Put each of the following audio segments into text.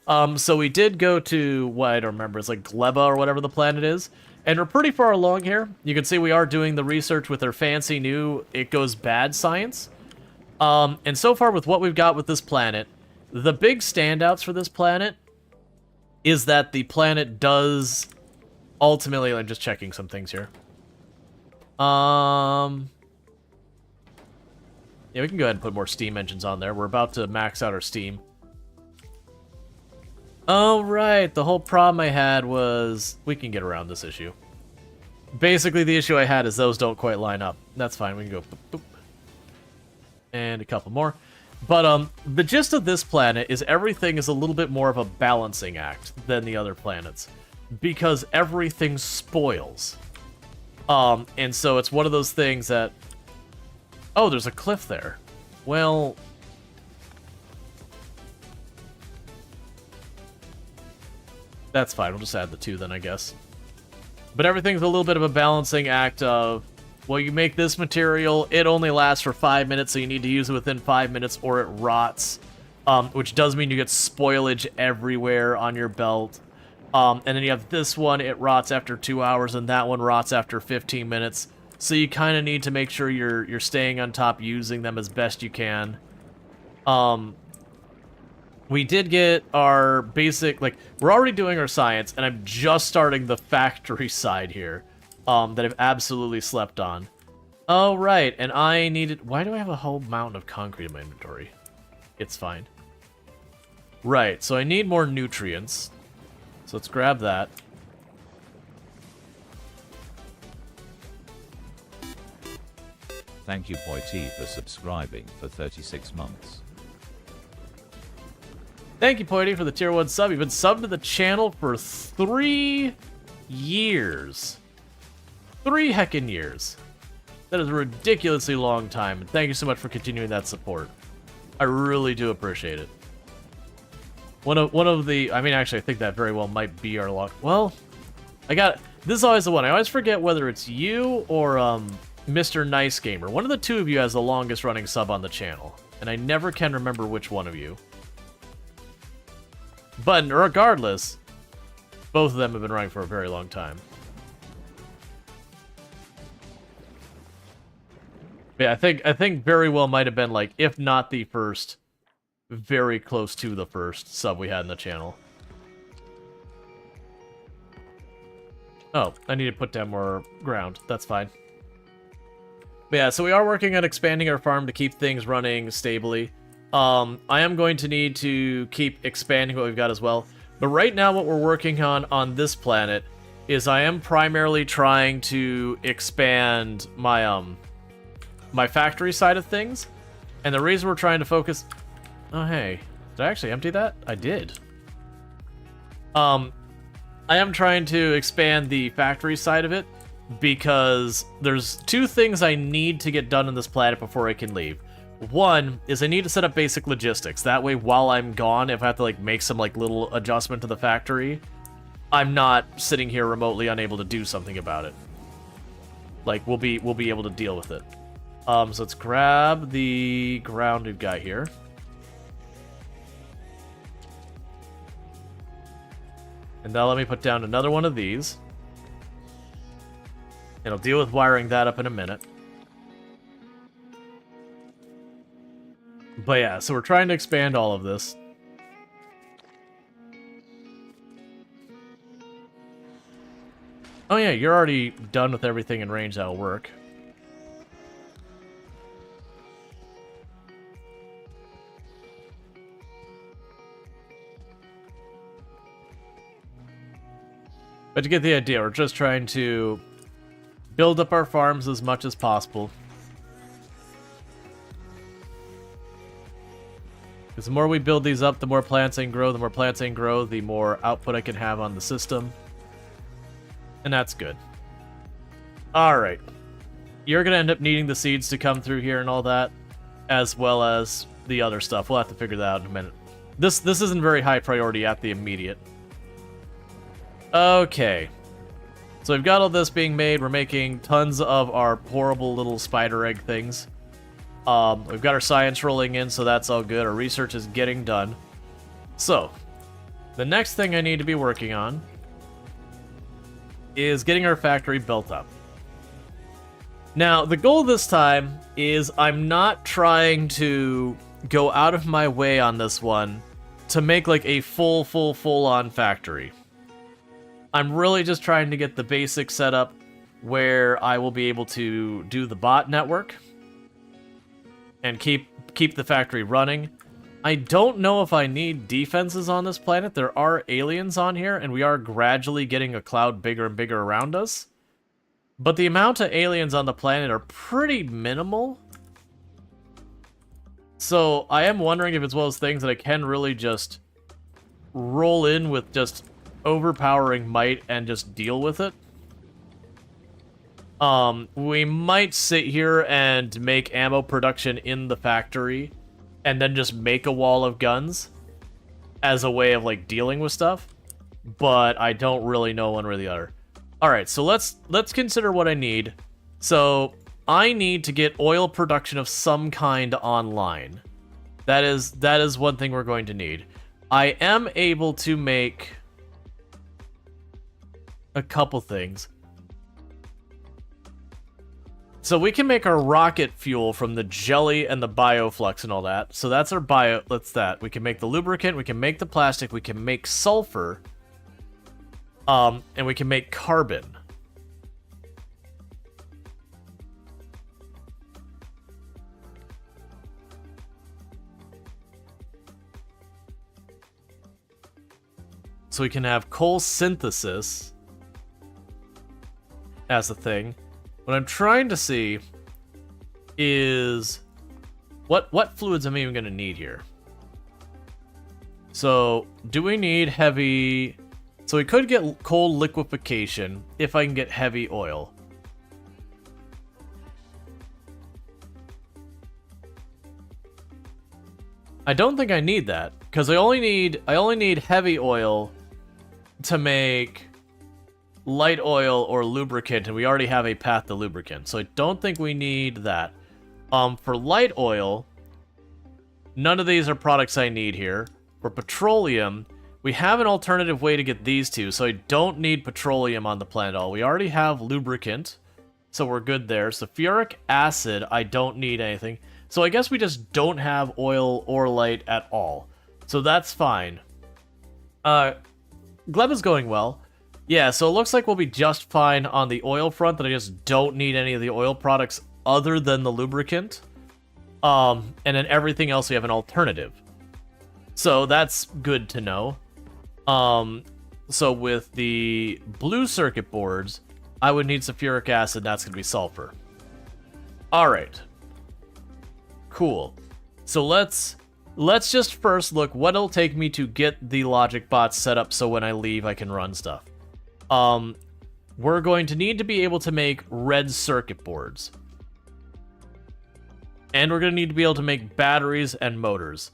So we did go to, what I don't remember, it's like Gleba or whatever the planet is. And we're pretty far along here. You can see we are doing the research with our fancy new It Goes Bad science. And so far with what we've got with this planet, the big standouts for this planet is that the planet does ultimately, I'm just checking some things here. Yeah, we can go ahead and put more steam engines on there. We're about to max out our steam. Oh, right. The whole problem I had was... We can get around this issue. Basically, the issue I had is those don't quite line up. That's fine. We can go boop, boop. And a couple more. But the gist of this planet is everything is a little bit more of a balancing act than the other planets. Because everything spoils. And so it's one of those things that... Oh, there's a cliff there. Well... That's fine, we'll just add the 2 then, I guess. But everything's a little bit of a balancing act of, well, you make this material, it only lasts for 5 minutes, so you need to use it within 5 minutes or it rots. Which does mean you get spoilage everywhere on your belt. And then you have this one, it rots after 2 hours, and that one rots after 15 minutes. So you kind of need to make sure you're staying on top, using them as best you can. We did get our basic, like, we're already doing our science, and I'm just starting the factory side here, that I've absolutely slept on. Oh, right, and I needed, why do I have a whole mountain of concrete in my inventory? It's fine. Right, so I need more nutrients. So let's grab that. Thank you, Boy T, for subscribing for 36 months. Thank you, Poity, for the tier 1 sub. You've been subbed to the channel for 3 years. 3 heckin' years. That is a ridiculously long time. And thank you so much for continuing that support. I really do appreciate it. One of the... I mean, actually, I think that very well might be our long... Well, I got... This is always the one. I always forget whether it's you or Mr. Nice Gamer. One of the 2 of you has the longest running sub on the channel. And I never can remember which one of you. But regardless, both of them have been running for a very long time. Yeah, I think very well might have been, like, if not the first, very close to the first sub we had in the channel. Oh, I need to put down more ground. That's fine. But yeah, so we are working on expanding our farm to keep things running stably. I am going to need to keep expanding what we've got as well. But right now what we're working on this planet is I am primarily trying to expand my my factory side of things. And the reason we're trying to focus... Oh, hey. Did I actually empty that? I did. I am trying to expand the factory side of it because there's 2 things I need to get done on this planet before I can leave. One is I need to set up basic logistics. That way, while I'm gone, if I have to like make some like little adjustment to the factory, I'm not sitting here remotely unable to do something about it. Like we'll be able to deal with it. So let's grab the ground we've got here. And now let me put down another one of these. And I'll deal with wiring that up in a minute. But yeah, so we're trying to expand all of this. Oh yeah, you're already done with everything in range that'll work. But to get the idea, we're just trying to build up our farms as much as possible. Because the more we build these up, the more plants I can grow. The more plants I can grow, the more output I can have on the system. And that's good. Alright. You're going to end up needing the seeds to come through here and all that, as well as the other stuff. We'll have to figure that out in a minute. This isn't very high priority at the immediate. Okay. So we've got all this being made. We're making tons of our horrible little spider egg things. We've got our science rolling in, so that's all good. Our research is getting done. So, The next thing I need to be working on is getting our factory built up. Now, the goal this time is I'm not trying to go out of my way on this one to make like a full-on factory. I'm really just trying to get the basic setup where I will be able to do the bot network and keep the factory running. I don't know if I need defenses on this planet. There are aliens on here, and we are gradually getting a cloud bigger and bigger around us. But the amount of aliens on the planet are pretty minimal. So I am wondering if it's one of those things that I can really just roll in with just overpowering might and just deal with it. We might sit here and make ammo production in the factory and then just make a wall of guns as a way of like dealing with stuff, but I don't really know one way or the other. All right, so let's consider what I need. So I need to get oil production of some kind online. That is one thing we're going to need. I am able to make a couple things. So we can make our rocket fuel from the jelly and the bioflux and all that. So that's our that's that. We can make the lubricant, we can make the plastic, we can make sulfur, and we can make carbon. So we can have coal synthesis as a thing. What I'm trying to see is what fluids am I even going to need here? So, do we need heavy... So we could get coal liquefaction if I can get heavy oil. I don't think I need that, because I only need heavy oil to make light oil or lubricant, and we already have a path to lubricant, so I don't think we need that. For light oil, none of these are products I need here. For petroleum, we have an alternative way to get these two, so I don't need petroleum on the planet at all. We already have lubricant, so we're good there. Sulfuric acid, I don't need anything. So I guess we just don't have oil or light at all. So that's fine. Gleb is going well. Yeah, so it looks like we'll be just fine on the oil front, that I just don't need any of the oil products other than the lubricant. And then everything else we have an alternative. So that's good to know. So with the blue circuit boards, I would need sulfuric acid, that's going to be sulfur. Alright. Cool. So let's just first look what it'll take me to get the logic bots set up so when I leave I can run stuff. We're going to need to be able to make red circuit boards. And we're going to need to be able to make batteries and motors.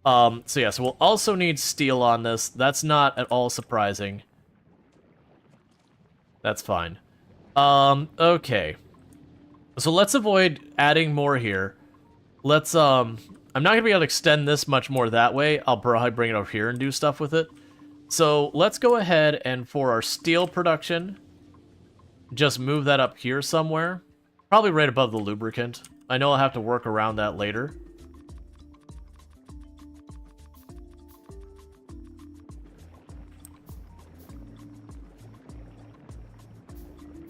So we'll also need steel on this. That's not at all surprising. That's fine. Okay. So let's avoid adding more here. Let's, I'm not going to be able to extend this much more that way. I'll probably bring it over here and do stuff with it. So let's go ahead and for our steel production, just move that up here somewhere. Probably right above the lubricant. I know I'll have to work around that later.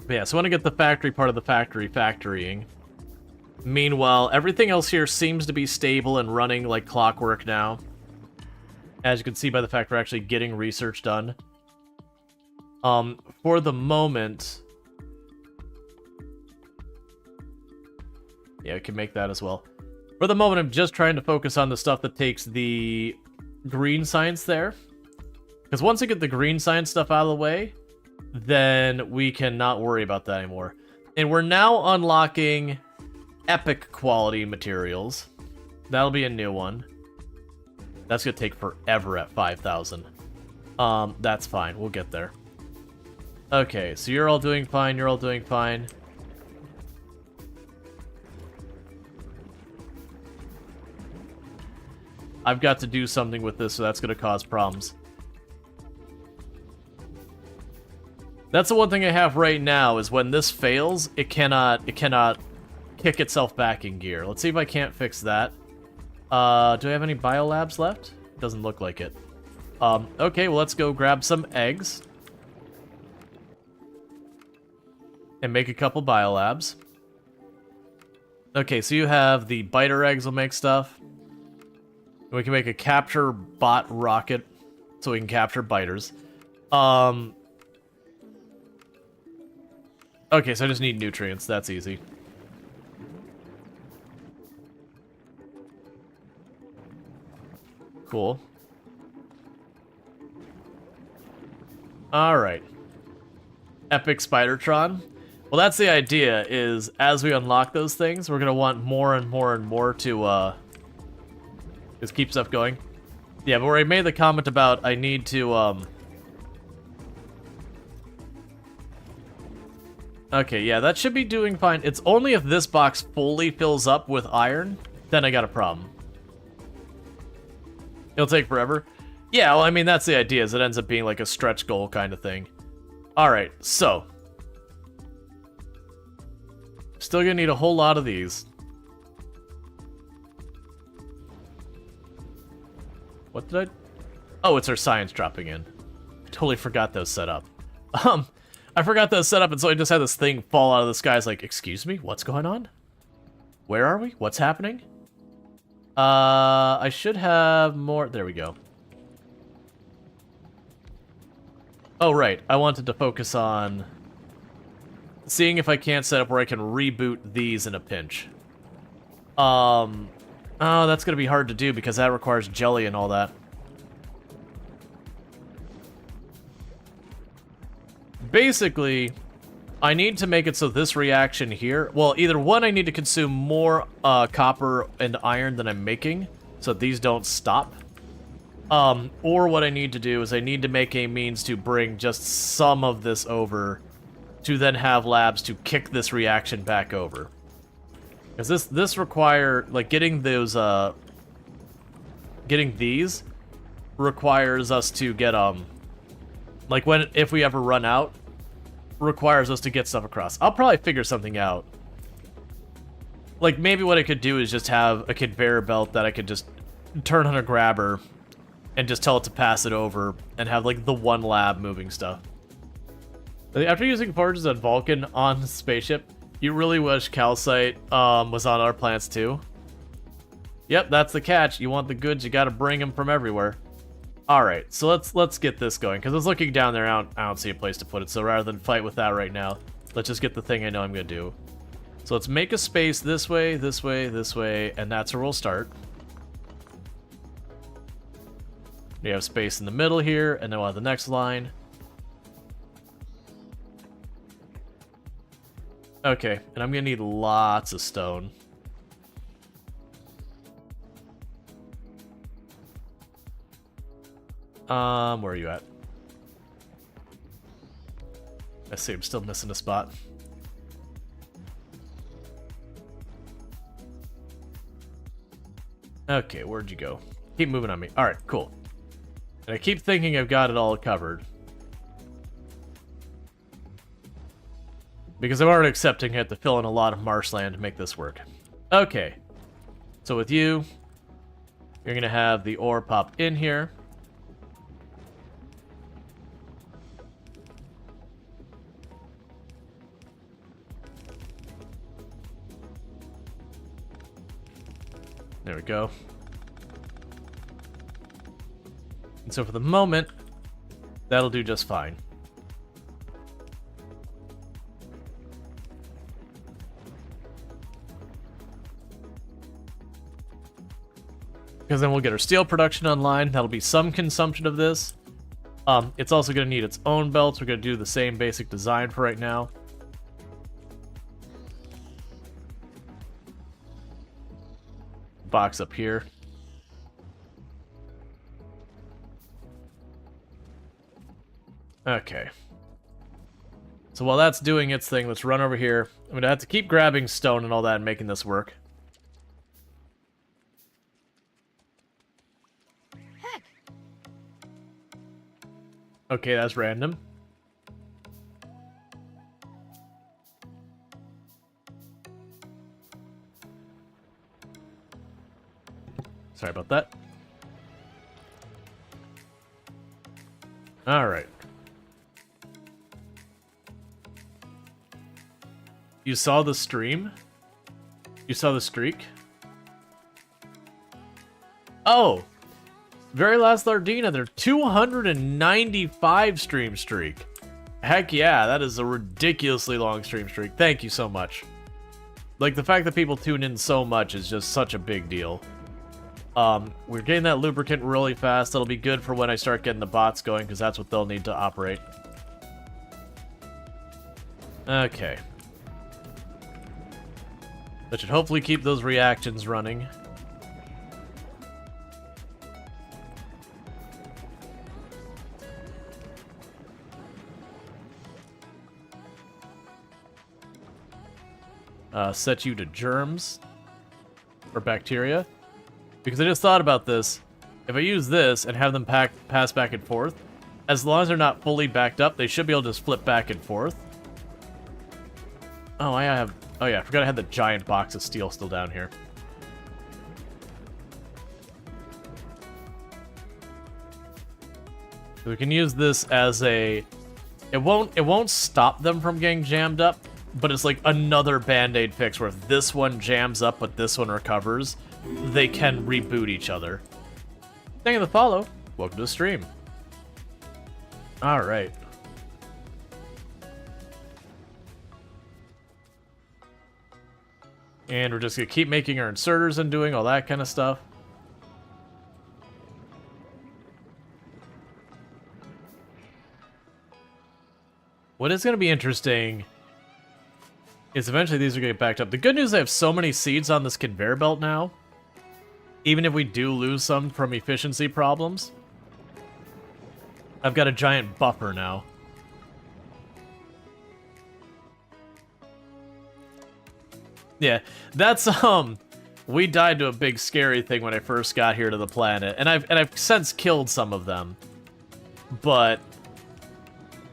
But yeah, so I want to get the factory part of the factory factorying. Meanwhile, everything else here seems to be stable and running like clockwork now. As you can see by the fact we're actually getting research done. For the moment... Yeah, we can make that as well. For the moment, I'm just trying to focus on the stuff that takes the green science there. Because once I get the green science stuff out of the way, then we can not worry about that anymore. And we're now unlocking epic quality materials. That'll be a new one. That's gonna take forever at 5,000. That's fine. We'll get there. Okay, so you're all doing fine. You're all doing fine. I've got to do something with this, so that's gonna cause problems. That's the one thing I have right now, is when this fails, it cannot kick itself back in gear. Let's see if I can't fix that. Do I have any biolabs left? Doesn't look like it. Okay, well, let's go grab some eggs. And make a couple biolabs. Okay, so you have the biter eggs will make stuff. We can make a capture bot rocket so we can capture biters. Okay, so I just need nutrients. That's easy. Cool. Alright. Epic Spidertron. Well, that's the idea, is as we unlock those things, we're gonna want more and more and more to, just keep stuff going. Yeah, but where I made the comment about I need to, Okay, yeah, that should be doing fine. It's only if this box fully fills up with iron, then I got a problem. It'll take forever. Yeah, well, I mean, that's the idea, is it ends up being like a stretch goal kind of thing. Alright, so. Still gonna need a whole lot of these. What did I... Oh, it's our science dropping in. I totally forgot those set up. I forgot those set up, and so I just had this thing fall out of the sky. It's like, excuse me? What's going on? Where are we? What's happening? I should have more... There we go. Oh, right. I wanted to focus on seeing if I can't set up where I can reboot these in a pinch. Oh, that's going to be hard to do because that requires jelly and all that. Basically, I need to make it so this reaction here... Well, either one, I need to consume more copper and iron than I'm making, so these don't stop. Or what I need to do is I need to make a means to bring just some of this over to then have labs to kick this reaction back over. Because this require... Like, getting those, getting these requires us to get, like, if we ever run out, requires us to get stuff across. I'll probably figure something out. Like, maybe what I could do is just have a conveyor belt that I could just turn on a grabber and just tell it to pass it over and have, like, the one lab moving stuff. After using forges on Vulcan on the spaceship, you really wish calcite was on our planets too? Yep, that's the catch. You want the goods, you gotta bring them from everywhere. Alright, so let's get this going, because I was looking down there, I don't see a place to put it, so rather than fight with that right now, let's just get the thing I know I'm gonna do. So let's make a space this way, this way, this way, and that's where we'll start. We have space in the middle here, and then we'll have the next line. Okay, and I'm gonna need lots of stone. Where are you at? I see, I'm still missing a spot. Okay, where'd you go? Keep moving on me. Alright, cool. And I keep thinking I've got it all covered. Because I'm already accepting I have to fill in a lot of marshland to make this work. Okay. So with you, you're gonna have the ore pop in here. There we go. And so for the moment, that'll do just fine. Because then we'll get our steel production online. That'll be some consumption of this. It's also going to need its own belts. We're going to do the same basic design for right now. Box up here. Okay. So while that's doing its thing, let's run over here. I'm going to have to keep grabbing stone and all that and making this work. Okay, that's random. Sorry about that. Alright. You saw the stream? You saw the streak? Oh! Very last Lardina, they're 295 stream streak. Heck yeah, that is a ridiculously long stream streak. Thank you so much. Like, the fact that people tune in so much is just such a big deal. We're getting that lubricant really fast. That'll be good for when I start getting the bots going, because that's what they'll need to operate. Okay. That should hopefully keep those reactions running. Set you to germs or bacteria, because I just thought about this. If I use this and have them pass back and forth, as long as they're not fully backed up, they should be able to just flip back and forth. Oh, I have... Oh yeah, I forgot I had the giant box of steel still down here. So we can use this as a... It won't stop them from getting jammed up, but it's like another band-aid fix where if this one jams up but this one recovers, they can reboot each other. Thank you for the follow. Welcome to the stream. Alright. And we're just gonna keep making our inserters and doing all that kind of stuff. What is gonna be interesting is eventually these are gonna get backed up. The good news is I have so many seeds on this conveyor belt now. Even if we do lose some from efficiency problems, I've got a giant buffer now. Yeah, that's, we died to a big scary thing when I first got here to the planet, and I've since killed some of them. But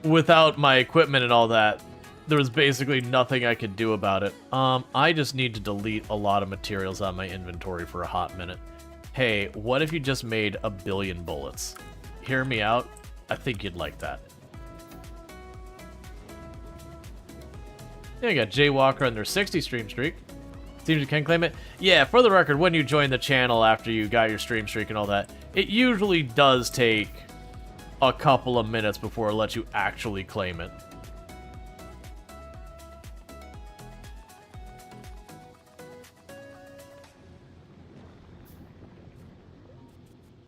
without my equipment and all that, there was basically nothing I could do about it. I just need to delete a lot of materials on my inventory for a hot minute. Hey, what if you just made 1 billion bullets? Hear me out? I think you'd like that. Yeah, you got Jaywalker on their 60 stream streak. Seems you can claim it. Yeah, for the record, when you join the channel after you got your stream streak and all that, it usually does take a couple of minutes before it lets you actually claim it.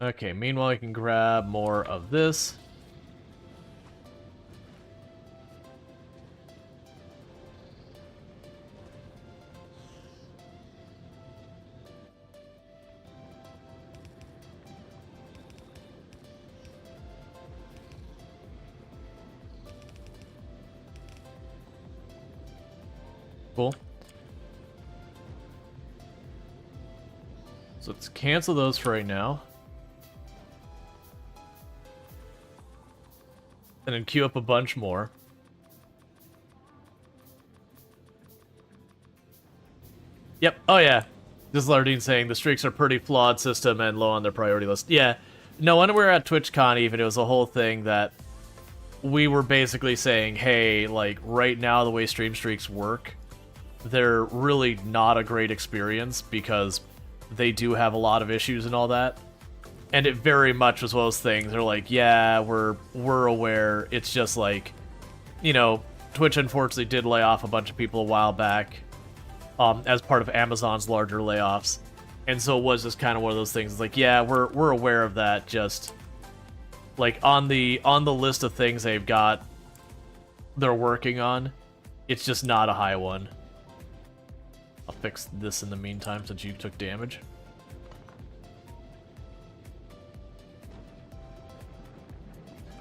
Okay, meanwhile I can grab more of this. Cool. So let's cancel those for right now. And then queue up a bunch more. Yep. Oh, yeah. This is Lardine saying the streaks are pretty flawed system and low on their priority list. Yeah. No, when we were at TwitchCon even, it was a whole thing that we were basically saying, hey, like, right now the way stream streaks work, they're really not a great experience because they do have a lot of issues and all that. And it very much was one of those things. They're like, yeah, we're aware. It's just like, you know, Twitch unfortunately did lay off a bunch of people a while back, as part of Amazon's larger layoffs, and so it was just kind of one of those things. It's like, yeah, we're aware of that. Just like on the list of things they've got, they're working on. It's just not a high one. I'll fix this in the meantime since you took damage.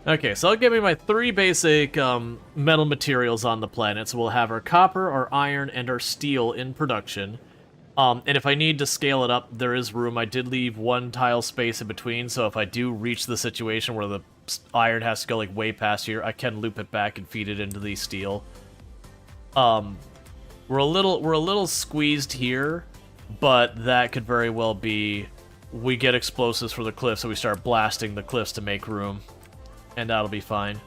Okay, so I'll give me my 3 basic metal materials on the planet. So we'll have our copper, our iron, and our steel in production. And if I need to scale it up, there is room. I did leave 1 tile space in between, so if I do reach the situation where the iron has to go like way past here, I can loop it back and feed it into the steel. We're a little squeezed here, but that could very well be we get explosives for the cliffs, so we start blasting the cliffs to make room. And that'll be fine.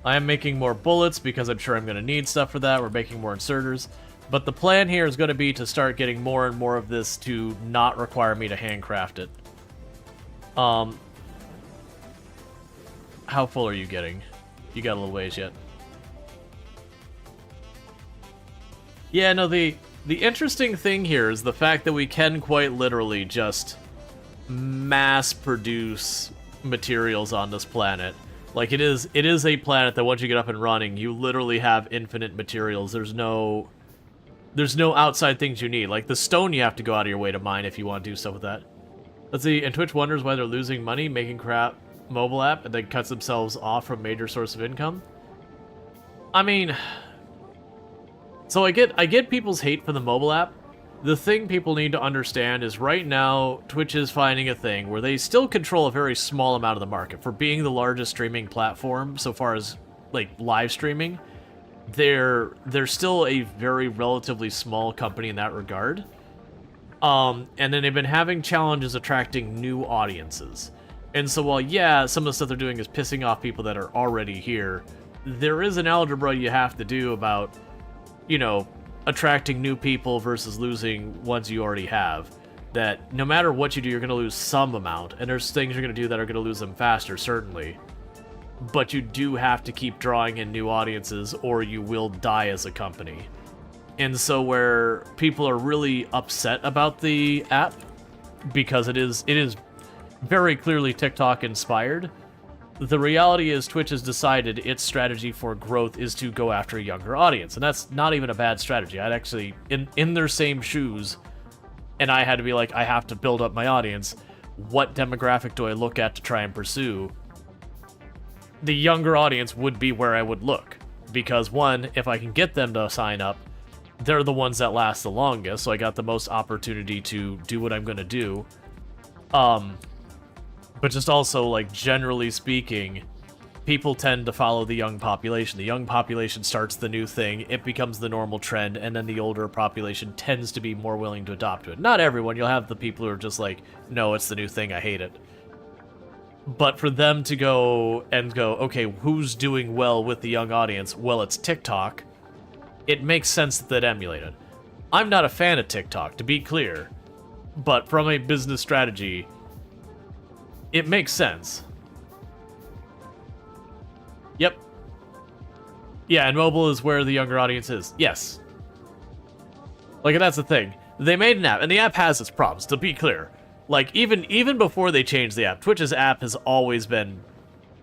I am making more bullets because I'm sure I'm going to need stuff for that. We're making more inserters. But the plan here is going to be to start getting more and more of this to not require me to handcraft it. How full are you getting? You got a little ways yet. Yeah, no, the interesting thing here is the fact that we can quite literally just mass produce materials on this planet. Like, it is a planet that once you get up and running, you literally have infinite materials. There's no outside things you need. Like, the stone you have to go out of your way to mine if you want to do stuff with that. Let's see, and Twitch wonders why they're losing money making crap mobile app and then cuts themselves off from major source of income. I mean, so I get people's hate for the mobile app. The thing people need to understand is right now, Twitch is finding a thing where they still control a very small amount of the market. For being the largest streaming platform so far as, like, live streaming, they're still a very relatively small company in that regard. And then they've been having challenges attracting new audiences. And so while, yeah, some of the stuff they're doing is pissing off people that are already here, there is an algebra you have to do about, you know, attracting new people versus losing ones you already have. That no matter what you do, you're going to lose some amount, and there's things you're going to do that are going to lose them faster, certainly. But you do have to keep drawing in new audiences, or you will die as a company. And so where people are really upset about the app, because it is very clearly TikTok inspired, the reality is Twitch has decided its strategy for growth is to go after a younger audience. And that's not even a bad strategy. I'd actually, in their same shoes, and I had to be like, I have to build up my audience. What demographic do I look at to try and pursue? The younger audience would be where I would look. Because one, if I can get them to sign up, they're the ones that last the longest, so I got the most opportunity to do what I'm going to do. But just also, like, generally speaking, people tend to follow the young population. The young population starts the new thing, it becomes the normal trend, and then the older population tends to be more willing to adopt it. Not everyone, you'll have the people who are just like, no, it's the new thing, I hate it. But for them to go, okay, who's doing well with the young audience? Well, it's TikTok. It makes sense that they'd emulate it. I'm not a fan of TikTok, to be clear. But from a business strategy, it makes sense. Yep. Yeah, and mobile is where the younger audience is. Yes. Like, that's the thing. They made an app, and the app has its problems, to be clear. Like, even before they changed the app, Twitch's app has always been,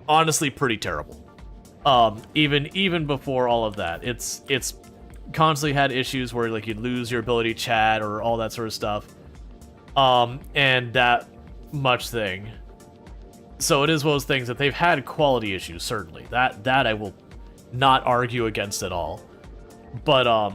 honestly, pretty terrible. Even before all of that. It's constantly had issues where, like, you'd lose your ability to chat or all that sort of stuff. And that much thing. So it is one of those things that they've had quality issues, certainly. That I will not argue against at all. But,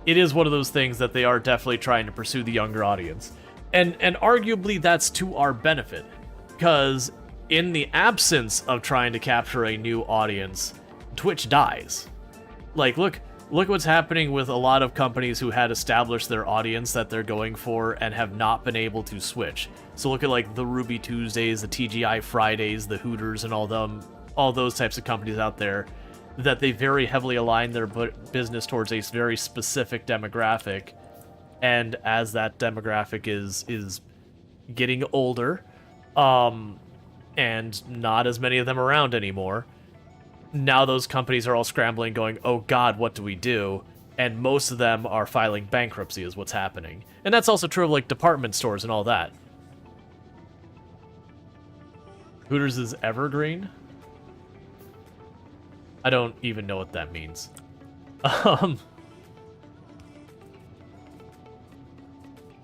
it is one of those things that they are definitely trying to pursue the younger audience. And arguably that's to our benefit. Because in the absence of trying to capture a new audience, Twitch dies. Like, look what's happening with a lot of companies who had established their audience that they're going for and have not been able to switch. So look at, like, the Ruby Tuesdays, the TGI Fridays, the Hooters, and all those types of companies out there, that they very heavily align their business towards a very specific demographic. And as that demographic is getting older, and not as many of them around anymore, now those companies are all scrambling going, oh god, what do we do? And most of them are filing bankruptcy is what's happening. And that's also true of, like, department stores and all that. Hooters is evergreen? I don't even know what that means.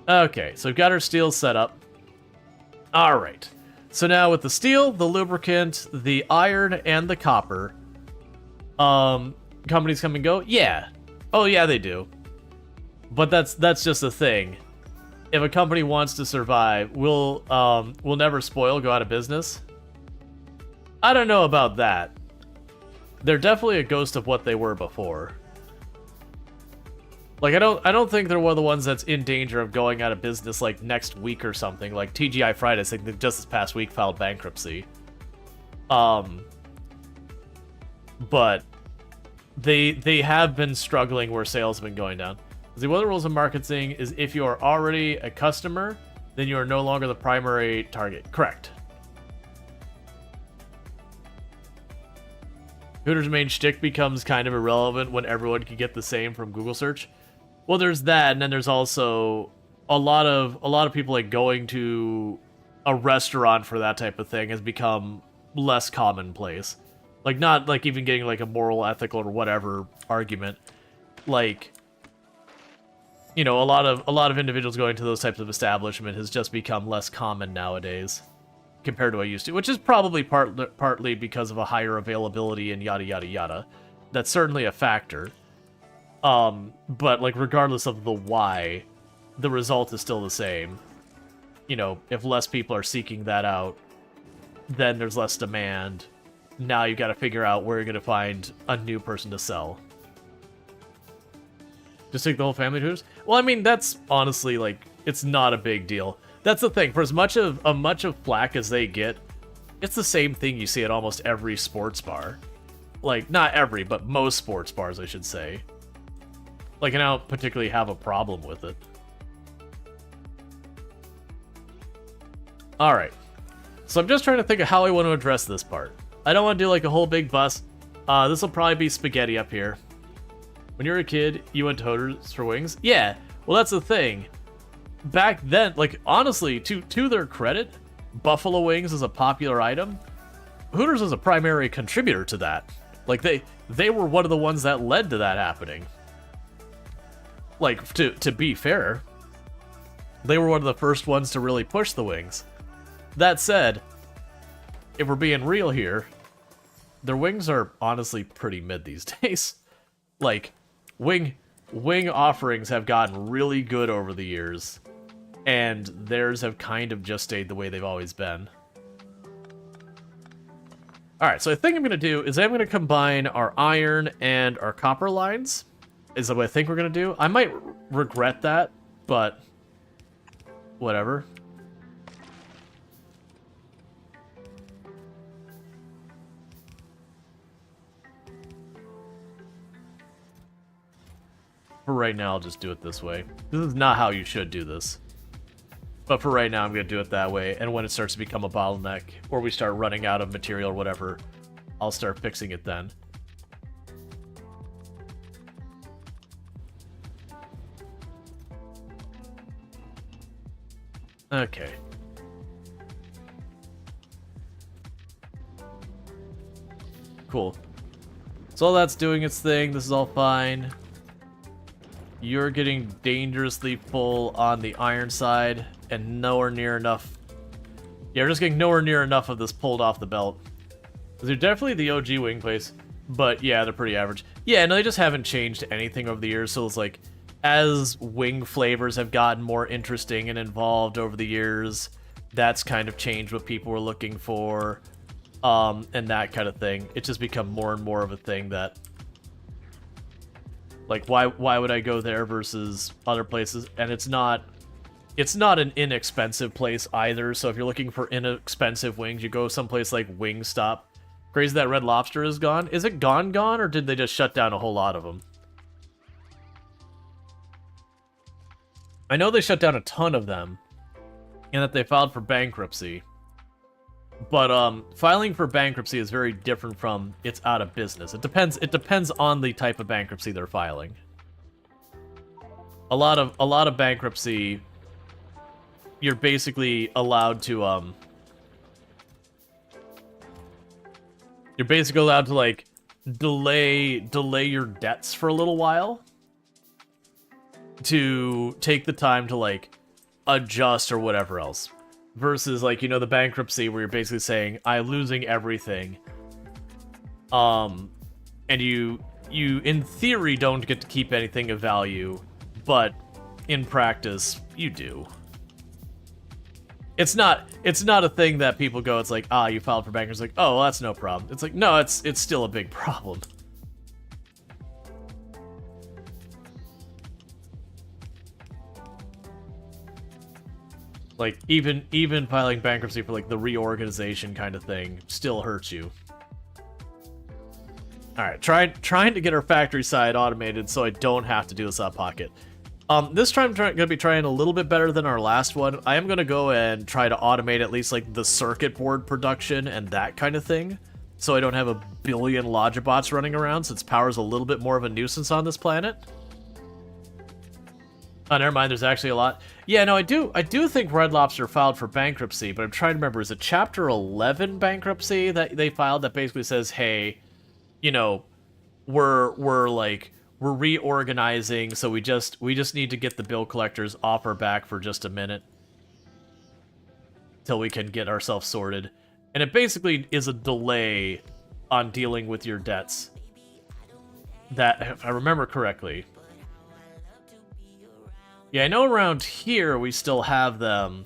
Okay, so we've got our steel set up. Alright. So now with the steel, the lubricant, the iron, and the copper, companies come and go? Yeah. Oh yeah, they do. But that's just a thing. If a company wants to survive, will Never Spoil go out of business? I don't know about that. They're definitely a ghost of what they were before. Like, I don't think they're one of the ones that's in danger of going out of business, like, next week or something. Like, TGI Fridays, I think just this past week filed bankruptcy. But they have been struggling where sales have been going down. The other rules of marketing is if you are already a customer, then you are no longer the primary target. Correct. Hooters' main shtick becomes kind of irrelevant when everyone can get the same from Google search. Well, there's that, and then there's also a lot of people like going to a restaurant for that type of thing has become less commonplace. Like, not like even getting like a moral, ethical, or whatever argument. Like, you know, a lot of individuals going to those types of establishments has just become less common nowadays compared to what I used to, which is probably partly because of a higher availability and yada yada yada. That's certainly a factor. But like regardless of the why, the result is still the same. You know, if less people are seeking that out, then there's less demand. Now you got to figure out where you're going to find a new person to sell. Just take the whole family to Hooters? Well, I mean, that's honestly, like, it's not a big deal. That's the thing. For as much of flack as they get, it's the same thing you see at almost every sports bar. Like, not every, but most sports bars, I should say. Like, I don't particularly have a problem with it. Alright. So I'm just trying to think of how I want to address this part. I don't want to do, like, a whole big bus. This will probably be spaghetti up here. When you were a kid, you went to Hooters for wings? Yeah, well, that's the thing. Back then, like, honestly, to their credit, buffalo wings is a popular item. Hooters is a primary contributor to that. Like, they were one of the ones that led to that happening. Like, to be fair, they were one of the first ones to really push the wings. That said, if we're being real here, their wings are honestly pretty mid these days. Like, wing offerings have gotten really good over the years, and theirs have kind of just stayed the way they've always been. Alright, so I think I'm going to do is I'm going to combine our iron and our copper lines. Is what I think we're going to do. I might regret that, but whatever. For right now, I'll just do it this way. This is not how you should do this. But for right now, I'm going to do it that way. And when it starts to become a bottleneck, or we start running out of material or whatever, I'll start fixing it then. Okay. Cool. So all that's doing its thing. This is all fine. You're getting dangerously full on the iron side, and nowhere near enough. Yeah, we're just getting nowhere near enough of this pulled off the belt. They're definitely the OG wing place, but yeah, they're pretty average. Yeah, no, they just haven't changed anything over the years, so it's like, as wing flavors have gotten more interesting and involved over the years, that's kind of changed what people were looking for, and that kind of thing. It's just become more and more of a thing that, like, why would I go there versus other places? And it's not an inexpensive place either, so if you're looking for inexpensive wings, you go someplace like Wingstop. Crazy that Red Lobster is gone. Is it gone, or did they just shut down a whole lot of them? I know they shut down a ton of them, and that they filed for bankruptcy. But filing for bankruptcy is very different from it's out of business. It depends on the type of bankruptcy they're filing. A lot of bankruptcy, you're basically allowed to like delay your debts for a little while to take the time to like adjust or whatever else. Versus, like, you know, the bankruptcy where you're basically saying, I'm losing everything. And you in theory don't get to keep anything of value, but in practice, you do. It's not a thing that people go, it's like, you filed for bankruptcy. It's like, oh, well, that's no problem. It's like, no, it's still a big problem. Like, even filing bankruptcy for, like, the reorganization kind of thing still hurts you. Alright, trying to get our factory side automated so I don't have to do this out of pocket. This time I'm going to be trying a little bit better than our last one. I am going to go and try to automate at least, like, the circuit board production and that kind of thing, so I don't have a billion Logibots running around, since power's a little bit more of a nuisance on this planet. Oh, never mind, there's actually a lot. Yeah, no, I do think Red Lobster filed for bankruptcy, but I'm trying to remember, is it Chapter 11 bankruptcy that they filed that basically says, hey, you know, we're reorganizing, so we just need to get the bill collectors off our back for just a minute till we can get ourselves sorted. And it basically is a delay on dealing with your debts. That, if I remember correctly. Yeah, I know around here we still have them,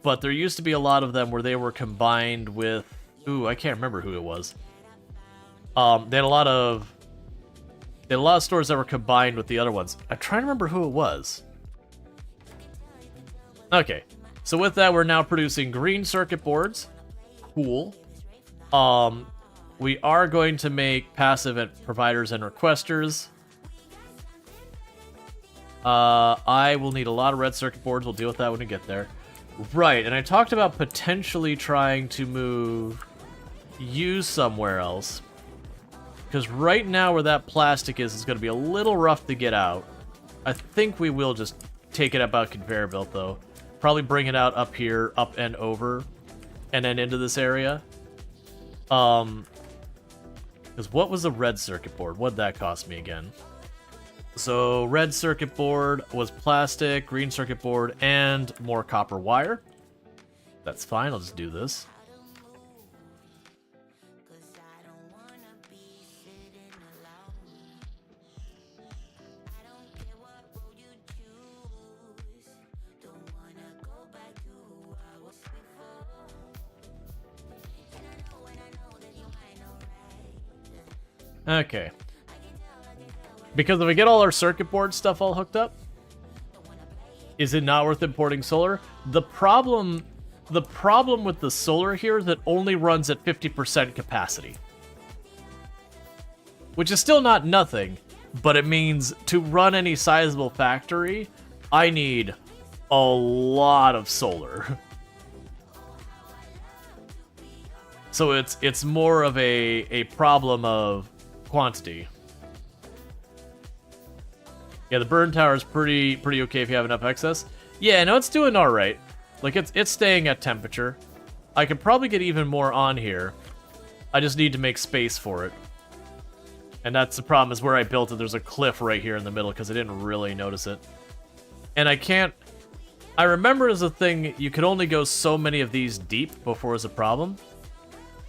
but there used to be a lot of them where they were combined with... Ooh, I can't remember who it was. They had a lot of stores that were combined with the other ones. I'm trying to remember who it was. Okay, so with that, we're now producing green circuit boards. Cool. We are going to make passive at providers and requesters. I will need a lot of red circuit boards. We'll deal with that when we get there. Right, and I talked about potentially trying to move you somewhere else. Because right now where that plastic is going to be a little rough to get out. I think we will just take it about conveyor belt, though. Probably bring it out up here, up and over, and then into this area. Because what was the red circuit board? What'd that cost me again? So red circuit board was plastic, green circuit board, and more copper wire. That's fine, I'll just do this. Okay. Because if we get all our circuit board stuff all hooked up, is it not worth importing solar? The problem with the solar here is that it only runs at 50% capacity. Which is still not nothing, but it means to run any sizable factory, I need a lot of solar. So it's more of a problem of quantity. Yeah, the burn tower is pretty okay if you have enough excess. Yeah, no, it's doing all right. Like, it's staying at temperature. I could probably get even more on here. I just need to make space for it. And that's the problem, is where I built it, there's a cliff right here in the middle, because I didn't really notice it. And I can't... I remember as a thing, you could only go so many of these deep before it was a problem.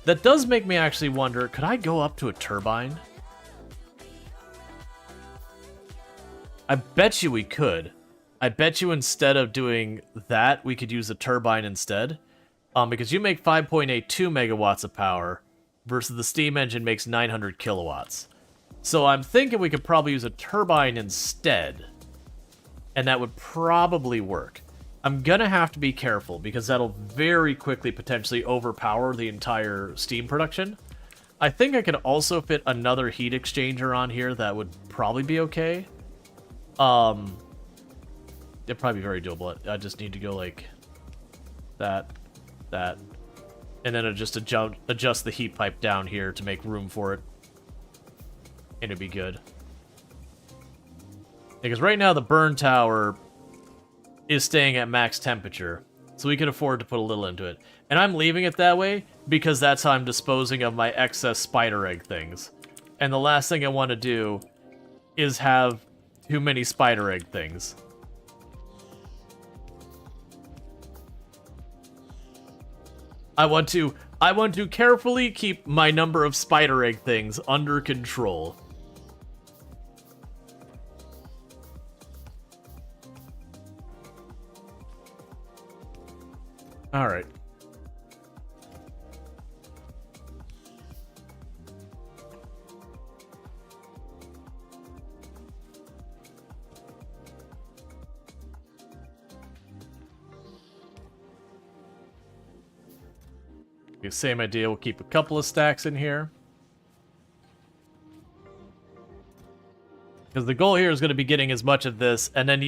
That does make me actually wonder, could I go up to a turbine? I bet you we could. I bet you instead of doing that, we could use a turbine instead. Because you make 5.82 megawatts of power, versus the steam engine makes 900 kilowatts. So I'm thinking we could probably use a turbine instead. And that would probably work. I'm gonna have to be careful, because that'll very quickly potentially overpower the entire steam production. I think I could also fit another heat exchanger on here that would probably be okay. It'd probably be very doable. I just need to go like that, and then just adjust the heat pipe down here to make room for it. And it'd be good. Because right now the burn tower is staying at max temperature, so we can afford to put a little into it. And I'm leaving it that way because that's how I'm disposing of my excess spider egg things. And the last thing I want to do is have too many spider egg things. I want to carefully keep my number of spider egg things under control. All right. Okay, same idea. We'll keep a couple of stacks in here. Because the goal here is going to be getting as much of this, and then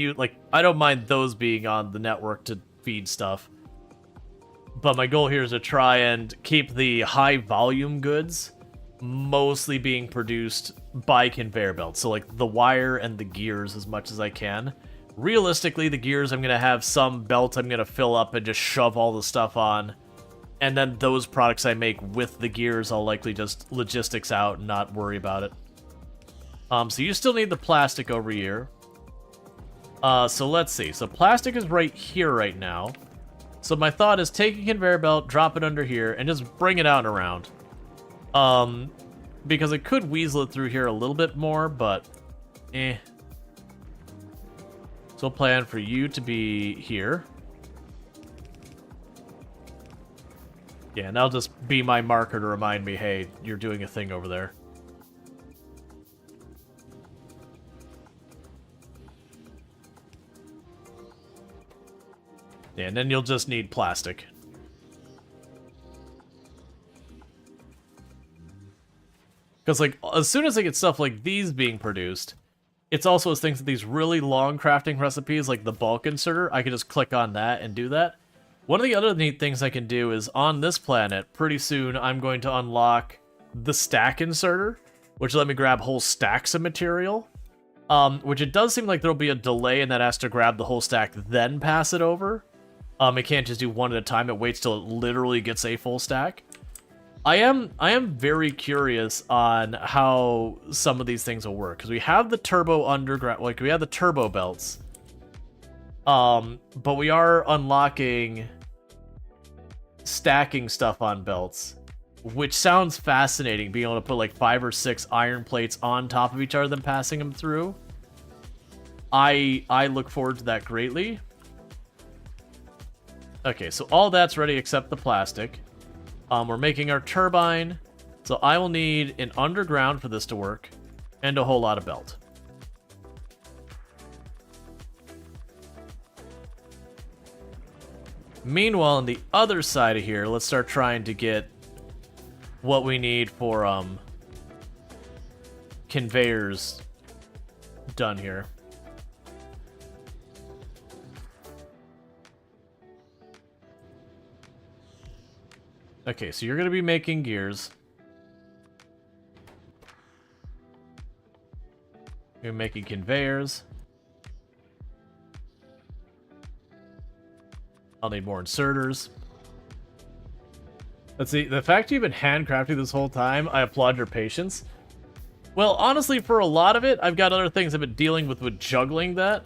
I don't mind those being on the network to feed stuff. But my goal here is to try and keep the high volume goods mostly being produced by conveyor belts. So like the wire and the gears as much as I can. Realistically, the gears, I'm going to have some belts I'm going to fill up and just shove all the stuff on. And then those products I make with the gears, I'll likely just logistics out and not worry about it. So you still need the plastic over here. So let's see. So plastic is right here right now. So my thought is take a conveyor belt, drop it under here, and just bring it out and around. Because I could weasel it through here a little bit more, but eh. So I'll plan for you to be here. Yeah, and that'll just be my marker to remind me, hey, you're doing a thing over there. Yeah, and then you'll just need plastic. Because, like, as soon as I get stuff like these being produced, it's also as things with these really long crafting recipes, like the bulk inserter, I can just click on that and do that. One of the other neat things I can do is, on this planet, pretty soon I'm going to unlock the stack inserter, which will let me grab whole stacks of material. Which it does seem like there'll be a delay, and that has to grab the whole stack, then pass it over. It can't just do one at a time. It waits till it literally gets a full stack. I am very curious on how some of these things will work, because we have the turbo underground, like we have the turbo belts. But we are unlocking stacking stuff on belts, which sounds fascinating, being able to put like 5 or 6 iron plates on top of each other, then passing them through. I look forward to that greatly. Okay, so all that's ready except the plastic. We're making our turbine, so I will need an underground for this to work, and a whole lot of belt. Meanwhile, on the other side of here, let's start trying to get what we need for conveyors done here. Okay, so you're going to be making gears. You're making conveyors. I'll need more inserters. Let's see, the fact you've been handcrafting this whole time, I applaud your patience. Well, honestly, for a lot of it, I've got other things I've been dealing with juggling that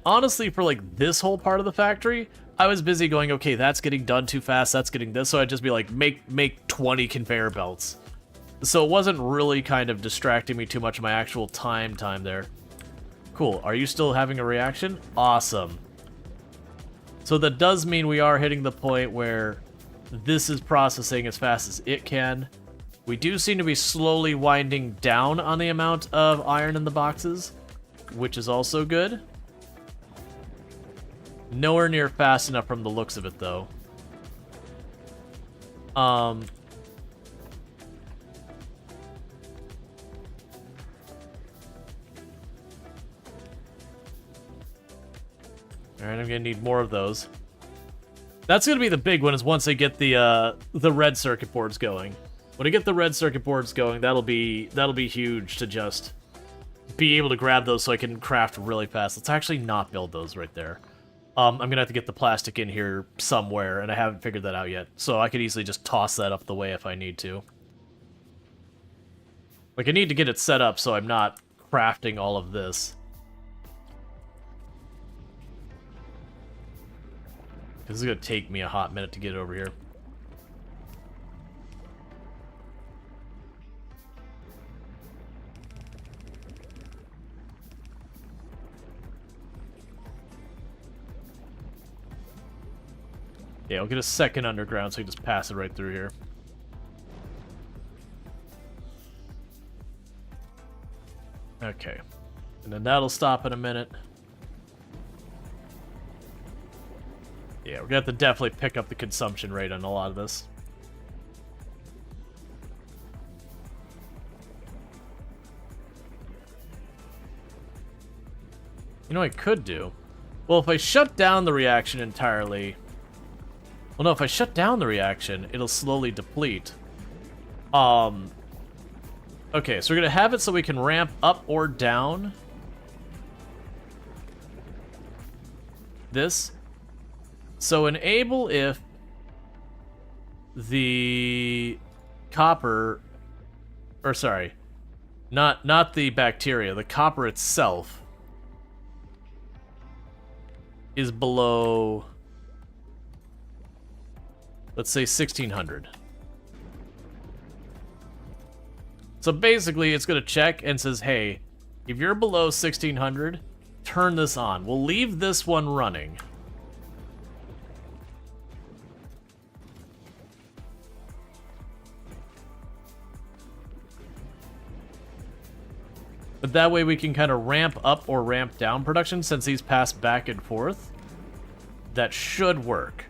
honestly, for like this whole part of the factory, I was busy going, okay, that's getting done too fast, that's getting this, so I'd just be like, make 20 conveyor belts. So it wasn't really kind of distracting me too much of my actual time there. Cool, are you still having a reaction? Awesome. So that does mean we are hitting the point where this is processing as fast as it can. We do seem to be slowly winding down on the amount of iron in the boxes, which is also good. Nowhere near fast enough from the looks of it, though. Alright, I'm gonna need more of those. That's gonna be the big one, is once I get the red circuit boards going. When I get the red circuit boards going, that'll be huge to just be able to grab those so I can craft really fast. Let's actually not build those right there. I'm gonna have to get the plastic in here somewhere, and I haven't figured that out yet. So I could easily just toss that up the way if I need to. Like, I need to get it set up so I'm not crafting all of this. This is gonna take me a hot minute to get over here. Yeah, we'll get a second underground so we can just pass it right through here. Okay. And then that'll stop in a minute. Yeah, we're gonna have to definitely pick up the consumption rate on a lot of this. You know what I could do? Well, if I shut down the reaction entirely... Well, no, if I shut down the reaction, it'll slowly deplete. Okay, so we're gonna have it so we can ramp up or down this. So enable if the copper, or sorry, not the bacteria, the copper itself is below, let's say 1600. So basically it's going to check and says, hey, if you're below 1600, turn this on. We'll leave this one running. But that way we can kind of ramp up or ramp down production since these pass back and forth. That should work.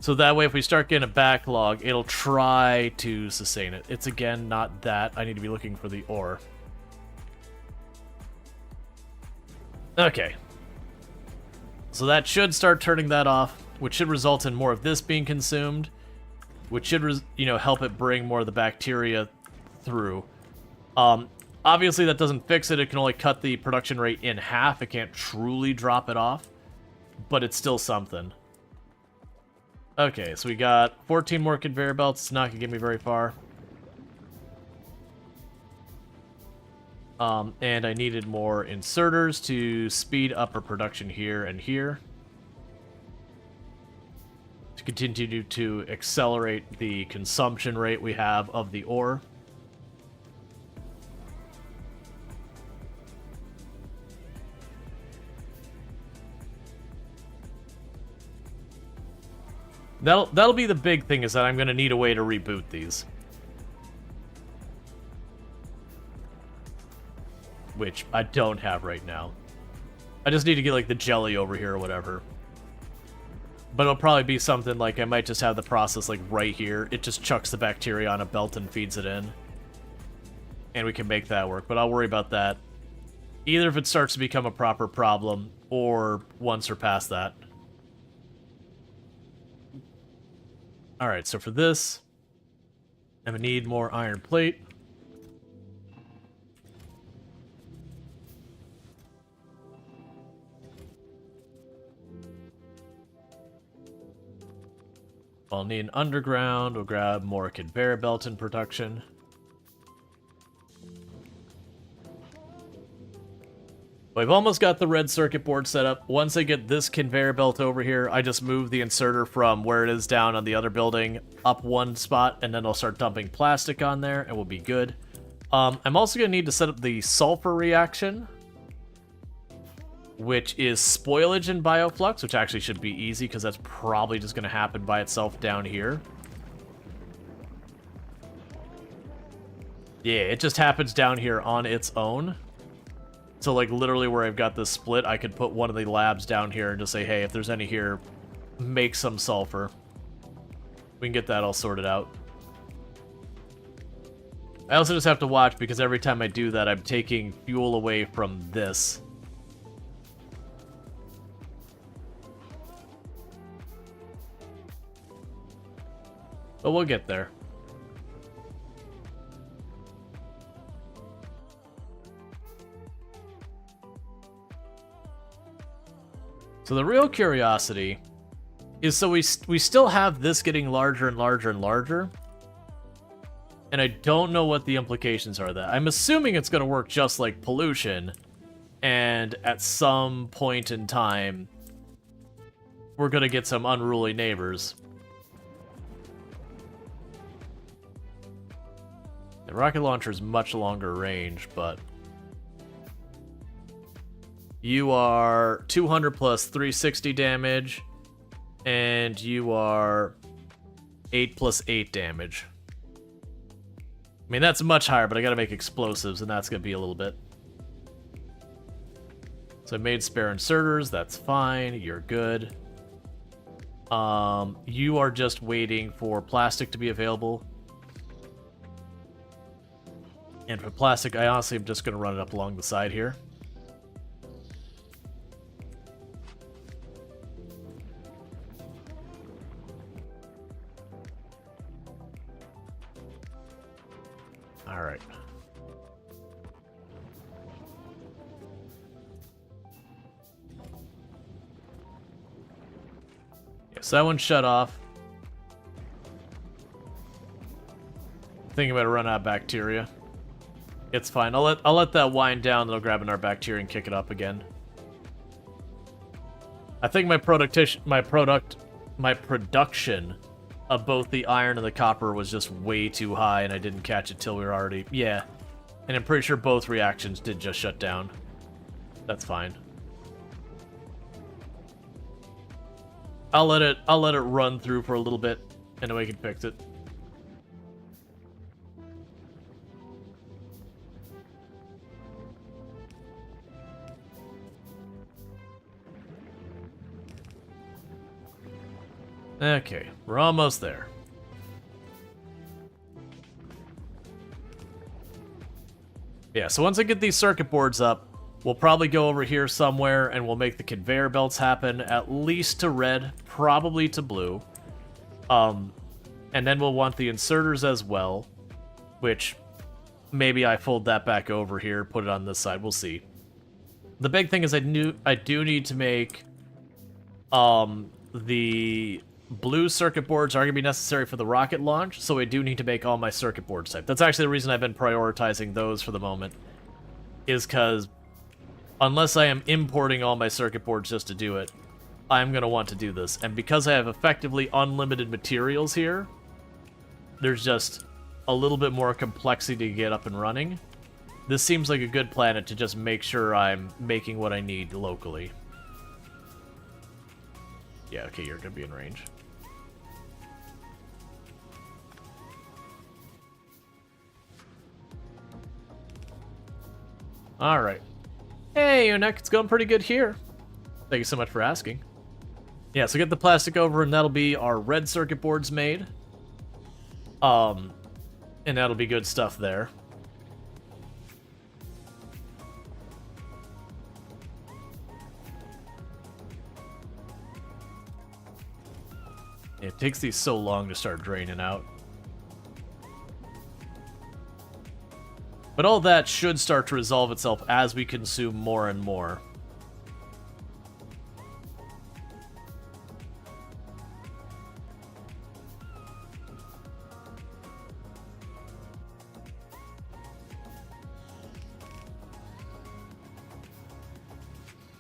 So that way if we start getting a backlog, it'll try to sustain it. It's again not that. I need to be looking for the ore. Okay. So that should start turning that off, which should result in more of this being consumed, which should, help it bring more of the bacteria through. Obviously that doesn't fix it. It can only cut the production rate in half. It can't truly drop it off, but it's still something. Okay, so we got 14 more conveyor belts. It's not gonna get me very far. And I needed more inserters to speed up our production here and here. To continue to accelerate the consumption rate we have of the ore. That'll be the big thing, is that I'm gonna need a way to reboot these. Which I don't have right now. I just need to get like the jelly over here or whatever. But it'll probably be something like I might just have the process like right here. It just chucks the bacteria on a belt and feeds it in. And we can make that work, but I'll worry about that. Either if it starts to become a proper problem, or once or past that. Alright, so for this, I'm gonna need more iron plate. I'll need an underground. We'll grab more conveyor belt in production. We've almost got the red circuit board set up. Once I get this conveyor belt over here, I just move the inserter from where it is down on the other building up one spot, and then I'll start dumping plastic on there, and we'll be good. I'm also going to need to set up the sulfur reaction, which is spoilage and bioflux, which actually should be easy, because that's probably just going to happen by itself down here. Yeah, it just happens down here on its own. So, like, literally where I've got this split, I could put one of the labs down here and just say, hey, if there's any here, make some sulfur. We can get that all sorted out. I also just have to watch, because every time I do that, I'm taking fuel away from this. But we'll get there. So the real curiosity is, so we still have this getting larger and larger and larger. And I don't know what the implications are of that. I'm assuming it's going to work just like pollution. And at some point in time, we're going to get some unruly neighbors. The rocket launcher is much longer range, but... You are 200 plus 360 damage, and you are 8 plus 8 damage. I mean, that's much higher, but I gotta make explosives, and that's gonna be a little bit. So I made spare inserters, that's fine, you're good. You are just waiting for plastic to be available. And for plastic, I honestly am just gonna run it up along the side here. Alright. Yeah, so that one shut off. I think I'm gonna run out of bacteria. It's fine. I'll let that wind down, then I'll grab another bacteria and kick it up again. I think my production of both the iron and the copper was just way too high, and I didn't catch it till we were already... Yeah. And I'm pretty sure both reactions did just shut down. That's fine. I'll let it run through for a little bit, and then we can fix it. Okay, we're almost there. Yeah, so once I get these circuit boards up, we'll probably go over here somewhere and we'll make the conveyor belts happen, at least to red, probably to blue. And then we'll want the inserters as well, which maybe I fold that back over here, put it on this side, we'll see. The big thing is I do need to make the blue circuit boards are going to be necessary for the rocket launch, so I do need to make all my circuit boards type. That's actually the reason I've been prioritizing those for the moment, is because unless I am importing all my circuit boards just to do it, I'm going to want to do this. And because I have effectively unlimited materials here, there's just a little bit more complexity to get up and running. This seems like a good planet to just make sure I'm making what I need locally. Yeah, okay, you're going to be in range. Alright. Hey, Unek, it's going pretty good here. Thank you so much for asking. Yeah, so get the plastic over, and that'll be our red circuit boards made. And that'll be good stuff there. It takes these so long to start draining out. But all that should start to resolve itself as we consume more and more.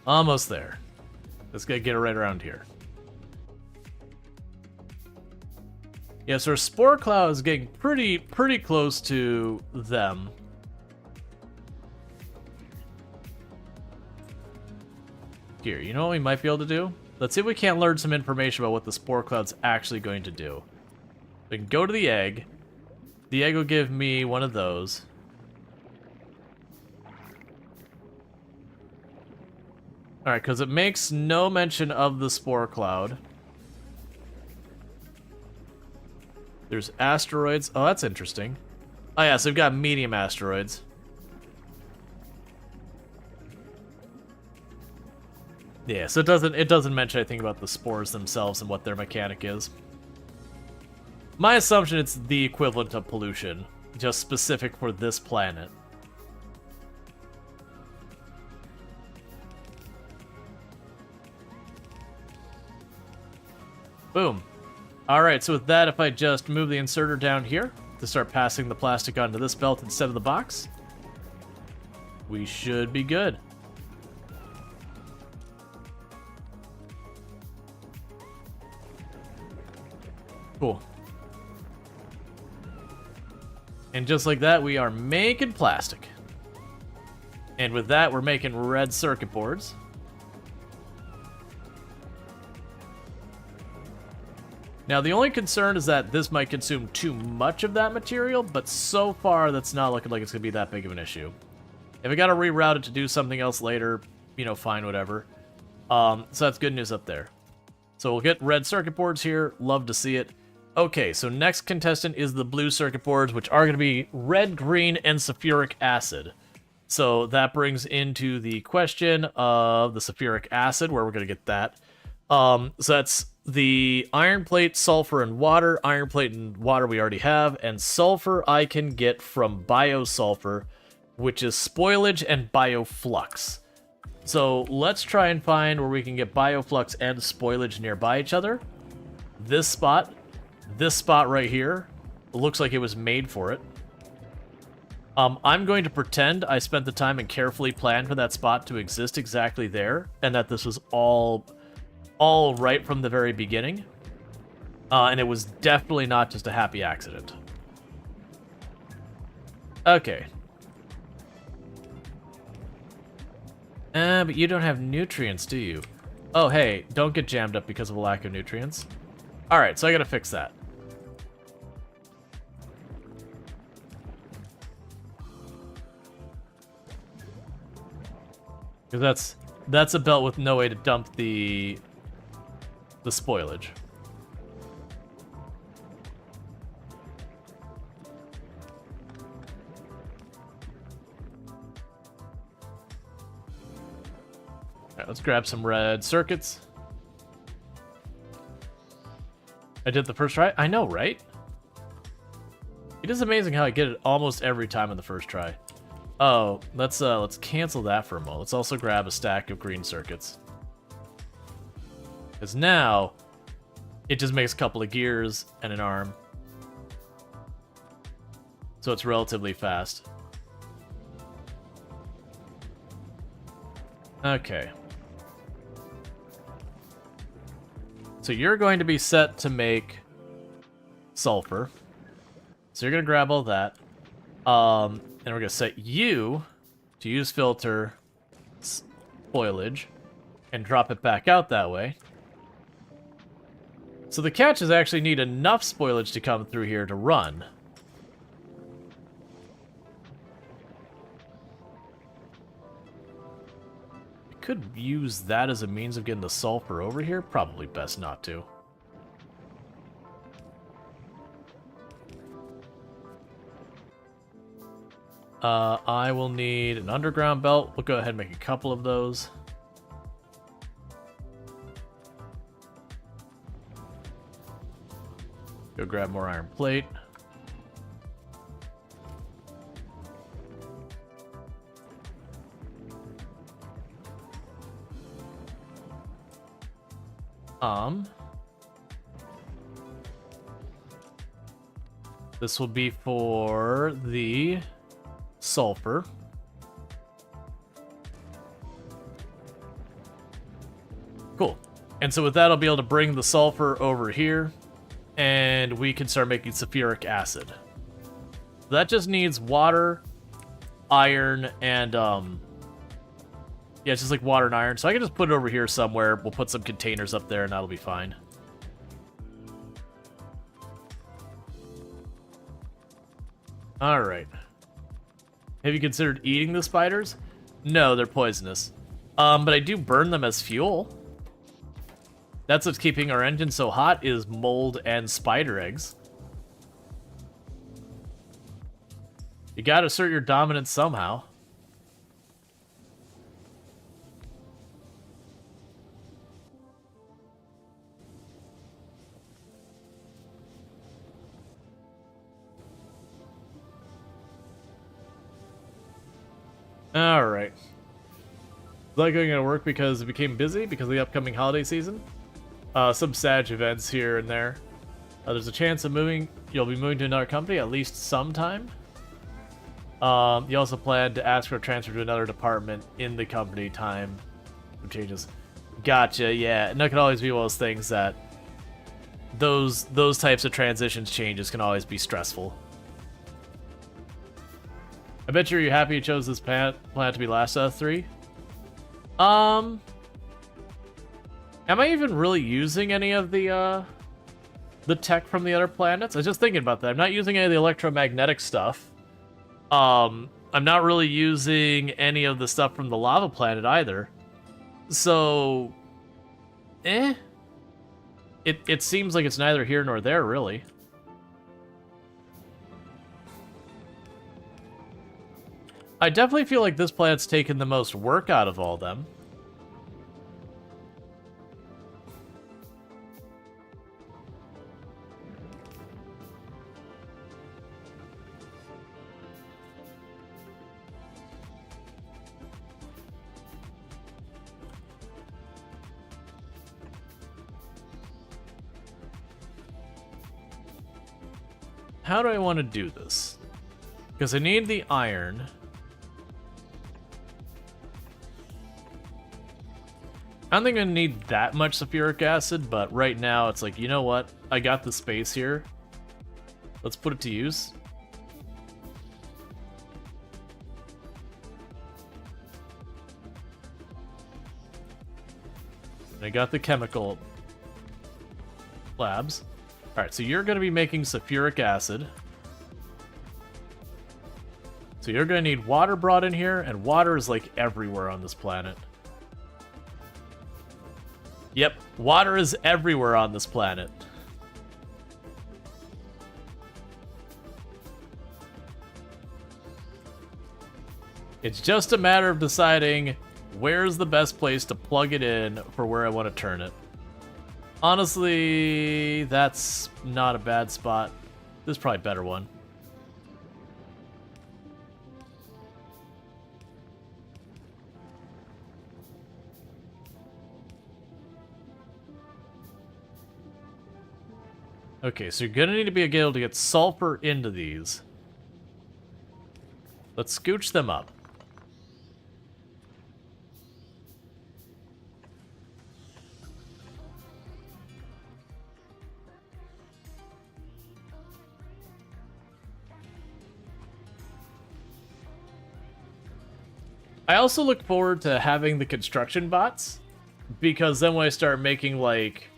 Almost there. Let's get it right around here. Yeah, so our spore cloud is getting pretty close to them. Here, you know what we might be able to do? Let's see if we can't learn some information about what the spore cloud's actually going to do. We can go to the egg. The egg will give me one of those. Alright, because it makes no mention of the spore cloud. There's asteroids. Oh, that's interesting. Oh yeah, so we've got medium asteroids. Yeah, so it doesn't mention anything about the spores themselves and what their mechanic is. My assumption it's the equivalent of pollution, just specific for this planet. Boom. Alright, so with that, if I just move the inserter down here to start passing the plastic onto this belt instead of the box, we should be good. Cool. And just like that, we are making plastic. And with that, we're making red circuit boards. Now, the only concern is that this might consume too much of that material, but so far, that's not looking like it's going to be that big of an issue. If I got to reroute it to do something else later, you know, fine, whatever. So that's good news up there. So we'll get red circuit boards here. Love to see it. Okay, so next contestant is the blue circuit boards, which are going to be red, green, and sulfuric acid. So that brings into the question of the sulfuric acid, where we're going to get that. So that's the iron plate, sulfur, and water. Iron plate and water we already have, and sulfur I can get from biosulfur, which is spoilage and bioflux. So let's try and find where we can get bioflux and spoilage nearby each other. This spot right here, looks like it was made for it. I'm going to pretend I spent the time and carefully planned for that spot to exist exactly there, and that this was all right from the very beginning. And it was definitely not just a happy accident. Okay. But you don't have nutrients, do you? Oh, hey, don't get jammed up because of a lack of nutrients. Alright, so I gotta fix that. Because that's a belt with no way to dump the spoilage. Alright, let's grab some red circuits. I did the first try? I know, right? It is amazing how I get it almost every time on the first try. Oh, let's cancel that for a moment. Let's also grab a stack of green circuits. Because now, it just makes a couple of gears and an arm. So it's relatively fast. Okay. So you're going to be set to make sulfur. So you're going to grab all that. And we're going to set you to use filter spoilage and drop it back out that way. So the catch is actually need enough spoilage to come through here to run. I could use that as a means of getting the sulfur over here. Probably best not to. I will need an underground belt. We'll go ahead and make a couple of those. Go grab more iron plate. This will be for the sulfur. Cool. And so with that, I'll be able to bring the sulfur over here, and we can start making sulfuric acid. That just needs water, iron, and, yeah, it's just like water and iron. So I can just put it over here somewhere. We'll put some containers up there, and that'll be fine. Alright. Have you considered eating the spiders? No, they're poisonous. But I do burn them as fuel. That's what's keeping our engine so hot, is mold and spider eggs. You gotta assert your dominance somehow. Alright. Is that going to work because it became busy because of the upcoming holiday season? Some Sag events here and there. There's a chance of you'll be moving to another company at least sometime. You also plan to ask for a transfer to another department in the company time changes. Gotcha, yeah. And that can always be one of those things that those types of changes can always be stressful. I bet you're happy you chose this planet to be last of the 3. Am I even really using any of the tech from the other planets? I was just thinking about that. I'm not using any of the electromagnetic stuff. I'm not really using any of the stuff from the lava planet either. So, It seems like it's neither here nor there, really. I definitely feel like this planet's taken the most work out of all of them. how do I want to do this? Because I need the iron. I don't think I need that much sulfuric acid, but right now it's like, you know what? I got the space here. Let's put it to use. And I got the chemical labs. Alright, so you're going to be making sulfuric acid. So you're going to need water brought in here, and water is like everywhere on this planet. Yep, water is everywhere on this planet. It's just a matter of deciding where's the best place to plug it in for where I want to turn it. Honestly, that's not a bad spot. This is probably a better one. Okay, so you're gonna need to be able to get sulfur into these. Let's scooch them up. I also look forward to having the construction bots, because then when I start making, like,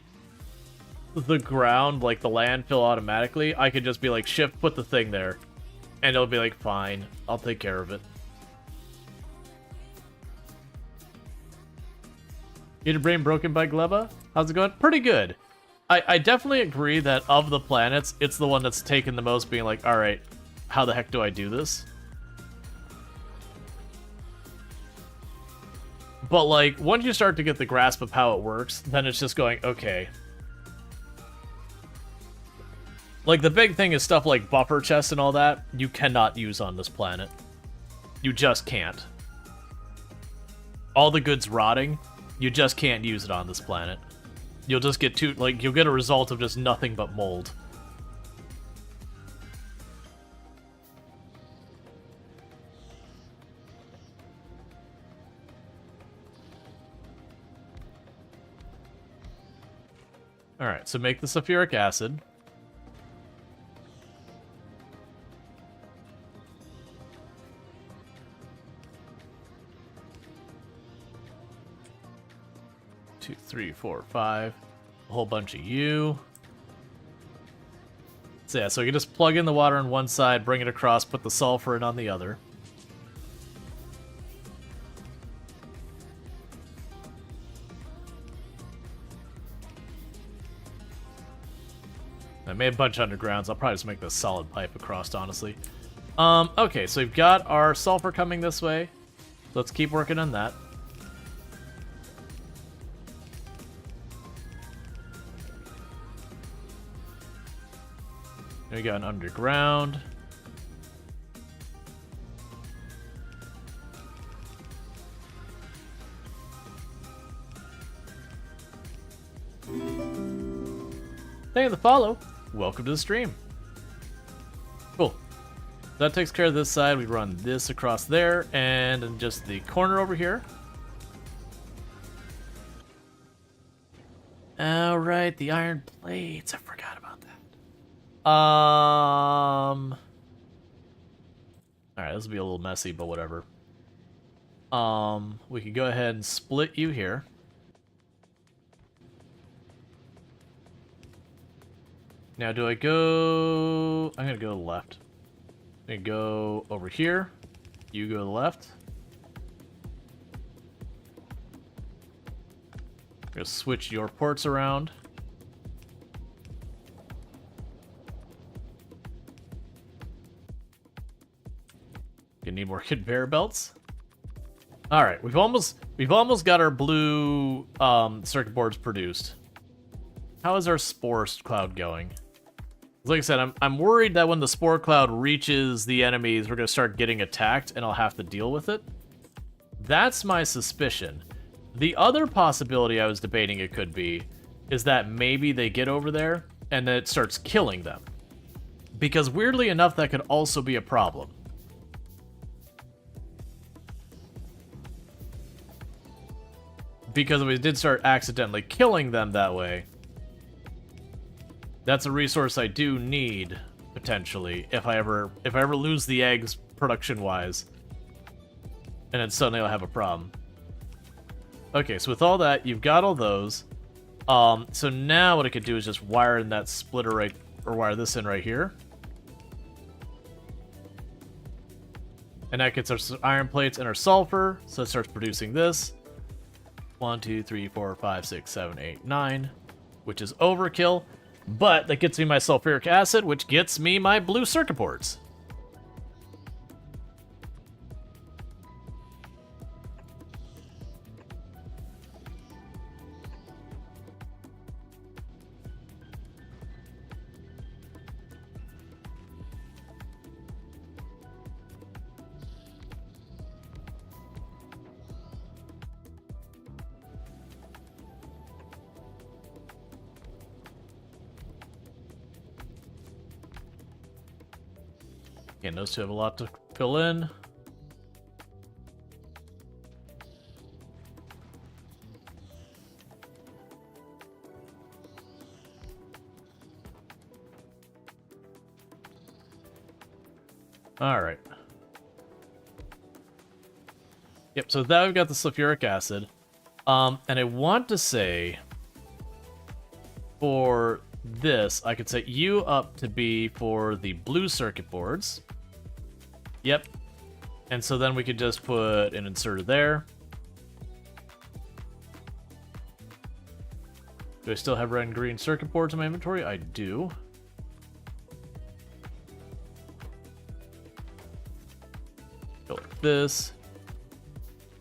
the ground, like the landfill automatically, I could just be like, shift, put the thing there. And it'll be like, fine, I'll take care of it. Get your brain broken by Gleba? How's it going? Pretty good. I definitely agree that of the planets, it's the one that's taken the most, being like, alright, how the heck do I do this? But, like, once you start to get the grasp of how it works, then it's just going, okay. Like, the big thing is stuff like buffer chests and all that, you cannot use on this planet. You just can't. All the goods rotting, you just can't use it on this planet. You'll just get you'll get a result of just nothing but mold. Alright, so make the sulfuric acid. Two, three, four, five. A whole bunch of you. So yeah, so you can just plug in the water on one side, bring it across, put the sulfur in on the other. I made a bunch of undergrounds. I'll probably just make this solid pipe across, honestly. Okay, so we've got our sulfur coming this way. Let's keep working on that. We got an underground. Thank you for the follow. Welcome to the stream. Cool. That takes care of this side. We run this across there, and in just the corner over here. Alright, the iron plates. I forgot about that. Alright, this will be a little messy, but whatever. We could go ahead and split you here. Now, do I go... I'm going to go to the left. I'm going to go over here. You go to the left. I'm going to switch your ports around. You need more conveyor belts. All right, we've almost got our blue circuit boards produced. How is our spore cloud going? Like I said, I'm worried that when the spore cloud reaches the enemies, we're gonna start getting attacked, and I'll have to deal with it. That's my suspicion. The other possibility I was debating it could be is that maybe they get over there and then it starts killing them. Because weirdly enough, that could also be a problem. Because if we did start accidentally killing them that way, that's a resource I do need, potentially, if I ever lose the eggs production-wise. And then suddenly I'll have a problem. Okay, so with all that, you've got all those. So now what I could do is just wire in that splitter right, or wire this in right here. And that gets our iron plates and our sulfur, so it starts producing this. 1, 2, 3, 4, 5, 6, 7, 8, 9, which is overkill. But that gets me my sulfuric acid, which gets me my blue circuit boards. Again, those two have a lot to fill in. All right. Yep, so that we've got the sulfuric acid. And I want to say for this, I could set you up to be for the blue circuit boards. Yep. And so then we could just put an inserter there. Do I still have red and green circuit boards in my inventory? I do. Go like this.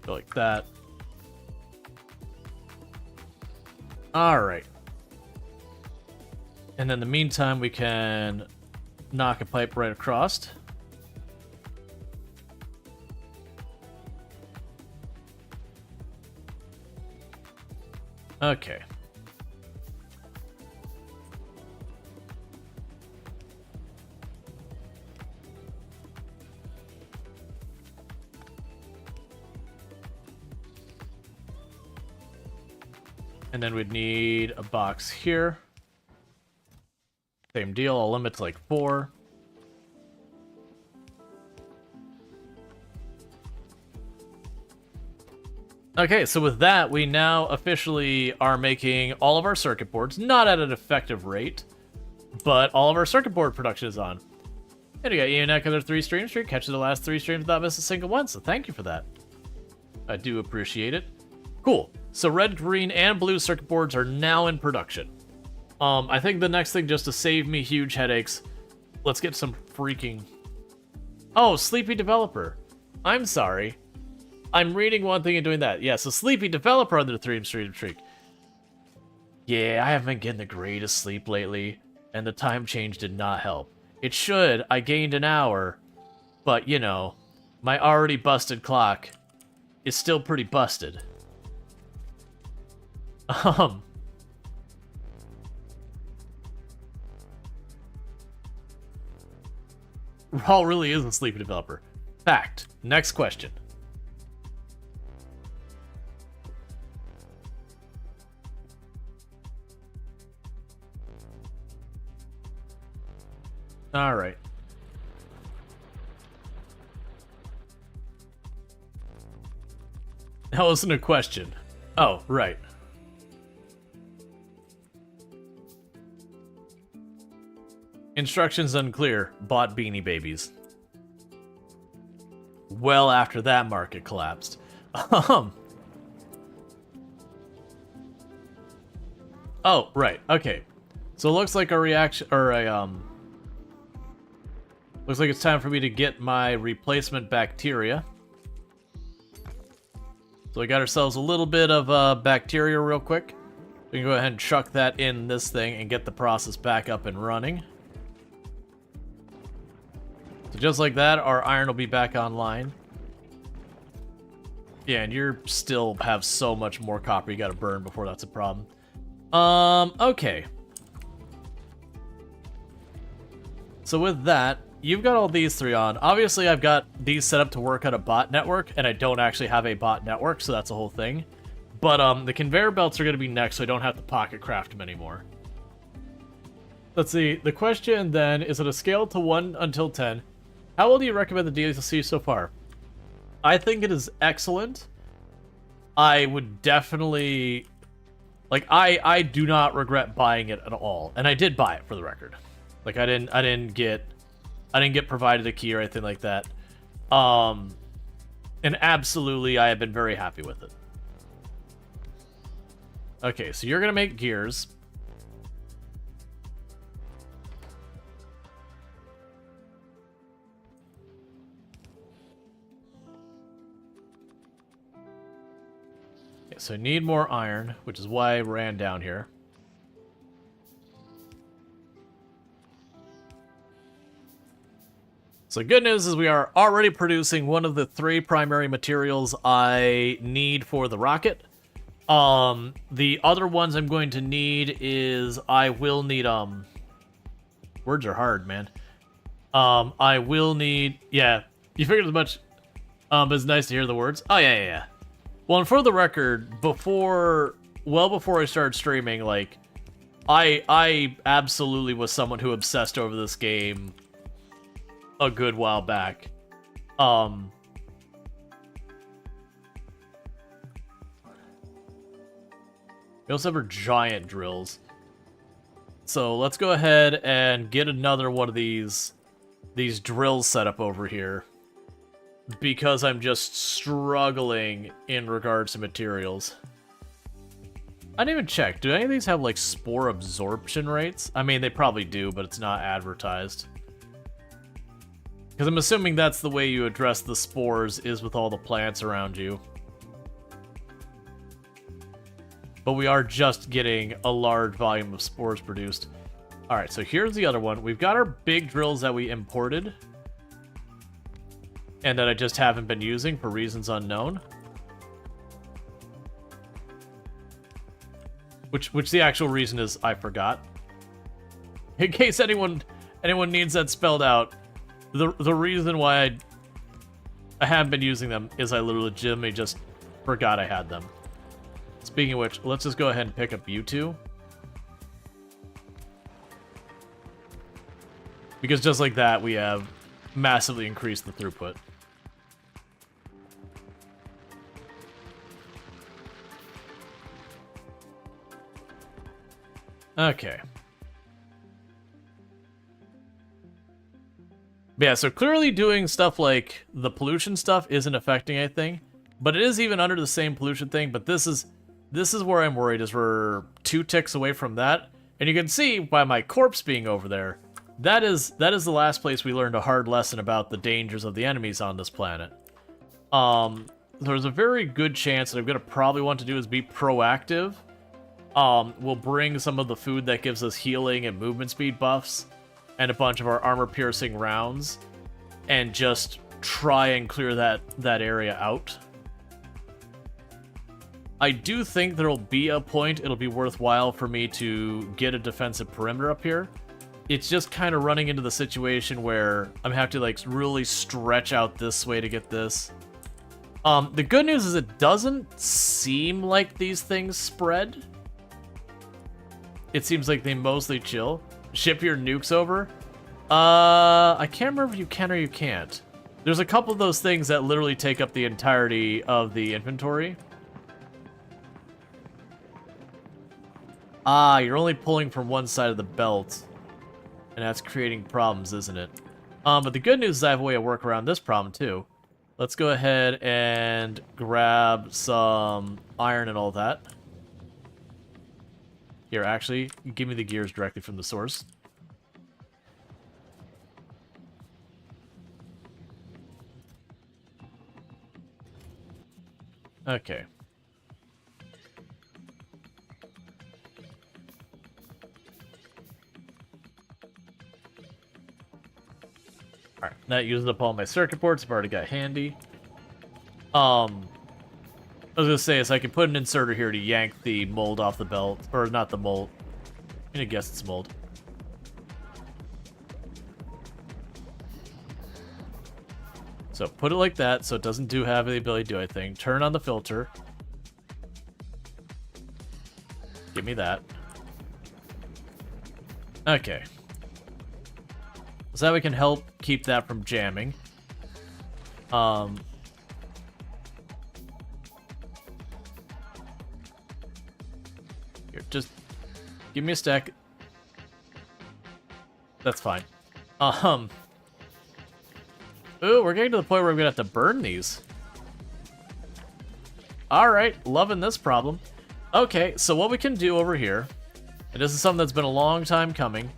Go like that. Alright. And then in the meantime, we can knock a pipe right across. Okay. And then we'd need a box here. Same deal, I'll limit to like 4. Okay, so with that, we now officially are making all of our circuit boards, not at an effective rate, but all of our circuit board production is on. And we got Ian another 3-stream streak, catching the last 3 streams without missing a single one, so thank you for that. I do appreciate it. Cool. So red, green, and blue circuit boards are now in production. I think the next thing, just to save me huge headaches, let's get some freaking... Oh, Sleepy Developer. I'm sorry. I'm reading one thing and doing that. Yeah, so Sleepy Developer under the 3-stream streak. Yeah, I haven't been getting the greatest sleep lately, and the time change did not help. It should. I gained an hour, but, you know, my already busted clock is still pretty busted. Rual really is a Sleepy Developer. Fact. Next question. Alright. That wasn't a question. Oh, right. Instructions unclear. Bought Beanie Babies. Well after that market collapsed. Oh, right. Okay. So it looks like a reaction, or a, looks like it's time for me to get my replacement bacteria. So we got ourselves a little bit of bacteria real quick. We can go ahead and chuck that in this thing and get the process back up and running. So just like that, our iron will be back online. Yeah, and you still have so much more copper you gotta burn before that's a problem. Okay. So with that, you've got all these three on. Obviously, I've got these set up to work on a bot network, and I don't actually have a bot network, so that's a whole thing. But the conveyor belts are going to be next, so I don't have to pocket craft them anymore. Let's see. The question then is, on a scale to 1 until 10, how well do you recommend the DLC so far? I think it is excellent. I would definitely... Like, I do not regret buying it at all. And I did buy it, for the record. Like, I didn't get provided a key or anything like that. And absolutely, I have been very happy with it. Okay, so you're gonna make gears. Okay, so I need more iron, which is why I ran down here. So good news is we are already producing one of the 3 primary materials I need for the rocket. The other ones I'm going to need is I will need, words are hard, man. I will need, yeah, you figured as much, but it's nice to hear the words. Oh, yeah. Well, and for the record, well before I started streaming, like, I absolutely was someone who obsessed over this game a good while back. We also have our giant drills. So let's go ahead and get another one of these drills set up over here, because I'm just struggling in regards to materials. I didn't even check. Do any of these have, like, spore absorption rates? I mean, they probably do, but it's not advertised. Because I'm assuming that's the way you address the spores, is with all the plants around you. But we are just getting a large volume of spores produced. Alright, so here's the other one. We've got our big drills that we imported, and that I just haven't been using for reasons unknown. Which the actual reason is I forgot. In case anyone needs that spelled out, the reason why I haven't been using them is I legitimately just forgot I had them. Speaking of which, let's just go ahead and pick up you two. Because just like that, we have massively increased the throughput. Okay. But yeah, so clearly doing stuff like the pollution stuff isn't affecting anything, but it is even under the same pollution thing. But this is where I'm worried, is we're 2 ticks away from that. And you can see by my corpse being over there, that is the last place we learned a hard lesson about the dangers of the enemies on this planet. There's a very good chance that I'm gonna probably want to do is be proactive. We'll bring some of the food that gives us healing and movement speed buffs, and a bunch of our armor-piercing rounds, and just try and clear that area out. I do think there'll be a point it'll be worthwhile for me to get a defensive perimeter up here. It's just kind of running into the situation where I'm gonna have to, like, really stretch out this way to get this. The good news is it doesn't seem like these things spread. It seems like they mostly chill. Ship your nukes over? I can't remember if you can or you can't. There's a couple of those things that literally take up the entirety of the inventory. Ah, you're only pulling from one side of the belt. And that's creating problems, isn't it? But the good news is I have a way to work around this problem, too. Let's go ahead and grab some iron and all that. Here, actually, give me the gears directly from the source. Okay. Alright, that uses up all my circuit boards. I've already got handy. I was gonna say, is I can put an inserter here to yank the mold off the belt. Or not the mold. I'm gonna guess it's mold. So put it like that so it doesn't have the ability to do anything. Turn on the filter. Give me that. Okay. So that we can help keep that from jamming. Here, just give me a stack. That's fine. Ooh, we're getting to the point where we're gonna have to burn these. Alright, loving this problem. Okay, so what we can do over here, and this is something that's been a long time coming,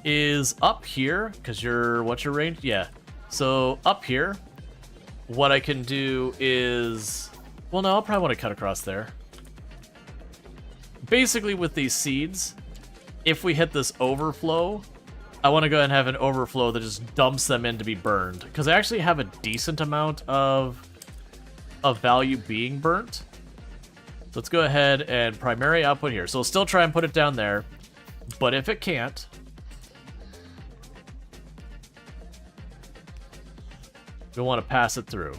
is up here, because what's your range? Yeah. So up here, what I can do is, well, no, I'll probably want to cut across there. Basically with these seeds, if we hit this overflow, I want to go ahead and have an overflow that just dumps them in to be burned, because I actually have a decent amount of value being burnt. So let's go ahead and primary output here. So we'll still try and put it down there, but if it can't, we want to pass it through.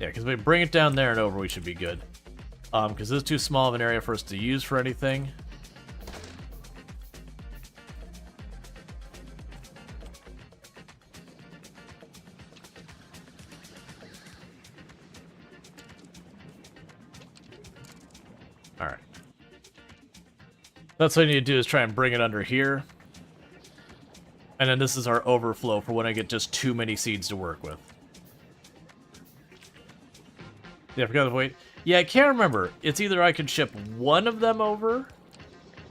Yeah, because if we bring it down there and over, we should be good. Because this is too small of an area for us to use for anything. Alright. That's what I need to do, is try and bring it under here. And then this is our overflow for when I get just too many seeds to work with. Yeah, I forgot to wait. Yeah, I can't remember. It's either I can ship one of them over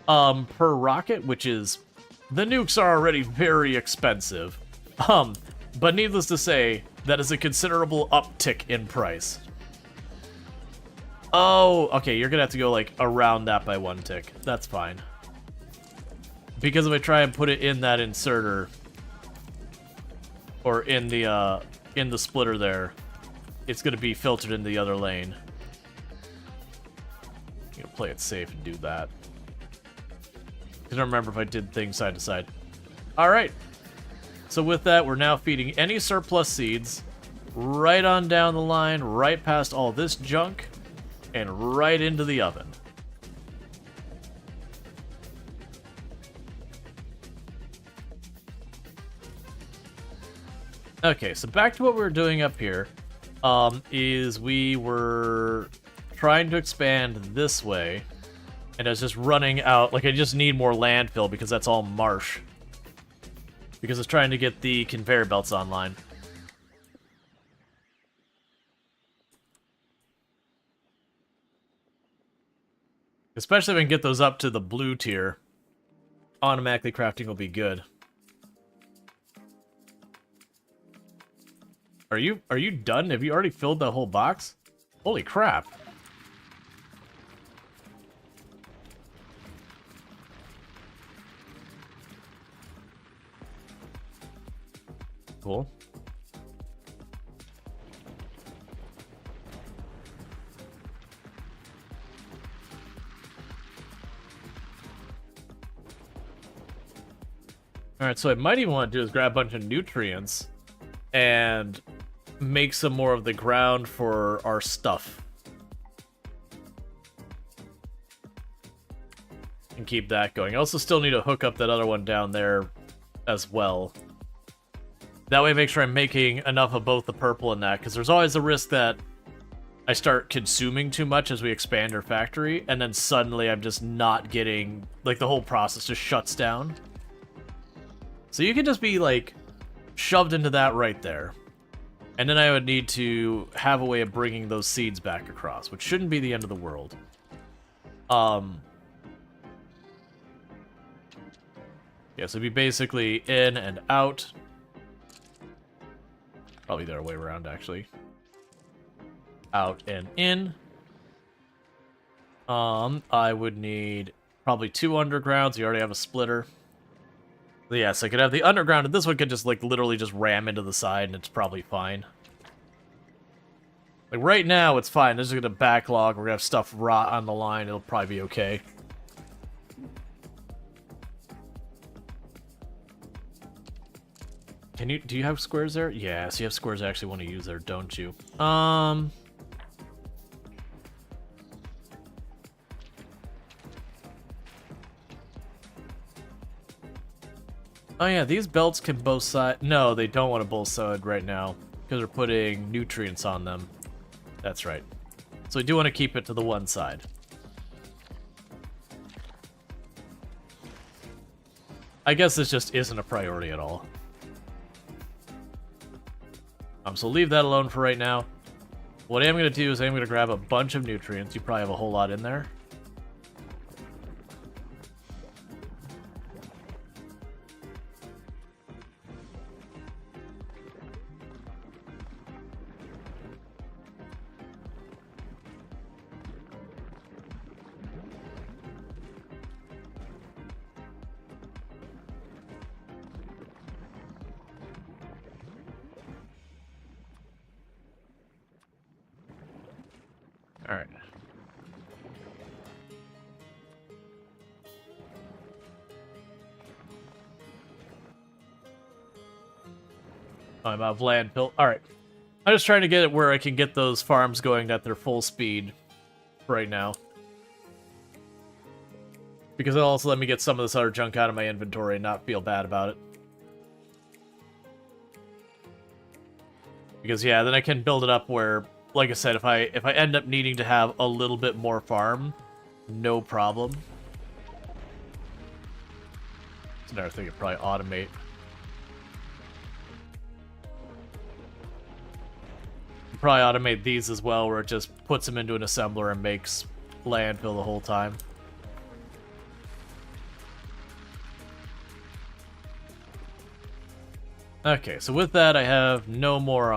per rocket, which is... The nukes are already very expensive. But needless to say, that is a considerable uptick in price. Oh, okay, you're gonna have to go, like, around that by one tick. That's fine. Because if I try and put it in that inserter, or in the splitter there, it's gonna be filtered in the other lane. I'm gonna play it safe and do that. I don't remember if I did things side to side. Alright. So with that, we're now feeding any surplus seeds right on down the line, right past all this junk, and right into the oven. Okay, so back to what we were doing up here, is we were trying to expand this way, and I was just running out, like I just need more landfill because that's all marsh. Because I was trying to get the conveyor belts online. Especially if I can get those up to the blue tier, automatically crafting will be good. Are you done? Have you already filled the whole box? Holy crap. Cool. Alright, so what I might even want to do is grab a bunch of nutrients and make some more of the ground for our stuff. And keep that going. I also still need to hook up that other one down there as well. That way make sure I'm making enough of both the purple and that, because there's always a risk that I start consuming too much as we expand our factory, and then suddenly I'm just not getting... like, the whole process just shuts down. So you can just be, like, shoved into that right there. And then I would need to have a way of bringing those seeds back across, which shouldn't be the end of the world. Yeah, so it'd be basically in and out. Probably the other way around, actually. Out and in. I would need probably 2 undergrounds. You already have a splitter. But yeah, so I could have the underground, and this one could just, like, literally just ram into the side, and it's probably fine. Like, right now, it's fine. This is gonna backlog. We're gonna have stuff rot on the line. It'll probably be okay. Do you have squares there? Yeah, so you have squares I actually want to use there, don't you? Oh yeah, these belts can both side. No, they don't want to both side right now because we're putting nutrients on them. That's right. So we do want to keep it to the one side. I guess this just isn't a priority at all. So leave that alone for right now. What I am going to do is I'm going to grab a bunch of nutrients. You probably have a whole lot in there. Alright. I'm out of landfill. Alright. I'm just trying to get it where I can get those farms going at their full speed right now. Because it'll also let me get some of this other junk out of my inventory and not feel bad about it. Because yeah, then I can build it up where, like I said, if I end up needing to have a little bit more farm, no problem. It's another thing to probably automate. Probably automate these as well, where it just puts them into an assembler and makes landfill the whole time. Okay, so with that, I have no more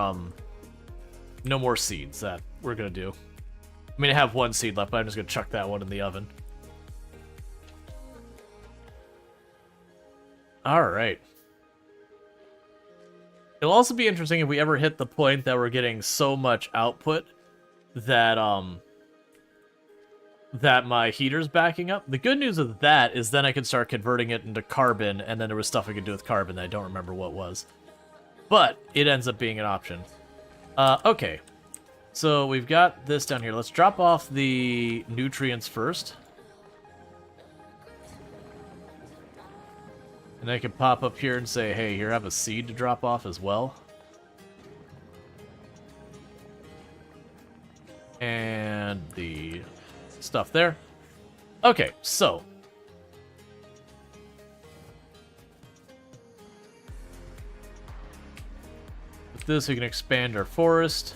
seeds that we're gonna do. I mean, I have one seed left, but I'm just gonna chuck that one in the oven. Alright. It'll also be interesting if we ever hit the point that we're getting so much output that, that my heater's backing up. The good news of that is then I can start converting it into carbon, and then there was stuff I could do with carbon that I don't remember what was. But it ends up being an option. Okay. So we've got this down here. Let's drop off the nutrients first. And I can pop up here and say, hey, here, have a seed to drop off as well. And the stuff there. Okay, so. With this, we can expand our forest.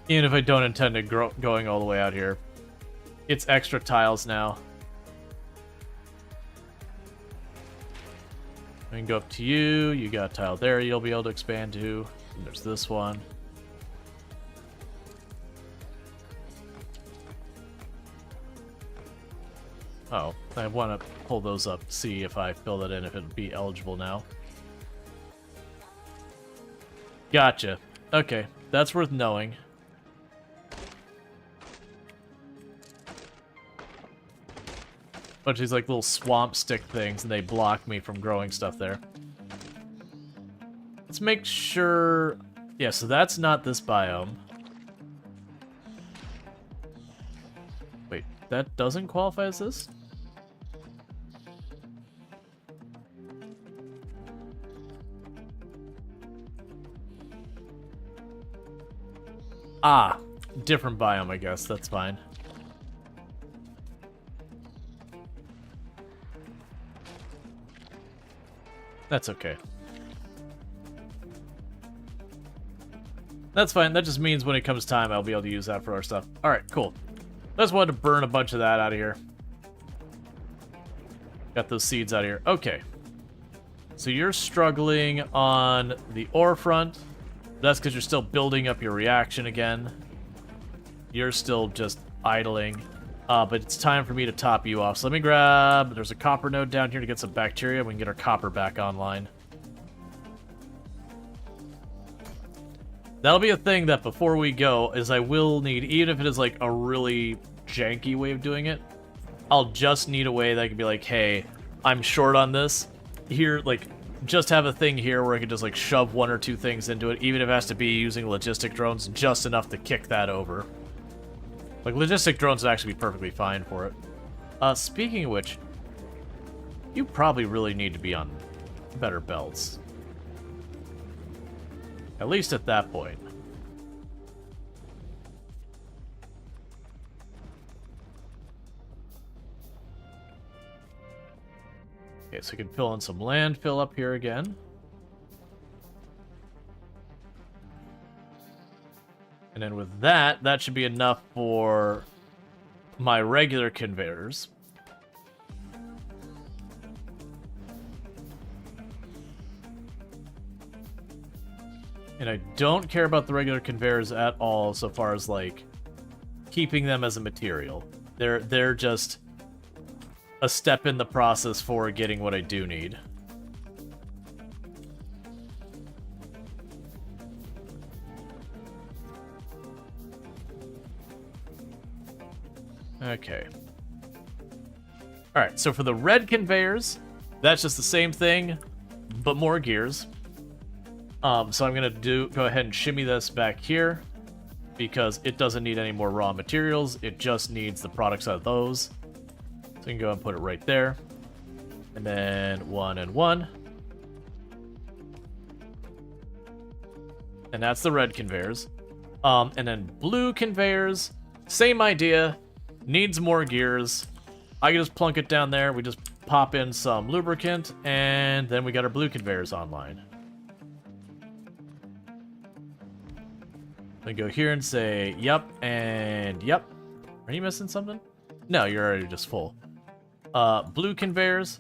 Even if I don't intend to going all the way out here. It's extra tiles now. I can go up to you. You got a tile there you'll be able to expand to. And there's this one. Oh, I want to pull those up, see if I fill that in, if it'd be eligible now. Gotcha. Okay, that's worth knowing. Bunch of these like little swamp stick things, and they block me from growing stuff there. Let's make sure... Yeah, so that's not this biome. Wait, that doesn't qualify as this? Ah, different biome, I guess. That's fine. That's okay. That's fine. That just means when it comes time, I'll be able to use that for our stuff. Alright, cool. I just wanted to burn a bunch of that out of here. Got those seeds out of here. Okay. So you're struggling on the ore front. That's because you're still building up your reaction again. You're still just idling. But it's time for me to top you off. So let me grab... There's a copper node down here to get some bacteria. We can get our copper back online. That'll be a thing that before we go, is I will need, even if it is like a really janky way of doing it, I'll just need a way that I can be like, hey, I'm short on this. Here, like, just have a thing here where I can just like shove 1 or 2 things into it, even if it has to be using logistic drones, just enough to kick that over. Like, logistic drones would actually be perfectly fine for it. Speaking of which, you probably really need to be on better belts. At least at that point. Okay, so we can fill in some landfill up here again. And then with that, that should be enough for my regular conveyors. And I don't care about the regular conveyors at all so far as, like, keeping them as a material. They're just a step in the process for getting what I do need. Okay. Alright, so for the red conveyors, that's just the same thing, but more gears. So I'm gonna go ahead and shimmy this back here, because it doesn't need any more raw materials, it just needs the products out of those. So you can go and put it right there. And then 1 and 1. And that's the red conveyors. And then blue conveyors, same idea, needs more gears. I can just plunk it down there, we just pop in some lubricant, and then we got our blue conveyors online. We go here and say, yep, and yep. Are you missing something? No, you're already just full. Blue conveyors.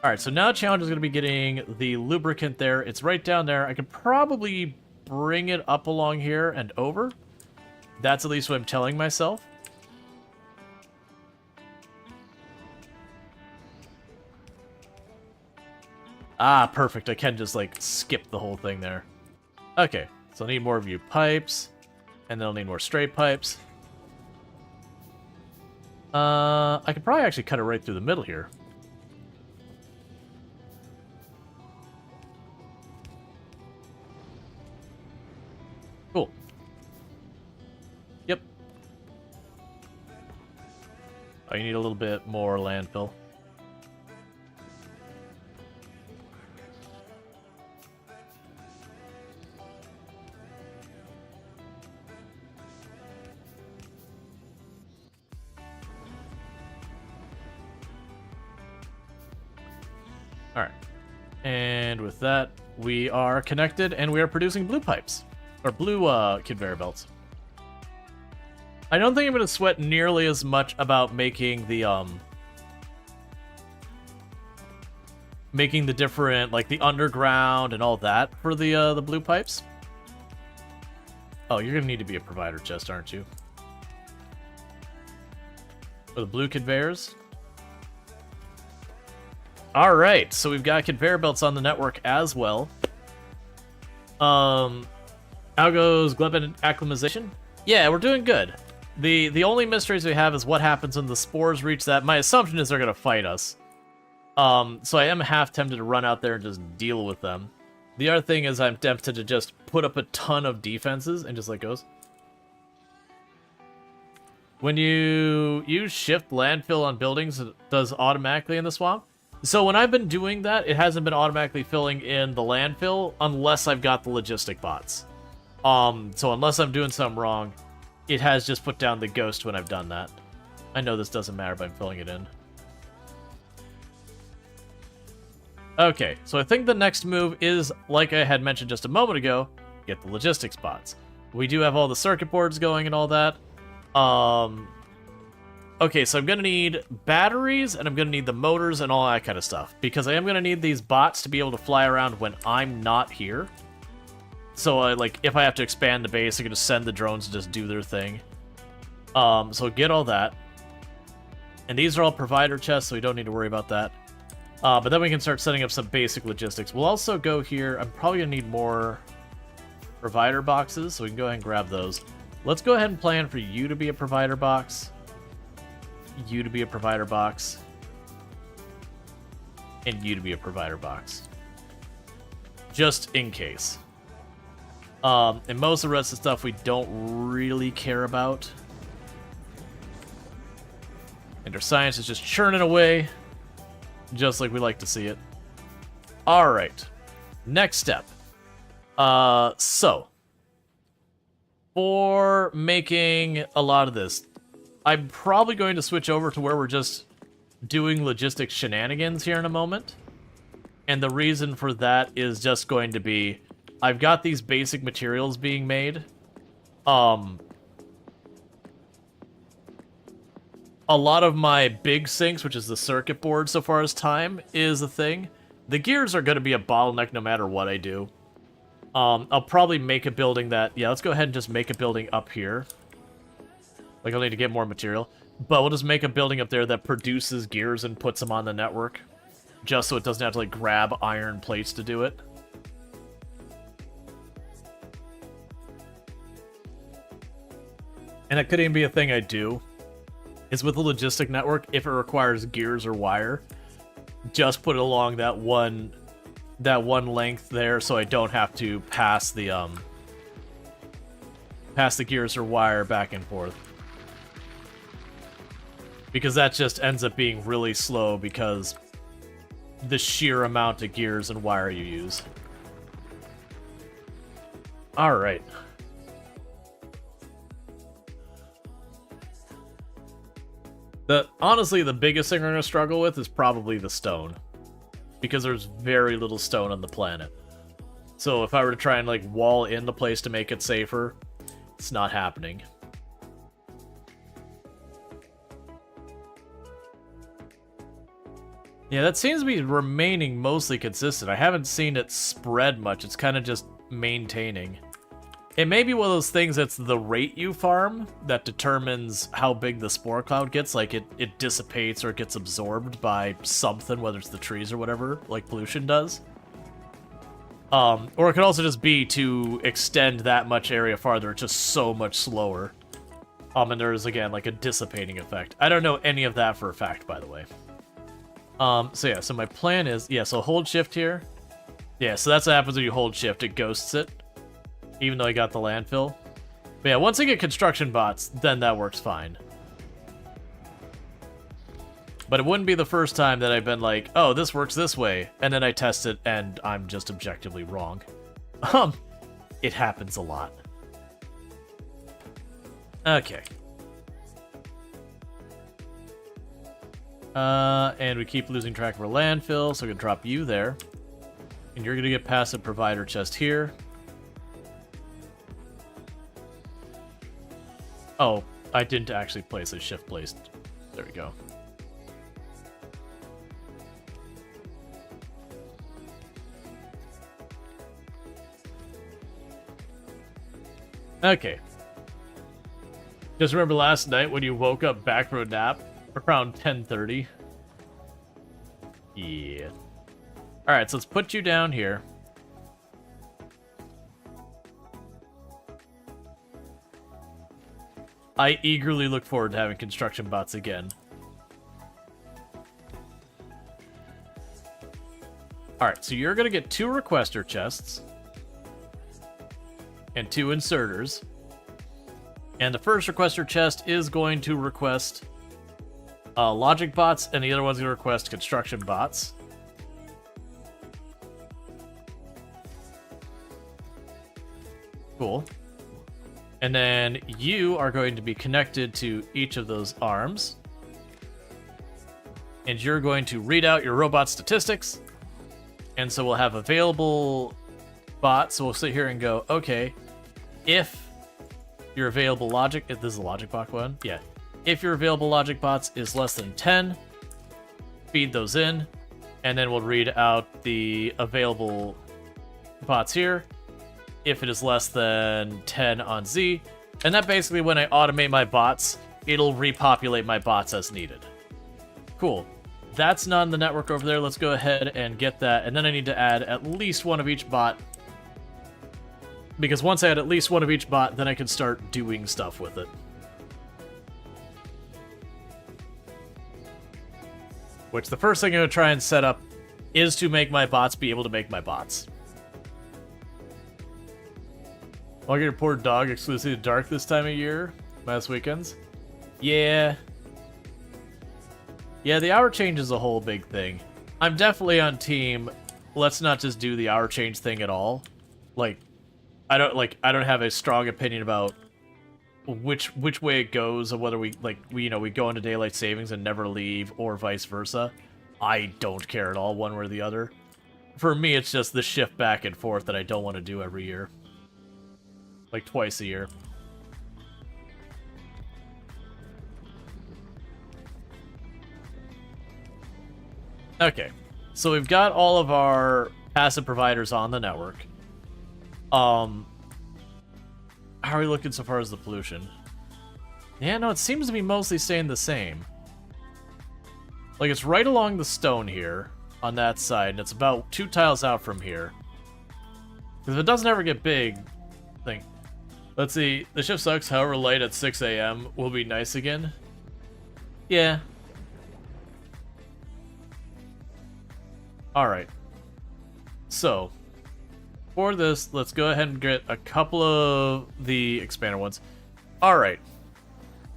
Alright, so now challenge is going to be getting the lubricant there. It's right down there. I could probably bring it up along here and over. That's at least what I'm telling myself. Ah, perfect. I can just, like, skip the whole thing there. Okay, so I need more view pipes. And then I'll need more straight pipes. I could probably actually cut it right through the middle here. Cool. Yep. Oh, you need a little bit more landfill. Alright. And with that, we are connected and we are producing blue pipes. Or blue conveyor belts. I don't think I'm going to sweat nearly as much about making the different, like, the underground and all that for the blue pipes. Oh, you're going to need to be a provider chest, aren't you? For the blue conveyors. Alright, so we've got conveyor belts on the network as well. How goes Gleb acclimatization? Yeah, we're doing good. The only mysteries we have is what happens when the spores reach that. My assumption is they're going to fight us. So I am half tempted to run out there and just deal with them. The other thing is I'm tempted to just put up a ton of defenses and just let goes. When you use shift landfill on buildings, it does automatically in the swamp. So when I've been doing that, it hasn't been automatically filling in the landfill unless I've got the logistic bots. So unless I'm doing something wrong, it has just put down the ghost when I've done that. I know this doesn't matter, but I'm filling it in. Okay, so I think the next move is, like I had mentioned just a moment ago, get the logistics bots. We do have all the circuit boards going and all that. Okay, so I'm going to need batteries, and I'm going to need the motors and all that kind of stuff. Because I am going to need these bots to be able to fly around when I'm not here. So, like, if I have to expand the base, I can just send the drones to just do their thing. So get all that. And these are all provider chests, so we don't need to worry about that. But then we can start setting up some basic logistics. We'll also go here. I'm probably going to need more provider boxes, so we can go ahead and grab those. Let's go ahead and plan for you to be a provider box. You to be a provider box. And you to be a provider box. Just in case. And most of the rest of the stuff we don't really care about. And our science is just churning away, just like we like to see it. Alright. Next step. So, for making a lot of this, I'm probably going to switch over to where we're just doing logistics shenanigans here in a moment. And the reason for that is just going to be, I've got these basic materials being made. A lot of my big sinks, which is the circuit board so far as time, is a thing. The gears are going to be a bottleneck no matter what I do. I'll probably make a building that... Yeah, let's go ahead and just make a building up here. Like, I'll need to get more material. But we'll just make a building up there that produces gears and puts them on the network. Just so it doesn't have to, like, grab iron plates to do it. And it could even be a thing I do. Is with the logistic network, if it requires gears or wire, just put it along that one length there, so I don't have to pass the gears or wire back and forth. Because that just ends up being really slow because the sheer amount of gears and wire you use. Alright. Honestly, the biggest thing we're going to struggle with is probably the stone. Because there's very little stone on the planet. So if I were to try and, like, wall in the place to make it safer, it's not happening. Yeah, that seems to be remaining mostly consistent. I haven't seen it spread much. It's kind of just maintaining. It may be one of those things that's the rate you farm that determines how big the spore cloud gets. Like, it dissipates or it gets absorbed by something, whether it's the trees or whatever, like pollution does. Or it could also just be to extend that much area farther. It's just so much slower. And there's, again, like a dissipating effect. I don't know any of that for a fact, by the way. So yeah, so my plan is... Yeah, so hold shift here. Yeah, so that's what happens when you hold shift. It ghosts it. Even though I got the landfill. But yeah, once I get construction bots, then that works fine. But it wouldn't be the first time that I've been like, oh, this works this way. And then I test it, and I'm just objectively wrong. It happens a lot. Okay. And we keep losing track of our landfill, so I'm gonna drop you there. And you're gonna get past the provider chest here. Oh, I didn't actually place a shift placed. There we go. Okay. Just remember last night when you woke up back from a nap around 10:30? Yeah. Alright, so let's put you down here. I eagerly look forward to having construction bots again. Alright, so you're going to get 2 requester chests. And 2 inserters. And the first requester chest is going to request logic bots, and the other one's going to request construction bots. Cool. And then you are going to be connected to each of those arms. And you're going to read out your robot statistics. And so we'll have available bots. So we'll sit here and go, okay, if your available logic, if this is a logic bot one, yeah. If your available logic bots is less than 10, feed those in. And then we'll read out the available bots here. If it is less than 10 on Z. And that basically, when I automate my bots, it'll repopulate my bots as needed. Cool. That's not in the network over there. Let's go ahead and get that. And then I need to add at least one of each bot Because once I had at least one of each bot, then I could start doing stuff with it. Which the first thing I'm going to try and set up is to make my bots be able to make my bots. I'll get your poor dog exclusively dark this time of year. Last weekends. Yeah. Yeah, the hour change is a whole big thing. I'm definitely on team, let's not just do the hour change thing at all. Like, I don't have a strong opinion about which way it goes, or whether we go into daylight savings and never leave, or vice versa. I don't care at all one way or the other. For me, it's just the shift back and forth that I don't want to do every year. Like twice a year. Okay, so we've got all of our passive providers on the network. How are we looking so far as the pollution? Yeah, no, it seems to be mostly staying the same. Like, it's right along the stone here, on that side, and it's about 2 tiles out from here. Because if it doesn't ever get big, think. Let's see, the shift sucks, however light at 6 a.m. will be nice again. Yeah. Alright. So, for this, let's go ahead and get a couple of the expander ones. Alright.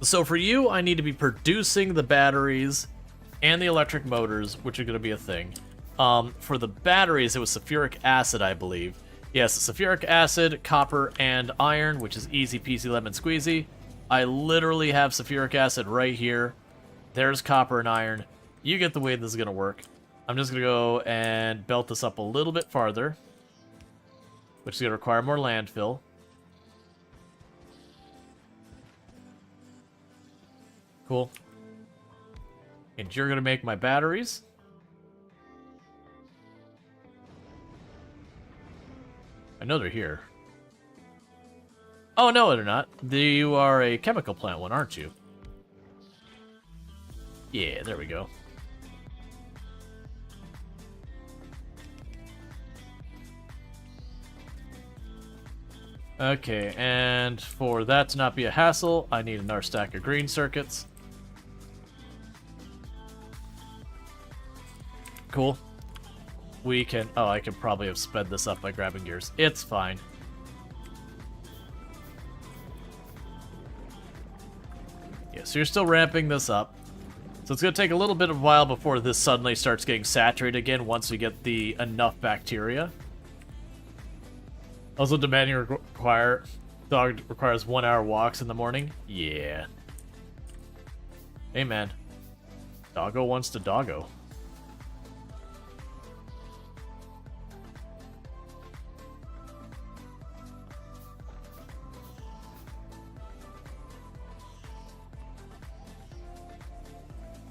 So for you, I need to be producing the batteries and the electric motors, which are going to be a thing. For the batteries, it was sulfuric acid, I believe. Yes, sulfuric acid, copper, and iron, which is easy peasy lemon squeezy. I literally have sulfuric acid right here. There's copper and iron. You get the way this is going to work. I'm just going to go and belt this up a little bit farther, which is going to require more landfill. Cool. And you're going to make my batteries. I know they're here. Oh, no, they're not. You are a chemical plant one, aren't you? Yeah, there we go. Okay, and for that to not be a hassle, I need another stack of green circuits. Cool. We can... Oh, I could probably have sped this up by grabbing gears. It's fine. Yeah, so you're still ramping this up. So it's going to take a little bit of a while before this suddenly starts getting saturated again once we get the enough bacteria. Also, demanding dog requires 1 hour walks in the morning. Yeah. Hey, man. Doggo wants to doggo.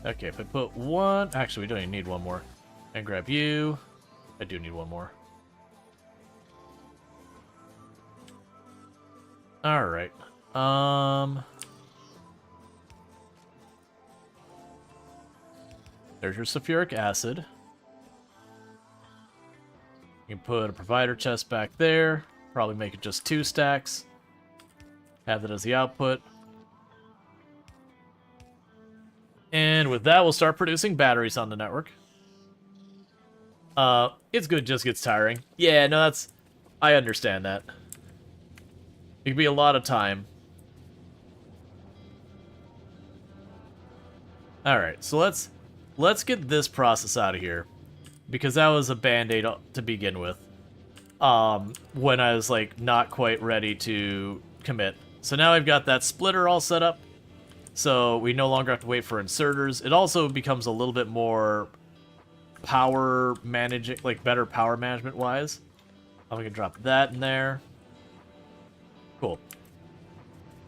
Okay, if I put one... Actually, we don't even need one more. And grab you. I do need one more. Alright. There's your sulfuric acid. You can put a provider chest back there. Probably make it just 2 stacks. Have that as the output. And with that, we'll start producing batteries on the network. It's good, just gets tiring. Yeah, no, that's... I understand that. It could be a lot of time. Alright, so let's get this process out of here. Because that was a band-aid to begin with. When I was, like, not quite ready to commit. So now I've got that splitter all set up. So we no longer have to wait for inserters. It also becomes a little bit more power managing, like better power management wise. I'm gonna drop that in there. Cool.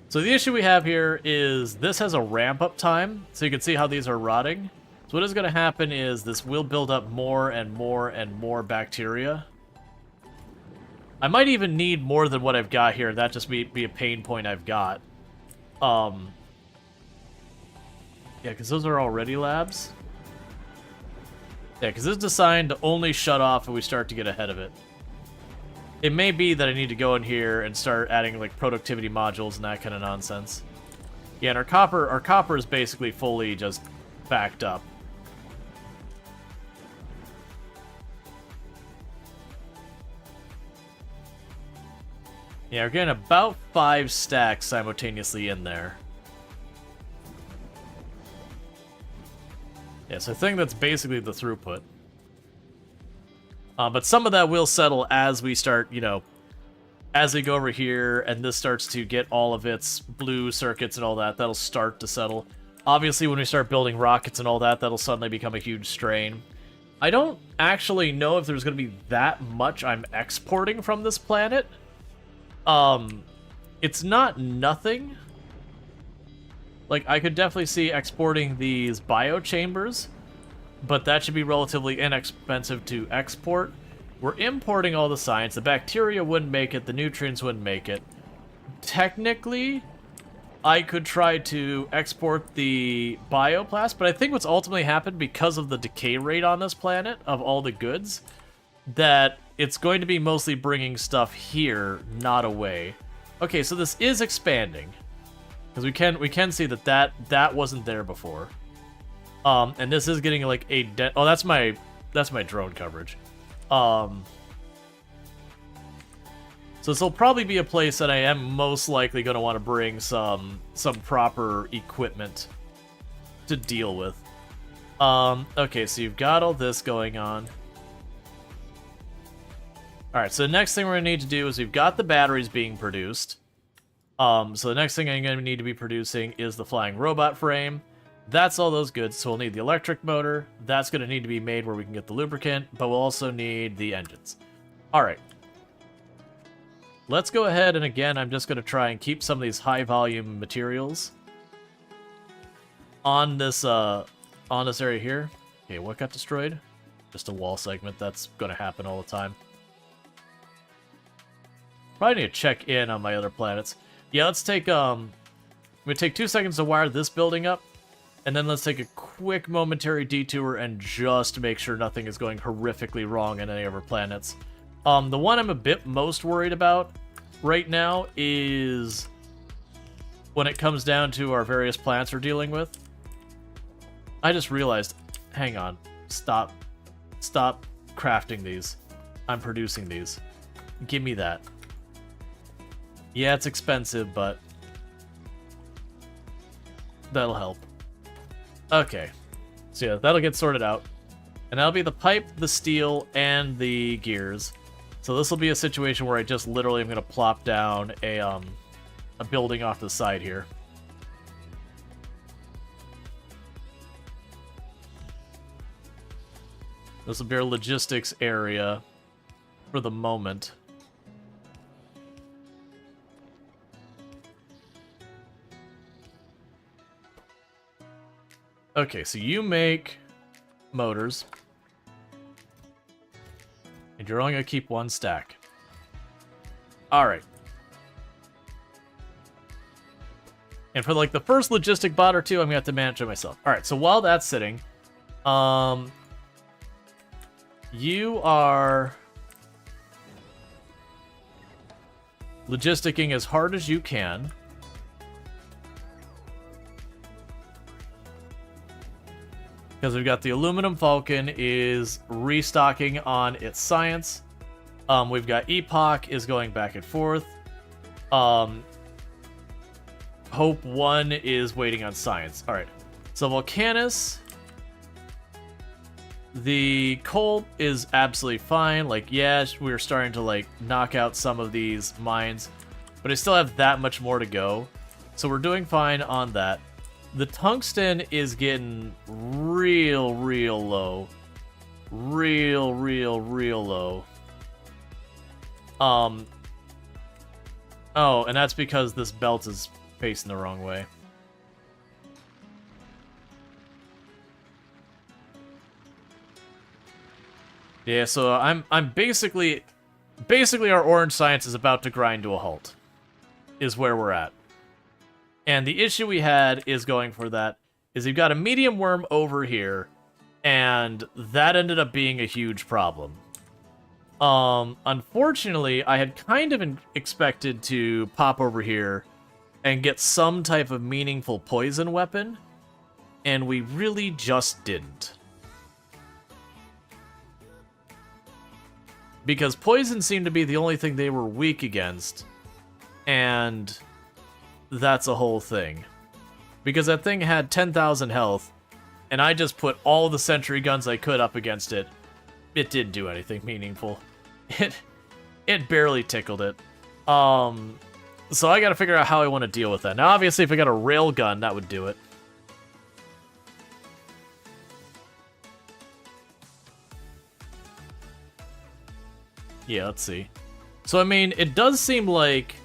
So the issue we have here is this has a ramp up time, so you can see how these are rotting. So what is gonna happen is this will build up more and more and more bacteria. I might even need more than what I've got here. That just be a pain point I've got. Yeah, because those are already labs. Yeah, because this is designed to only shut off if we start to get ahead of it. It may be that I need to go in here and start adding, like, productivity modules and that kind of nonsense. Yeah, and our copper is basically fully just backed up. Yeah, we're getting about 5 stacks simultaneously in there. Yeah, so I think that's basically the throughput. But some of that will settle as we start, you know, as we go over here and this starts to get all of its blue circuits and all that, that'll start to settle. Obviously, when we start building rockets and all that, that'll suddenly become a huge strain. I don't actually know if there's going to be that much I'm exporting from this planet. It's not nothing. Like, I could definitely see exporting these biochambers, but that should be relatively inexpensive to export. We're importing all the science. The bacteria wouldn't make it. The nutrients wouldn't make it. Technically, I could try to export the bioplast, but I think what's ultimately happened because of the decay rate on this planet of all the goods, that it's going to be mostly bringing stuff here, not away. Okay, so this is expanding. Because we can see that wasn't there before. And this is getting like a oh, that's my drone coverage. So this will probably be a place that I am most likely going to want to bring some proper equipment to deal with. Okay, so you've got all this going on. All right, so the next thing we're going to need to do is we've got the batteries being produced. So the next thing I'm going to need to be producing is the flying robot frame. That's all those goods, so we'll need the electric motor. That's going to need to be made where we can get the lubricant, but we'll also need the engines. Alright. Let's go ahead, and again, I'm just going to try and keep some of these high-volume materials on this area here. Okay, what got destroyed? Just a wall segment. That's going to happen all the time. Probably need to check in on my other planets. Yeah, let's take, I'm gonna take 2 seconds to wire this building up, and then let's take a quick momentary detour and just make sure nothing is going horrifically wrong on any of our planets. The one I'm a bit most worried about right now is when it comes down to our various planets we're dealing with. I just realized, hang on, stop crafting these. I'm producing these. Give me that. Yeah, it's expensive, but that'll help. Okay. So yeah, that'll get sorted out. And that'll be the pipe, the steel, and the gears. So this will be a situation where I just literally am going to plop down a building off the side here. This will be our logistics area for the moment. Okay, so you make motors. And you're only going to keep 1 stack. Alright. And for like the first logistic bot or 2, I'm going to have to manage it myself. Alright, so while that's sitting, you are logisticking as hard as you can. Because we've got the Aluminum Falcon is restocking on its science. We've got Epoch is going back and forth. Hope 1 is waiting on science. Alright. So Volcanus. The coal is absolutely fine. Like, yeah, we're starting to, like, knock out some of these mines. But I still have that much more to go. So we're doing fine on that. The tungsten is getting real low. Real low. Oh, and that's because this belt is facing the wrong way. Yeah, so I'm basically our orange science is about to grind to a halt. Is where we're at. And the issue we had is going for that is you've got a medium worm over here, and that ended up being a huge problem. Unfortunately, I had kind of expected to pop over here and get some type of meaningful poison weapon, and we really just didn't. Because poison seemed to be the only thing they were weak against, and that's a whole thing. Because that thing had 10,000 health, and I just put all the sentry guns I could up against it. It didn't do anything meaningful. It barely tickled it. So I gotta figure out how I want to deal with that. Now, obviously, if I got a rail gun, that would do it. Yeah, let's see. So, I mean, it does seem like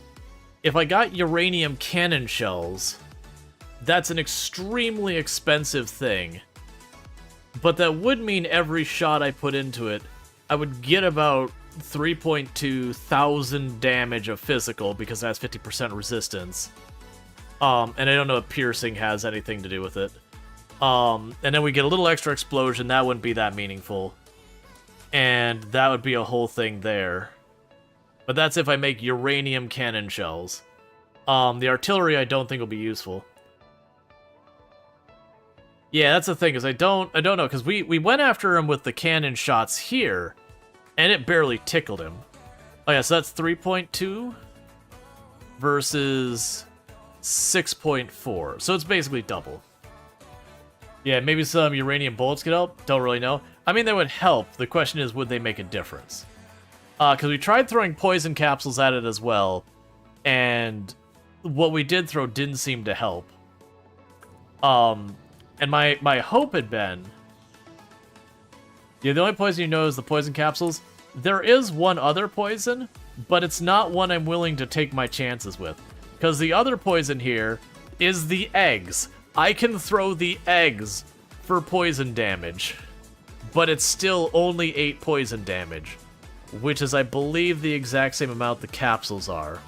if I got uranium cannon shells, that's an extremely expensive thing. But that would mean every shot I put into it, I would get about 3.2 thousand damage of physical, because that's 50% resistance. And I don't know if piercing has anything to do with it. And then we get a little extra explosion, that wouldn't be that meaningful. And that would be a whole thing there. But that's if I make uranium cannon shells. The artillery I don't think will be useful. Yeah, that's the thing, is I don't know, because we went after him with the cannon shots here, and it barely tickled him. Oh yeah, so that's 3.2 versus 6.4. So it's basically double. Yeah, maybe some uranium bullets could help. Don't really know. I mean, they would help. The question is, would they make a difference? Because we tried throwing poison capsules at it as well, and what we did throw didn't seem to help. And my hope had been... Yeah, the only poison you know is the poison capsules. There is one other poison, but it's not one I'm willing to take my chances with. Because the other poison here is the eggs. I can throw the eggs for poison damage, but it's still only 8 poison damage, which is, I believe, the exact same amount the capsules are.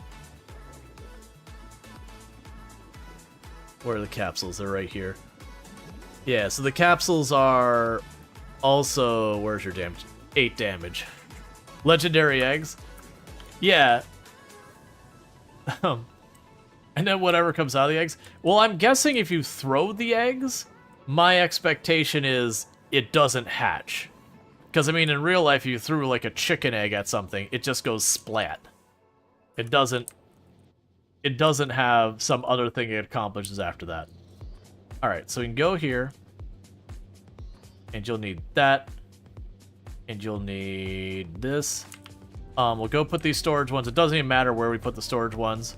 Where are the capsules? They're right here. Yeah, so the capsules are also... Where's your damage? 8 damage. Legendary eggs. Yeah. And then whatever comes out of the eggs. Well, I'm guessing if you throw the eggs, my expectation is it doesn't hatch. Because, I mean, in real life, you threw, like, a chicken egg at something, it just goes splat. It doesn't have some other thing it accomplishes after that. Alright, so we can go here. And you'll need that. And you'll need this. We'll go put these storage ones. It doesn't even matter where we put the storage ones.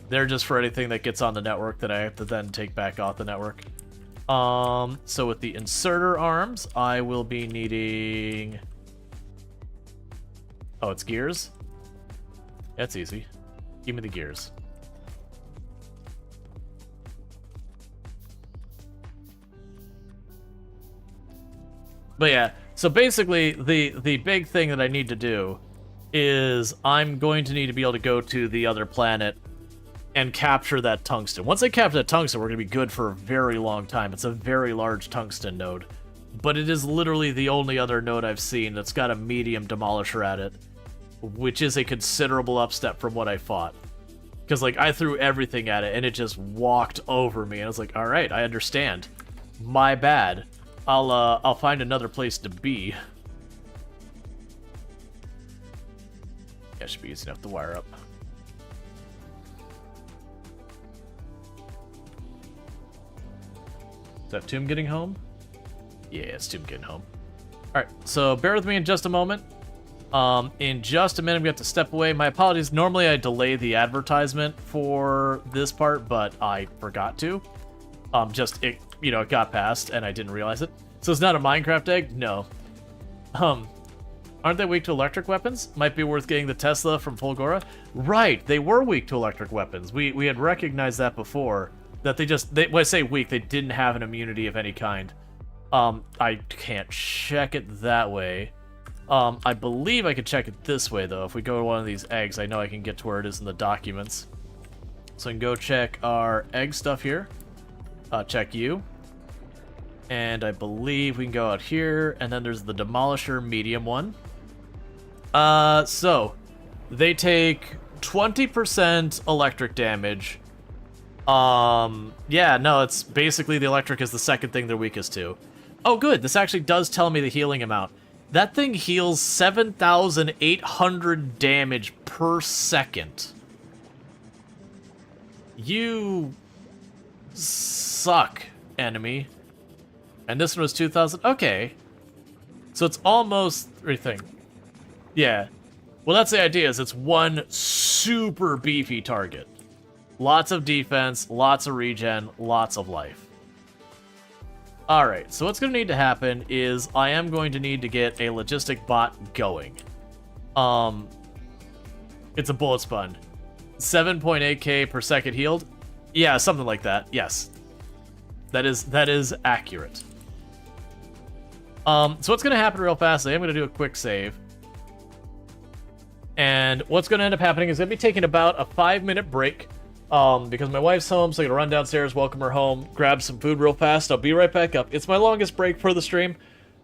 They're just for anything that gets on the network that I have to then take back off the network. So with the inserter arms, I will be needing... Oh, it's gears? That's easy. Give me the gears. But yeah, so basically the big thing that I need to do is I'm going to need to be able to go to the other planet and capture that tungsten. Once I capture that tungsten, we're going to be good for a very long time. It's a very large tungsten node. But it is literally the only other node I've seen that's got a medium demolisher at it, which is a considerable upstep from what I fought. Because, like, I threw everything at it, and it just walked over me, and I was like, alright, I understand. My bad. I'll find another place to be. Yeah, should be easy enough to wire up. Is that Tomb getting home? Yeah, it's Tomb getting home. Alright, so bear with me in just a moment. In just a minute, we have to step away. My apologies. Normally, I delay the advertisement for this part, but I forgot to. It got past, and I didn't realize it. So it's not a Minecraft egg? No. Aren't they weak to electric weapons? Might be worth getting the Tesla from Fulgora. Right, they were weak to electric weapons. We had recognized that before. That when I say weak, they didn't have an immunity of any kind. I can't check it that way. I believe I could check it this way, though. If we go to one of these eggs, I know I can get to where it is in the documents. So I can go check our egg stuff here. Check you. And I believe we can go out here, and then there's the Demolisher medium one. So they take 20% electric damage. Yeah, no, it's basically the electric is the second thing they're weakest to. Oh, good. This actually does tell me the healing amount. That thing heals 7,800 damage per second. You suck, enemy. And this one was 2,000. Okay. So it's almost everything. Yeah. Well, that's the idea, is it's one super beefy target. Lots of defense, lots of regen, lots of life. Alright, so what's going to need to happen is I am going to need to get a logistic bot going. It's a bullet spun. 7.8k per second healed? Yeah, something like that. Yes. That is accurate. So what's going to happen real fast, I am going to do a quick save. And what's going to end up happening is going to be taking about a 5-minute break. Because my wife's home, so I'm going to run downstairs, welcome her home, grab some food real fast. I'll be right back up. It's my longest break for the stream.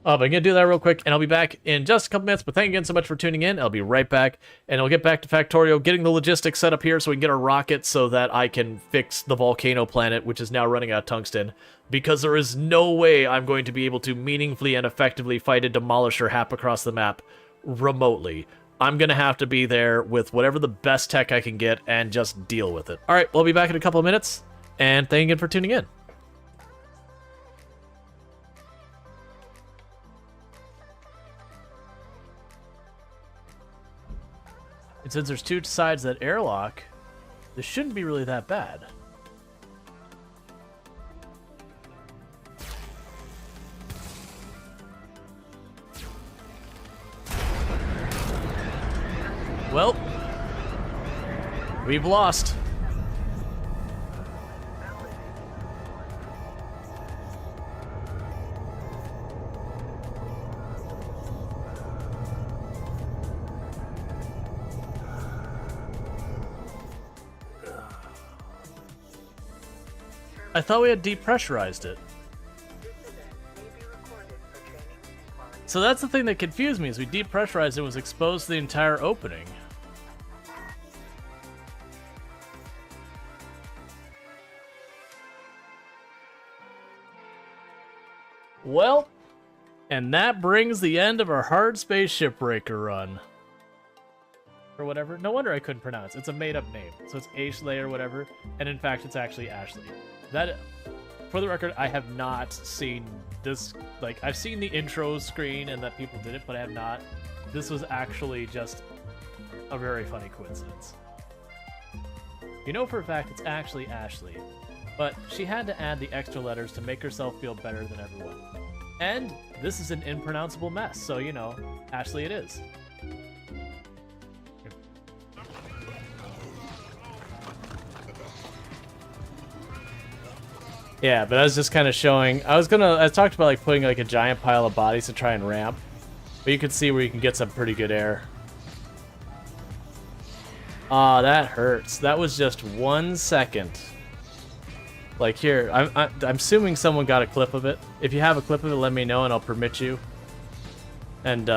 But I'm going to do that real quick, and I'll be back in just a couple minutes. But thank you again so much for tuning in. I'll be right back, and I'll get back to Factorio, getting the logistics set up here so we can get our rocket so that I can fix the volcano planet, which is now running out of tungsten. Because there is no way I'm going to be able to meaningfully and effectively fight a demolisher hap across the map remotely. I'm going to have to be there with whatever the best tech I can get and just deal with it. All right, we'll be back in a couple of minutes, and thank you again for tuning in. And since there's two sides of that airlock, this shouldn't be really that bad. Well, we've lost. I thought we had depressurized it. So that's the thing that confused me, is we depressurized it, was exposed to the entire opening. Well, and that brings the end of our hard space shipbreaker run. Or whatever. No wonder I couldn't pronounce. It's a made-up name. So it's Ashley or whatever. And in fact, it's actually Ashley. That, for the record, I have not seen this. Like, I've seen the intro screen and that people did it, but I have not. This was actually just a very funny coincidence. You know for a fact it's actually Ashley, but she had to add the extra letters to make herself feel better than everyone. And this is an impronounceable mess, so, you know, Ashley it is. Yeah, but I was just kind of showing, I talked about like putting like a giant pile of bodies to try and ramp, but you can see where you can get some pretty good air. Ah, that hurts. That was just 1 second. Like here, I'm assuming someone got a clip of it. If you have a clip of it, let me know and I'll permit you. And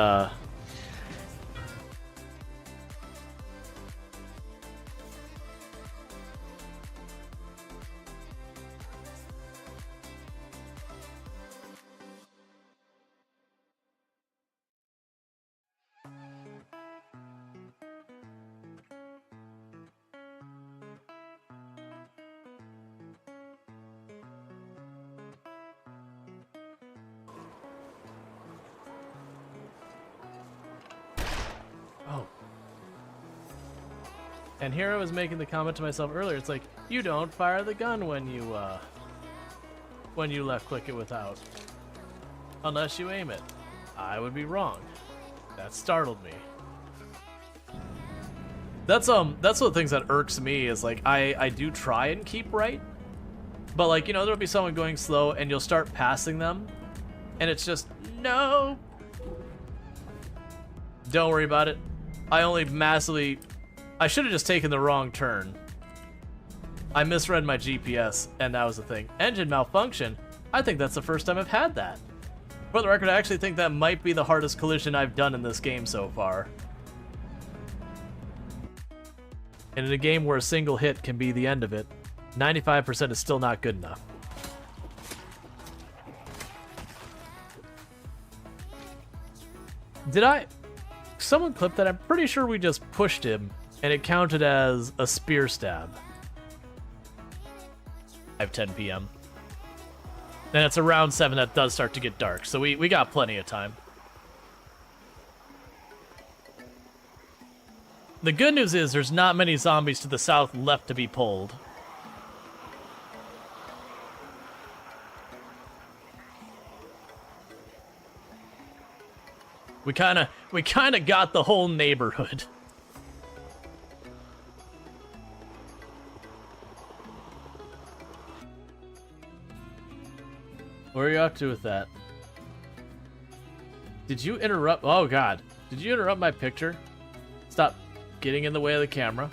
and here I was making the comment to myself earlier. It's like, you don't fire the gun when you left click it without, unless you aim it. I would be wrong. That startled me. That's one of the things that irks me is like I do try and keep right, but like, you know, there'll be someone going slow and you'll start passing them, and it's just no. Don't worry about it. I only massively. I should have just taken the wrong turn. I misread my GPS, and that was the thing. Engine malfunction? I think that's the first time I've had that. For the record, I actually think that might be the hardest collision I've done in this game so far. And in a game where a single hit can be the end of it, 95% is still not good enough. Did I... Someone clipped that? I'm pretty sure we just pushed him, and it counted as a spear stab. 5:10 p.m. Then it's around 7 that does start to get dark, so we got plenty of time. The good news is there's not many zombies to the south left to be pulled. We kind of got the whole neighborhood. Where are you up to with that? Did you interrupt? Oh God, did you interrupt my picture? Stop getting in the way of the camera.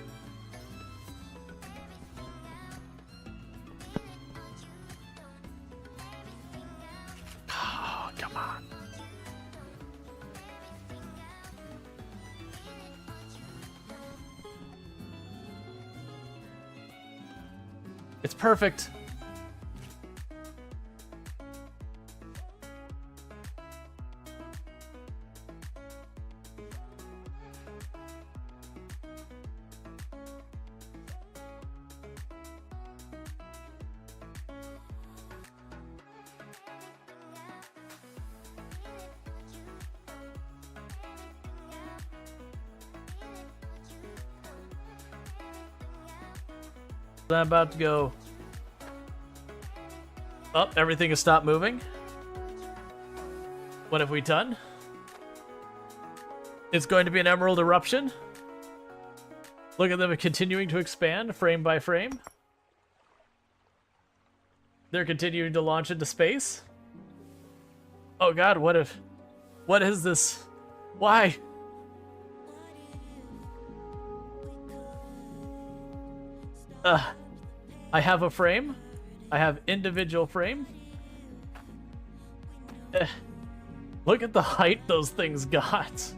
Oh, come on. It's perfect. I'm about to go. Oh, everything has stopped moving. What have we done? It's going to be an emerald eruption. Look at them continuing to expand frame by frame. They're continuing to launch into space. Oh God, what is this? Why? I have a frame. I have individual frame. Look at the height those things got.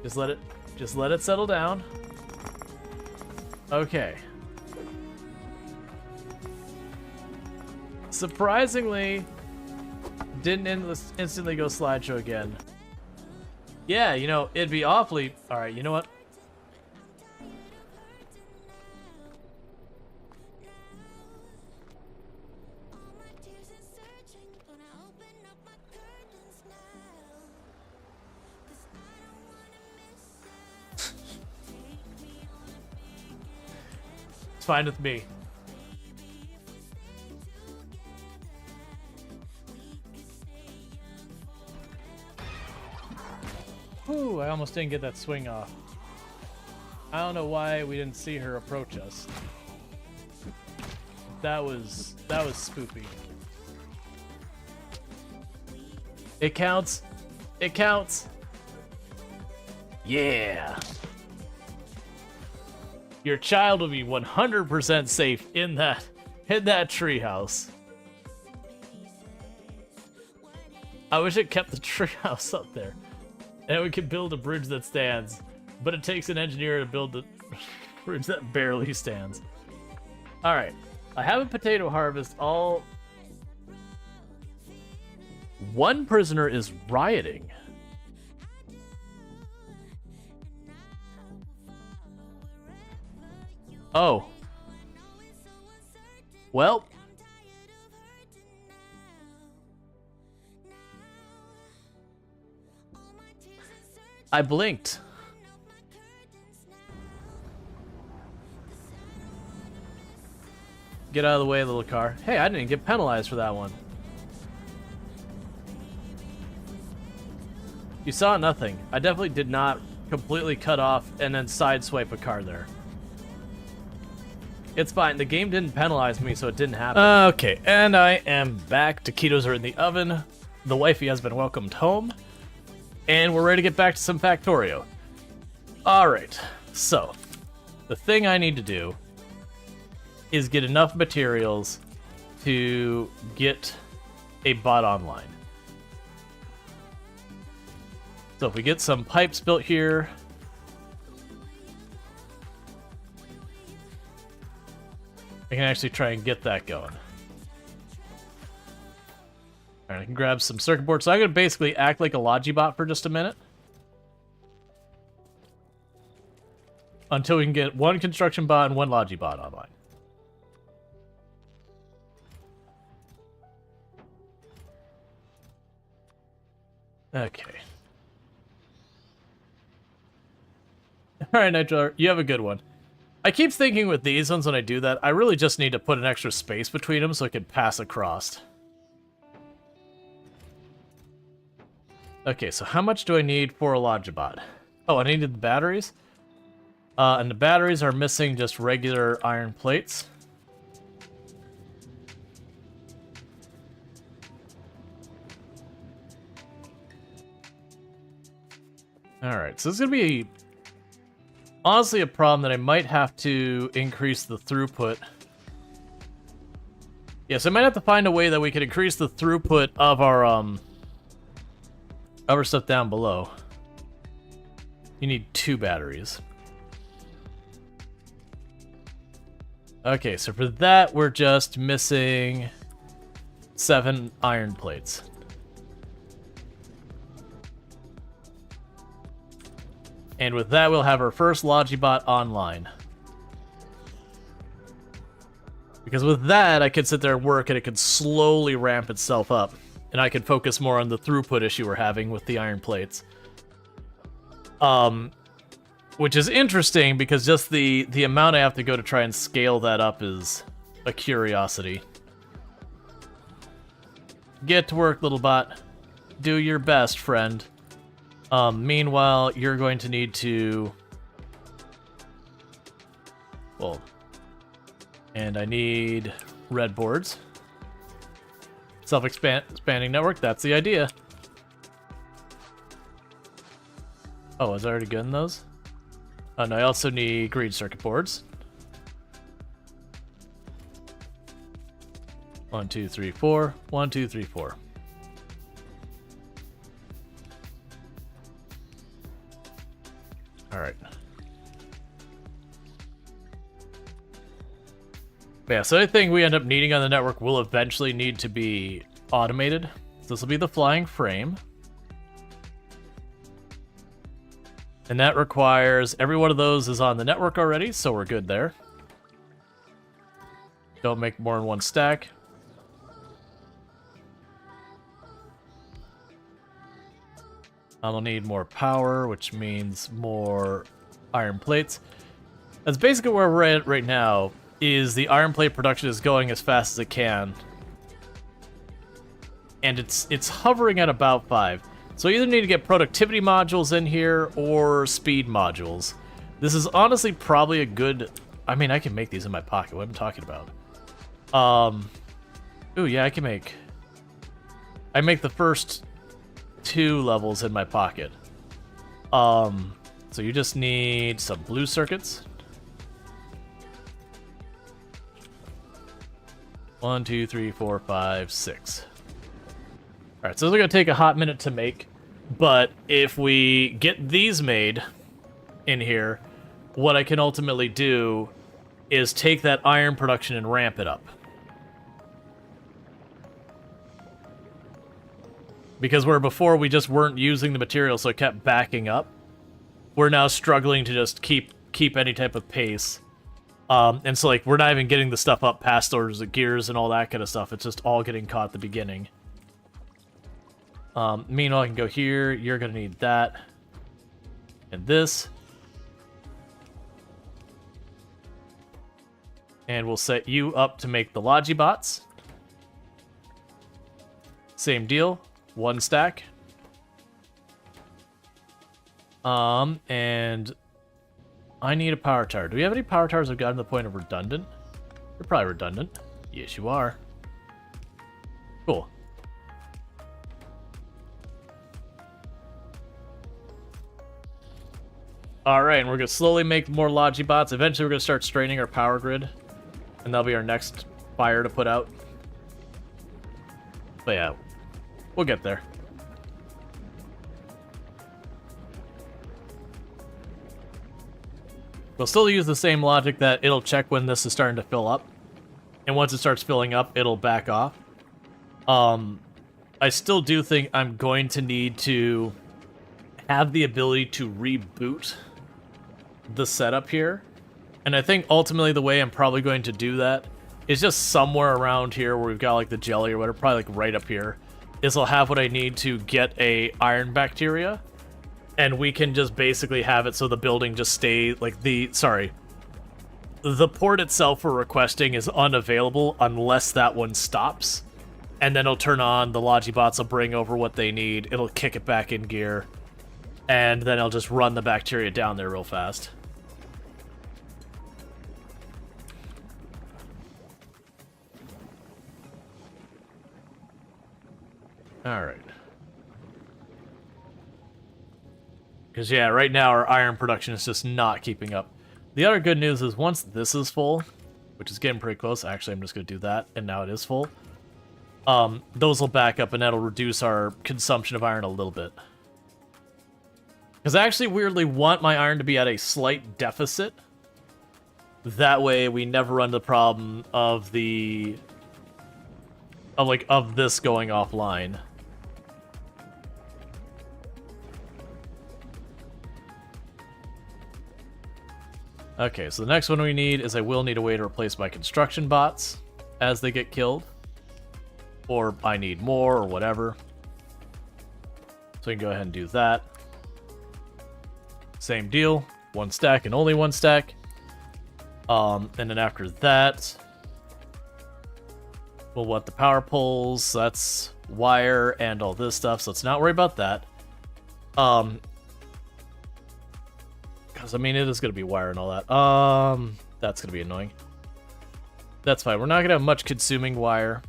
Just let it settle down. Okay. Surprisingly, didn't instantly go slideshow again. Yeah, you know, it'd be awfully... Alright, you know what? Fine with me. Ooh, I almost didn't get that swing off. I don't know why we didn't see her approach us. That was spoopy. It counts. It counts. Yeah. Your child will be 100% safe in that treehouse. I wish it kept the treehouse up there, and we could build a bridge that stands. But it takes an engineer to build the bridge that barely stands. All right, I have a potato harvest. One prisoner is rioting. Oh. Well. I blinked. Get out of the way, little car. Hey, I didn't get penalized for that one. You saw nothing. I definitely did not completely cut off and then sideswipe a car there. It's fine. The game didn't penalize me, so it didn't happen. Okay, and I am back. Taquitos are in the oven. The wifey has been welcomed home. And we're ready to get back to some Factorio. Alright, so the thing I need to do is get enough materials to get a bot online. So if we get some pipes built here, I can actually try and get that going. Alright, I can grab some circuit boards. So I'm going to basically act like a Logibot for just a minute. Until we can get one construction bot and one Logibot online. Okay. Alright, Nitro, you have a good one. I keep thinking with these ones when I do that, I really just need to put an extra space between them so I can pass across. Okay, so how much do I need for a Logibot? Oh, I needed the batteries? And the batteries are missing just regular iron plates. Alright, so this is going to be honestly a problem that I might have to increase the throughput. Yes, I might have to find a way that we can increase the throughput of our stuff down below. You need 2 batteries. Okay, so for that, we're just missing 7 iron plates. And with that, we'll have our first Logibot online. Because with that, I could sit there and work, and it could slowly ramp itself up. And I could focus more on the throughput issue we're having with the iron plates. Which is interesting, because just the amount I have to go to try and scale that up is a curiosity. Get to work, little bot. Do your best, friend. Meanwhile, you're going to need to... Well... And I need red boards. Self-expanding network, that's the idea. Oh, was I already getting those? And I also need green circuit boards. 1, 2, 3, 4. 1, 2, 3, 4. All right. Yeah, so anything we end up needing on the network will eventually need to be automated. So this will be the flying frame. And that requires, every one of those is on the network already, so we're good there. Don't make more than one stack. I'll need more power, which means more iron plates. That's basically where we're at right now, is the iron plate production is going as fast as it can. And it's hovering at about 5. So you either need to get productivity modules in here or speed modules. This is honestly probably a good... I mean, I can make these in my pocket. What am I talking about? Ooh, yeah, I can make... I make the first 2 levels in my pocket. So you just need some blue circuits. 1, 2, 3, 4, 5, 6. Alright, so those are going to take a hot minute to make, but if we get these made in here, what I can ultimately do is take that iron production and ramp it up. Because where before we just weren't using the material, so it kept backing up, we're now struggling to just keep any type of pace. And so, like, we're not even getting the stuff up past those gears and all that kind of stuff. It's just all getting caught at the beginning. Meanwhile, I can go here. You're going to need that. And this. And we'll set you up to make the Logibots. Same deal. 1 stack. And I need a power tower. Do we have any power towers that have gotten to the point of redundant? They're probably redundant. Yes, you are. Cool. Alright, and we're going to slowly make more Logibots. Eventually, we're going to start straining our power grid. And that'll be our next fire to put out. But yeah, we'll get there. We'll still use the same logic that it'll check when this is starting to fill up. and once it starts filling up, it'll back off. I still do think I'm going to need to have the ability to reboot the setup here. And I think ultimately the way I'm probably going to do that is just somewhere around here where we've got like the jelly or whatever, probably like right up here, is I'll have what I need to get a iron bacteria, and we can just basically have it so the building just stay like the port itself for requesting is unavailable unless that one stops. And then it'll turn on, the Logibots will bring over what they need, it'll kick it back in gear, and then it'll just run the bacteria down there real fast. Alright. Because, yeah, right now our iron production is just not keeping up. The other good news is once this is full, which is getting pretty close, actually I'm just going to do that, and now it is full. Those will back up, and that'll reduce our consumption of iron a little bit. Because I actually weirdly want my iron to be at a slight deficit. That way we never run the problem of the... of this going offline. Okay, so the next one we need is I will need a way to replace my construction bots as they get killed. Or I need more, or whatever. So we can go ahead and do that. Same deal. One stack and only one stack. And then after that, we'll want the power poles. So that's wire and all this stuff, so let's not worry about that. Because, I mean, it is going to be wire and all that. That's going to be annoying. That's fine. We're not going to have much consuming wire.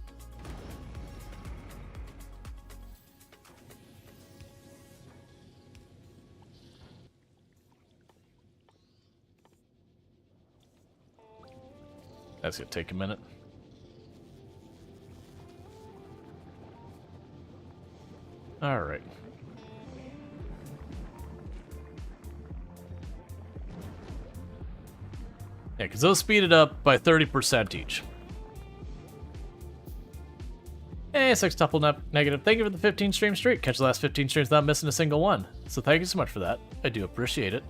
That's going to take a minute. Alright. Yeah, because those speed it up by 30% each. Hey, sextuple negative. Thank you for the 15 stream streak. Catch the last 15 streams without missing a single one. So thank you so much for that. I do appreciate it.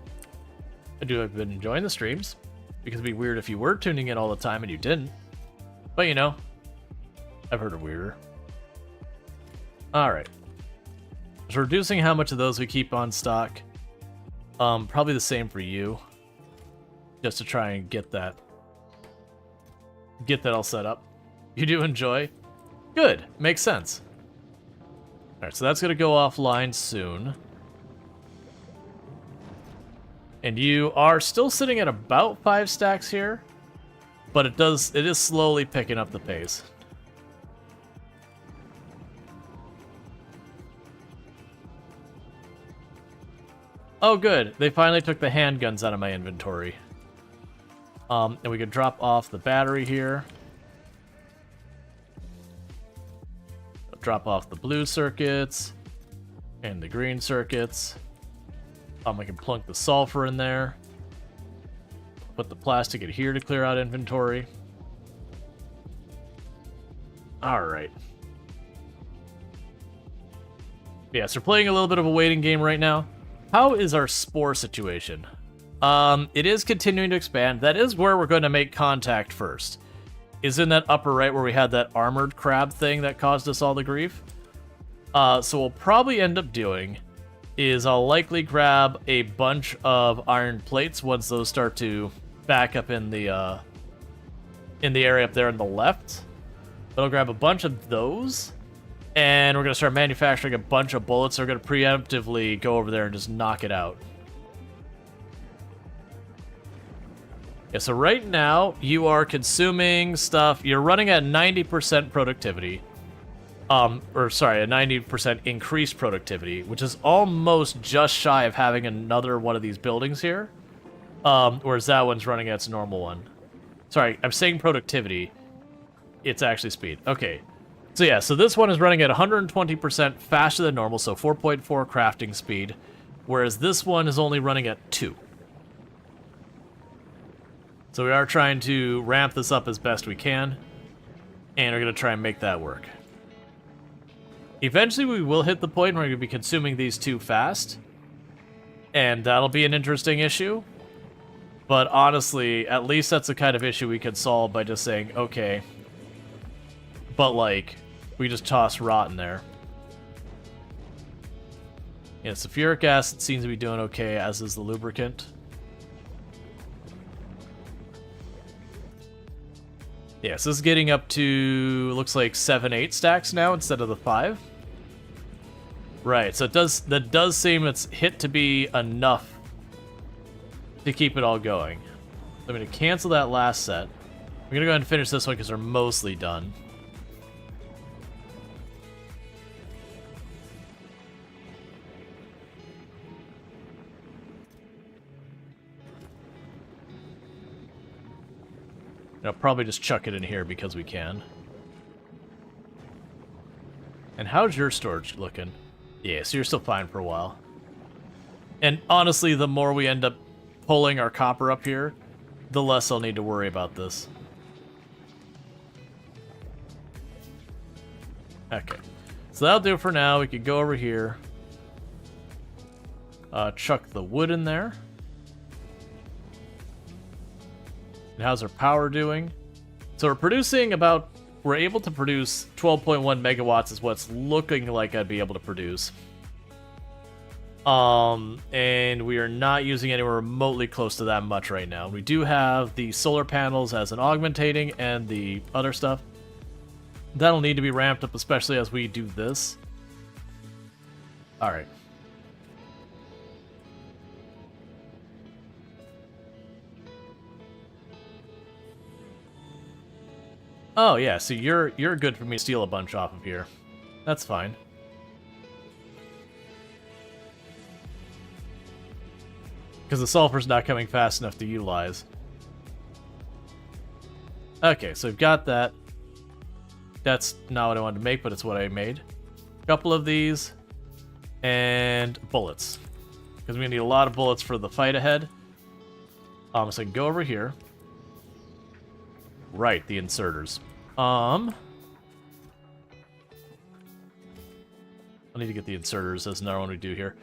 I do have been enjoying the streams. Because it'd be weird if you were tuning in all the time and you didn't. But you know, I've heard of weirder. Alright. So reducing how much of those we keep on stock. Probably the same for you. Just to try and get that all set up. You do enjoy? Good. Makes sense. Alright, so that's going to go offline soon. And you are still sitting at about 5 stacks here, but it is slowly picking up the pace. Oh good, they finally took the handguns out of my inventory. And we could drop off the battery here. Drop off the blue circuits and the green circuits. I can plunk the sulfur in there. Put the plastic in here to clear out inventory. Alright. Yeah, so we're playing a little bit of a waiting game right now. How is our spore situation? It is continuing to expand. That is where we're going to make contact first. Is in that upper right where we had that armored crab thing that caused us all the grief. So we'll probably end up doing is I'll likely grab a bunch of iron plates once those start to back up in the area up there on the left. But I'll grab a bunch of those, and we're going to start manufacturing a bunch of bullets. So we're going to preemptively go over there and just knock it out. Yeah, so right now, you are consuming stuff. You're running at 90% productivity. Or sorry, a 90% increased productivity, which is almost just shy of having another one of these buildings here. Whereas that one's running at its normal one. Sorry, I'm saying productivity. It's actually speed. Okay. So yeah, so this one is running at 120% faster than normal, so 4.4 crafting speed. Whereas this one is only running at 2. So we are trying to ramp this up as best we can. And we're going to try and make that work. Eventually we will hit the point where we're going to be consuming these too fast. And that'll be an interesting issue. But honestly, at least that's the kind of issue we could solve by just saying, okay. But like, we just toss rot in there. Yeah, sulfuric acid seems to be doing okay, as is the lubricant. Yeah, so this is getting up to, looks like 7-8 stacks now instead of the 5. Right, so that does seem it's hit to be enough to keep it all going. I'm going to cancel that last set. We're going to go ahead and finish this one because we're mostly done. I'll probably just chuck it in here because we can. And how's your storage looking? Yeah, so you're still fine for a while. And honestly, the more we end up pulling our copper up here, the less I'll need to worry about this. Okay. So that'll do it for now. We could go over here. Chuck the wood in there. And how's our power doing? So we're producing about... We're able to produce 12.1 megawatts is what's looking like I'd be able to produce. And we are not using anywhere remotely close to that much right now. We do have the solar panels as an augmentating and the other stuff. That'll need to be ramped up, especially as we do this. Alright. Oh yeah, so you're good for me to steal a bunch off of here. That's fine. Because the sulfur's not coming fast enough to utilize. Okay, so we've got that. That's not what I wanted to make, but it's what I made. A couple of these. And bullets. Because we need a lot of bullets for the fight ahead. So I can go over here. Right, the inserters. I'll need to get the inserters. That's another one we do here.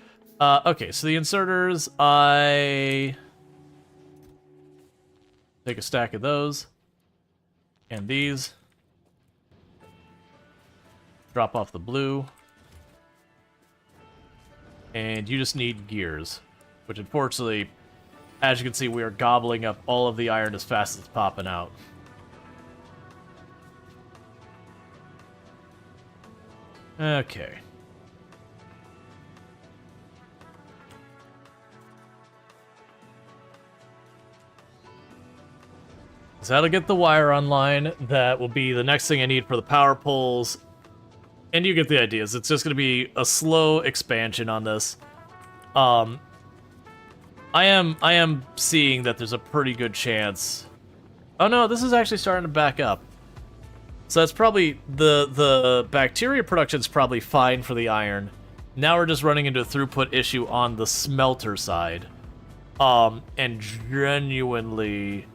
Okay, so the inserters, I take a stack of those. And these. Drop off the blue. And you just need gears. Which unfortunately, as you can see, we are gobbling up all of the iron as fast as it's popping out. Okay. So that'll get the wire online. That will be the next thing I need for the power poles. And you get the ideas. It's just going to be a slow expansion on this. I am seeing that there's a pretty good chance. Oh no, this is actually starting to back up. So that's probably, the bacteria production's probably fine for the iron. Now we're just running into a throughput issue on the smelter side. And genuinely,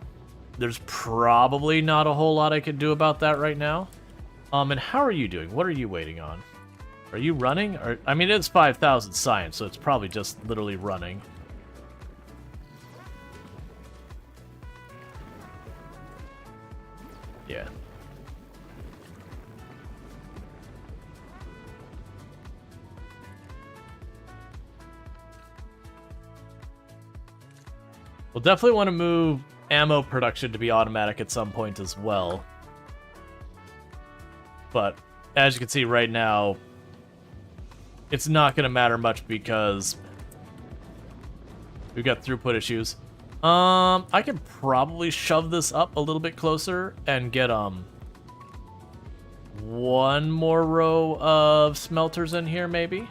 there's probably not a whole lot I can do about that right now. And how are you doing? What are you waiting on? Are you running? Or, I mean, it's 5,000 science, so it's probably just literally running. Yeah. We'll definitely want to move ammo production to be automatic at some point as well. But, as you can see right now, it's not going to matter much because we've got throughput issues. I can probably shove this up a little bit closer and get, one more row of smelters in here, maybe?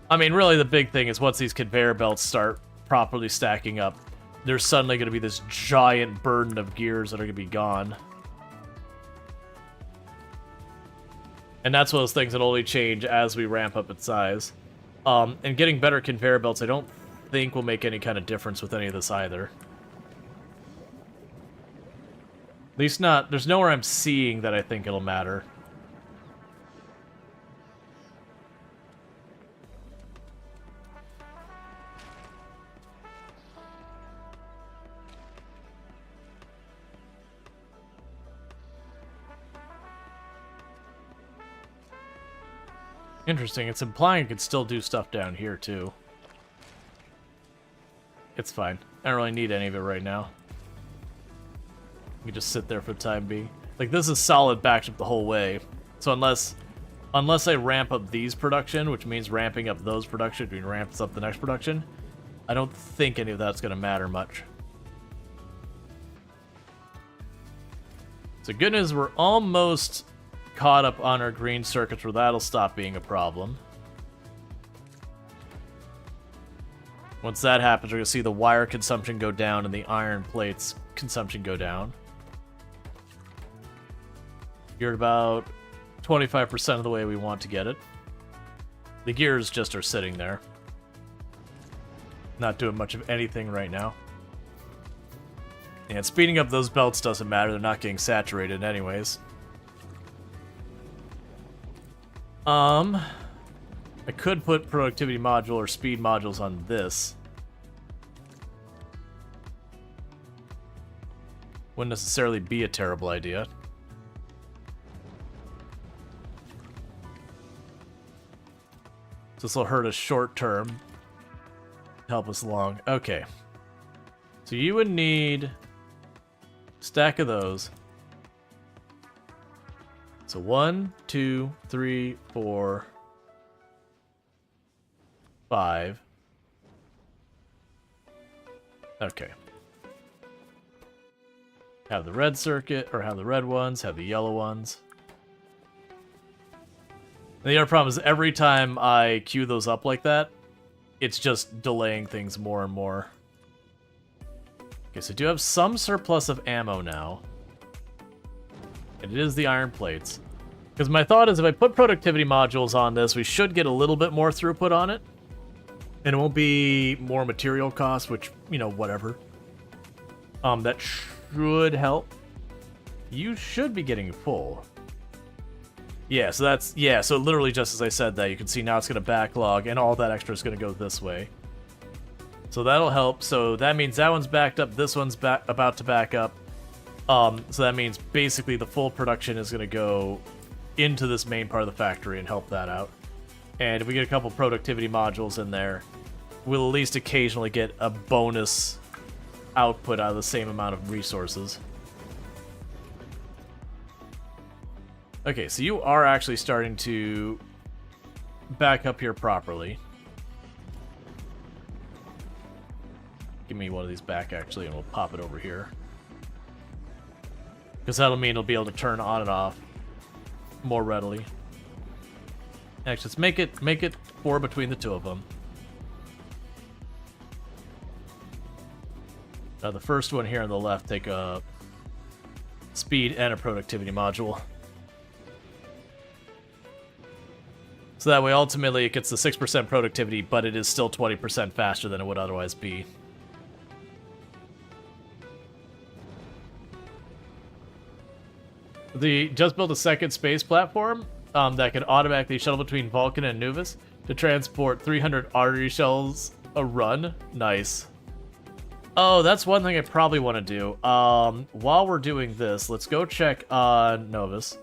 I mean, really the big thing is once these conveyor belts start properly stacking up, there's suddenly going to be this giant burden of gears that are going to be gone. And that's one of those things that only change as we ramp up in size. And getting better conveyor belts I don't think will make any kind of difference with any of this either. At least not... There's nowhere I'm seeing that I think it'll matter. Interesting. It's implying it could still do stuff down here, too. It's fine. I don't really need any of it right now. We just sit there for the time being. Like, this is solid backed up the whole way. So unless I ramp up these production, which means ramping up those production, which ramps up the next production, I don't think any of that's going to matter much. So good news, we're almost caught up on our green circuits where that'll stop being a problem. Once that happens, we're going to see the wire consumption go down and the iron plates consumption go down. You're about 25% of the way we want to get it. The gears just are sitting there. Not doing much of anything right now. And speeding up those belts doesn't matter, they're not getting saturated anyways. I could put productivity module or speed modules on this. Wouldn't necessarily be a terrible idea. This will hurt us short term. Help us along. Okay. So you would need a stack of those. So 1, 2, 3, 4, 5. Okay. Have the red circuit, or have the red ones, have the yellow ones. And the other problem is every time I queue those up like that, it's just delaying things more and more. Okay, so I do have some surplus of ammo now. And it is the iron plates. Because my thought is if I put productivity modules on this, we should get a little bit more throughput on it. And it won't be more material costs, which, you know, whatever. That should help. You should be getting full. Yeah, so that's... Yeah, so literally just as I said that, you can see now it's going to backlog, and all that extra is going to go this way. So that'll help. So that means that one's backed up, this one's about to back up. So that means basically the full production is going to go into this main part of the factory and help that out. And if we get a couple productivity modules in there, we'll at least occasionally get a bonus output out of the same amount of resources. Okay, so you are actually starting to back up here properly. Give me one of these back, actually, and we'll pop it over here. Because that'll mean it'll be able to turn on and off more readily. Actually, let's make it 4 between the two of them. Now the first one here on the left, take a speed and a productivity module. So that way, ultimately, it gets the 6% productivity, but it is still 20% faster than it would otherwise be. The just built a second space platform that can automatically shuttle between Vulcan and Nuvis to transport 300 artery shells a run. Nice. Oh, that's one thing I probably want to do. While we're doing this, let's go check on Novus.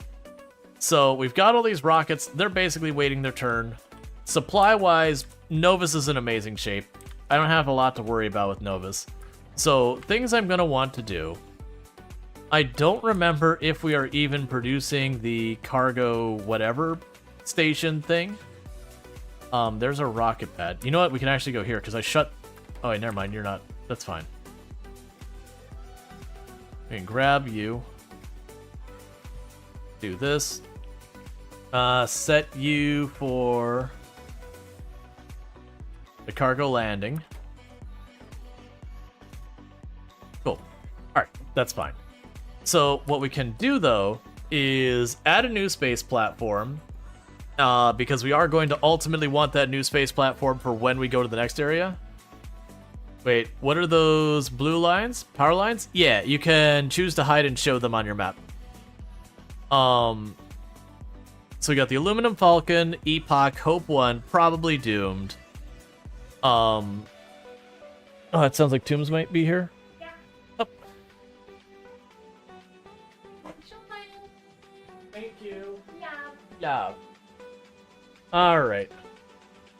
So we've got all these rockets. They're basically waiting their turn. Supply-wise, Novus is in amazing shape. I don't have a lot to worry about with Novus. So things I'm going to want to do. I don't remember if we are even producing the cargo whatever station thing. There's a rocket pad. You know what? We can actually go here because I shut... Oh, wait, never mind. You're not... That's fine. We can grab you. Do this. Set you for the cargo landing. Cool. Alright, that's fine. So what we can do, though, is add a new space platform, because we are going to ultimately want that new space platform for when we go to the next area. Wait, what are those blue lines? Power lines? Yeah, you can choose to hide and show them on your map. So we got the Aluminum Falcon, Epoch, Hope 1, probably doomed. Oh, it sounds like Tombs might be here. Yeah. Oh. Sure. Thank you. Yeah. Yeah. Alright.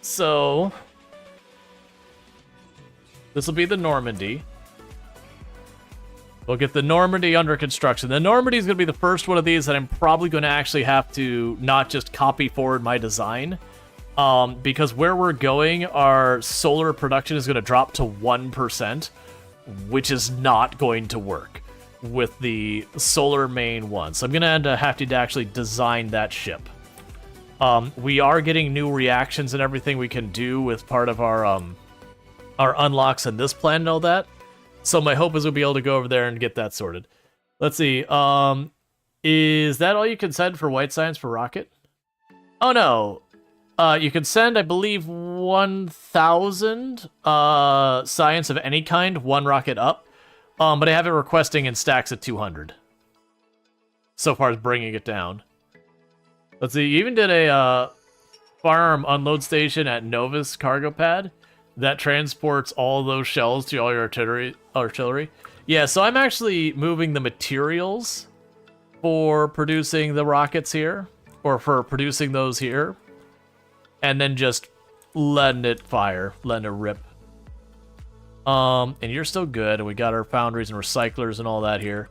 So this will be the Normandy. We'll get the Normandy under construction. The Normandy is going to be the first one of these that I'm probably going to actually have to not just copy forward my design. Because where we're going, our solar production is going to drop to 1%, which is not going to work with the solar main one. So I'm going to have to actually design that ship. We are getting new reactions and everything we can do with part of our unlocks in this plan and all that. So my hope is we'll be able to go over there and get that sorted. Let's see. Is that all you can send for white science for rocket? Oh no. You can send, I believe, 1,000 science of any kind, one rocket up. But I have it requesting in stacks at 200. So far as bringing it down. Let's see. You even did a farm unload station at Novus cargo pad that transports all those shells to all your artillery. Yeah, so I'm actually moving the materials for producing the rockets here, or for producing those here, and then just letting it fire, letting it rip. And you're still good, and we got our foundries and recyclers and all that here.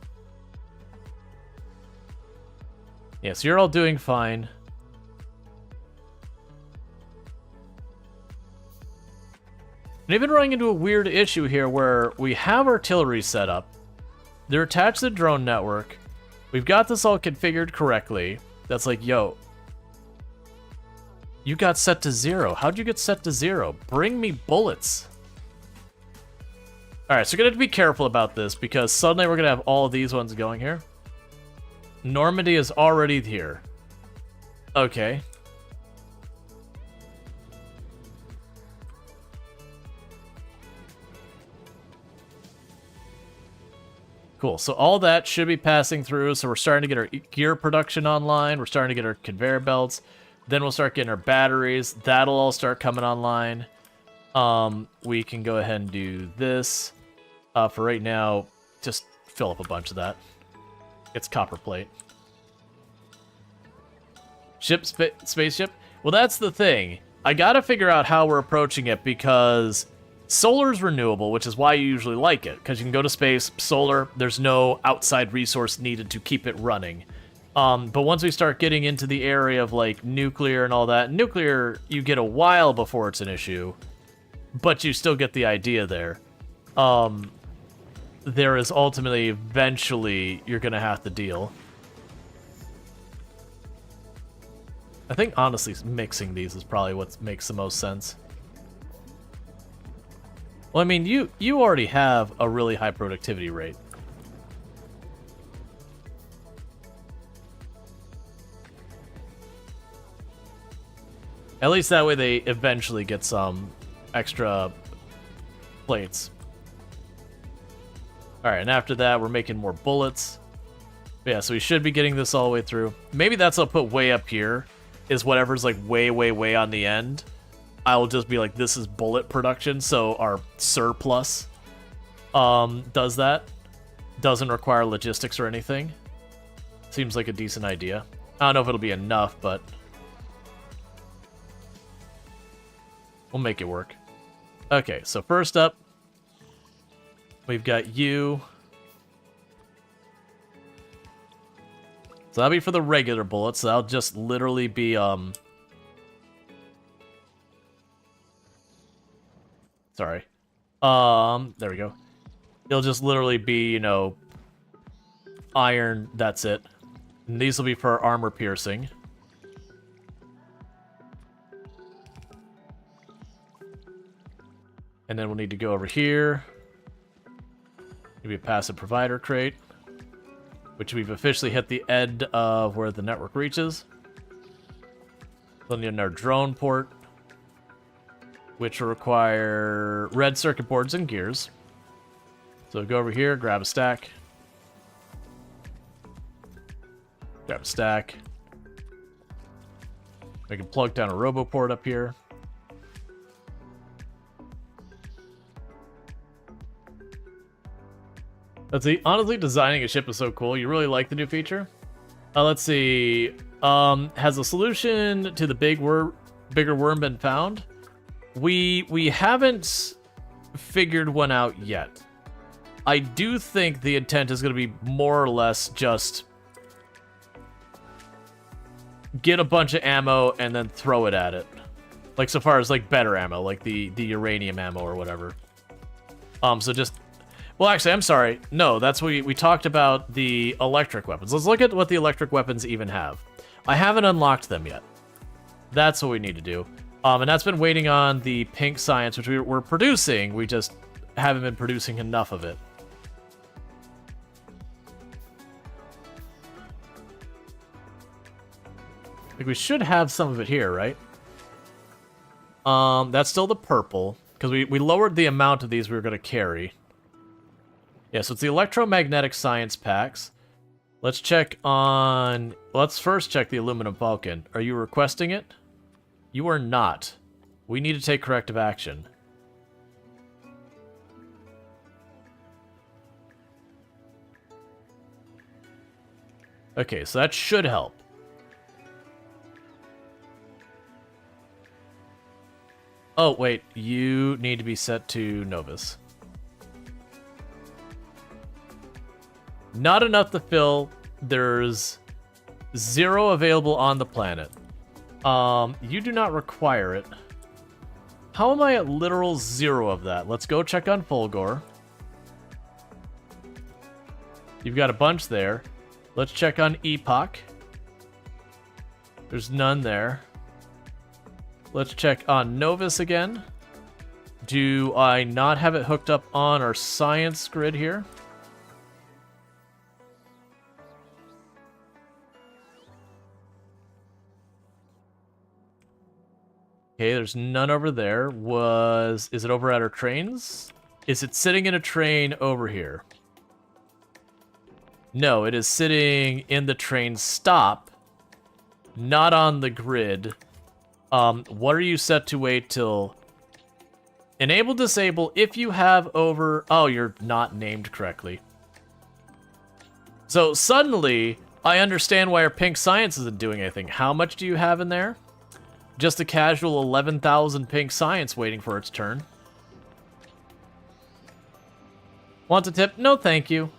Yeah, so you're all doing fine. And I've been running into a weird issue here where we have artillery set up. They're attached to the drone network. We've got this all configured correctly. That's like, yo, you got set to 0. How'd you get set to 0? Bring me bullets. All right, so we're gonna have to be careful about this because suddenly we're gonna have all of these ones going here. Normandy is already here. Okay. Cool, so all that should be passing through, so we're starting to get our gear production online, we're starting to get our conveyor belts, then we'll start getting our batteries, that'll all start coming online. We can go ahead and do this. For right now, just fill up a bunch of that. It's copper plate. Spaceship? Well, that's the thing. I gotta figure out how we're approaching it because solar's renewable, which is why you usually like it, because you can go to space, solar, there's no outside resource needed to keep it running. But once we start getting into the area of, like, nuclear and all that, nuclear, you get a while before it's an issue, but you still get the idea there. There is ultimately, eventually, you're gonna have to deal. I think, honestly, mixing these is probably what makes the most sense. Well, I mean, you already have a really high productivity rate. At least that way they eventually get some extra plates. Alright, and after that, we're making more bullets. But yeah, so we should be getting this all the way through. Maybe that's what I'll put way up here, is whatever's like way, way, way on the end. I'll just be like, this is bullet production, so our surplus does that. Doesn't require logistics or anything. Seems like a decent idea. I don't know if it'll be enough, but we'll make it work. Okay, so first up, we've got you. So that'll be for the regular bullets. So that'll just literally be, sorry. There we go. It'll just literally be, you know, iron, that's it. And these will be for armor piercing. And then we'll need to go over here. Maybe a passive provider crate, which we've officially hit the end of where the network reaches. Then in our drone port. which will require red circuit boards and gears. So go over here, grab a stack. Grab a stack. We can plug down a roboport up here. Let's see. Honestly, designing a ship is so cool. You really like the new feature? Let's see. Has a solution to the bigger worm been found? We haven't figured one out yet. I do think the intent is going to be more or less just get a bunch of ammo and then throw it at it. Like, so far as, like, better ammo, like the uranium ammo or whatever. So just... Well, actually, I'm sorry. No, that's what we talked about the electric weapons. Let's look at what the electric weapons even have. I haven't unlocked them yet. That's what we need to do. And that's been waiting on the pink science, which we're producing. We just haven't been producing enough of it. Like, we should have some of it here, right? That's still the purple, because we lowered the amount of these we were going to carry. Yeah, so it's the electromagnetic science packs. Let's check on... Let's first check the aluminum falcon. Are you requesting it? You are not. We need to take corrective action. Okay, so that should help. Oh, wait. You need to be set to Novus. Not enough to fill. There's 0 available on the planet. You do not require it. How am I at literal 0 of that? Let's go check on Fulgore. You've got a bunch there. Let's check on Epoch. There's none there. Let's check on Novus again. Do I not have it hooked up on our science grid here? Okay, there's none over there. Is it over at our trains? Is it sitting in a train over here? No, it is sitting in the train stop, not on the grid. What are you set to wait till? Enable, disable if you have over... Oh, you're not named correctly. So suddenly, I understand why our pink science isn't doing anything. How much do you have in there? Just a casual 11,000 pink science waiting for its turn. Want a tip? No, thank you.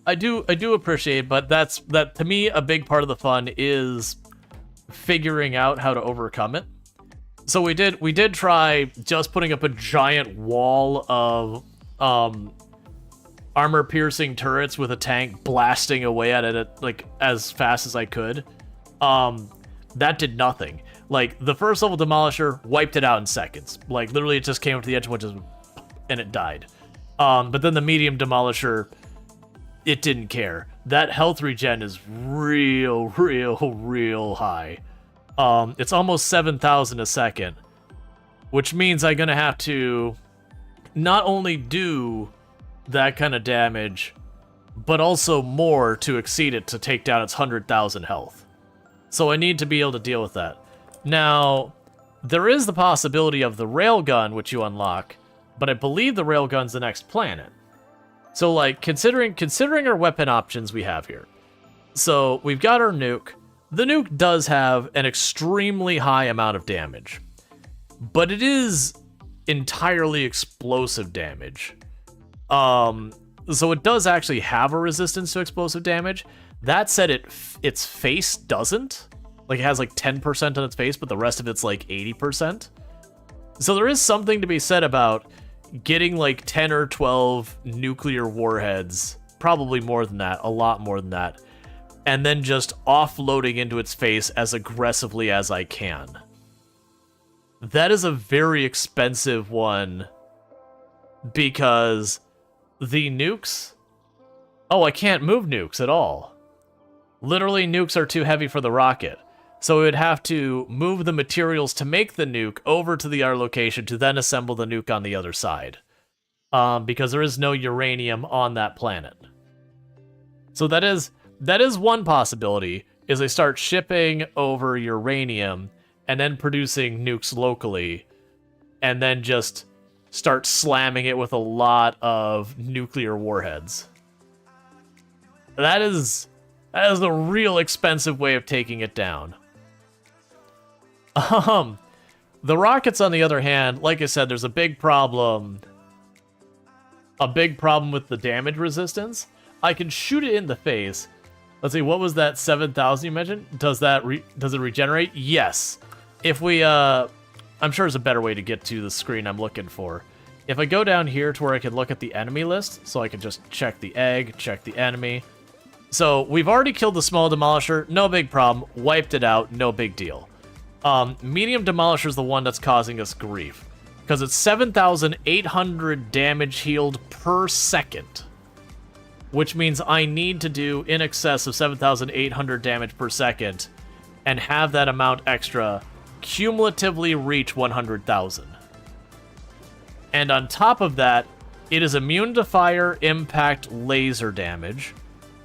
I do appreciate it, but that to me a big part of the fun is figuring out how to overcome it. So we did try just putting up a giant wall of armor-piercing turrets with a tank blasting away at it like as fast as I could. That did nothing. Like, the first level Demolisher wiped it out in seconds. Like, literally it just came up to the edge and it died. But then the medium Demolisher, it didn't care. That health regen is real high. It's almost 7,000 a second, which means I'm gonna have to not only do that kind of damage, but also more to exceed it to take down its 100,000 health. So I need to be able to deal with that. Now, there is the possibility of the railgun, which you unlock, but I believe the railgun's the next planet. So, like, considering our weapon options we have here. So, we've got our nuke. The nuke does have an extremely high amount of damage, but it is entirely explosive damage. So it does actually have a resistance to explosive damage. That said, its face doesn't. Like, it has like 10% on its face, but the rest of it's like 80%. So there is something to be said about getting like 10 or 12 nuclear warheads, probably more than that, a lot more than that, and then just offloading into its face as aggressively as I can. That is a very expensive one, because the nukes... Oh, I can't move nukes at all. Literally, nukes are too heavy for the rocket. So we would have to move the materials to make the nuke over to the other location to then assemble the nuke on the other side. Because there is no uranium on that planet. So that is one possibility, is they start shipping over uranium and then producing nukes locally, and then just start slamming it with a lot of nuclear warheads. That is a real expensive way of taking it down. The rockets, on the other hand, like I said, there's a big problem. A big problem with the damage resistance. I can shoot it in the face. Let's see, what was that 7,000 you mentioned? Does it regenerate? Yes. If we, I'm sure there's a better way to get to the screen I'm looking for. If I go down here to where I can look at the enemy list, so I can just check the egg, check the enemy. So we've already killed the small demolisher, no big problem. Wiped it out, no big deal. Medium demolisher is the one that's causing us grief, because it's 7,800 damage healed per second, which means I need to do in excess of 7,800 damage per second and have that amount extra cumulatively reach 100,000. And on top of that, it is immune to fire, impact, laser damage.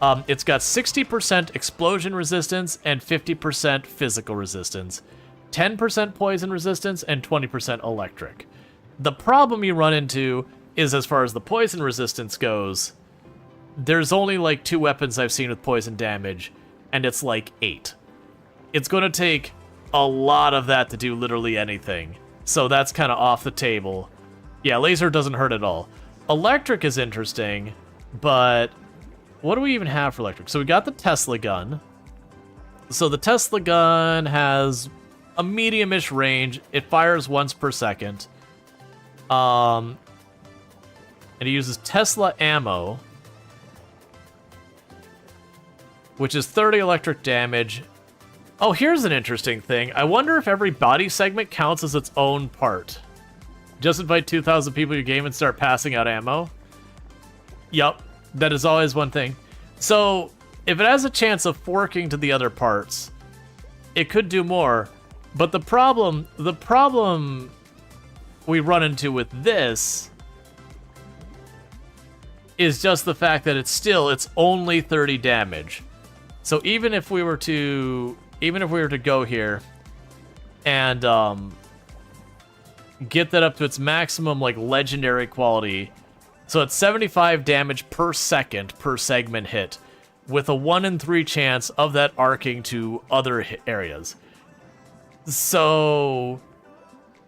It's got 60% explosion resistance and 50% physical resistance, 10% poison resistance, and 20% electric. The problem you run into is, as far as the poison resistance goes, there's only like 2 weapons I've seen with poison damage, and it's like 8. It's going to take a lot of that to do literally anything, so that's kind of off the table. Yeah, laser doesn't hurt at all. Electric is interesting, but what do we even have for electric? So we got the Tesla gun. So the Tesla gun has a medium-ish range. It fires once per second. And it uses Tesla ammo, which is 30 electric damage. Oh, here's an interesting thing. I wonder if every body segment counts as its own part. Just invite 2,000 people to your game and start passing out ammo. Yup, that is always one thing. So, if it has a chance of forking to the other parts, it could do more. But the problem we run into with this is just the fact that it's only 30 damage. So even if we were to go here and get that up to its maximum like legendary quality, so it's 75 damage per second per segment hit, with a 1 in 3 chance of that arcing to other areas. So,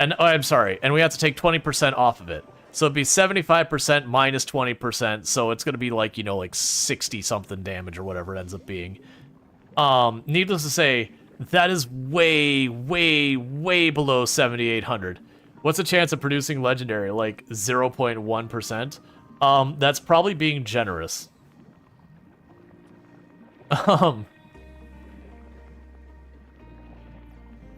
and oh, I'm sorry, and we have to take 20% off of it. So it'd be 75% minus 20%, so it's going to be like, you know, like 60-something damage or whatever it ends up being. Needless to say, that is way, way, way below 7,800. What's the chance of producing legendary? Like 0.1%? That's probably being generous.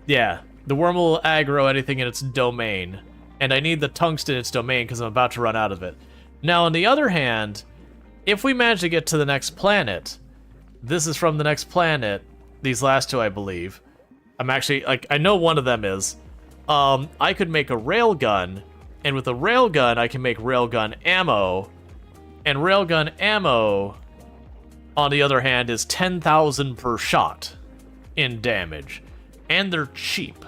Yeah, the worm will aggro anything in its domain. And I need the tungsten in its domain because I'm about to run out of it. Now, on the other hand, if we manage to get to the next planet, this is from the next planet, these last 2, I believe. I'm actually, like, I know one of them is. I could make a railgun, and with a railgun, I can make railgun ammo. And railgun ammo, on the other hand, is 10,000 per shot in damage. And they're cheap.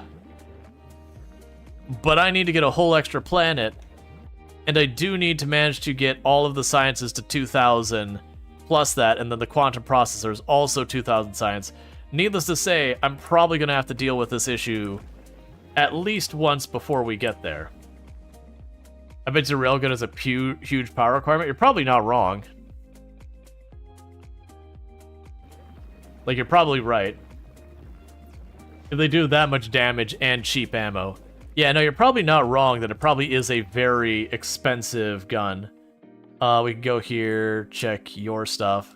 But I need to get a whole extra planet, and I do need to manage to get all of the sciences to 2,000 plus that, and then the quantum processor is also 2,000 science. Needless to say, I'm probably going to have to deal with this issue at least once before we get there. I bet your railgun is a huge power requirement. You're probably not wrong. Like, you're probably right. If they do that much damage and cheap ammo. Yeah, no, you're probably not wrong that it probably is a very expensive gun. We can go here, check your stuff.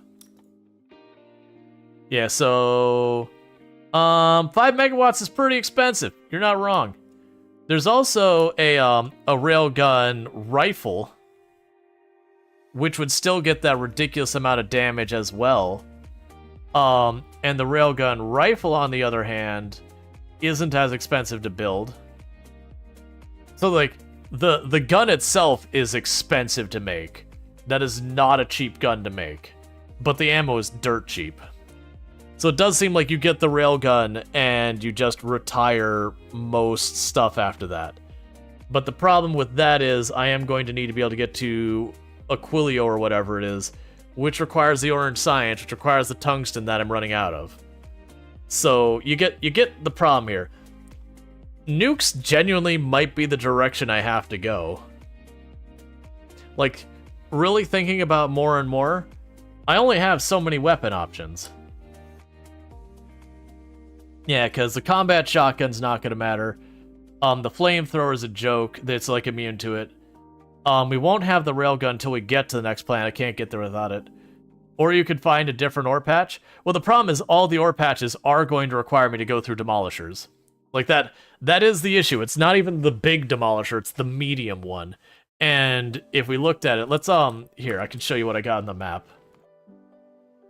Yeah, so 5 megawatts is pretty expensive. You're not wrong. There's also a railgun rifle, which would still get that ridiculous amount of damage as well. And the railgun rifle, on the other hand, isn't as expensive to build. So, like, the gun itself is expensive to make. That is not a cheap gun to make. But the ammo is dirt cheap. So it does seem like you get the railgun and you just retire most stuff after that. But the problem with that is I am going to need to be able to get to Aquilio or whatever it is, which requires the orange science, which requires the tungsten that I'm running out of. So you get the problem here. Nukes genuinely might be the direction I have to go. Like, really thinking about more and more, I only have so many weapon options. Yeah, because the combat shotgun's not going to matter. The flamethrower is a joke. It's like immune to it. We won't have the railgun until we get to the next planet. I can't get there without it. Or you could find a different ore patch. Well, the problem is all the ore patches are going to require me to go through demolishers. Like that is the issue. It's not even the big demolisher, it's the medium one. And if we looked at it, let's here, I can show you what I got on the map.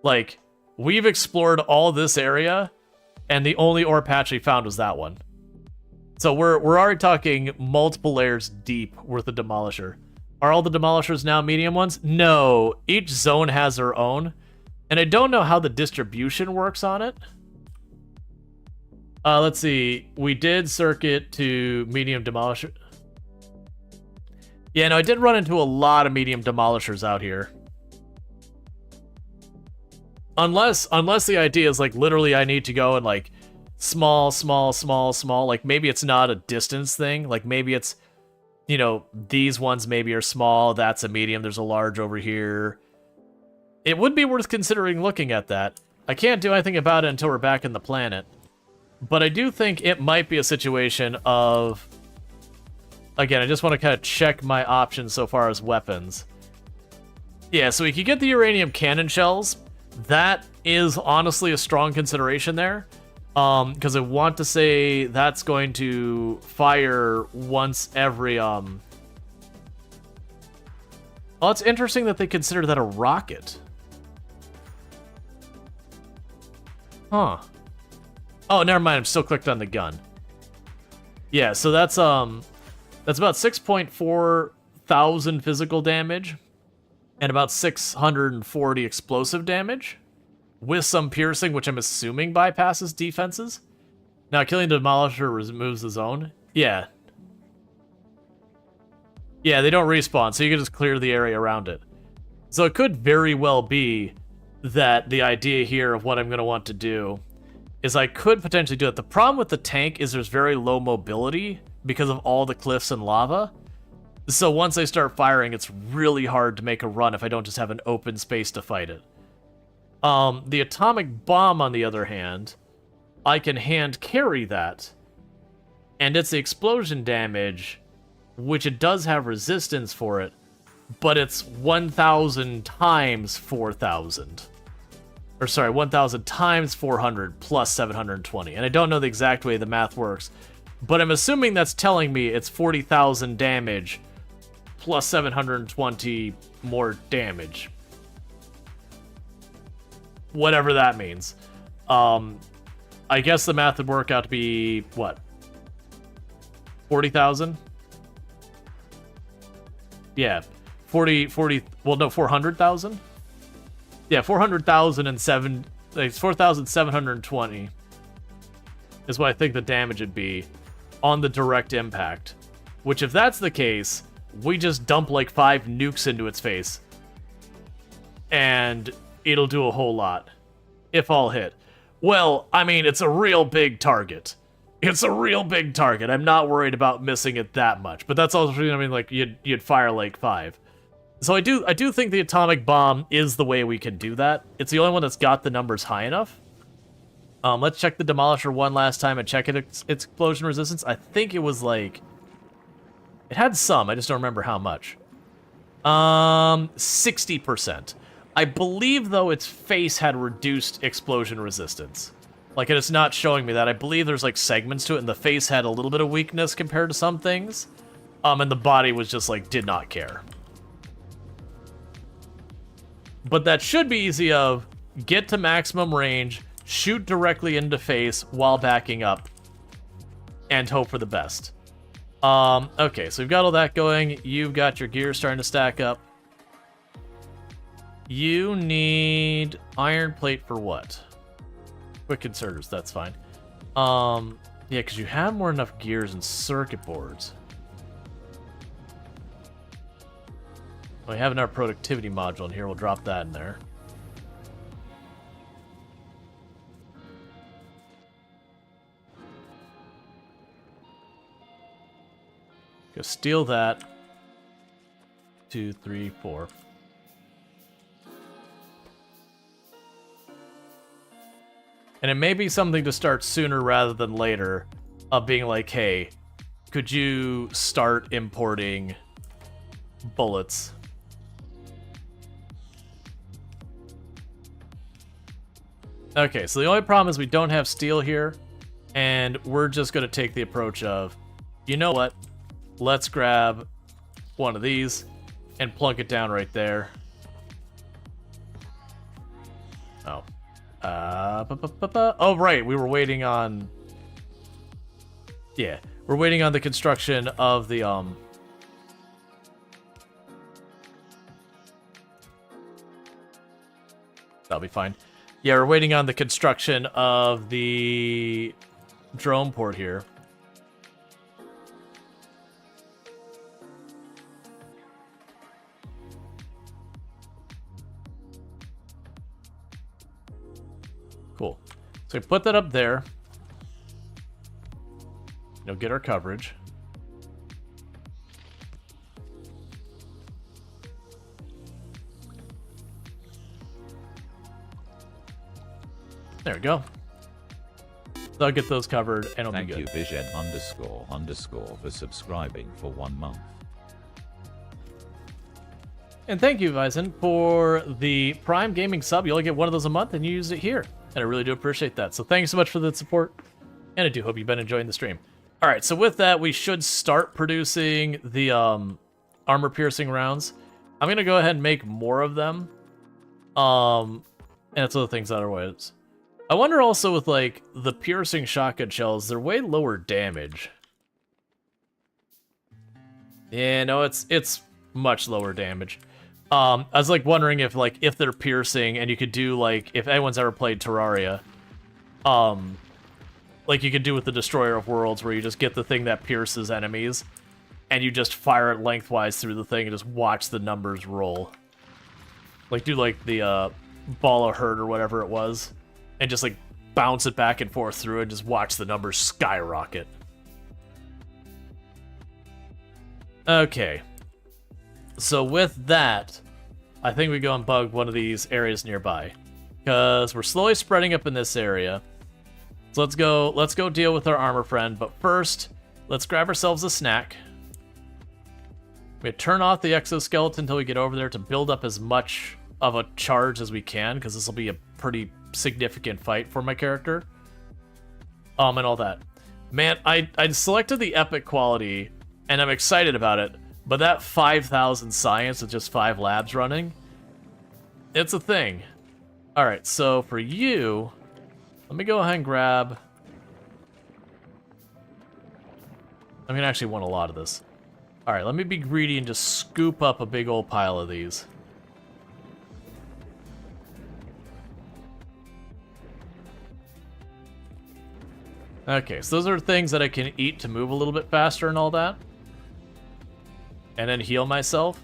Like, we've explored all this area, and the only ore patch we found was that one. So we're already talking multiple layers deep worth of demolisher. Are all the demolishers now medium ones? No, each zone has their own. And I don't know how the distribution works on it. Let's see. We did circuit to medium demolisher. Yeah, no, I did run into a lot of medium demolishers out here. Unless the idea is like literally I need to go and like small, like maybe it's not a distance thing. Like maybe it's, you know, these ones maybe are small, that's a medium, there's a large over here. It would be worth considering looking at that. I can't do anything about it until we're back in the planet. But I do think it might be a situation of... Again, I just want to kind of check my options so far as weapons. Yeah, so we could get the uranium cannon shells. That is honestly a strong consideration there. Because I want to say that's going to fire once every... Oh, it's interesting that they consider that a rocket. Huh. Oh, never mind. I'm still clicked on the gun. Yeah, so that's about 6.4 thousand physical damage and about 640 explosive damage with some piercing, which I'm assuming bypasses defenses. Now, killing the Demolisher removes the zone. Yeah. Yeah, they don't respawn, so you can just clear the area around it. So it could very well be that the idea here of what I'm going to want to do is I could potentially do it. The problem with the tank is there's very low mobility because of all the cliffs and lava. So once I start firing, it's really hard to make a run if I don't just have an open space to fight it. The atomic bomb, on the other hand, I can hand carry that. And it's the explosion damage, which it does have resistance for it, but it's 1,000 times 4,000. Or sorry, 1,000 times 400 plus 720. And I don't know the exact way the math works, but I'm assuming that's telling me it's 40,000 damage plus 720 more damage. Whatever that means. I guess the math would work out to be, what? 40,000? Yeah. 40, well, no, 400,000? Yeah, 4,007, like 4,720 is what I think the damage would be on the direct impact. Which, if that's the case, we just dump like 5 nukes into its face. And it'll do a whole lot. If all hit. Well, I mean, it's a real big target. It's a real big target. I'm not worried about missing it that much. But that's also, I mean, like, you'd fire like 5. So I do think the atomic bomb is the way we can do that. It's the only one that's got the numbers high enough. Let's check the Demolisher one last time and check its explosion resistance. I think it was like... It had some, I just don't remember how much. 60%. I believe, though, its face had reduced explosion resistance. Like, it's not showing me that. I believe there's, like, segments to it, and the face had a little bit of weakness compared to some things. And the body was just, like, did not care. But that should be easy of get to maximum range, shoot directly into face while backing up, and hope for the best. Okay, so we've got all that going. You've got your gear starting to stack up. You need iron plate for what? Quick inserters, that's fine. Yeah, because you have more than enough gears and circuit boards. We have another productivity module in here. We'll drop that in there. Go steal that. 2, 3, 4. And it may be something to start sooner rather than later, of being like, hey, could you start importing bullets? Okay, so the only problem is we don't have steel here, and we're just going to take the approach of, you know what, let's grab one of these and plunk it down right there. Oh. Oh, right, we were waiting on... Yeah, we're waiting on the construction of the, That'll be fine. Yeah, we're waiting on the construction of the drone port here. Cool. So we put that up there. You know, get our coverage. There we go. So I'll get those covered and it'll be good. Thank you, Vision__ for subscribing for 1 month. And thank you, Vison, for the Prime Gaming sub. You only get one of those a month and you use it here. And I really do appreciate that. So thanks so much for the support. And I do hope you've been enjoying the stream. All right, so with that, we should start producing the armor-piercing rounds. I'm going to go ahead and make more of them. And it's other things otherwise. I wonder also with, like, the piercing shotgun shells, they're way lower damage. Yeah, no, it's much lower damage. I was, like, wondering if they're piercing, and you could do, like, if anyone's ever played Terraria, like you could do with the Destroyer of Worlds, where you just get the thing that pierces enemies, and you just fire it lengthwise through the thing and just watch the numbers roll. Like, do, like, the, Ball of Hurt or whatever it was, and just, like, bounce it back and forth through and just watch the numbers skyrocket. Okay. So with that, I think we go and bug one of these areas nearby, because we're slowly spreading up in this area. So let's go deal with our armor friend, but first, let's grab ourselves a snack. We turn off the exoskeleton until we get over there to build up as much of a charge as we can, because this will be a pretty significant fight for my character. And all that. Man, I selected the epic quality, and I'm excited about it. But that 5,000 science with just 5 labs running, it's a thing. Alright, so for you, let me go ahead and grab... I'm going to actually want a lot of this. Alright, let me be greedy and just scoop up a big old pile of these. Okay, so those are things that I can eat to move a little bit faster and all that. And then heal myself.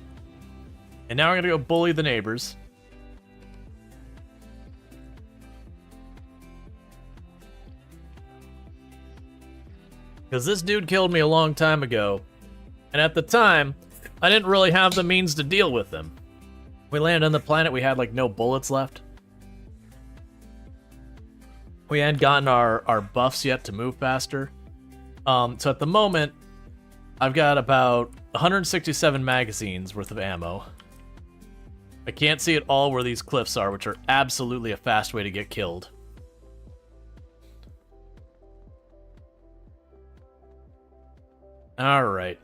And now I'm gonna go bully the neighbors. Because this dude killed me a long time ago. And at the time, I didn't really have the means to deal with him. We landed on the planet, we had like no bullets left. We hadn't gotten our buffs yet to move faster. So at the moment, I've got about 167 magazines worth of ammo. I can't see at all where these cliffs are, which are absolutely a fast way to get killed. Alright.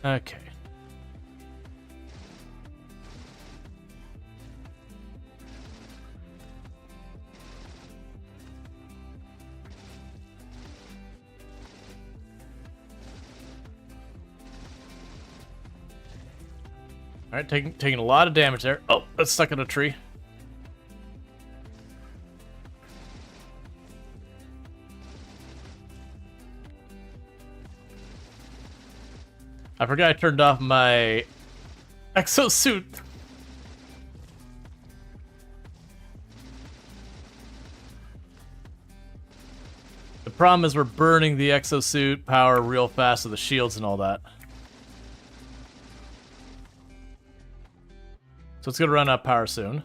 Okay. All right, taking a lot of damage there. Oh, that's stuck in a tree. I forgot I turned off my exosuit. The problem is we're burning the exosuit power real fast with the shields and all that. So it's gonna run out of power soon.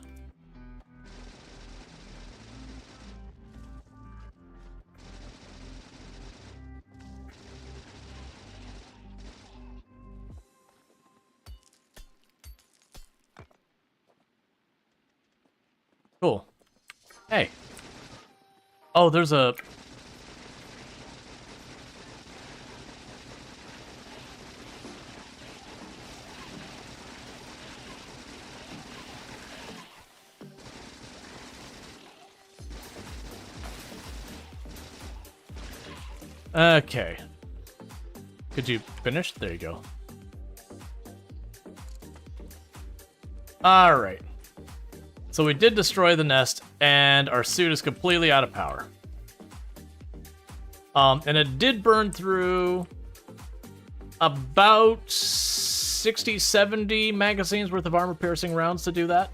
Cool. Hey. Oh, there's a... Okay. Could you finish? There you go. Alright. So we did destroy the nest, and our suit is completely out of power. And it did burn through about 60, 70 magazines worth of armor-piercing rounds to do that.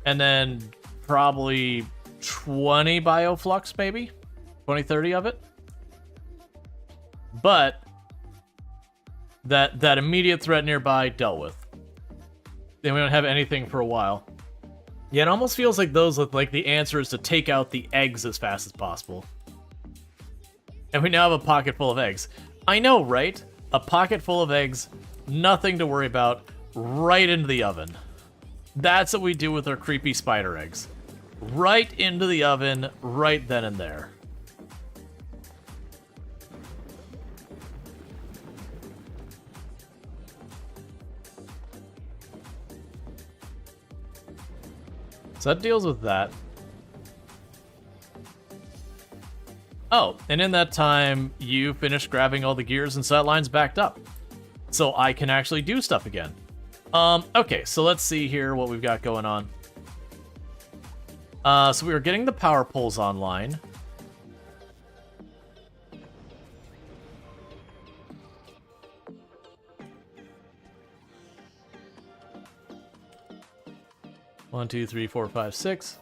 And then probably 20 bioflux, maybe? 20, 30 of it. But that immediate threat nearby dealt with. Then we don't have anything for a while. Yeah, it almost feels like those look like the answer is to take out the eggs as fast as possible. And we now have a pocket full of eggs. I know, right? A pocket full of eggs, nothing to worry about, right into the oven. That's what we do with our creepy spider eggs. Right into the oven, right then and there. So that deals with that. Oh, and in that time, you finished grabbing all the gears and set lines backed up. So I can actually do stuff again. Okay, so let's see here what we've got going on. So we were getting the power poles online. One, two, three, four, five, six.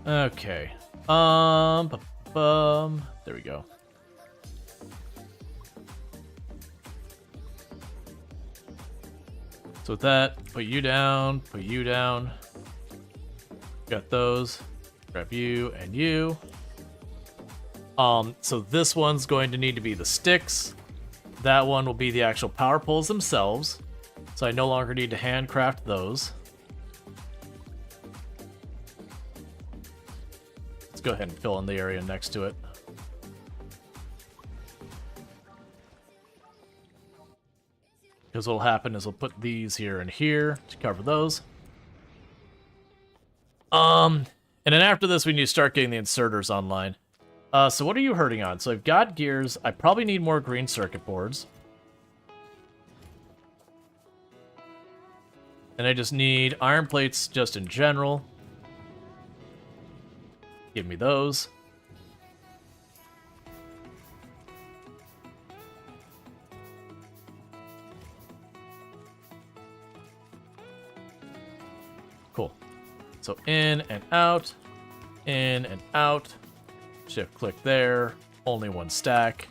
Okay. There we go. So with that, put you down, put you down. Got those. Grab you and you. So this one's going to need to be the sticks. That one will be the actual power poles themselves. So I no longer need to handcraft those. Let's go ahead and fill in the area next to it. Because what'll happen is we'll put these here and here to cover those. And then after this, we need to start getting the inserters online. So what are you hurting on? So I've got gears. I probably need more green circuit boards. And I just need iron plates just in general. Give me those. Cool. So in and out, in and out. Shift click there, only one stack.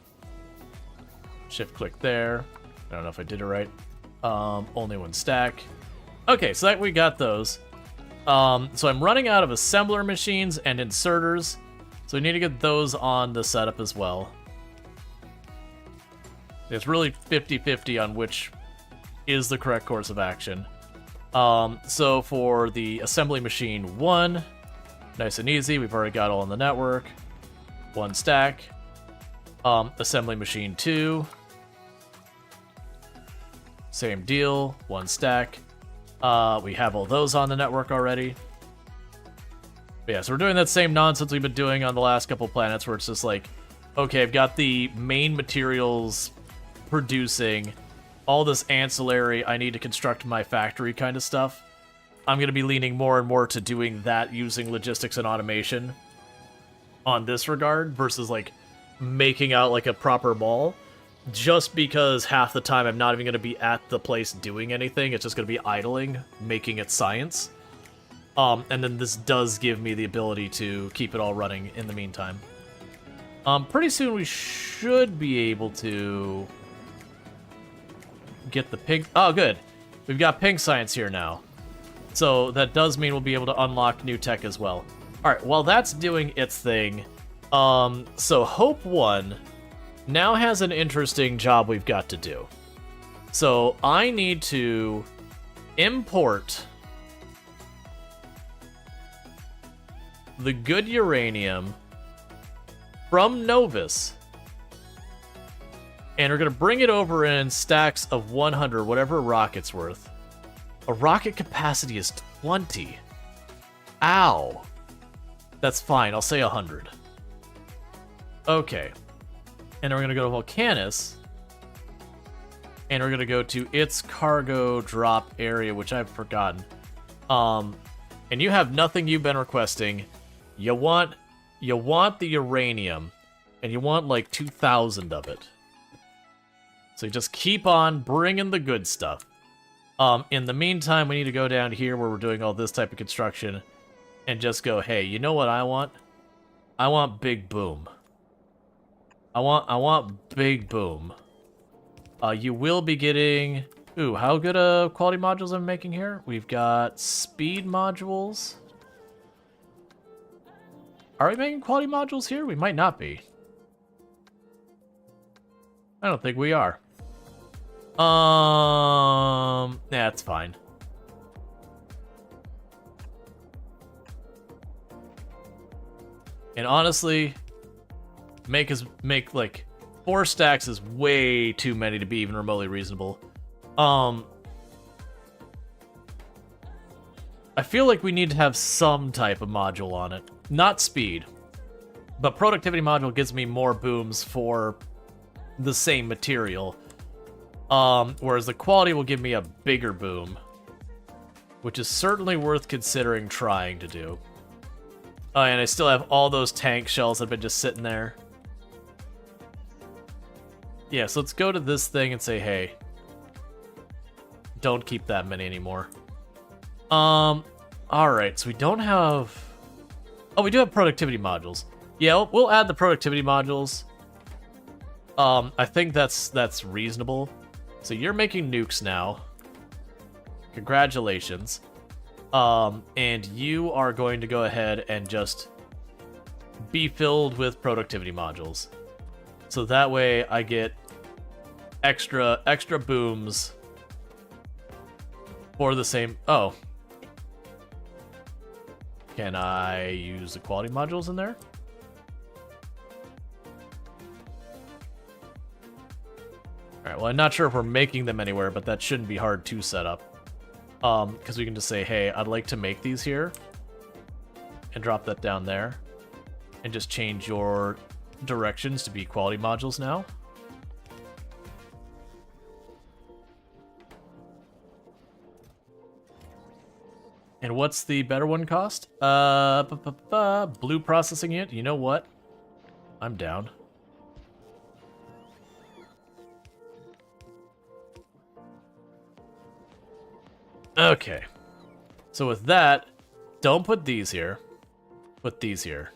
Shift click there. I don't know if I did it right. Only one stack. Okay, so that we got those. So I'm running out of assembler machines and inserters. So we need to get those on the setup as well. It's really 50-50 on which is the correct course of action. So for the assembly machine 1, nice and easy. We've already got all in the network. 1 stack. Assembly machine 2. Same deal. 1 stack. We have all those on the network already. But yeah, so we're doing that same nonsense we've been doing on the last couple planets, where it's just like, okay, I've got the main materials producing, all this ancillary I need to construct my factory kind of stuff. I'm going to be leaning more and more to doing that using logistics and automation on this regard versus like making out like a proper mall, just because half the time I'm not even going to be at the place doing anything. It's just going to be idling, making it science. And then this does give me the ability to keep it all running in the meantime. Pretty soon we should be able to get the pink... Oh, good. We've got pink science here now. So that does mean we'll be able to unlock new tech as well. Alright, while that's doing its thing, so Hope 1 now has an interesting job we've got to do. So I need to import the good uranium from Novus, and we're going to bring it over in stacks of 100, whatever a rocket's worth. A rocket capacity is 20. Ow. That's fine, I'll say 100. Okay. And then we're going to go to Volcanus, and we're going to go to its cargo drop area, which I've forgotten. And you have nothing you've been requesting. You want the uranium, and you want like 2,000 of it. So you just keep on bringing the good stuff. In the meantime, we need to go down here where we're doing all this type of construction and just go, hey, you know what I want? I want Big Boom. I want Big Boom. You will be getting... Ooh, how good quality modules I'm making here? We've got speed modules. Are we making quality modules here? We might not be. I don't think we are. Yeah, it's fine. And honestly, make like 4 stacks is way too many to be even remotely reasonable. I feel like we need to have some type of module on it. Not speed, but productivity module gives me more booms for the same material. Whereas the quality will give me a bigger boom, which is certainly worth considering trying to do. Oh, and I still have all those tank shells that have been just sitting there. Yeah, so let's go to this thing and say, hey, don't keep that many anymore. Alright, so we don't have... Oh, we do have productivity modules. Yeah, we'll add the productivity modules. I think that's reasonable. So you're making nukes now. Congratulations. And you are going to go ahead and just be filled with productivity modules. So that way I get extra booms for the same... Oh. Can I use the quality modules in there? Alright, well, I'm not sure if we're making them anywhere, but that shouldn't be hard to set up. Because we can just say, hey, I'd like to make these here. And drop that down there. And just change your directions to be quality modules now. And what's the better one cost? Blue processing unit. You know what? I'm down. Okay. So with that, don't put these here. Put these here.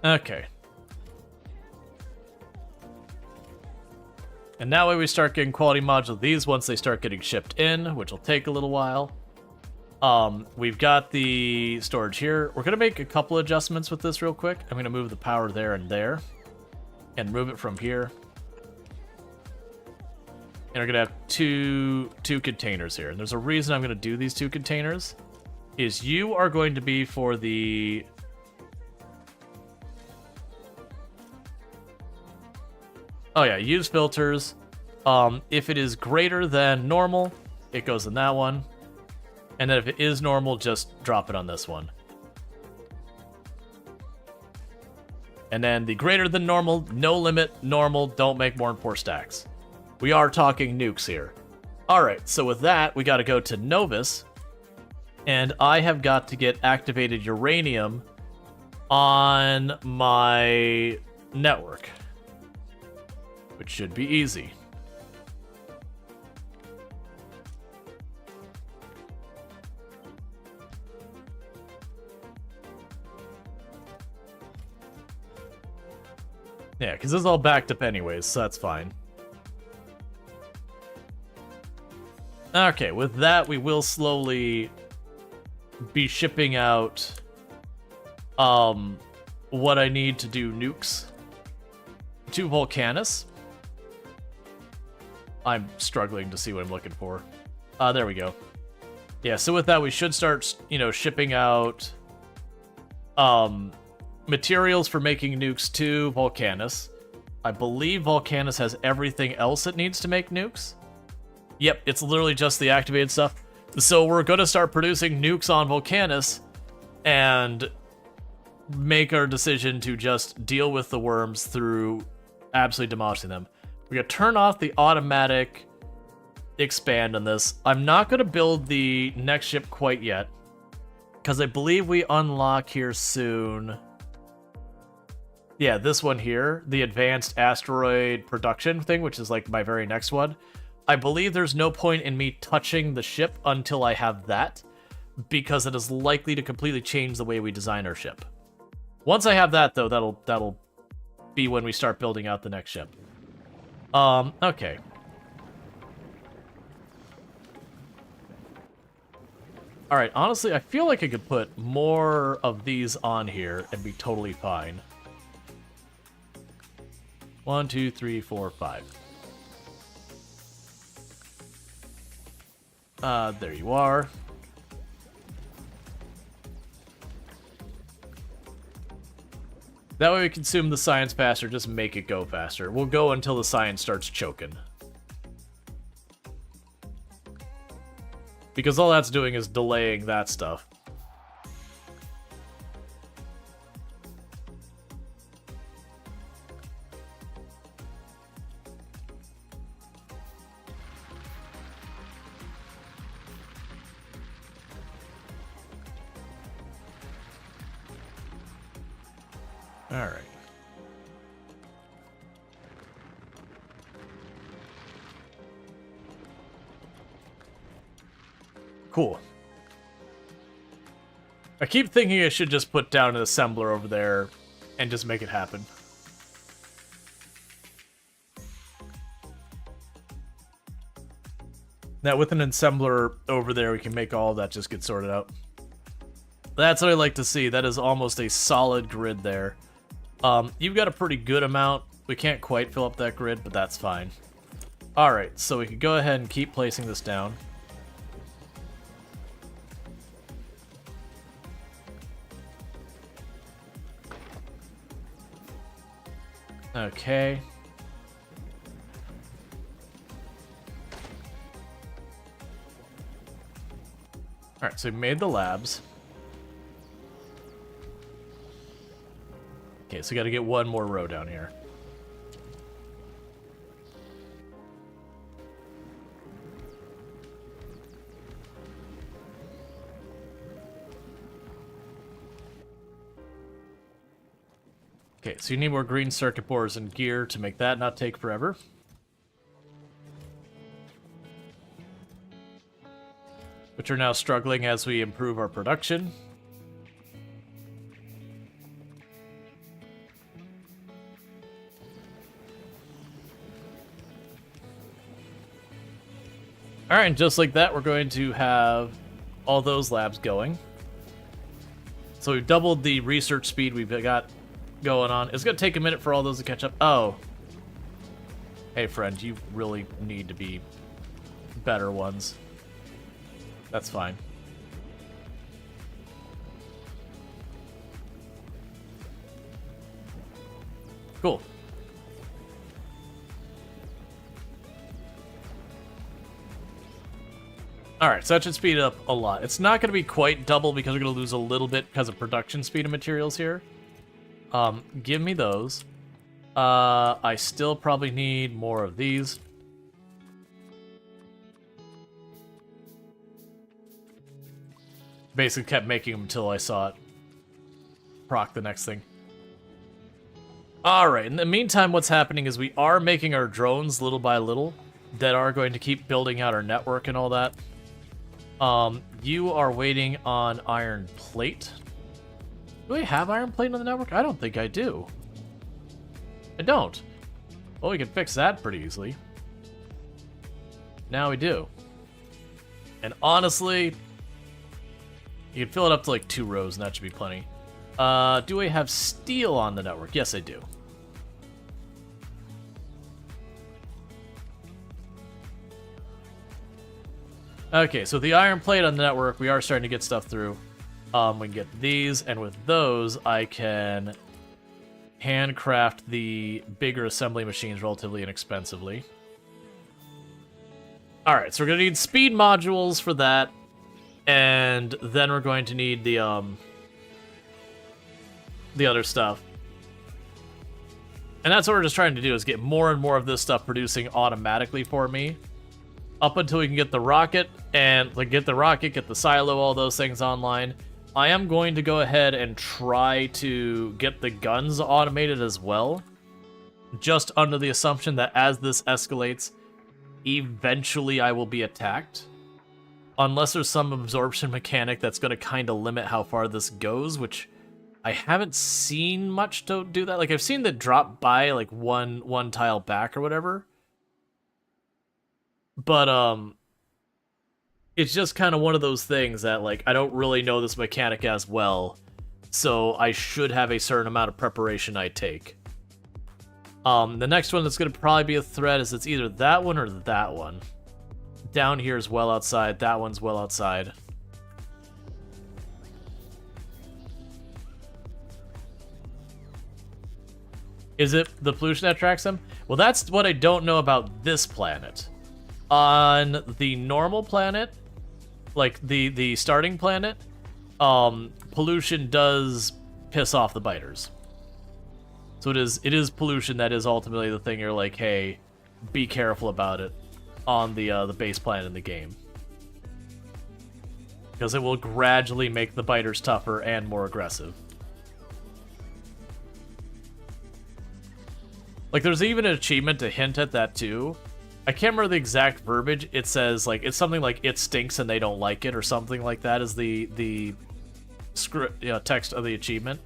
Okay. And that way we start getting quality modules of these once they start getting shipped in, which will take a little while. We've got the storage here. We're going to make a couple adjustments with this real quick. I'm going to move the power there and there. And move it from here. And we're going to have two containers here. And there's a reason I'm going to do these 2 containers. Is you are going to be for the... Oh yeah, use filters. If it is greater than normal, it goes in that one. And then if it is normal, just drop it on this one. And then the greater than normal, no limit, normal, don't make more than 4 stacks. We are talking nukes here. Alright, so with that, we got to go to Novus. And I have got to get activated uranium on my network. Which should be easy. Yeah, because this is all backed up anyways, so that's fine. Okay, with that, we will slowly be shipping out what I need to do nukes to Volcanus. I'm struggling to see what I'm looking for. There we go. Yeah, so with that, we should start, shipping out materials for making nukes to Volcanus. I believe Volcanus has everything else it needs to make nukes. Yep, it's literally just the activated stuff. So we're going to start producing nukes on Volcanus and make our decision to just deal with the worms through absolutely demolishing them. We're going to turn off the automatic expand on this. I'm not going to build the next ship quite yet, because I believe we unlock here soon. Yeah, this one here, the advanced asteroid production thing, which is like my very next one. I believe there's no point in me touching the ship until I have that, because it is likely to completely change the way we design our ship. Once I have that, though, that'll be when we start building out the next ship. Okay. Alright, honestly, I feel like I could put more of these on here and be totally fine. 1, 2, 3, 4, 5. There you are. That way we consume the science faster, just make it go faster. We'll go until the science starts choking. Because all that's doing is delaying that stuff. All right. Cool. I keep thinking I should just put down an assembler over there and just make it happen. Now, with an assembler over there, we can make all of that just get sorted out. That's what I like to see. That is almost a solid grid there. You've got a pretty good amount. We can't quite fill up that grid, but that's fine. Alright, so we can go ahead and keep placing this down. Okay. Alright, so we made the labs. Okay, so we gotta get one more row down here. Okay, so you need more green circuit boards and gear to make that not take forever. Which are now struggling as we improve our production. Alright, and just like that, we're going to have all those labs going. So we've doubled the research speed we've got going on. It's going to take a minute for all those to catch up. Oh. Hey, friend, you really need to be better ones. That's fine. Cool. Alright, so that should speed it up a lot. It's not going to be quite double because we're going to lose a little bit because of production speed of materials here. Give me those. I still probably need more of these. Basically kept making them until I saw it proc the next thing. Alright, in the meantime, what's happening is we are making our drones little by little that are going to keep building out our network and all that. You are waiting on iron plate. Do we have iron plate on the network? I don't think I do. I don't. Well, we can fix that pretty easily. Now we do. And honestly, you can fill it up to like 2 rows and that should be plenty. Do I have steel on the network? Yes, I do. Okay, so the iron plate on the network, we are starting to get stuff through. We can get these, and with those, I can handcraft the bigger assembly machines relatively inexpensively. Alright, so we're going to need speed modules for that, and then we're going to need the other stuff. And that's what we're just trying to do, is get more and more of this stuff producing automatically for me. Up until we can get the rocket, and like get the silo, all those things online. I am going to go ahead and try to get the guns automated as well. Just under the assumption that as this escalates, eventually I will be attacked. Unless there's some absorption mechanic that's going to kind of limit how far this goes, which I haven't seen much to do that. Like, I've seen the drop by, like, one tile back or whatever. But, it's just kind of one of those things that, like, I don't really know this mechanic as well, so I should have a certain amount of preparation I take. The next one that's going to probably be a threat is it's either that one or that one. Down here is well outside, that one's well outside. Is it the pollution that attracts them? Well, that's what I don't know about this planet. On the normal planet, like the starting planet, pollution does piss off the biters. So it is pollution that is ultimately the thing you're like, hey, be careful about it on the base planet in the game. Because it will gradually make the biters tougher and more aggressive. Like, there's even an achievement to hint at that too. I can't remember the exact verbiage. It says, like, it's something like, it stinks and they don't like it, or something like that is the script, text of the achievement.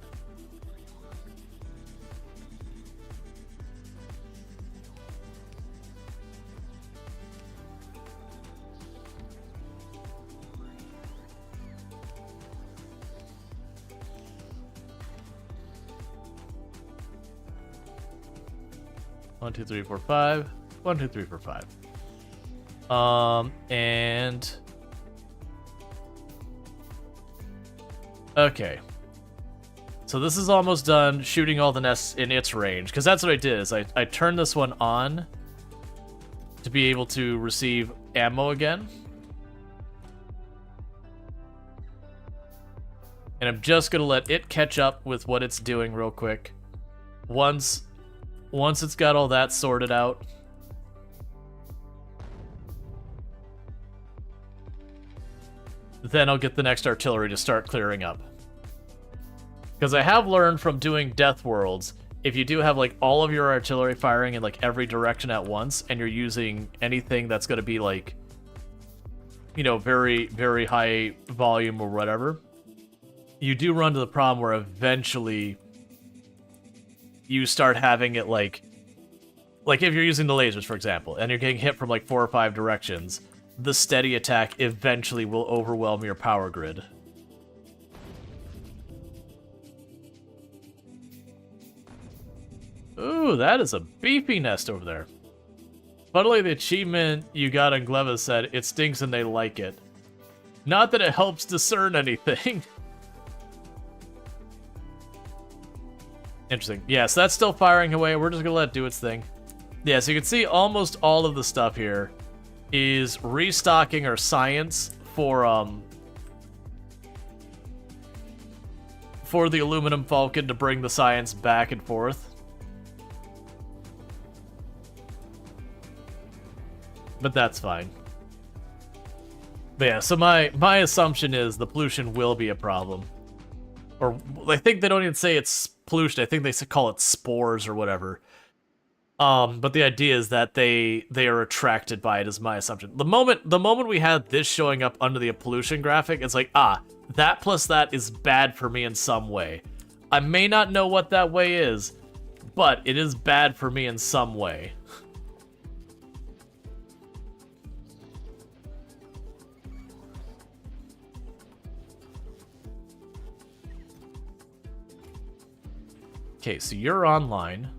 One, two, three, four, five. 1, 2, 3, 4, 5. And okay. So this is almost done shooting all the nests in its range, because that's what I did, is I turned this one on to be able to receive ammo again. And I'm just gonna let it catch up with what it's doing real quick. Once it's got all that sorted out, then I'll get the next artillery to start clearing up. Because I have learned from doing Death Worlds, if you do have like all of your artillery firing in like every direction at once, and you're using anything that's going to be like, very, very high volume or whatever, you do run to the problem where eventually you start having it like if you're using the lasers, for example, and you're getting hit from like 4 or 5 directions, the steady attack eventually will overwhelm your power grid. Ooh, that is a beefy nest over there. Funnily, the achievement you got on Gleva said, it stinks and they like it. Not that it helps discern anything. Interesting. Yeah, so that's still firing away. We're just gonna let it do its thing. Yeah, so you can see almost all of the stuff here is restocking our science for the aluminum falcon to bring the science back and forth. But that's fine. But yeah, so my assumption is the pollution will be a problem. Or I think they don't even say it's pollution. I think they call it spores or whatever. But the idea is that they are attracted by it, is my assumption. The moment we had this showing up under the pollution graphic, it's like, that plus that is bad for me in some way. I may not know what that way is, but it is bad for me in some way. Okay, so you're online.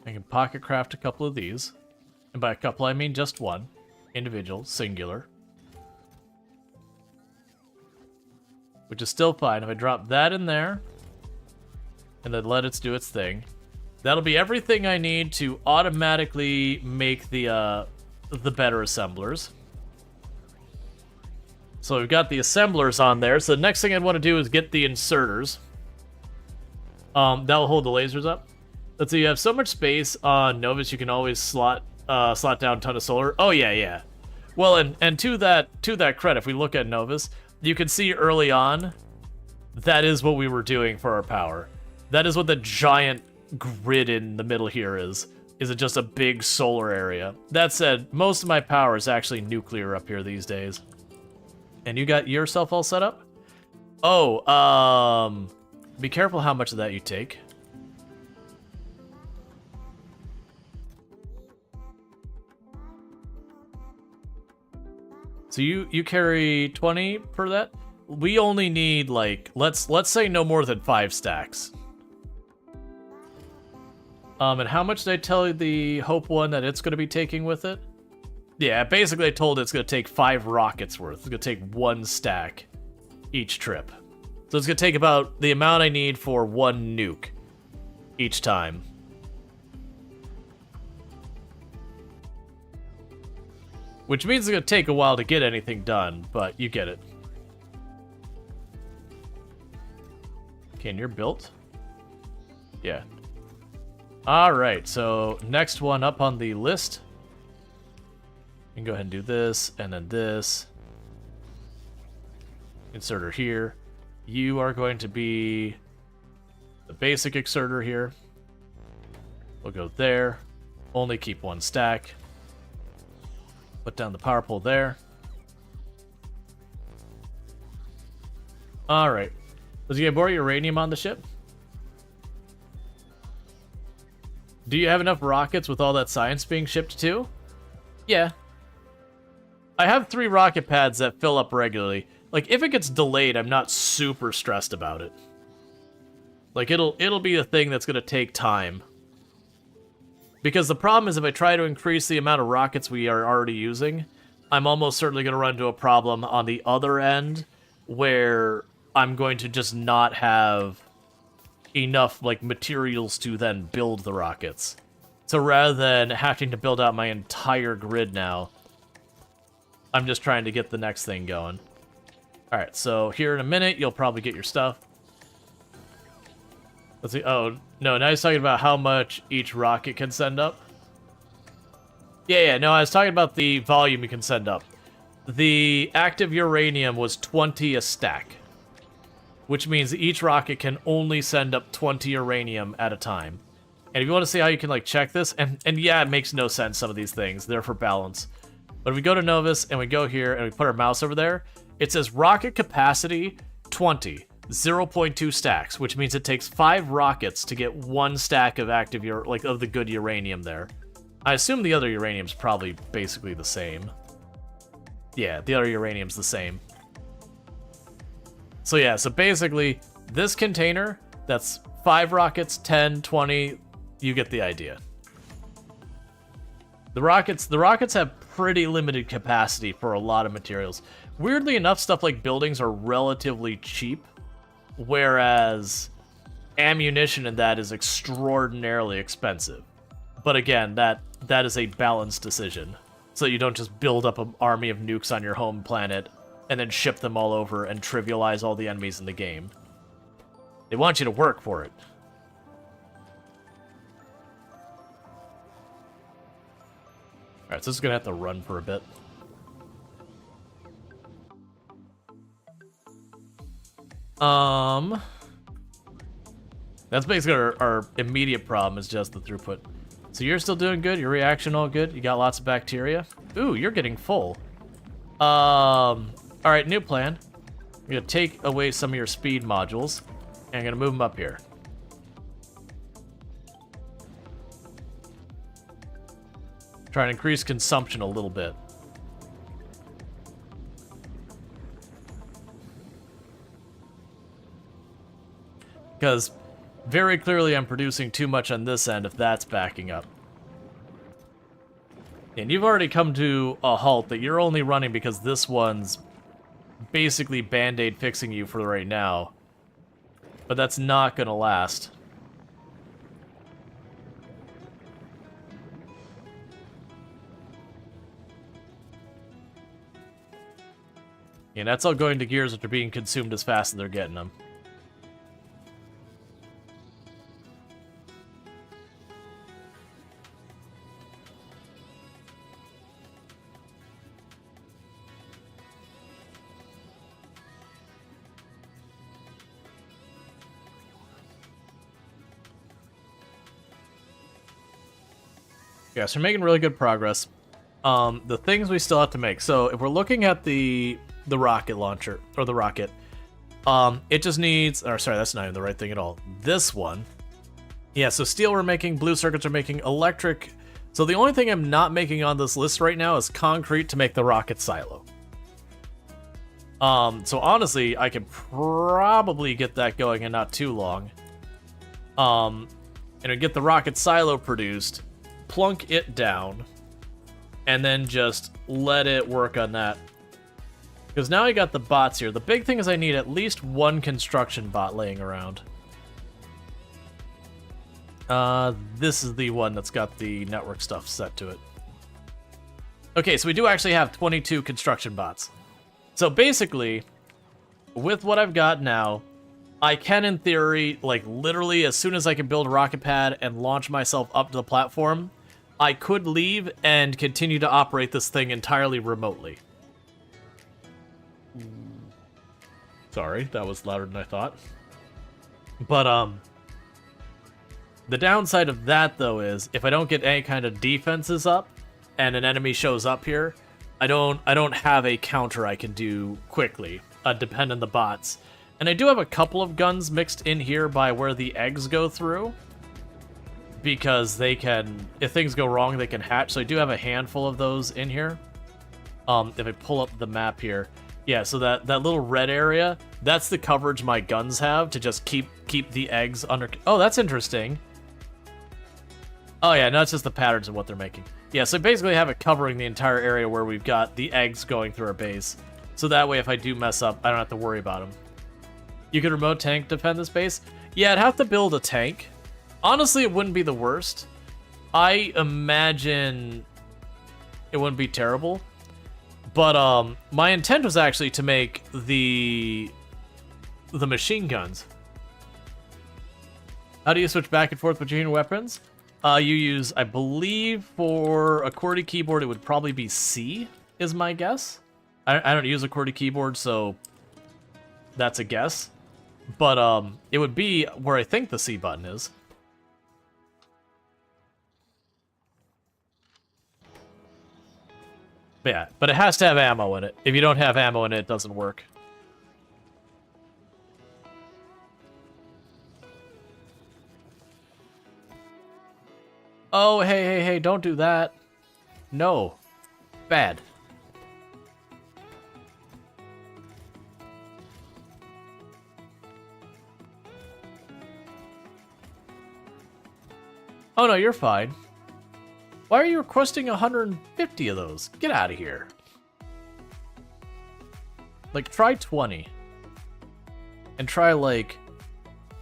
I can pocket craft a couple of these. And by a couple, I mean just one. Individual, singular. Which is still fine. If I drop that in there, and then let it do its thing, that'll be everything I need to automatically make the better assemblers. So we've got the assemblers on there. So the next thing I'd want to do is get the inserters. That'll hold the lasers up. Let's see, you have so much space on Novus, you can always slot down a ton of solar. Oh yeah. Well, and to that credit, if we look at Novus, you can see early on, that is what we were doing for our power. That is what the giant grid in the middle here is. Is it just a big solar area? That said, most of my power is actually nuclear up here these days. And you got yourself all set up? Oh, be careful how much of that you take. So you carry 20 per that? We only need, like, let's say no more than 5 stacks. And how much did I tell the Hope one that it's going to be taking with it? Yeah, basically I told it it's going to take 5 rockets worth. It's going to take 1 stack each trip. So it's going to take about the amount I need for 1 nuke each time. Which means it's going to take a while to get anything done, but you get it. Okay, and you're built? Yeah. Alright, so next one up on the list. You can go ahead and do this, and then this. Inserter here. You are going to be the basic exerter here. We'll go there. Only keep 1 stack. Put down the power pole there. Alright. Does you get more uranium on the ship? Do you have enough rockets with all that science being shipped too? Yeah. I have 3 rocket pads that fill up regularly. Like, if it gets delayed, I'm not super stressed about it. Like, it'll be a thing that's gonna take time. Because the problem is if I try to increase the amount of rockets we are already using, I'm almost certainly gonna run into a problem on the other end where I'm going to just not have enough, like, materials to then build the rockets. So rather than having to build out my entire grid now, I'm just trying to get the next thing going. Alright, so here in a minute, you'll probably get your stuff. Let's see. Oh, no, now he's talking about how much each rocket can send up. Yeah, no, I was talking about the volume you can send up. The active uranium was 20 a stack, which means each rocket can only send up 20 uranium at a time. And if you want to see how you can, like, check this, and yeah, it makes no sense, some of these things. They're for balance. But if we go to Novus and we go here and we put our mouse over there, it says rocket capacity 20, 0.2 stacks, which means it takes 5 rockets to get 1 stack of active, of the good uranium there. I assume the other uranium's probably basically the same. Yeah, the other uranium's the same. So yeah, so basically, this container, that's 5 rockets, 10, 20, you get the idea. The rockets have pretty limited capacity for a lot of materials. Weirdly enough, stuff like buildings are relatively cheap, whereas ammunition in that is extraordinarily expensive. But again, that is a balanced decision, so you don't just build up an army of nukes on your home planet and then ship them all over and trivialize all the enemies in the game. They want you to work for it. Alright, so this is gonna have to run for a bit. That's basically our immediate problem, is just the throughput. So you're still doing good? Your reaction all good? You got lots of bacteria? Ooh, you're getting full. Alright, new plan. I'm gonna take away some of your speed modules, and I'm gonna move them up here. Try and increase consumption a little bit. Because very clearly I'm producing too much on this end if that's backing up. And you've already come to a halt that you're only running because this one's basically band-aid fixing you for right now. But that's not gonna last. And that's all going to gears which are being consumed as fast as they're getting them. Yeah, so we're making really good progress. The things we still have to make. So if we're looking at the rocket launcher, or the rocket, it just needs, or sorry, that's not even the right thing at all. This one. Yeah, so steel we're making, blue circuits are making, electric. So the only thing I'm not making on this list right now is concrete to make the rocket silo. So honestly, I could probably get that going in not too long. And get the rocket silo produced, plunk it down, and then just let it work on that. Because now I got the bots here. The big thing is I need at least one construction bot laying around. This is the one that's got the network stuff set to it. Okay, so we do actually have 22 construction bots. So basically, with what I've got now, I can, in theory, like literally as soon as I can build a rocket pad and launch myself up to the platform, I could leave and continue to operate this thing entirely remotely. Sorry, that was louder than I thought. But, the downside of that, though, is if I don't get any kind of defenses up and an enemy shows up here, I don't have a counter I can do quickly, depend on the bots. And I do have a couple of guns mixed in here by where the eggs go through, because they can, if things go wrong, they can hatch. So I do have a handful of those in here. If I pull up the map here, yeah, so that little red area, that's the coverage my guns have to just keep the eggs under. Oh, that's interesting. Oh yeah, no, it's just the patterns of what they're making. Yeah, so basically I have it covering the entire area where we've got the eggs going through our base. So that way if I do mess up, I don't have to worry about them. You could remote tank defend this base? Yeah, I'd have to build a tank. Honestly, it wouldn't be the worst. I imagine it wouldn't be terrible. But my intent was actually to make the machine guns. How do you switch back and forth between weapons? You use, I believe, for a QWERTY keyboard, it would probably be C, is my guess. I don't use a QWERTY keyboard, so that's a guess. But it would be where I think the C button is. But Yeah, but it has to have ammo in it. If you don't have ammo in it, it doesn't work. Oh, hey, don't do that. No. Bad. Oh no, you're fine. Why are you requesting 150 of those? Get out of here. Like, try 20. And try, like...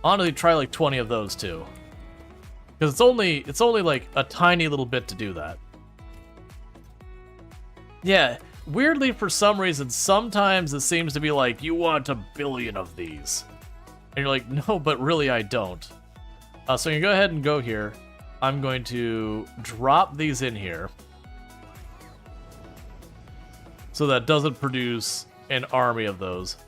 Honestly, try, like, 20 of those, too. Because it's only, like, a tiny little bit to do that. Yeah, weirdly, for some reason, sometimes it seems to be like, you want 1 billion of these. And you're like, no, but really I don't. So you can go ahead and go here. I'm going to drop these in here. So that doesn't produce an army of those.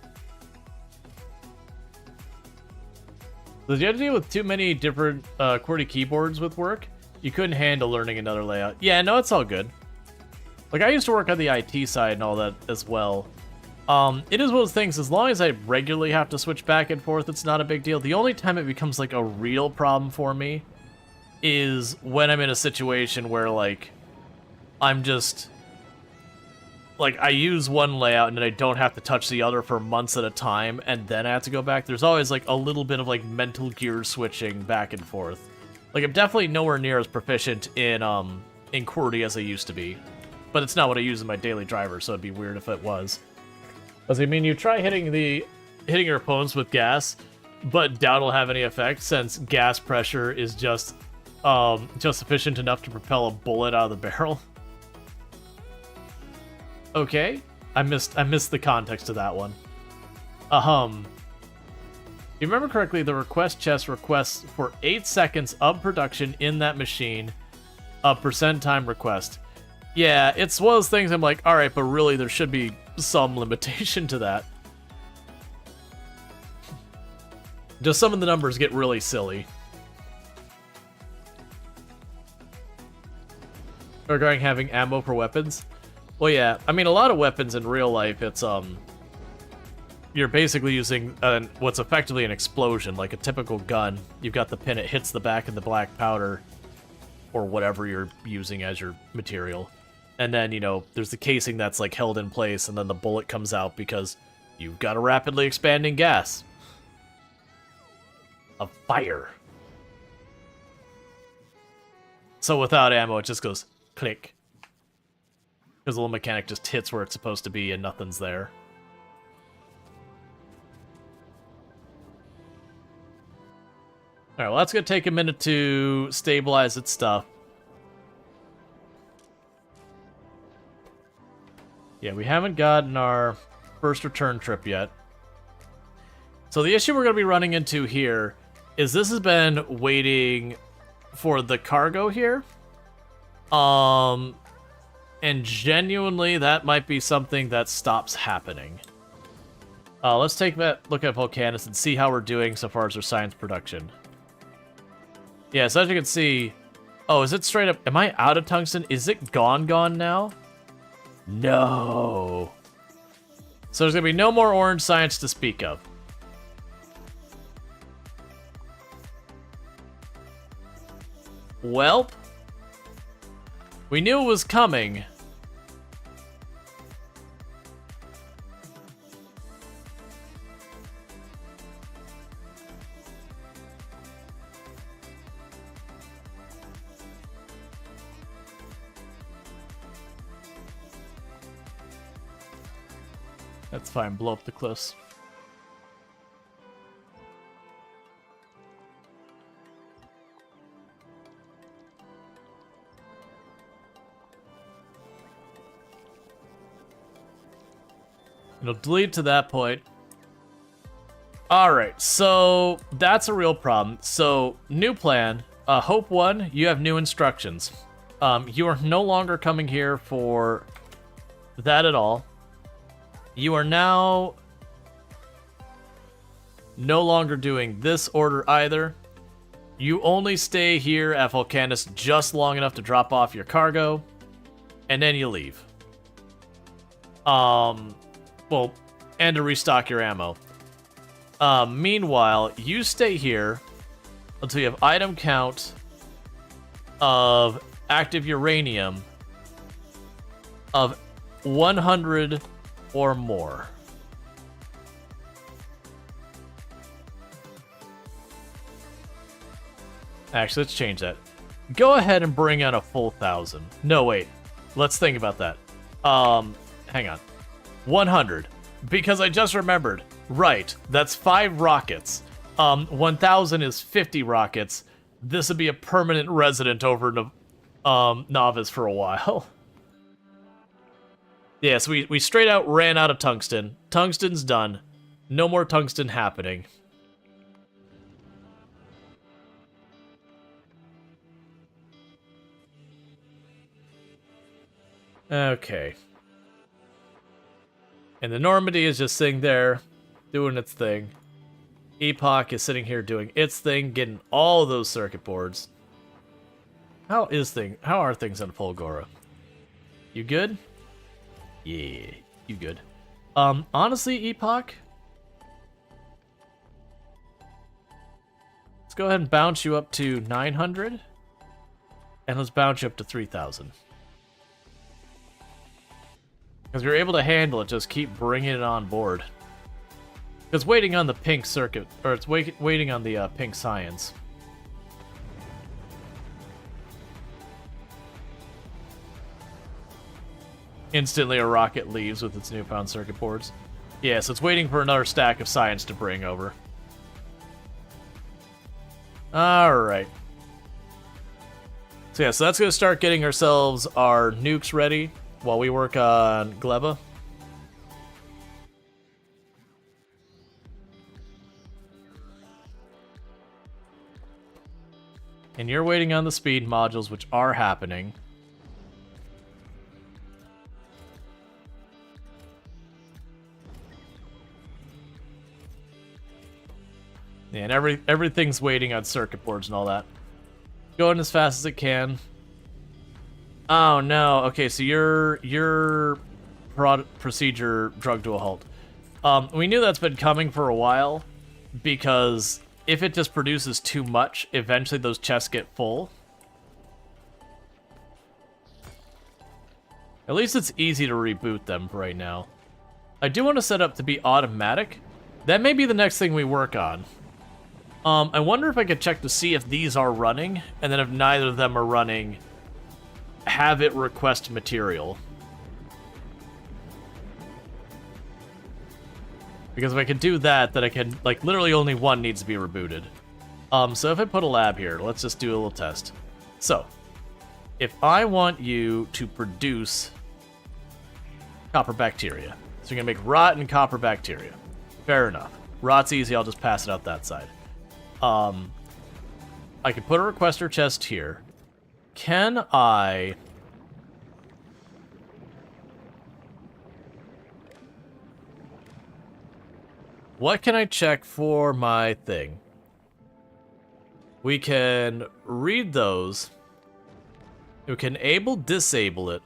Did you have to deal with too many different QWERTY keyboards with work? You couldn't handle learning another layout. Yeah, no, it's all good. Like, I used to work on the IT side and all that as well. It is one of those things, as long as I regularly have to switch back and forth, it's not a big deal. The only time it becomes, like, a real problem for me is when I'm in a situation where, like, I'm just... Like, I use one layout and then I don't have to touch the other for months at a time, and then I have to go back. There's always, like, a little bit of, like, mental gear switching back and forth. Like, I'm definitely nowhere near as proficient in QWERTY as I used to be. But it's not what I use in my daily driver, so it'd be weird if it was. Does it mean you try hitting your opponents with gas, but doubt it'll have any effect, since gas pressure is just sufficient enough to propel a bullet out of the barrel? Okay, I missed the context of that one. If you remember correctly, the request chest requests for 8 seconds of production in that machine, a % time request. Yeah, it's one of those things I'm like, alright, but really there should be some limitation to that. Just some of the numbers get really silly. Regarding having ammo for weapons? Well, yeah, I mean, a lot of weapons in real life, it's, you're basically using what's effectively an explosion, like a typical gun. You've got the pin, it hits the back of the black powder, or whatever you're using as your material. And then, you know, there's the casing that's, like, held in place, and then the bullet comes out because you've got a rapidly expanding gas. A fire. So without ammo, it just goes click. Because the little mechanic just hits where it's supposed to be and nothing's there. Alright, well, that's going to take a minute to stabilize its stuff. Yeah, we haven't gotten our first return trip yet. So the issue we're going to be running into here is this has been waiting for the cargo here. And genuinely, that might be something that stops happening. Let's take a look at Volcanus and see how we're doing so far as our science production. Yeah, so as you can see... Oh, is it straight up... Am I out of tungsten? Is it gone now? No. So there's going to be no more orange science to speak of. Welp. We knew it was coming. That's fine, blow up the cliffs. It'll delete to that point. Alright, so that's a real problem. So, new plan. Hope 1, you have new instructions. You are no longer coming here for that at all. You are now no longer doing this order either. You only stay here at Volcanus just long enough to drop off your cargo, and then you leave. Well, and to restock your ammo. Meanwhile, you stay here until you have item count of active uranium of 100 or more. Actually, let's change that. Go ahead and bring in a full 1,000. No, wait. Let's think about that. Hang on. 100. Because I just remembered. Right, that's 5 rockets. 1,000 is 50 rockets. This would be a permanent resident over Novice for a while. Yeah, so we straight out ran out of tungsten. Tungsten's done. No more tungsten happening. Okay. And the Normandy is just sitting there, doing its thing. Epoch is sitting here doing its thing, getting all those circuit boards. How are things on Fulgora? You good? Yeah, you good. Honestly, Epoch, let's go ahead and bounce you up to 900, and let's bounce you up to 3,000. Because you're able to handle it, just keep bringing it on board. It's waiting on the pink circuit, or it's waiting on the pink science. Instantly a rocket leaves with its newfound circuit boards. Yeah, so it's waiting for another stack of science to bring over. Alright. So yeah, so that's going to start getting ourselves our nukes ready while we work on Gleba. And you're waiting on the speed modules, which are happening. Yeah, and everything's waiting on circuit boards and all that. Going as fast as it can. Oh no. Okay, so your procedure drug to a halt. We knew that's been coming for a while, because if it just produces too much, eventually those chests get full. At least it's easy to reboot them right now. I do want to set up to be automatic. That may be the next thing we work on. I wonder if I could check to see if these are running, and then if neither of them are running, have it request material. Because if I can do that, then I can, like, literally only one needs to be rebooted. So if I put a lab here, let's just do a little test. So, if I want you to produce copper bacteria, so you're gonna make rot and copper bacteria. Fair enough. Rot's easy, I'll just pass it out that side. I can put a requester chest here. Can I... What can I check for my thing? We can read those. We can disable it.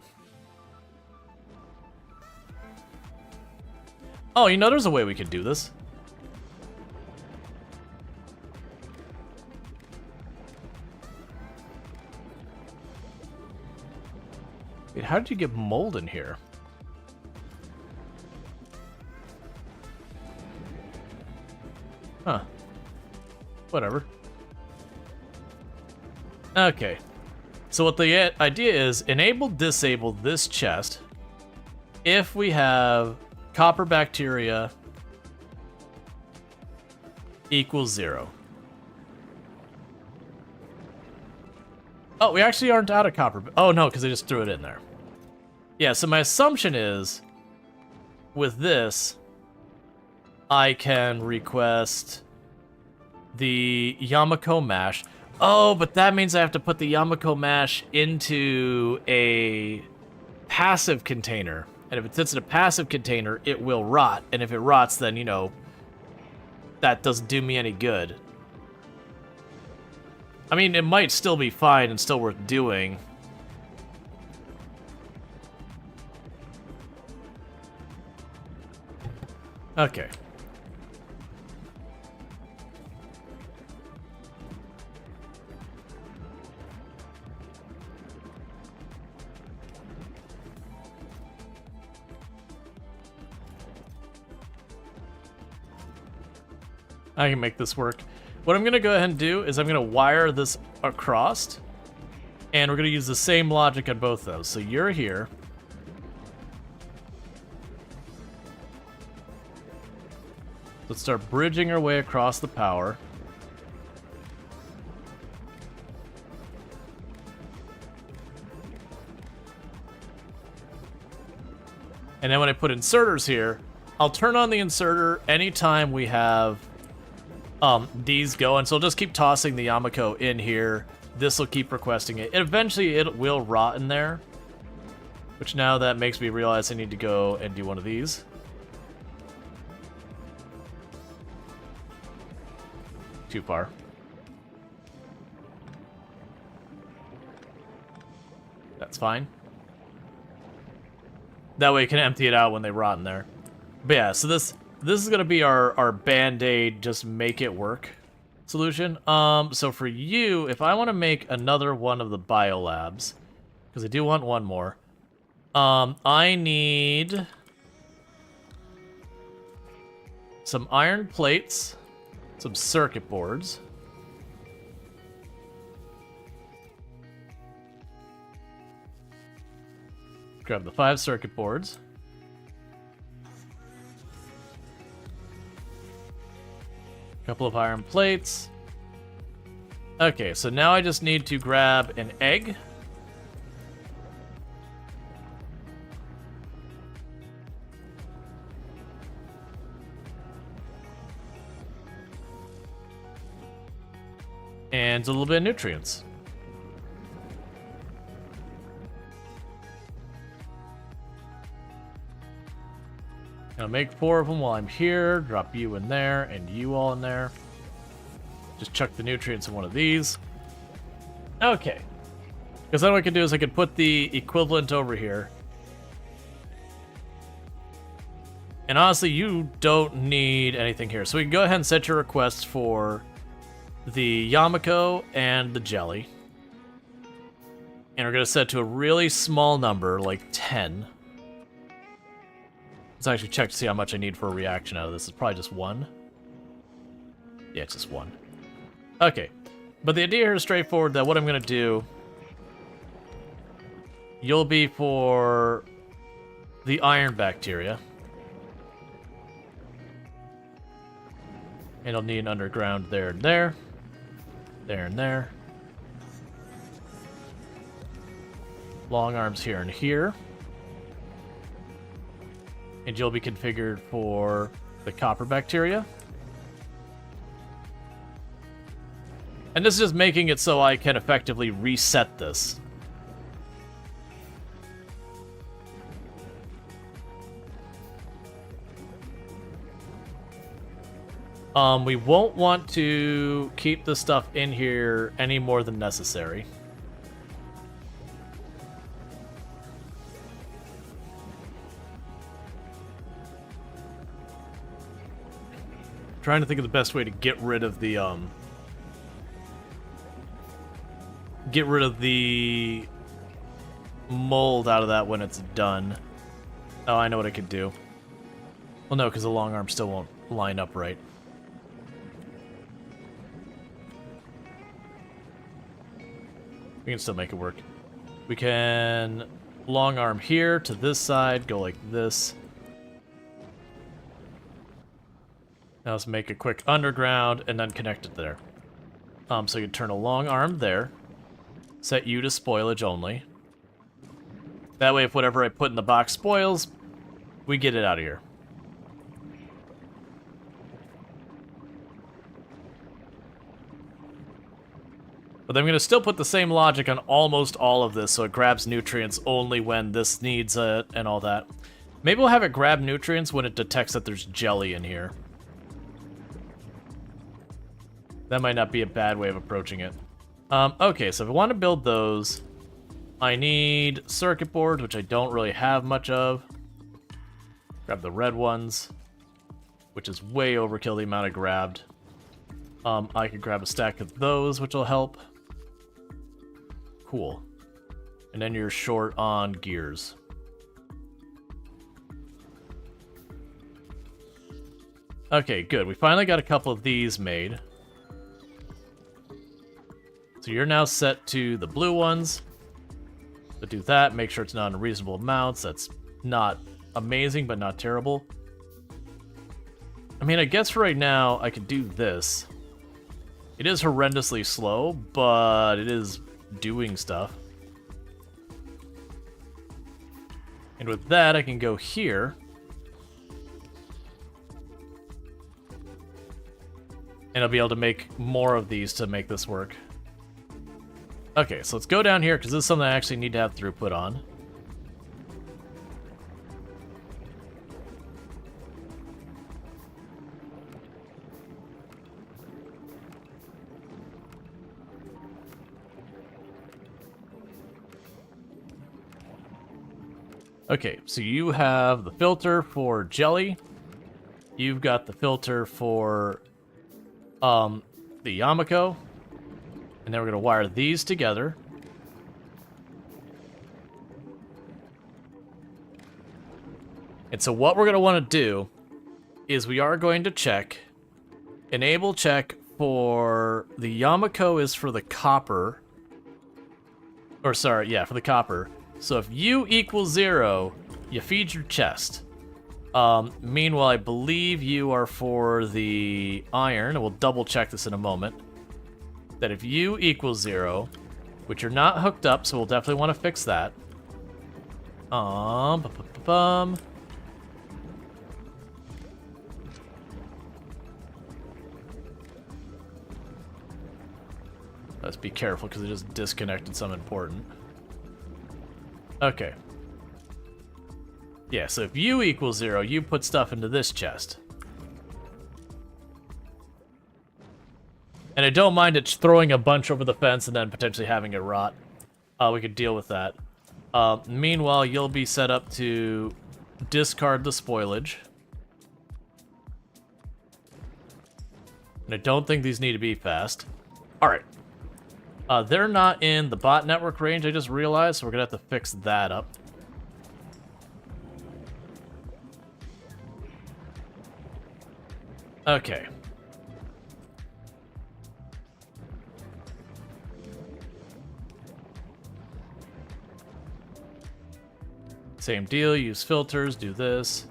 Oh, you know, there's a way we can do this. Wait, how did you get mold in here? Huh. Whatever. Okay. So what the idea is, disable this chest if we have copper bacteria equals 0. Oh, we actually aren't out of copper. Oh, no, because I just threw it in there. Yeah, so my assumption is, with this, I can request the Yamako mash. Oh, but that means I have to put the Yamako mash into a passive container. And if it sits in a passive container, it will rot. And if it rots, then, you know, that doesn't do me any good. I mean, it might still be fine and still worth doing. Okay. I can make this work. What I'm going to go ahead and do is I'm going to wire this across, and we're going to use the same logic on both those. So you're here. Let's start bridging our way across the power. And then when I put inserters here, I'll turn on the inserter anytime we have these going. So I'll just keep tossing the Yamako in here. This will keep requesting it. Eventually it will rot in there. Which now that makes me realize I need to go and do one of these. Too far. That's fine. That way you can empty it out when they rot in there. But yeah, so this is gonna be our band-aid, just make it work solution. So for you, if I want to make another one of the biolabs, because I do want one more, I need some iron plates, some circuit boards. Grab the 5 circuit boards. Couple of iron plates. Okay, so now I just need to grab an egg. And a little bit of nutrients. I'll make 4 of them while I'm here. Drop you in there and you all in there. Just chuck the nutrients in one of these. Okay. Because then what I can do is I can put the equivalent over here. And honestly, you don't need anything here. So we can go ahead and set your requests for the Yamako and the jelly. And we're going to set to a really small number, like 10. Let's actually check to see how much I need for a reaction out of this. It's probably just 1. Yeah, it's just 1. Okay. But the idea here is straightforward, that what I'm going to do, you'll be for the iron bacteria. And I'll need an underground there and there. There and there. Long arms here and here. And you'll be configured for the copper bacteria. And this is just making it so I can effectively reset this. We won't want to keep the stuff in here any more than necessary. Trying to think of the best way to get rid of the mold out of that when it's done. Oh, I know what I could do. Well, no, because the long arm still won't line up right. We can still make it work. We can long arm here to this side, go like this. Now let's make a quick underground and then connect it there. So you turn a long arm there. Set you to spoilage only. That way if whatever I put in the box spoils, we get it out of here. But I'm going to still put the same logic on almost all of this, so it grabs nutrients only when this needs it and all that. Maybe we'll have it grab nutrients when it detects that there's jelly in here. That might not be a bad way of approaching it. Okay, so if I want to build those, I need circuit boards, which I don't really have much of. Grab the red ones. which is way overkill the amount I grabbed. I could grab a stack of those, which will help. Cool. And then you're short on gears. Okay, good. We finally got a couple of these made. So you're now set to the blue ones. So do that, make sure it's not in reasonable amounts. That's not amazing, but not terrible. I mean, I guess right now I could do this. It is horrendously slow, but it is doing stuff. And with that, I can go here. And I'll be able to make more of these to make this work. Okay, so let's go down here, because this is something I actually need to have throughput on. Okay, so you have the filter for jelly. You've got the filter for the Yamako. And then we're going to wire these together. And so what we're going to want to do is we are going to check, enable check for the Yamako is for the copper. Or sorry, yeah, for the copper. So if U equals 0, you feed your chest. Meanwhile, I believe you are for the iron, and we'll double check this in a moment. That if U equals 0, which you're not hooked up, so we'll definitely want to fix that. Let's be careful because it just disconnected something important. Okay. Yeah, so if U equals 0, you put stuff into this chest. And I don't mind it throwing a bunch over the fence and then potentially having it rot. We could deal with that. Meanwhile, you'll be set up to discard the spoilage. And I don't think these need to be fast. Alright. They're not in the bot network range, I just realized, so we're going to have to fix that up. Okay. Same deal, use filters, do this.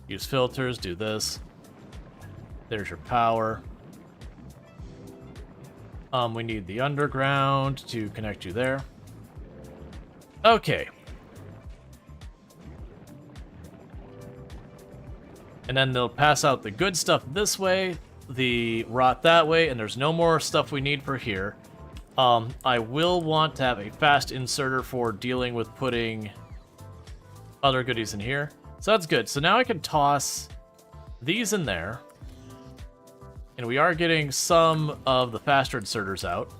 Use filters, do this. There's your power. We need the underground to connect you there. Okay. And then they'll pass out the good stuff this way, the rot that way, and there's no more stuff we need for here. I will want to have a fast inserter for dealing with putting other goodies in here. So that's good. So now I can toss these in there. And we are getting some of the faster inserters out.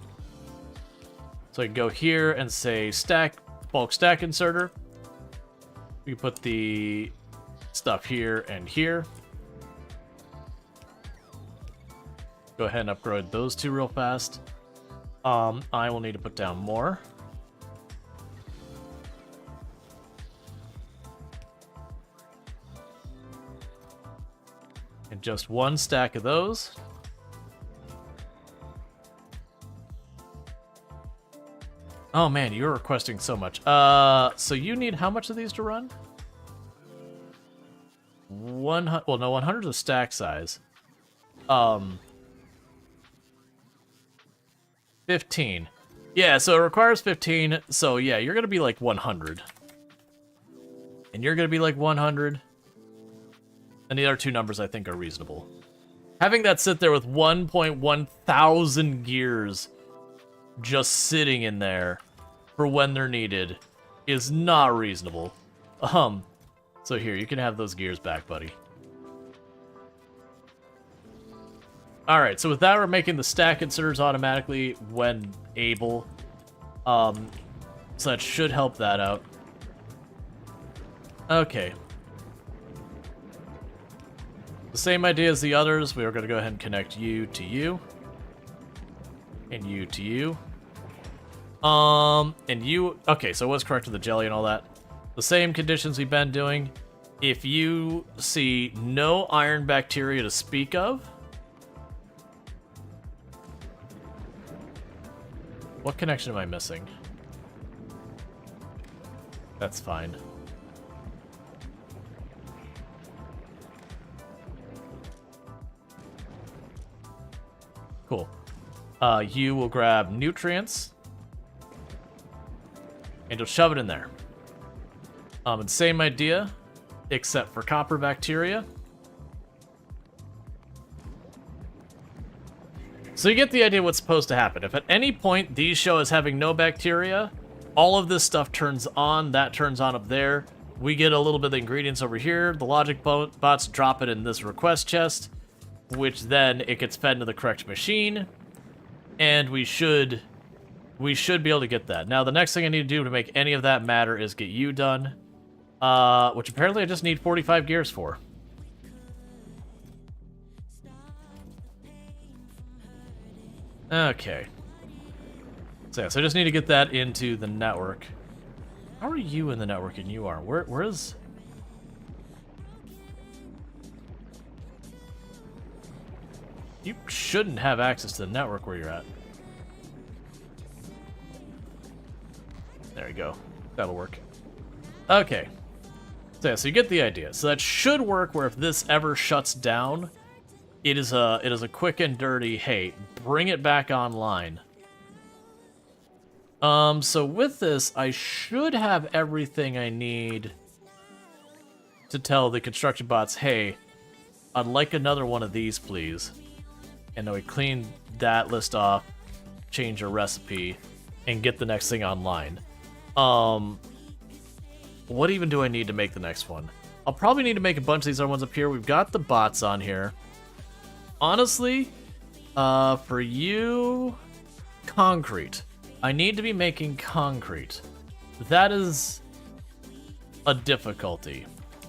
So I can go here and say stack, bulk stack inserter. We can put the stuff here and here. Go ahead and upgrade those two real fast. I will need to put down more. And just one stack of those. Oh man, you're requesting so much. So you need how much of these to run? 100, well no, 100 is a stack size. 15. Yeah, so it requires 15, so yeah, you're gonna be like 100. And you're gonna be like 100. And the other two numbers I think are reasonable. Having that sit there with 1.1 thousand gears just sitting in there for when they're needed is not reasonable. So here, you can have those gears back, buddy. Alright, so with that, we're making the stack inserters automatically when able. So that should help that out. Okay. The same idea as the others. We are going to go ahead and connect you to you. And you to you. And you... Okay, so it was correct with the jelly and all that. The same conditions we've been doing. If you see no iron bacteria to speak of... What connection am I missing? That's fine. Cool. You will grab nutrients. And you'll shove it in there. And same idea, except for copper bacteria. So you get the idea what's supposed to happen. If at any point these show as having no bacteria, all of this stuff turns on, that turns on up there. We get a little bit of the ingredients over here. The logic bots drop it in this request chest, which then it gets fed into the correct machine. And we should be able to get that. Now, the next thing I need to do to make any of that matter is get you done. Which apparently I just need 45 gears for. Okay. So yeah, so I just need to get that into the network. How are you in the network and you are? Where is... You shouldn't have access to the network where you're at. There you go. That'll work. Okay. So yeah, so you get the idea. So that should work where if this ever shuts down, it is a quick and dirty, hey, bring it back online. So with this, I should have everything I need to tell the construction bots, hey, I'd like another one of these, please. And then we clean that list off, change a recipe, and get the next thing online. What even do I need to make the next one? I'll probably need to make a bunch of these other ones up here. We've got the bots on here. Honestly, for you, concrete. I need to be making concrete. That is a difficulty.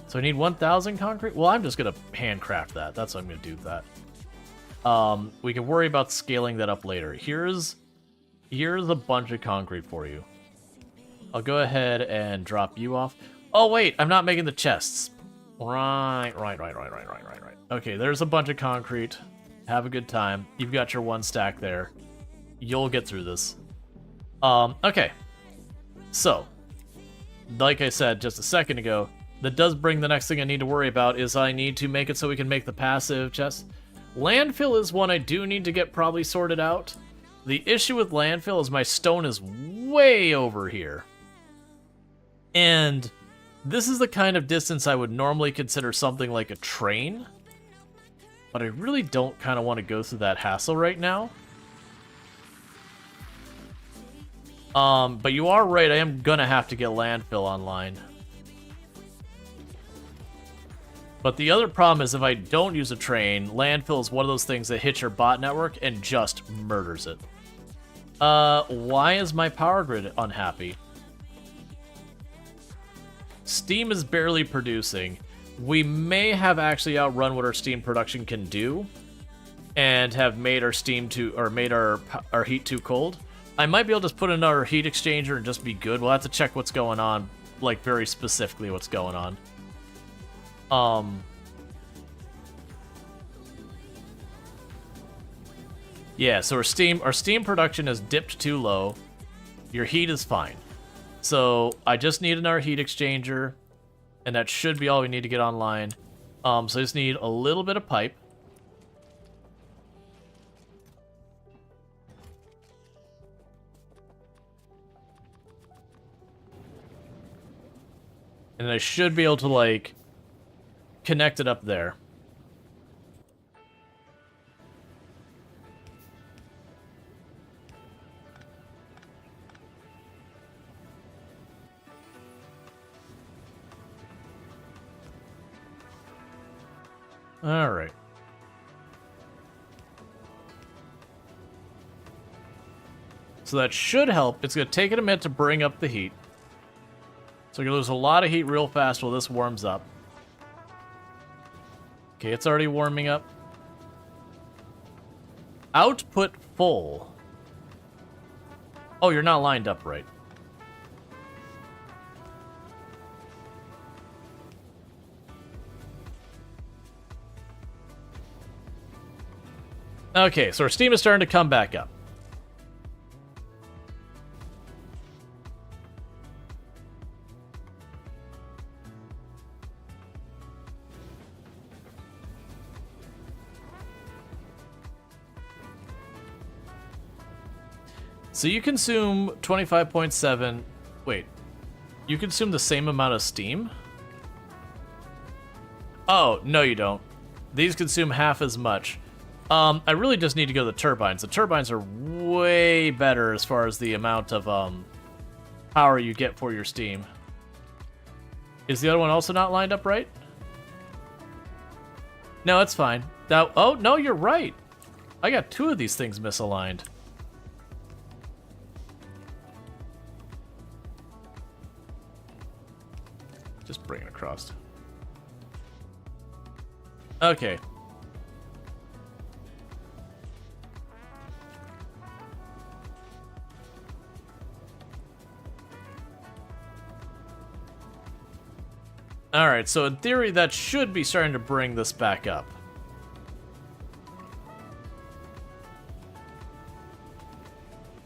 So I need 1,000 concrete? Well, I'm just going to handcraft that. That's what I'm going to do with that. We can worry about scaling that up later. Here's a bunch of concrete for you. I'll go ahead and drop you off. Oh, wait, I'm not making the chests. Right. Okay, there's a bunch of concrete. Have a good time. You've got your one stack there. You'll get through this. Okay. So, like I said just a second ago, that does bring the next thing I need to worry about is I need to make it so we can make the passive chests. Landfill is one I do need to get probably sorted out. The issue with landfill is my stone is way over here. And this is the kind of distance I would normally consider something like a train. But I really don't kind of want to go through that hassle right now. But you are right, I am gonna have to get landfill online. But the other problem is if I don't use a train, landfill is one of those things that hits your bot network and just murders it. Why is my power grid unhappy? Steam is barely producing. We may have actually outrun what our steam production can do and have made our steam made our heat too cold. I might be able to just put in our heat exchanger and just be good. We'll have to check what's going on, like very specifically what's going on. Yeah, so our steam production has dipped too low. Your heat is fine. So I just need another heat exchanger, and that should be all we need to get online. So I just need a little bit of pipe. And I should be able to, like, connect it up there. All right. So that should help. It's going to take it a minute to bring up the heat. So you're going to lose a lot of heat real fast while this warms up. Okay, it's already warming up. Output full. Oh, you're not lined up right. Okay, so our steam is starting to come back up. So you consume 25.7... Wait. You consume the same amount of steam? Oh, no you don't. These consume half as much. I really just need to go to the turbines. The turbines are way better as far as the amount of power you get for your steam. Is the other one also not lined up right? No, it's fine. That, oh, no, you're right. I got 2 of these things misaligned. Just bring it across. Okay. Alright, so in theory that should be starting to bring this back up.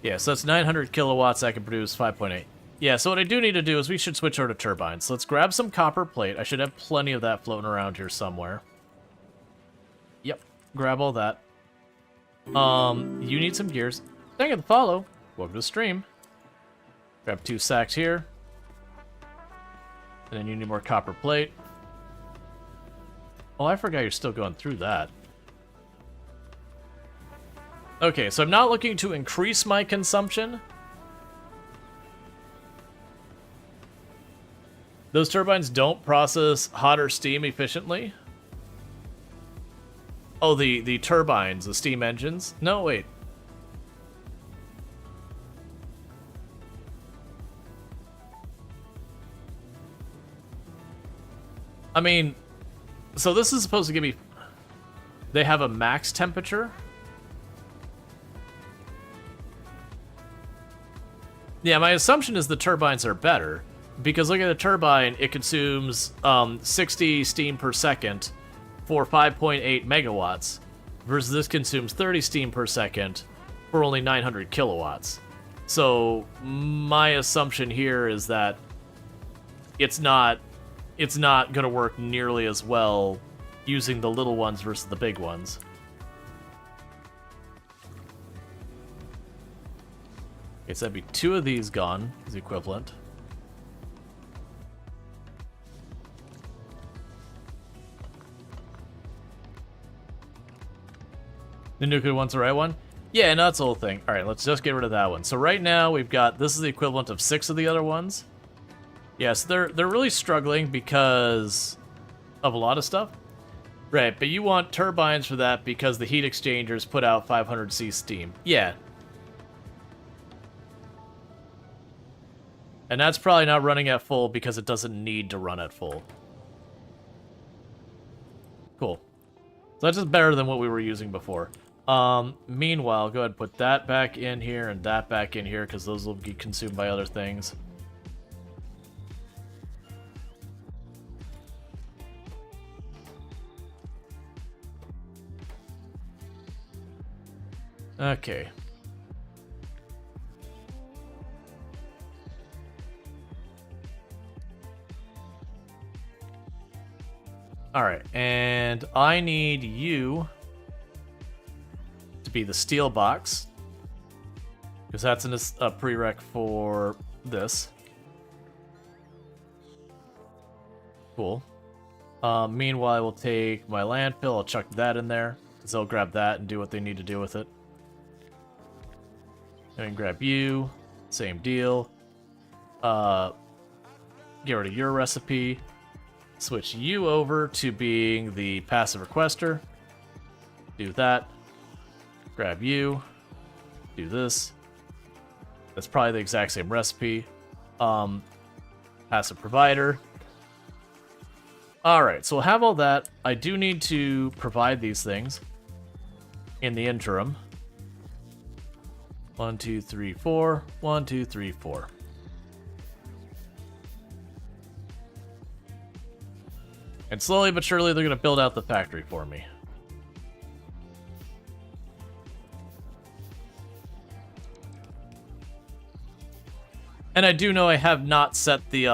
Yeah, so that's 900 kilowatts. I can produce 5.8. Yeah, so what I do need to do is we should switch over to turbines. So let's grab some copper plate. I should have plenty of that floating around here somewhere. Yep, grab all that. You need some gears. Thank you for the follow. Welcome to the stream. Grab 2 sacks here. And then you need more copper plate. Oh, I forgot you're still going through that. Okay, so I'm not looking to increase my consumption. Those turbines don't process hotter steam efficiently. Oh, the turbines, the steam engines? No, wait. I mean, so this is supposed to give me... They have a max temperature? Yeah, my assumption is the turbines are better. Because look at the turbine, it consumes 60 steam per second for 5.8 megawatts. Versus this consumes 30 steam per second for only 900 kilowatts. So my assumption here is that it's not going to work nearly as well using the little ones versus the big ones. Okay, so that'd be 2 of these gone, is the equivalent. The nuclear one's the right one? Yeah, no, that's the whole thing. Alright, let's just get rid of that one. So right now we've got, this is the equivalent of 6 of the other ones. Yes, they're really struggling because of a lot of stuff. Right, but you want turbines for that because the heat exchangers put out 500C steam. Yeah. And that's probably not running at full because it doesn't need to run at full. Cool. So that's just better than what we were using before. Meanwhile, go ahead and put that back in here and that back in here because those will be consumed by other things. Okay. Alright, and I need you to be the steel box. Because that's a prereq for this. Cool. Meanwhile, we'll take my landfill, I'll chuck that in there. Because they'll grab that and do what they need to do with it. And grab you, same deal. Get rid of your recipe. Switch you over to being the passive requester. Do that. Grab you. Do this. That's probably the exact same recipe. Passive provider. Alright, so we'll have all that. I do need to provide these things in the interim. 1, 2, 3, 4. 1, 2, 3, 4. And slowly but surely, they're going to build out the factory for me. And I do know I have not set the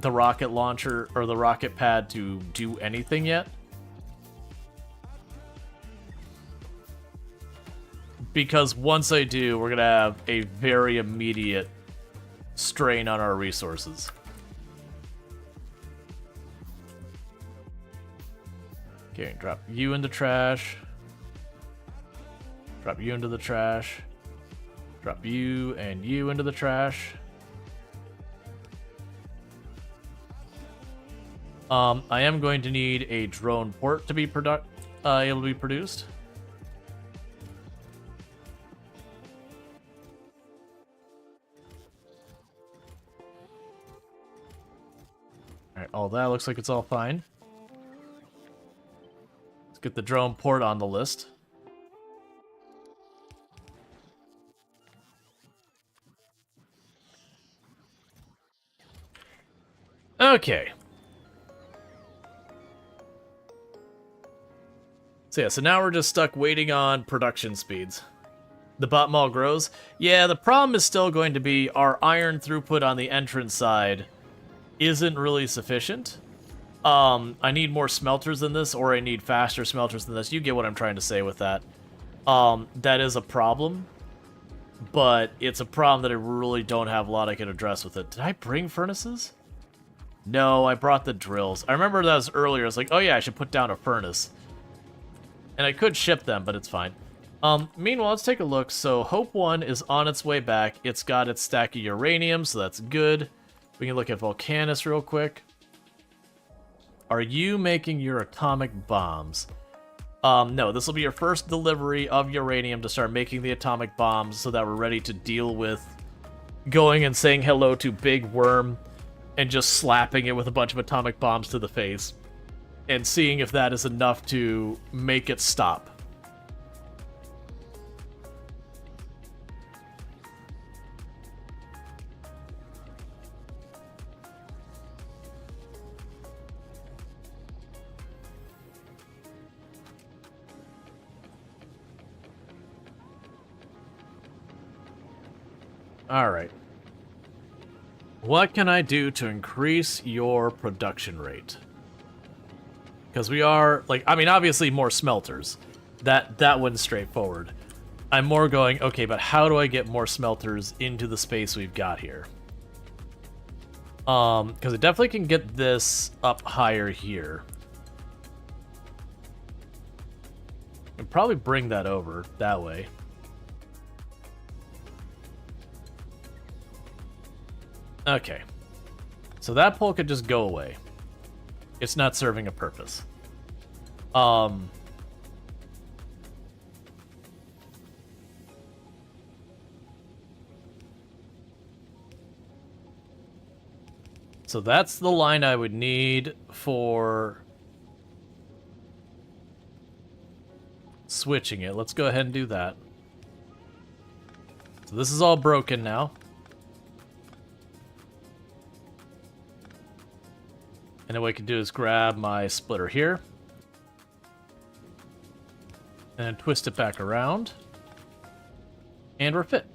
rocket launcher or the rocket pad to do anything yet. Because once I do, we're going to have a very immediate strain on our resources. Okay, drop you into trash. Drop you into the trash. Drop you and you into the trash. I am going to need a drone port to be able to be produced. Alright, all that looks like it's all fine. Let's get the drone port on the list. Okay. So yeah, so now we're just stuck waiting on production speeds. The bot mall grows. Yeah, the problem is still going to be our iron throughput on the entrance side isn't really sufficient. I need more smelters than this, or I need faster smelters than this. You get what I'm trying to say with that. That is a problem, but it's a problem that I really don't have a lot I can address with it. Did I bring furnaces? No, I brought the drills. I remember that was earlier. I was like, oh yeah, I should put down a furnace. And I could ship them, but it's fine. Meanwhile, let's take a look. So Hope 1 is on its way back. It's got its stack of uranium, so that's good. We can look at Volcanus real quick. Are you making your atomic bombs? No, this will be your first delivery of uranium to start making the atomic bombs so that we're ready to deal with going and saying hello to Big Worm and just slapping it with a bunch of atomic bombs to the face. And seeing if that is enough to make it stop. Alright. What can I do to increase your production rate? Because we are, like, I mean, obviously more smelters. That one's straightforward. I'm more going, okay, but how do I get more smelters into the space we've got here? Because it definitely can get this up higher here. And probably bring that over that way. Okay. So that pole could just go away. It's not serving a purpose. So that's the line I would need for switching it. Let's go ahead and do that. So this is all broken now. And then what I can do is grab my splitter here. And twist it back around. And we're fit.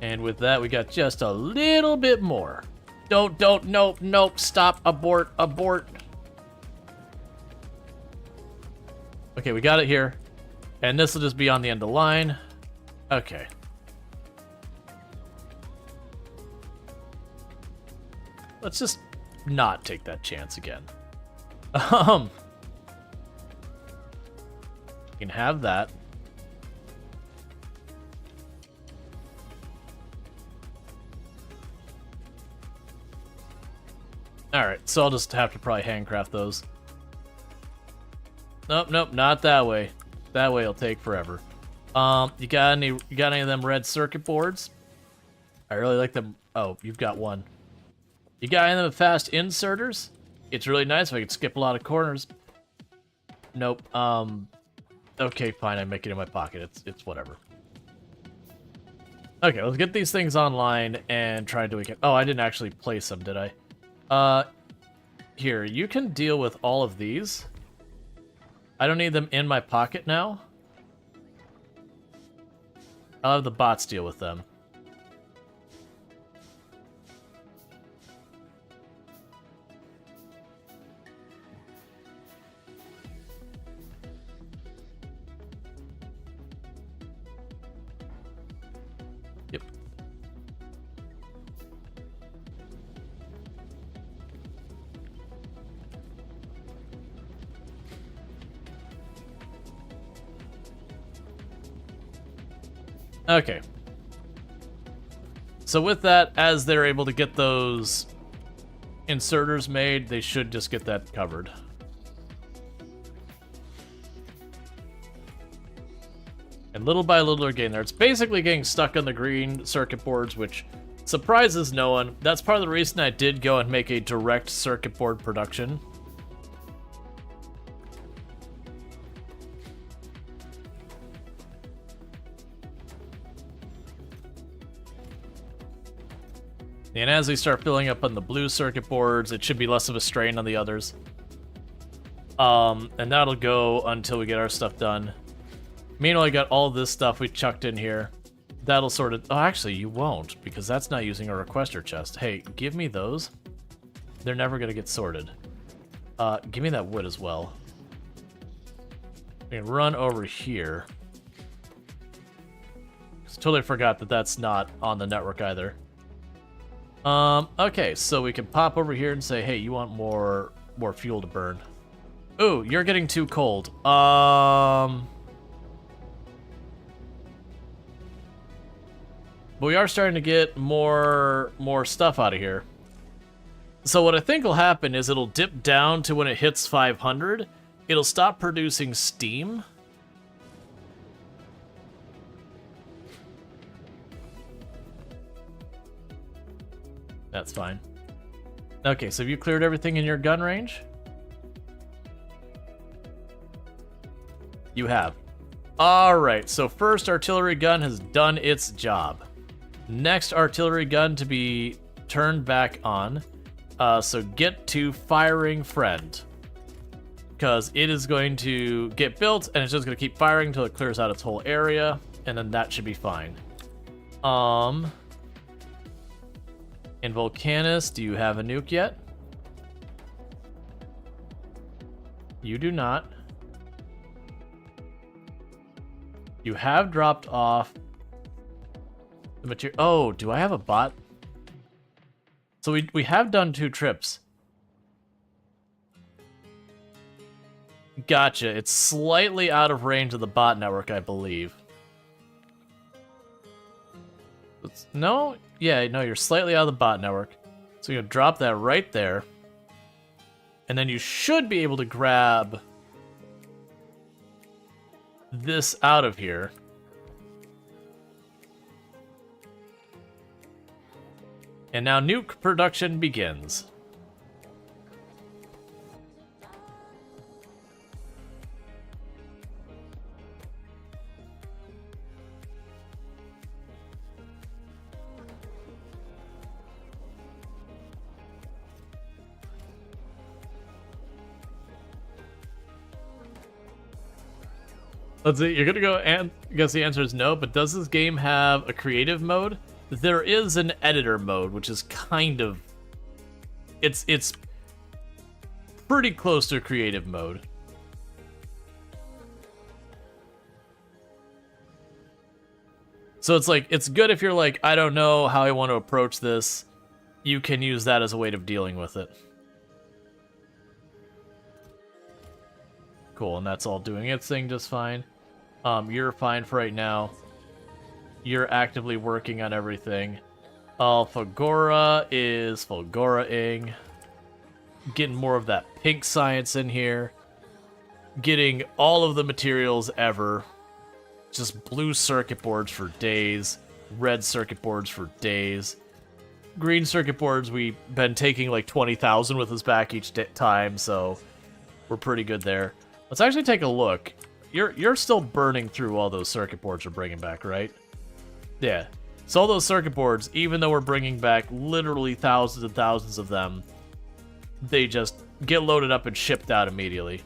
And with that, we got just a little bit more. Nope, stop, abort. Okay, we got it here. And this will just be on the end of the line. Okay. Let's just not take that chance again. You can have that. Alright, so I'll just have to probably handcraft those. Nope, not that way. That way it'll take forever. You got any of them red circuit boards? I really like them. Oh, you've got one. You got any of the fast inserters? It's really nice if I could skip a lot of corners. Nope. Okay, fine. I make it in my pocket. It's whatever. Okay, let's get these things online and try and do it. Oh, I didn't actually place them, did I? Here, you can deal with all of these. I don't need them in my pocket now. I'll have the bots deal with them. Yep. Okay. So with that, as they're able to get those inserters made, they should just get that covered. And little by little they're getting there. It's basically getting stuck on the green circuit boards, which surprises no one. That's part of the reason I did go and make a direct circuit board production. And as we start filling up on the blue circuit boards, it should be less of a strain on the others. And that'll go until we get our stuff done. Meanwhile, I got all this stuff we chucked in here. That'll sort of... Oh, actually, you won't, because that's not using a requester chest. Hey, give me those. They're never going to get sorted. Give me that wood as well. We can run over here. Totally forgot that that's not on the network either. Okay, so we can pop over here and say, hey, you want more fuel to burn. Ooh, you're getting too cold. But we are starting to get more stuff out of here. So what I think will happen is it'll dip down to when it hits 500. It'll stop producing steam. That's fine. Okay, so have you cleared everything in your gun range? You have. Alright, so first artillery gun has done its job. Next artillery gun to be turned back on. So get to firing friend. Because it is going to get built and it's just going to keep firing until it clears out its whole area. And then that should be fine. In Volcanus, do you have a nuke yet? You do not. You have dropped off the material. Oh, do I have a bot? So we have done 2 trips. Gotcha. It's slightly out of range of the bot network, I believe. No? Yeah, no, you're slightly out of the bot network. So you'll drop that right there. And then you should be able to grab this out of here. And now nuke production begins. Let's see, you're gonna go and I guess the answer is no, but does this game have a creative mode? There is an editor mode, which is kind of... It's pretty close to creative mode. So it's like, it's good if you're like, I don't know how I want to approach this. You can use that as a way of dealing with it. Cool, and that's all doing its thing just fine. You're fine for right now. You're actively working on everything. Fulgora is Fulgora-ing. Getting more of that pink science in here. Getting all of the materials ever. Just blue circuit boards for days. Red circuit boards for days. green circuit boards, we've been taking like 20,000 with us back each time, so we're pretty good there. Let's actually take a look. You're still burning through all those circuit boards we're bringing back, right? Yeah. So all those circuit boards, even though we're bringing back literally thousands and thousands of them, they just get loaded up and shipped out immediately.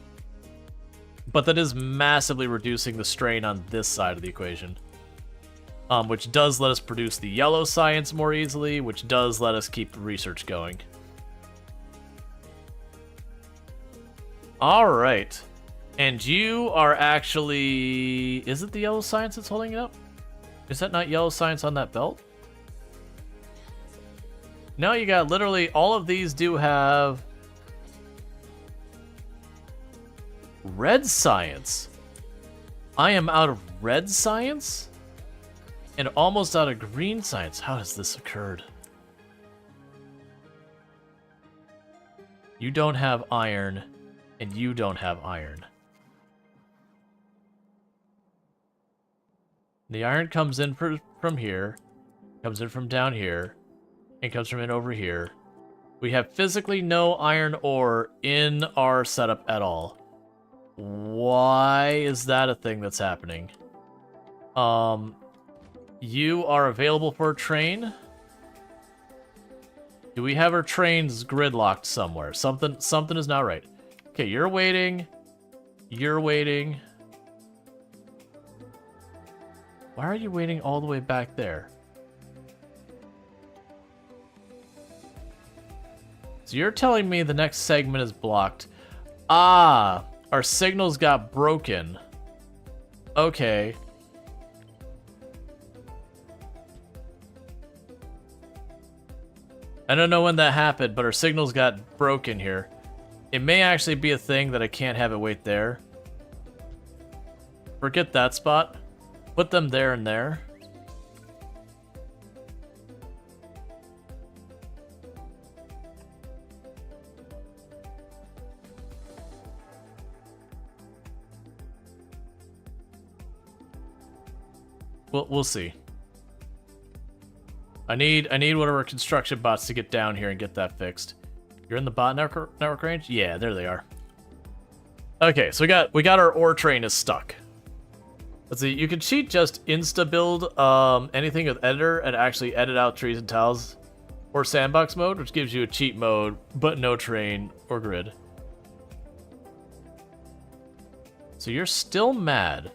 But that is massively reducing the strain on this side of the equation. Which does let us produce the yellow science more easily, which does let us keep the research going. Alright. And you are actually... Is it the yellow science that's holding it up? Is that not yellow science on that belt? No, you got literally all of these do have... red science. I am out of red science? And almost out of green science. How has this occurred? You don't have iron, and you don't have iron. The iron comes in from here, comes in from down here, and comes from in over here. We have physically no iron ore in our setup at all. Why is that a thing that's happening? You are available for a train? Do we have our trains gridlocked somewhere? Something is not right. Okay, you're waiting. You're waiting. Why are you waiting all the way back there? So you're telling me the next segment is blocked. Ah, our signals got broken. Okay. I don't know when that happened, but our signals got broken here. It may actually be a thing that I can't have it wait there. Forget that spot. Put them there and there. We'll see. I need one of our construction bots to get down here and get that fixed. You're in the bot network range? Yeah, there they are. Okay, so we got our ore train is stuck. Let's see, you can cheat just insta build anything with editor and actually edit out trees and tiles or sandbox mode, which gives you a cheat mode, but no train or grid. So you're still mad.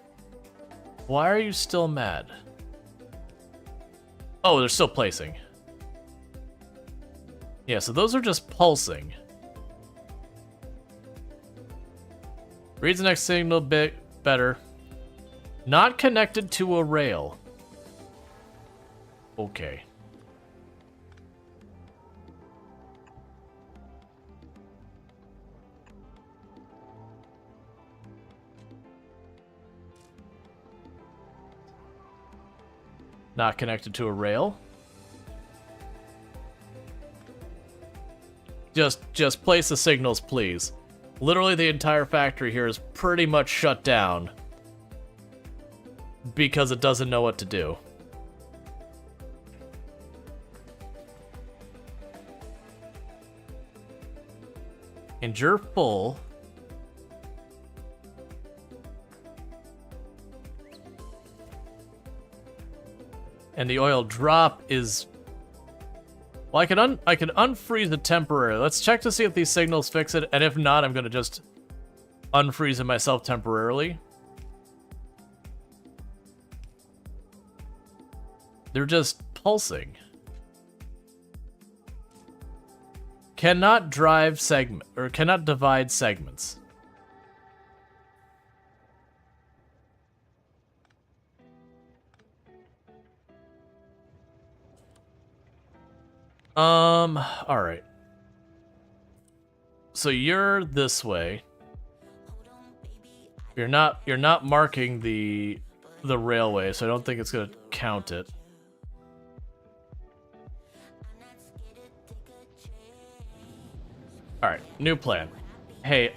Why are you still mad? Oh, they're still placing. Yeah, so those are just pulsing. Reads the next signal bit better. Not connected to a rail. Okay. Not connected to a rail. Just place the signals, please. Literally the entire factory here is pretty much shut down because it doesn't know what to do. And you're full. And the oil drop is... Well, I can unfreeze it temporarily. Let's check to see if these signals fix it, and if not, I'm gonna just unfreeze it myself temporarily. They're just pulsing. Cannot drive segment, or cannot divide segments. Alright. So you're this way. You're not marking the railway, so I don't think it's gonna count it. Alright, new plan. Hey,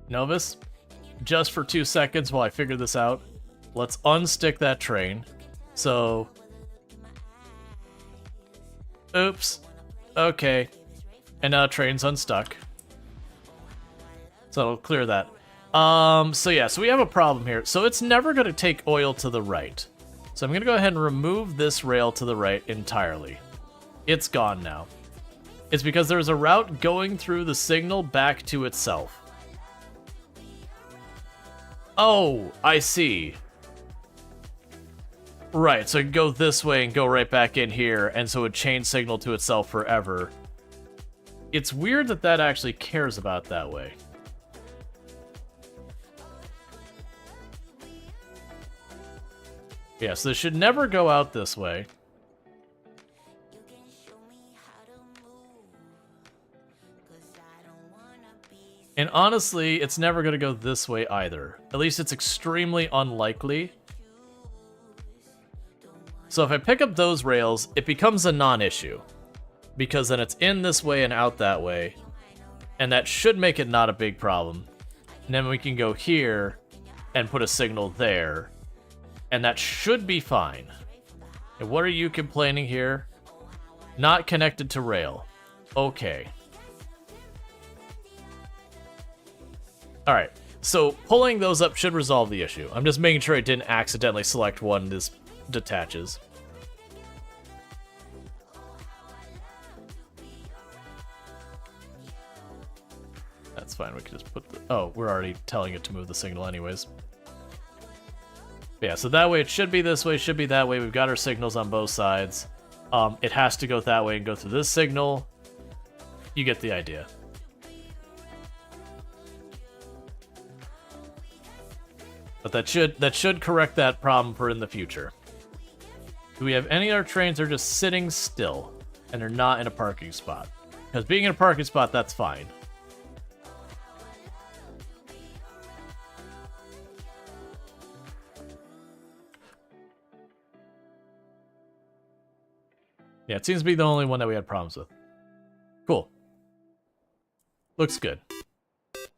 Novus, just for 2 seconds while I figure this out, let's unstick that train. So Oops. Okay. And now train's unstuck. So it'll clear that. So yeah, so we have a problem here. So it's never going to take oil to the right. So I'm going to go ahead and remove this rail to the right entirely. It's gone now. It's because there's a route going through the signal back to itself. Oh, I see. Right, so it can go this way and go right back in here, and so it would chain signal to itself forever. It's weird that that actually cares about that way. Yeah, so this should never go out this way. And honestly, it's never going to go this way either. At least it's extremely unlikely. So if I pick up those rails, it becomes a non-issue. Because then it's in this way and out that way. And that should make it not a big problem. And then we can go here and put a signal there. And that should be fine. And what are you complaining here? Not connected to rail. Okay. Alright, so pulling those up should resolve the issue. I'm just making sure I didn't accidentally select one this detaches. That's fine, we can just put the... Oh, we're already telling it to move the signal anyways. Yeah, so that way it should be this way, should be that way. We've got our signals on both sides. It has to go that way and go through this signal. You get the idea. But that should correct that problem for in the future. Do we have any other trains that are just sitting still and they're not in a parking spot? Because being in a parking spot, that's fine. Yeah, it seems to be the only one that we had problems with. Cool. Looks good.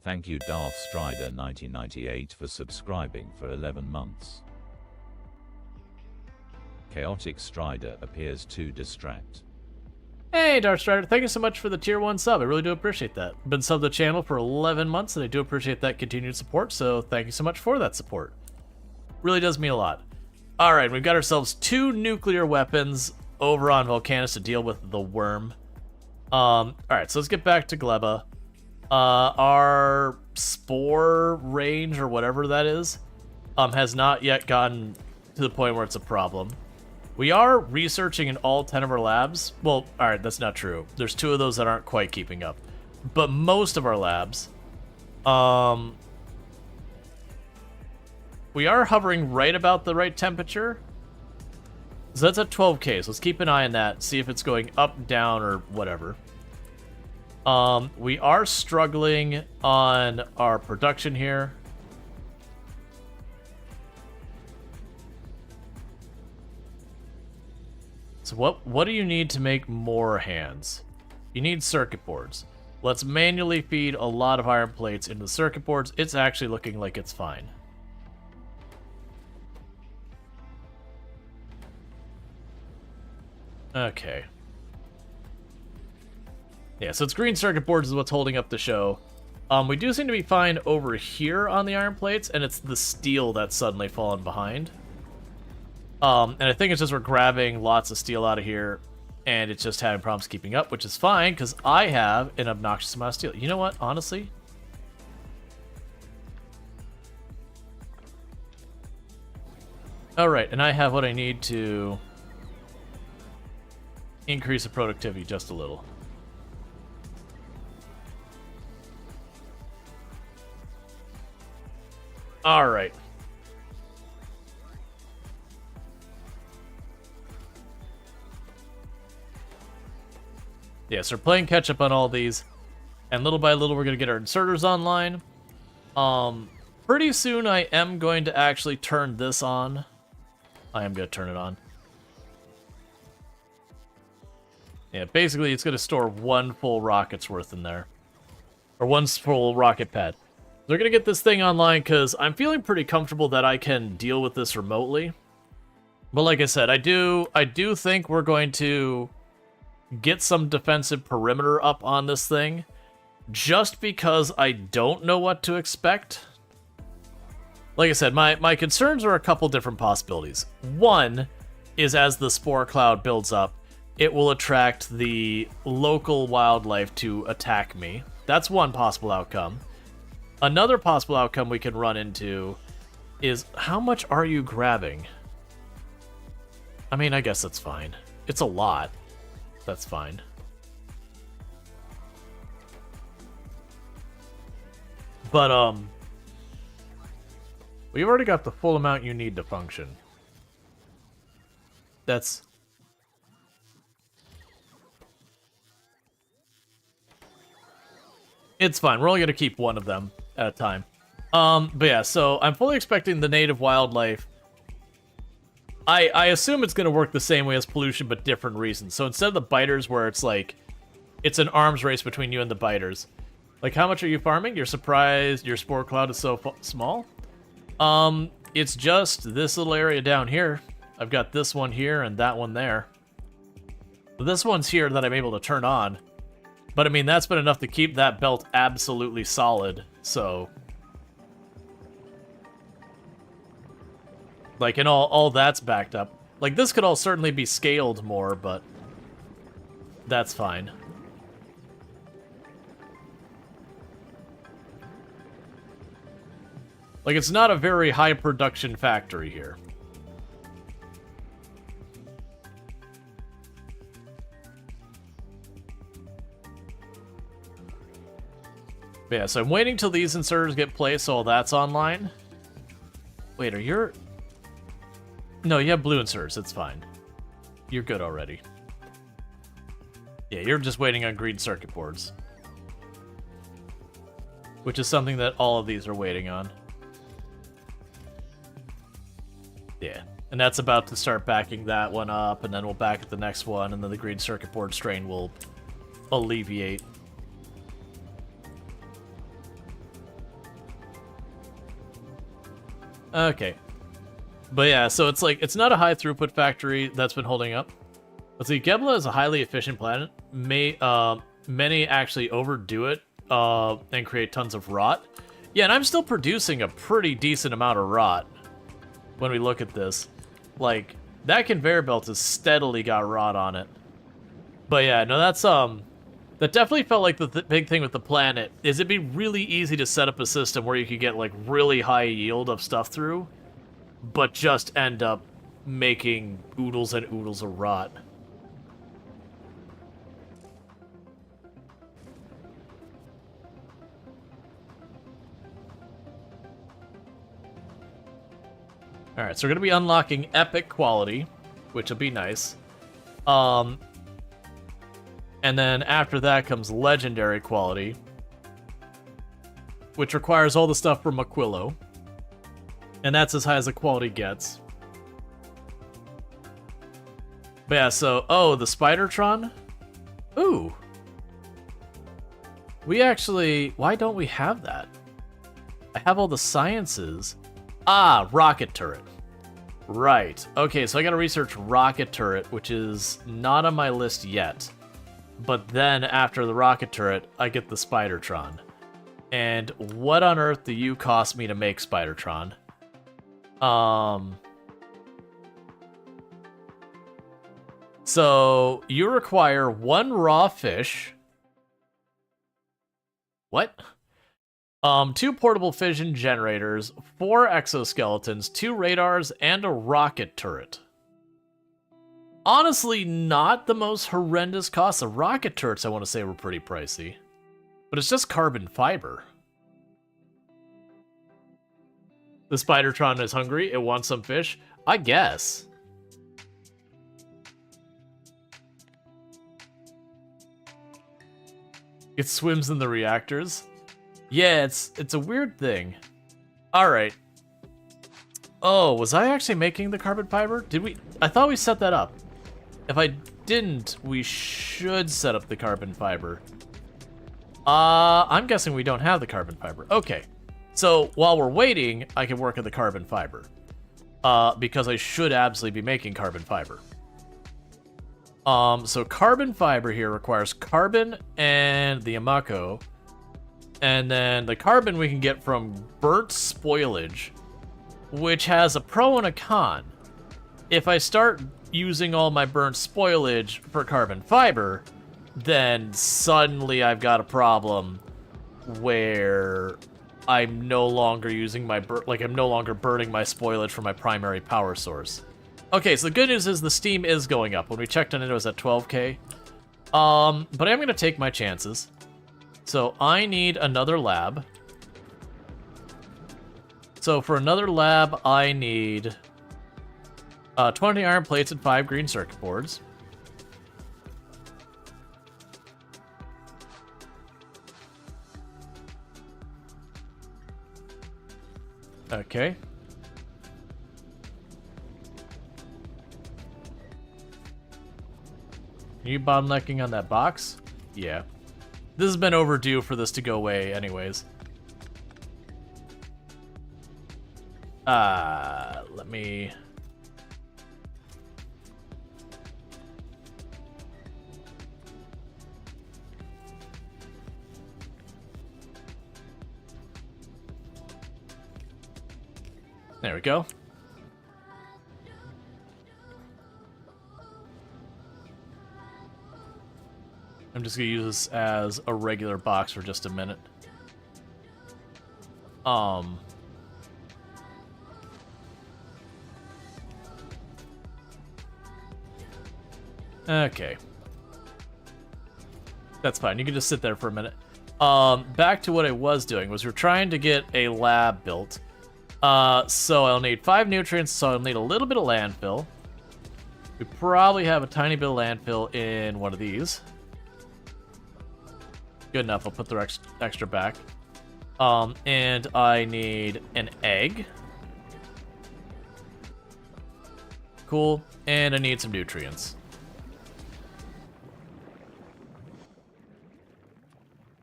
Thank you Darth Strider 1998 for subscribing for 11 months. Chaotic Strider appears to distract. Hey Darth Strider, thank you so much for the tier 1 sub. I really do appreciate that. Been subbed to the channel for 11 months and I do appreciate that continued support, so thank you so much for that support. Really does mean a lot. Alright, we've got ourselves 2 nuclear weapons over on Volcanus to deal with the worm. Alright, so let's get back to Gleba. Our spore range, or whatever that is, has not yet gotten to the point where it's a problem. We are researching in all 10 of our labs. Well, alright, that's not true. There's 2 of those that aren't quite keeping up. But most of our labs, we are hovering right about the right temperature. So that's at 12K, so let's keep an eye on that, see if it's going up, down, or whatever. We are struggling on our production here. So what do you need to make more hands? You need circuit boards. Let's manually feed a lot of iron plates into the circuit boards. It's actually looking like it's fine. Okay. Yeah, so it's green circuit boards is what's holding up the show. We do seem to be fine over here on the iron plates, and it's the steel that's suddenly fallen behind. And I think it's just we're grabbing lots of steel out of here, and it's just having problems keeping up, which is fine, because I have an obnoxious amount of steel. You know what, honestly? Alright, and I have what I need to increase the productivity just a little. Alright. Yeah, so we're playing catch up on all these. And little by little we're going to get our inserters online. Pretty soon I am going to actually turn this on. I am going to turn it on. Yeah, basically it's going to store 1 full rocket's worth in there. Or 1 full rocket pad. They're going to get this thing online because I'm feeling pretty comfortable that I can deal with this remotely. But like I said, I do think we're going to get some defensive perimeter up on this thing, just because I don't know what to expect. Like I said, my concerns are a couple different possibilities. One is as the spore cloud builds up, it will attract the local wildlife to attack me. That's one possible outcome. Another possible outcome we can run into is, how much are you grabbing? I mean, I guess that's fine. It's a lot. That's fine. But, well, you've already got the full amount you need to function. That's... It's fine. We're only going to keep one of them at a time. But yeah, so I'm fully expecting the native wildlife. I assume it's going to work the same way as pollution, but different reasons. So instead of the biters, where it's like, it's an arms race between you and the biters. Like, how much are you farming? You're surprised your spore cloud is so small? It's just this little area down here. I've got this one here and that one there. This one's here that I'm able to turn on. But, I mean, that's been enough to keep that belt absolutely solid, so... Like, and all that's backed up. Like, this could all certainly be scaled more, but... That's fine. Like, it's not a very high production factory here. But yeah, so I'm waiting till these inserters get placed, so all that's online. Wait, are you... No, you have blue inserters, it's fine. You're good already. Yeah, you're just waiting on green circuit boards. Which is something that all of these are waiting on. Yeah, and that's about to start backing that one up, and then we'll back at the next one, and then the green circuit board strain will alleviate. Okay. But yeah, so it's like, it's not a high throughput factory that's been holding up. Let's see, Gebla is a highly efficient planet. Many actually overdo it and create tons of rot. Yeah, and I'm still producing a pretty decent amount of rot when we look at this. Like, that conveyor belt has steadily got rot on it. But yeah, no, that's, that definitely felt like the big thing with the planet, is it'd be really easy to set up a system where you could get, like, really high yield of stuff through, but just end up making oodles and oodles of rot. Alright, so we're going to be unlocking epic quality, which will be nice. And then after that comes legendary quality, which requires all the stuff from Aquilo. And that's as high as the quality gets. But yeah, so... Oh, the Spidertron? Ooh. We actually... Why don't we have that? I have all the sciences. Ah, rocket turret. Right. Okay, so I gotta research rocket turret, which is not on my list yet. But then, after the rocket turret, I get the Spidertron. And what on earth do you cost me to make Spidertron? So, you require 1 raw fish. What? 2 portable fission generators, 4 exoskeletons, 2 radars, and a rocket turret. Honestly, not the most horrendous cost. The rocket turrets, I want to say, were pretty pricey. But it's just carbon fiber. The Spidertron is hungry. It wants some fish. I guess. It swims in the reactors. Yeah, it's a weird thing. Alright. Oh, was I actually making the carbon fiber? Did we? I thought we set that up. If I didn't, we should set up the carbon fiber. I'm guessing we don't have the carbon fiber. Okay. So, while we're waiting, I can work on the carbon fiber. Because I should absolutely be making carbon fiber. So carbon fiber here requires carbon and the amako. And then the carbon we can get from burnt spoilage, which has a pro and a con. If I start using all my burnt spoilage for carbon fiber, then suddenly I've got a problem where I'm no longer using my I'm no longer burning my spoilage for my primary power source. Okay, so the good news is the steam is going up. When we checked on it, it was at 12k. But I'm gonna take my chances. So I need another lab. So for another lab, I need 20 iron plates and 5 green circuit boards. Okay. Are you bottlenecking on that box? Yeah. This has been overdue for this to go away anyways. Let me... There we go. I'm just gonna use this as a regular box for just a minute. Okay. That's fine. You can just sit there for a minute. Back to what I was doing was we're trying to get a lab built. So I'll need 5 nutrients, so I'll need a little bit of landfill. We probably have a tiny bit of landfill in one of these. Good enough, I'll put the extra back. And I need an egg. Cool. And I need some nutrients.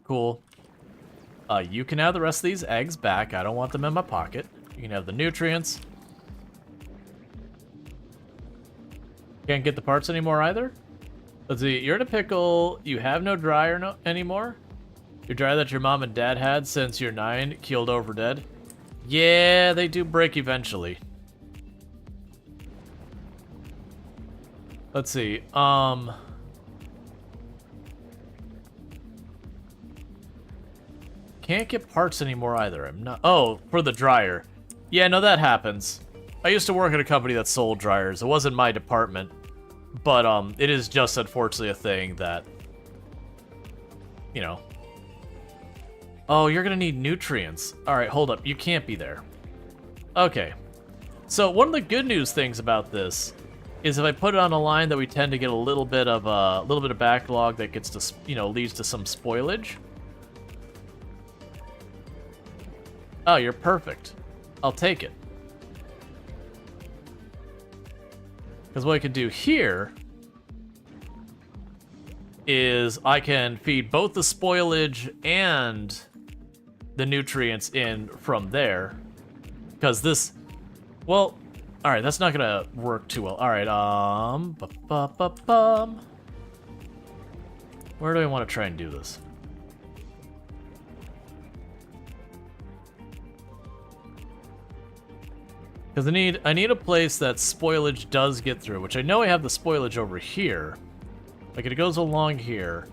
Cool. You can have the rest of these eggs back. I don't want them in my pocket. You can have the nutrients. Can't get the parts anymore either? Let's see. You're in a pickle. You have no dryer anymore? Your dryer that your mom and dad had since you're 9 keeled over dead? Yeah, they do break eventually. Let's see. Can't get parts anymore either. I'm not... Oh, for the dryer. Yeah, no, that happens. I used to work at a company that sold dryers. It wasn't my department. But, it is just unfortunately a thing that... You know. Oh, you're gonna need nutrients. Alright, hold up. You can't be there. Okay. So, one of the good news things about this is if I put it on a line that we tend to get a little bit of backlog that gets to, you know, leads to some spoilage. Oh, you're perfect. I'll take it. Because what I can do here is I can feed both the spoilage and the nutrients in from there. Because this... Well, alright, that's not gonna work too well. Alright, where do I want to try and do this? Because I need a place that spoilage does get through, which I know I have the spoilage over here. Like, it goes along here.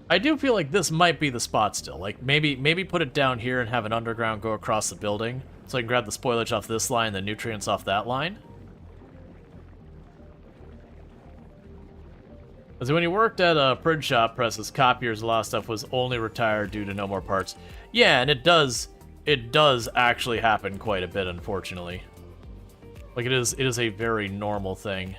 I do feel like this might be the spot still. Like, maybe put it down here and have an underground go across the building. So I can grab the spoilage off this line, the nutrients off that line. Because when you worked at a print shop presses, copiers, a lot of stuff was only retired due to no more parts. Yeah, and it does actually happen quite a bit, unfortunately. Like, it is a very normal thing.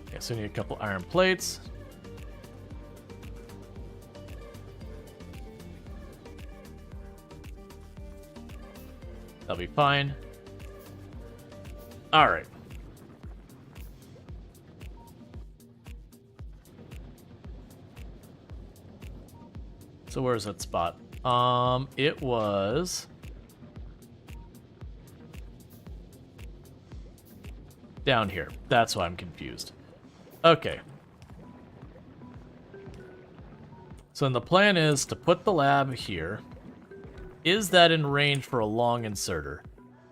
Okay, so I need a couple iron plates. That'll be fine. All right. So where's that spot? It was down here. That's why I'm confused. Okay. So then the plan is to put the lab here. Is that in range for a long inserter?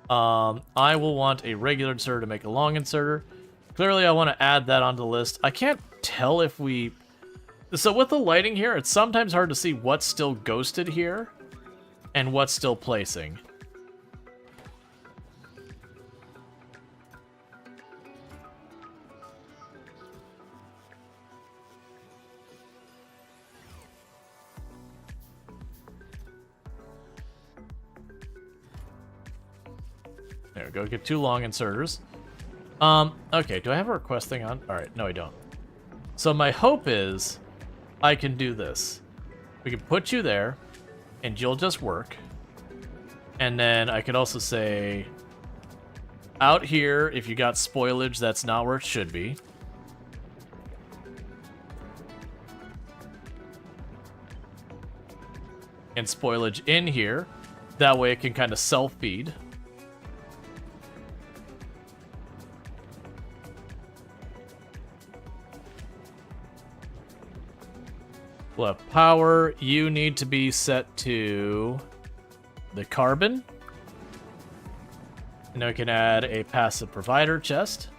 I will want a regular inserter to make a long inserter. Clearly, I want to add that onto the list. I can't tell if we... So with the lighting here, it's sometimes hard to see what's still ghosted here and what's still placing. There we go, get 2 long inserters. Okay, do I have a request thing on? Alright, no I don't. So my hope is I can do this. We can put you there, and you'll just work. And then I could also say, out here, if you got spoilage, that's not where it should be. And spoilage in here. That way it can kind of self-feed. We'll have power. You need to be set to the carbon. And then we can add a passive provider chest.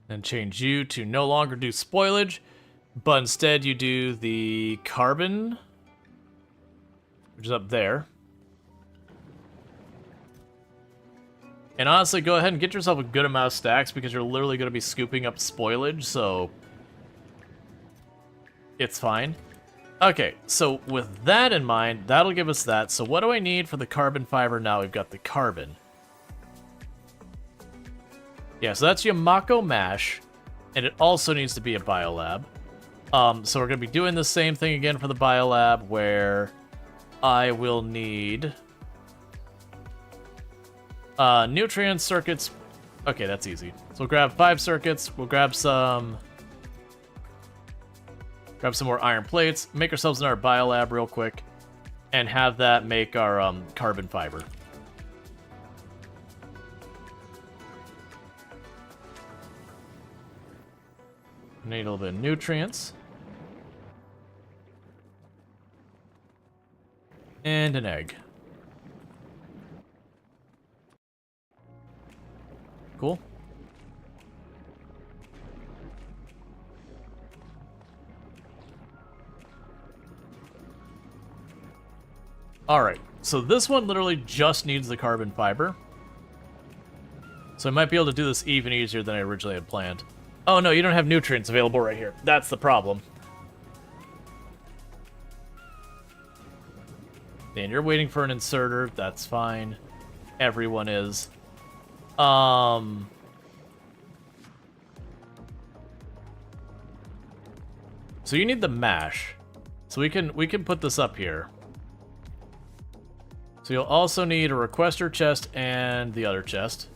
Then change you to no longer do spoilage, but instead you do the carbon, which is up there. And honestly, go ahead and get yourself a good amount of stacks because you're literally going to be scooping up spoilage, so it's fine. Okay, so with that in mind, that'll give us that. So what do I need for the carbon fiber now? We've got the carbon. Yeah, so that's Yamako Mash, and it also needs to be a biolab. So we're going to be doing the same thing again for the biolab, where I will need nutrient circuits. Okay, that's easy. So we'll grab 5 circuits. We'll grab some more iron plates, make ourselves another biolab real quick, and have that make our carbon fiber. Need a little bit of nutrients. And an egg. Cool. Alright, so this one literally just needs the carbon fiber. So I might be able to do this even easier than I originally had planned. Oh no, you don't have nutrients available right here. That's the problem. And you're waiting for an inserter. That's fine. Everyone is. So you need the mash. So we can put this up here. So you'll also need a requester chest and the other chest.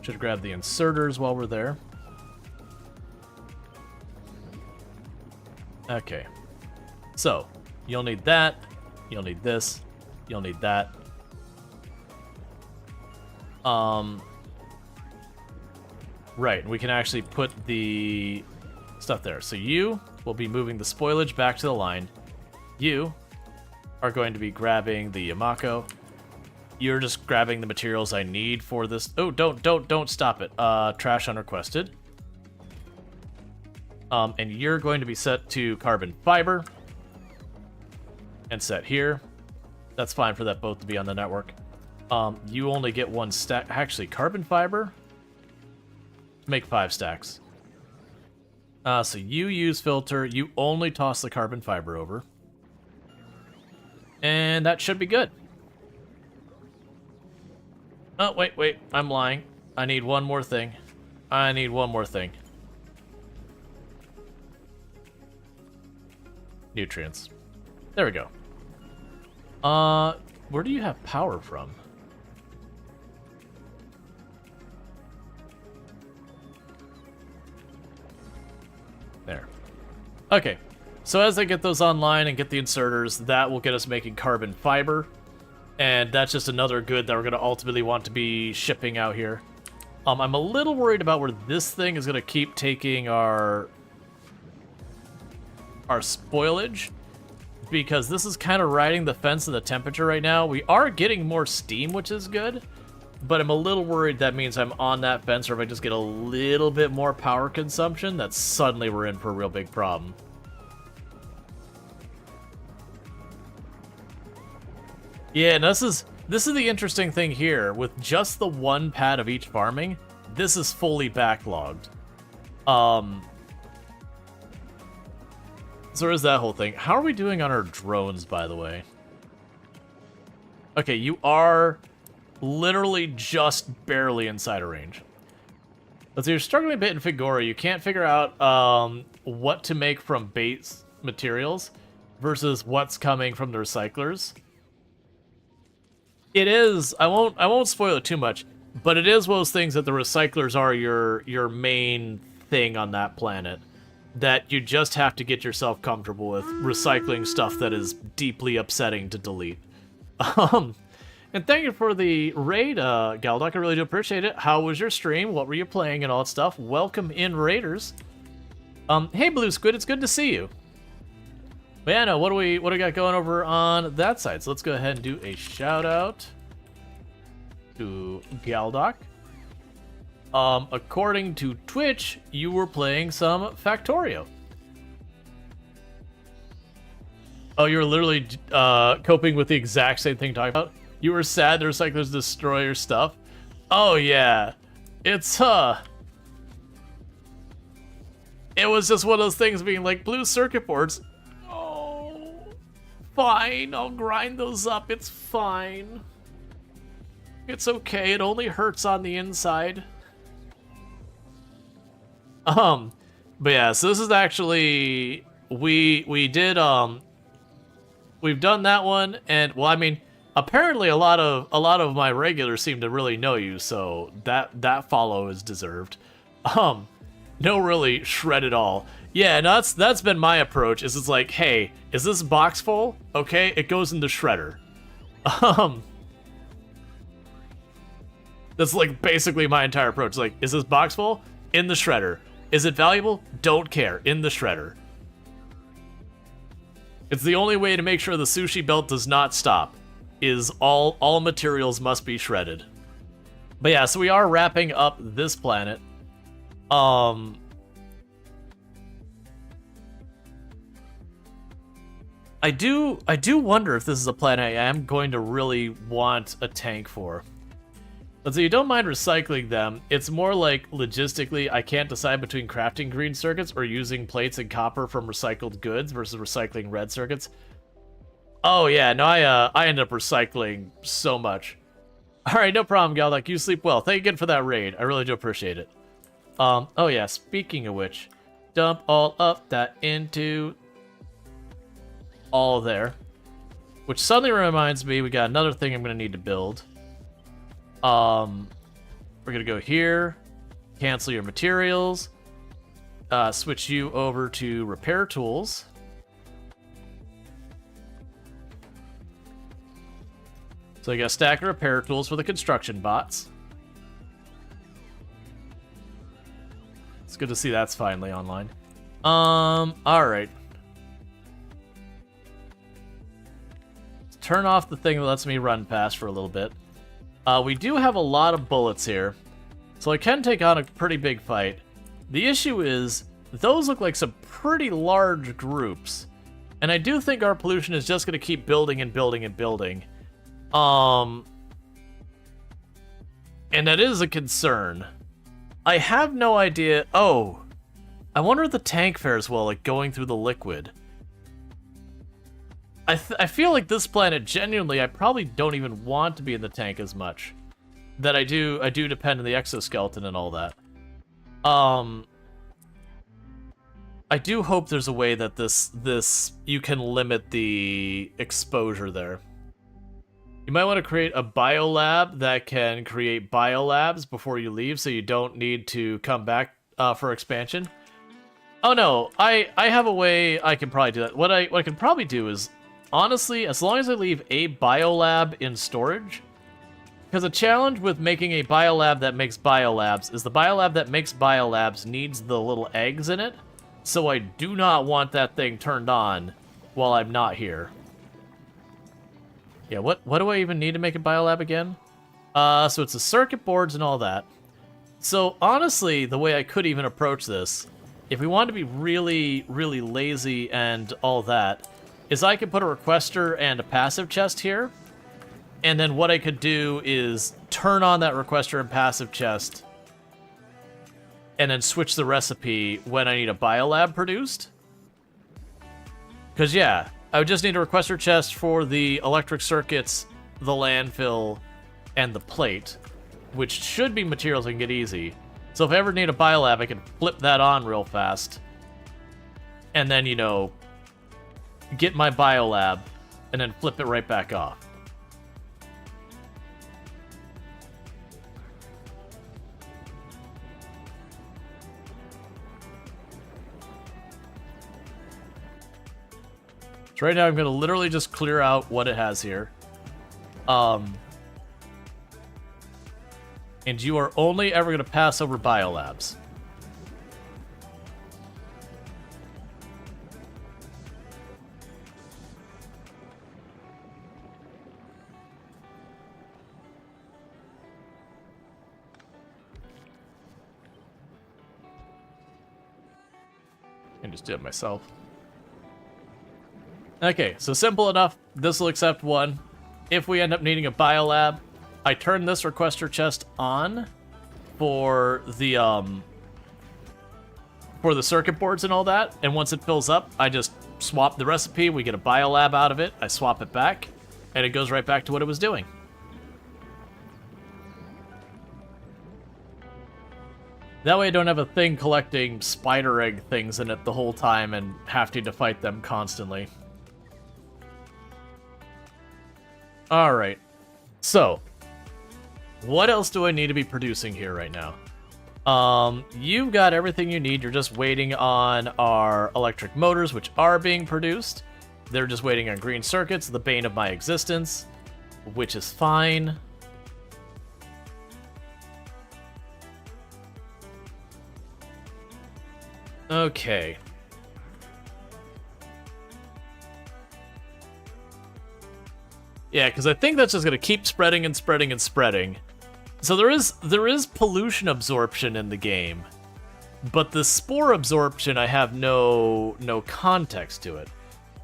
Should grab the inserters while we're there. Okay. So, you'll need that. You'll need this. You'll need that. Right, we can actually put the stuff there. So you will be moving the spoilage back to the line. You are going to be grabbing the Yamako. You're just grabbing the materials I need for this. Oh, don't stop it. Trash unrequested. And you're going to be set to carbon fiber. And set here. That's fine for that both to be on the network. You only get 1 stack. Actually, carbon fiber. Make 5 stacks. So you use filter. You only toss the carbon fiber over. And that should be good. Oh, wait, I'm lying. I need one more thing. I need one more thing. Nutrients. There we go. Where do you have power from? There. Okay. So as I get those online and get the inserters, that will get us making carbon fiber. And that's just another good that we're going to ultimately want to be shipping out here. I'm a little worried about where this thing is going to keep taking our spoilage, because this is kind of riding the fence of the temperature right now. We are getting more steam, which is good, but I'm a little worried that means I'm on that fence, or if I just get a little bit more power consumption, that suddenly we're in for a real big problem. Yeah, and this is the interesting thing here. With just the one pad of each farming, this is fully backlogged. So there's that whole thing. How are we doing on our drones, by the way? Okay, you are literally just barely inside of range. So you're struggling a bit in Figora. You can't figure out what to make from base materials versus what's coming from the recyclers. It is, I won't spoil it too much, but it is one of those things that the recyclers are your main thing on that planet. That you just have to get yourself comfortable with recycling stuff that is deeply upsetting to delete. And thank you for the raid, Galdock. I really do appreciate it. How was your stream? What were you playing and all that stuff? Welcome in, Raiders. Hey, Blue Squid, it's good to see you. But yeah, no, what do we got going over on that side? So let's go ahead and do a shout out to Galdock. According to Twitch, you were playing some Factorio. Oh, you were literally coping with the exact same thing talking about? You were sad the recyclers destroy your stuff? Oh yeah. It's it was just one of those things being like, blue circuit boards. Fine, I'll grind those up, it's fine. It's okay, it only hurts on the inside. But yeah, so this is actually, we did, we've done that one, and, well, I mean, apparently a lot of my regulars seem to really know you, so that follow is deserved. No really shred at all. Yeah, no, that's been my approach. Is it's like, hey, is this box full? Okay, it goes in the shredder. That's like basically my entire approach. Like, is this box full? In the shredder. Is it valuable? Don't care. In the shredder. It's the only way to make sure the sushi belt does not stop. Is all materials must be shredded. But yeah, so we are wrapping up this planet. I do wonder if this is a planet I am going to really want a tank for. But so you don't mind recycling them, it's more like logistically I can't decide between crafting green circuits or using plates and copper from recycled goods versus recycling red circuits. Oh yeah, no, I end up recycling so much. Alright, no problem, Galdock, you sleep well. Thank you again for that raid, I really do appreciate it. Oh yeah, speaking of which, dump all of that into all there. Which suddenly reminds me, we got another thing I'm gonna need to build. We're gonna go here, cancel your materials, switch you over to repair tools. So you got a stack of repair tools for the construction bots. It's good to see that's finally online. Alright. Turn off the thing that lets me run past for a little bit. We do have a lot of bullets here, so I can take on a pretty big fight. The issue is, those look like some pretty large groups, and I do think our pollution is just going to keep building and building and building. And that is a concern. I have no idea. Oh, I wonder if the tank fares well, like going through the liquid. I feel like this planet, genuinely, I probably don't even want to be in the tank as much. That I do depend on the exoskeleton and all that. I do hope there's a way that this you can limit the exposure there. You might want to create a biolab that can create biolabs before you leave, so you don't need to come back for expansion. Oh no, I have a way I can probably do that. What I can probably do is, honestly, as long as I leave a biolab in storage, because a challenge with making a biolab that makes biolabs is the biolab that makes biolabs needs the little eggs in it, so I do not want that thing turned on while I'm not here. Yeah, what do I even need to make a biolab again? So it's the circuit boards and all that. So honestly, the way I could even approach this, if we want to be really, really lazy and all that, is I could put a requester and a passive chest here, and then what I could do is turn on that requester and passive chest, and then switch the recipe when I need a biolab produced. Because yeah, I would just need a requester chest for the electric circuits, the landfill, and the plate, which should be materials I can get easy. So if I ever need a biolab, I can flip that on real fast, and then, you know, get my biolab, and then flip it right back off. So right now I'm going to literally just clear out what it has here. And you are only ever going to pass over biolabs. I can just do it myself. Okay, so simple enough. This will accept one. If we end up needing a biolab, I turn this requester chest on for the circuit boards and all that, and once it fills up, I just swap the recipe, we get a biolab out of it, I swap it back, and it goes right back to what it was doing. That way I don't have a thing collecting spider egg things in it the whole time and having to fight them constantly. Alright, so, what else do I need to be producing here right now? You've got everything you need. You're just waiting on our electric motors, which are being produced. They're just waiting on green circuits, the bane of my existence, which is fine. Okay. Yeah, because I think that's just going to keep spreading and spreading and spreading. So there is pollution absorption in the game, but the spore absorption, I have no context to it.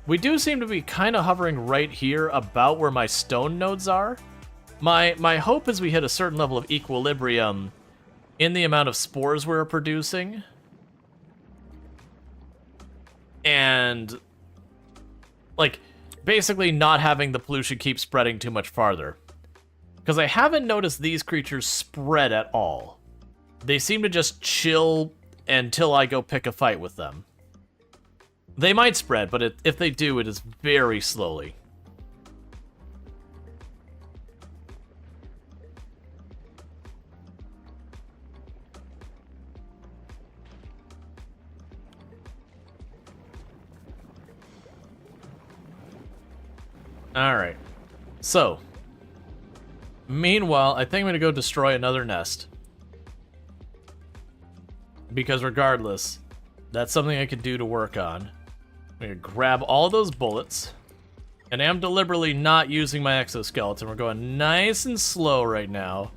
We do seem to be kind of hovering right here about where my stone nodes are. My hope is we hit a certain level of equilibrium in the amount of spores we're producing. And, like, basically not having the pollution keep spreading too much farther. Because I haven't noticed these creatures spread at all. They seem to just chill until I go pick a fight with them. They might spread, but if they do, it is very slowly. Alright. So, meanwhile, I think I'm going to go destroy another nest. Because regardless, that's something I could do to work on. I'm going to grab all those bullets. And I am deliberately not using my exoskeleton. We're going nice and slow right now.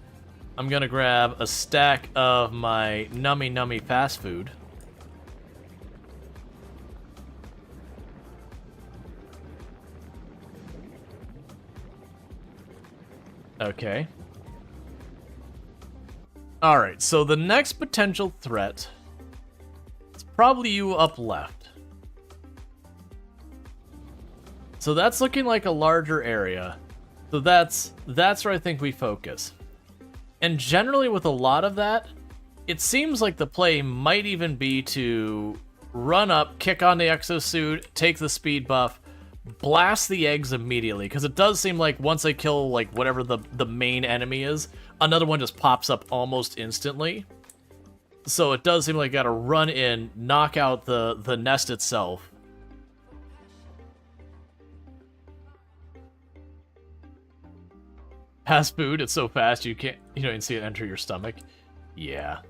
I'm going to grab a stack of my nummy fast food. Okay. Alright, so the next potential threat is probably you up left. so that's looking like a larger area. So that's where I think we focus. And generally with a lot of that, it seems like the play might even be to run up, kick on the exosuit, take the speed buff, blast the eggs immediately, because it does seem like once they kill like whatever the main enemy is, another one just pops up almost instantly. So it does seem like you gotta run in, knock out the nest itself. Fast food, it's so fast you don't even see it enter your stomach. Yeah.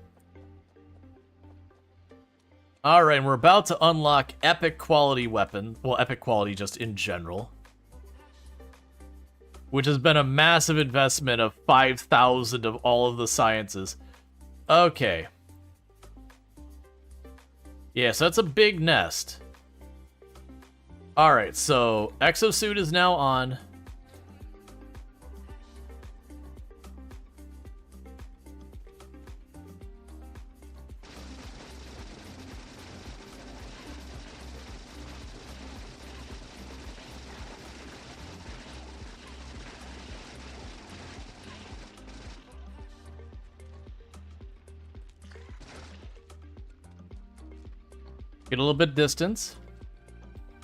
Alright, and we're about to unlock epic quality weapon. Well, epic quality just in general. Which has been a massive investment of 5,000 of all of the sciences. Okay. Yeah, so that's a big nest. Alright, so exosuit is now on. Get a little bit distance.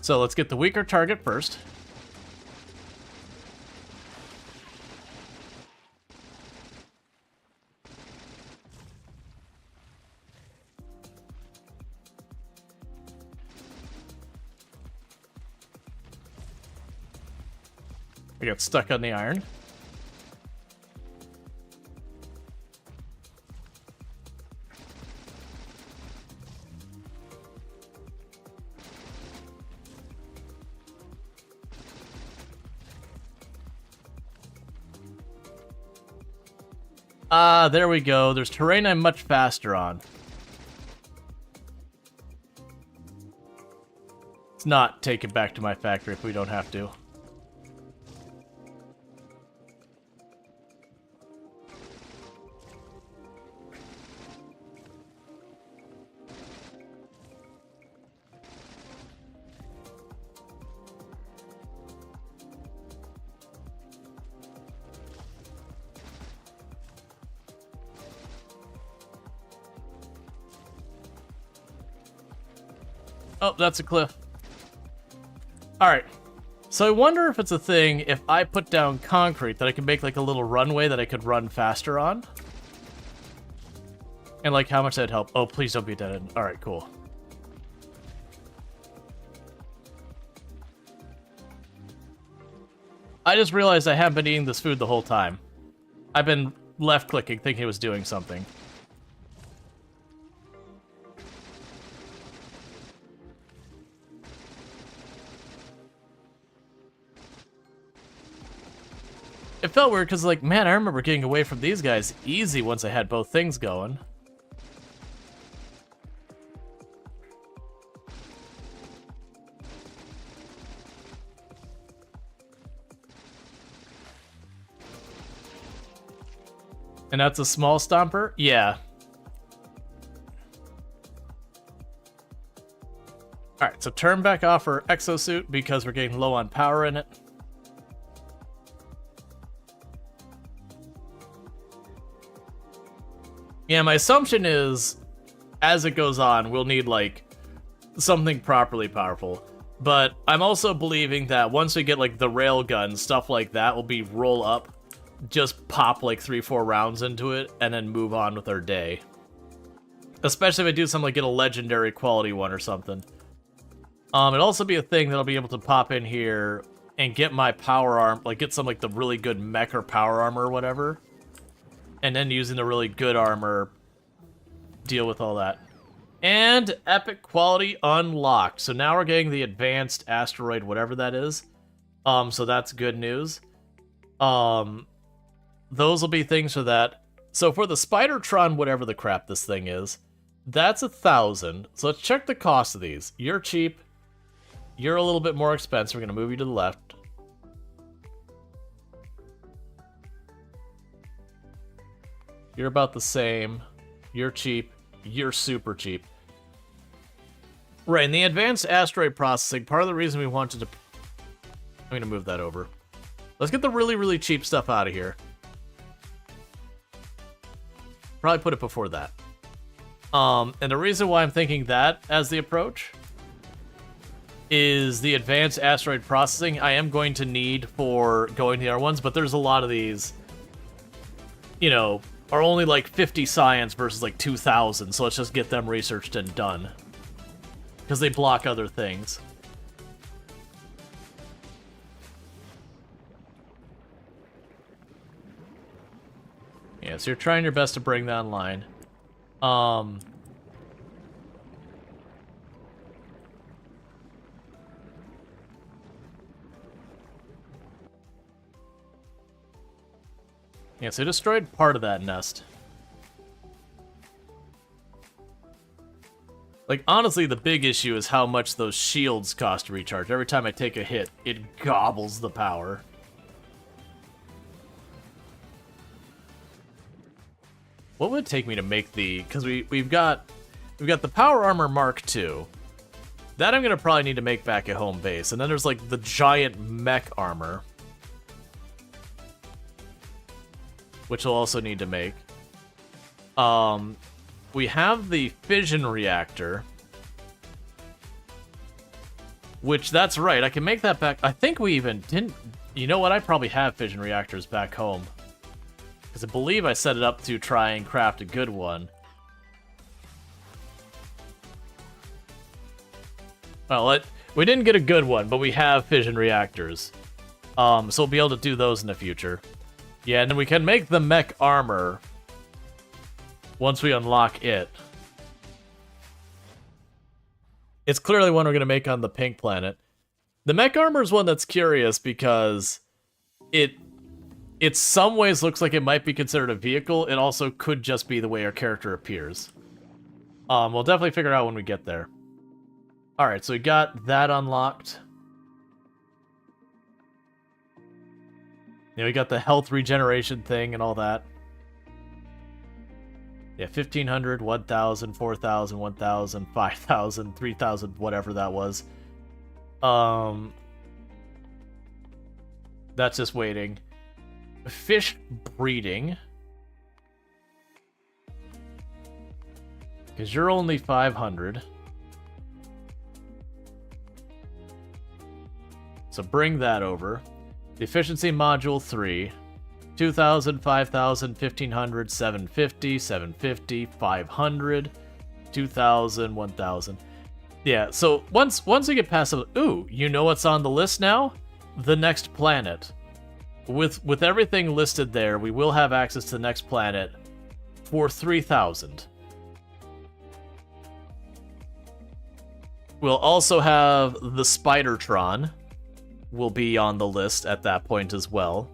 So let's get the weaker target first. I got stuck on the iron. Ah, there we go. There's terrain I'm much faster on. Let's not take it back to my factory if we don't have to. Oh, that's a cliff. Alright. So I wonder if it's a thing if I put down concrete that I can make like a little runway that I could run faster on. And like how much that'd help. Oh, please don't be dead end. Alright, cool. I just realized I haven't been eating this food the whole time. I've been left-clicking thinking it was doing something. It felt weird because, like, man, I remember getting away from these guys easy once I had both things going. And that's a small stomper? Yeah. Alright, so turn back off our exosuit because we're getting low on power in it. Yeah, my assumption is, as it goes on, we'll need, like, something properly powerful. But I'm also believing that once we get, like, the railgun, stuff like that will be roll up, just pop, like, 3-4 rounds into it, and then move on with our day. Especially if I do something like get a legendary quality one or something. It'll also be a thing that I'll be able to pop in here and get my power arm, like, get some, like, the really good mech or power armor or whatever. And then using the really good armor, deal with all that. And epic quality unlocked. So now we're getting the advanced asteroid, whatever that is. So that's good news. Those will be things for that. So for the Spidertron, whatever the crap this thing is, that's 1,000. So let's check the cost of these. You're cheap. You're a little bit more expensive. We're gonna move you to the left. You're about the same. You're cheap. You're super cheap. Right, in the advanced asteroid processing, part of the reason we wanted to I'm gonna move that over. Let's get the really, really cheap stuff out of here. Probably put it before that. And the reason why I'm thinking that as the approach is the advanced asteroid processing I am going to need for going to the other ones, but there's a lot of these, you know, are only like 50 science versus like 2,000, so let's just get them researched and done. Because they block other things. Yeah, so you're trying your best to bring that online. Yeah, so I destroyed part of that nest. Like, honestly, the big issue is how much those shields cost to recharge. Every time I take a hit, it gobbles the power. What would it take me to make the... Because we've got the Power Armor Mark II. That I'm going to probably need to make back at home base. And then there's, like, the giant mech armor, which we'll also need to make. We have the fission reactor, which, that's right, I can make that back. I think we even didn't... You know what? I probably have fission reactors back home, because I believe I set it up to try and craft a good one. Well, we didn't get a good one, but we have fission reactors. So we'll be able to do those in the future. Yeah, and then we can make the mech armor once we unlock it. It's clearly one we're going to make on the pink planet. The mech armor is one that's curious because it some ways looks like it might be considered a vehicle. It also could just be the way our character appears. We'll definitely figure it out when we get there. Alright, so we got that unlocked. Yeah, we got the health regeneration thing and all that. Yeah, 1,500, 1,000, 4,000, 1,000, 5,000, 3,000, whatever that was. That's just waiting. Fish breeding. Because you're only 500. So bring that over. The efficiency module 3. 2,000, 5,000, 1,500, 750, 750, 500, 2,000, 1,000. Yeah, so once we get past it, ooh, you know what's on the list now? The next planet. With everything listed there, we will have access to the next planet for 3,000. We'll also have the Spidertron will be on the list at that point as well.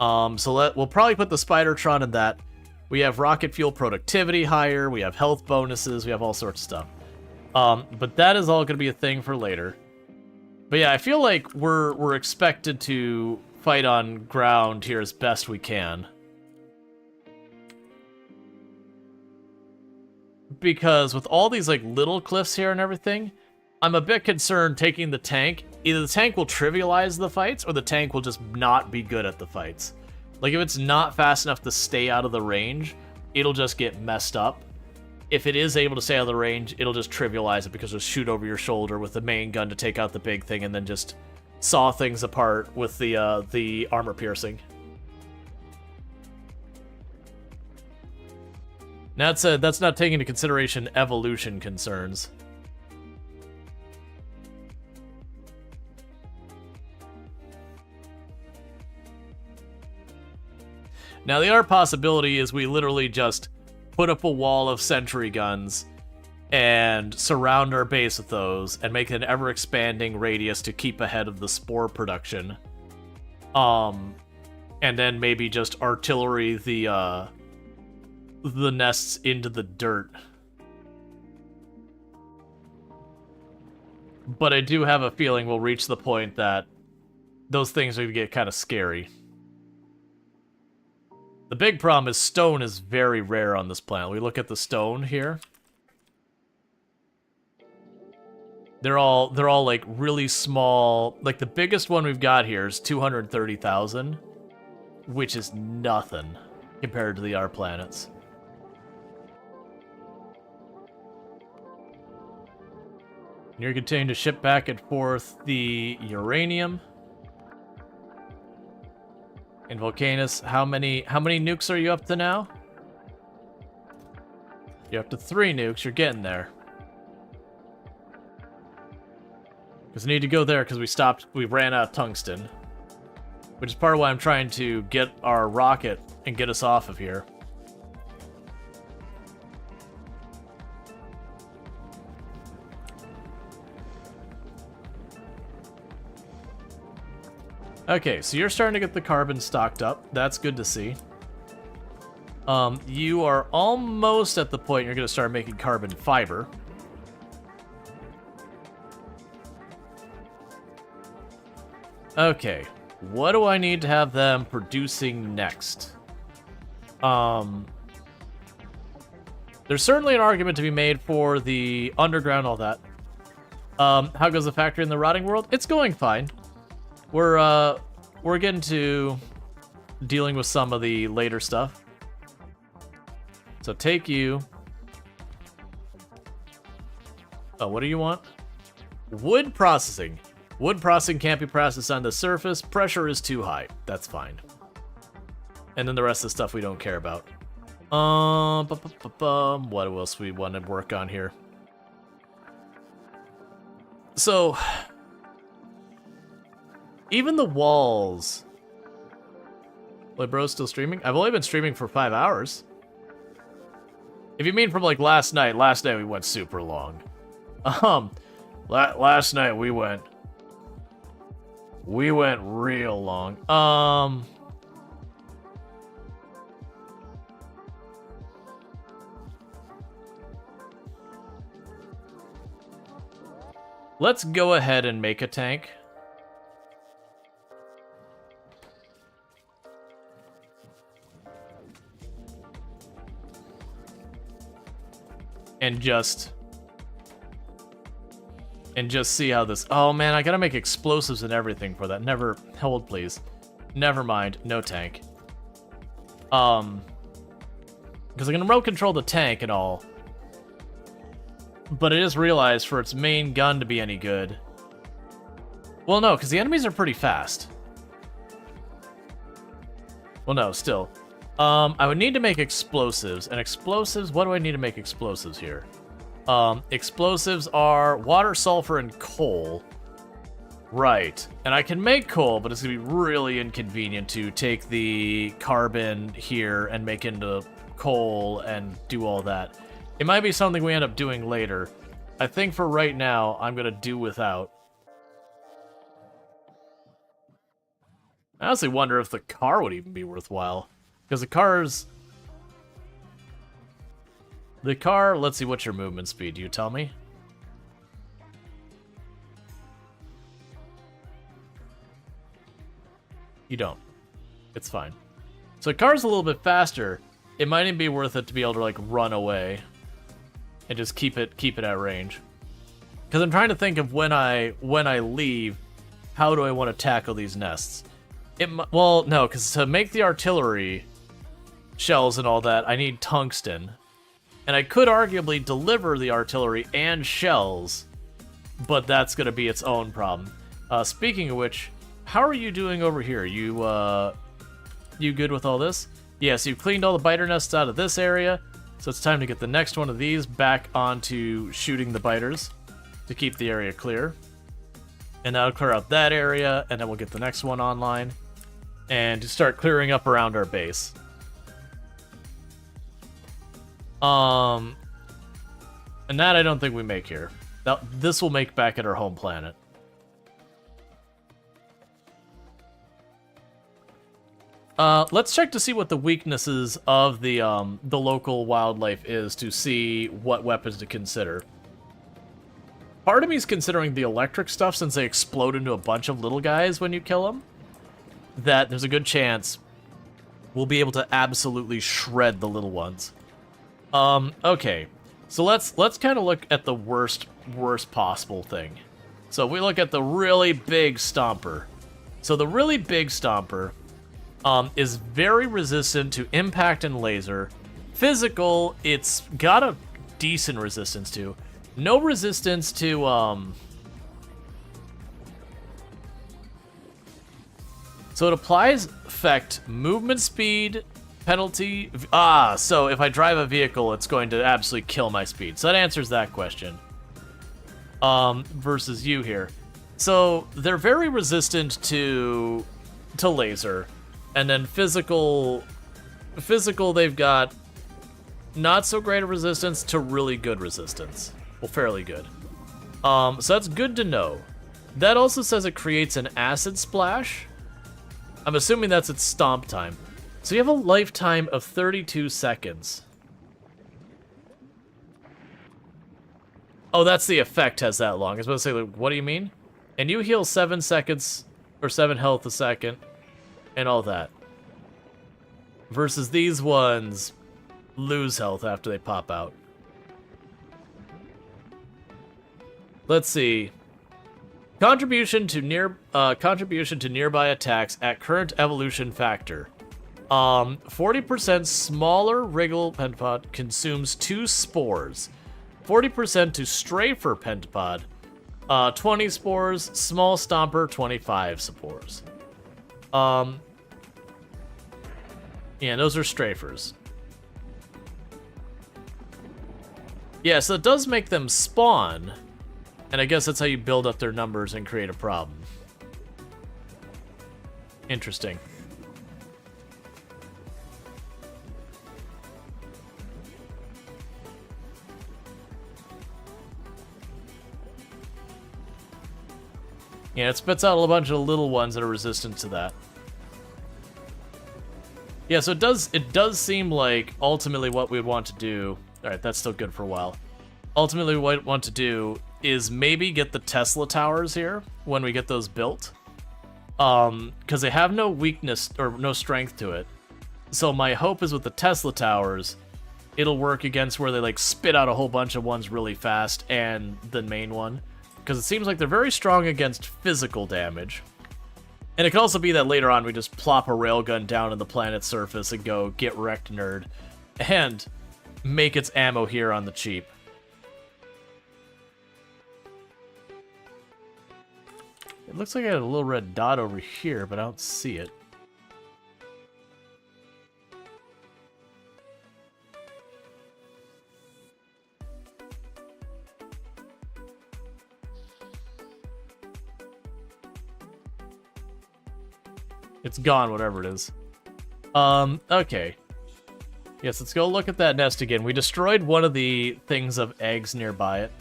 So we'll probably put the Spidertron in that. We have rocket fuel productivity higher, we have health bonuses, we have all sorts of stuff. But that is all going to be a thing for later. But yeah, I feel like we're expected to fight on ground here as best we can. Because with all these like little cliffs here and everything, I'm a bit concerned taking the tank. Either the tank will trivialize the fights, or the tank will just not be good at the fights. Like, if it's not fast enough to stay out of the range, it'll just get messed up. If it is able to stay out of the range, it'll just trivialize it because it'll shoot over your shoulder with the main gun to take out the big thing and then just saw things apart with the armor piercing. Now, that's not taking into consideration evolution concerns. Now, the other possibility is we literally just put up a wall of sentry guns and surround our base with those and make an ever-expanding radius to keep ahead of the spore production. And then maybe just artillery the nests into the dirt. But I do have a feeling we'll reach the point that those things are going to get kind of scary. The big problem is stone is very rare on this planet. We look at the stone here. They're all like really small. Like the biggest one we've got here is 230,000, which is nothing compared to the other planets. You're continuing to ship back and forth the uranium. And Volcanus, how many nukes are you up to now? You're up to 3 nukes. You're getting there. Because I need to go there because we ran out of tungsten. Which is part of why I'm trying to get our rocket and get us off of here. Okay, so you're starting to get the carbon stocked up. That's good to see. You are almost at the point you're going to start making carbon fiber. Okay, what do I need to have them producing next? There's certainly an argument to be made for the underground, all that. How goes the factory in the rotting world? It's going fine. We're getting to dealing with some of the later stuff. So take you. Oh, what do you want? Wood processing. Wood processing can't be processed on the surface. Pressure is too high. That's fine. And then the rest of the stuff we don't care about. What else we want to work on here? So, even the walls. Wait, bro's still streaming? I've only been streaming for 5 hours. If you mean from like last night we went super long. Last night we went real long. Let's go ahead and make a tank. And just see how this... Oh, man, I gotta make explosives and everything for that. Never... Hold, please. Never mind. No tank. Because I can remote control the tank and all. But I just realized for its main gun to be any good... Well, no, because the enemies are pretty fast. Well, no, still. I would need to make explosives. And explosives... What do I need to make explosives here? Explosives are water, sulfur, and coal. Right. And I can make coal, but it's going to be really inconvenient to take the carbon here and make into coal and do all that. It might be something we end up doing later. I think for right now, I'm going to do without. I honestly wonder if the car would even be worthwhile. Because the car's... The car, let's see, what's your movement speed? Do you tell me? You don't. It's fine. So the car's a little bit faster. It might even be worth it to be able to like run away and just keep it at range. Because I'm trying to think of when I leave, how do I want to tackle these nests? Well, no, because to make the artillery shells and all that, I need tungsten. And I could arguably deliver the artillery and shells, but that's going to be its own problem. Speaking of which, how are you doing over here? You good with all this? Yes, you've cleaned all the biter nests out of this area, so it's time to get the next one of these back onto shooting the biters to keep the area clear. And that'll clear out that area, and then we'll get the next one online, and to start clearing up around our base. And that I don't think we make here. This will make back at our home planet. Let's check to see what the weaknesses of the local wildlife is to see what weapons to consider. Part of me is considering the electric stuff since they explode into a bunch of little guys when you kill them. That there's a good chance we'll be able to absolutely shred the little ones. Okay. So let's kind of look at the worst possible thing. So we look at the really big Stomper. So the really big Stomper is very resistant to impact and laser. Physical, it's got a decent resistance to. No resistance to so it applies effect movement speed penalty. So if I drive a vehicle, it's going to absolutely kill my speed. So that answers that question. Versus you here. So they're very resistant to laser. And then physical they've got not so great a resistance to really good resistance. Well, fairly good. So that's good to know. That also says it creates an acid splash. I'm assuming that's its stomp time. So you have a lifetime of 32 seconds. Oh, that's the effect has that long. I was about to say, like, what do you mean? And you heal 7 seconds, or 7 health a second, and all that. Versus these ones lose health after they pop out. Let's see. Contribution to nearby attacks at current evolution factor. 40% smaller Wriggle Pentapod consumes 2 spores. 40% to Strafer Pentapod. 20 spores. Small Stomper, 25 spores. Yeah, those are Strafers. Yeah, so it does make them spawn. And I guess that's how you build up their numbers and create a problem. Interesting. Yeah, it spits out a bunch of little ones that are resistant to that. Yeah, so it does seem like ultimately what we would want to do. Alright, that's still good for a while. Ultimately what we want to do is maybe get the Tesla towers here when we get those built. Because they have no weakness or no strength to it. So my hope is with the Tesla towers, it'll work against where they like spit out a whole bunch of ones really fast and the main one. Because it seems like they're very strong against physical damage. And it could also be that later on we just plop a railgun down on the planet's surface and go, get wrecked, nerd. And make its ammo here on the cheap. It looks like I had a little red dot over here, but I don't see it. It's gone, whatever it is. Okay. Yes, let's go look at that nest again. We destroyed one of the things of eggs nearby it.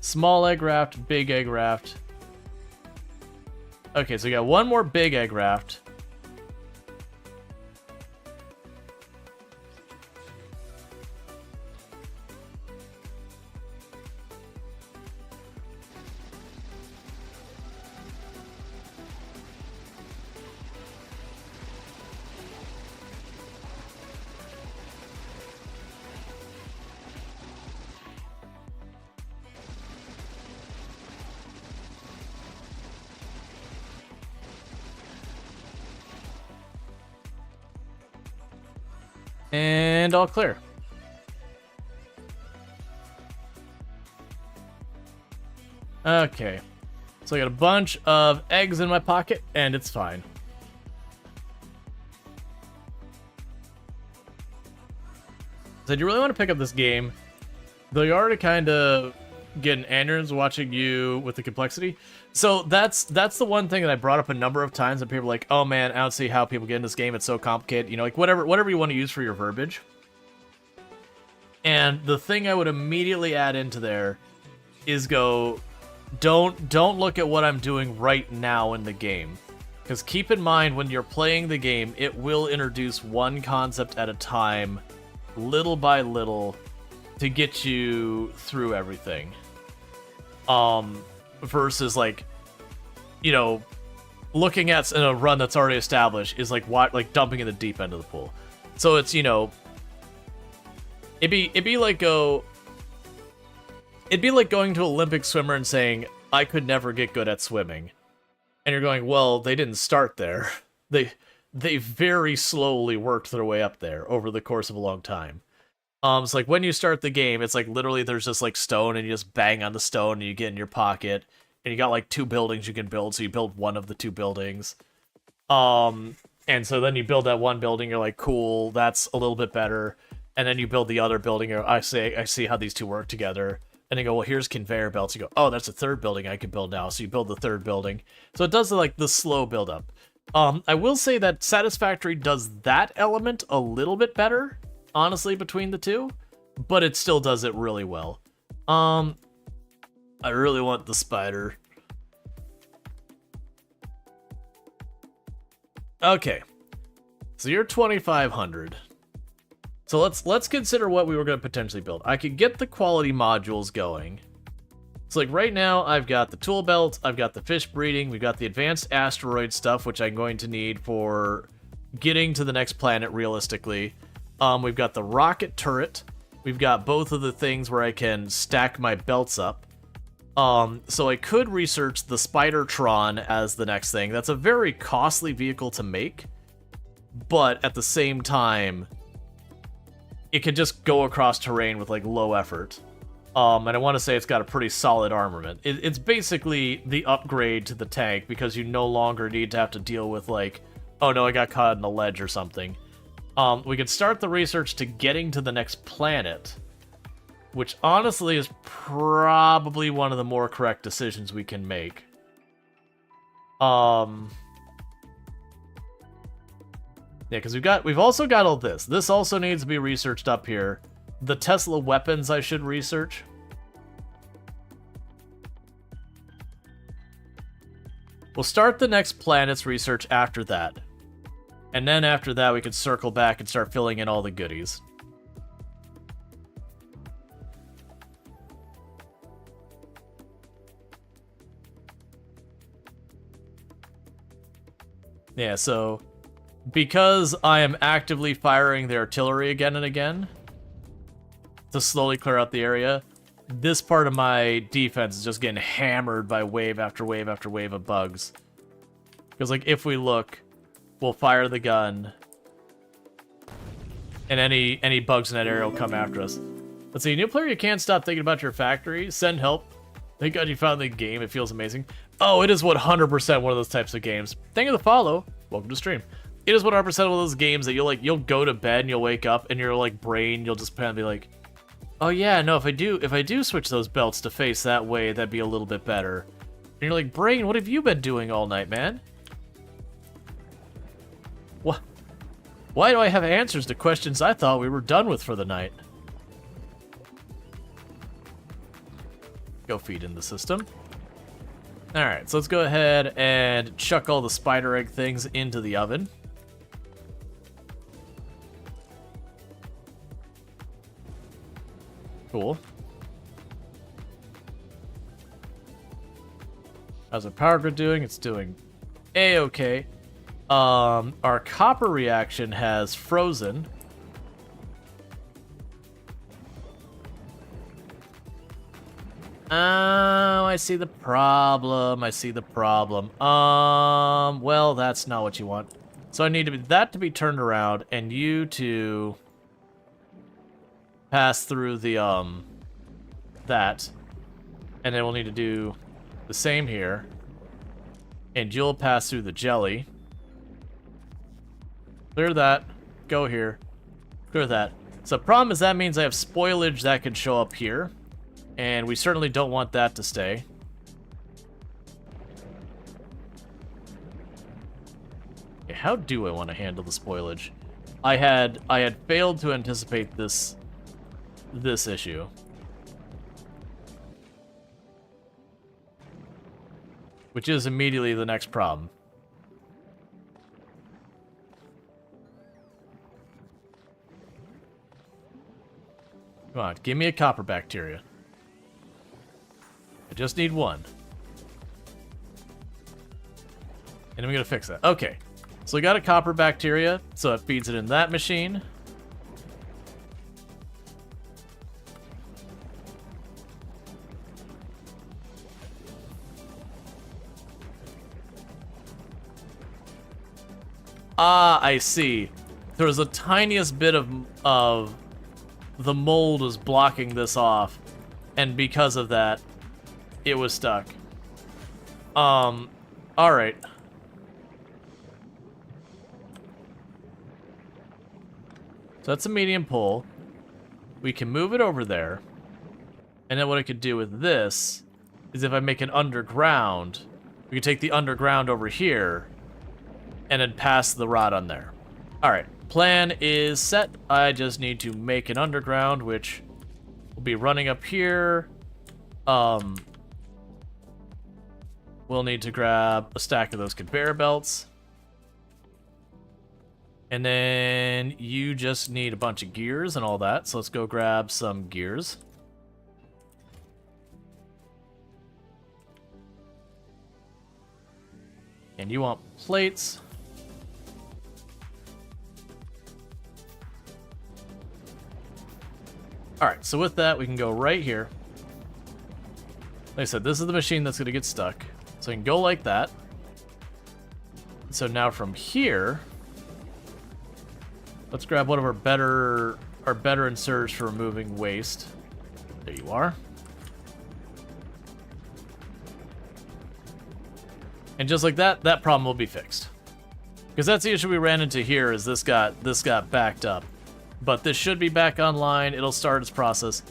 Small egg raft, big egg raft. Okay, so we got one more big egg raft. And all clear. Okay. So I got a bunch of eggs in my pocket, and it's fine. So do you really want to pick up this game? Though you're already kind of getting aneurysms watching you with the complexity. So that's the one thing that I brought up a number of times, and people are like, oh man, I don't see how people get in this game, it's so complicated. You know, like whatever you want to use for your verbiage. And the thing I would immediately add into there is go, don't look at what I'm doing right now in the game. Because keep in mind, when you're playing the game, it will introduce one concept at a time, little by little, to get you through everything. Versus like, you know, looking at a run that's already established is like dumping in the deep end of the pool. So it's, you know, it'd be like going to an Olympic swimmer and saying, I could never get good at swimming. And you're going, well, they didn't start there. They very slowly worked their way up there over the course of a long time. It's like when you start the game, it's like literally there's just like stone and you just bang on the stone and you get in your pocket. And you got like 2 buildings you can build, so you build one of the 2 buildings. And so then you build that one building, you're like, cool, that's a little bit better. And then you build the other building, I see how these 2 work together. And you go, well, here's conveyor belts. You go, oh, that's a 3rd building I can build now. So you build the 3rd building. So it does like the slow build up. I will say that Satisfactory does that element a little bit better, honestly, between the 2, but it still does it really well. I really want the spider. Okay. So you're 2,500. So let's consider what we were going to potentially build. I could get the quality modules going. So like right now, I've got the tool belt, I've got the fish breeding, we've got the advanced asteroid stuff, which I'm going to need for getting to the next planet realistically. We've got the rocket turret. We've got both of the things where I can stack my belts up. So I could research the Spidertron as the next thing. That's a very costly vehicle to make, but at the same time, it can just go across terrain with like low effort. And I want to say it's got a pretty solid armament. It's basically the upgrade to the tank because you no longer need to have to deal with like, oh no, I got caught in a ledge or something. We could start the research to getting to the next planet, which honestly is probably one of the more correct decisions we can make. Yeah, because we've also got all this. This also needs to be researched up here. The Tesla weapons I should research. We'll start the next planet's research after that. And then after that, we can circle back and start filling in all the goodies. Yeah, so because I am actively firing the artillery again and again to slowly clear out the area, this part of my defense is just getting hammered by wave after wave after wave of bugs. Because, like, if we look, we'll fire the gun, and any bugs in that area will come after us. Let's see, new player, you can't stop thinking about your factory. Send help. Thank God you found the game. It feels amazing. Oh, it is 100% one of those types of games. Thank you for the follow. Welcome to stream. It is 100% one of those games that you'll go to bed and you'll wake up and your like brain, you'll just kind of be like, oh yeah, no, if I do switch those belts to face that way, that'd be a little bit better. And you're like, brain, what have you been doing all night, man? What? Why do I have answers to questions I thought we were done with for the night? Go feed in the system. Alright, so let's go ahead and chuck all the spider egg things into the oven. Cool. How's our power grid doing? It's doing A-okay. Our copper reaction has frozen. I see the problem. Well, that's not what you want. So I need that to be turned around, and you to pass through the, that. And then we'll need to do the same here. And you'll pass through the jelly. Clear that. Go here. Clear that. So the problem is that means I have spoilage that can show up here. And we certainly don't want that to stay. Okay, how do I want to handle the spoilage? I had failed to anticipate this issue. Which is immediately the next problem. Come on, give me a copper bacteria. I just need one. And I'm going to fix that. Okay. So we got a copper bacteria, so it feeds it in that machine. Ah, I see. There was the tiniest bit of the mold was blocking this off, and because of that, it was stuck. All right. So that's a medium pull. We can move it over there. And then what I could do with this is if I make an underground, we can take the underground over here and then pass the rod on there. All right, plan is set. I just need to make an underground, which will be running up here. We'll need to grab a stack of those conveyor belts. And then you just need a bunch of gears and all that. So let's go grab some gears. And you want plates. Alright, so with that, we can go right here. Like I said, this is the machine that's going to get stuck. So we can go like that. So now from here, let's grab one of our better inserters for removing waste. There you are. And just like that, that problem will be fixed. Because that's the issue we ran into here, is this got backed up. But this should be back online. It'll start its process.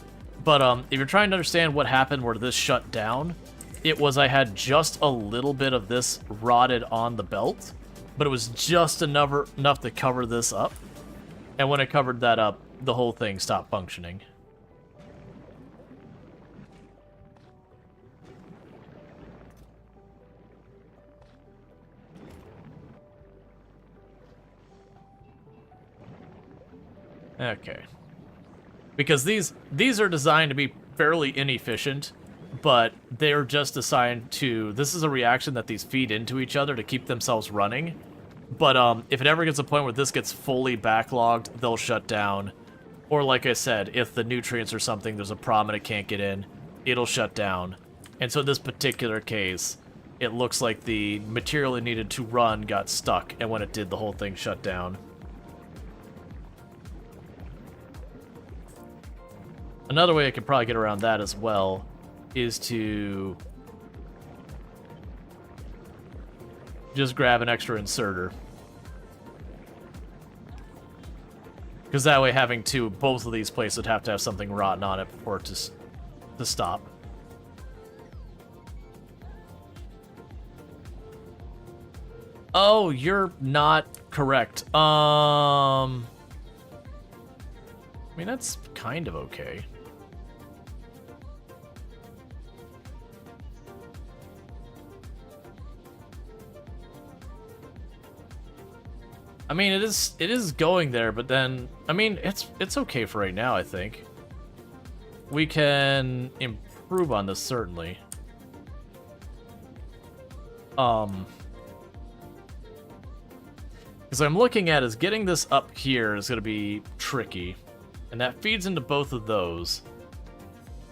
But if you're trying to understand what happened where this shut down, it was I had just a little bit of this rotted on the belt, but it was just enough to cover this up. And when it covered that up, the whole thing stopped functioning. Okay. Because these are designed to be fairly inefficient, but they're just assigned to... This is a reaction that these feed into each other to keep themselves running. But if it ever gets to a point where this gets fully backlogged, they'll shut down. Or like I said, if the nutrients or something, there's a problem and it can't get in, it'll shut down. And so in this particular case, it looks like the material it needed to run got stuck, and when it did, the whole thing shut down. Another way I could probably get around that as well is to just grab an extra inserter. Because that way having both of these places would have to have something rotten on it for it to stop. Oh, you're not correct. I mean, that's kind of okay. I mean, it is going there, but then, I mean, it's okay for right now, I think. We can improve on this, certainly. Because I'm looking at is getting this up here is going to be tricky. And that feeds into both of those.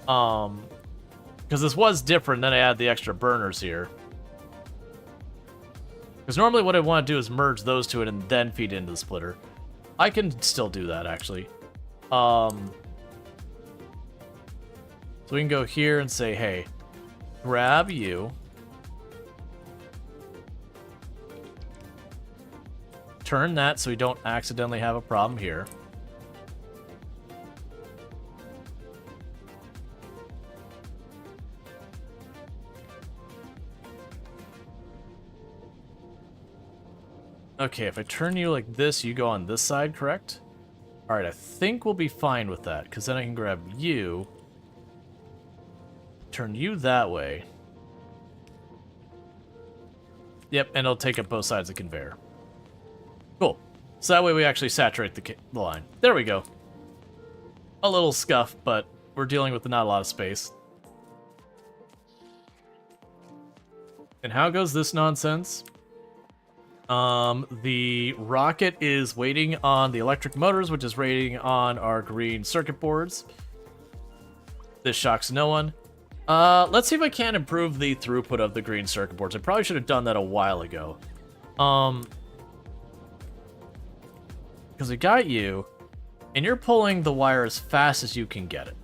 Because this was different, then I add the extra burners here. Because normally what I want to do is merge those two and then feed into the splitter. I can still do that, actually. So we can go here and say, hey, grab you. Turn that so we don't accidentally have a problem here. Okay, if I turn you like this, you go on this side, correct? Alright, I think we'll be fine with that, because then I can grab you, turn you that way. Yep, and it'll take up both sides of the conveyor. Cool. So that way we actually saturate the line. There we go. A little scuff, but we're dealing with not a lot of space. And how goes this nonsense? The rocket is waiting on the electric motors, which is waiting on our green circuit boards. This shocks no one. Let's see if I can improve the throughput of the green circuit boards. I probably should have done that a while ago. Because we got you, and you're pulling the wire as fast as you can get it.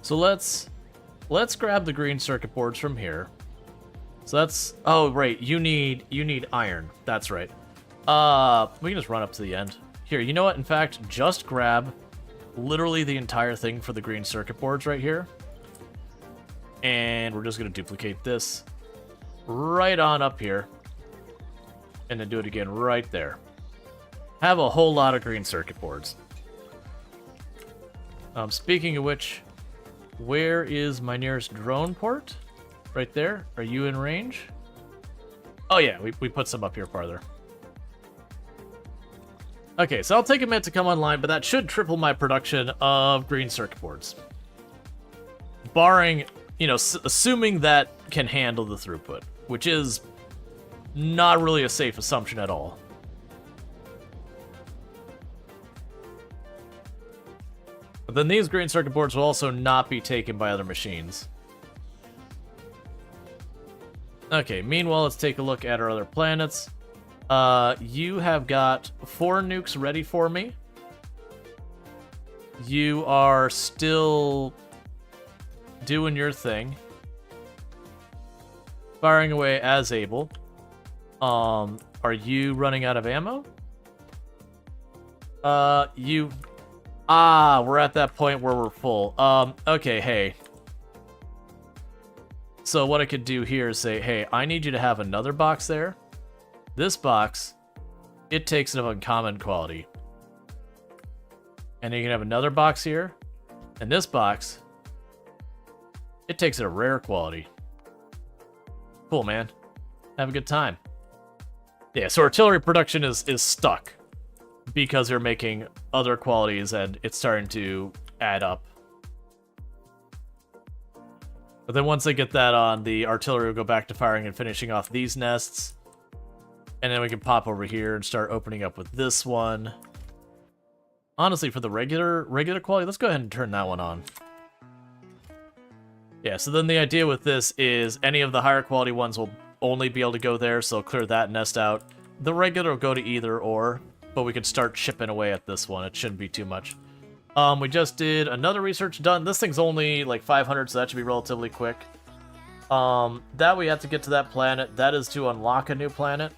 So let's grab the green circuit boards from here. So that's, oh right, you need iron. That's right. We can just run up to the end. Here, you know what? In fact, just grab literally the entire thing for the green circuit boards right here. And we're just gonna duplicate this right on up here. And then do it again right there. Have a whole lot of green circuit boards. Speaking of which, where is my nearest drone port? Right there. Are you in range? Oh yeah, we put some up here farther. Okay, so I'll take a minute to come online, but that should triple my production of green circuit boards. Barring, you know, assuming that can handle the throughput, which is not really a safe assumption at all. But then these green circuit boards will also not be taken by other machines. Okay, meanwhile, let's take a look at our other planets. You have got 4 nukes ready for me. You are still doing your thing. Firing away as able. Are you running out of ammo? We're at that point where we're full. Okay, hey. So what I could do here is say, hey, I need you to have another box there. This box, it takes it of uncommon quality. And you can have another box here. And this box, it takes it of rare quality. Cool, man. Have a good time. Yeah, so artillery production is stuck. Because they're making other qualities and it's starting to add up. But then once I get that on, the artillery will go back to firing and finishing off these nests. And then we can pop over here and start opening up with this one. Honestly, for the regular quality, let's go ahead and turn that one on. Yeah, so then the idea with this is any of the higher quality ones will only be able to go there, so clear that nest out. The regular will go to either or. But we could start chipping away at this one. It shouldn't be too much. We just did another research done. This thing's only like 500, so that should be relatively quick. That we have to get to that planet. That is to unlock a new planet.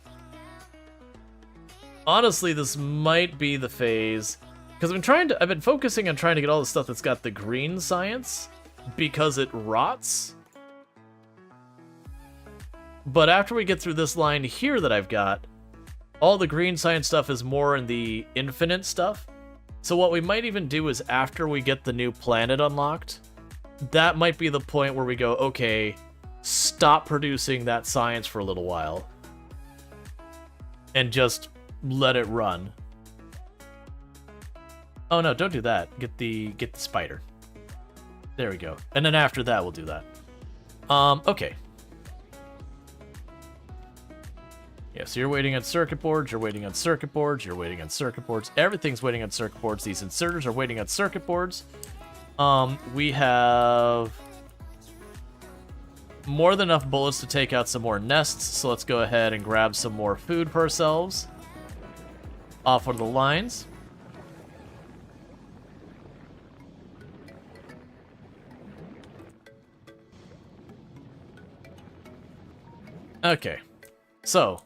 Honestly, this might be the phase. Because I've been focusing on trying to get all the stuff that's got the green science. Because it rots. But after we get through this line here that I've got, all the green science stuff is more in the infinite stuff. So what we might even do is after we get the new planet unlocked, that might be the point where we go, okay, stop producing that science for a little while. And just let it run. Oh no, don't do that. Get the spider. There we go. And then after that, we'll do that. Okay. Yeah, so you're waiting on circuit boards, you're waiting on circuit boards, you're waiting on circuit boards. Everything's waiting on circuit boards. These inserters are waiting on circuit boards. We have more than enough bullets to take out some more nests, so let's go ahead and grab some more food for ourselves. Off one of the lines. Okay, so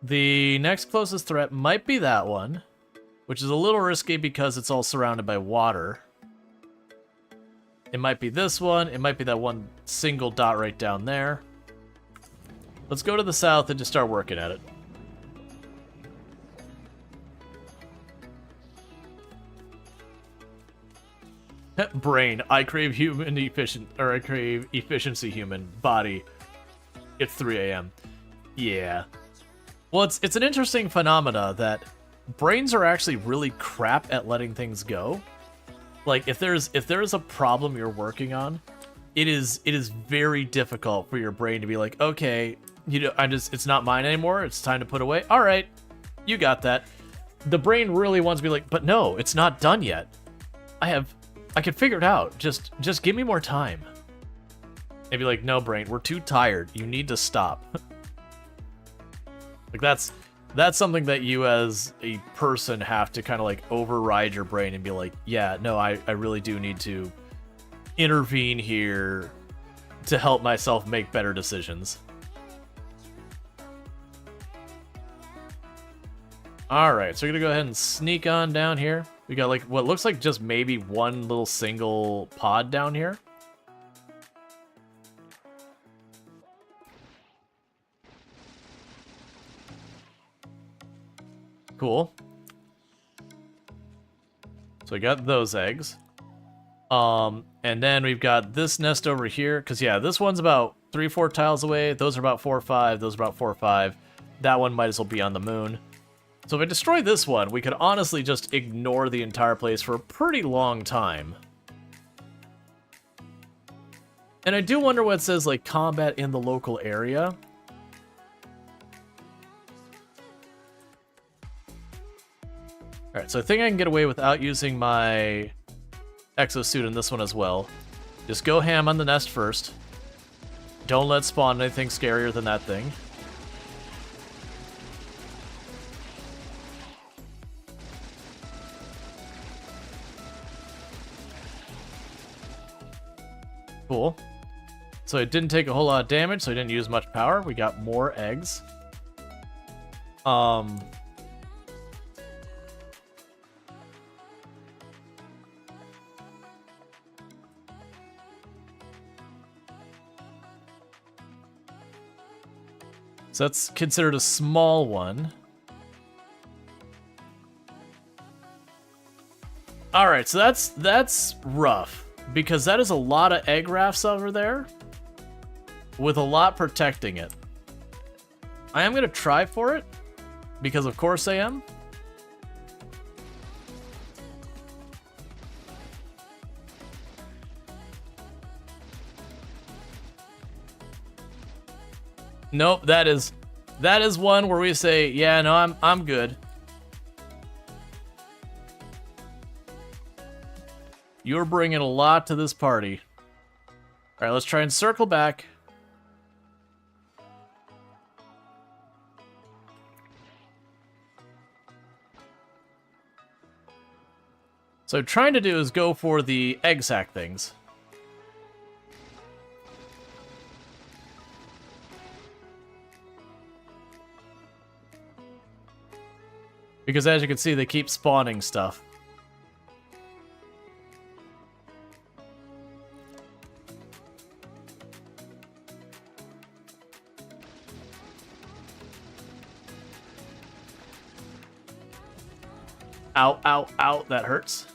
the next closest threat might be that one, which is a little risky because it's all surrounded by water. It might be this one. It might be that one single dot right down there. Let's go to the south and just start working at it. Brain. I crave efficiency human. Body. It's 3 a.m. Yeah. Well, it's an interesting phenomena that brains are actually really crap at letting things go. Like, if there's a problem you're working on, it is very difficult for your brain to be like, okay, you know, it's not mine anymore. It's time to put away. All right, you got that. The brain really wants to be like, but no, it's not done yet. I can figure it out. Just give me more time. And be like, no, brain, we're too tired. You need to stop. Like, that's something that you as a person have to kind of like override your brain and be like, yeah, no, I really do need to intervene here to help myself make better decisions. Alright, so we're gonna go ahead and sneak on down here. We got like what looks like just maybe one little single pod down here. Cool. So we got those eggs. And then we've got this nest over here, because yeah, this one's about 3-4 tiles away. Those are about 4 or 5. Those are about 4 or 5. That one might as well be on the moon. So if I destroy this one, we could honestly just ignore the entire place for a pretty long time. And I do wonder what it says, like, combat in the local area. Alright, so I think I can get away without using my exosuit in this one as well. Just go ham on the nest first. Don't let spawn anything scarier than that thing. Cool. So it didn't take a whole lot of damage, so I didn't use much power. We got more eggs. So that's considered a small one. Alright, so that's rough. Because that is a lot of egg rafts over there. With a lot protecting it. I am going to try for it. Because of course I am. Nope, that is one where we say, yeah, no, I'm good. You're bringing a lot to this party. All right, let's try and circle back. So what I'm trying to do is go for the egg sack things. Because as you can see, they keep spawning stuff. Ow, ow, ow, that hurts.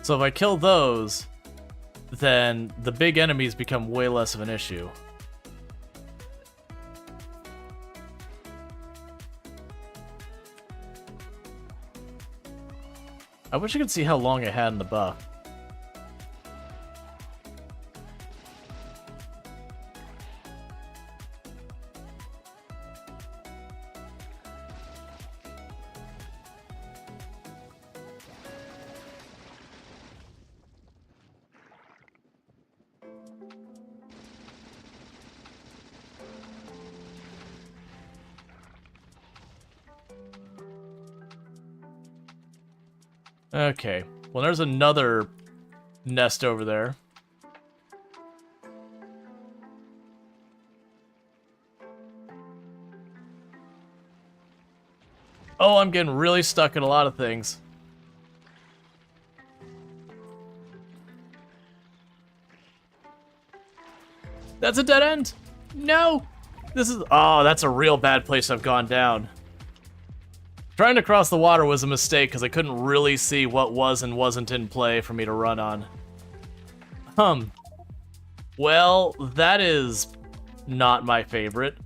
So if I kill those, then the big enemies become way less of an issue. I wish I could see how long I had in the buff. Okay, well there's another nest over there. Oh, I'm getting really stuck in a lot of things. That's a dead end! No! This is... Oh, that's a real bad place I've gone down. Trying to cross the water was a mistake because I couldn't really see what was and wasn't in play for me to run on. Well, that is not my favorite.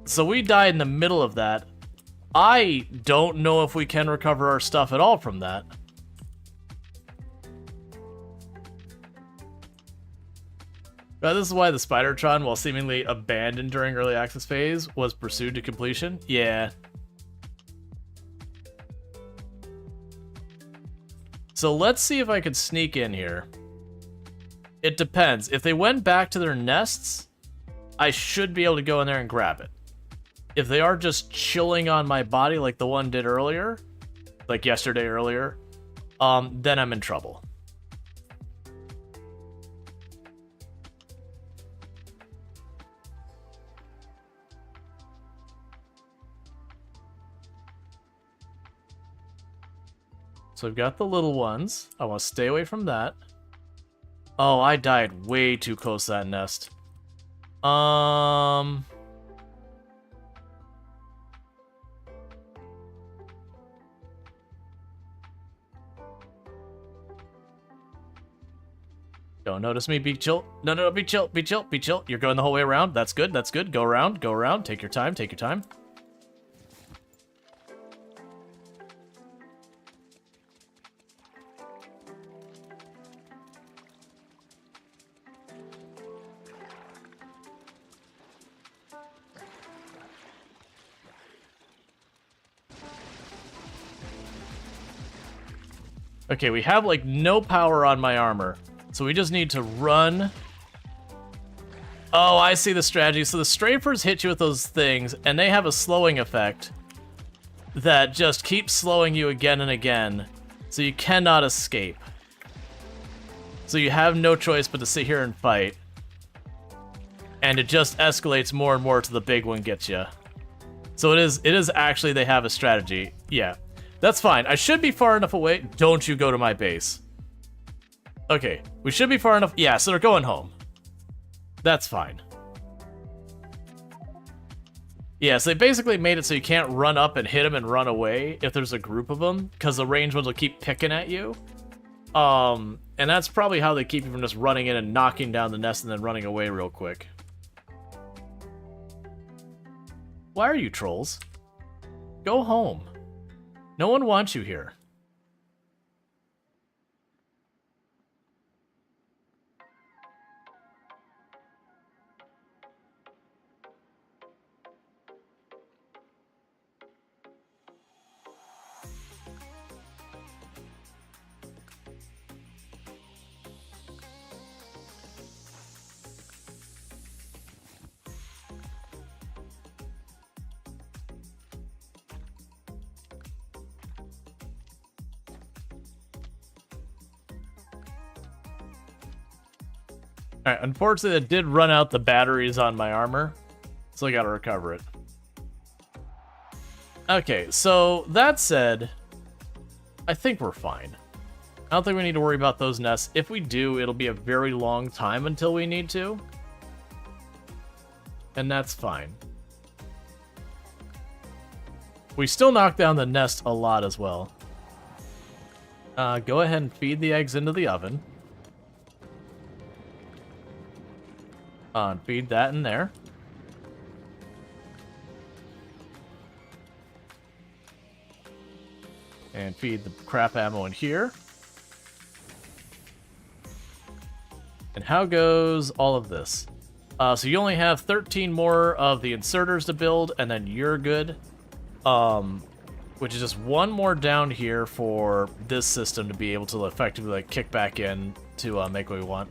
So we died in the middle of that. I don't know if we can recover our stuff at all from that. This is why the Spidertron, while seemingly abandoned during early access phase, was pursued to completion? Yeah. So let's see if I could sneak in here. It depends. If they went back to their nests, I should be able to go in there and grab it. If they are just chilling on my body like the one did earlier, like yesterday earlier, then I'm in trouble. So we've got the little ones. I want to stay away from that. Oh, I died way too close to that nest. Don't notice me, be chill. No, be chill, be chill, be chill. You're going the whole way around. That's good, that's good. Go around, go around. Take your time, take your time. Okay, we have like no power on my armor. So we just need to run. Oh, I see the strategy. So the strafers hit you with those things, and they have a slowing effect that just keeps slowing you again and again, so you cannot escape. So you have no choice but to sit here and fight. And it just escalates more and more till the big one gets you. So it is actually, they have a strategy. Yeah, that's fine. I should be far enough away. Don't you go to my base. Okay, we should be far enough. Yeah, so they're going home. That's fine. Yeah, so they basically made it so you can't run up and hit them and run away if there's a group of them, because the ranged ones will keep picking at you. And that's probably how they keep you from just running in and knocking down the nest and then running away real quick. Why are you trolls? Go home. No one wants you here. Alright, unfortunately, it did run out the batteries on my armor, so I gotta recover it. Okay, so that said, I think we're fine. I don't think we need to worry about those nests. If we do, it'll be a very long time until we need to. And that's fine. We still knock down the nest a lot as well. Go ahead and feed the eggs into the oven. Feed that in there. And feed the crap ammo in here. And how goes all of this? So you only have 13 more of the inserters to build, and then you're good. Which is just one more down here for this system to be able to effectively like kick back in to make what we want.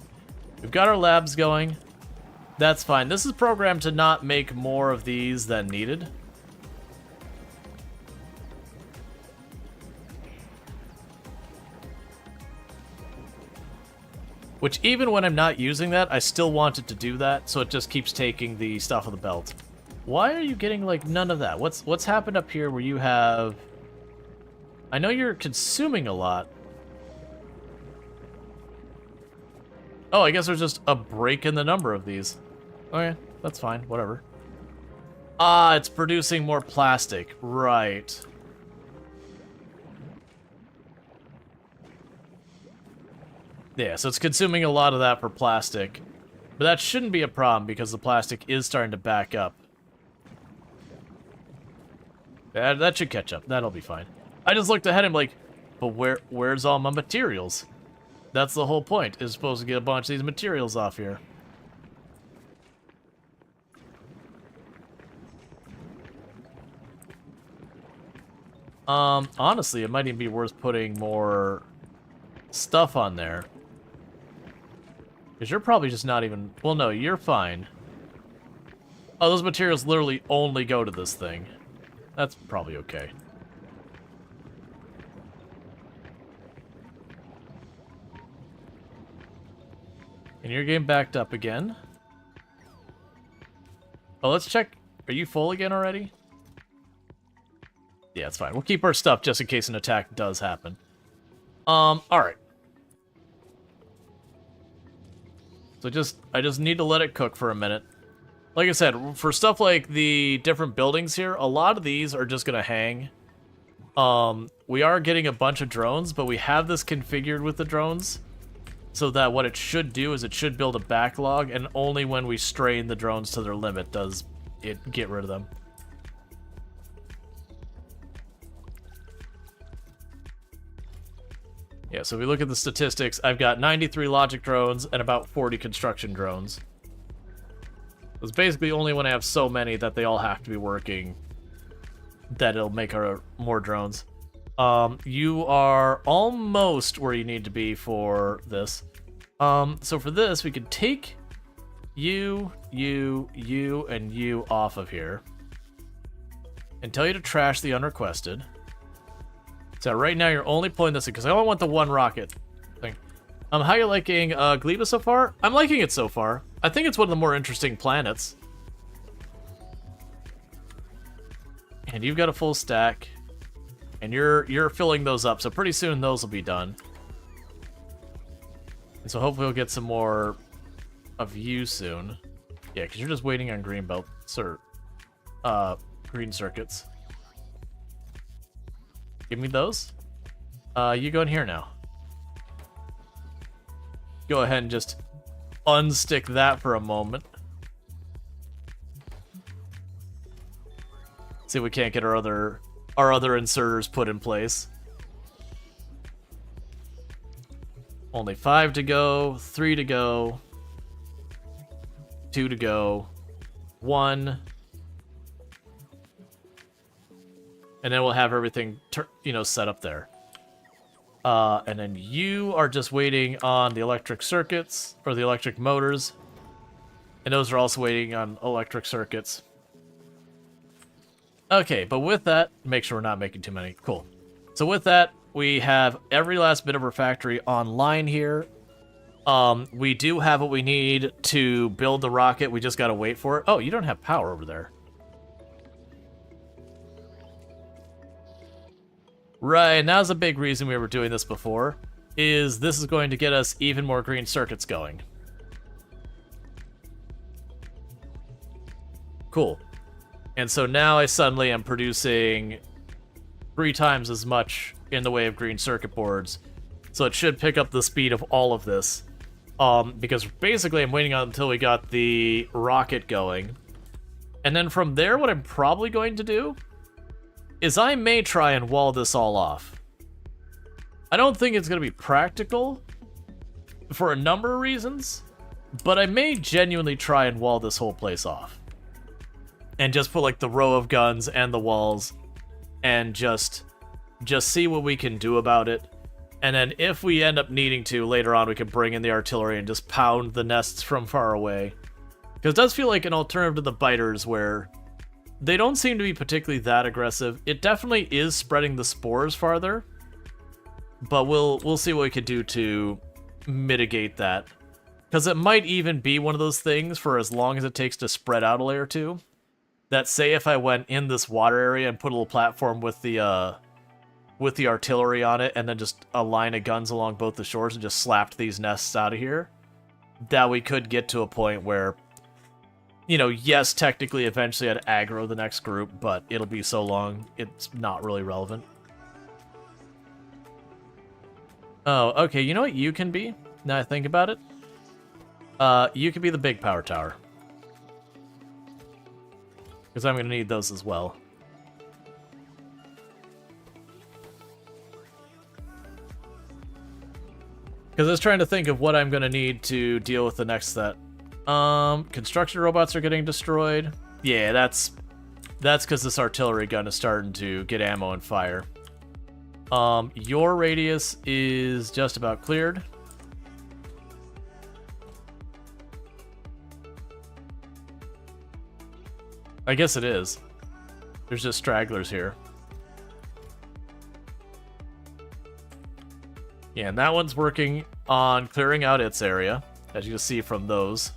We've got our labs going. That's fine. This is programmed to not make more of these than needed. Which, even when I'm not using that, I still want it to do that, so it just keeps taking the stuff of the belt. Why are you getting, like, none of that? What's happened up here where you have... I know you're consuming a lot. Oh, I guess there's just a break in the number of these. Okay, that's fine, whatever. Ah, it's producing more plastic. Right. Yeah, so it's consuming a lot of that for plastic. But that shouldn't be a problem because the plastic is starting to back up. That should catch up. That'll be fine. I just looked ahead and like, but where's all my materials? That's the whole point, is supposed to get a bunch of these materials off here. Honestly, it might even be worth putting more stuff on there. Because you're probably just not even... Well, no, you're fine. Oh, those materials literally only go to this thing. That's probably okay. And you're getting backed up again. Oh, let's check. Are you full again already? Yeah, it's fine. We'll keep our stuff just in case an attack does happen. Alright. So I just need to let it cook for a minute. Like I said, for stuff like the different buildings here, a lot of these are just gonna hang. We are getting a bunch of drones, but we have this configured with the drones, so that what it should do is it should build a backlog, and only when we strain the drones to their limit does it get rid of them. Yeah, so if we look at the statistics, I've got 93 logic drones and about 40 construction drones. It's basically only when I have so many that they all have to be working that it'll make our more drones. You are almost where you need to be for this. So for this, we could take you, and you off of here. And tell you to trash the unrequested. So right now you're only pulling this in, because I only want the one rocket thing. How you liking Gleba so far? I'm liking it so far. I think it's one of the more interesting planets. And you've got a full stack. And you're filling those up, so pretty soon those will be done. And so hopefully we'll get some more of you soon. Yeah, because you're just waiting on green belt, sir. Green circuits. Give me those. You go in here now. Go ahead and just unstick that for a moment. See if we can't get our other inserters put in place. Only 5 to go, 3 to go, 2 to go, 1. And then we'll have everything, set up there. And then you are just waiting on the electric circuits, or the electric motors. And those are also waiting on electric circuits. Okay, but with that, make sure we're not making too many. Cool. So with that, we have every last bit of our factory online here. We do have what we need to build the rocket. We just gotta wait for it. Oh, you don't have power over there. Right, and that's a big reason we were doing this before, is this is going to get us even more green circuits going. Cool. And so now I suddenly am producing 3 times as much in the way of green circuit boards. So it should pick up the speed of all of this. Because basically I'm waiting until we got the rocket going. And then from there, what I'm probably going to do is I may try and wall this all off. I don't think it's going to be practical for a number of reasons, but I may genuinely try and wall this whole place off. And just put like the row of guns and the walls and just see what we can do about it. And then if we end up needing to, later on we can bring in the artillery and just pound the nests from far away. Because it does feel like an alternative to the biters where they don't seem to be particularly that aggressive. It definitely is spreading the spores farther, but we'll see what we could do to mitigate that. Because it might even be one of those things for as long as it takes to spread out a layer or two. That say if I went in this water area and put a little platform with the artillery on it, and then just a line of guns along both the shores and just slapped these nests out of here, that we could get to a point where, yes, technically, eventually I'd aggro the next group, but it'll be so long, it's not really relevant. Oh, okay, you know what you can be? Now I think about it. You can be the big power tower. Because I'm going to need those as well. Because I was trying to think of what I'm going to need to deal with the next set. Construction robots are getting destroyed. Yeah, that's because this artillery gun is starting to get ammo and fire. Your radius is just about cleared. I guess it is. There's just stragglers here. Yeah, and that one's working on clearing out its area, as you can see from those.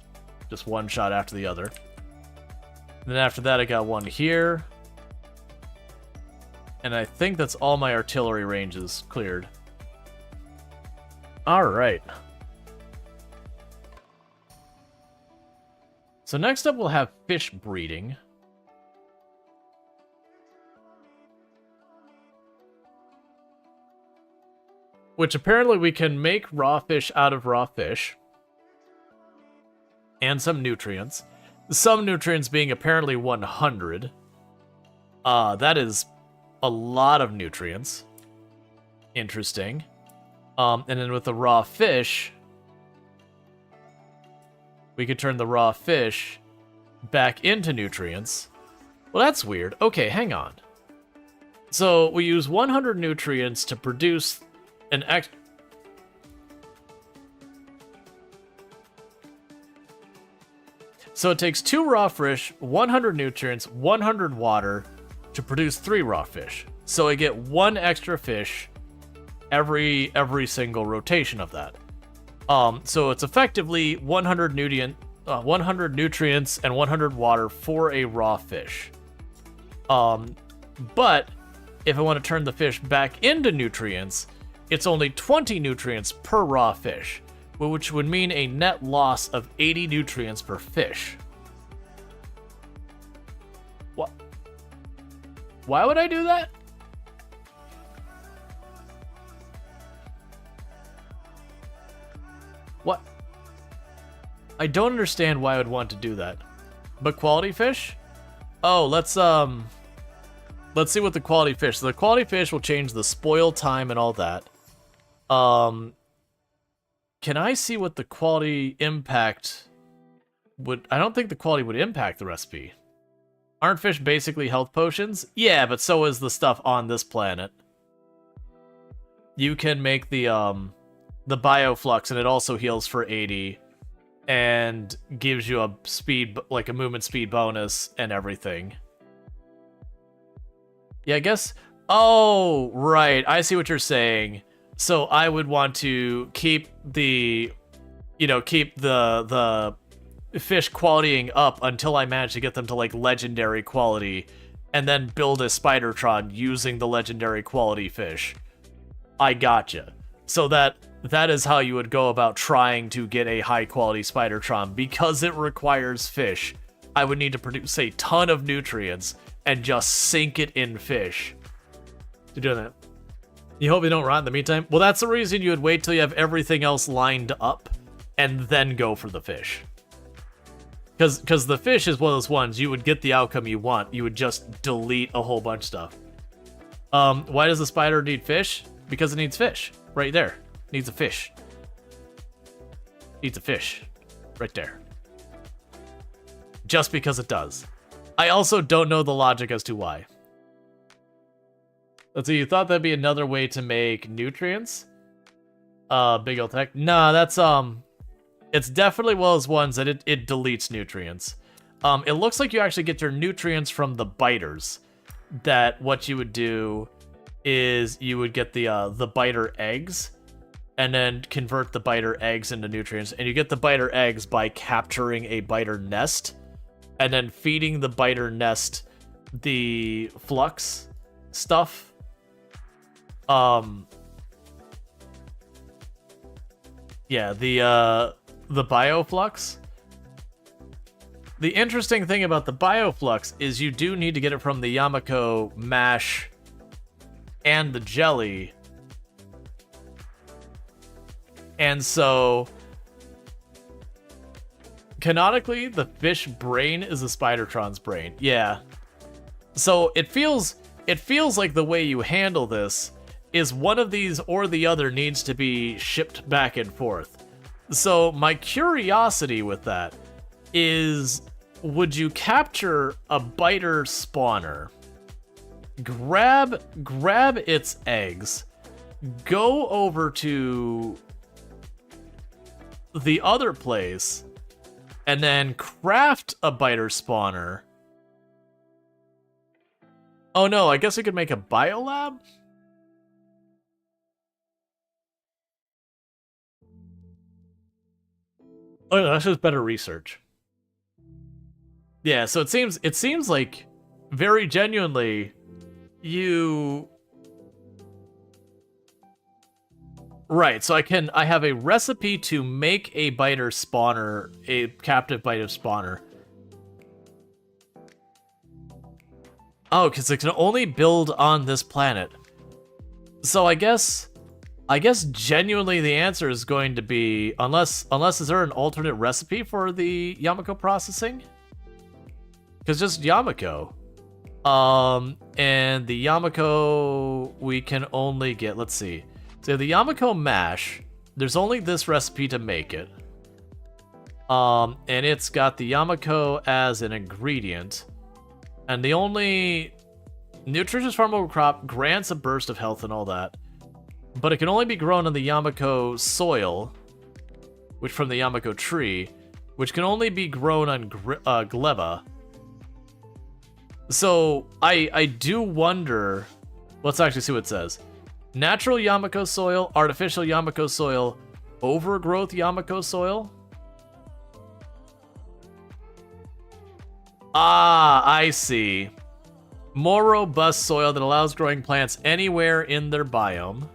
Just one shot after the other. And then after that, I got one here. And I think that's all my artillery ranges cleared. Alright. So next up, we'll have fish breeding. Which apparently we can make raw fish out of raw fish. And some nutrients. Some nutrients being apparently 100. That is a lot of nutrients. Interesting. And then with the raw fish, we could turn the raw fish back into nutrients. Well, that's weird. Okay, hang on. So we use 100 nutrients to produce an extra... So it takes 2 raw fish, 100 nutrients, 100 water to produce 3 raw fish. So I get 1 extra fish every single rotation of that. So it's effectively 100 nutrients and 100 water for a raw fish. But if I want to turn the fish back into nutrients, it's only 20 nutrients per raw fish, which would mean a net loss of 80 nutrients per fish. What? Why would I do that? What? I don't understand why I would want to do that. But quality fish? Oh, let's see what the quality fish. So the quality fish will change the spoil time and all that. Can I see what the quality impact would... I don't think the quality would impact the recipe. Aren't fish basically health potions? Yeah, but so is the stuff on this planet. You can make the bioflux, and it also heals for 80 and gives you a speed, like a movement speed bonus and everything. Yeah, I guess... Oh, right. I see what you're saying. So I would want to keep the, keep the fish qualitying up until I manage to get them to like legendary quality, and then build a Spidertron using the legendary quality fish. I gotcha. So that is how you would go about trying to get a high quality Spidertron. Because it requires fish, I would need to produce a ton of nutrients and just sink it in fish to do that. You hope you don't rot in the meantime? Well, that's the reason you would wait till you have everything else lined up and then go for the fish. Because the fish is one of those ones, you would get the outcome you want. You would just delete a whole bunch of stuff. Why does the spider need fish? Because it needs fish. Right there. Needs a fish. Needs a fish. Right there. Just because it does. I also don't know the logic as to why. Let's see, you thought that'd be another way to make nutrients? Big old tech. Nah, that's, it's definitely one of those ones that it deletes nutrients. It looks like you actually get your nutrients from the biters. That what you would do is you would get the biter eggs, and then convert the biter eggs into nutrients. And you get the biter eggs by capturing a biter nest, and then feeding the biter nest the flux stuff. Yeah, the bioflux. The interesting thing about the bioflux is you do need to get it from the Yamako mash and the jelly. And so canonically, the fish brain is a Spidertron's brain. Yeah. So it feels like the way you handle this is one of these or the other needs to be shipped back and forth. So my curiosity with that is, would you capture a biter spawner, grab its eggs, go over to the other place, and then craft a biter spawner? Oh no, I guess we could make a biolab? Oh no, that's just better research. Yeah, so it seems like very genuinely you... Right, so I have a recipe to make a biter spawner, a captive biter spawner. Oh, because it can only build on this planet. So I guess genuinely the answer is going to be, unless is there an alternate recipe for the Yamako processing? Because just Yamako. And the Yamako we can only get, let's see. So the Yamako mash, there's only this recipe to make it. And it's got the Yamako as an ingredient. And the only nutritious farmable crop grants a burst of health and all that. But it can only be grown on the Yamako soil, which from the Yamako tree, which can only be grown on gleba. So I do wonder, let's actually see what it says. Natural Yamako soil, artificial Yamako soil, overgrowth Yamako soil. Ah, I see. More robust soil that allows growing plants anywhere in their biome.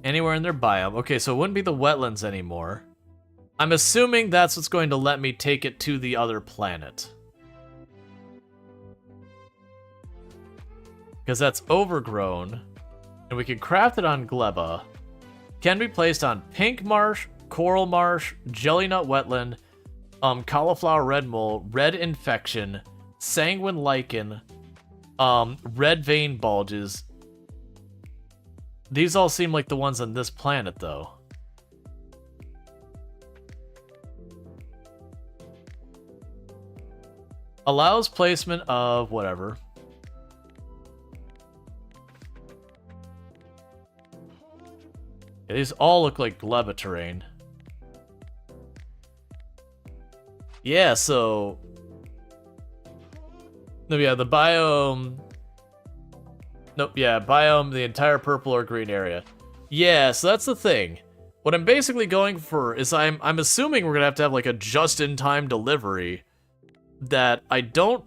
Anywhere in their biome. Okay, so it wouldn't be the wetlands anymore. I'm assuming that's what's going to let me take it to the other planet. Because that's overgrown. And we can craft it on gleba. Can be placed on pink marsh, coral marsh, jelly nut wetland, cauliflower red mole, red infection, sanguine lichen, red vein bulges. These all seem like the ones on this planet, though. Allows placement of whatever. Yeah, these all look like gleba terrain. Yeah, so... No, yeah, the biome... Nope, yeah, biome, the entire purple or green area. Yeah, so that's the thing. What I'm basically going for is I'm assuming we're gonna have to have like a just-in-time delivery that I don't...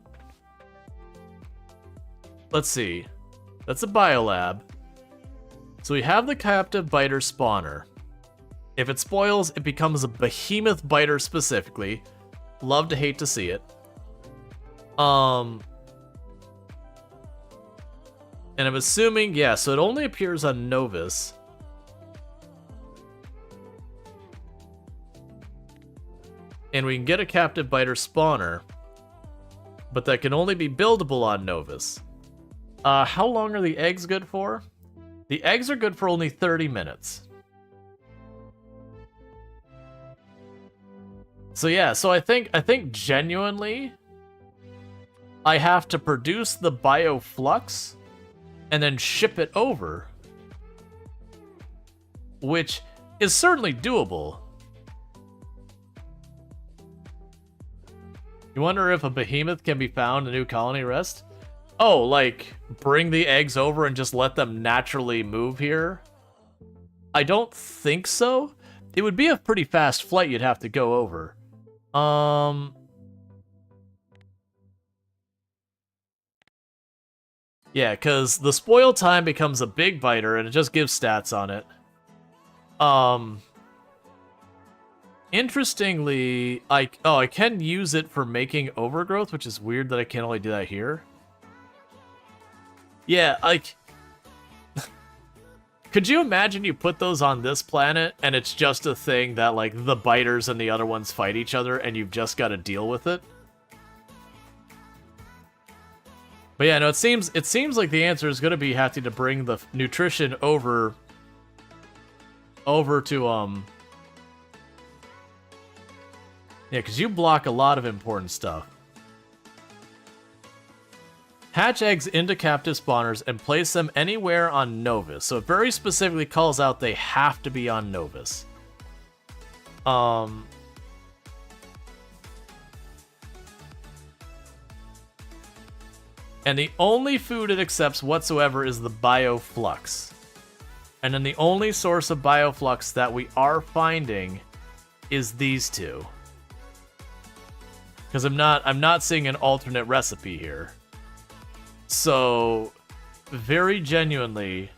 Let's see. That's a biolab. So we have the captive biter spawner. If it spoils, it becomes a behemoth biter specifically. Love to hate to see it. And I'm assuming, yeah, so it only appears on Novus. And we can get a captive biter spawner. But that can only be buildable on Novus. How long are the eggs good for? The eggs are good for only 30 minutes. So yeah, so I think genuinely I have to produce the bioflux and then ship it over, which is certainly doable. You wonder if a behemoth can be found in New Colony Rest? Oh, like bring the eggs over and just let them naturally move here? I don't think so. It would be a pretty fast flight you'd have to go over. Yeah, because the spoil time becomes a big biter and it just gives stats on it. Interestingly, I can use it for making overgrowth, which is weird that I can only do that here. Yeah, like... Could you imagine you put those on this planet, and it's just a thing that, like, the biters and the other ones fight each other, and you've just got to deal with it? But yeah, no, it seems like the answer is gonna be having to bring the nutrition over to yeah, because you block a lot of important stuff. Hatch eggs into captive spawners and place them anywhere on Novus. So it very specifically calls out they have to be on Novus. And the only food it accepts whatsoever is the bioflux. And then the only source of bioflux that we are finding is these two. Because I'm not seeing an alternate recipe here. So, very genuinely,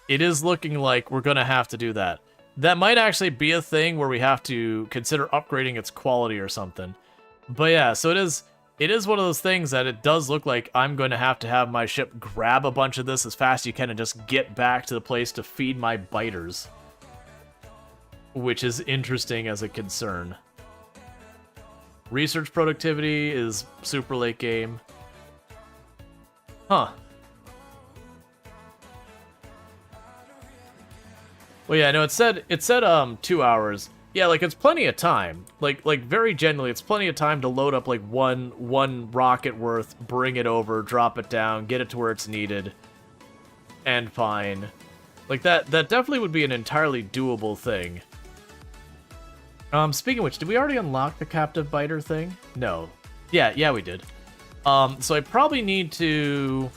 it is looking like we're going to have to do that. That might actually be a thing where we have to consider upgrading its quality or something. But yeah, so it is one of those things that it does look like I'm going to have my ship grab a bunch of this as fast as you can and just get back to the place to feed my biters. Which is interesting as a concern. Research productivity is super late game. Huh. Well, yeah, no, it said 2 hours. Yeah, like it's plenty of time. Like very genuinely, it's plenty of time to load up like one rocket worth, bring it over, drop it down, get it to where it's needed, and fine. Like that definitely would be an entirely doable thing. Speaking of which, did we already unlock the captive biter thing? No. Yeah, we did. So I probably need to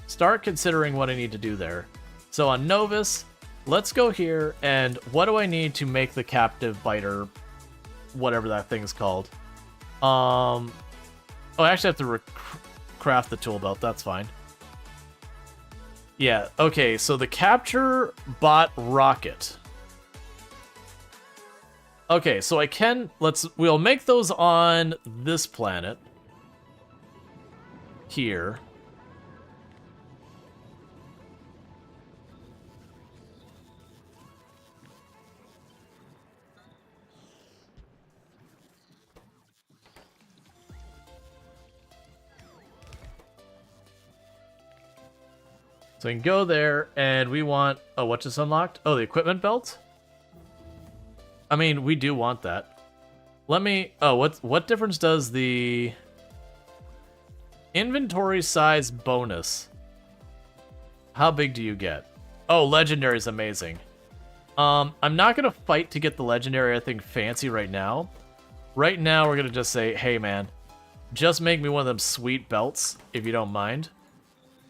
start considering what I need to do there. So on Novus, let's go here, and what do I need to make the captive biter, whatever that thing's called? Oh, I actually have to craft the tool belt, that's fine. Yeah, okay, so the capture bot rocket. Okay, so we'll make those on this planet. Here. So we can go there, and we want... Oh, what just unlocked? Oh, the equipment belt? I mean, we do want that. Let me... Oh, what difference does the... Inventory size bonus. How big do you get? Oh, legendary is amazing. I'm not going to fight to get the legendary, I think, fancy right now. Right now, we're going to just say, hey, man, just make me one of them sweet belts, if you don't mind.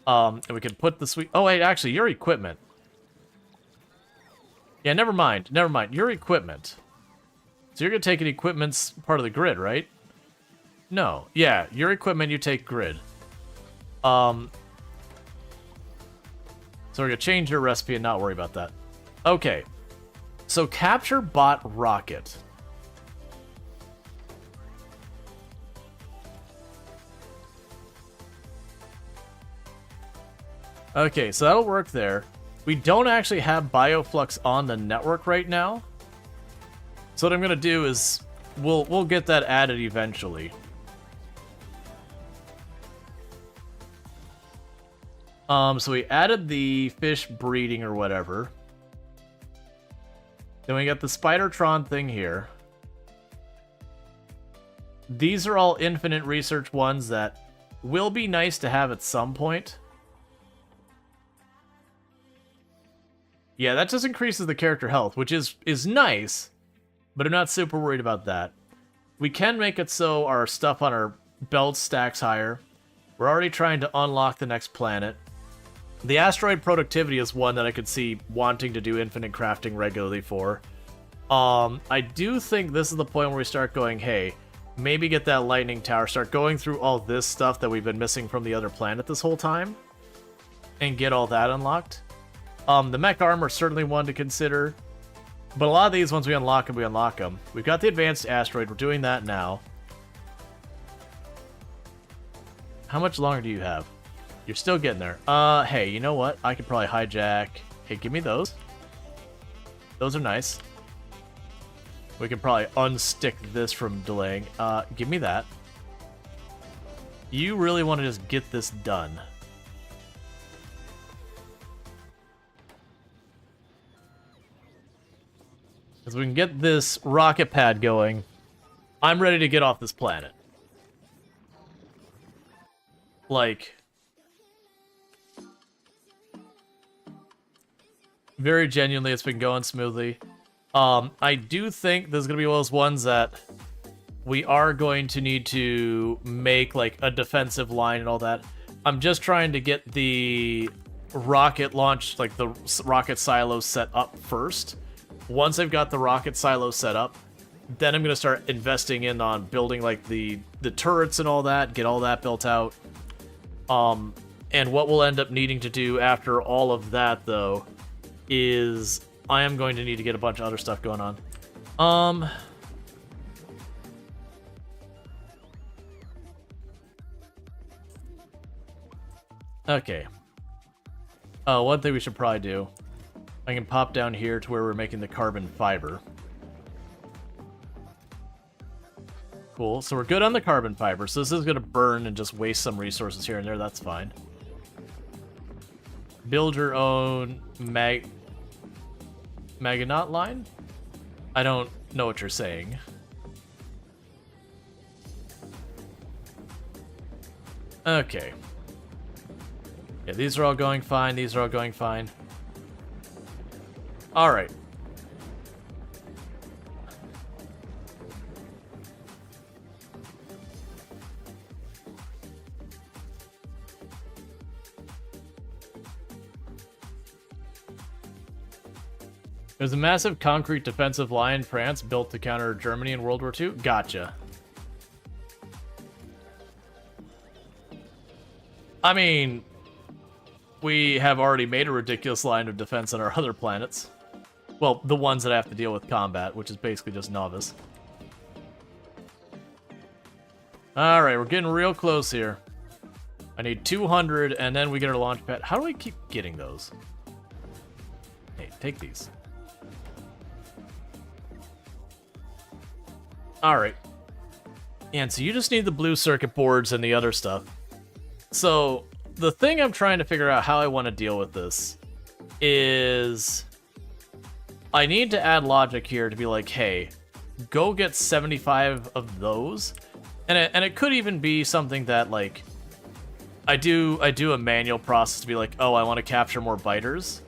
And we can put the sweet... Oh, wait, actually, your equipment. Yeah, never mind. Your equipment. So you're going to take an equipment's part of the grid, right? No. Yeah, your equipment, you take grid. So we're going to change your recipe and not worry about that. Okay. So capture bot rocket. Okay, so that'll work there. We don't actually have bioflux on the network right now. So what I'm going to do is we'll get that added eventually. So we added the fish breeding or whatever. Then we got the Spidertron thing here. These are all infinite research ones that will be nice to have at some point. Yeah, that just increases the character health, which is nice, but I'm not super worried about that. We can make it so our stuff on our belt stacks higher. We're already trying to unlock the next planet. The asteroid productivity is one that I could see wanting to do infinite crafting regularly for. I do think this is the point where we start going, hey, maybe get that lightning tower, start going through all this stuff that we've been missing from the other planet this whole time, and get all that unlocked. The mech armor is certainly one to consider, but a lot of these, once we unlock them, we unlock them. We've got the advanced asteroid, we're doing that now. How much longer do you have? You're still getting there. Hey, you know what? I could probably hijack... Hey, give me those. Those are nice. We can probably unstick this from delaying. Give me that. You really want to just get this done. Because we can get this rocket pad going. I'm ready to get off this planet. Like, very genuinely, it's been going smoothly. I do think there's going to be one of those ones that we are going to need to make, like, a defensive line and all that. I'm just trying to get the rocket launch, like, the rocket silo set up first. Once I've got the rocket silo set up, then I'm going to start investing in on building, like, the turrets and all that, get all that built out. And what we'll end up needing to do after all of that, though, is I am going to need to get a bunch of other stuff going on. Okay. One thing we should probably do, I can pop down here to where we're making the carbon fiber. Cool, so we're good on the carbon fiber, so this is going to burn and just waste some resources here and there, that's fine. Build your own Maginot line? I don't know what you're saying. Okay. Yeah, these are all going fine, these are all going fine. Alright. There's a massive concrete defensive line in France built to counter Germany in World War II? Gotcha. I mean, we have already made a ridiculous line of defense on our other planets. Well, the ones that have to deal with combat, which is basically just novice. Alright, we're getting real close here. I need 200, and then we get our launch pad. How do I keep getting those? Hey, take these. Alright. And so you just need the blue circuit boards and the other stuff. So, the thing I'm trying to figure out how I want to deal with this is I need to add logic here to be like, hey, go get 75 of those. And it could even be something that, like, I do a manual process to be like, oh, I want to capture more biters.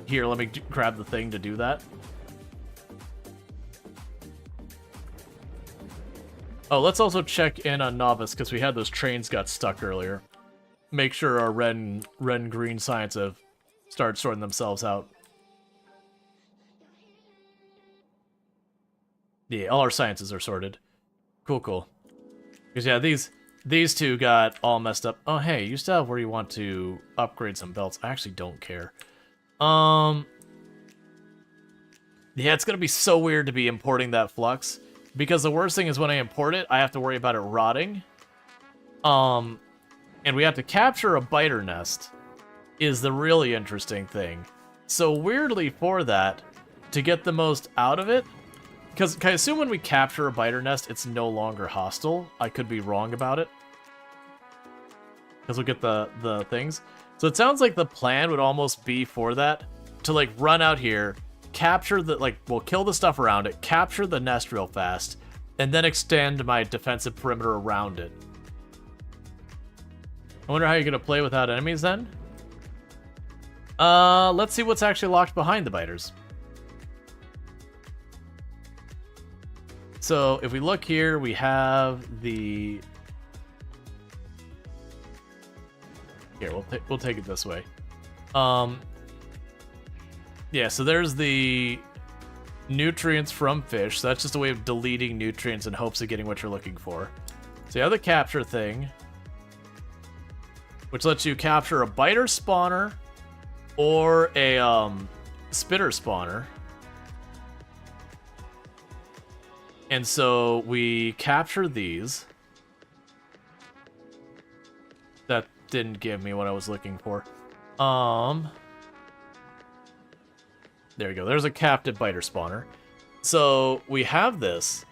Here, let me grab the thing to do that. Oh, let's also check in on Novice, because we had those trains got stuck earlier. Make sure our red and green science have started sorting themselves out. Yeah, all our sciences are sorted. Cool, cool. Because, yeah, these two got all messed up. Oh, hey, you still have where you want to upgrade some belts. I actually don't care. Yeah, it's going to be so weird to be importing that flux. Because the worst thing is when I import it, I have to worry about it rotting. And we have to capture a biter nest is the really interesting thing. So weirdly for that, to get the most out of it, because I assume when we capture a biter nest, it's no longer hostile. I could be wrong about it. Because we'll get the things. So it sounds like the plan would almost be for that, to like run out here, capture the, like, we'll kill the stuff around it, capture the nest real fast, and then extend my defensive perimeter around it. I wonder how you're gonna play without enemies then? Let's see what's actually locked behind the biters. So if we look here, we have the... Here, we'll take it this way. Yeah, so there's the nutrients from fish. So that's just a way of deleting nutrients in hopes of getting what you're looking for. So you have the capture thing, which lets you capture a biter spawner or a spitter spawner. And so we capture these. That didn't give me what I was looking for. There we go. There's a captive biter spawner. So we have this.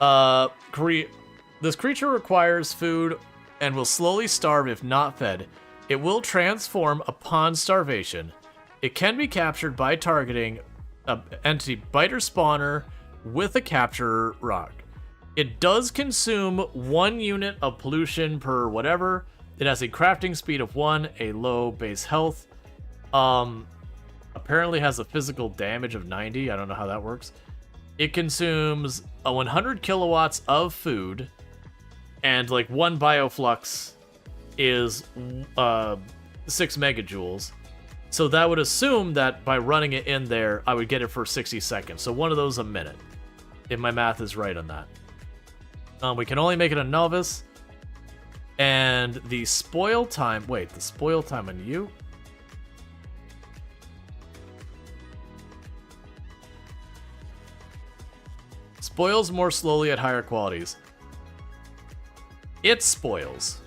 This creature requires food and will slowly starve if not fed. It will transform upon starvation. It can be captured by targeting an entity biter spawner with a capture rock. It does consume 1 unit of pollution per whatever. It has a crafting speed of 1, a low base health. Apparently has a physical damage of 90. I don't know how that works. It consumes 100 kilowatts of food, and like 1 bioflux is 6 megajoules. So that would assume that by running it in there, I would get it for 60 seconds. So one of those a minute, if my math is right on that. We can only make it a novice. And the spoil time... Wait, the spoil time on you? Spoils more slowly at higher qualities. It spoils.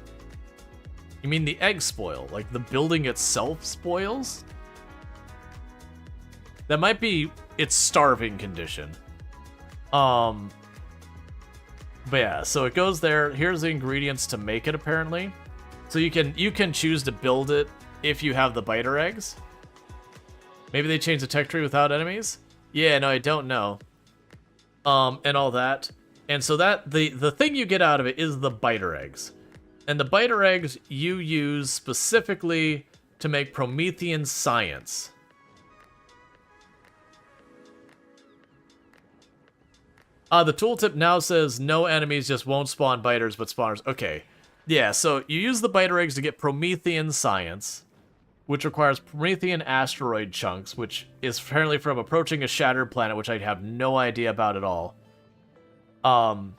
You mean the egg spoil? Like the building itself spoils? That might be its starving condition. But yeah, so it goes there. Here's the ingredients to make it, apparently. So you can choose to build it if you have the biter eggs. Maybe they changed the tech tree without enemies? Yeah, no, I don't know. And all that. And so that the thing you get out of it is the biter eggs. And the biter eggs you use specifically to make Promethean science. The tooltip now says no enemies just won't spawn biters, but spawners. Okay. Yeah, so you use the biter eggs to get Promethean science, which requires Promethean asteroid chunks, which is apparently from approaching a shattered planet, which I have no idea about at all. But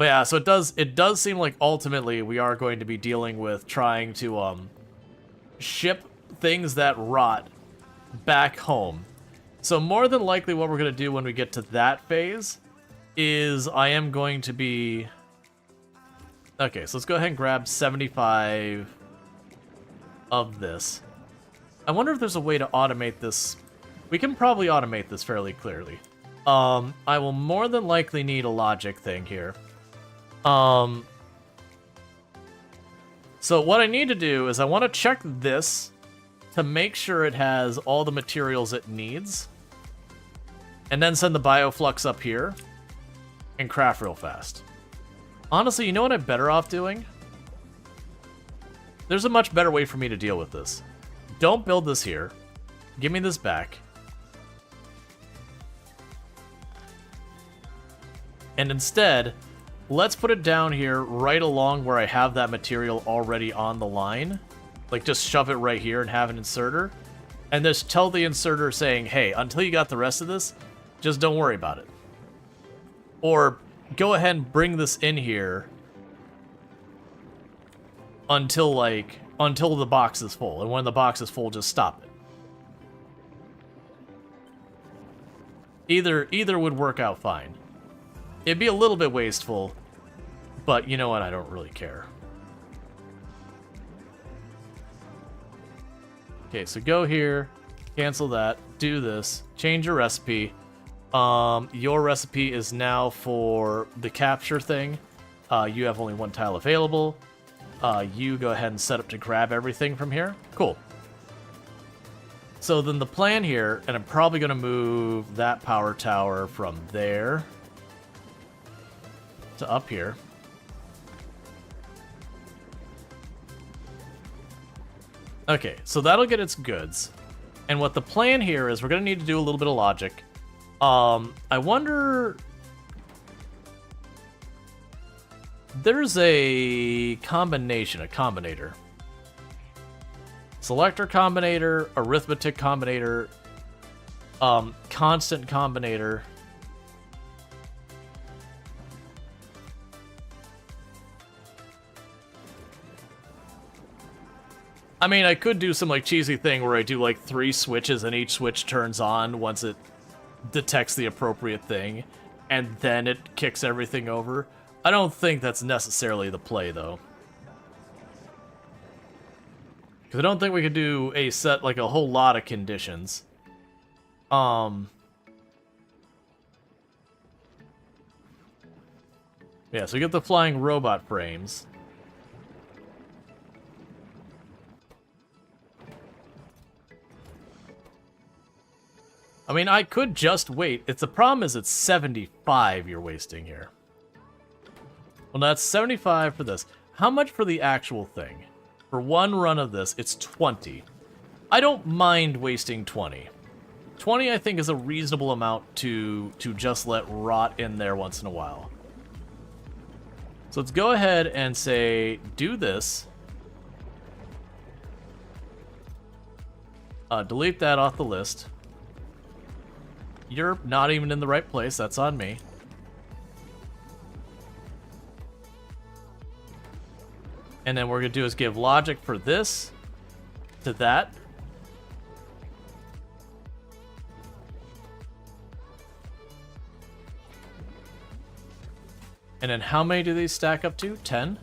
yeah, so it does seem like ultimately we are going to be dealing with trying to ship things that rot back home. So more than likely what we're going to do when we get to that phase is I am going to be... Okay, so let's go ahead and grab 75 of this. I wonder if there's a way to automate this. We can probably automate this fairly clearly. I will more than likely need a logic thing here. So what I need to do is I want to check this to make sure it has all the materials it needs. And then send the bioflux up here and craft real fast. Honestly, you know what I'm better off doing? There's a much better way for me to deal with this. Don't build this here. Give me this back. And instead, let's put it down here right along where I have that material already on the line. Like, just shove it right here and have an inserter. And just tell the inserter saying, hey, until you got the rest of this, just don't worry about it. Or go ahead and bring this in here until the box is full. And when the box is full, just stop it. Either would work out fine. It'd be a little bit wasteful, but you know what? I don't really care. Okay, so go here, cancel that, do this, change your recipe. Your recipe is now for the capture thing. You have only 1 tile available. You go ahead and set up to grab everything from here. Cool. So then the plan here, and I'm probably going to move that power tower from there to up here. Okay, so that'll get its goods. And what the plan here is, we're going to need to do a little bit of logic. I wonder... There's a combination, a combinator. Selector combinator, arithmetic combinator, constant combinator. I mean, I could do some like cheesy thing where I do like 3 switches and each switch turns on once it detects the appropriate thing, and then it kicks everything over. I don't think that's necessarily the play, though. Because I don't think we could do a set, like a whole lot of conditions. Yeah, so we get the flying robot frames. I mean, I could just wait. The problem is it's 75 you're wasting here. Well, that's 75 for this. How much for the actual thing? For one run of this, it's 20. I don't mind wasting 20. 20, I think, is a reasonable amount to just let rot in there once in a while. So let's go ahead and say, do this. Delete that off the list. You're not even in the right place. That's on me. And then what we're going to do is give logic for this to that. And then how many do these stack up to? 10?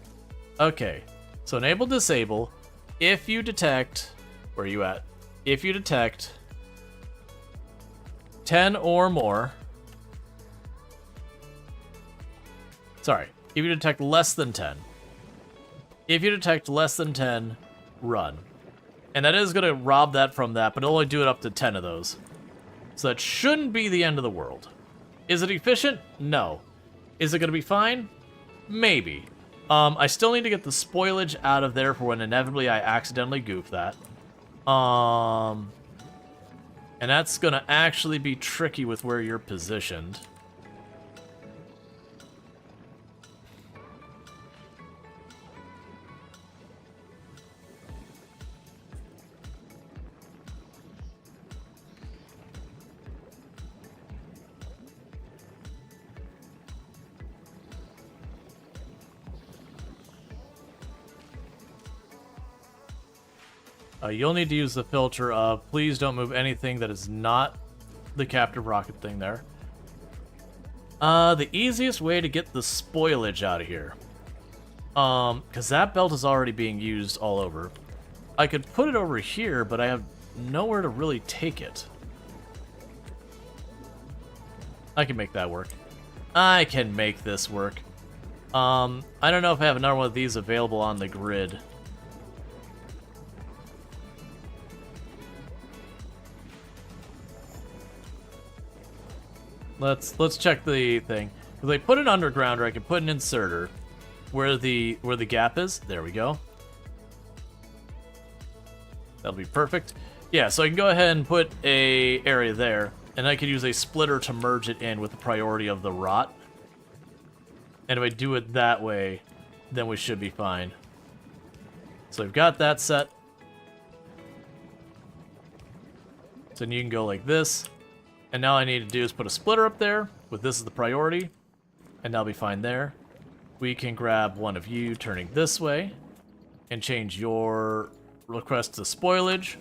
Okay. So enable, disable. If you detect... Where are you at? If you detect 10 or more... Sorry. If you detect less than 10. If you detect less than 10, run. And that is going to rob that from that, but it'll only do it up to 10 of those. So that shouldn't be the end of the world. Is it efficient? No. Is it going to be fine? Maybe. I still need to get the spoilage out of there for when inevitably I accidentally goof that. And that's going to actually be tricky with where you're positioned. You'll need to use the filter of please don't move anything that is not the captive rocket thing there. The easiest way to get the spoilage out of here, because that belt is already being used all over. I could put it over here, but I have nowhere to really take it. I can make that work. I can make this work. I don't know if I have another one of these available on the grid. Let's check the thing. If they put an undergrounder, I can put an inserter where the gap is. There we go. That'll be perfect. Yeah, so I can go ahead and put a area there, and I can use a splitter to merge it in with the priority of the rot. And if I do it that way, then we should be fine. So I've got that set. So then you can go like this. And now all I need to do is put a splitter up there with this as the priority, and I'll be fine there. We can grab one of you turning this way and change your request to spoilage.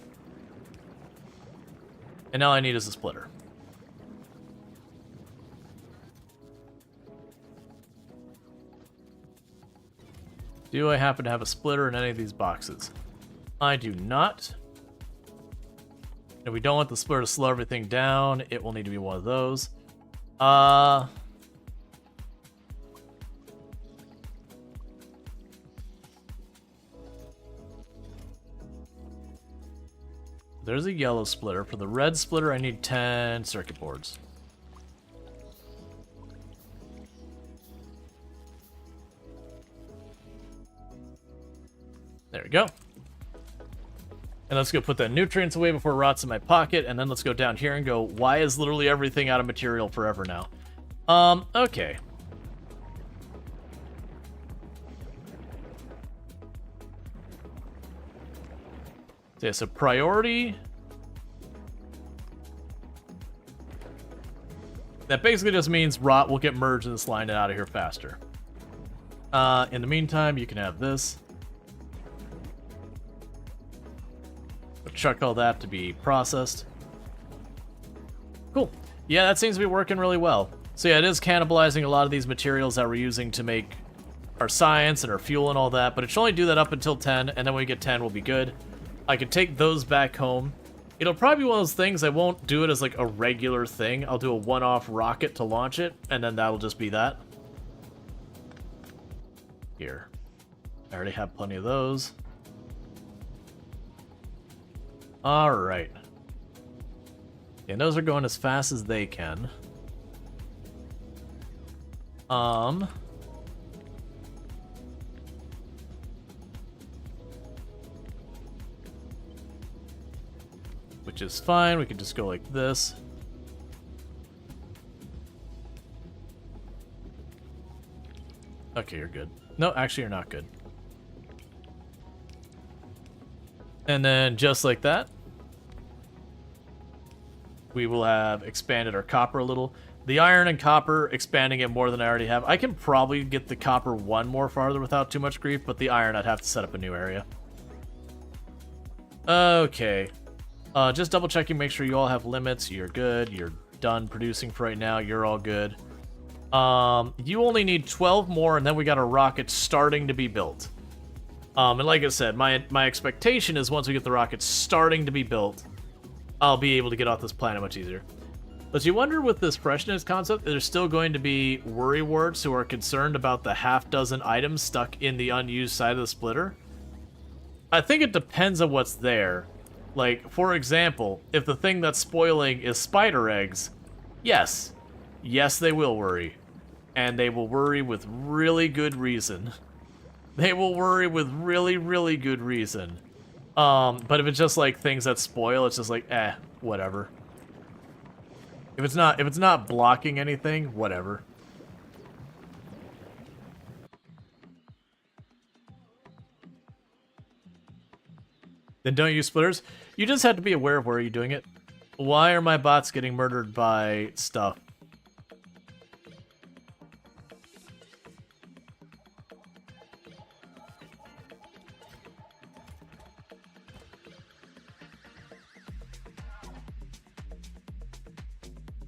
And now all I need is a splitter. Do I happen to have a splitter in any of these boxes? I do not. If we don't want the splitter to slow everything down, it will need to be one of those. There's a yellow splitter. For the red splitter, I need 10 circuit boards. There we go. And let's go put the nutrients away before it rots in my pocket, and then let's go down here and go, why is literally everything out of material forever now? Okay. Okay, so priority. That basically just means rot will get merged in this line and out of here faster. In the meantime, you can have this. Chuck all that to be processed. Cool. Yeah, that seems to be working really well. So yeah, it is cannibalizing a lot of these materials that we're using to make our science and our fuel and all that, but it should only do that up until 10, and then when we get 10, we'll be good. I could take those back home. It'll probably be one of those things, I won't do it as like a regular thing. I'll do a one-off rocket to launch it, and then that'll just be that. Here. I already have plenty of those. Alright. And those are going as fast as they can. Which is fine. We can just go like this. Okay, you're good. No, actually, you're not good. And then just like that, we will have expanded our copper a little. The iron and copper, expanding it more than I already have. I can probably get the copper one more farther without too much grief, but the iron, I'd have to set up a new area. Okay. Just double checking, make sure you all have limits. You're good. You're done producing for right now. You're all good. You only need 12 more, and then we got a rocket starting to be built. And like I said, my expectation is once we get the rocket starting to be built, I'll be able to get off this planet much easier. But you wonder with this freshness concept, there's still going to be worrywarts who are concerned about the half-dozen items stuck in the unused side of the splitter? I think it depends on what's there. Like, for example, if the thing that's spoiling is spider eggs, yes. Yes, they will worry. And they will worry with really good reason. They will worry with really, really good reason. But if it's just like things that spoil, it's just like, whatever. If it's not blocking anything, whatever. Then don't use splitters. You just have to be aware of where you're doing it. Why are my bots getting murdered by stuff?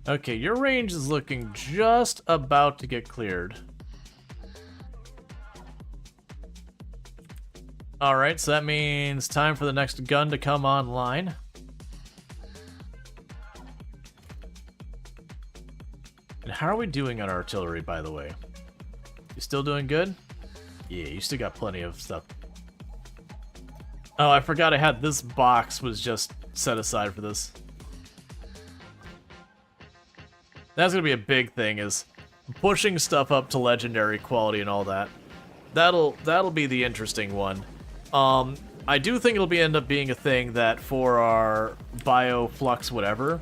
Okay, your range is looking just about to get cleared. Alright, so that means time for the next gun to come online. And how are we doing on artillery, by the way? You still doing good? Yeah, you still got plenty of stuff. Oh, I forgot I had this box was just set aside for this. That's gonna be a big thing, is pushing stuff up to legendary quality and all that. That'll be the interesting one. I do think it'll end up being a thing that for our bioflux whatever,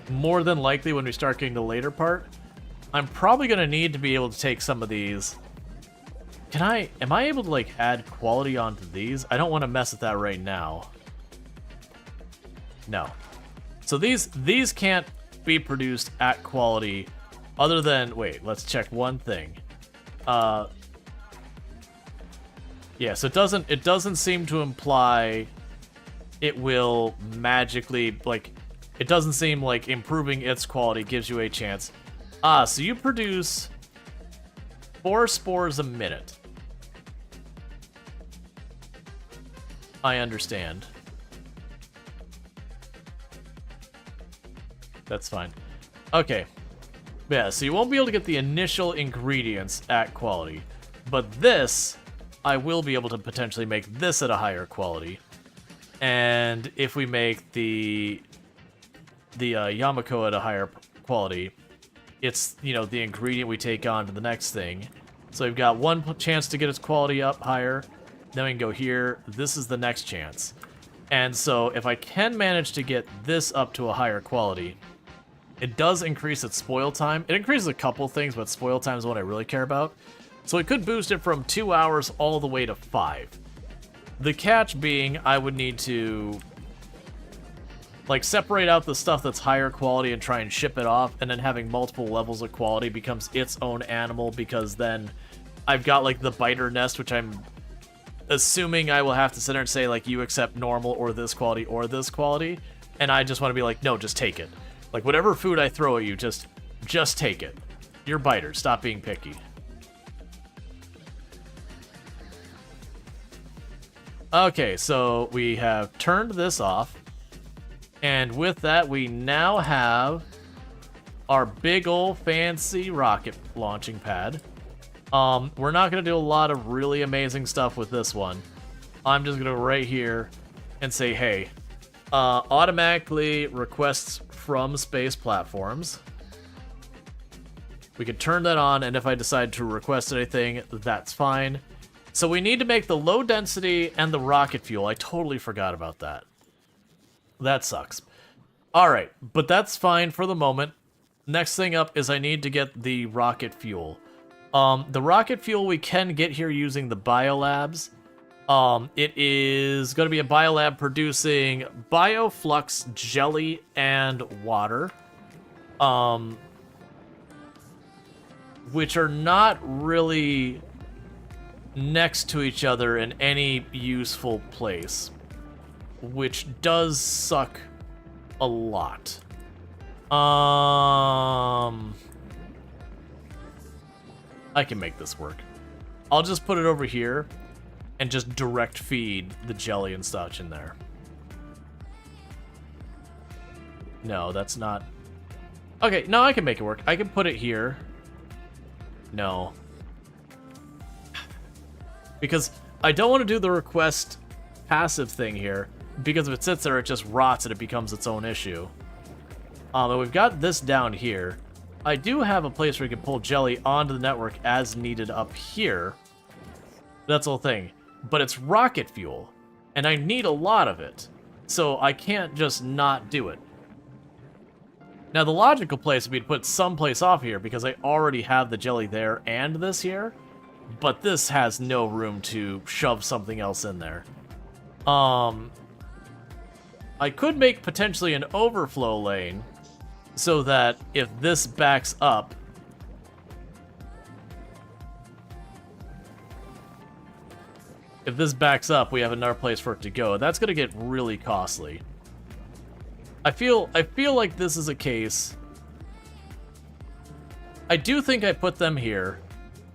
more than likely when we start getting the later part, I'm probably gonna need to be able to take some of these. Am I able to like add quality onto these? I don't want to mess with that right now. No. So these can't be produced at quality other than, wait, let's check one thing. Yeah, so it doesn't seem to imply it will magically, like, it doesn't seem like improving its quality gives you a chance. So you produce 4 spores a minute. I understand. That's fine. Okay. Yeah, so you won't be able to get the initial ingredients at quality. But this, I will be able to potentially make this at a higher quality. And if we make the Yamako at a higher quality, it's, you know, the ingredient we take on to the next thing. So we've got one chance to get its quality up higher. Then we can go here. This is the next chance. And so if I can manage to get this up to a higher quality, it does increase its spoil time. It increases a couple things, but spoil time is what I really care about. So it could boost it from 2 hours all the way to 5. The catch being, I would need to like separate out the stuff that's higher quality and try and ship it off, and then having multiple levels of quality becomes its own animal, because then I've got like the biter nest, which I'm assuming I will have to sit there and say like, you accept normal or this quality, and I just want to be like, no, just take it. Like, whatever food I throw at you, just take it. You're biters, stop being picky. Okay, so we have turned this off, and with that, we now have our big ol' fancy rocket launching pad. We're not going to do a lot of really amazing stuff with this one. I'm just going to go right here and say, hey, automatically requests from space platforms. We can turn that on, and if I decide to request anything, that's fine. So we need to make the low density and the rocket fuel. I totally forgot about that. That sucks. Alright, but that's fine for the moment. Next thing up is I need to get the rocket fuel. The rocket fuel we can get here using the biolabs. It is going to be a biolab producing bioflux, jelly, and water. Which are not really next to each other in any useful place. Which does suck a lot. I can make this work. I'll just put it over here and just direct feed the jelly and such in there. No, that's not... Okay, no, I can make it work. I can put it here. No. Because I don't want to do the request passive thing here, because if it sits there, it just rots and it becomes its own issue. And we've got this down here. I do have a place where you can pull jelly onto the network as needed up here. That's the whole thing. But it's rocket fuel, and I need a lot of it, so I can't just not do it. Now, the logical place would be to put someplace off here, because I already have the jelly there and this here, but this has no room to shove something else in there. I could make potentially an overflow lane, so that if this backs up, we have another place for it to go. That's going to get really costly. I feel like this is a case. I do think I put them here.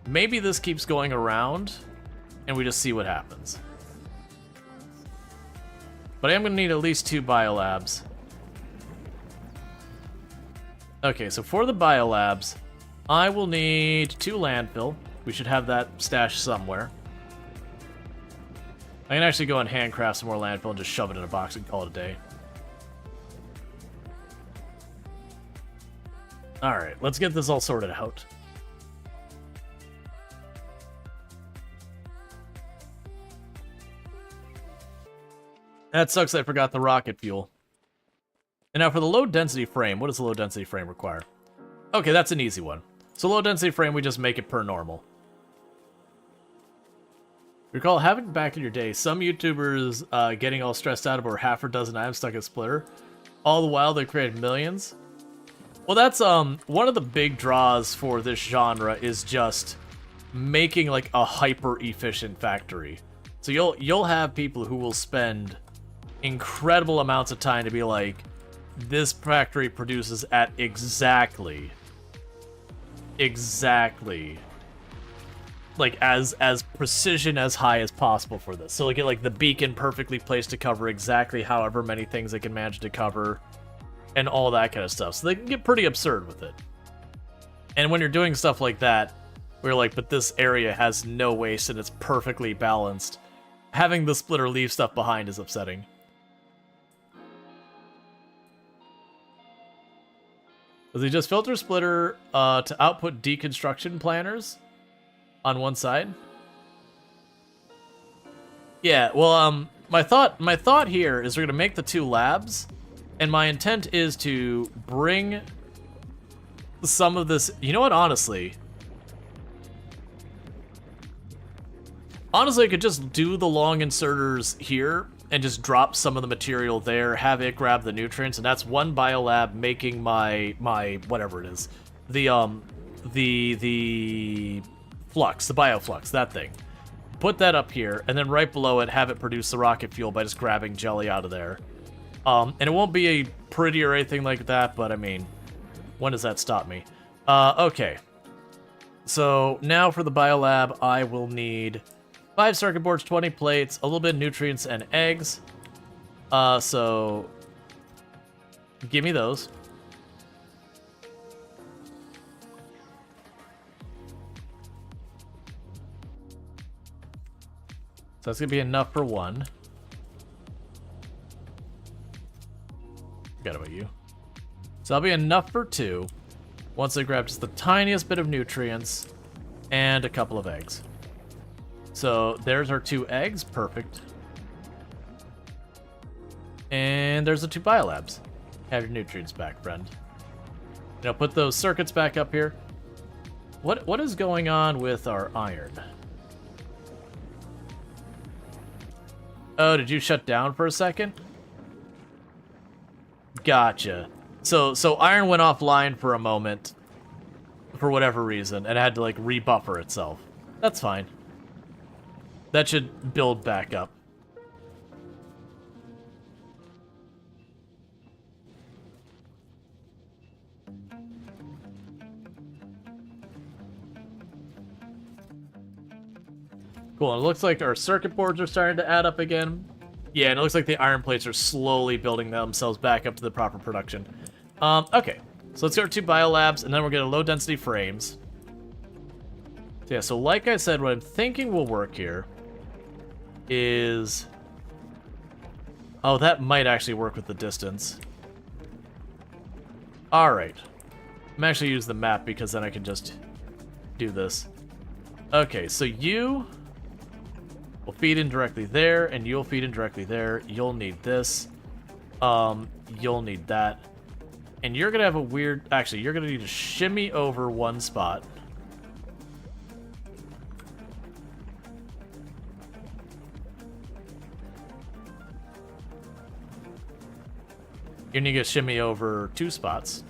Maybe this keeps going around, and we just see what happens. But I am going to need at least 2 biolabs. Okay, so for the biolabs, I will need 2 landfill. We should have that stashed somewhere. I can actually go and handcraft some more landfill and just shove it in a box and call it a day. Alright, let's get this all sorted out. That sucks I forgot the rocket fuel. And now for the low density frame, what does the low density frame require? Okay, that's an easy one. So low density frame, we just make it per normal. Recall having back in your day, some YouTubers getting all stressed out about half a dozen items stuck in Splitter. All the while they created millions. Well, that's one of the big draws for this genre is just making like a hyper efficient factory. So you'll have people who will spend incredible amounts of time to be like, this factory produces at exactly like as precision as high as possible for this. So get like the beacon perfectly placed to cover exactly however many things they can manage to cover and all that kind of stuff. So they can get pretty absurd with it. And when you're doing stuff like that, we're like, but this area has no waste and it's perfectly balanced. Having the splitter leave stuff behind is upsetting. Does he just filter splitter to output deconstruction planners on one side? Yeah, well, my thought here is we're gonna make the 2 labs, and my intent is to bring some of this. You know what? Honestly, I could just do the long inserters here and just drop some of the material there, have it grab the nutrients, and that's one biolab making my whatever it is, the flux, the bioflux, that thing. Put that up here, and then right below it, have it produce the rocket fuel by just grabbing jelly out of there. And it won't be a pretty or anything like that, but I mean, when does that stop me? Okay. So now for the biolab, I will need 5 circuit boards, 20 plates, a little bit of nutrients, and eggs. So give me those. So that's gonna be enough for 1. Forgot about you. So that'll be enough for 2. Once I grab just the tiniest bit of nutrients and a couple of eggs. So there's our 2 eggs. Perfect. And there's the 2 biolabs. Have your nutrients back, friend. Now put those circuits back up here. What is going on with our iron? Oh, did you shut down for a second? Gotcha. So iron went offline for a moment for whatever reason and had to like rebuffer itself. That's fine. That should build back up. Cool, and it looks like our circuit boards are starting to add up again. Yeah, and it looks like the iron plates are slowly building themselves back up to the proper production. Okay, so let's go to 2 biolabs, and then we're getting low-density frames. So yeah, so like I said, what I'm thinking will work here is... Oh, that might actually work with the distance. Alright. I'm actually use the map because then I can just do this. Okay, so you... will feed in directly there, and you'll feed in directly there. You'll need this. You'll need that. And you're gonna have a weird... Actually, you're gonna need to shimmy over one spot. You're gonna shimmy over 2 spots.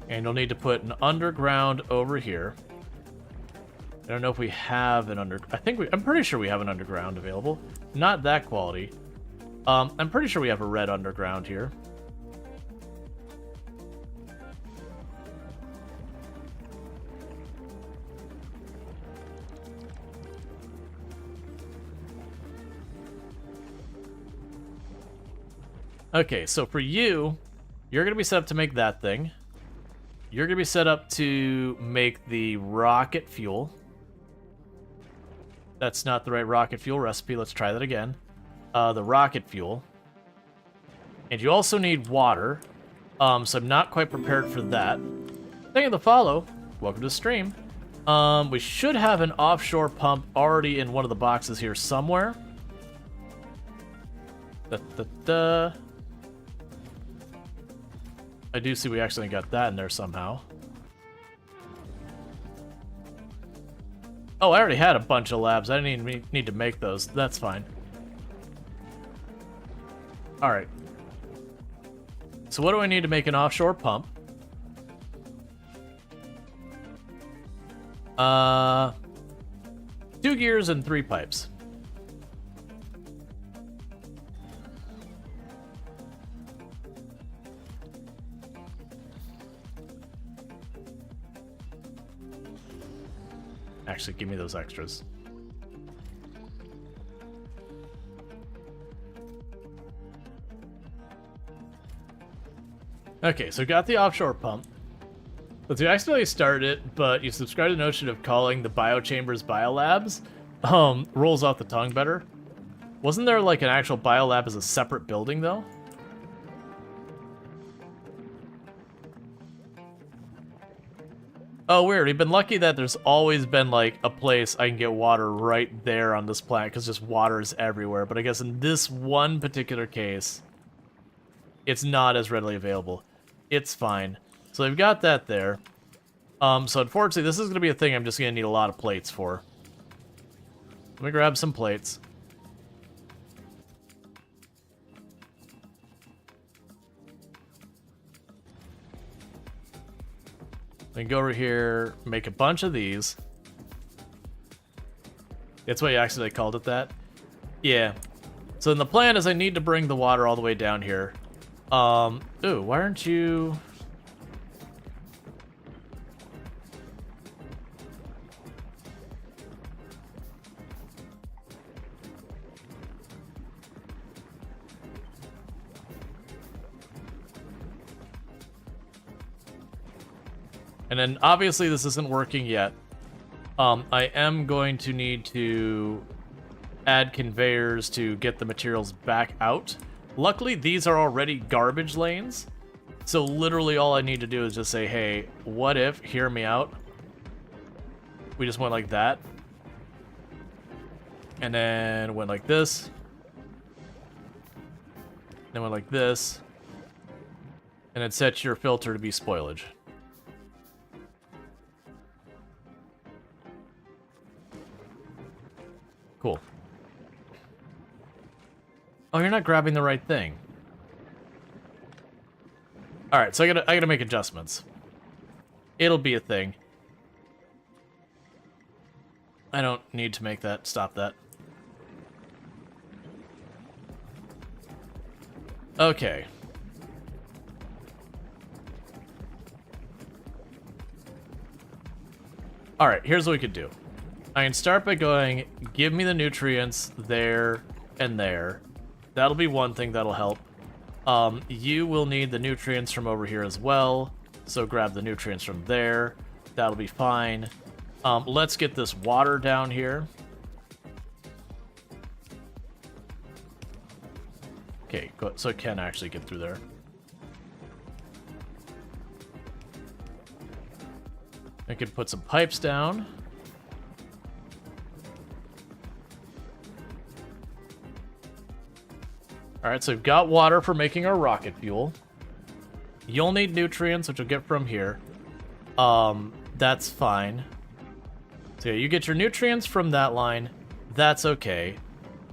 And you'll need to put an underground over here. I don't know if we have an I'm pretty sure we have an underground available. Not that quality. I'm pretty sure we have a red underground here. Okay, so for you, you're going to be set up to make that thing. You're going to be set up to make the rocket fuel. That's not the right rocket fuel recipe. Let's try that again. The rocket fuel. And you also need water. So I'm not quite prepared for that. Thank you to follow. Welcome to the stream. We should have an offshore pump already in one of the boxes here somewhere. I do see we actually got that in there somehow. Oh, I already had a bunch of labs. I didn't even need to make those. That's fine. Alright. So what do I need to make an offshore pump? 2 gears and 3 pipes. Actually, give me those extras. Okay, so got the offshore pump. Let's see, I accidentally started it, but you subscribe to the notion of calling the biochambers biolabs. Rolls off the tongue better. Wasn't there like an actual biolab as a separate building though? Oh, weird. We've been lucky that there's always been, like, a place I can get water right there on this planet, because just water is everywhere. But I guess in this one particular case, it's not as readily available. It's fine. So they've got that there. So unfortunately, this is going to be a thing I'm just going to need a lot of plates for. Let me grab some plates. We can go over here, make a bunch of these. That's why you accidentally called it that? Yeah. So then the plan is I need to bring the water all the way down here. Ooh, why aren't you... And then, obviously, this isn't working yet. I am going to need to add conveyors to get the materials back out. Luckily, these are already garbage lanes, so literally all I need to do is just say, hey, what if, hear me out, we just went like that, and then went like this, then went like this, and then set your filter to be spoilage. Cool. Oh, you're not grabbing the right thing. All right, so I gotta make adjustments. It'll be a thing. I don't need to make that. Stop that. Okay. All right, here's what we could do. I can start by going, give me the nutrients there and there. That'll be one thing that'll help. You will need the nutrients from over here as well, so grab the nutrients from there. That'll be fine. Let's get this water down here. Okay, so it can actually get through there. I could put some pipes down. Alright, so we've got water for making our rocket fuel. You'll need nutrients, which you'll get from here. That's fine. So yeah, you get your nutrients from that line. That's okay.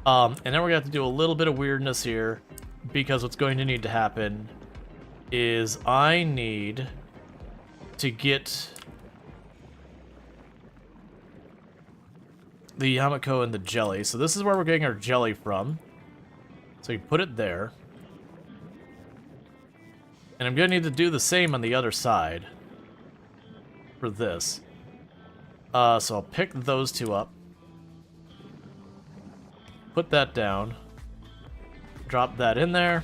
And then we're gonna have to do a little bit of weirdness here, because what's going to need to happen is I need to get the Yamako and the jelly. So this is where we're getting our jelly from. So you put it there. And I'm going to need to do the same on the other side for this. So I'll pick those two up. Put that down. Drop that in there.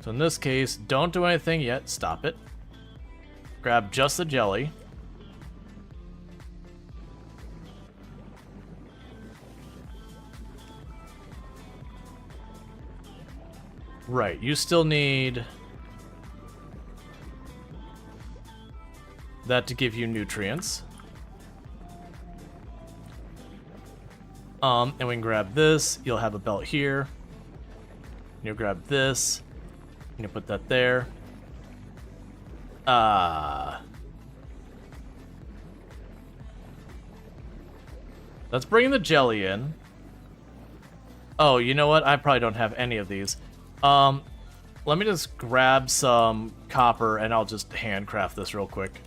So in this case, don't do anything yet. Stop it. Grab just the jelly. Right, you still need that to give you nutrients. And we can grab this. You'll have a belt here. You'll grab this. And you'll put that there. Let's bring the jelly in. Oh, you know what? I probably don't have any of these. Let me just grab some copper and I'll just handcraft this real quick.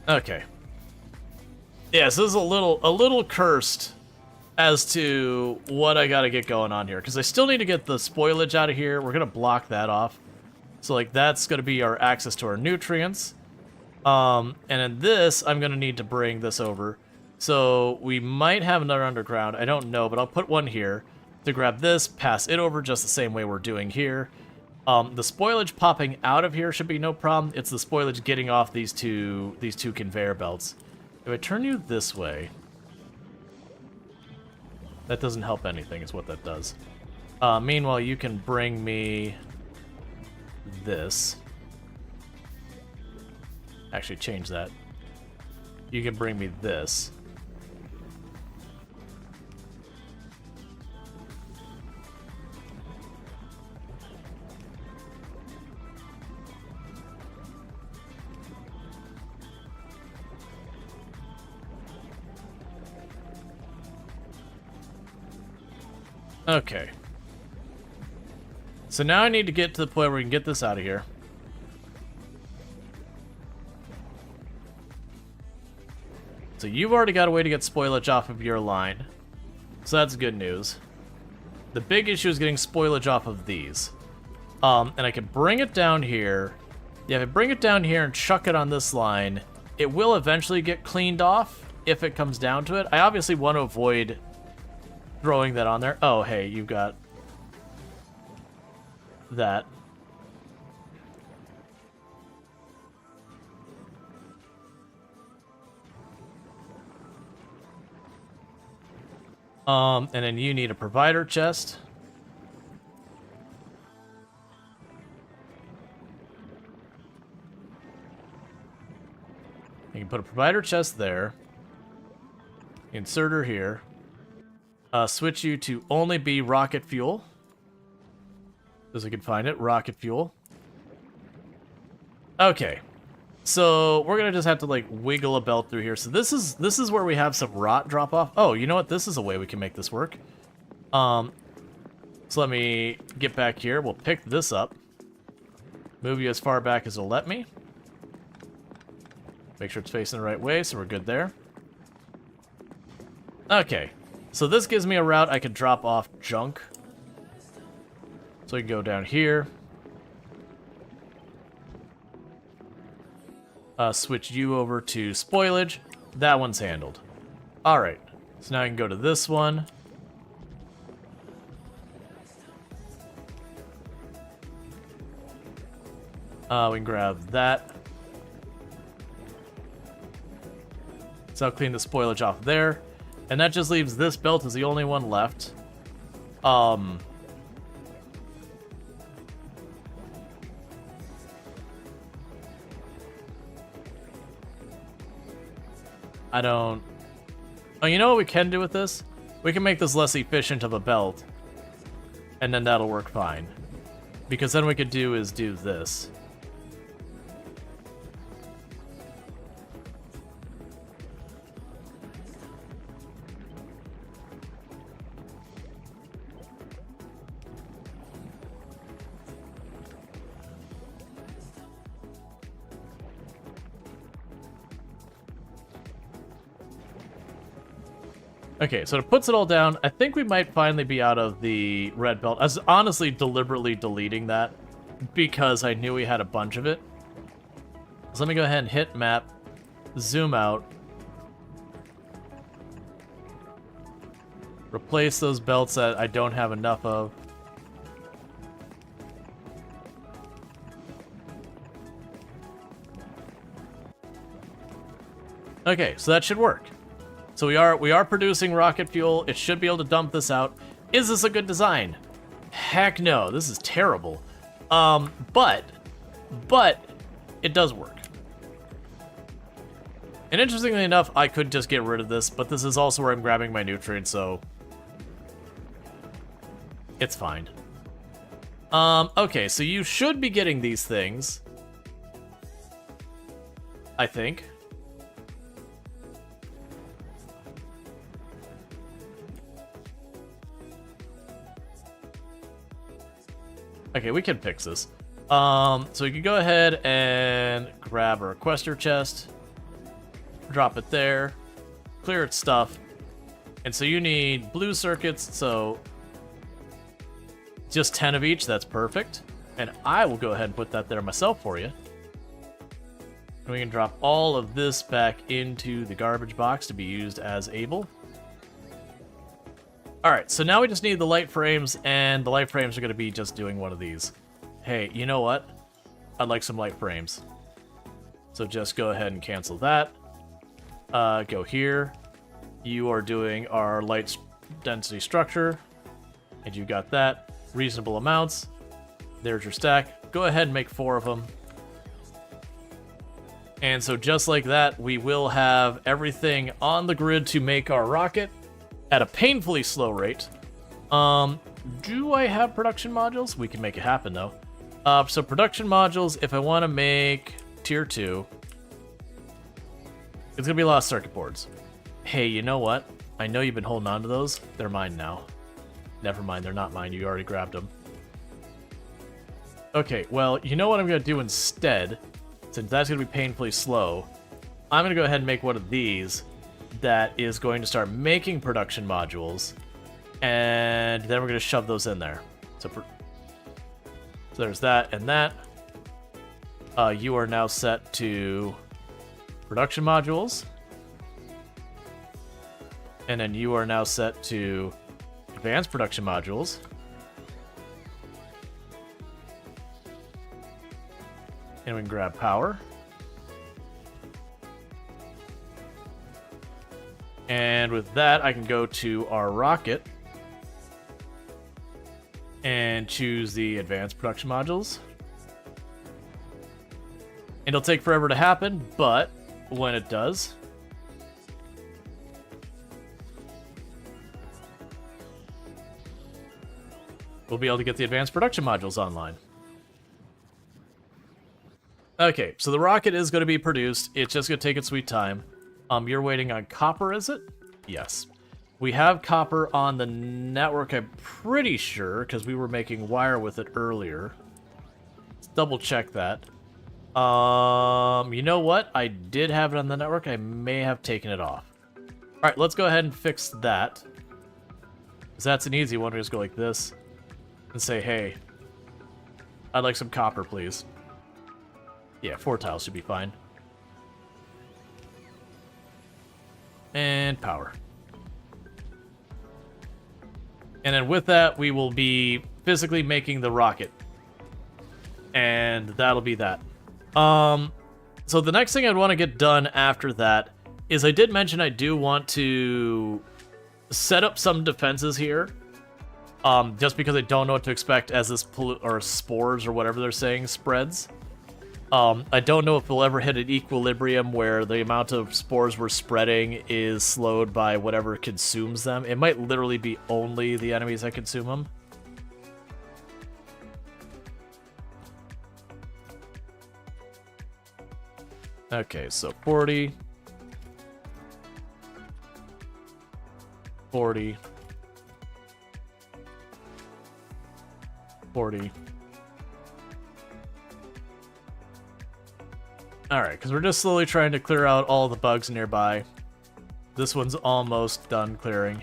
Okay. Yeah, so this is a little cursed as to what I gotta get going on here, because I still need to get the spoilage out of here. We're gonna block that off. So like that's gonna be our access to our nutrients. And in this, I'm gonna need to bring this over. So we might have another underground, I don't know, but I'll put one here to grab this, pass it over just the same way we're doing here. The spoilage popping out of here should be no problem. It's the spoilage getting off these two conveyor belts. If I turn you this way, that doesn't help anything, is what that does. Meanwhile, you can bring me this. Actually, change that. You can bring me this. Okay. So now I need to get to the point where we can get this out of here. So you've already got a way to get spoilage off of your line. So that's good news. The big issue is getting spoilage off of these. And I can bring it down here. Yeah, if I bring it down here and chuck it on this line, it will eventually get cleaned off if it comes down to it. I obviously want to avoid throwing that on there. Oh, hey, you've got that. And then you need a provider chest. You can put a provider chest there. Inserter here. Switch you to only be rocket fuel. As we can find it, rocket fuel. Okay. So we're gonna just have to like wiggle a belt through here. So this is where we have some rot drop off. Oh, you know what? This is a way we can make this work. So let me get back here. We'll pick this up. Move you as far back as it'll let me. Make sure it's facing the right way, so we're good there. Okay. So this gives me a route I can drop off junk. So we can go down here. Switch you over to spoilage. That one's handled. Alright. So now I can go to this one. We can grab that. So I'll clean the spoilage off there. And that just leaves this belt as the only one left. I don't... Oh, you know what we can do with this? We can make this less efficient of a belt. And then that'll work fine. Because then what we could do is do this. Okay, so it puts it all down. I think we might finally be out of the red belt. I was honestly deliberately deleting that because I knew we had a bunch of it. So let me go ahead and hit map, zoom out, replace those belts that I don't have enough of. Okay, so that should work. So we are producing rocket fuel. It should be able to dump this out. Is this a good design? Heck no, this is terrible. But it does work. And interestingly enough, I could just get rid of this, but this is also where I'm grabbing my nutrients, so it's fine. Okay, so you should be getting these things, I think. Okay, we can fix this. So we can go ahead and grab a requester chest, drop it there, clear its stuff, and so you need blue circuits, so just 10 of each, that's perfect. And I will go ahead and put that there myself for you. And we can drop all of this back into the garbage box to be used as able. Alright, so now we just need the light frames, and the light frames are going to be just doing one of these. Hey, you know what? I'd like some light frames. So just go ahead and cancel that. Go here. You are doing our light density structure, and you got that. Reasonable amounts. There's your stack. Go ahead and make 4 of them. And so just like that, we will have everything on the grid to make our rocket at a painfully slow rate. Do I have production modules? We can make it happen, though. So production modules, if I want to make tier 2, it's going to be a lot of circuit boards. Hey, you know what? I know you've been holding on to those. They're mine now. Never mind, they're not mine. You already grabbed them. Okay, well, you know what I'm going to do instead? Since that's going to be painfully slow, I'm going to go ahead and make one of these that is going to start making production modules, and then we're going to shove those in there. So there's that and that. You are now set to production modules, and then you are now set to advanced production modules. And we can grab power. And with that, I can go to our rocket and choose the advanced production modules. It'll take forever to happen, but when it does, we'll be able to get the advanced production modules online. Okay, so the rocket is going to be produced. It's just going to take its sweet time. You're waiting on copper, is it? Yes. We have copper on the network, I'm pretty sure, because we were making wire with it earlier. Let's double check that. You know what? I did have it on the network. I may have taken it off. Alright, let's go ahead and fix that. Because that's an easy one. We just go like this and say, hey, I'd like some copper, please. Yeah, 4 tiles should be fine. And power. And then with that, we will be physically making the rocket. And that'll be that. So the next thing I'd want to get done after that is I did mention I do want to set up some defenses here. Just because I don't know what to expect as this or spores or whatever they're saying spreads. I don't know if we'll ever hit an equilibrium where the amount of spores we're spreading is slowed by whatever consumes them. It might literally be only the enemies that consume them. Okay, so 40. 40. 40. Alright, because we're just slowly trying to clear out all the bugs nearby. This one's almost done clearing.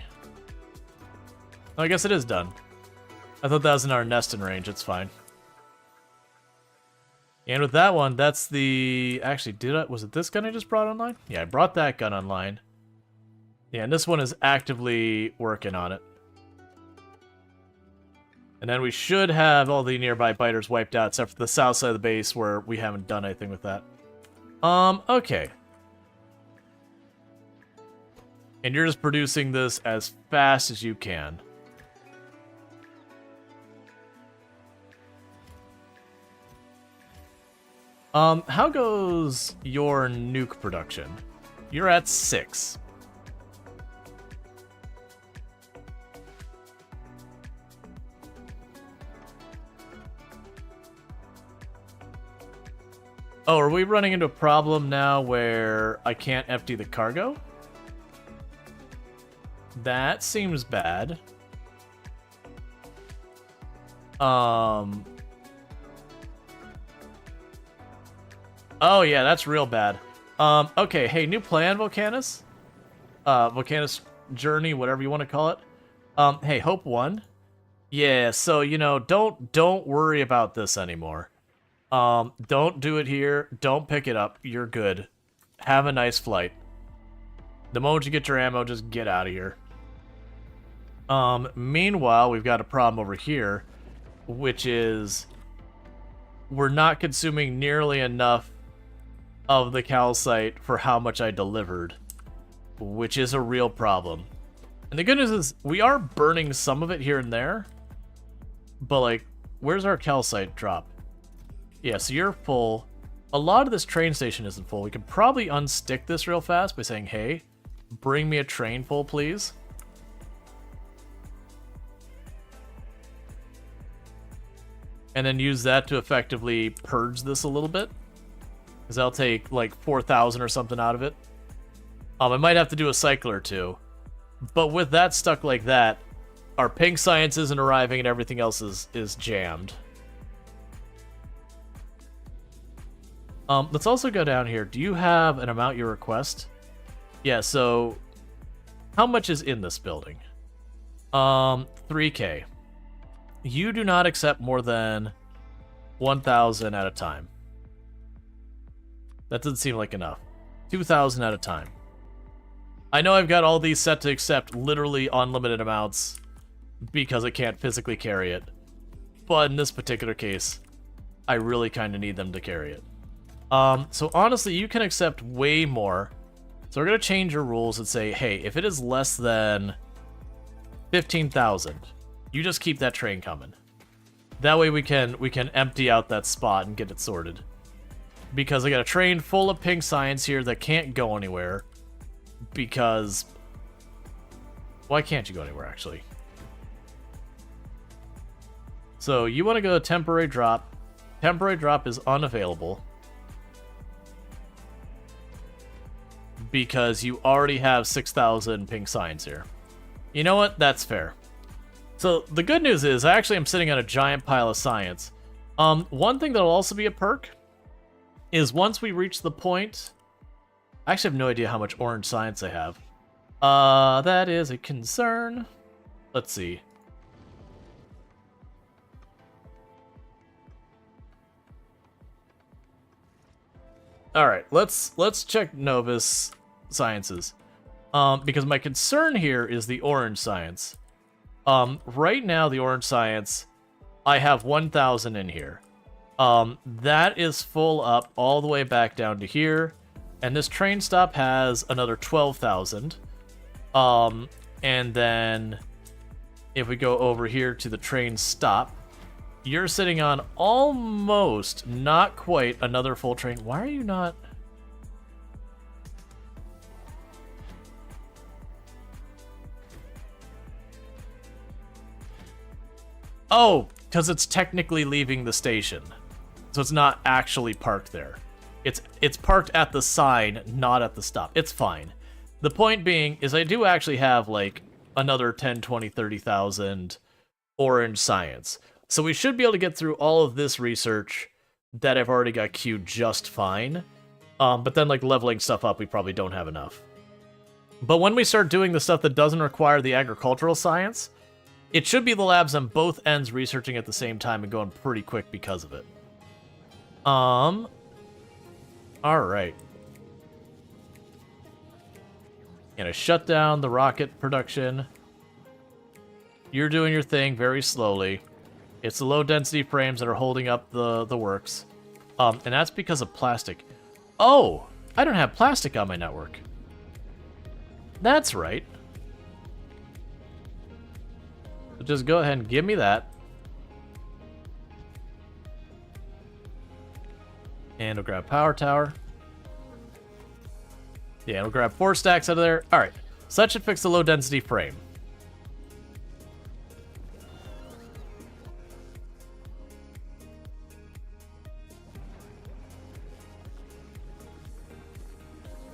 Oh, I guess it is done. I thought that was in our nesting range, it's fine. And with that one, that's the... Actually, was it this gun I just brought online? Yeah, I brought that gun online. Yeah, and this one is actively working on it. And then we should have all the nearby biters wiped out, except for the south side of the base where we haven't done anything with that. Okay. And you're just producing this as fast as you can. How goes your nuke production? You're at 6. Oh, are we running into a problem now where I can't empty the cargo? That seems bad. Oh yeah, that's real bad. Okay, hey, new plan, Volcanus? Volcanus Journey, whatever you want to call it. Hey, Hope 1. Yeah, so, you know, don't worry about this anymore. Don't do it here. Don't pick it up. You're good. Have a nice flight. The moment you get your ammo, just get out of here. Meanwhile, we've got a problem over here, which is we're not consuming nearly enough of the calcite for how much I delivered, which is a real problem. And the good news is we are burning some of it here and there, but like, where's our calcite drop? Yeah, so you're full. A lot of this train station isn't full. We could probably unstick this real fast by saying, hey, bring me a train full, please. And then use that to effectively purge this a little bit. Because I'll take like 4,000 or something out of it. I might have to do a cycle or two. But with that stuck like that, our pink science isn't arriving and everything else is jammed. Let's also go down here. Do you have an amount you request? Yeah, so how much is in this building? 3K. You do not accept more than 1,000 at a time. That doesn't seem like enough. 2,000 at a time. I know I've got all these set to accept literally unlimited amounts because I can't physically carry it. But in this particular case, I really kind of need them to carry it. So honestly, you can accept way more So we're going to change your rules and say, hey, if it is less than 15,000, you just keep that train coming. That way we can empty out that spot and get it sorted. Because I got a train full of pink science here that can't go anywhere. Because... why can't you go anywhere, actually? So you want to go temporary drop. Temporary drop is unavailable. Because you already have 6,000 pink science here. You know what? That's fair. So the good news is I actually am sitting on a giant pile of science. One thing that'll also be a perk is once we reach the point... I actually have no idea how much orange science I have. That is a concern. Let's see. Alright, let's check Novus sciences. Because my concern here is the orange science. Right now, the orange science, I have 1,000 in here. That is full up all the way back down to here. And this train stop has another 12,000. And then if we go over here to the train stop, you're sitting on almost, not quite, another full train. Why are you not... oh, because it's technically leaving the station. So it's not actually parked there. It's parked at the sign, not at the stop. It's fine. The point being is I do actually have, like, another 10, 20, 30,000 orange science. So we should be able to get through all of this research that I've already got queued just fine. But then, like, leveling stuff up, we probably don't have enough. But when we start doing the stuff that doesn't require the agricultural science, it should be the labs on both ends researching at the same time and going pretty quick because of it. Alright. Gonna shut down the rocket production. You're doing your thing very slowly. It's the low density frames that are holding up the works. And that's because of plastic. Oh! I don't have plastic on my network. That's right. So just go ahead and give me that. And we'll grab power tower. Yeah, we'll grab 4 stacks out of there. Alright, so that should fix the low density frame.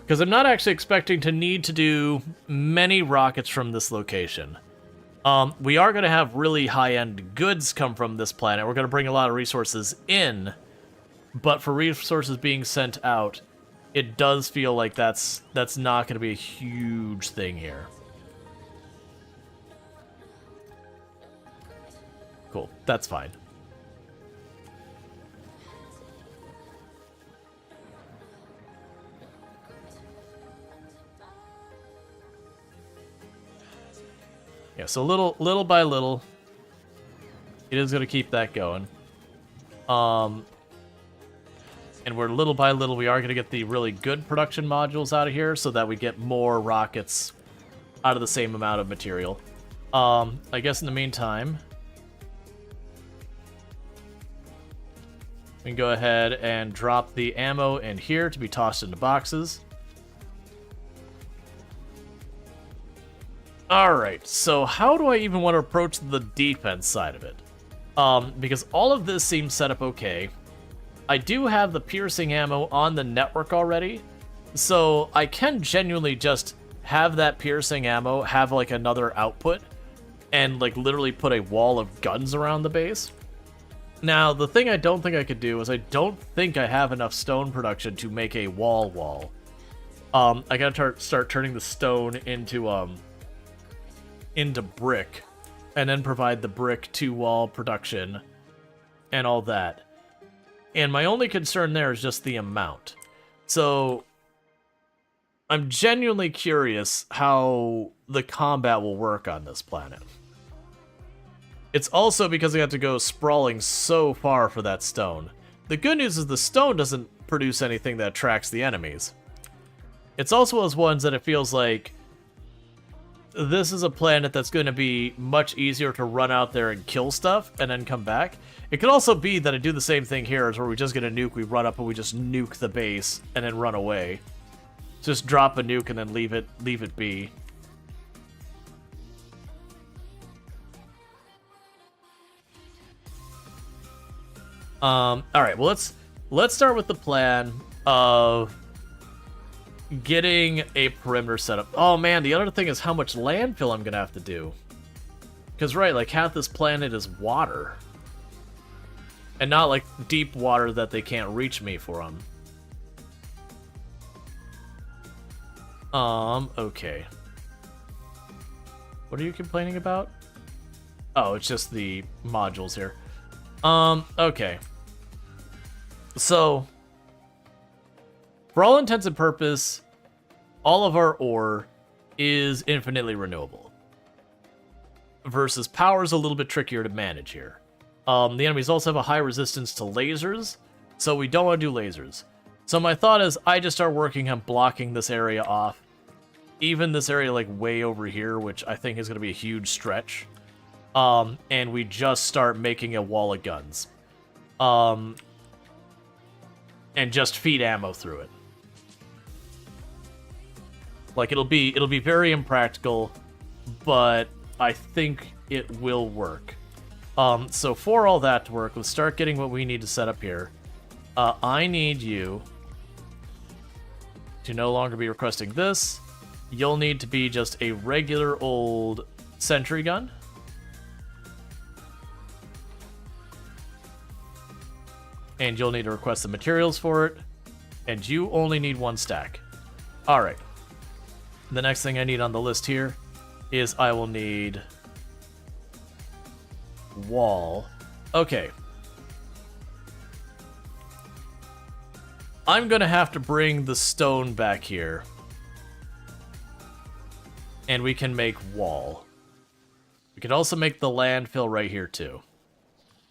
Because I'm not actually expecting to need to do many rockets from this location. We are going to have really high-end goods come from this planet. We're going to bring a lot of resources in. But for resources being sent out, it does feel like that's not going to be a huge thing here. Cool, that's fine. Yeah, so little by little, it is going to keep that going. And we're little by little, we are going to get the really good production modules out of here so that we get more rockets out of the same amount of material. I guess in the meantime, we can go ahead and drop the ammo in here to be tossed into boxes. Alright, so how do I even want to approach the defense side of it? Because all of this seems set up okay. I do have the piercing ammo on the network already, so I can genuinely just have that piercing ammo have like another output and like literally put a wall of guns around the base. Now, the thing I don't think I could do is I don't think I have enough stone production to make a wall. I gotta start turning the stone into brick and then provide the brick to wall production and all that. And my only concern there is just the amount. So I'm genuinely curious how the combat will work on this planet. It's also because I have to go sprawling so far for that stone. The good news is the stone doesn't produce anything that attracts the enemies. It's also those ones that it feels like this is a planet that's going to be much easier to run out there and kill stuff and then come back. It could also be that I do the same thing here, is where we just get a nuke, we run up and we just nuke the base and then run away. Just drop a nuke and then leave it be. All right, well let's start with the plan of getting a perimeter set up. Oh man, the other thing is how much landfill I'm gonna have to do. Because right, like half this planet is water. And not like deep water that they can't reach me from. Okay. What are you complaining about? Oh, it's just the modules here. Okay. So, for all intents and purposes, all of our ore is infinitely renewable. Versus power is a little bit trickier to manage here. The enemies also have a high resistance to lasers, so we don't want to do lasers. So my thought is I just start working on blocking this area off. Even this area like way over here, which I think is going to be a huge stretch. And we just start making a wall of guns. And just feed ammo through it. Like it'll be very impractical, but I think it will work. So for all that to work, let's start getting what we need to set up here. I need you to no longer be requesting this. You'll need to be just a regular old sentry gun. And you'll need to request the materials for it. And you only need 1 stack. Alright. The next thing I need on the list here is I will need wall. Okay. I'm gonna have to bring the stone back here. And we can make wall. We can also make the landfill right here too.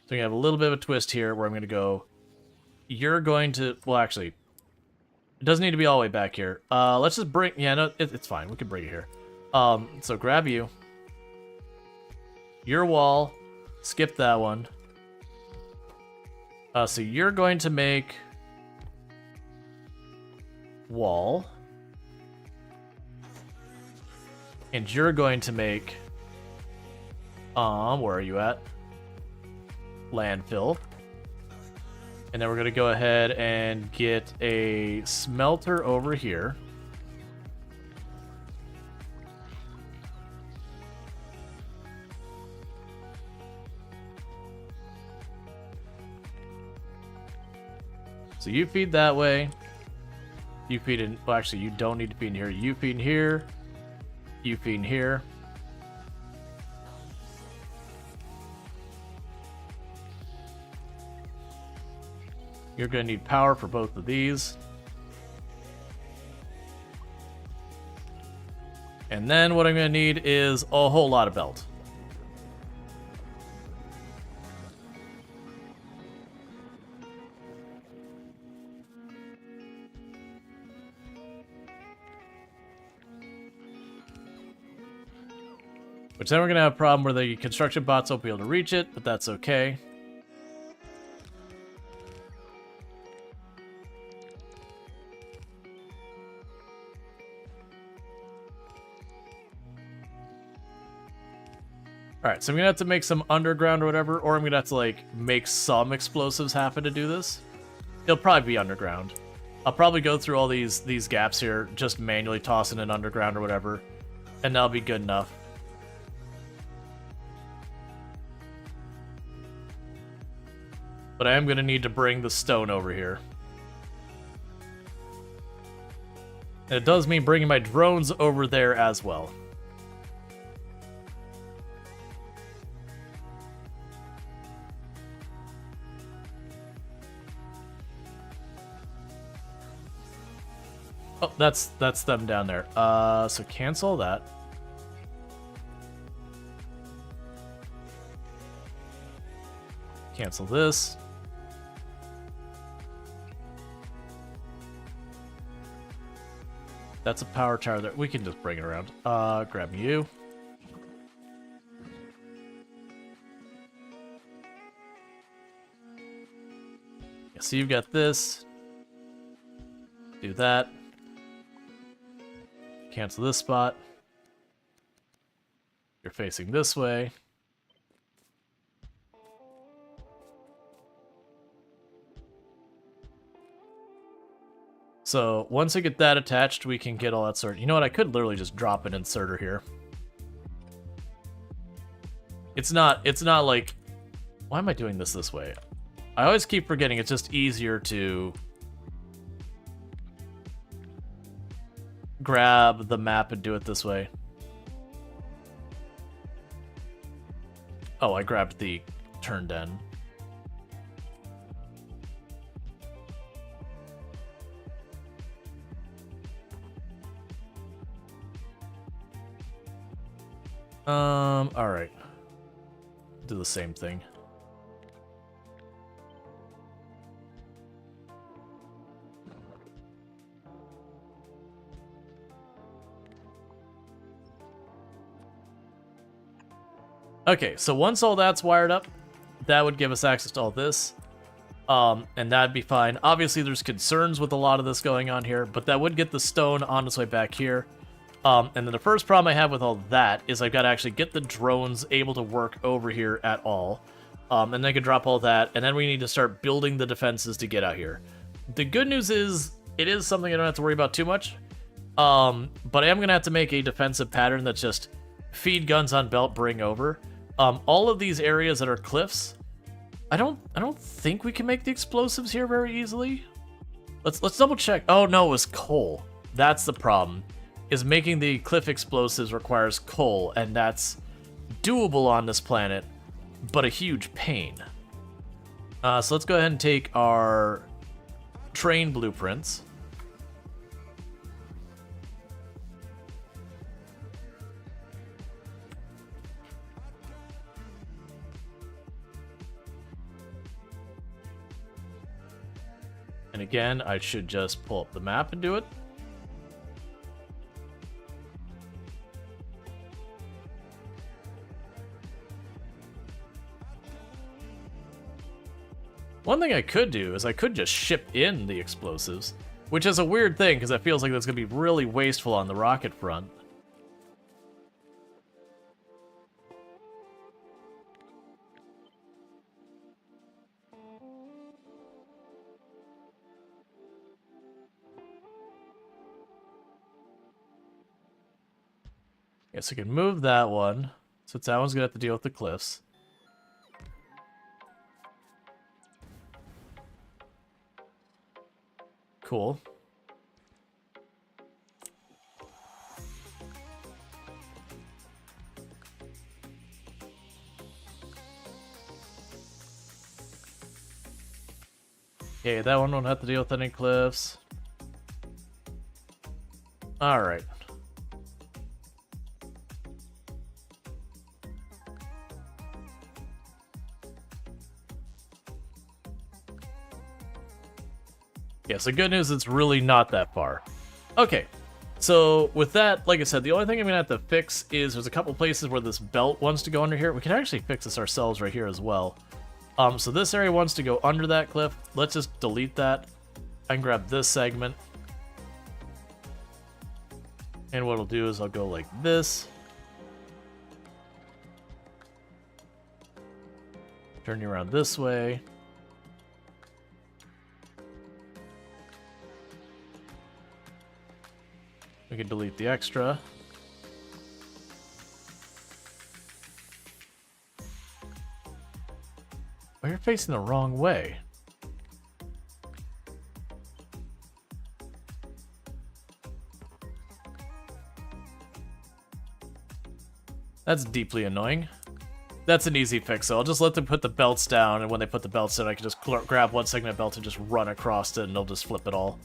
So we have a little bit of a twist here where I'm gonna go. You're going to, well actually, it doesn't need to be all the way back here. Let's just bring, yeah, no, it's fine. We can bring it here. So grab you. Your wall. Skip that one. So you're going to make wall. And you're going to make, where are you at? Landfill. And then we're going to go ahead and get a smelter over here. So you feed that way. You feed in, well actually you don't need to feed in here. You feed in here. You feed in here. You're going to need power for both of these. And then what I'm going to need is a whole lot of belt. Which then we're going to have a problem where the construction bots won't be able to reach it, but that's okay. Alright, so I'm gonna have to make some underground or whatever, or I'm gonna have to, like, make some explosives happen to do this. It'll probably be underground. I'll probably go through all these gaps here, just manually tossing it underground or whatever, and that'll be good enough. But I am gonna need to bring the stone over here. And it does mean bringing my drones over there as well. Oh, that's them down there. So cancel that. Cancel this. That's a power tower there. We can just bring it around. Grab you. Yeah, so you've got this. Do that. Cancel this spot. You're facing this way. So once I get that attached, we can get all that sorted. You know what? I could literally just drop an inserter here. It's not like... Why am I doing this way? I always keep forgetting it's just easier to grab the map and do it this way. Oh, I grabbed the turned end. Alright. Do the same thing. Okay, so once all that's wired up, that would give us access to all this. And that'd be fine. Obviously, there's concerns with a lot of this going on here, but that would get the stone on its way back here. And then the first problem I have with all that is I've got to actually get the drones able to work over here at all. And then I can drop all that, and then we need to start building the defenses to get out here. The good news is, it is something I don't have to worry about too much. But I am going to have to make a defensive pattern that's just feed guns on belt, bring over. All of these areas that are cliffs, I don't think we can make the explosives here very easily. Let's double check. Oh no, it was coal. That's the problem. Is making the cliff explosives requires coal, and that's doable on this planet, but a huge pain. So let's go ahead and take our train blueprints. And again, I should just pull up the map and do it. One thing I could do is I could just ship in the explosives, which is a weird thing because it feels like that's going to be really wasteful on the rocket front. Guess I can move that one, since that one's going to have to deal with the cliffs. Cool. Okay, that one won't have to deal with any cliffs. Alright. Yeah, so good news, it's really not that far. Okay, so with that, like I said, the only thing I'm gonna have to fix is there's a couple places where this belt wants to go under here. We can actually fix this ourselves right here as well. So this area wants to go under that cliff. Let's just delete that. I can grab this segment. And what I'll do is I'll go like this. Turn you around this way. We can delete the extra. Oh, you're facing the wrong way. That's deeply annoying. That's an easy fix, so I'll just let them put the belts down, and when they put the belts in, I can just grab one segment of belt and just run across it, and they'll just flip it all.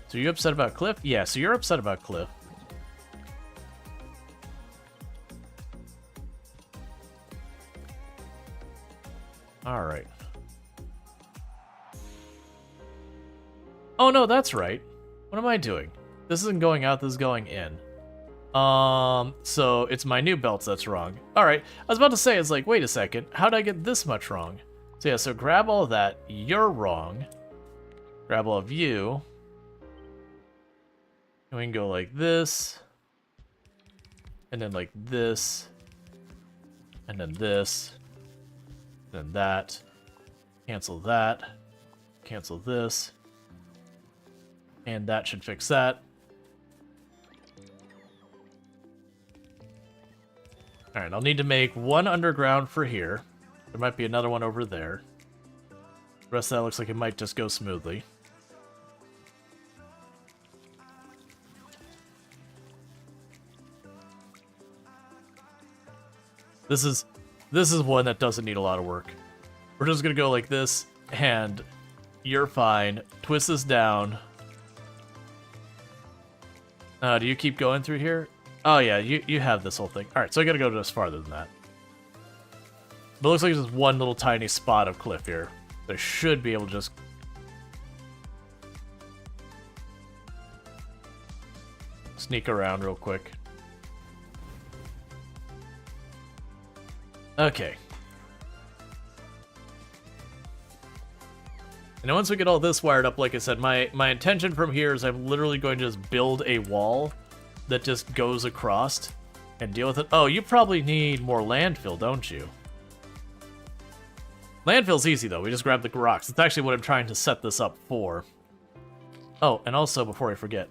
So you upset about Cliff? Yeah, so you're upset about Cliff. Alright. Oh no, that's right. What am I doing? This isn't going out, this is going in. So it's my new belts that's wrong. Alright, I was about to say, it's like, wait a second, how did I get this much wrong? So yeah, so grab all of that, you're wrong. Grab all of you. And we can go like this. And then like this. And then this. Then that. Cancel that. Cancel this. And that should fix that. Alright, I'll need to make one underground for here. There might be another one over there. The rest of that looks like it might just go smoothly. This is one that doesn't need a lot of work. We're just gonna go like this, and you're fine. Twist this down. Do you keep going through here? Oh yeah, you have this whole thing. Alright, so I gotta go just farther than that. But it looks like there's one little tiny spot of cliff here. I should be able to just... sneak around real quick. Okay. And once we get all this wired up, like I said, my intention from here is I'm literally going to just build a wall that just goes across and deal with it. Oh, you probably need more landfill, don't you? Landfill's easy, though. We just grab the rocks. It's actually what I'm trying to set this up for. Oh, and also, before I forget...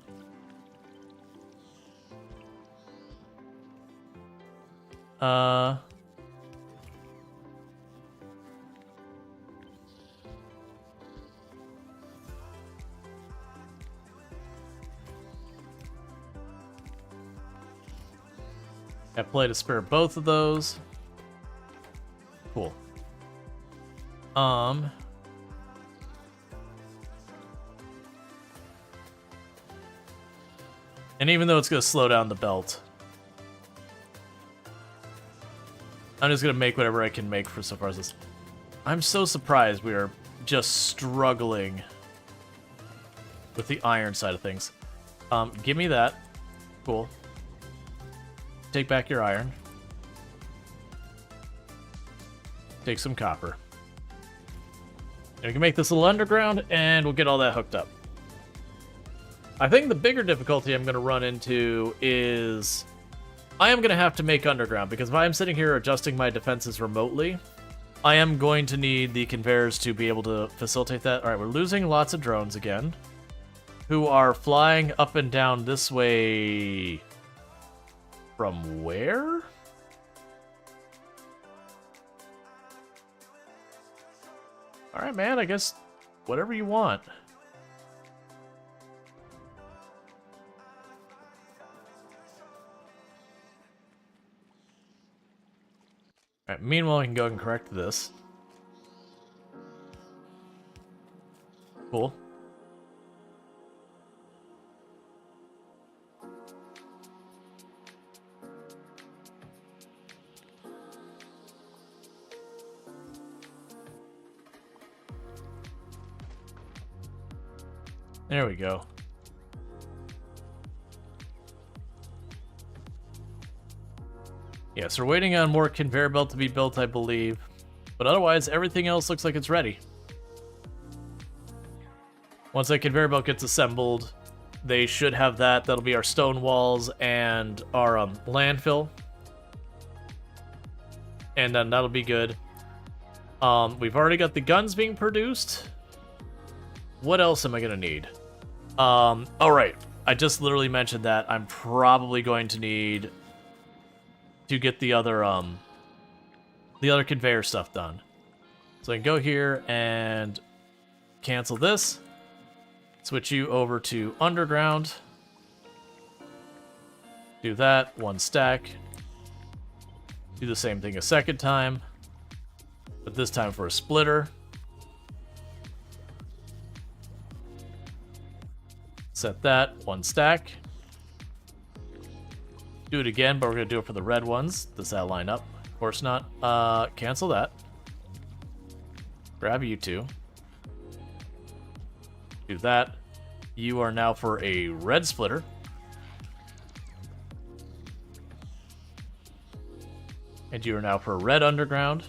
I play to spare both of those. Cool. And even though it's going to slow down the belt, I'm just going to make whatever I can make for so far as this. I'm so surprised we are just struggling with the iron side of things. Give me that. Cool. Take back your iron. Take some copper. And we can make this little underground, and we'll get all that hooked up. I think the bigger difficulty I'm going to run into is... I am going to have to make underground, because if I'm sitting here adjusting my defenses remotely, I am going to need the conveyors to be able to facilitate that. Alright, we're losing lots of drones again, who are flying up and down this way... From where? Alright, man, I guess whatever you want. Alright, meanwhile, I can go and correct this. Cool. There we go. Yes, we're waiting on more conveyor belt to be built, I believe. But otherwise, everything else looks like it's ready. Once that conveyor belt gets assembled, they should have that. That'll be our stone walls and our landfill. And then that'll be good. We've already got the guns being produced. What else am I gonna need? Oh right, I just literally mentioned that I'm probably going to need to get the other conveyor stuff done. So I can go here and cancel this, switch you over to underground, do that, one stack, do the same thing a second time, but this time for a splitter. Set that, one stack. Do it again, but we're going to do it for the red ones. Does that line up? Of course not. Cancel that. Grab you two. Do that. You are now for a red splitter. And you are now for a red underground.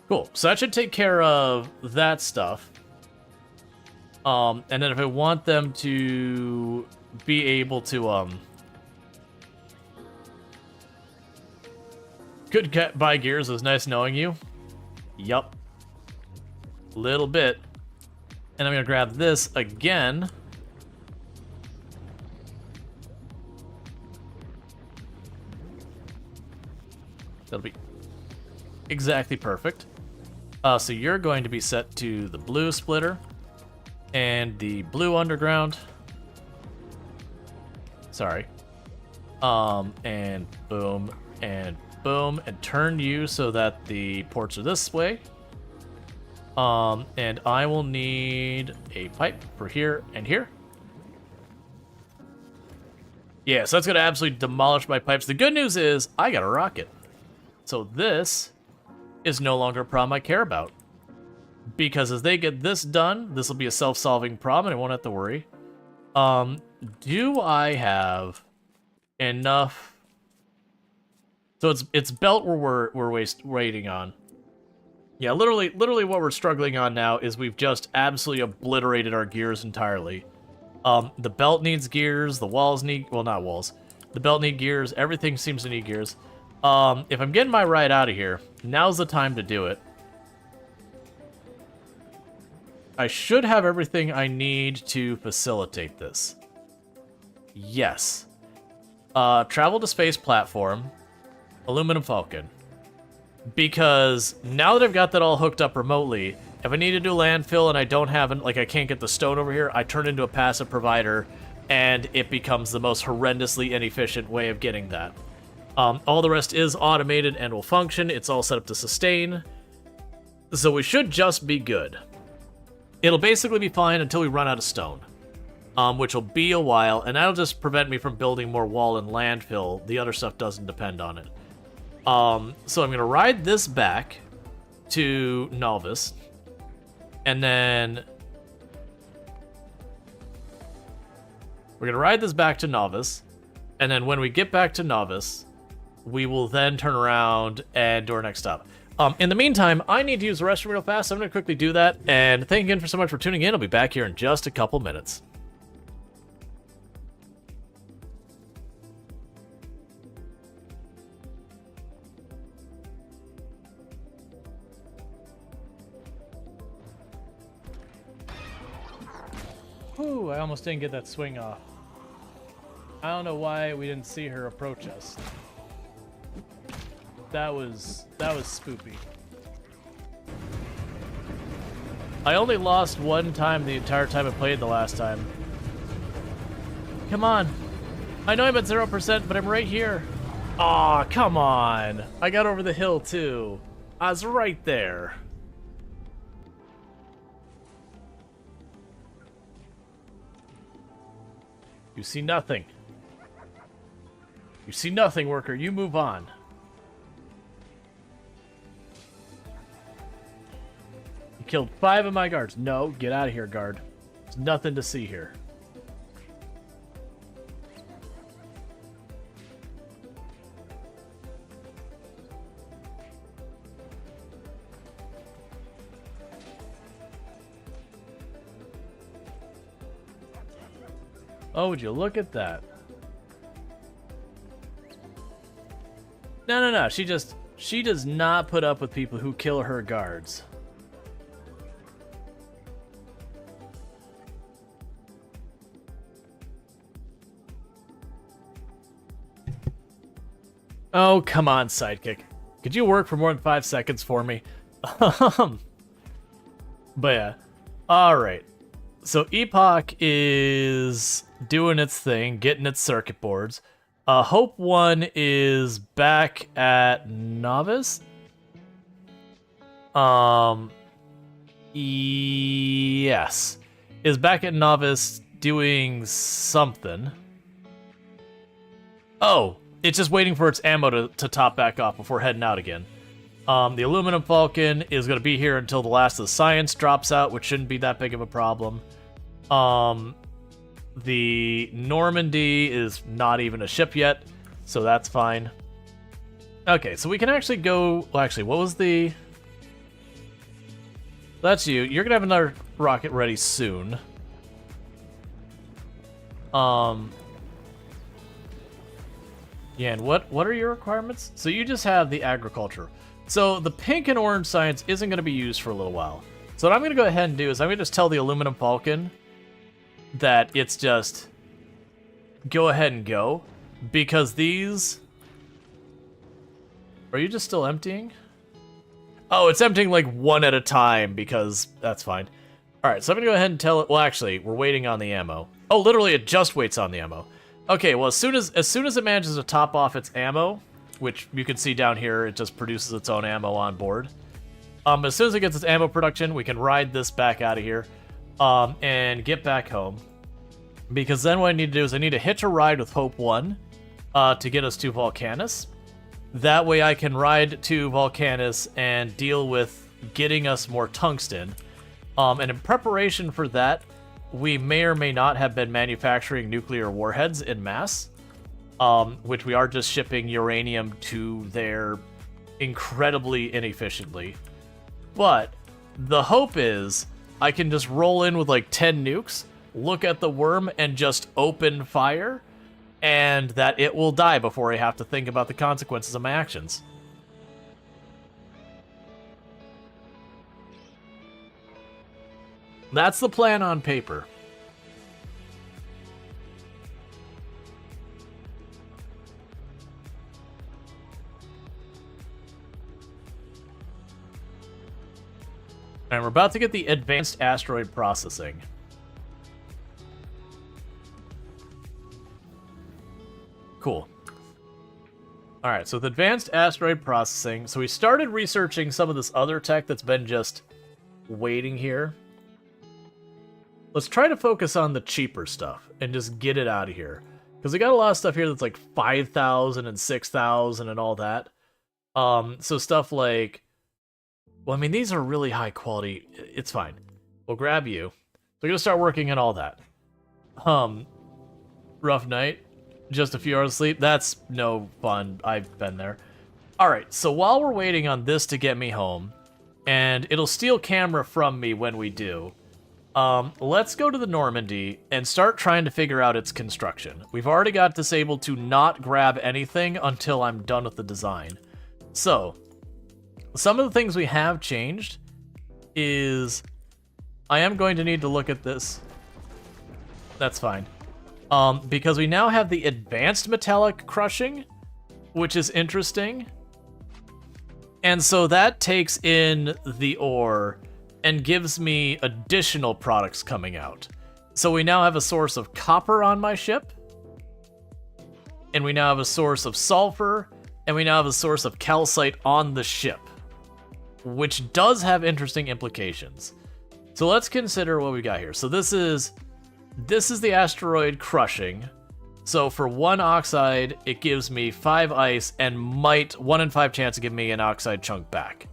Cool. So that should take care of that stuff. And then if I want them to be able to, Goodbye, Gears. It was nice knowing you. Yup. Little bit. And I'm gonna grab this again. That'll be exactly perfect. So you're going to be set to the blue splitter and the blue underground. Sorry. And boom, and boom, and turn you so that the ports are this way. And I will need a pipe for here and here. Yeah, so that's going to absolutely demolish my pipes. The good news is I got a rocket. So this is no longer a problem I care about. Because as they get this done, this will be a self-solving problem and I won't have to worry. Do I have enough? So it's belt we're waiting on. Yeah, literally what we're struggling on now is we've just absolutely obliterated our gears entirely. The belt needs gears, the walls need, well, not walls. The belt need gears, everything seems to need gears. If I'm getting my ride out of here, now's the time to do it. I should have everything I need to facilitate this. Yes. Travel to space platform, aluminum falcon. Because now that I've got that all hooked up remotely, if I need to do landfill and I don't have, like I can't get the stone over here, I turn into a passive provider and it becomes the most horrendously inefficient way of getting that. All the rest is automated and will function. It's all set up to sustain. So we should just be good. It'll basically be fine until we run out of stone. Which will be a while, and that'll just prevent me from building more wall and landfill. The other stuff doesn't depend on it. So I'm going to ride this back to Novice. And then we're going to ride this back to Novice. And then when we get back to Novice, we will then turn around and do our next stop. In the meantime, I need to use the restroom real fast, so I'm going to quickly do that. And thank you again for so much for tuning in. I'll be back here in just a couple minutes. Whew, I almost didn't get that swing off. I don't know why we didn't see her approach us. That was spoopy. I only lost one time the entire time I played the last time. Come on. I know I'm at 0%, but I'm right here. Aw, come on. I got over the hill too. I was right there. You see nothing. You see nothing, worker. You move on. You killed 5 of my guards. No, get out of here, guard. There's nothing to see here. Oh, would you look at that? No. She does not put up with people who kill her guards. Oh, come on, sidekick. Could you work for more than 5 seconds for me? But yeah. Alright. So Epoch is doing its thing, getting its circuit boards. Hope 1 is back at Novice. Yes. Is back at Novice doing something. Oh, it's just waiting for its ammo to top back off before heading out again. The aluminum falcon is going to be here until the last of the science drops out, which shouldn't be that big of a problem. The Normandy is not even a ship yet, so that's fine. Okay, so we can actually go... Well, actually, what was the... That's you. You're going to have another rocket ready soon. Yeah, and what are your requirements? So you just have the agriculture. So the pink and orange science isn't going to be used for a little while. So what I'm going to go ahead and do is I'm going to just tell the aluminum falcon that it's just go ahead and go, because these... Are you just still emptying? Oh, it's emptying like one at a time, because that's fine. All right, so I'm gonna go ahead and tell it. Well, actually, we're waiting on the ammo. Oh, literally, it just waits on the ammo. Okay, well, as soon as it manages to top off its ammo, which you can see down here, it just produces its own ammo on board. As soon as it gets its ammo production, we can ride this back out of here, and get back home. Because then what I need to do is I need to hitch a ride with Hope 1 to get us to Volcanus. That way I can ride to Volcanus and deal with getting us more tungsten. And in preparation for that, we may or may not have been manufacturing nuclear warheads in mass, which we are just shipping uranium to there incredibly inefficiently. But the hope is I can just roll in with like 10 nukes, look at the worm, and just open fire, and that it will die before I have to think about the consequences of my actions. That's the plan on paper. And we're about to get the advanced asteroid processing. Cool. Alright, so with advanced asteroid processing, so we started researching some of this other tech that's been just waiting here. Let's try to focus on the cheaper stuff and just get it out of here. Because we got a lot of stuff here that's like 5,000 and 6,000 and all that. So stuff like... Well, I mean, these are really high quality. It's fine. We'll grab you. We're going to start working on all that. Rough night. Just a few hours of sleep. That's no fun. I've been there. Alright, so while we're waiting on this to get me home, and it'll steal camera from me when we do, let's go to the Normandy and start trying to figure out its construction. We've already got disabled to not grab anything until I'm done with the design. So, some of the things we have changed is I am going to need to look at this. That's fine. Because we now have the advanced metallic crushing, which is interesting. And so that takes in the ore and gives me additional products coming out. So we now have a source of copper on my ship, and we now have a source of sulfur, and we now have a source of calcite on the ship, which does have interesting implications. So let's consider what we got here. So this is the asteroid crushing. So for 1 oxide, it gives me 5 ice and might 1 in 5 chance to give me an oxide chunk back.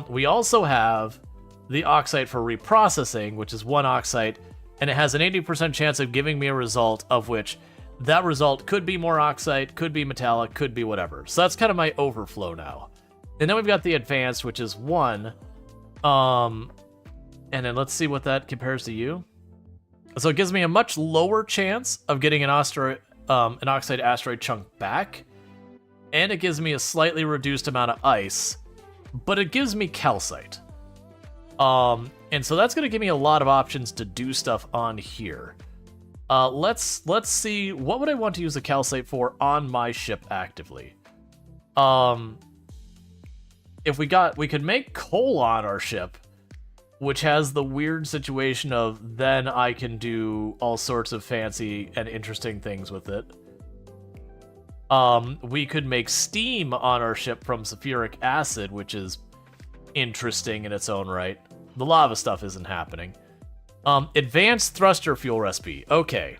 We also have the oxide for reprocessing, which is 1 oxide, and it has an 80% chance of giving me a result, of which that result could be more oxide, could be metallic, could be whatever. So that's kind of my overflow now. And then we've got the advanced, which is 1. And then let's see what that compares to you. So it gives me a much lower chance of getting an oxide asteroid chunk back, and it gives me a slightly reduced amount of ice, but it gives me calcite. And so that's going to give me a lot of options to do stuff on here. Let's see, what would I want to use the calcite for on my ship actively? If we could make coal on our ship, which has the weird situation of then I can do all sorts of fancy and interesting things with it. We could make steam on our ship from sulfuric acid, which is interesting in its own right. The lava stuff isn't happening. Advanced thruster fuel recipe. Okay.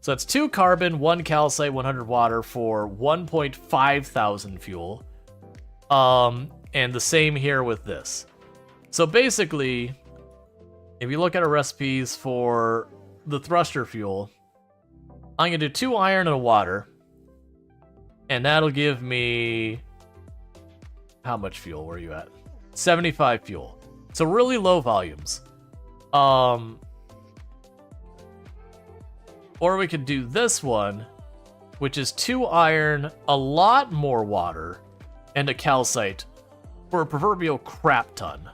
So that's 2 carbon, 1 calcite, 100 water for 1.5 thousand fuel. And the same here with this. So basically, if you look at our recipes for the thruster fuel, I'm going to do 2 iron and a water. And that'll give me... How much fuel were you at? 75 fuel. So really low volumes. Or we could do this one, which is 2 iron, a lot more water, and a calcite for a proverbial crap ton.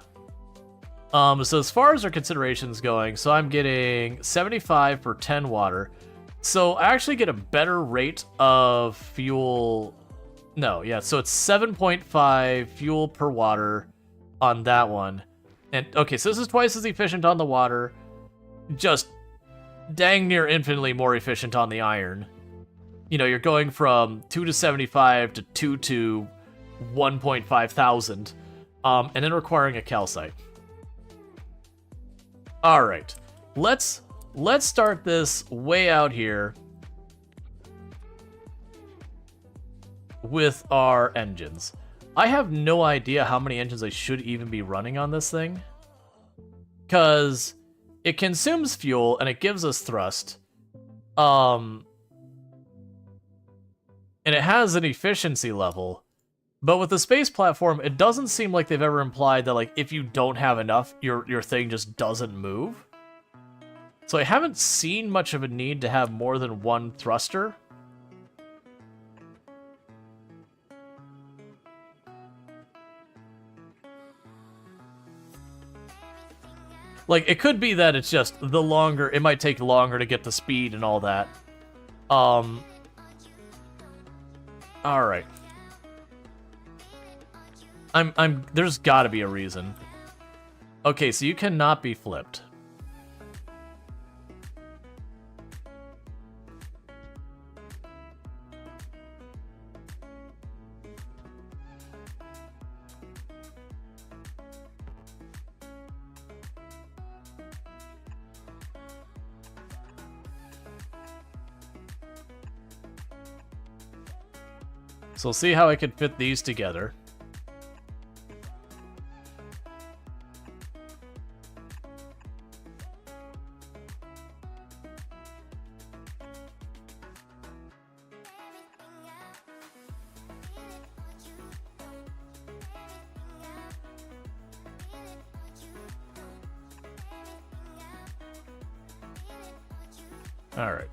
So as far as our considerations going, so I'm getting 75 for 10 water. So I actually get a better rate of fuel. No, yeah, so it's 7.5 fuel per water on that one. And okay, so this is twice as efficient on the water, just dang near infinitely more efficient on the iron. You know, you're going from 2 to 75 to 2 to 1.5 thousand, and then requiring a calcite. All right, let's start this way out here with our engines. I have no idea how many engines I should even be running on this thing, because it consumes fuel and it gives us thrust, and it has an efficiency level. But with the space platform, it doesn't seem like they've ever implied that, like, if you don't have enough, your thing just doesn't move. So I haven't seen much of a need to have more than 1 thruster. Like, it could be that it's just the longer, it might take longer to get the speed and all that. Alright. There's gotta be a reason. Okay, so you cannot be flipped. So we'll see how I can fit these together. All right.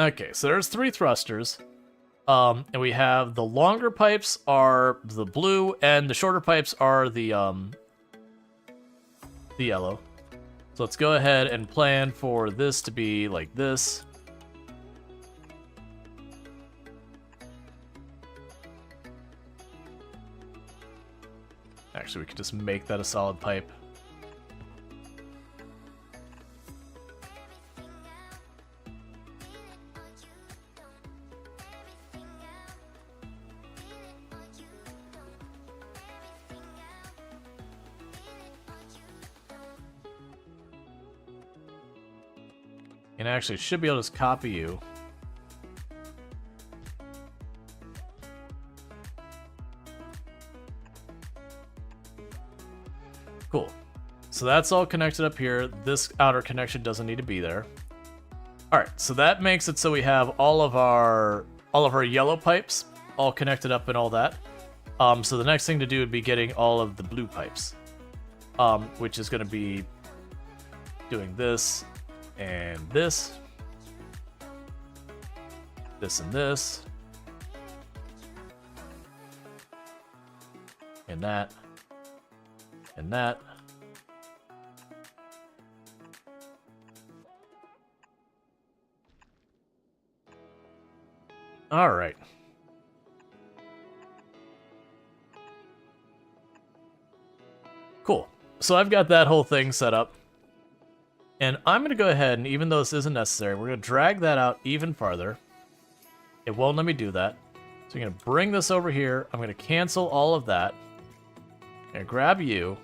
Okay, so there's 3 thrusters. And we have the longer pipes are the blue, and the shorter pipes are the yellow. So let's go ahead and plan for this to be like this. Actually, we could just make that a solid pipe. And actually, should be able to just copy you. Cool. So that's all connected up here. This outer connection doesn't need to be there. All right, so that makes it so we have all of our yellow pipes all connected up and all that. So the next thing to do would be getting all of the blue pipes, which is going to be doing this and this, this and this, and that, and that. All right. Cool. So I've got that whole thing set up. And I'm going to go ahead, and even though this isn't necessary, we're going to drag that out even farther. It won't let me do that. So I'm going to bring this over here. I'm going to cancel all of that. And grab you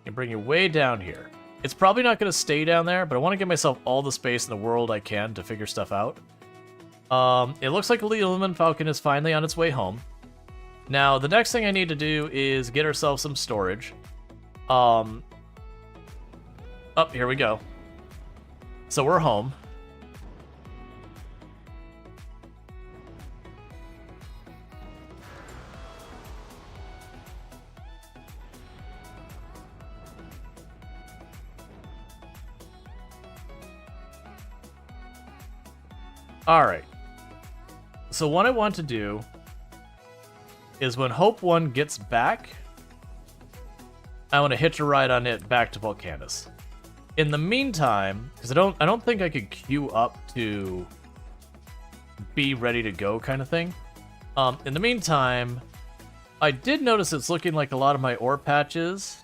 and bring you way down here. It's probably not going to stay down there, but I want to give myself all the space in the world I can to figure stuff out. It looks like the Aluminum Falcon is finally on its way home. Now, the next thing I need to do is get ourselves some storage. Here we go. So we're home. Alright. So what I want to do is when Hope 1 gets back, I want to hitch a ride on it back to Volcanus. In the meantime, because I don't think I could queue up to be ready to go kind of thing. In the meantime, I did notice it's looking like a lot of my ore patches.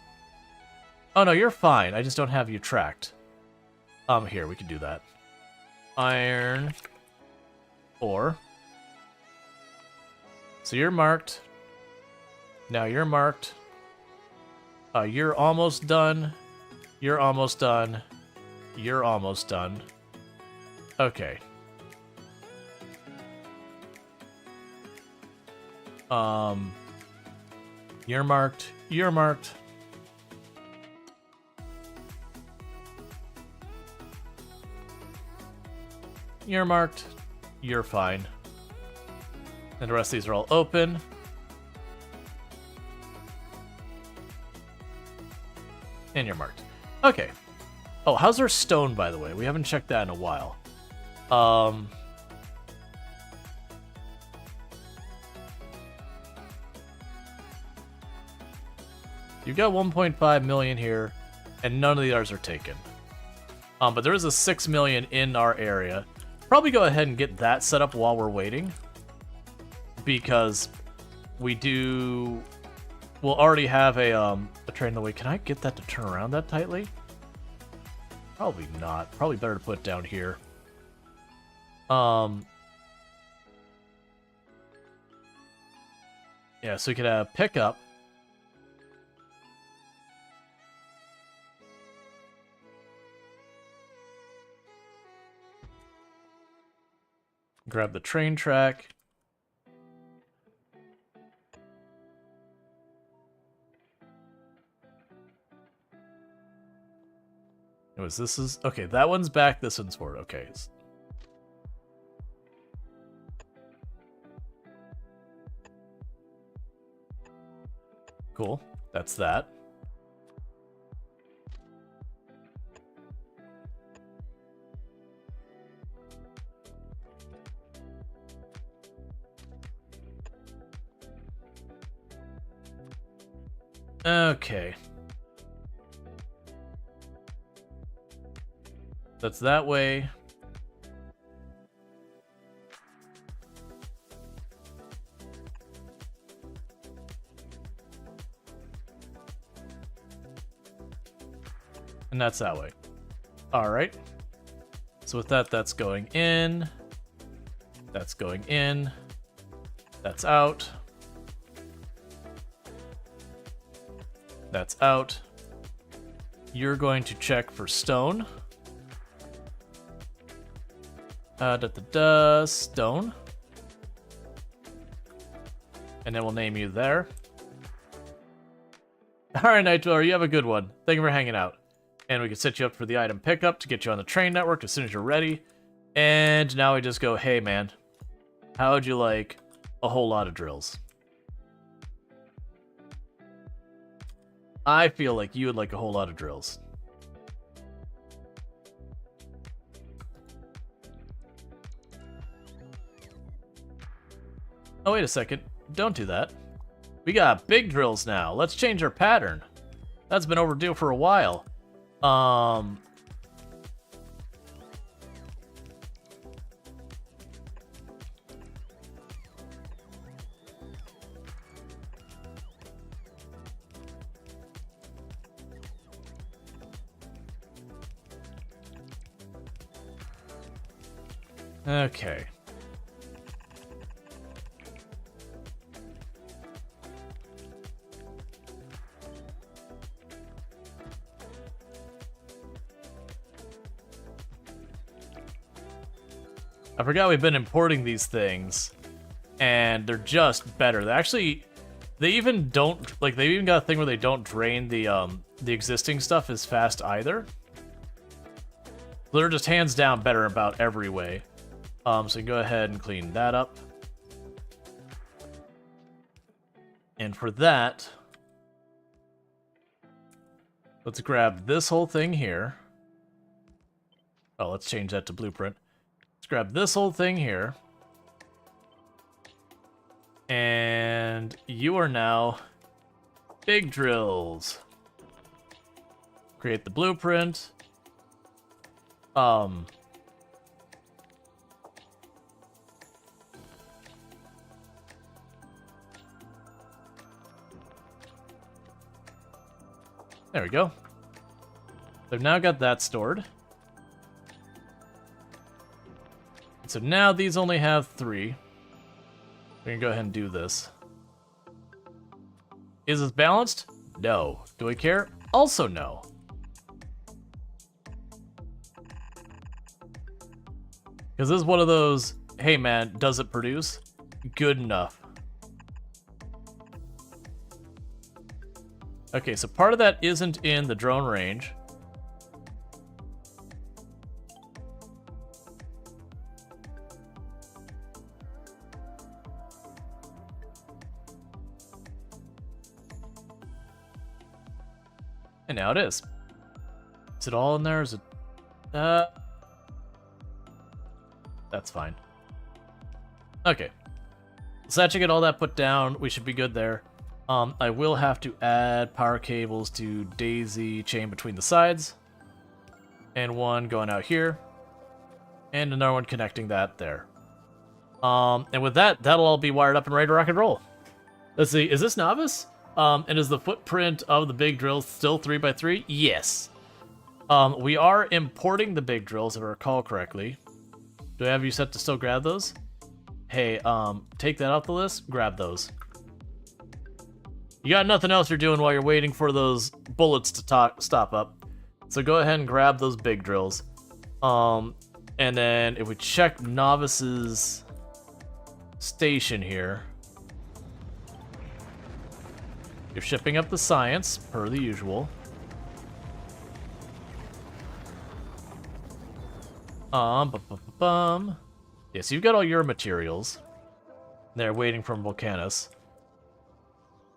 Oh no, you're fine. I just don't have you tracked. Here, we can do that. Iron. Ore. So you're marked. Now you're marked. You're almost done. You're almost done. You're almost done. Okay. You're marked. You're marked. You're marked. You're fine. And the rest of these are all open. And you're marked. Okay. Oh, how's our stone, by the way? We haven't checked that in a while. You've got 1.5 million here, and none of the others are taken. But there is a 6 million in our area. Probably go ahead and get that set up while we're waiting, because we'll already have a train in the way. Can I get that to turn around that tightly? Probably not. Probably better to put it down here. Yeah, so we could have pickup. Grab the train track. Anyways, this is... Okay, that one's back, this one's forward. Okay. Cool. That's that. Okay. That's that way. And that's that way. Alright. So with that, that's going in. That's going in. That's out. That's out. You're going to check for stone. Stone. And then we'll name you there. Alright, Nightdweller, you have a good one. Thank you for hanging out. And we can set you up for the item pickup to get you on the train network as soon as you're ready. And now we just go, hey man, how would you like a whole lot of drills? I feel like you would like a whole lot of drills. Oh, wait a second. Don't do that. We got big drills now. Let's change our pattern. That's been overdue for a while. Okay. I forgot we've been importing these things, and they're just better. They even don't, like, they even got a thing where they don't drain the existing stuff as fast either. They're just hands down better about every way. So you can go ahead and clean that up. And for that, let's grab this whole thing here. Oh, let's change that to blueprint. Let's grab this whole thing here. And you are now big drills. Create the blueprint. There we go. They've now got that stored. So now these only have 3. We can go ahead and do this. Is this balanced? No. Do I care? Also no. Because this is one of those, hey man, does it produce? Good enough. Okay, so part of that isn't in the drone range. And now it is. Is it all in there? Is it... That's fine. Okay. So after you get all that put down, we should be good there. I will have to add power cables to daisy chain between the sides. And one going out here. And another one connecting that there. And with that, that'll all be wired up and ready to rock and roll. Let's see, is this novice? And is the footprint of the big drills still 3x3? Yes. We are importing the big drills, if I recall correctly. Do I have you set to still grab those? Hey, take that off the list, grab those. You got nothing else you're doing while you're waiting for those bullets to stop up. So go ahead and grab those big drills. And then if we check Novice's station here, you're shipping up the science, per the usual. Yeah, so you've got all your materials. They're waiting from Volcanus.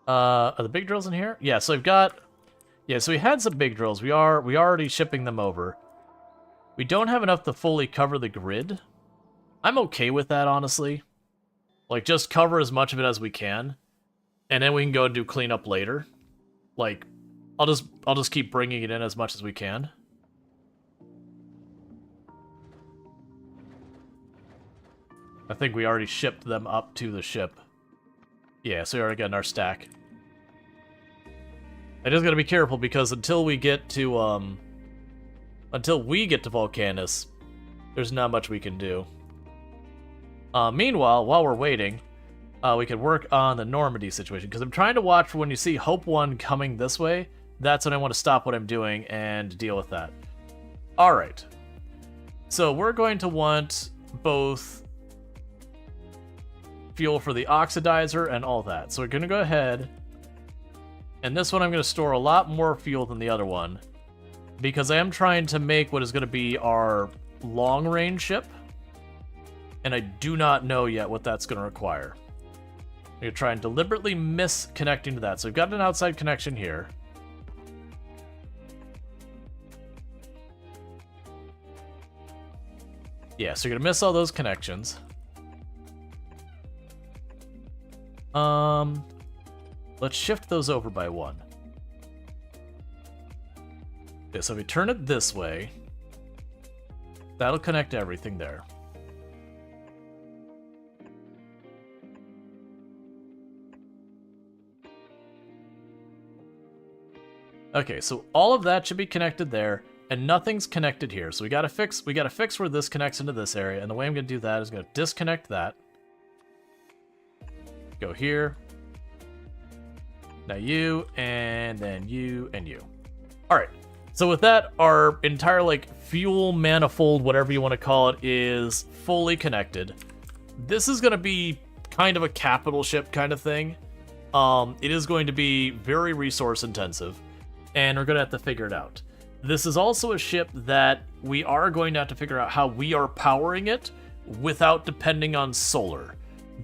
Are the big drills in here? Yeah, so we've got... Yeah, so we had some big drills. We already shipping them over. We don't have enough to fully cover the grid. I'm okay with that, honestly. Like, just cover as much of it as we can. And then we can go and do cleanup later. Like, I'll just keep bringing it in as much as we can. I think we already shipped them up to the ship. Yeah, so we already got in our stack. I just gotta be careful because until we get to Volcanus, there's not much we can do. Meanwhile, while we're waiting, we could work on the Normandy situation, because I'm trying to watch for when you see Hope 1 coming this way. That's when I want to stop what I'm doing and deal with that. Alright. So we're going to want both fuel for the oxidizer and all that. So we're going to go ahead, and this one I'm going to store a lot more fuel than the other one, because I am trying to make what is going to be our long-range ship, and I do not know yet what that's going to require. I'm going to try and deliberately miss connecting to that. So we've got an outside connection here. Yeah, so you're going to miss all those connections. Let's shift those over by 1. Okay, so if we turn it this way, that'll connect everything there. Okay, so all of that should be connected there, and nothing's connected here. So we gotta fix where this connects into this area, and the way I'm gonna do that is gonna disconnect that. Go here. Now you, and then you, and you. Alright. So with that, our entire like fuel manifold, whatever you want to call it, is fully connected. This is going to be kind of a capital ship kind of thing. It is going to be very resource intensive, and we're going to have to figure it out. This is also a ship that we are going to have to figure out how we are powering it without depending on solar.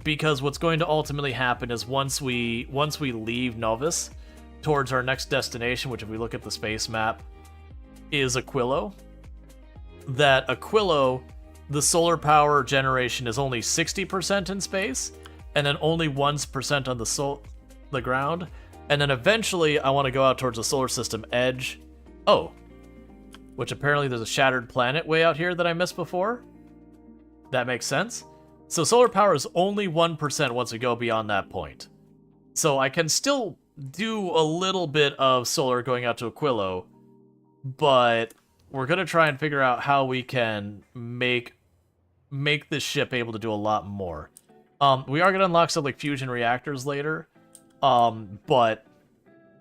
Because what's going to ultimately happen is once we leave Novus towards our next destination, which if we look at the space map, is Aquilo. That Aquilo, the solar power generation is only 60% in space, and then only 1% on the ground. And then eventually I want to go out towards the solar system edge. Oh, which apparently there's a shattered planet way out here that I missed before. That makes sense. So solar power is only 1% once we go beyond that point. So I can still do a little bit of solar going out to Aquilo, but we're going to try and figure out how we can make this ship able to do a lot more. We are going to unlock some like fusion reactors later, but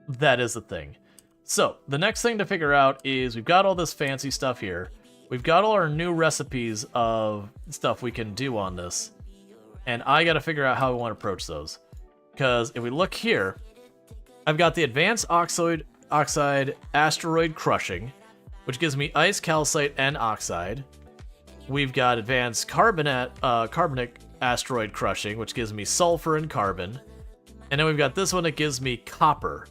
that is the thing. So the next thing to figure out is we've got all this fancy stuff here. We've got all our new recipes of stuff we can do on this, and I got to figure out how we want to approach those. Because if we look here, I've got the advanced oxide asteroid crushing, which gives me ice, calcite, and oxide. We've got advanced carbonic asteroid crushing, which gives me sulfur and carbon. And then we've got this one that gives me copper,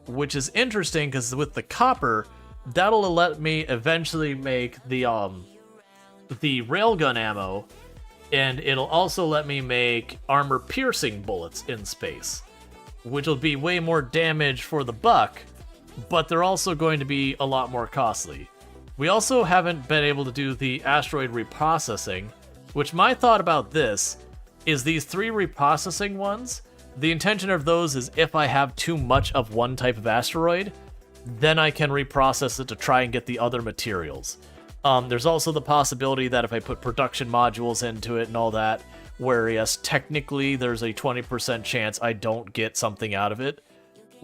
which is interesting because with the copper, that'll let me eventually make the railgun ammo, and it'll also let me make armor-piercing bullets in space, which will be way more damage for the buck, but they're also going to be a lot more costly. We also haven't been able to do the asteroid reprocessing, which my thought about this is these 3 reprocessing ones, the intention of those is if I have too much of one type of asteroid, then I can reprocess it to try and get the other materials. There's also the possibility that if I put production modules into it and all that, where yes, technically there's a 20% chance I don't get something out of it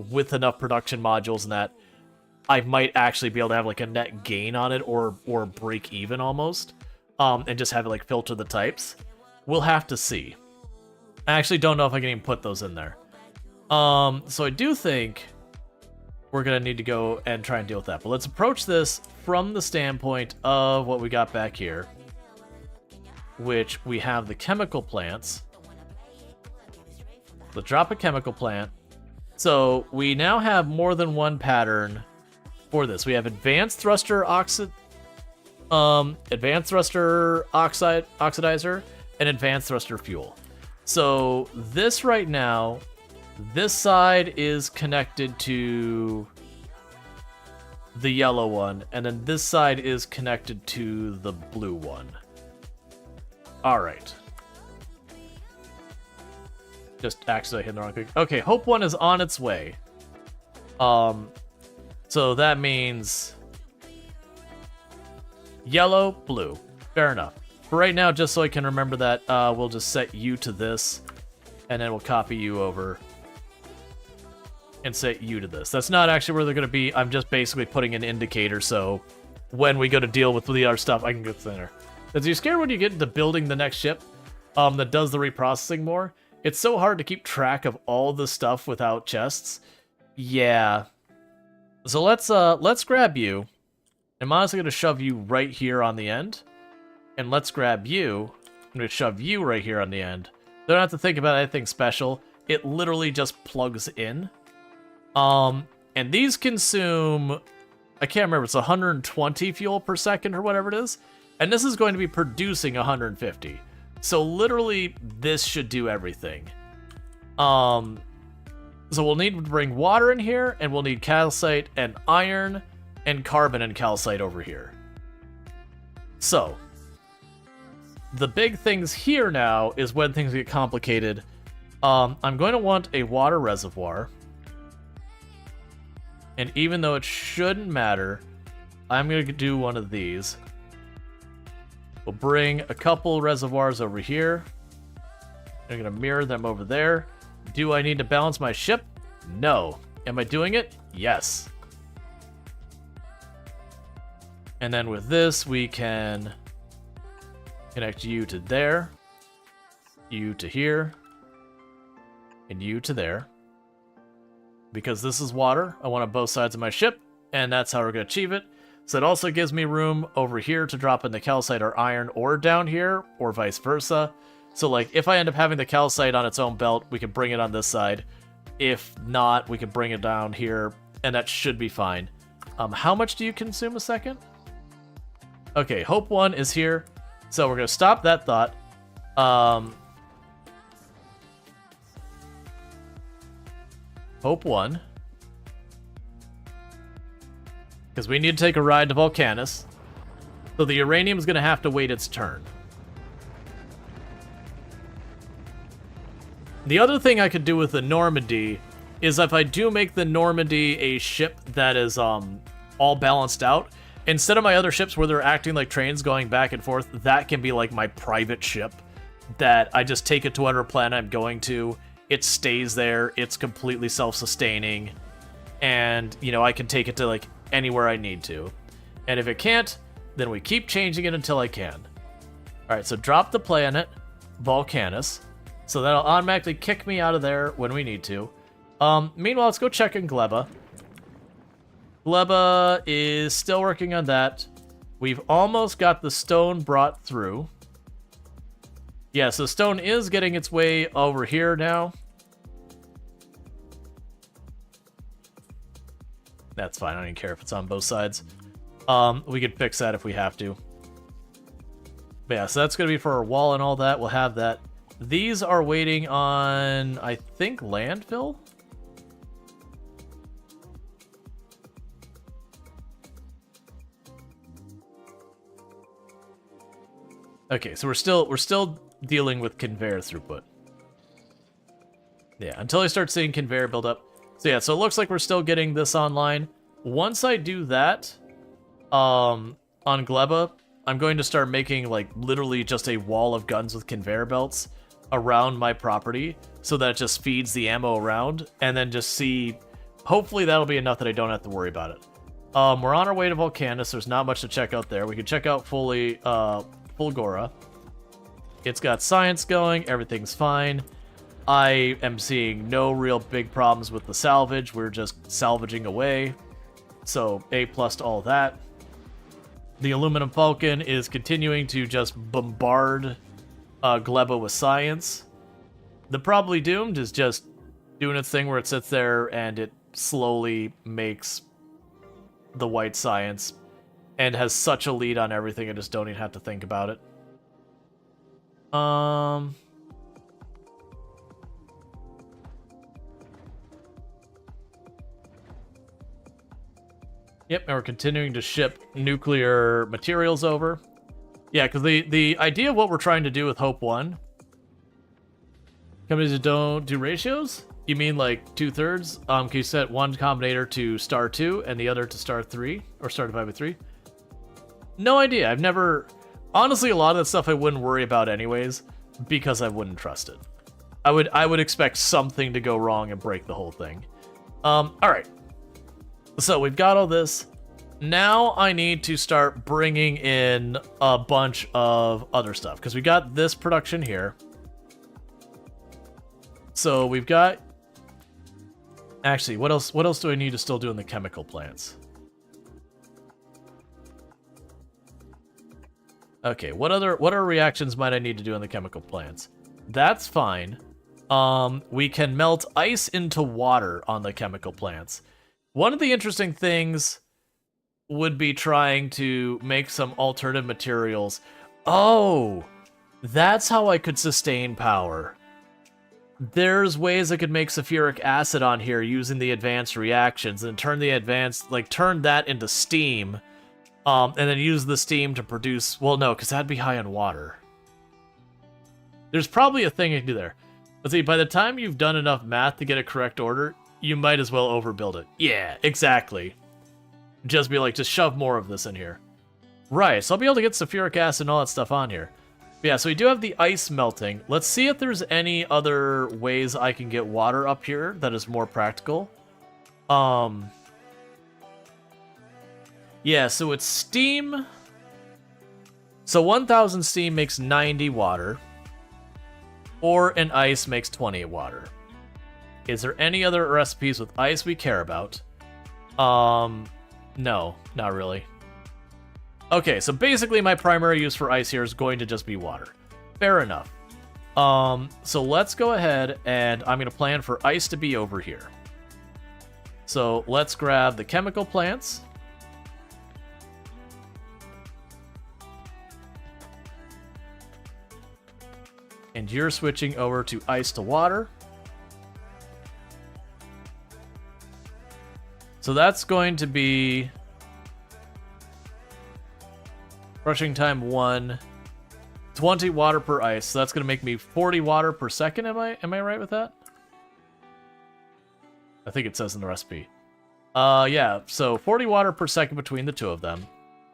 with enough production modules, and that I might actually be able to have like a net gain on it or break even almost, and just have it like filter the types. We'll have to see. I actually don't know if I can even put those in there. So I do think we're going to need to go and try and deal with that. But let's approach this from the standpoint of what we got back here, which we have the chemical plants. Let's drop a chemical plant. So we now have more than one pattern for this. We have advanced thruster oxidizer, and advanced thruster fuel. So this right now, this side is connected to the yellow one, and then this side is connected to the blue one. Alright. Just accidentally hit the wrong click. Okay, Hope 1 is on its way. So that means yellow, blue. Fair enough. For right now, just so I can remember that, we'll just set you to this, and then we'll copy you over and set you to this. That's not actually where they're going to be. I'm just basically putting an indicator, so when we go to deal with the other stuff, I can get there. Is you scared when you get into building the next ship that does the reprocessing more? It's so hard to keep track of all the stuff without chests. Yeah. So let's grab you. I'm honestly going to shove you right here on the end. And let's grab you. I'm going to shove you right here on the end. Don't have to think about anything special. It literally just plugs in. And these consume, I can't remember, it's 120 fuel per second or whatever it is. And this is going to be producing 150. So literally, this should do everything. So we'll need to bring water in here, and we'll need calcite and iron and carbon and calcite over here. So the big things here now is when things get complicated. I'm going to want a water reservoir. And even though it shouldn't matter, I'm going to do one of these. We'll bring a couple reservoirs over here. I'm going to mirror them over there. Do I need to balance my ship? No. Am I doing it? Yes. And then with this, we can connect you to there, you to here, and you to there. Because this is water, I want on both sides of my ship, and that's how we're going to achieve it. So it also gives me room over here to drop in the calcite or iron, or down here, or vice versa. So, like, if I end up having the calcite on its own belt, we can bring it on this side. If not, we can bring it down here, and that should be fine. How much do you consume a second? Okay, Hope 1 is here, so we're going to stop that thought. Hope 1. Because we need to take a ride to Volcanus. So the uranium is going to have to wait its turn. The other thing I could do with the Normandy is if I do make the Normandy a ship that is all balanced out, instead of my other ships where they're acting like trains going back and forth, that can be like my private ship that I just take it to whatever planet I'm going to. It stays there. It's completely self-sustaining. And, you know, I can take it to like anywhere I need to. And if it can't, then we keep changing it until I can. All right, so drop the planet, Volcanus. So that'll automatically kick me out of there when we need to. Meanwhile, let's go check in Gleba. Gleba is still working on that. We've almost got the stone brought through. Yeah, so stone is getting its way over here now. That's fine, I don't even care if it's on both sides. We could fix that if we have to. But yeah, so that's going to be for our wall and all that. We'll have that. These are waiting on, I think, landfill? Okay, so we're still dealing with conveyor throughput. Yeah, until I start seeing conveyor build up. So yeah, so it looks like we're still getting this online. Once I do that, on Gleba, I'm going to start making, like, literally just a wall of guns with conveyor belts around my property, so that it just feeds the ammo around, and then just see... Hopefully that'll be enough that I don't have to worry about it. We're on our way to Volcanus. There's not much to check out there. We can check out Fulgora. It's got science going. Everything's fine. I am seeing no real big problems with the salvage. We're just salvaging away. So, A+ to all that. The Aluminum Falcon is continuing to just bombard Gleba with science. The Probably Doomed is just doing its thing where it sits there and it slowly makes the white science and has such a lead on everything I just don't even have to think about it. Yep, and we're continuing to ship nuclear materials over. Yeah, because the idea of what we're trying to do with Hope 1... Companies that don't do ratios? You mean like 2/3? Can you set one combinator to star 2 and the other to star 3? Or star divided by 3? No idea. I've never... Honestly, a lot of that stuff I wouldn't worry about anyways, because I wouldn't trust it. I would expect something to go wrong and break the whole thing. Alright. So we've got all this. Now I need to start bringing in a bunch of other stuff, because we got this production here. So we've got... Actually, what else do I need to still do in the chemical plants? Okay, what other reactions might I need to do in the chemical plants? That's fine. We can melt ice into water on the chemical plants. One of the interesting things would be trying to make some alternative materials. Oh, that's how I could sustain power. There's ways I could make sulfuric acid on here using the advanced reactions and turn turn that into steam. And then use the steam to produce... Well, no, because that'd be high on water. There's probably a thing you can do there. But see, by the time you've done enough math to get a correct order, you might as well overbuild it. Yeah, exactly. Just be like, just shove more of this in here. Right, so I'll be able to get sulfuric acid and all that stuff on here. But yeah, so we do have the ice melting. Let's see if there's any other ways I can get water up here that is more practical. Yeah, so it's steam. So 1000 steam makes 90 water. Or an ice makes 20 water. Is there any other recipes with ice we care about? No, not really. Okay, so basically my primary use for ice here is going to just be water. Fair enough. So let's go ahead and I'm gonna plan for ice to be over here. So let's grab the chemical plants. And you're switching over to ice to water. So that's going to be crushing time 1, 20 water per ice. So that's going to make me 40 water per second. Am I right with that? I think it says in the recipe. Yeah, so 40 water per second between the two of them.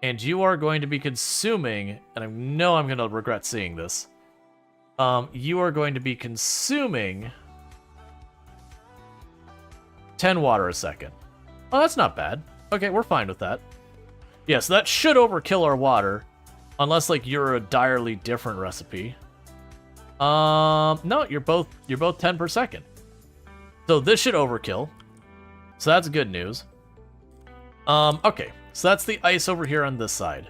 And you are going to be consuming, and I know I'm going to regret seeing this. You are going to be consuming 10 water a second. Oh, that's not bad. Okay, we're fine with that. Yeah, so that should overkill our water. Unless, like, you're a direly different recipe. No, you're both 10 per second. So this should overkill. So that's good news. Okay, so that's the ice over here on this side.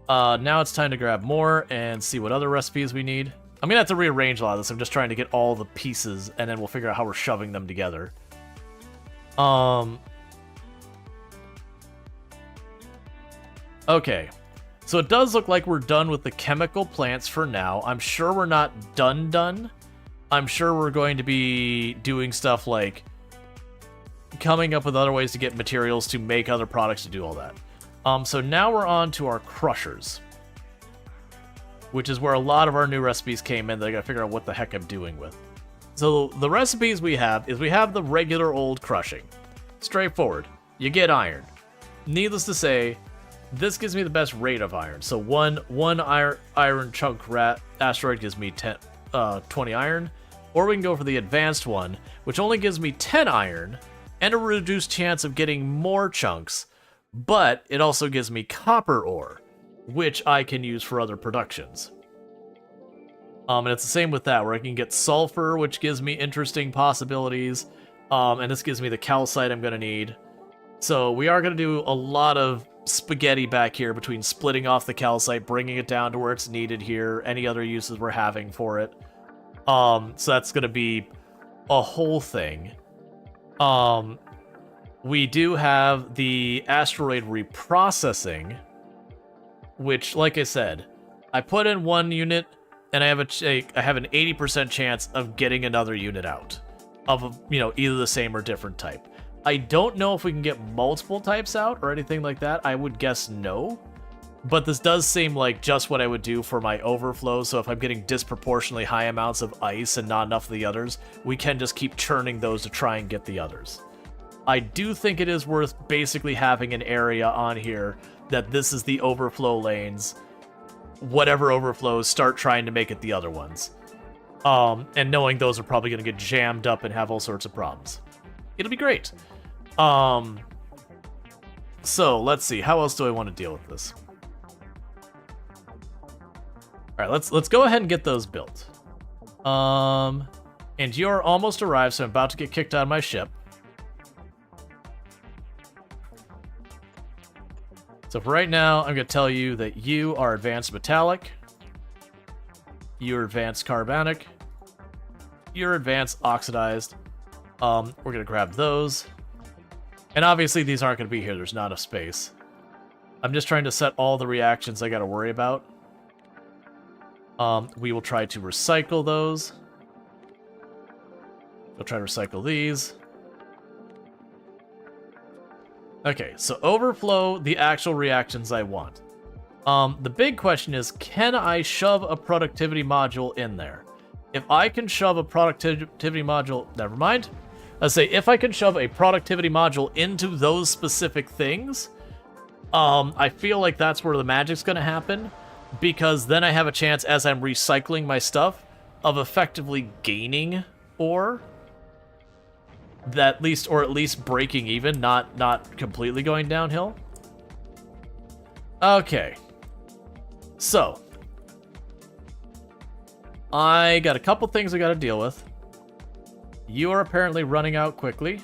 Now it's time to grab more and see what other recipes we need. I'm gonna have to rearrange a lot of this. I'm just trying to get all the pieces, and then we'll figure out how we're shoving them together. Okay, so it does look like we're done with the chemical plants for now. I'm sure we're not done. I'm sure we're going to be doing stuff like coming up with other ways to get materials to make other products to do all that. So now we're on to our crushers, which is where a lot of our new recipes came in that I gotta figure out what the heck I'm doing with. So the recipes we have is we have the regular old crushing. Straightforward. You get iron. Needless to say, this gives me the best rate of iron. So one iron chunk asteroid gives me 20 iron. Or we can go for the advanced one, which only gives me 10 iron and a reduced chance of getting more chunks. But it also gives me copper ore, which I can use for other productions. And it's the same with that, where I can get sulfur, which gives me interesting possibilities. And this gives me the calcite I'm going to need. So we are going to do a lot of spaghetti back here between splitting off the calcite, bringing it down to where it's needed here, any other uses we're having for it. So that's going to be a whole thing. We do have the asteroid reprocessing, which, like I said, I put in one unit, and I have an 80% chance of getting another unit out of, either the same or different type. I don't know if we can get multiple types out or anything like that. I would guess no. But this does seem like just what I would do for my overflow, so if I'm getting disproportionately high amounts of ice and not enough of the others, we can just keep churning those to try and get the others. I do think it is worth basically having an area on here that this is the overflow lanes. Whatever overflows, start trying to make it the other ones. And knowing those are probably going to get jammed up and have all sorts of problems. It'll be great. So, let's see. How else do I want to deal with this? Alright, let's go ahead and get those built. And you're almost arrived, so I'm about to get kicked out of my ship. So for right now, I'm going to tell you that you are advanced metallic, you're advanced carbonic, you're advanced oxidized. We're going to grab those. And obviously these aren't going to be here, there's not enough space. I'm just trying to set all the reactions I got to worry about. We will try to recycle those. We'll try to recycle these. Okay, so overflow the actual reactions I want. The big question is, can I shove a productivity module in there? If I can shove a productivity module, never mind. Let's say if I can shove a productivity module into those specific things, I feel like that's where the magic's going to happen, because then I have a chance, as I'm recycling my stuff, of effectively gaining ore. Or at least breaking even, not completely going downhill. Okay. So. I got a couple things I gotta deal with. You are apparently running out quickly.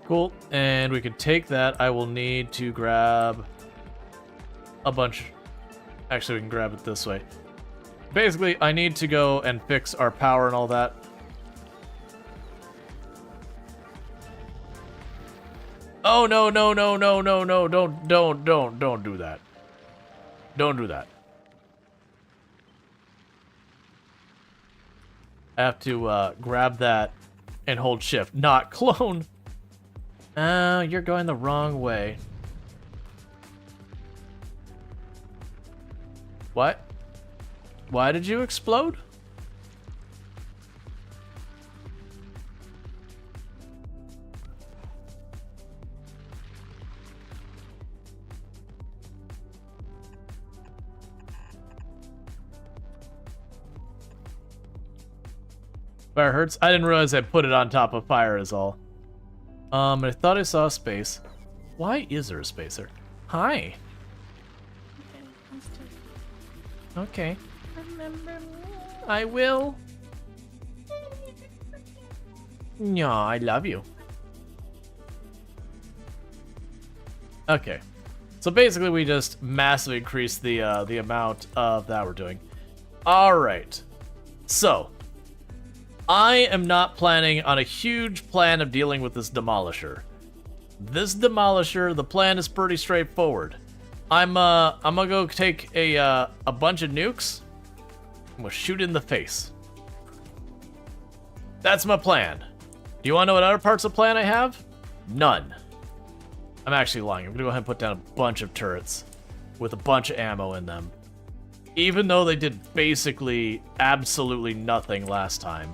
Cool, and we can take that. I will need to grab a bunch. Actually, we can grab it this way. Basically, I need to go and fix our power and all that. Oh, no, no, no, no, no, no, don't do that. Don't do that. I have to grab that and hold shift, not clone. You're going the wrong way. What? Why did you explode? Fire hurts? I didn't realize I put it on top of fire is all. I thought I saw a space. Why is there a spacer? Hi. Okay. Remember me. I will. No, I love you. Okay. So basically we just massively increased the amount of that we're doing. Alright. So I am not planning on a huge plan of dealing with this demolisher. This demolisher, the plan is pretty straightforward. I'm gonna go take a bunch of nukes. I'm gonna shoot in the face. That's my plan. Do you want to know what other parts of the plan I have? None. I'm actually lying. I'm gonna go ahead and put down a bunch of turrets with a bunch of ammo in them. Even though they did basically absolutely nothing last time.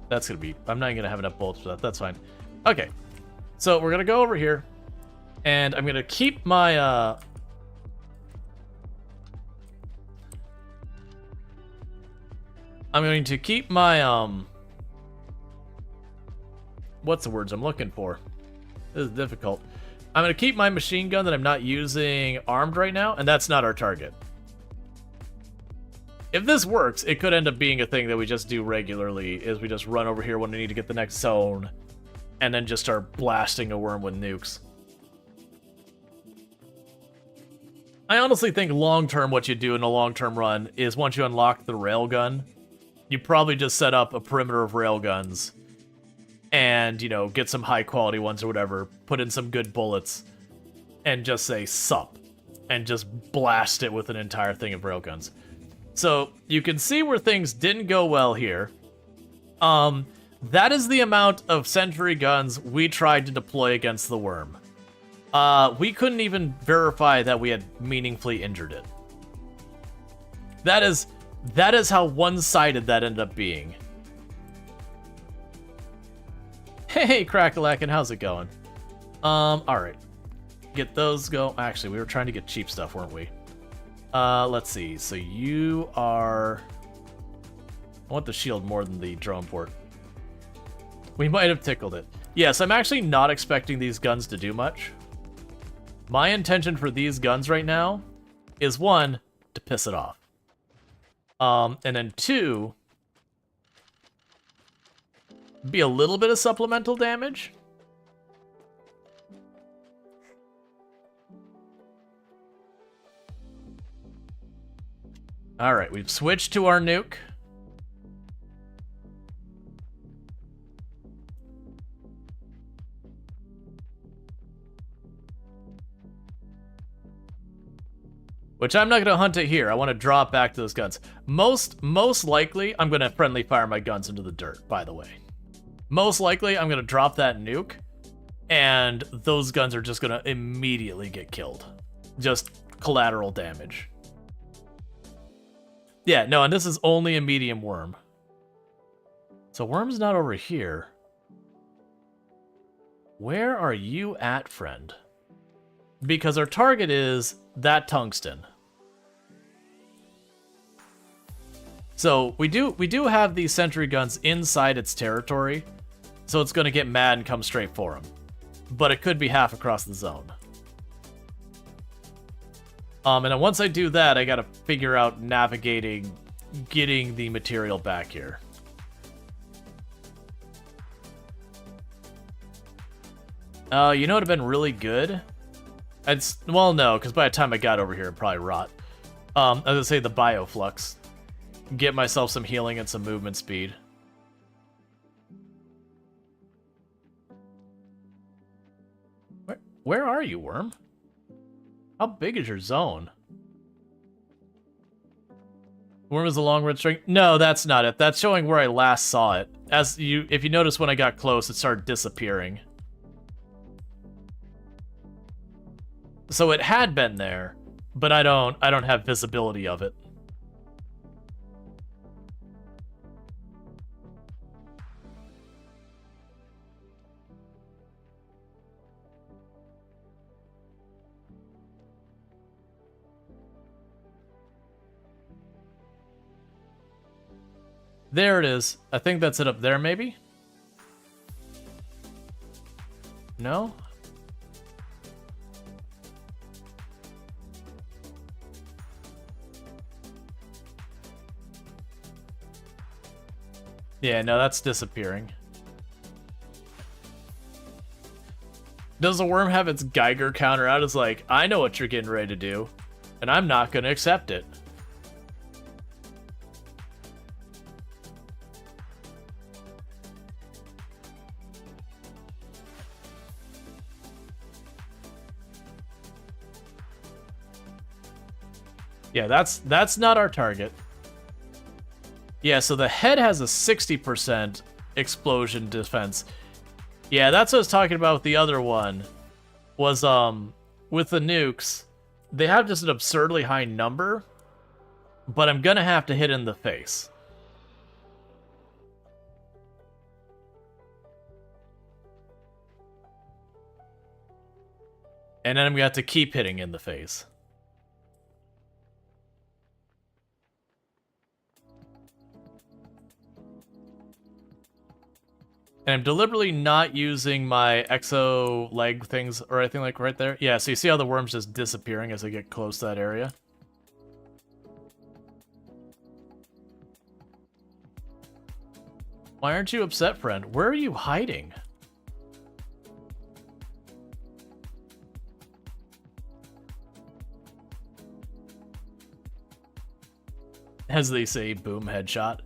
That's gonna be... I'm not gonna have enough bullets for that. That's fine. Okay. So we're gonna go over here. And I'm gonna keep my, I'm going to keep my, what's the words I'm looking for? This is difficult. I'm going to keep my machine gun that I'm not using armed right now, and that's not our target. If this works, it could end up being a thing that we just do regularly, is we just run over here when we need to get the next zone, and then just start blasting a worm with nukes. I honestly think long-term what you do in a long-term run is once you unlock the railgun, you probably just set up a perimeter of railguns and, you know, get some high-quality ones or whatever, put in some good bullets, and just say, sup, and just blast it with an entire thing of railguns. So, you can see where things didn't go well here. That is the amount of sentry guns we tried to deploy against the worm. We couldn't even verify that we had meaningfully injured it. That is how one-sided that ended up being. Hey, Crackalakin, how's it going? Alright. Get those go. Actually, we were trying to get cheap stuff, weren't we? Let's see. So you are... I want the shield more than the drone port. We might have tickled it. Yes, I'm actually not expecting these guns to do much. My intention for these guns right now is, one, to piss it off. And then two, be a little bit of supplemental damage. Alright, we've switched to our nuke. Which I'm not going to hunt it here. I want to drop back to those guns. Most likely, I'm going to friendly fire my guns into the dirt, by the way. Most likely, I'm going to drop that nuke, and those guns are just going to immediately get killed. Just collateral damage. Yeah, no, and this is only a medium worm. So worm's not over here. Where are you at, friend? Because our target is that tungsten. So we do have these sentry guns inside its territory, so it's going to get mad and come straight for him. But it could be half across the zone. And then once I do that, I got to figure out navigating, getting the material back here. You know what would have been really good? Well, no, because by the time I got over here, it'd probably rot. I was gonna say the bioflux. Get myself some healing and some movement speed. Where are you, worm? How big is your zone? Worm is a long red string. No, that's not it. That's showing where I last saw it. If you notice, when I got close, it started disappearing. So it had been there, but I don't have visibility of it. There it is. I think that's it up there, maybe? No? Yeah, no, that's disappearing. Does the worm have its Geiger counter out? It's like, I know what you're getting ready to do, and I'm not going to accept it. Yeah, that's not our target. Yeah, so the head has a 60% explosion defense. Yeah, that's what I was talking about with the other one. Was, with the nukes, they have just an absurdly high number, but I'm gonna have to hit in the face. And then I'm gonna have to keep hitting in the face. And I'm deliberately not using my exo leg things or anything like right there. Yeah, so you see how the worm's just disappearing as I get close to that area? Why aren't you upset, friend? Where are you hiding? As they say, boom, headshot.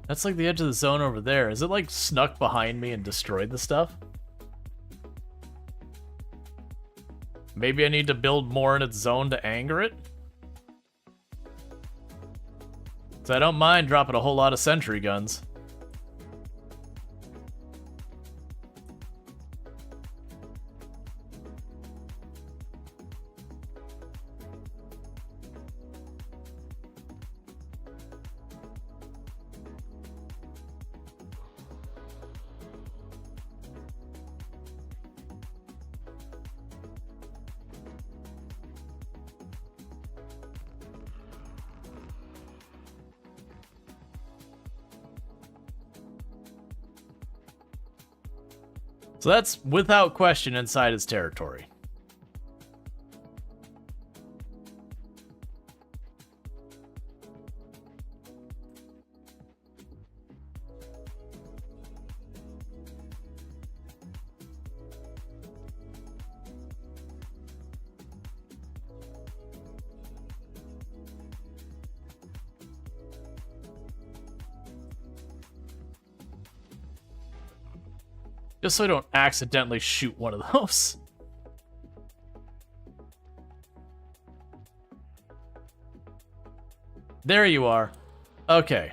That's like the edge of the zone over there. Is it like snuck behind me and destroyed the stuff? Maybe I need to build more in its zone to anger it? So I don't mind dropping a whole lot of sentry guns. So that's, without question, inside his territory. Just so I don't accidentally shoot one of those. There you are. Okay.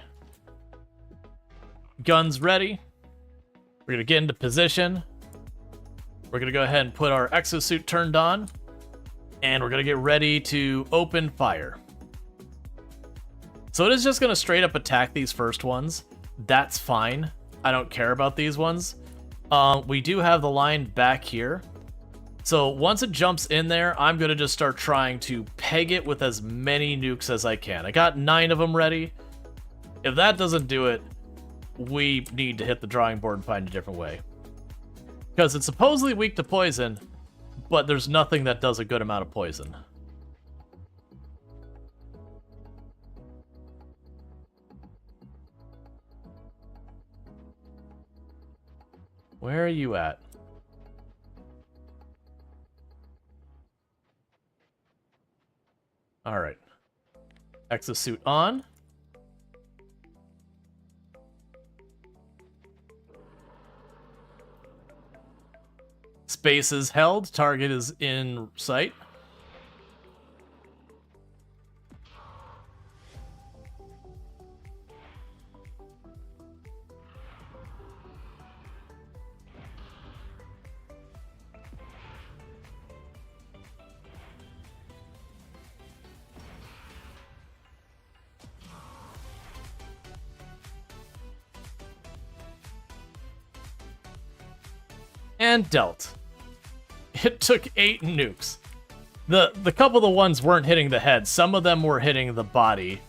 Guns ready. We're going to get into position. We're going to go ahead and put our exosuit turned on. And we're going to get ready to open fire. So it is just going to straight up attack these first ones. That's fine. I don't care about these ones. We do have the line back here. So once it jumps in there, I'm going to just start trying to peg it with as many nukes as I can. I got 9 of them ready. If that doesn't do it, we need to hit the drawing board and find a different way. Because it's supposedly weak to poison, but there's nothing that does a good amount of poison. Where are you at? Alright. Exosuit on. Space is held. Target is in sight. And dealt. It took 8 nukes. The couple of the ones weren't hitting the head. Some of them were hitting the body.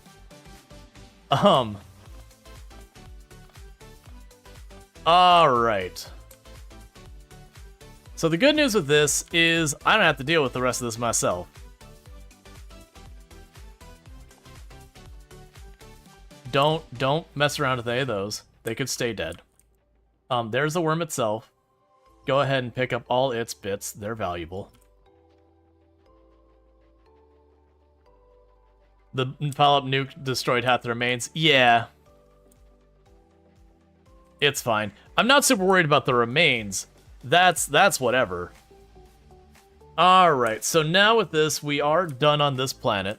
Alright. So the good news with this is I don't have to deal with the rest of this myself. Don't mess around with any of those. They could stay dead. There's the worm itself. Go ahead and pick up all its bits. They're valuable. The follow-up nuke destroyed half the remains. Yeah. It's fine. I'm not super worried about the remains. That's whatever. Alright, so now with this, we are done on this planet.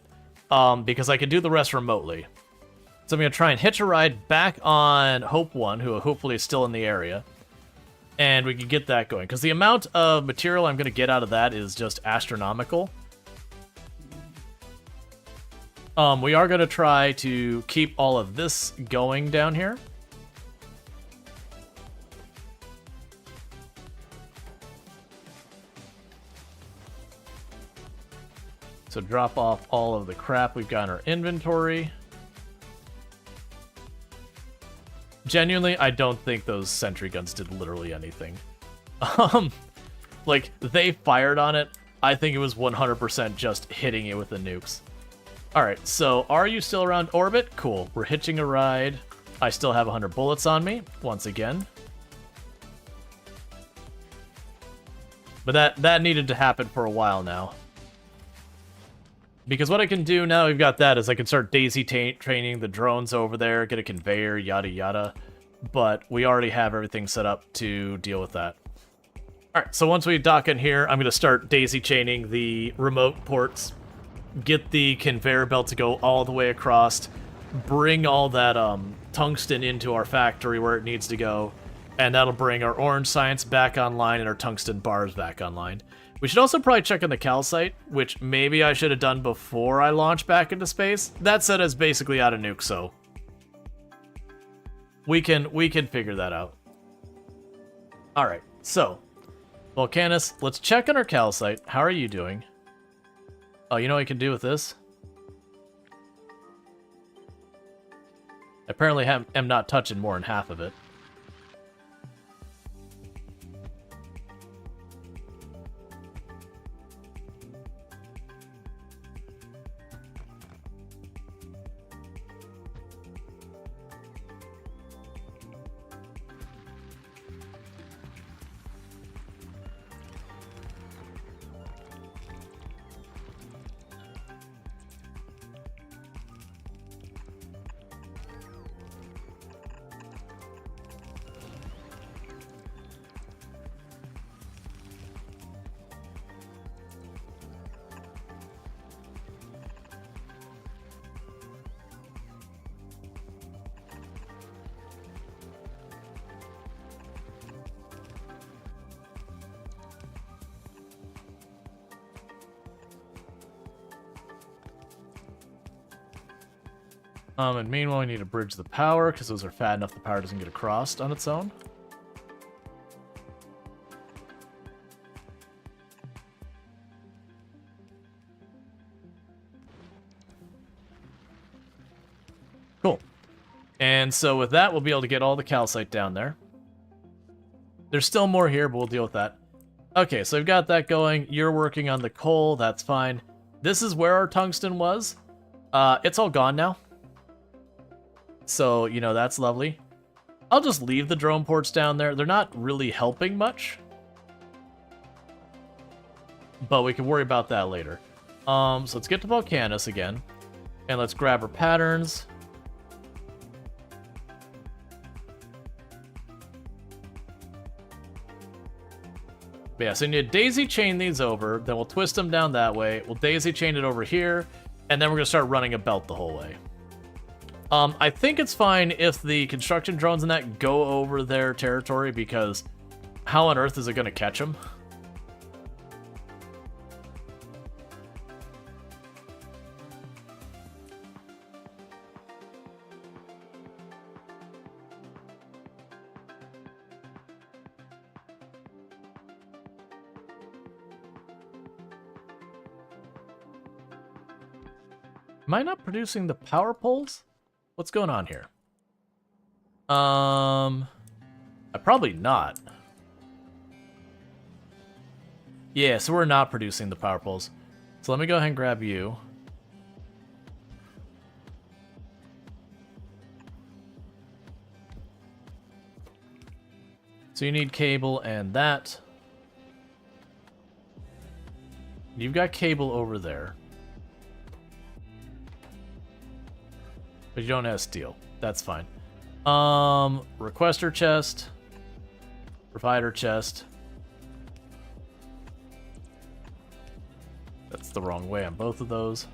Because I can do the rest remotely. So I'm going to try and hitch a ride back on Hope 1, who hopefully is still in the area. And we can get that going. Because the amount of material I'm going to get out of that is just astronomical. We are going to try to keep all of this going down here. So drop off all of the crap we've got in our inventory. Genuinely, I don't think those sentry guns did literally anything. Like, they fired on it. I think it was 100% just hitting it with the nukes. Alright, so are you still around orbit? Cool. We're hitching a ride. I still have 100 bullets on me, once again. But that needed to happen for a while now. Because what I can do now we've got that is I can start daisy training the drones over there, get a conveyor, yada yada. But we already have everything set up to deal with that. Alright, so once we dock in here, I'm going to start daisy chaining the remote ports. Get the conveyor belt to go all the way across. Bring all that tungsten into our factory where it needs to go. And that'll bring our orange science back online and our tungsten bars back online. We should also probably check on the calcite, which maybe I should have done before I launch back into space. That said, it's basically out of nuke, so we can figure that out. All right, so Volcanus, let's check on our calcite. How are you doing? Oh, you know what you can do with this? Apparently, am not touching more than half of it. And meanwhile, we need to bridge the power, because those are fat enough the power doesn't get across on its own. Cool. And so with that, we'll be able to get all the calcite down there. There's still more here, but we'll deal with that. Okay, so we've got that going. You're working on the coal. That's fine. This is where our tungsten was. It's all gone now. So, you know, that's lovely. I'll just leave the drone ports down there. They're not really helping much. But we can worry about that later. So let's get to Volcanus again. And let's grab our patterns. But yeah, so you need to daisy chain these over, then we'll twist them down that way, we'll daisy chain it over here, and then we're going to start running a belt the whole way. I think it's fine if the construction drones and that go over their territory, because how on earth is it going to catch them? Am I not producing the power poles? What's going on here? Probably not. Yeah, so we're not producing the power poles. So let me go ahead and grab you. So you need cable and that. You've got cable over there. But you don't have steel. That's fine. Requester chest. Provider chest. That's the wrong way on both of those.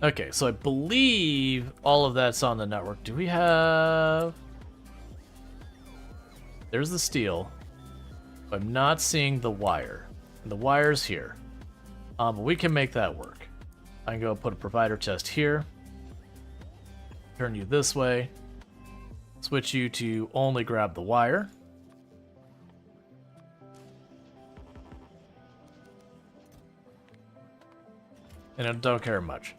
Okay, so I believe all of that's on the network. Do we have... There's the steel. I'm not seeing the wire. And the wire's here. But we can make that work. I can go put a provider chest here. Turn you this way. Switch you to only grab the wire. And I don't care much.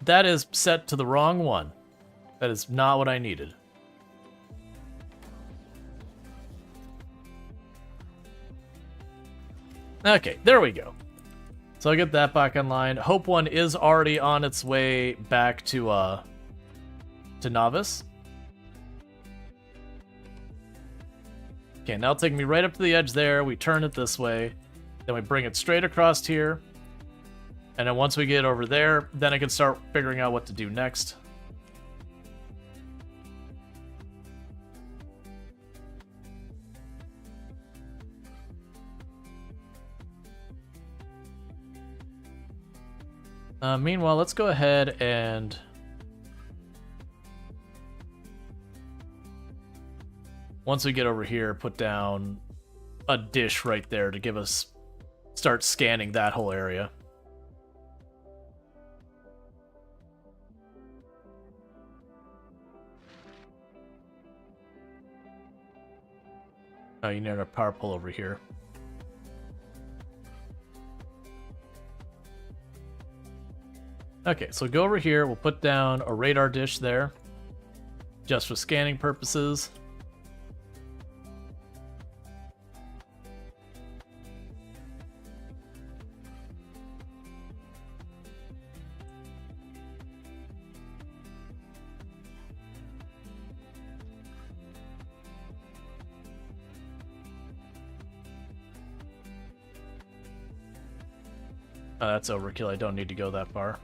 That is set to the wrong one. That is not what I needed. Okay, there we go. So I'll get that back online. Hope 1 is already on its way back to Novice. Okay, now take me right up to the edge there. We turn it this way. Then we bring it straight across here. And then once we get over there, then I can start figuring out what to do next. Meanwhile, let's go ahead and... Once we get over here, put down a dish right there to give us... Start scanning that whole area. Oh, you need a power pole over here. Okay, so go over here. We'll put down a radar dish there. Just for scanning purposes. Oh, that's overkill. I don't need to go that far.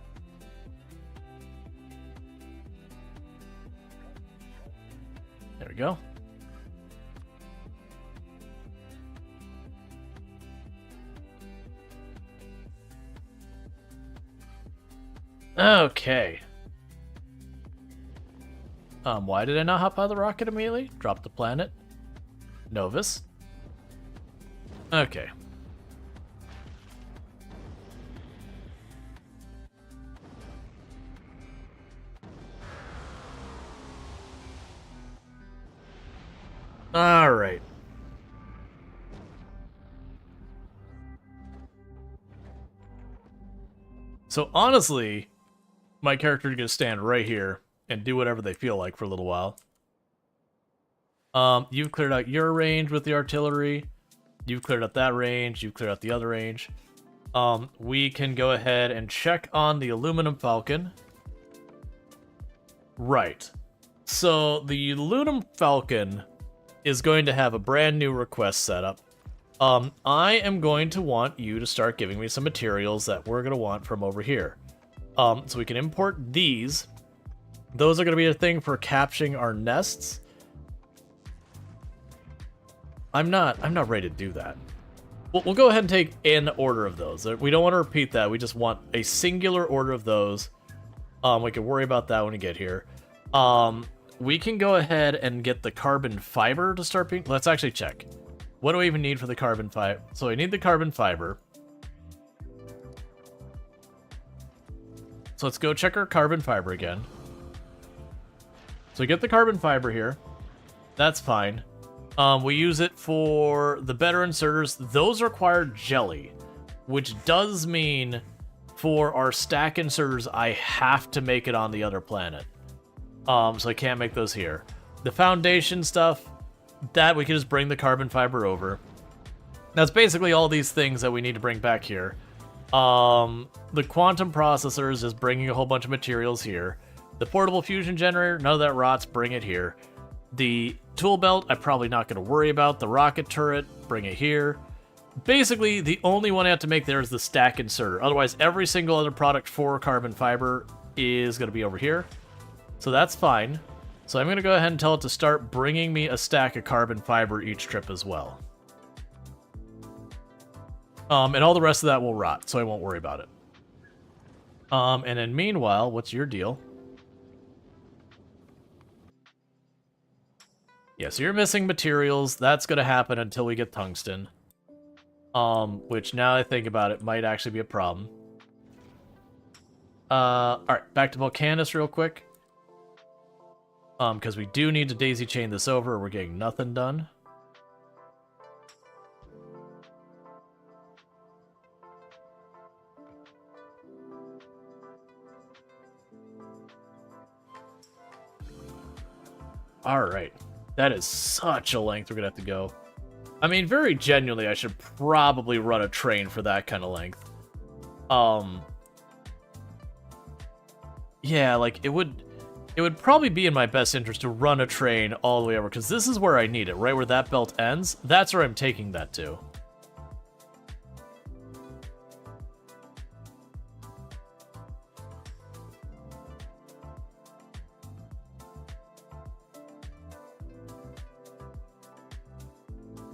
There we go. Okay. Why did I not hop out of the rocket immediately? Drop the planet. Novus. Okay. Alright. So honestly, my character is going to stand right here and do whatever they feel like for a little while. You've cleared out your range with the artillery. You've cleared out that range. You've cleared out the other range. We can go ahead and check on the aluminum falcon. Right. So the aluminum falcon is going to have a brand new request set up. I am going to want you to start giving me some materials that we're going to want from over here. So we can import these. Those are going to be a thing for capturing our nests. I'm not ready to do that. We'll go ahead and take an order of those. We don't want to repeat that. We just want a singular order of those. We can worry about that when we get here. We can go ahead and get the carbon fiber to start being... Let's actually check. What do we even need for the carbon fiber? So I need the carbon fiber. So let's go check our carbon fiber again. So we get the carbon fiber here. That's fine. We use it for the better inserters. Those require jelly, which does mean for our stack inserters, I have to make it on the other planet. So I can't make those here. The foundation stuff, that we can just bring the carbon fiber over. That's basically all these things that we need to bring back here. The quantum processors is bringing a whole bunch of materials here. The portable fusion generator, none of that rots, bring it here. The tool belt, I'm probably not going to worry about. The rocket turret, bring it here. Basically, the only one I have to make there is the stack inserter. Otherwise, every single other product for carbon fiber is going to be over here. So that's fine. So I'm going to go ahead and tell it to start bringing me a stack of carbon fiber each trip as well. And all the rest of that will rot, so I won't worry about it. And then meanwhile, what's your deal? Yeah, so you're missing materials. That's going to happen until we get tungsten. Which, now I think about it, might actually be a problem. Alright, back to Volcanus real quick. Because we do need to daisy chain this over, or we're getting nothing done. Alright. That is such a length we're gonna have to go. I mean, very genuinely, I should probably run a train for that kind of length. Yeah, like, it would probably be in my best interest to run a train all the way over, because this is where I need it, right where that belt ends. That's where I'm taking that to.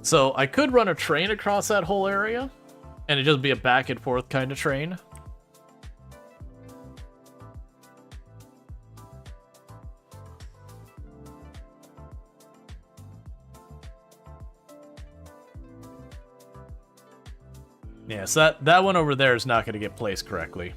So I could run a train across that whole area, and it'd just be a back and forth kind of train. Yeah, so that one over there is not going to get placed correctly.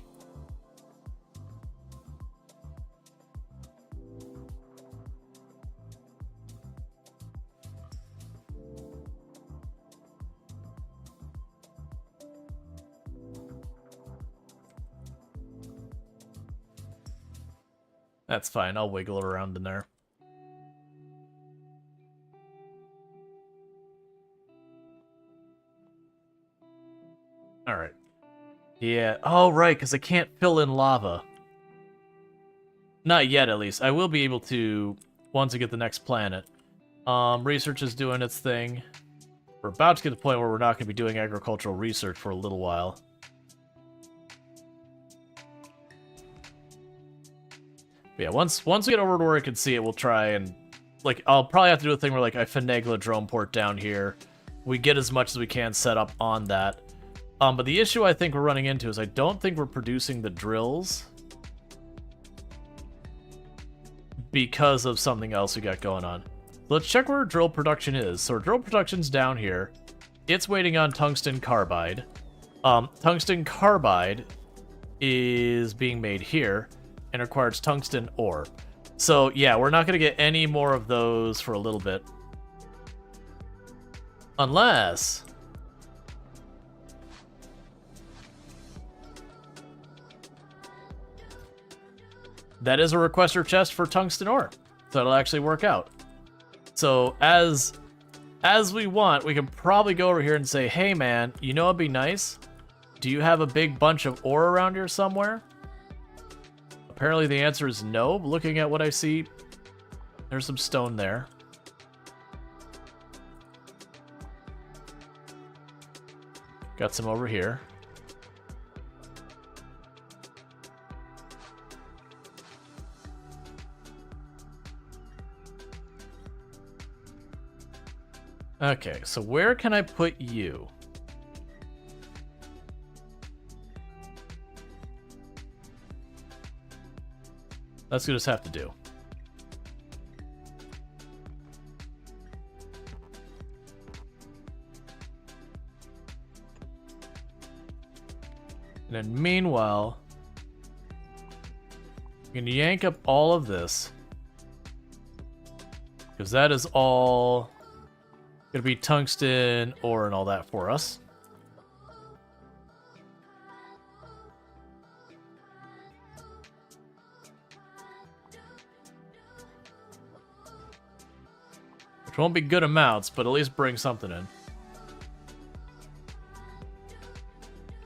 That's fine, I'll wiggle it around in there. Alright. Yeah, oh right, because I can't fill in lava. Not yet, at least. I will be able to once I get the next planet. Research is doing its thing. We're about to get to the point where we're not going to be doing agricultural research for a little while. But yeah, once we get over to where I can see it, we'll try and... Like, I'll probably have to do a thing where, like, I finagle a drone port down here. We get as much as we can set up on that. But the issue I think we're running into is I don't think we're producing the drills because of something else we got going on. Let's check where drill production is. So our drill production's down here. It's waiting on tungsten carbide. Tungsten carbide is being made here and requires tungsten ore. So yeah, we're not going to get any more of those for a little bit. Unless... that is a requester chest for tungsten ore. So it'll actually work out. So as we want, we can probably go over here and say, hey man, you know what'd be nice? Do you have a big bunch of ore around here somewhere? Apparently the answer is no. Looking at what I see, there's some stone there. Got some over here. Okay, so where can I put you? That's what we just have to do. And then meanwhile, we can yank up all of this. Because that is all gonna be tungsten ore and all that for us. Which won't be good amounts, but at least bring something in.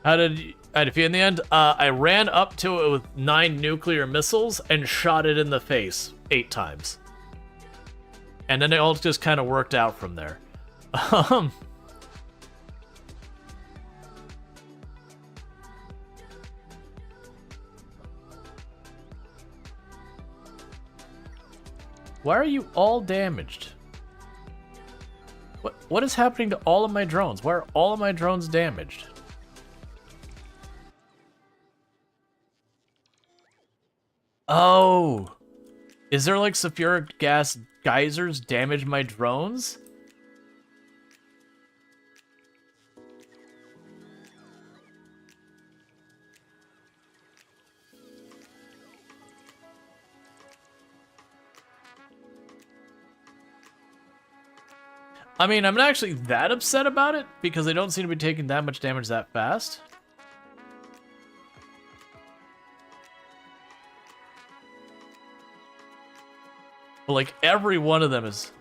How did I defeat in the end? I ran up to it with 9 nuclear missiles and shot it in the face 8 times. And then it all just kind of worked out from there. Why are you all damaged? What is happening to all of my drones? Why are all of my drones damaged? Oh, is there like sulfuric gas geysers damage my drones? I mean, I'm not actually that upset about it because they don't seem to be taking that much damage that fast. But like every one of them is...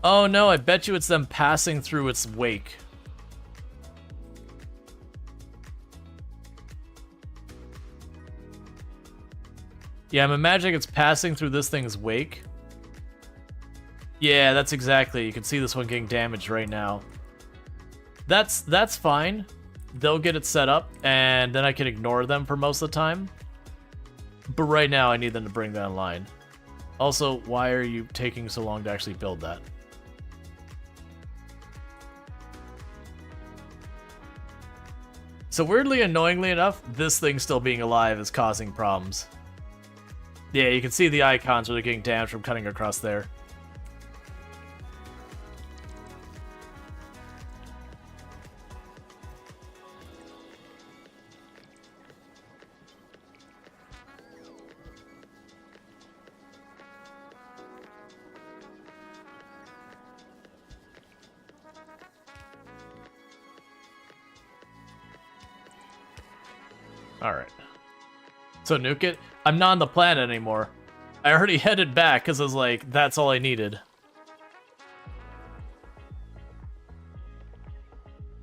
Oh no, I bet you it's them passing through its wake. Yeah, I'm imagining it's passing through this thing's wake. Yeah, that's exactly. You can see this one getting damaged right now. That's fine. They'll get it set up, and then I can ignore them for most of the time. But right now, I need them to bring that online. Also, why are you taking so long to actually build that? So weirdly, annoyingly enough, this thing still being alive is causing problems. Yeah, you can see the icons really getting damaged from cutting across there. Alright. So nuke it? I'm not on the planet anymore. I already headed back because I was like, that's all I needed.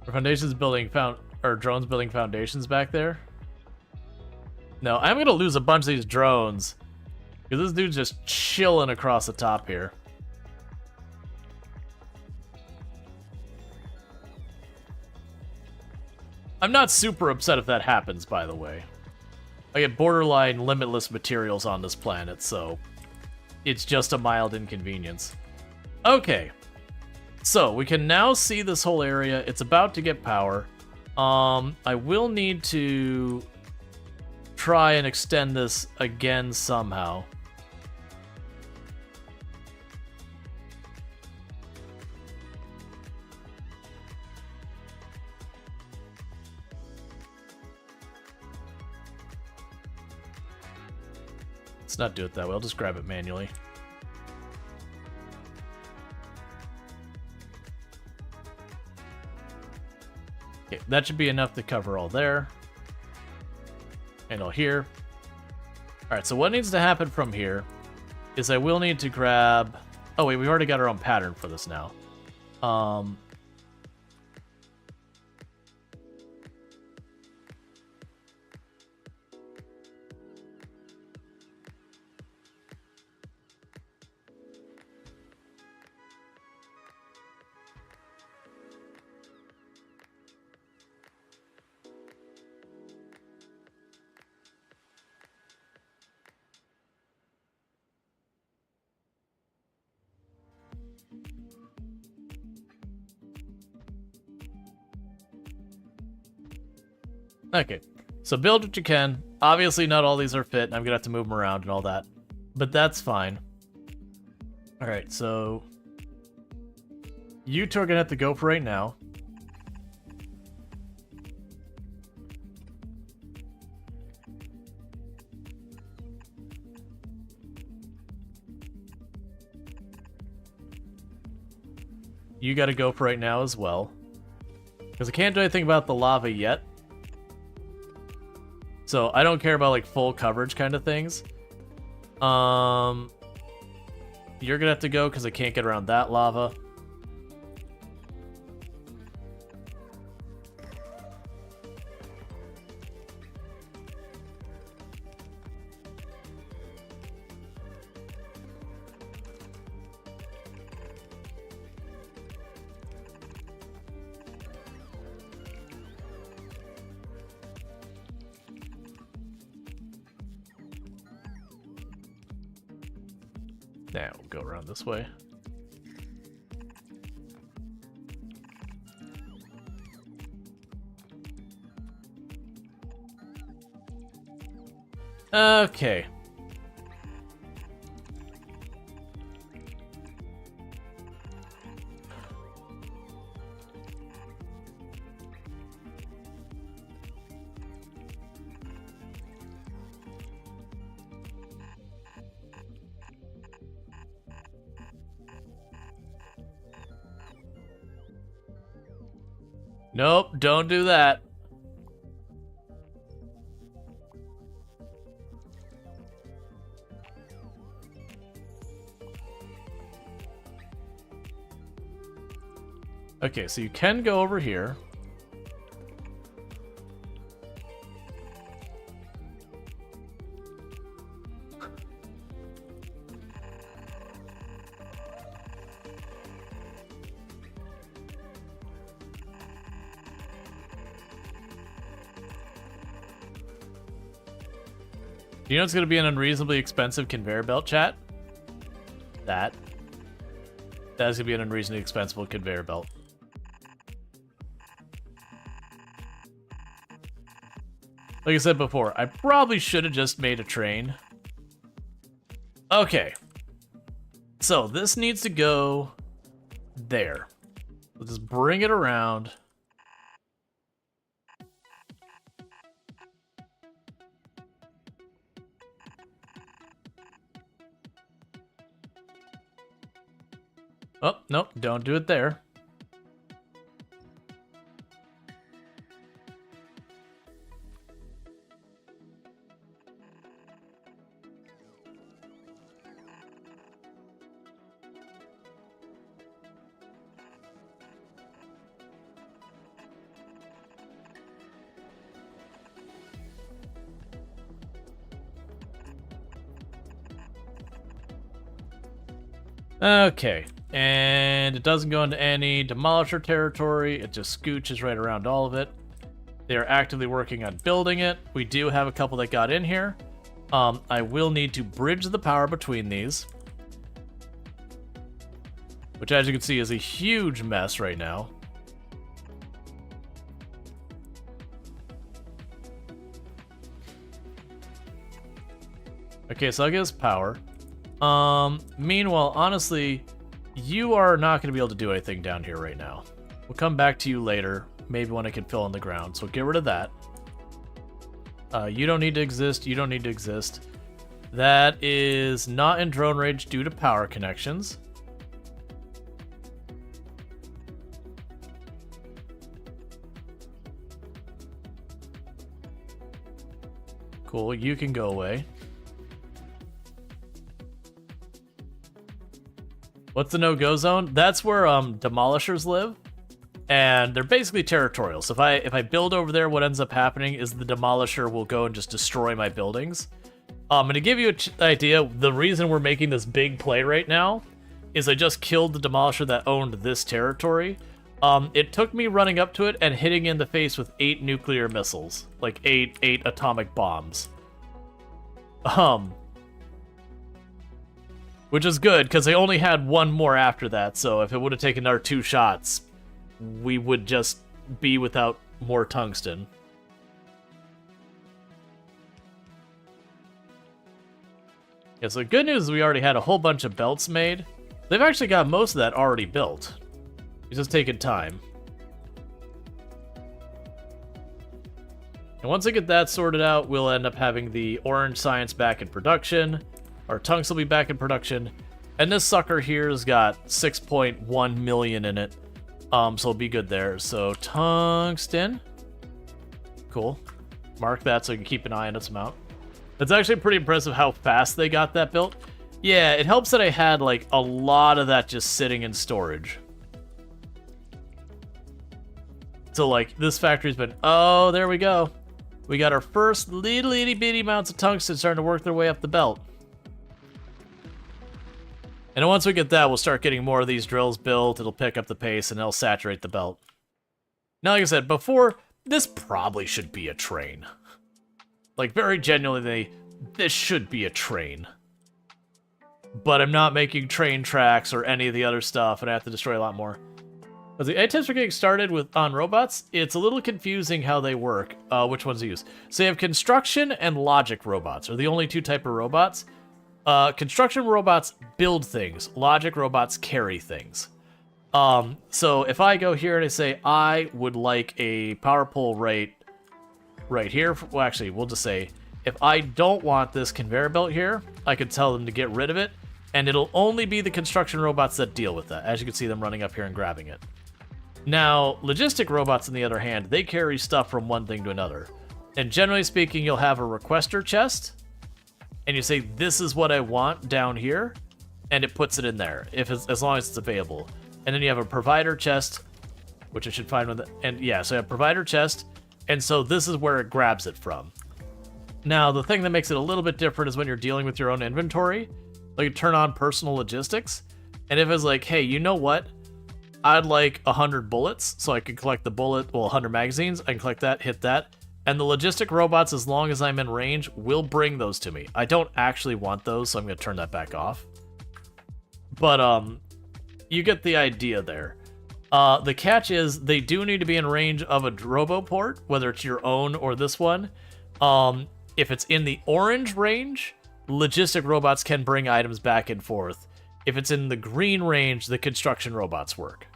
Are foundations building drones building foundations back there? No, I'm gonna lose a bunch of these drones. Because this dude's just chilling across the top here. I'm not super upset if that happens, by the way. I get borderline limitless materials on this planet, so it's just a mild inconvenience. Okay, so we can now see this whole area. It's about to get power. I will need to try and extend this again somehow. Let's not do it that way. I'll just grab it manually. Okay, that should be enough to cover all there. And all here. Alright, so what needs to happen from here is I will need to grab... Oh wait, we've already got our own pattern for this now. Okay, so build what you can. Obviously, not all these are fit, and I'm gonna have to move them around and all that. But that's fine. Alright, so... You two are gonna have to go for right now. You gotta go for right now as well. Because I can't do anything about the lava yet. So I don't care about like full coverage kind of things. You're gonna have to go because I can't get around that lava. Now we'll go around this way. Okay. Nope, don't do that. Okay, so you can go over here. Do you know it's going to be an unreasonably expensive conveyor belt, chat? That is going to be an unreasonably expensive conveyor belt. Like I said before, I probably should have just made a train. Okay. So this needs to go there. We'll just bring it around. Oh, nope, don't do it there. Okay, and it doesn't go into any demolisher territory. It just scooches right around all of it. They are actively working on building it. We do have a couple that got in here. I will need to bridge the power between these, which, as you can see, is a huge mess right now. Okay, so I'll get us power. Meanwhile, honestly, you are not going to be able to do anything down here right now. We'll come back to you later, maybe when I can fill in the ground, so get rid of that. You don't need to exist, you don't need to exist. That is not in drone range due to power connections. Cool, you can go away. What's the no-go zone? That's where demolishers live, and they're basically territorial. So if I build over there, what ends up happening is the demolisher will go and just destroy my buildings. And to give you an idea, the reason we're making this big play right now is I just killed the demolisher that owned this territory. It took me running up to it and hitting in the face with 8 nuclear missiles, like eight atomic bombs. Which is good, because they only had one more after that, so if it would have taken our 2 shots, we would just be without more tungsten. Yeah, so the good news is we already had a whole bunch of belts made. They've actually got most of that already built. It's just taking time. And once I get that sorted out, we'll end up having the orange science back in production. Our tungsten will be back in production. And this sucker here has got 6.1 million in it. So it'll be good there. So tungsten. Cool. Mark that so you can keep an eye on its amount. It's actually pretty impressive how fast they got that built. Yeah, it helps that I had like a lot of that just sitting in storage. So like this factory's been, oh, there we go. We got our first little itty bitty amounts of tungsten starting to work their way up the belt. And then once we get that, we'll start getting more of these drills built. It'll pick up the pace and it'll saturate the belt. Now, like I said before, this probably should be a train. Like, very genuinely, this should be a train. But I'm not making train tracks or any of the other stuff, and I have to destroy a lot more. As the items are getting started on robots, it's a little confusing how they work, which ones to use. So you have construction and logic robots, are the only 2 type of robots. Construction robots build things. Logic robots carry things. So if I go here and I say, I would like a power pole right here. Well, actually, we'll just say, if I don't want this conveyor belt here, I could tell them to get rid of it, and it'll only be the construction robots that deal with that. As you can see them running up here and grabbing it. Now, logistic robots, on the other hand, they carry stuff from one thing to another. And generally speaking, you'll have a requester chest, and you say, this is what I want down here, and it puts it in there, as long as it's available. And then you have a provider chest, which I should find one, and yeah, so you have provider chest, and so this is where it grabs it from. Now, the thing that makes it a little bit different is when you're dealing with your own inventory, like you turn on personal logistics, and if it's like, hey, you know what? I'd like 100 bullets, so I can collect the bullet, well, 100 magazines, I can collect that, hit that, and the logistic robots, as long as I'm in range, will bring those to me. I don't actually want those, so I'm going to turn that back off. But, you get the idea there. The catch is, they do need to be in range of a roboport, whether it's your own or this one. If it's in the orange range, logistic robots can bring items back and forth. If it's in the green range, the construction robots work.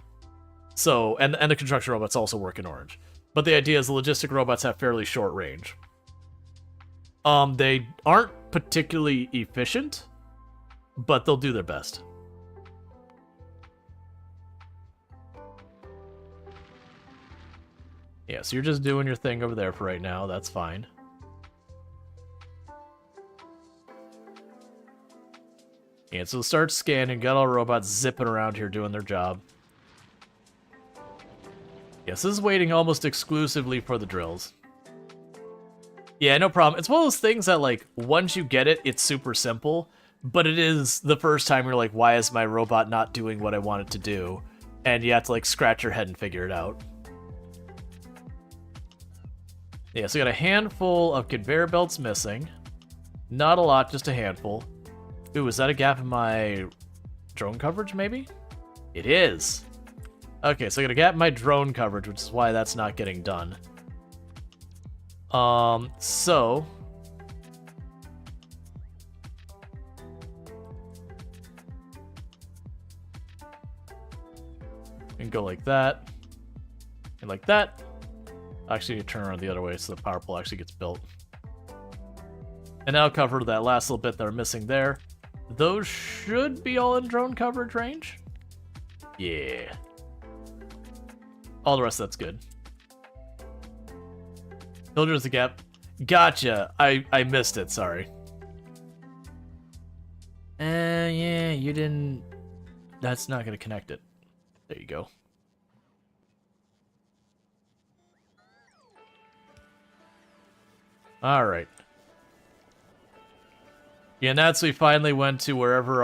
So, and the construction robots also work in orange. But the idea is the logistic robots have fairly short range. They aren't particularly efficient, but they'll do their best. Yeah, so you're just doing your thing over there for right now. That's fine. And so start scanning. Got all robots zipping around here doing their job. Yes, this is waiting almost exclusively for the drills. Yeah, no problem. It's one of those things that, like, once you get it, it's super simple. But it is the first time you're like, why is my robot not doing what I want it to do? And you have to, like, scratch your head and figure it out. Yeah, so we got a handful of conveyor belts missing. Not a lot, just a handful. Ooh, is that a gap in my drone coverage, maybe? It is. Okay, so I got a gap in my drone coverage, which is why that's not getting done. So... and go like that. And like that. Actually, you turn around the other way so the power pole actually gets built. And now cover that last little bit that are missing there. Those should be all in drone coverage range. Yeah. All the rest of that's good. Filters the gap. Gotcha. I missed it, sorry. Yeah, you didn't... That's not going to connect it. There you go. Alright. Yeah, and that's we finally went to wherever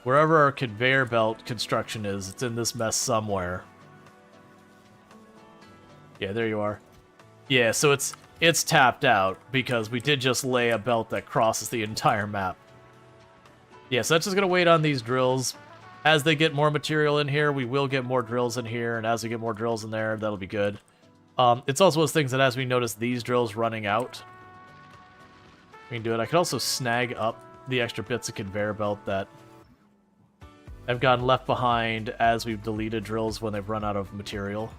our conveyor belt construction is. It's in this mess somewhere. Yeah, there you are. Yeah, so it's tapped out because we did just lay a belt that crosses the entire map. Yeah, so that's just gonna wait on these drills. As they get more material in here, we will get more drills in here, and as we get more drills in there, that'll be good. It's also those things that as we notice these drills running out, we can do it. I could also snag up the extra bits of conveyor belt that have gotten left behind as we've deleted drills when they've run out of material.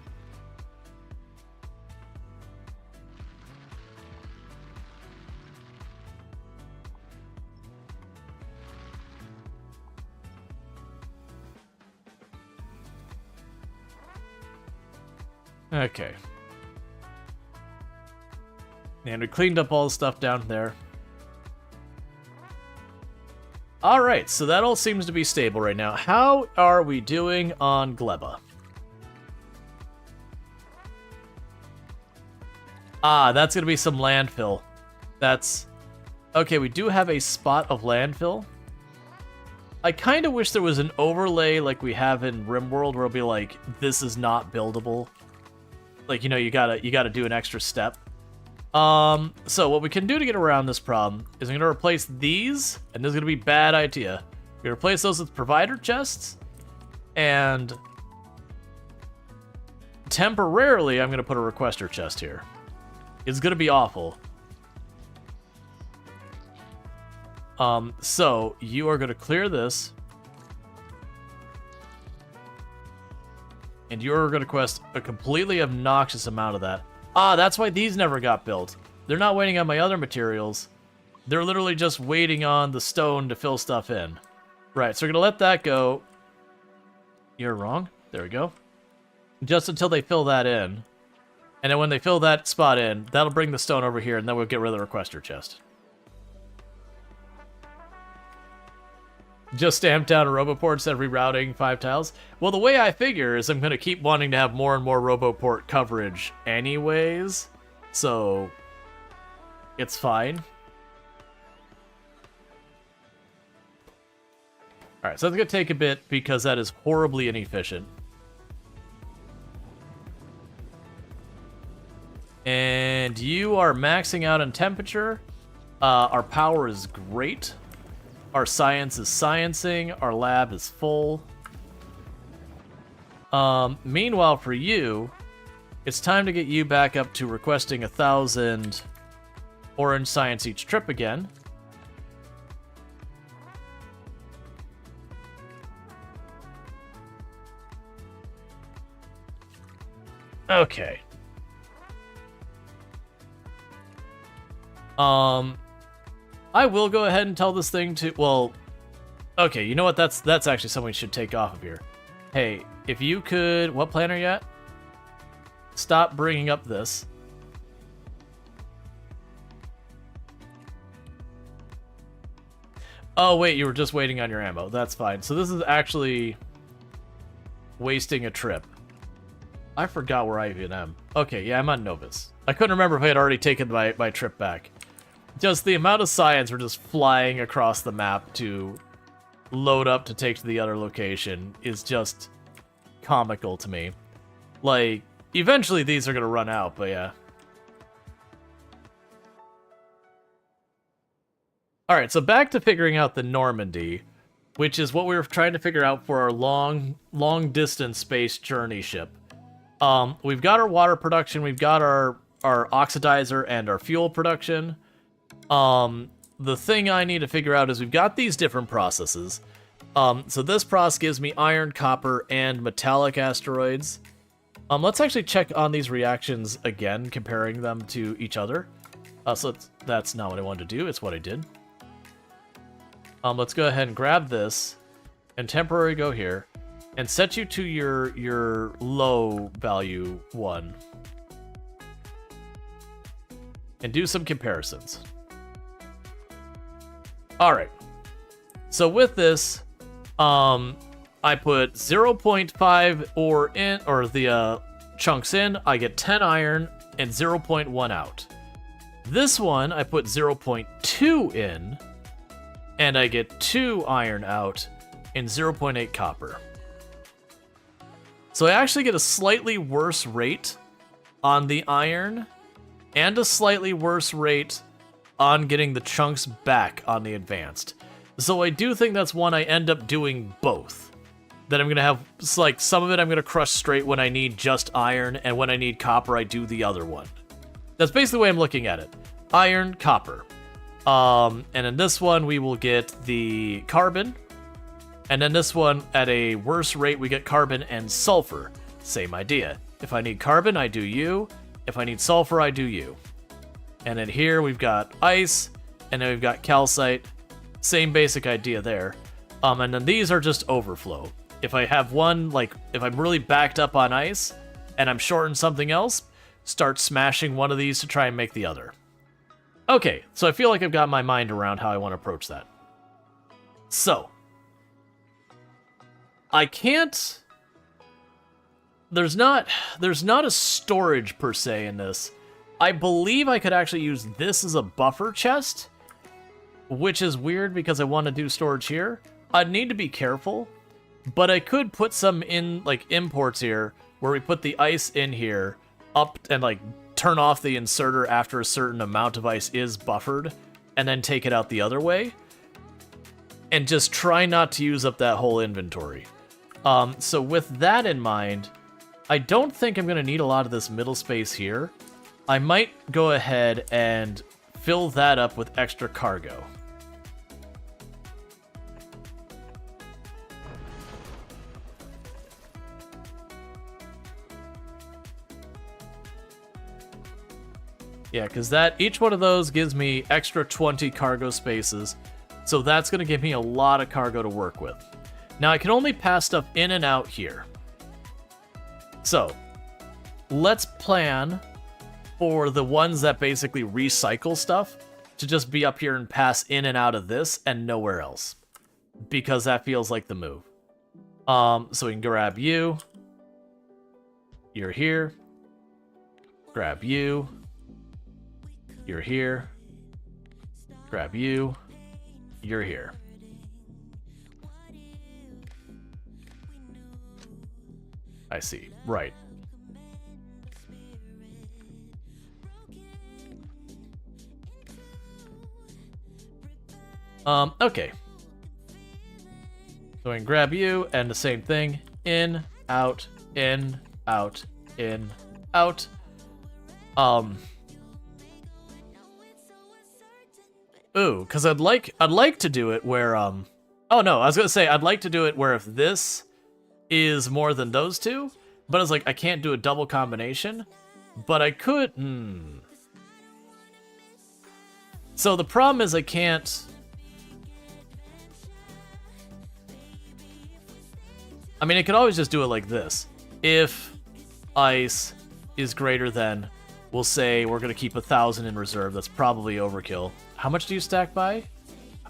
Okay. And we cleaned up all the stuff down there. Alright, so that all seems to be stable right now. How are we doing on Gleba? Ah, that's going to be some landfill. That's... Okay, we do have a spot of landfill. I kind of wish there was an overlay like we have in RimWorld where it'll be like, this is not buildable. Like, you know, you gotta do an extra step. So what we can do to get around this problem is I'm gonna replace these, and this is gonna be a bad idea. We replace those with provider chests, and temporarily I'm gonna put a requester chest here. It's gonna be awful. So you are gonna clear this. And you're going to quest a completely obnoxious amount of that. Ah, that's why these never got built. They're not waiting on my other materials. They're literally just waiting on the stone to fill stuff in. Right, so we're going to let that go. You're wrong. There we go. Just until they fill that in. And then when they fill that spot in, that'll bring the stone over here, and then we'll get rid of the requester chest. Just stamp down a Roboport instead of rerouting 5 tiles? Well, the way I figure is I'm going to keep wanting to have more and more Roboport coverage anyways, so it's fine. Alright, so it's going to take a bit because that is horribly inefficient. And you are maxing out on temperature. Our power is great. Our science is sciencing. Our lab is full. Meanwhile, for you, it's time to get you back up to requesting 1,000 orange science each trip again. Okay. I will go ahead and tell this thing to, well, okay, you know what, that's actually something we should take off of here. Hey, if you could, what plan are you at? Stop bringing up this. Oh, wait, you were just waiting on your ammo. That's fine. So this is actually wasting a trip. I forgot where I even am. Okay, yeah, I'm on Novus. I couldn't remember if I had already taken my trip back. Just the amount of science we're just flying across the map to load up to take to the other location is just comical to me. Like, eventually these are going to run out, but yeah. Alright, so back to figuring out the Normandy, which is what we were trying to figure out for our long-distance space journey ship. We've got our water production, we've got our oxidizer and our fuel production. The thing I need to figure out is we've got these different processes. So this process gives me iron, copper, and metallic asteroids. Let's actually check on these reactions again, comparing them to each other. So that's not what I wanted to do, it's what I did. Let's go ahead and grab this, and temporarily go here. and set you to your low value one. And do some comparisons. Alright. So with this, I put 0.5 ore in, or the chunks in, I get 10 iron and 0.1 out. This one, I put 0.2 in, and I get 2 iron out and 0.8 copper. So I actually get a slightly worse rate on the iron, and a slightly worse rate on getting the chunks back on the advanced. So I do think that's one I end up doing both. That I'm going to have, like, some of it I'm going to crush straight when I need just iron, and when I need copper, I do the other one. That's basically the way I'm looking at it. Iron, copper. And in this one, we will get the carbon. And then this one, at a worse rate, we get carbon and sulfur. Same idea. If I need carbon, I do you. If I need sulfur, I do you. And then here, we've got ice, and then we've got calcite. Same basic idea there. And then these are just overflow. If I have one, like, if I'm really backed up on ice, and I'm short on something else, start smashing one of these to try and make the other. Okay, so I feel like I've got my mind around how I want to approach that. So, I can't... There's not a storage per se in this. I believe I could actually use this as a buffer chest, which is weird because I want to do storage here. I'd need to be careful, but I could put some in, like, imports here, where we put the ice in here, up, and, like, turn off the inserter after a certain amount of ice is buffered, and then take it out the other way, and just try not to use up that whole inventory. So with that in mind, I don't think I'm going to need a lot of this middle space here. I might go ahead and fill that up with extra cargo. Yeah, because that each one of those gives me extra 20 cargo spaces, so that's going to give me a lot of cargo to work with. Now, I can only pass stuff in and out here. So, let's plan for the ones that basically recycle stuff to just be up here and pass in and out of this and nowhere else, because that feels like the move. So we can grab you. You're here. Grab you. You're here. Grab you. You're here. I see. Right. Okay. So I can grab you, and the same thing. In, out, in, out, in, out. Ooh, because I'd like to do it where, oh no, I was gonna say, I'd like to do it where if this is more than those two, but it's like, I can't do a double combination, but I could, So the problem is I can't... I mean, I could always just do it like this. If ice is greater than, we'll say we're going to keep 1,000 in reserve. That's probably overkill. How much do you stack by?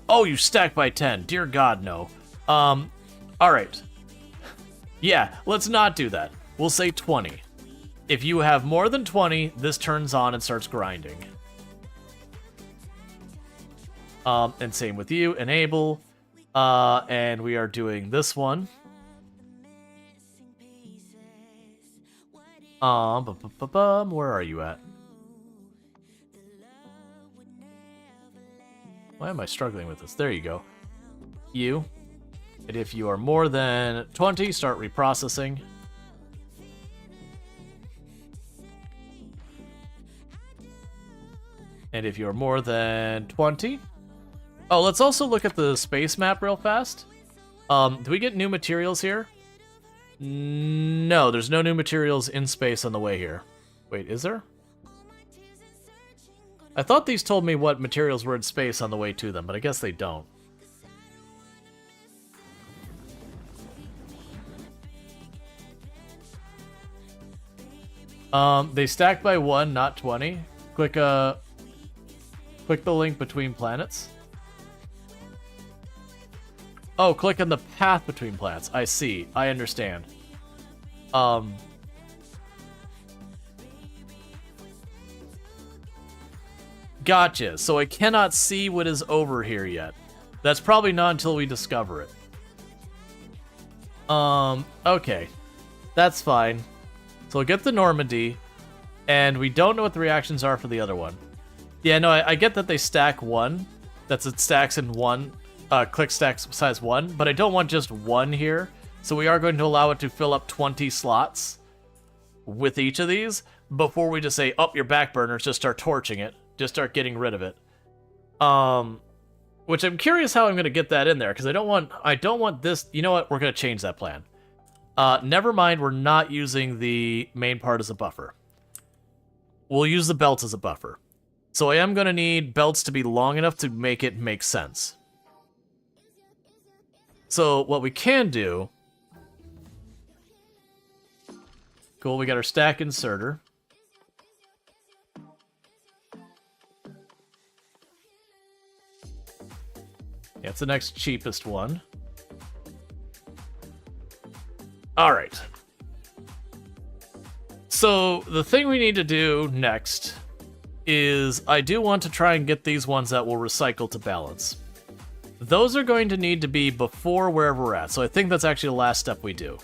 Oh, you stack by 10. Dear God, no. Alright. Yeah, let's not do that. We'll say 20. If you have more than 20, this turns on and starts grinding. And same with you. Enable. And we are doing this one. Where are you at? Why am I struggling with this? There you go. You. And if you are more than 20, start reprocessing. And if you're more than 20... Oh, let's also look at the space map real fast. Do we get new materials here? No, there's no new materials in space on the way here. Wait, is there? I thought these told me what materials were in space on the way to them, but I guess they don't. They stack by 1, not 20. Click the link between planets. Oh, click on the path between planets. I see. I understand. Gotcha. So I cannot see what is over here yet. That's probably not until we discover it. Okay. That's fine. So we'll get the Normandy, and we don't know what the reactions are for the other one. Yeah, no, I get that they stack 1. It stacks in 1. Click stacks size 1, but I don't want just 1 here. So we are going to allow it to fill up 20 slots with each of these before we just say, oh, your back burners, just start torching it. Just start getting rid of it. Which I'm curious how I'm going to get that in there, because I don't want this. You know what? We're going to change that plan. Never mind, we're not using the main part as a buffer. We'll use the belts as a buffer. So I am going to need belts to be long enough to make it make sense. So what we can do... Cool, we got our stack inserter. Yeah, it's the next cheapest one. Alright. So, the thing we need to do next is I do want to try and get these ones that will recycle to balance. Those are going to need to be before wherever we're at, so I think that's actually the last step we do.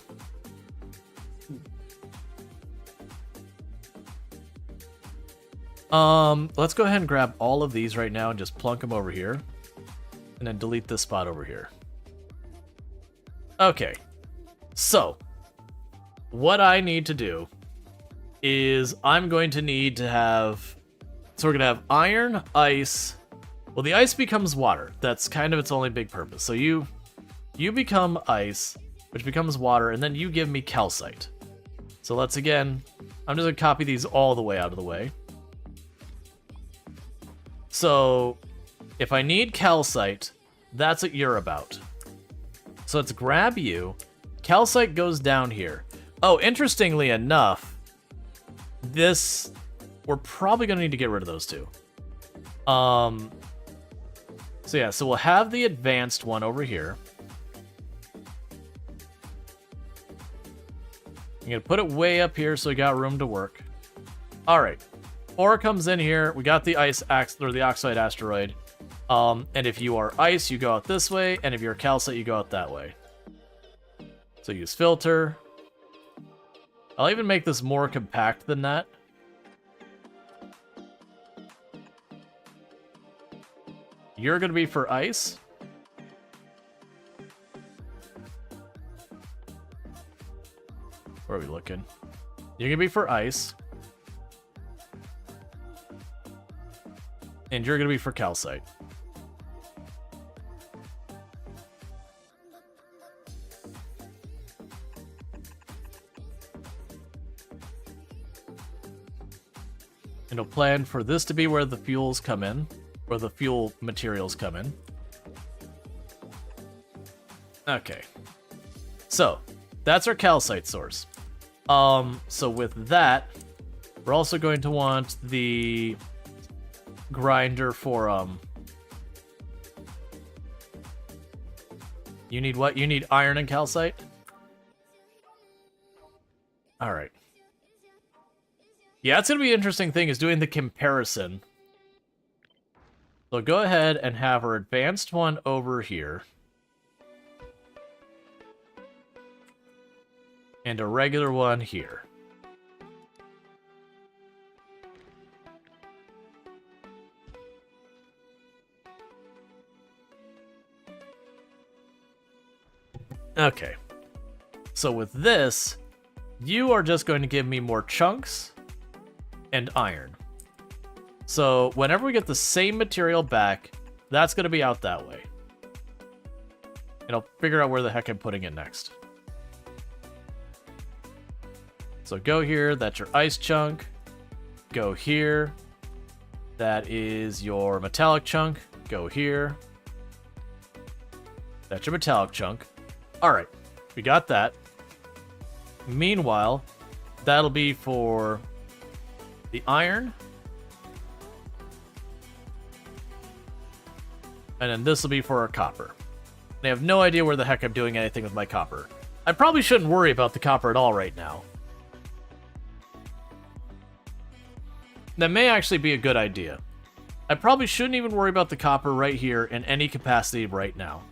Let's go ahead and grab all of these right now and just plunk them over here. And then delete this spot over here. Okay. So, what I need to do is I'm going to need to have... So we're going to have iron, ice... Well, the ice becomes water. That's kind of its only big purpose. So you become ice, which becomes water, and then you give me calcite. So let's again... I'm just going to copy these all the way out of the way. So... If I need calcite, that's what you're about. So let's grab you. Calcite goes down here. Oh, interestingly enough, we're probably going to need to get rid of those two. So yeah, so we'll have the advanced one over here. I'm going to put it way up here so we got room to work. All right. Ore comes in here. We got the the oxide asteroid. And if you are ice, you go out this way, and if you're calcite, you go out that way. So use filter. I'll even make this more compact than that. You're going to be for ice. Where are we looking? You're going to be for ice. And you're going to be for calcite. And I'll plan for this to be where the fuels come in, or the fuel materials come in. Okay. So, that's our calcite source. So with that, we're also going to want the grinder for, You need what? You need iron and calcite? Alright. Yeah, it's going to be an interesting thing is doing the comparison. So go ahead and have our advanced one over here. And a regular one here. Okay. So with this, you are just going to give me more chunks and iron. So whenever we get the same material back, that's going to be out that way. And I'll figure out where the heck I'm putting it next. So go here, that's your ice chunk. Go here. That is your metallic chunk. Go here. That's your metallic chunk. Alright, we got that. Meanwhile, that'll be for the iron. And then this will be for our copper. And I have no idea where the heck I'm doing anything with my copper. I probably shouldn't worry about the copper at all right now. That may actually be a good idea. I probably shouldn't even worry about the copper right here in any capacity right now.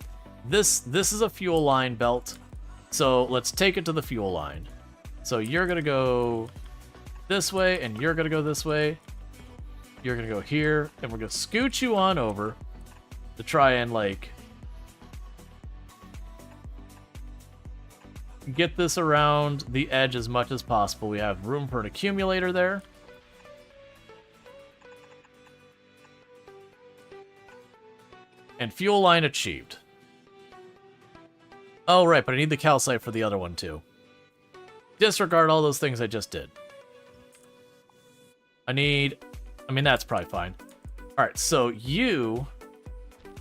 This is a fuel line belt, so let's take it to the fuel line. So you're gonna go this way, and you're gonna go this way. You're gonna go here, and we're gonna scoot you on over to try and, like, get this around the edge as much as possible. We have room for an accumulator there. And fuel line achieved. Oh, right, but I need the calcite for the other one, too. Disregard all those things I just did. I mean, that's probably fine. Alright, so you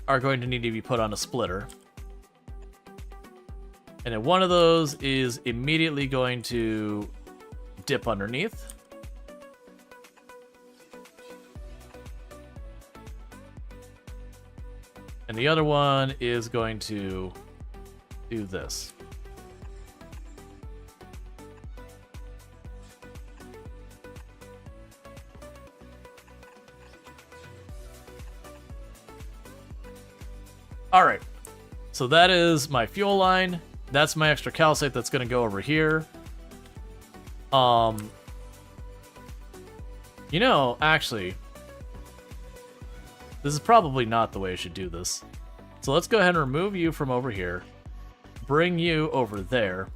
are going to need to be put on a splitter. And then one of those is immediately going to dip underneath. And the other one is going to do this. All right. So that is my fuel line. That's my extra calcite that's going to go over here. You know, actually, this is probably not the way I should do this. So let's go ahead and remove you from over here. Bring you over there.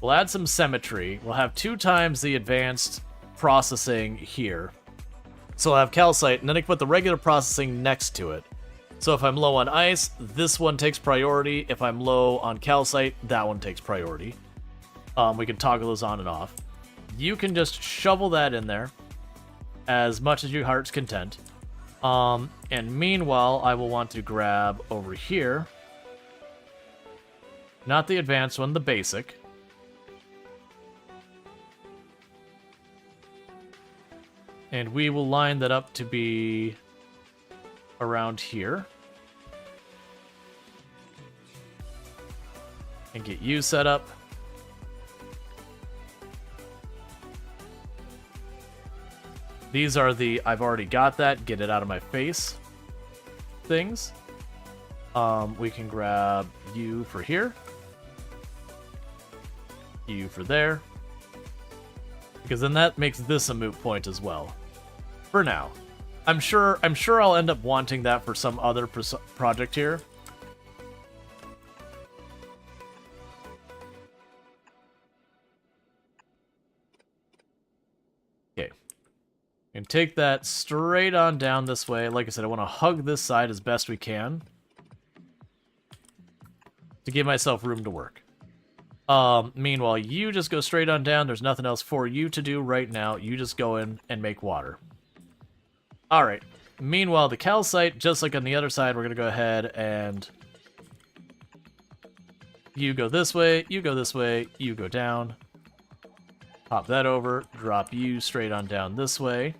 We'll add some symmetry. We'll have 2 times the advanced processing here. So I'll have calcite, and then I can put the regular processing next to it. So if I'm low on ice, this one takes priority. If I'm low on calcite, that one takes priority. We can toggle those on and off. You can just shovel that in there as much as your heart's content. And meanwhile, I will want to grab over here. Not the advanced one, the basic. And we will line that up to be around here. And get you set up. These are the I've already got that, get it out of my face things. We can grab you for here. You for there. Because then that makes this a moot point as well. For now. I'm sure I'll end up wanting that for some other project here. Okay. And take that straight on down this way. Like I said, I want to hug this side as best we can to give myself room to work. Meanwhile, you just go straight on down. There's nothing else for you to do right now. You just go in and make water. Alright. Meanwhile, the calcite, just like on the other side, we're going to go ahead and you go this way, you go this way, you go down. Pop that over, drop you straight on down this way.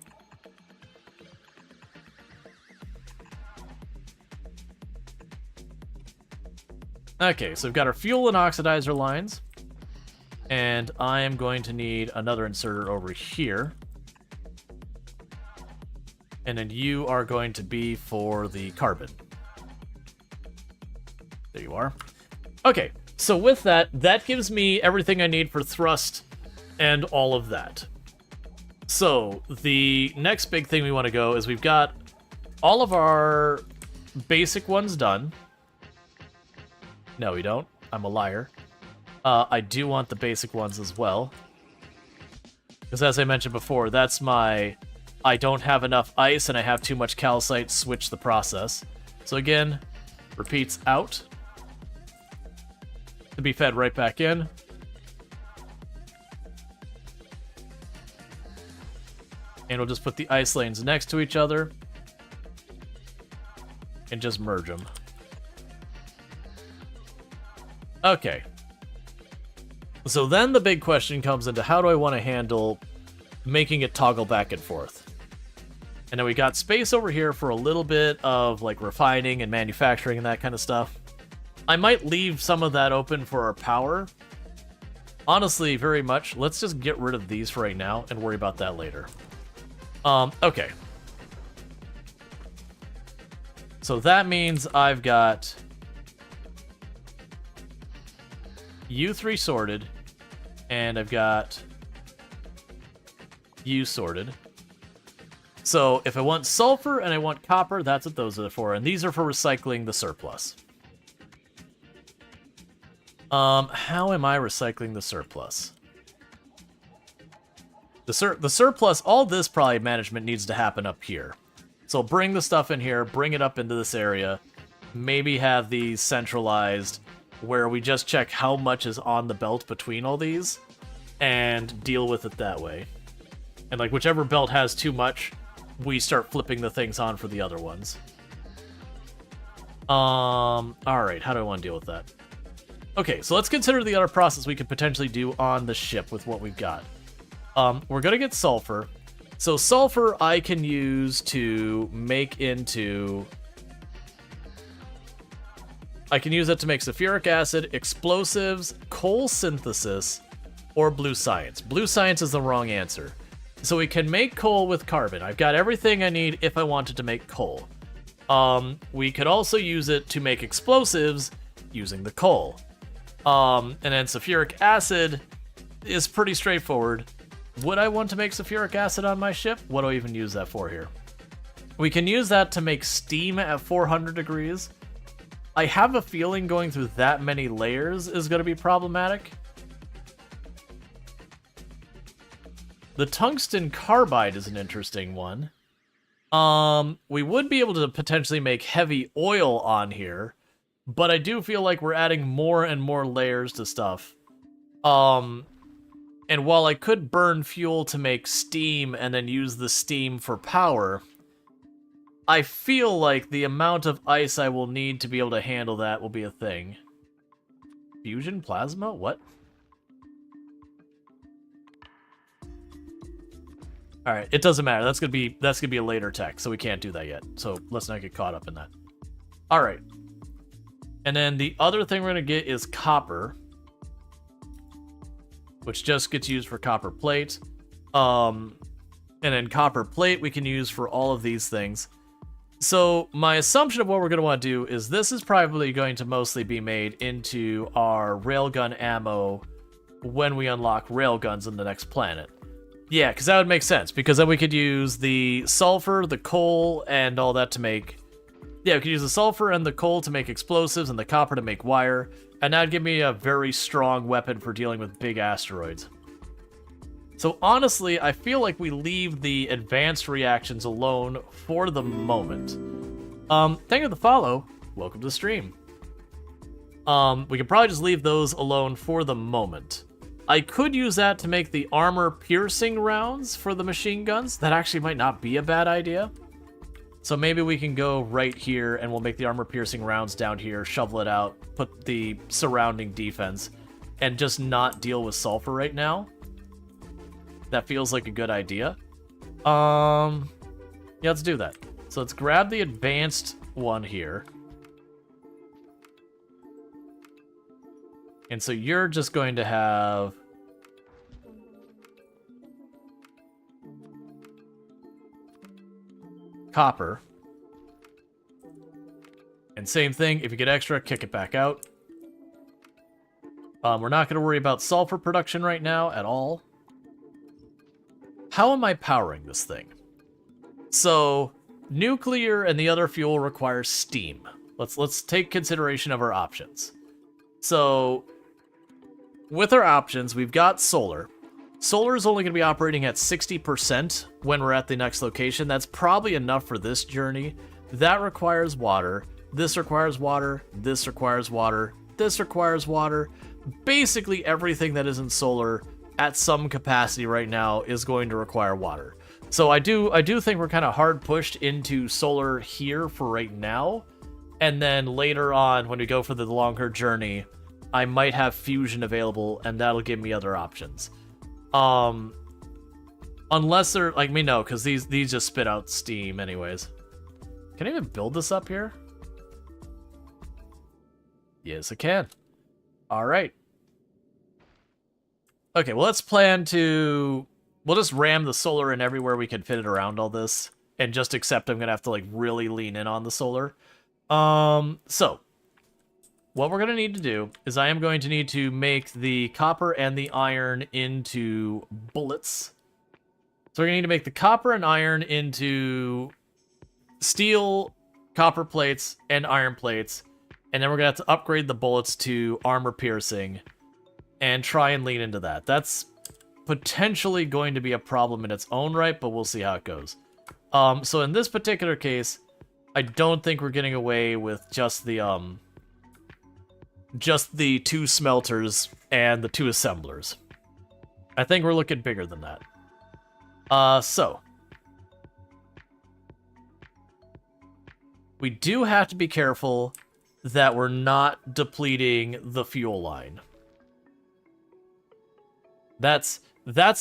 Okay, so we've got our fuel and oxidizer lines. And I am going to need another inserter over here. And then you are going to be for the carbon. There you are. Okay, so with that, that gives me everything I need for thrust and all of that. So the next big thing we want to go is we've got all of our basic ones done. No, we don't. I'm a liar. I do want the basic ones as well. Because as I mentioned before, that's my I don't have enough ice and I have too much calcite, switch the process. So again, repeats out to be fed right back in. And we'll just put the ice lanes next to each other and just merge them. Okay. So then the big question comes into how do I want to handle making it toggle back and forth. And then we got space over here for a little bit of like refining and manufacturing and that kind of stuff. I might leave some of that open for our power. Honestly, very much. Let's just get rid of these for right now and worry about that later. Okay. So that means I've got U3 sorted, and I've got U sorted. So if I want sulfur and I want copper, that's what those are for. And these are for recycling the surplus. How am I recycling the surplus? The surplus, all this probably management needs to happen up here. So bring the stuff in here, bring it up into this area, maybe have these centralized where we just check how much is on the belt between all these and deal with it that way. And like whichever belt has too much, we start flipping the things on for the other ones. Alright, how do I want to deal with that? Okay, so let's consider the other process we could potentially do on the ship with what we've got. We're gonna get sulfur. So sulfur I can use to make into... I can use it to make sulfuric acid, explosives, coal synthesis, or blue science. Blue science is the wrong answer. So we can make coal with carbon. I've got everything I need if I wanted to make coal. We could also use it to make explosives using the coal. And then sulfuric acid is pretty straightforward. Would I want to make sulfuric acid on my ship? What do I even use that for here? We can use that to make steam at 400 degrees. I have a feeling going through that many layers is going to be problematic. The tungsten carbide is an interesting one. We would be able to potentially make heavy oil on here, but I do feel like we're adding more and more layers to stuff. And while I could burn fuel to make steam and then use the steam for power, I feel like the amount of ice I will need to be able to handle that will be a thing. Fusion plasma? What? Alright, it doesn't matter. That's gonna be a later tech, so we can't do that yet. So let's not get caught up in that. Alright. And then the other thing we're gonna get is copper, which just gets used for copper plate. And then copper plate we can use for all of these things. So my assumption of what we're going to want to do is this is probably going to mostly be made into our railgun ammo when we unlock railguns on the next planet. Yeah, because that would make sense, because then we could use the sulfur, the coal, and all that to make... Yeah, we could use the sulfur and the coal to make explosives and the copper to make wire, and that'd give me a very strong weapon for dealing with big asteroids. So honestly, I feel like we leave the advanced reactions alone for the moment. Thank you for the follow. Welcome to the stream. We could probably just leave those alone for the moment. I could use that to make the armor-piercing rounds for the machine guns. That actually might not be a bad idea. So maybe we can go right here and we'll make the armor-piercing rounds down here, shovel it out, put the surrounding defense, and just not deal with sulfur right now. That feels like a good idea. Yeah, let's do that. So let's grab the advanced one here. And so you're just going to have... copper. And same thing, if you get extra, kick it back out. We're not going to worry about sulfur production right now at all. How am I powering this thing? So, nuclear and the other fuel requires steam. Let's take consideration of our options. So, with our options, we've got solar. Solar is only going to be operating at 60% when we're at the next location. That's probably enough for this journey. That requires water. This requires water. This requires water. This requires water. Basically, everything that isn't solar at some capacity right now is going to require water. So I do think we're kind of hard pushed into solar here for right now. And then later on, when we go for the longer journey, I might have fusion available, and that'll give me other options. Unless they're, like, me, no, because these just spit out steam anyways. Can I even build this up here? Yes, I can. All right. Okay, well, let's plan to... We'll just ram the solar in everywhere we can fit it around all this. And just accept I'm going to have to, like, really lean in on the solar. So... What we're going to need to do is I am going to need to make the copper and the iron into bullets. So we're going to need to make the copper and iron into steel, copper plates, and iron plates. And then we're going to have to upgrade the bullets to armor piercing and try and lean into that. That's potentially going to be a problem in its own right, but we'll see how it goes. So in this particular case, I don't think we're getting away with just the 2 smelters and the 2 assemblers. I think we're looking bigger than that. So. We do have to be careful that we're not depleting the fuel line. That's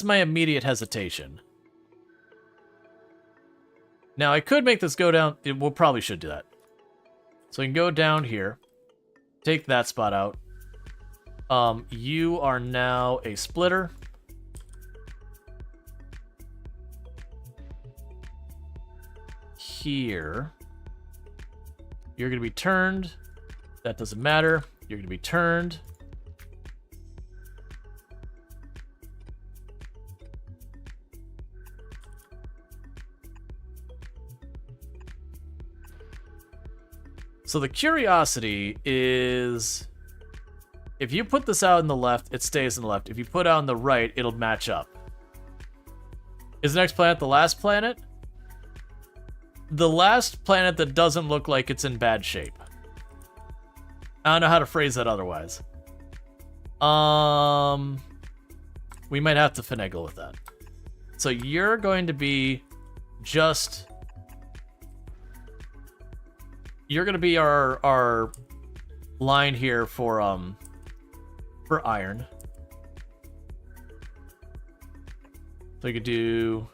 my immediate hesitation. Now, I could make this go down... We'll probably should do that. So we can go down here. Take that spot out. You are now a splitter. Here. You're going to be turned. That doesn't matter. You're going to be turned. So the curiosity is, if you put this out in the left, it stays in the left. If you put it out on the right, it'll match up. Is the next planet the last planet? The last planet that doesn't look like it's in bad shape. I don't know how to phrase that otherwise. We might have to finagle with that. So you're going to be just... You're going to be our line here for iron. So you could do...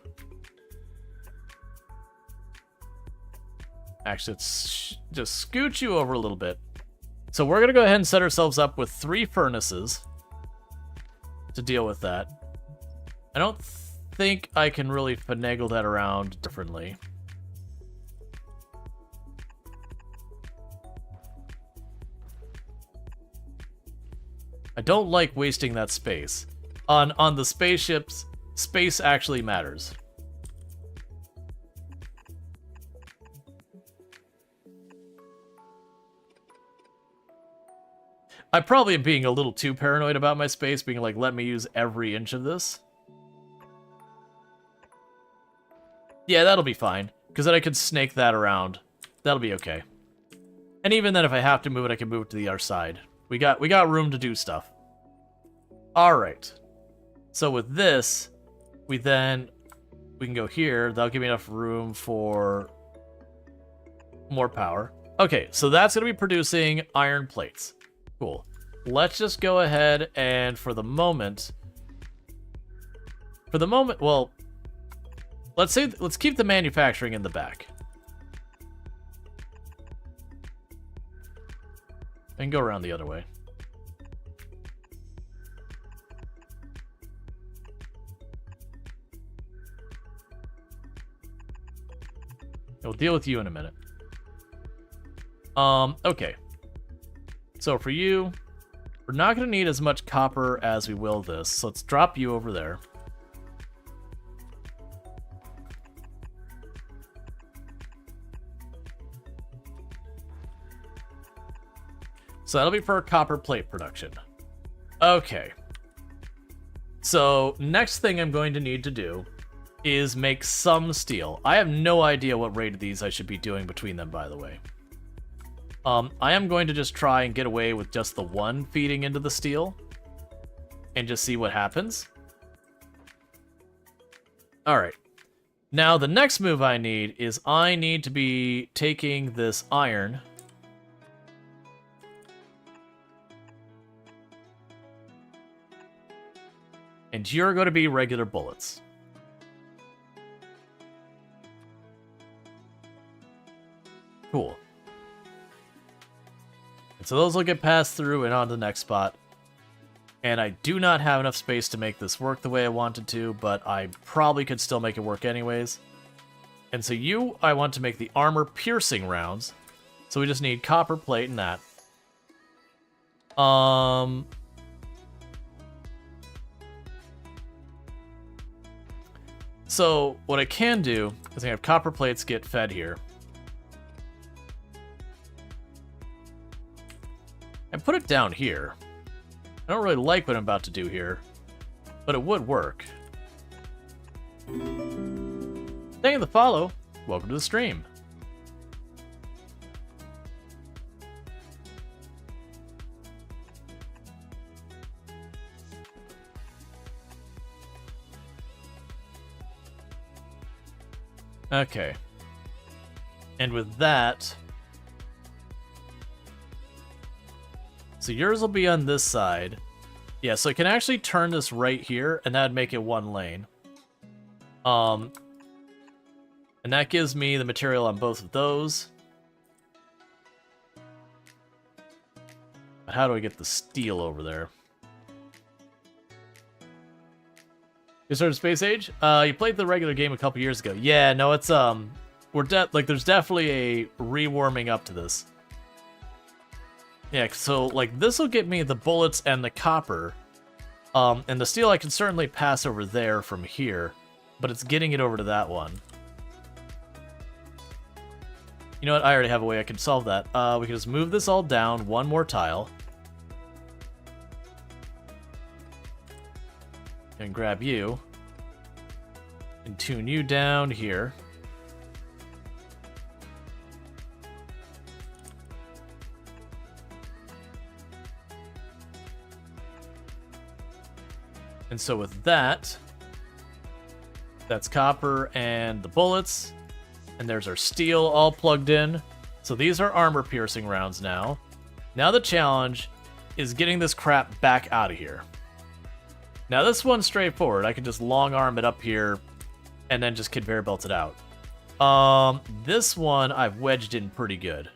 Actually, let's just scoot you over a little bit. So we're going to go ahead and set ourselves up with 3 furnaces to deal with that. I don't think I can really finagle that around differently. I don't like wasting that space. On the spaceships, space actually matters. I probably am being a little too paranoid about my space, being like, let me use every inch of this. Yeah, that'll be fine, because then I can snake that around. That'll be okay. And even then, if I have to move it, I can move it to the other side. We got room to do stuff. Alright. So with this, we can go here. That'll give me enough room for more power. Okay, so that's going to be producing iron plates. Cool. Let's just go ahead and for the moment, well, let's keep the manufacturing in the back. And go around the other way. We'll deal with you in a minute. Okay. So for you, we're not going to need as much copper as we will this. So let's drop you over there. So that'll be for our copper plate production. Okay. So next thing I'm going to need to do is make some steel. I have no idea what rate of these I should be doing between them, by the way. I am going to just try and get away with just the one feeding into the steel and just see what happens. Alright. Now, the next move I need is I need to be taking this iron and you're going to be regular bullets. Cool. And so those will get passed through and on to the next spot. And I do not have enough space to make this work the way I wanted to, but I probably could still make it work anyways. And so I want to make the armor-piercing rounds. So we just need copper plate and that. So what I can do is I have copper plates get fed here. And put it down here. I don't really like what I'm about to do here, but it would work. Thank you for the follow. Welcome to the stream. Okay. And with that... So yours will be on this side. Yeah, so I can actually turn this right here, and that'd make it one lane. And that gives me the material on both of those. But how do I get the steel over there? You started Space Age? You played the regular game a couple years ago. Yeah, no, it's there's definitely a rewarming up to this. Yeah, so like this will get me the bullets and the copper. And the steel I can certainly pass over there from here, but it's getting it over to that one. You know what? I already have a way I can solve that. We can just move this all down one more tile. And grab you. And tune you down here. And so with that, that's copper and the bullets. And there's our steel all plugged in. So these are armor-piercing rounds now. Now the challenge is getting this crap back out of here. Now this one's straightforward. I can just long arm it up here and then just conveyor belt it out. This one I've wedged in pretty good.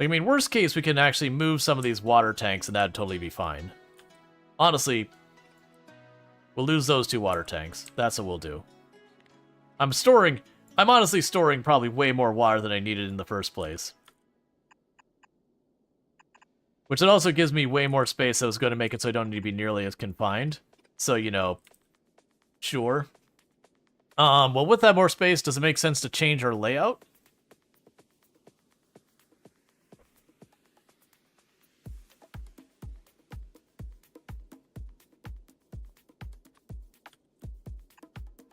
I mean, worst case, we can actually move some of these water tanks and that'd totally be fine. Honestly, we'll lose those 2 water tanks. That's what we'll do. I'm honestly storing probably way more water than I needed in the first place. Which it also gives me way more space that was going to make it so I don't need to be nearly as confined. So, you know, sure. Well, with that more space, does it make sense to change our layout?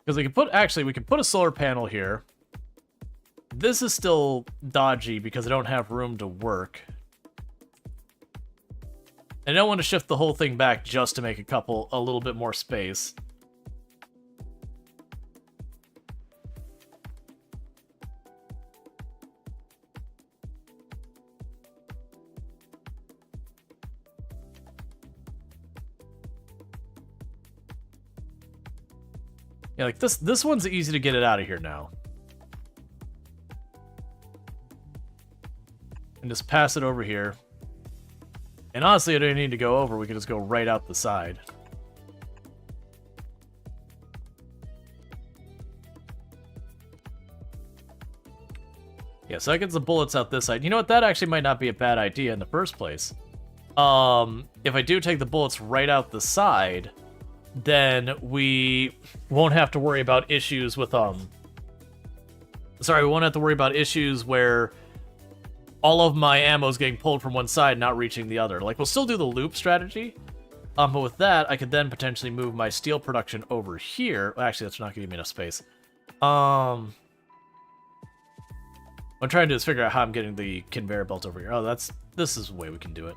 Because we can put a solar panel here. This is still dodgy because I don't have room to work. I don't want to shift the whole thing back just to make a little bit more space. Yeah, like this one's easy to get it out of here now. And just pass it over here. And honestly, I don't need to go over. We can just go right out the side. Yeah, so that gets the bullets out this side. You know what? That actually might not be a bad idea in the first place. If I do take the bullets right out the side, then we won't have to worry about issues with, we won't have to worry about issues where all of my ammo is getting pulled from one side, not reaching the other. Like, we'll still do the loop strategy, but with that, I could then potentially move my steel production over here. Well, actually, that's not going to give me enough space. What I'm trying to do is figure out how I'm getting the conveyor belt over here. Oh, this is the way we can do it.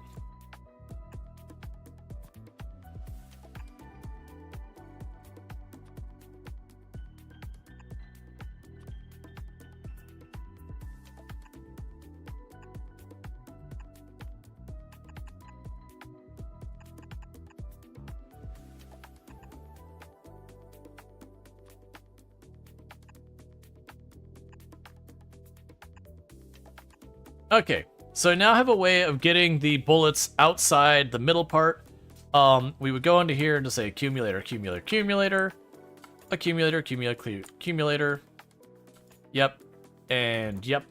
Okay, so I now have a way of getting the bullets outside the middle part. We would go into here and just say accumulator, accumulator, accumulator, accumulator, accumulator, accumulator. Yep, and yep.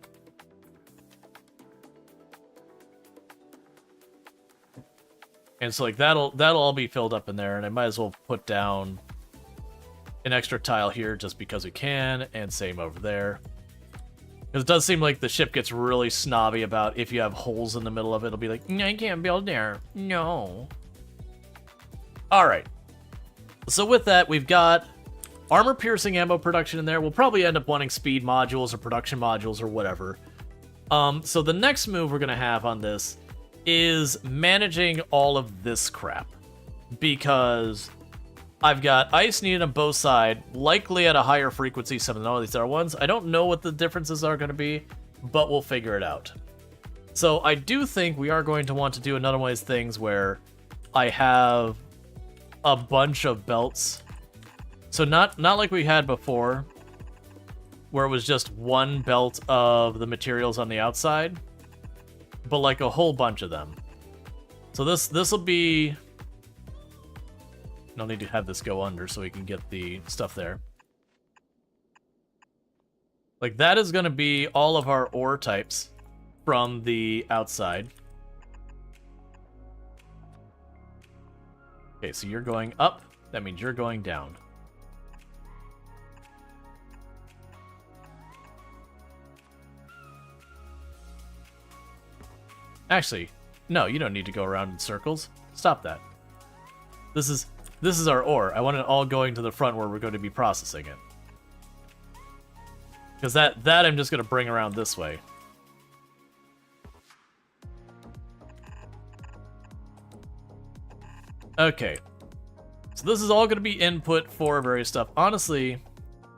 And so like that'll all be filled up in there, and I might as well put down an extra tile here just because we can, and same over there. Because it does seem like the ship gets really snobby about if you have holes in the middle of it, it'll be like, I can't build there. No. Alright. So with that, we've got armor-piercing ammo production in there. We'll probably end up wanting speed modules or production modules or whatever. So the next move we're going to have on this is managing all of this crap. Because I've got ice needed on both sides, likely at a higher frequency some of these other ones. I don't know what the differences are going to be, but we'll figure it out. So I do think we are going to want to do another one of these things where I have a bunch of belts. So not like we had before, where it was just one belt of the materials on the outside, but like a whole bunch of them. So this will be... No need to have this go under so we can get the stuff there. Like that is going to be all of our ore types from the outside. Okay, so you're going up. That means you're going down. Actually, no, you don't need to go around in circles. Stop that. This is our ore. I want it all going to the front where we're going to be processing it. Because that I'm just going to bring around this way. Okay. So this is all going to be input for various stuff. Honestly,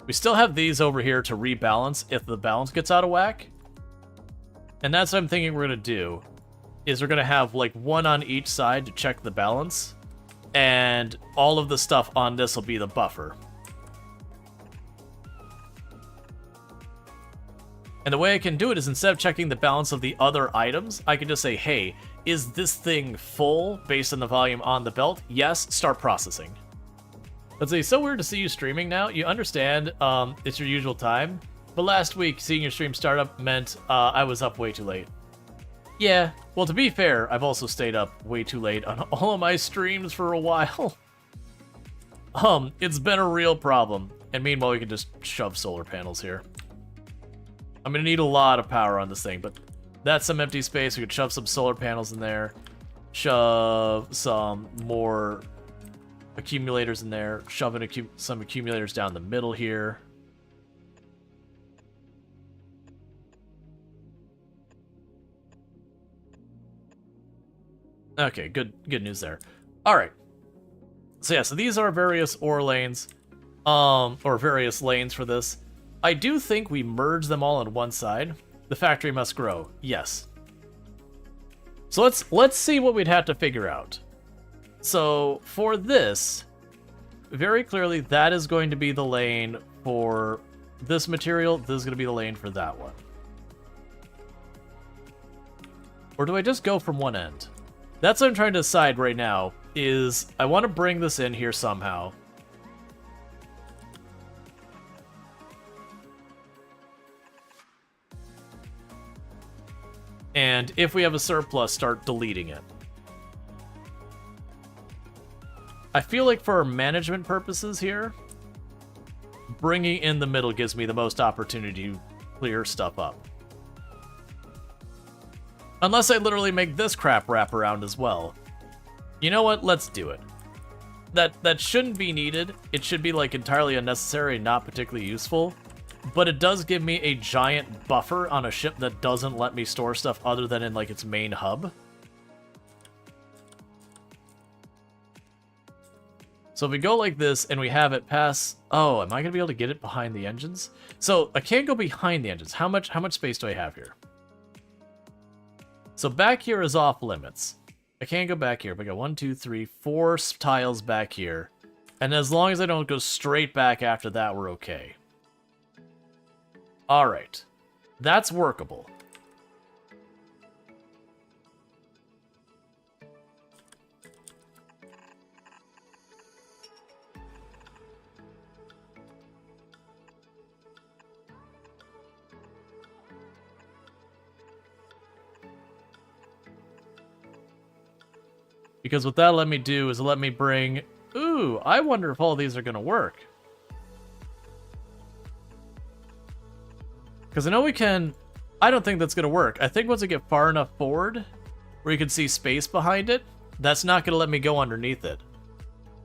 we still have these over here to rebalance if the balance gets out of whack. And that's what I'm thinking we're going to do. Is we're going to have like one on each side to check the balance. And all of the stuff on this will be the buffer. And the way I can do it is instead of checking the balance of the other items, I can just say, hey, is this thing full based on the volume on the belt? Yes, start processing. Let's say, so weird to see you streaming now. You understand it's your usual time. But last week, seeing your stream start up meant I was up way too late. Yeah, well, to be fair, I've also stayed up way too late on all of my streams for a while. It's been a real problem. And meanwhile, we can just shove solar panels here. I'm gonna need a lot of power on this thing, but that's some empty space. We could shove some solar panels in there. Shove some more accumulators in there. Shove some accumulators down the middle here. Okay, good news there. Alright. So yeah, so these are various ore lanes. Or various lanes for this. I do think we merge them all on one side. The factory must grow. Yes. So let's see what we'd have to figure out. So for this, very clearly that is going to be the lane for this material. This is going to be the lane for that one. Or do I just go from one end? That's what I'm trying to decide right now, is I want to bring this in here somehow. And if we have a surplus, start deleting it. I feel like for management purposes here, bringing in the middle gives me the most opportunity to clear stuff up. Unless I literally make this crap wrap around as well. You know what? Let's do it. That shouldn't be needed. It should be like entirely unnecessary and not particularly useful. But it does give me a giant buffer on a ship that doesn't let me store stuff other than in like its main hub. So if we go like this and we have it pass... Oh, am I going to be able to get it behind the engines? So I can't go behind the engines. How much space do I have here? So back here is off limits. I can't go back here, but I got 1, 2, 3, 4 tiles back here. And as long as I don't go straight back after that, we're okay. Alright. That's workable. Because what that'll let me do is let me bring... Ooh, I wonder if all these are going to work. Because I know we can... I don't think that's going to work. I think once I get far enough forward, where you can see space behind it, that's not going to let me go underneath it.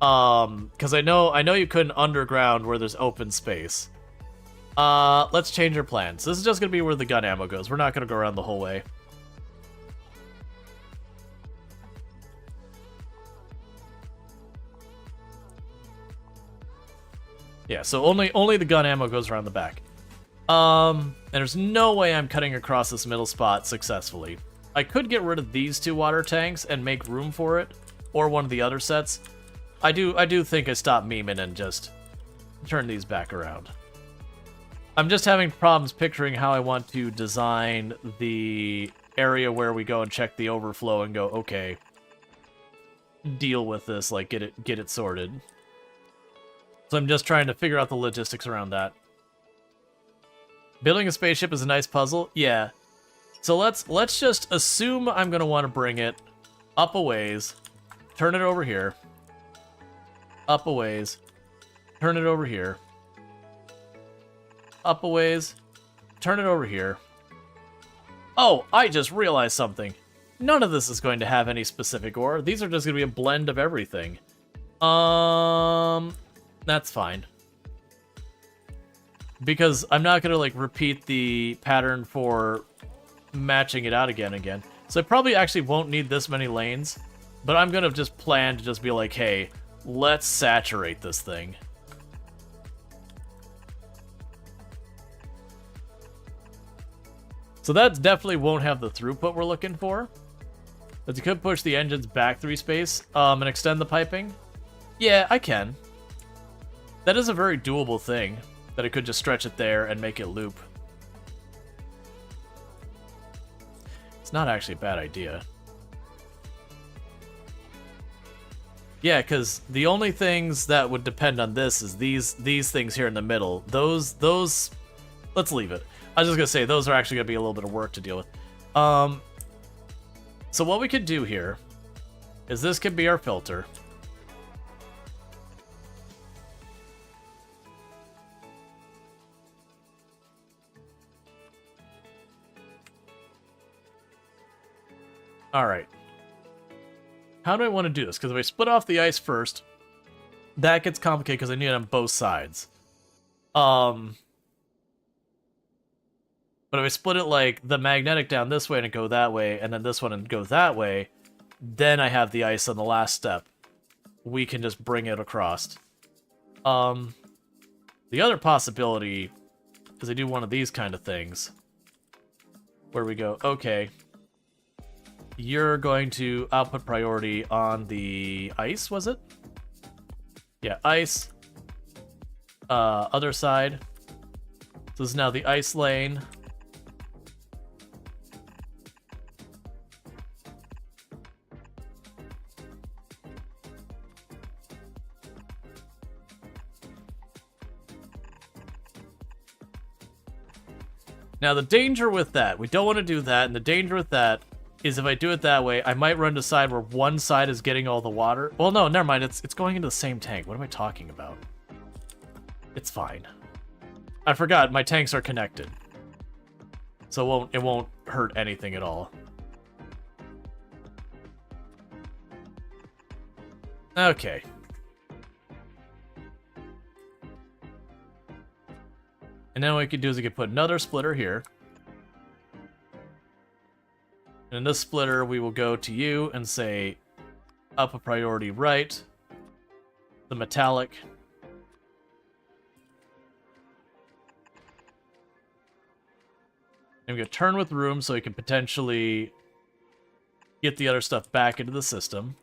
Because I know you couldn't underground where there's open space. Let's change our plans. This is just going to be where the gun ammo goes. We're not going to go around the whole way. Yeah, so only the gun ammo goes around the back. And there's no way I'm cutting across this middle spot successfully. I could get rid of these 2 water tanks and make room for it, or one of the other sets. I do think I stop memeing and just turn these back around. I'm just having problems picturing how I want to design the area where we go and check the overflow and go, okay, deal with this, like get it sorted. So I'm just trying to figure out the logistics around that. Building a spaceship is a nice puzzle. Yeah. So let's just assume I'm going to want to bring it up a ways, turn it over here, up a ways, turn it over here, up a ways, turn it over here. Oh, I just realized something. None of this is going to have any specific ore. These are just going to be a blend of everything. That's fine. Because I'm not going to, like, repeat the pattern for matching it out again. So I probably actually won't need this many lanes. But I'm going to just plan to just be like, hey, let's saturate this thing. So that definitely won't have the throughput we're looking for. But you could push the engines back 3 space and extend the piping. Yeah, I can. That is a very doable thing, that I could just stretch it there and make it loop. It's not actually a bad idea. Yeah, because the only things that would depend on this is these things here in the middle. Those, let's leave it. I was just going to say, those are actually going to be a little bit of work to deal with. So what we could do here is this could be our filter. All right. How do I want to do this? Because if I split off the ice first, that gets complicated because I need it on both sides. But if I split it like the magnetic down this way and it go that way, and then this one and go that way, then I have the ice on the last step. We can just bring it across. The other possibility is I do one of these kind of things. Where we go, okay, you're going to output priority on the ice, was it? Yeah, ice. Other side. So this is now the ice lane. Now the danger with that, we don't want to do that, and the danger with that is if I do it that way, I might run to the side where one side is getting all the water. Well, no, never mind, it's going into the same tank. What am I talking about? It's fine. I forgot, my tanks are connected. So it won't hurt anything at all. Okay. And then what we could do is we could put another splitter here. And in this splitter, we will go to you and say, up a priority right, the metallic. And we go turn with room so we can potentially get the other stuff back into the system.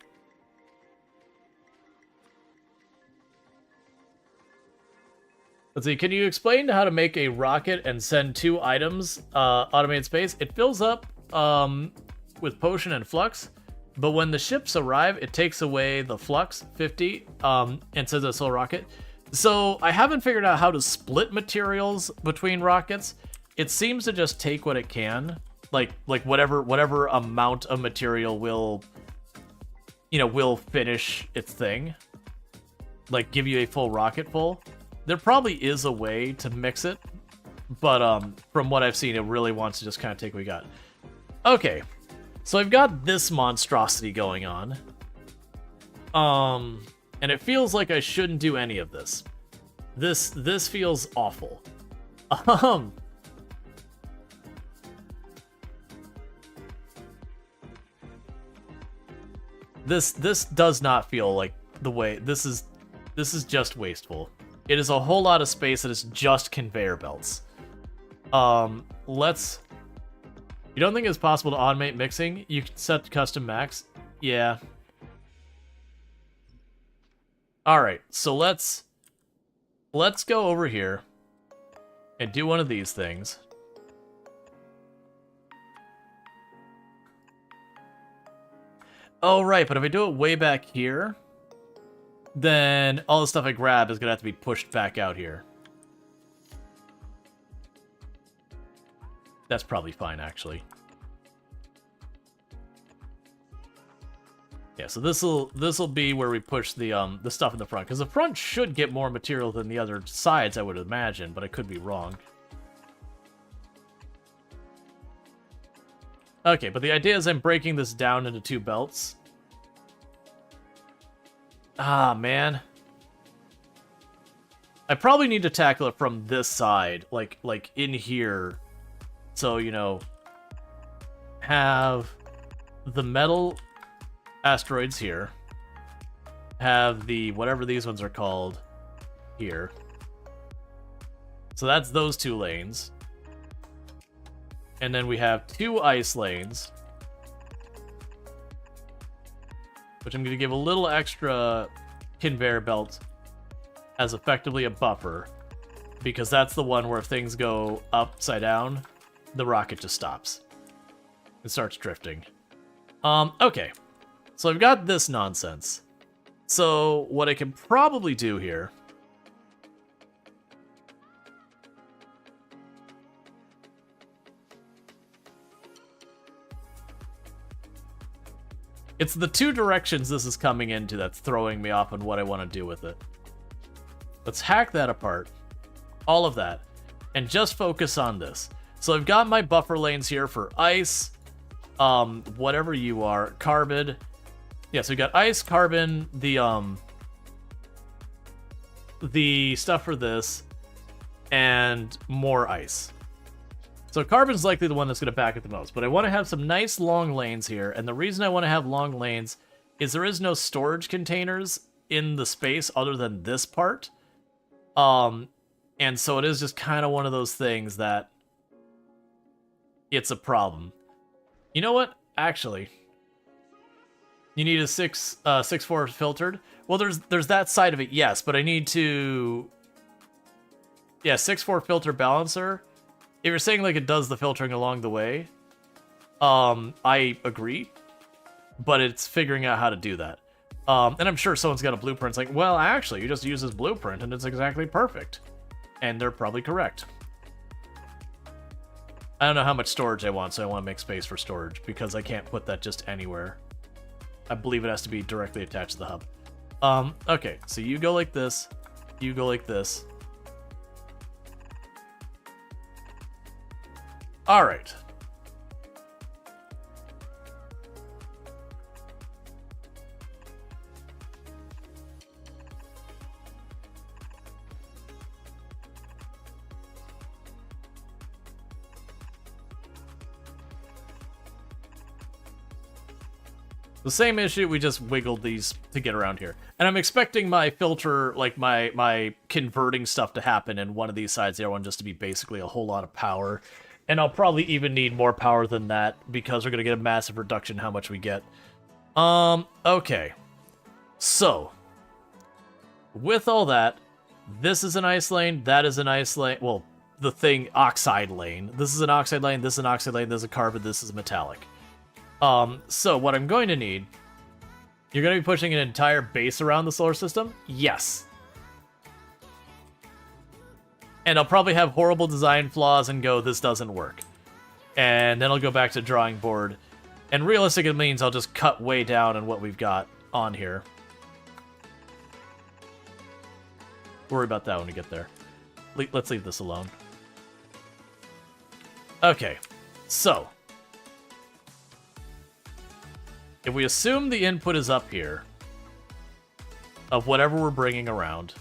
Let's see, can you explain how to make a rocket and send 2 items, automated space? It fills up with potion and flux, but when the ships arrive, it takes away the flux, 50, and sends us a rocket. So I haven't figured out how to split materials between rockets. It seems to just take what it can, like whatever amount of material will will finish its thing. Like, give you a full rocket full. There probably is a way to mix it, but from what I've seen, it really wants to just kind of take what we got. Okay, so I've got this monstrosity going on. And it feels like I shouldn't do any of this. This feels awful. This does not feel like the way. This is just wasteful. It is a whole lot of space that is just conveyor belts. Let's... You don't think it's possible to automate mixing? You can set custom max? Yeah. Alright, so let's go over here and do one of these things. Oh, right, but if I do it way back here, then all the stuff I grab is going to have to be pushed back out here. That's probably fine, actually. Yeah, so this'll be where we push the stuff in the front, because the front should get more material than the other sides, I would imagine, but I could be wrong. Okay, but the idea is I'm breaking this down into 2 belts. Ah, man. I probably need to tackle it from this side, like in here. So, have the metal asteroids here. Have the, whatever these ones are called, here. So that's those 2 lanes. And then we have 2 ice lanes, which I'm going to give a little extra conveyor belt as effectively a buffer, because that's the one where if things go upside down, the rocket just stops. It starts drifting. Okay. So I've got this nonsense. So what I can probably do here... It's the 2 directions this is coming into that's throwing me off on what I want to do with it. Let's hack that apart. All of that. And just focus on this. So I've got my buffer lanes here for ice, whatever you are, carbon. Yeah, so we got ice, carbon, the stuff for this, and more ice. So carbon's likely the one that's going to back it the most, but I want to have some nice long lanes here, and the reason I want to have long lanes is there is no storage containers in the space other than this part. And so it is just kind of one of those things that it's a problem. You know what? Actually, you need a 6.4 filtered. Well, there's that side of it, yes, but I need to... Yeah, 6.4 filter balancer. If you're saying like it does the filtering along the way, I agree, but it's figuring out how to do that. And I'm sure someone's got a blueprint. It's like, well, actually, you just use this blueprint and it's exactly perfect. And they're probably correct. I don't know how much storage I want, so I want to make space for storage because I can't put that just anywhere. I believe it has to be directly attached to the hub. Okay, so you go like this, you go like this. All right. The same issue, we just wiggled these to get around here. And I'm expecting my filter, like my converting stuff to happen in one of these sides, the other one just to be basically a whole lot of power. And I'll probably even need more power than that because we're going to get a massive reduction in how much we get. Okay. So, with all that, this is an ice lane, that is an ice lane. Well, the thing, oxide lane. This is an oxide lane, this is an oxide lane, this is a carbon, this is a metallic. So what I'm going to need... You're going to be pushing an entire base around the solar system? Yes. And I'll probably have horrible design flaws and go, this doesn't work. And then I'll go back to drawing board. And realistically, it means I'll just cut way down on what we've got. on here. Worry about that when we get there. Let's leave this alone. Okay, so if we assume the input is up here of whatever we're bringing around,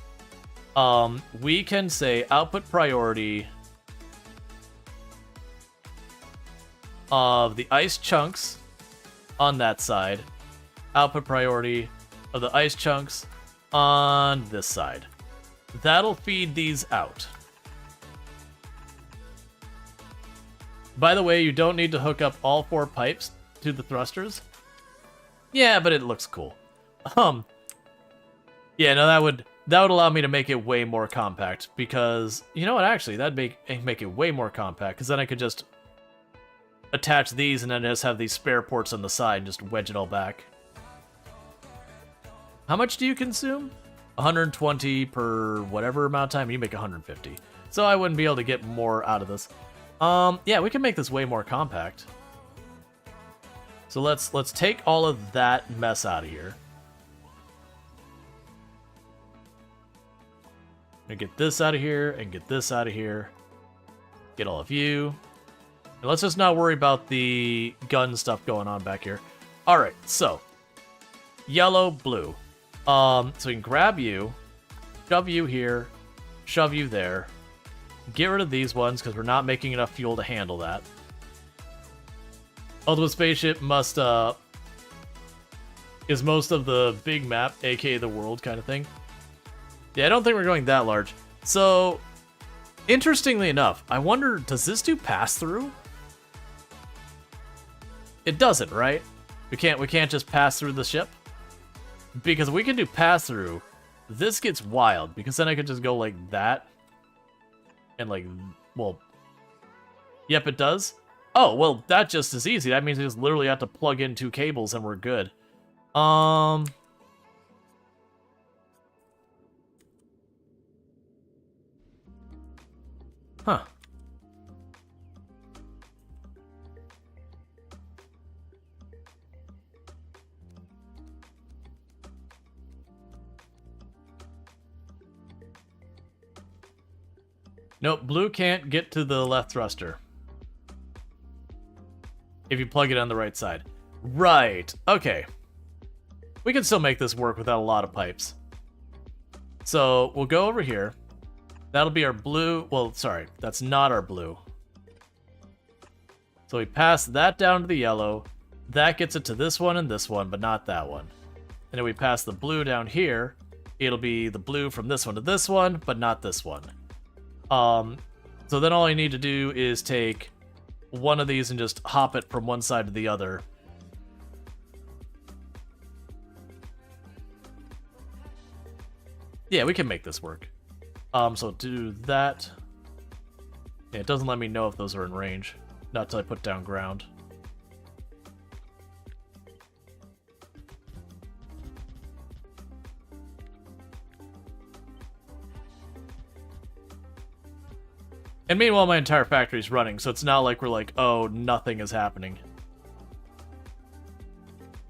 we can say output priority of the ice chunks on that side, output priority of the ice chunks on this side. That'll feed these out. By the way, you don't need to hook up all 4 pipes to the thrusters. Yeah, but it looks cool. Yeah, no, that would allow me to make it way more compact, because you know what, actually that'd make it way more compact, because then I could just attach these and then just have these spare ports on the side and just wedge it all back. How much do you consume? 120 per whatever amount of time. You make 150. So I wouldn't be able to get more out of this. Yeah, we can make this way more compact. So let's take all of that mess out of here. And get this out of here and get this out of here. Get all of you. And let's just not worry about the gun stuff going on back here. Alright, so yellow, blue. So we can grab you, shove you here, shove you there. Get rid of these ones because we're not making enough fuel to handle that. Ultimate spaceship must is most of the big map, aka the world kind of thing. Yeah, I don't think we're going that large. So, interestingly enough, I wonder, does this do pass-through? It doesn't, right? We can't just pass through the ship? Because we can do pass-through, this gets wild, because then I could just go like that. And like, well, yep, it does. Oh, well, that just is easy. That means we just literally have to plug in 2 cables and we're good. Huh. Nope, blue can't get to the left thruster. If you plug it on the right side. Right, okay. We can still make this work without a lot of pipes. So, we'll go over here. That'll be our blue. Well, sorry, that's not our blue. So we pass that down to the yellow. That gets it to this one and this one, but not that one. And then we pass the blue down here. It'll be the blue from this one to this one, but not this one. So then all I need to do is take one of these and just hop it from one side to the other. Yeah, we can make this work. So do that. Yeah, it doesn't let me know if those are in range. Not till I put down ground. And meanwhile, my entire factory's running, so it's not like we're like, oh, nothing is happening.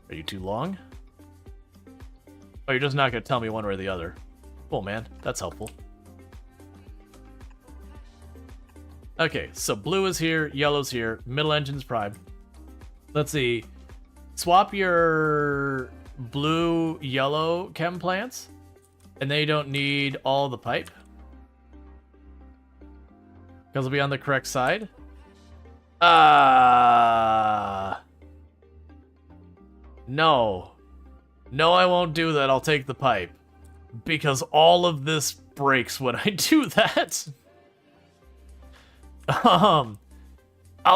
Are you too long? Oh, you're just not going to tell me one way or the other. Cool, man. That's helpful. Okay, so blue is here, yellow's here, middle engine's primed. Let's see. Swap your blue-yellow chem plants, and they don't need all the pipe. Because it'll be on the correct side. No. No, I won't do that. I'll take the pipe. Because all of this breaks when I do that. I'll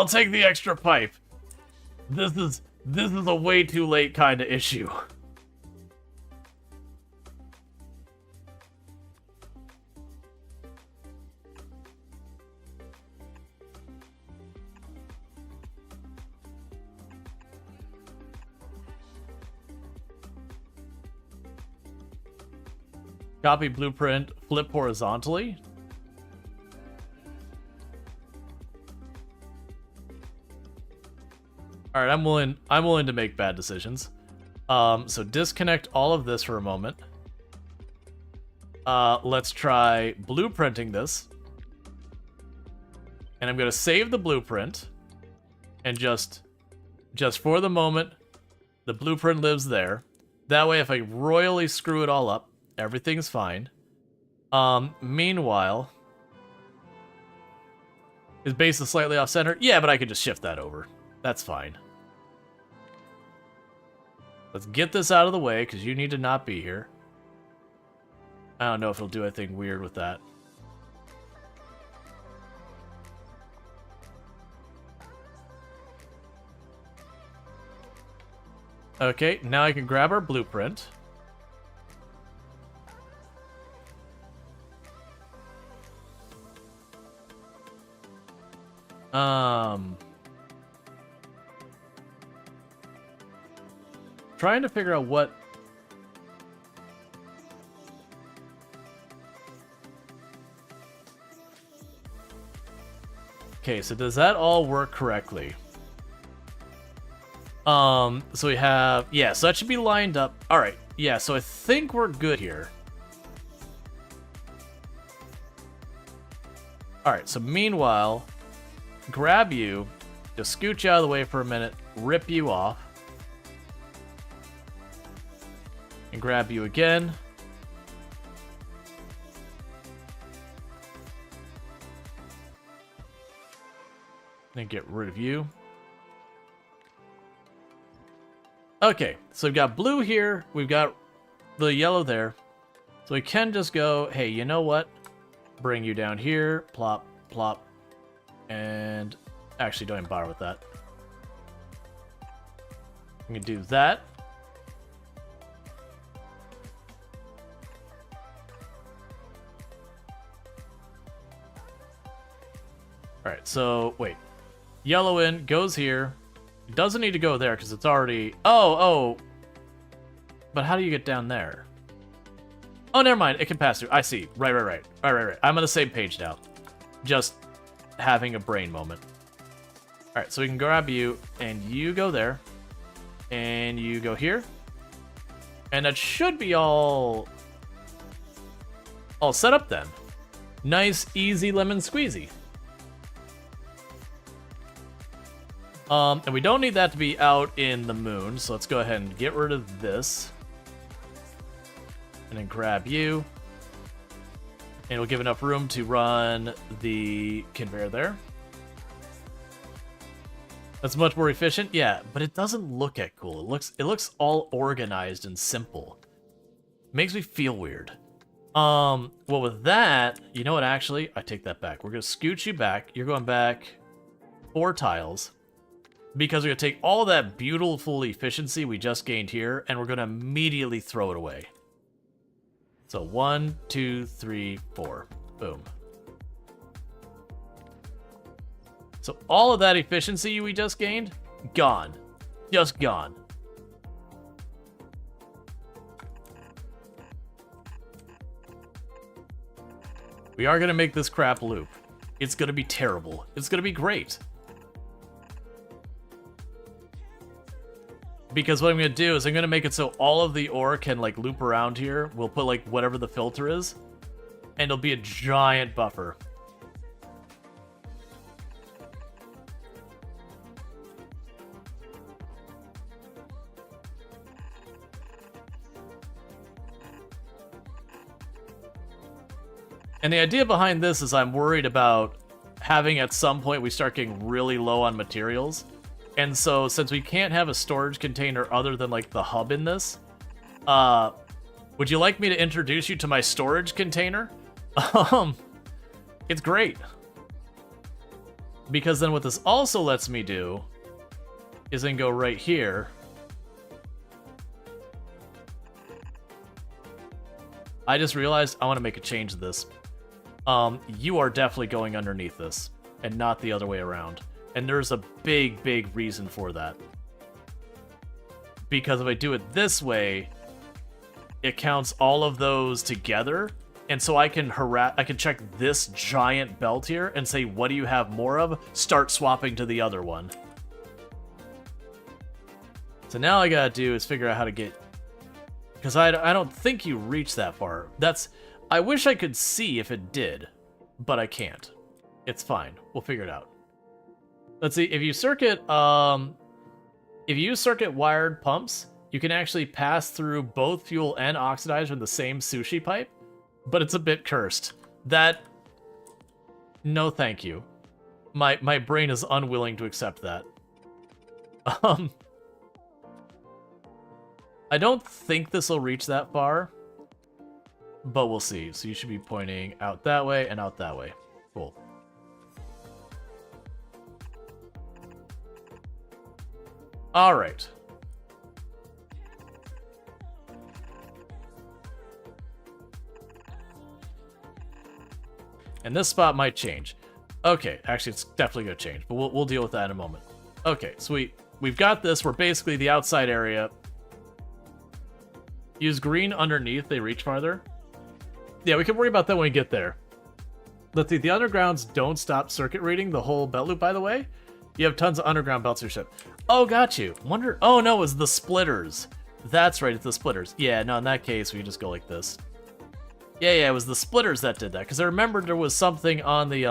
take the extra pipe. This is a way too late kind of issue. Copy blueprint, flip horizontally. All right, I'm willing to make bad decisions. So disconnect all of this for a moment. Let's try blueprinting this. And I'm going to save the blueprint. And just for the moment, the blueprint lives there. That way, if I royally screw it all up, everything's fine. Meanwhile, his base is slightly off-center. Yeah, but I could just shift that over. That's fine. Let's get this out of the way, because you need to not be here. I don't know if it'll do anything weird with that. Okay, now I can grab our blueprint. Trying to figure out what... Okay, so does that all work correctly? So we have... Yeah, so that should be lined up. Alright, yeah, so I think we're good here. Alright, so meanwhile, grab you, just scooch you out of the way for a minute, rip you off. And grab you again. Then get rid of you. Okay, so we've got blue here, we've got the yellow there. So we can just go, hey, you know what? Bring you down here, plop, plop, and actually don't even bother with that. I'm gonna do that. Alright, so, wait. Yellow in, goes here. It doesn't need to go there, because it's already... Oh! But how do you get down there? Oh, never mind. It can pass through. I see. Right. I'm on the same page now. Just having a brain moment. Alright, so we can grab you, and you go there. And you go here. And that should be all set up then. Nice, easy lemon squeezy. And we don't need that to be out in the moon, so let's go ahead and get rid of this. And then grab you. And it'll give enough room to run the conveyor there. That's much more efficient, yeah, but it doesn't look that cool. It looks all organized and simple. Makes me feel weird. Well, with that, you know what, actually, I take that back. We're gonna scooch you back. You're going back 4 tiles. Because we're going to take all that beautiful efficiency we just gained here, and we're going to immediately throw it away. So 1, 2, 3, 4. Boom. So all of that efficiency we just gained, gone. Just gone. We are going to make this crap loop. It's going to be terrible. It's going to be great. Because what I'm going to do is I'm going to make it so all of the ore can, like, loop around here. We'll put, like, whatever the filter is. And it'll be a giant buffer. And the idea behind this is I'm worried about having at some point we start getting really low on materials. And so, since we can't have a storage container other than, like, the hub in this, would you like me to introduce you to my storage container? It's great. Because then what this also lets me do is then go right here. I just realized I want to make a change to this. You are definitely going underneath this, and not the other way around. And there's a big reason for that. Because if I do it this way, it counts all of those together, and so I can check this giant belt here and say, what do you have more of? Start swapping to the other one. So now I gotta do is figure out how to get... Because I don't think you reach that far. I wish I could see if it did, but I can't. It's fine. We'll figure it out. Let's see, if you use circuit wired pumps, you can actually pass through both fuel and oxidizer in the same sushi pipe, but it's a bit cursed. No thank you. My brain is unwilling to accept that. I don't think this will reach that far, but we'll see. So you should be pointing out that way and out that way. Cool. All right. And this spot might change. Okay, actually, it's definitely going to change, but we'll deal with that in a moment. Okay, sweet. We've got this. We're basically the outside area. Use green underneath. They reach farther. Yeah, we can worry about that when we get there. Let's see. The undergrounds don't stop circuit reading the whole belt loop, by the way. You have tons of underground belts in your ship. Oh, got you. Wonder. Oh, no, it was the splitters. That's right, it's the splitters. Yeah, no, in that case, we just go like this. Yeah, it was the splitters that did that. Because I remembered there was something on the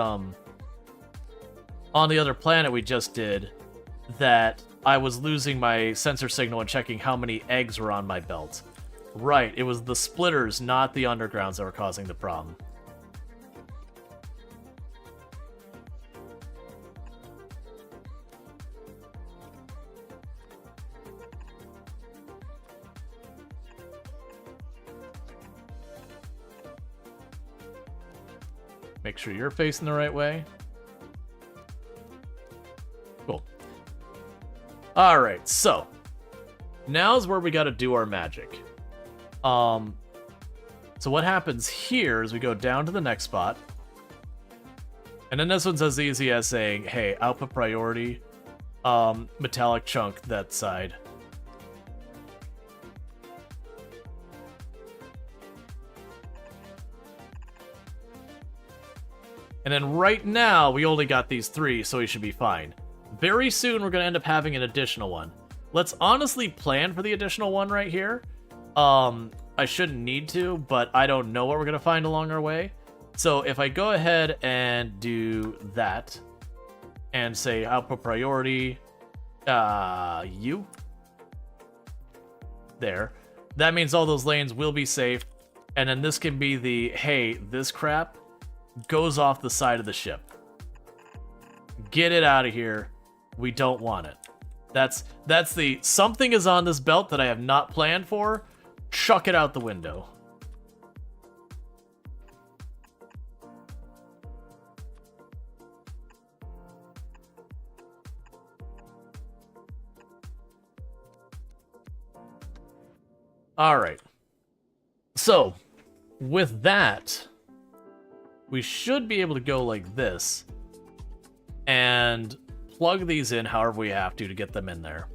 other planet we just did that I was losing my sensor signal and checking how many eggs were on my belt. Right, it was the splitters, not the undergrounds, that were causing the problem. Make sure you're facing the right way. Cool. Alright, so now's where we gotta do our magic. So what happens here is we go down to the next spot. And then this one's as easy as saying, hey, output priority, metallic chunk that side. And then right now, we only got these 3, so we should be fine. Very soon, we're going to end up having an additional one. Let's honestly plan for the additional one right here. I shouldn't need to, but I don't know what we're going to find along our way. So if I go ahead and do that, and say output priority, you. There. That means all those lanes will be safe. And then this can be the, hey, this crap goes off the side of the ship. Get it out of here. We don't want it. That's the something is on this belt that I have not planned for. Chuck it out the window. All right. So, with that, we should be able to go like this and plug these in however we have to get them in there.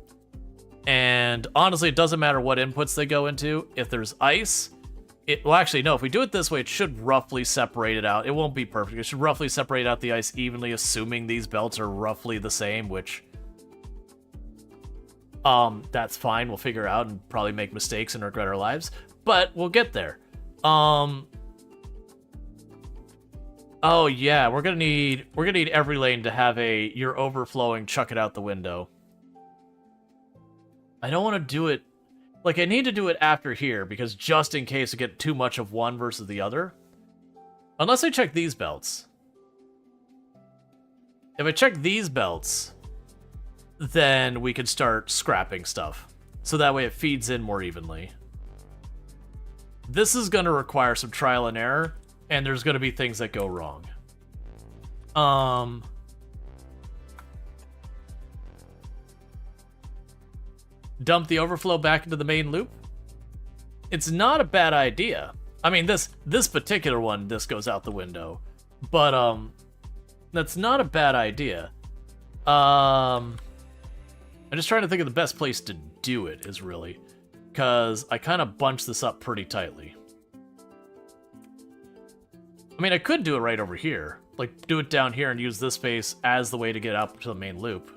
And honestly, it doesn't matter what inputs they go into. If there's ice, well, actually, no, if we do it this way, it should roughly separate it out. It won't be perfect. It should roughly separate out the ice evenly, assuming these belts are roughly the same, which that's fine. We'll figure out and probably make mistakes and regret our lives, but we'll get there. Oh yeah, we're gonna need every lane to have a you're overflowing, chuck it out the window. I don't want to do it like I need to do it after here because just in case we get too much of one versus the other. Unless I check these belts. If I check these belts, then we could start scrapping stuff. So that way it feeds in more evenly. This is going to require some trial and error, and there's going to be things that go wrong. Dump the overflow back into the main loop? It's not a bad idea. I mean, this particular one, this goes out the window. But, that's not a bad idea. I'm just trying to think of the best place to do it, is really. Because I kind of bunched this up pretty tightly. I mean, I could do it right over here. Like, do it down here and use this space as the way to get up to the main loop.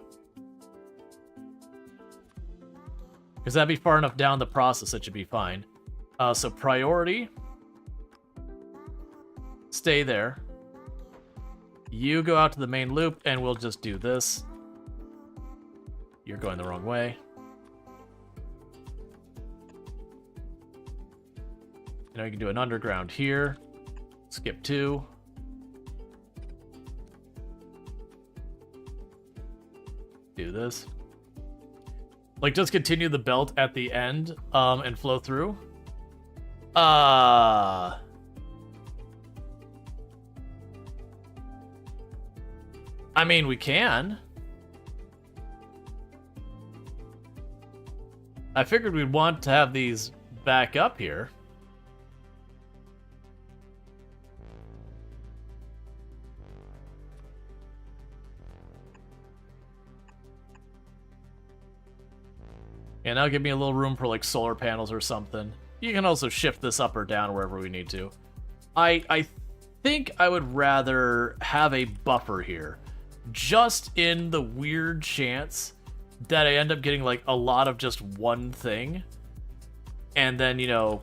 Because that'd be far enough down the process, it should be fine. So priority. Stay there. You go out to the main loop, and we'll just do this. You're going the wrong way. You know, you can do an underground here. Skip 2. Do this. Like, just continue the belt at the end, and flow through. I mean, we can. I figured we'd want to have these back up here. Yeah, now give me a little room for, like, solar panels or something. You can also shift this up or down wherever we need to. I think I would rather have a buffer here. Just in the weird chance that I end up getting, like, a lot of just one thing. And then, you know,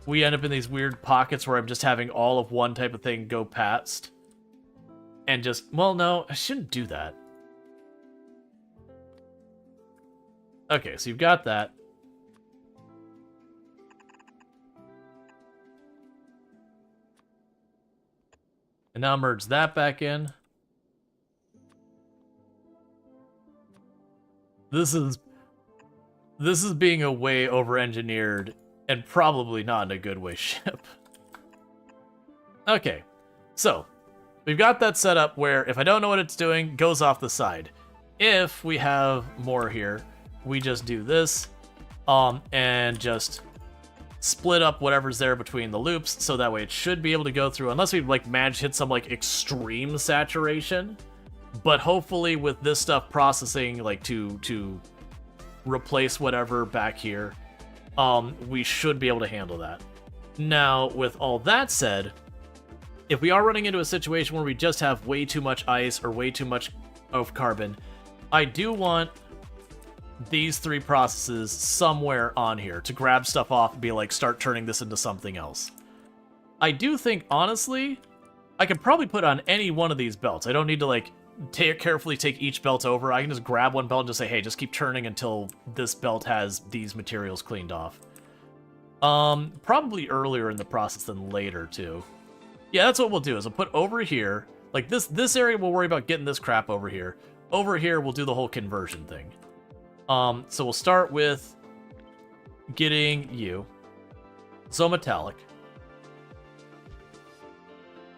we end up in these weird pockets where I'm just having all of one type of thing go past. And just, well, no, I shouldn't do that. Okay, so you've got that. And now merge that back in. This is being a way over-engineered and probably not in a good way ship. Okay, so we've got that set up where if I don't know what it's doing, it goes off the side. If we have more here, we just do this, and just split up whatever's there between the loops, so that way it should be able to go through, unless we like manage to hit some like extreme saturation. But hopefully with this stuff processing, like to replace whatever back here, we should be able to handle that. Now, with all that said, if we are running into a situation where we just have way too much ice or way too much of carbon, I do want these 3 processes somewhere on here to grab stuff off and be like, start turning this into something else. I do think, honestly, I could probably put on any one of these belts. I don't need to, like, carefully take each belt over. I can just grab one belt and just say, hey, just keep turning until this belt has these materials cleaned off. Probably earlier in the process than later, too. Yeah, that's what we'll do, is we'll put over here, like, this area we'll worry about getting this crap over here. Over here, we'll do the whole conversion thing. So we'll start with getting you. So metallic.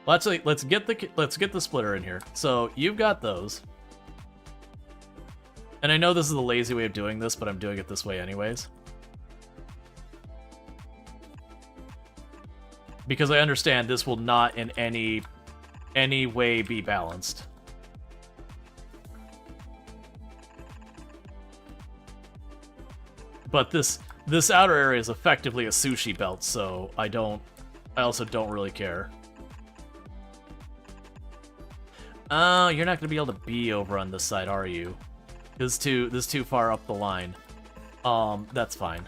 Well, actually, let's get the splitter in here. So you've got those. And I know this is a lazy way of doing this, but I'm doing it this way anyways. Because I understand this will not in any way be balanced. But this outer area is effectively a sushi belt, so I also don't really care. Oh, you're not gonna be able to be over on this side, are you? This is too far up the line. That's fine.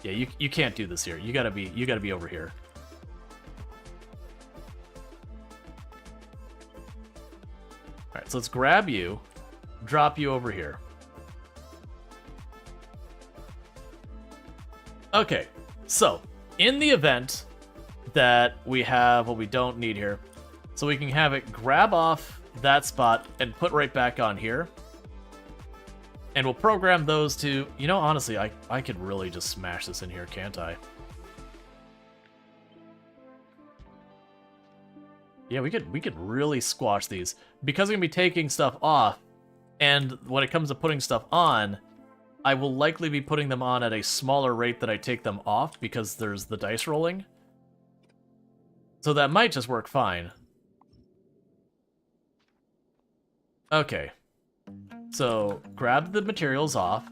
Yeah, you can't do this here. You gotta be over here. Alright, so let's grab you, drop you over here. Okay, so in the event that we have what we don't need here, so we can have it grab off that spot and put right back on here. And we'll program those to, you know, honestly, I could really just smash this in here, can't I? Yeah, we could really squash these. Because I'm going to be taking stuff off, and when it comes to putting stuff on, I will likely be putting them on at a smaller rate than I take them off because there's the dice rolling. So that might just work fine. Okay. So, grab the materials off,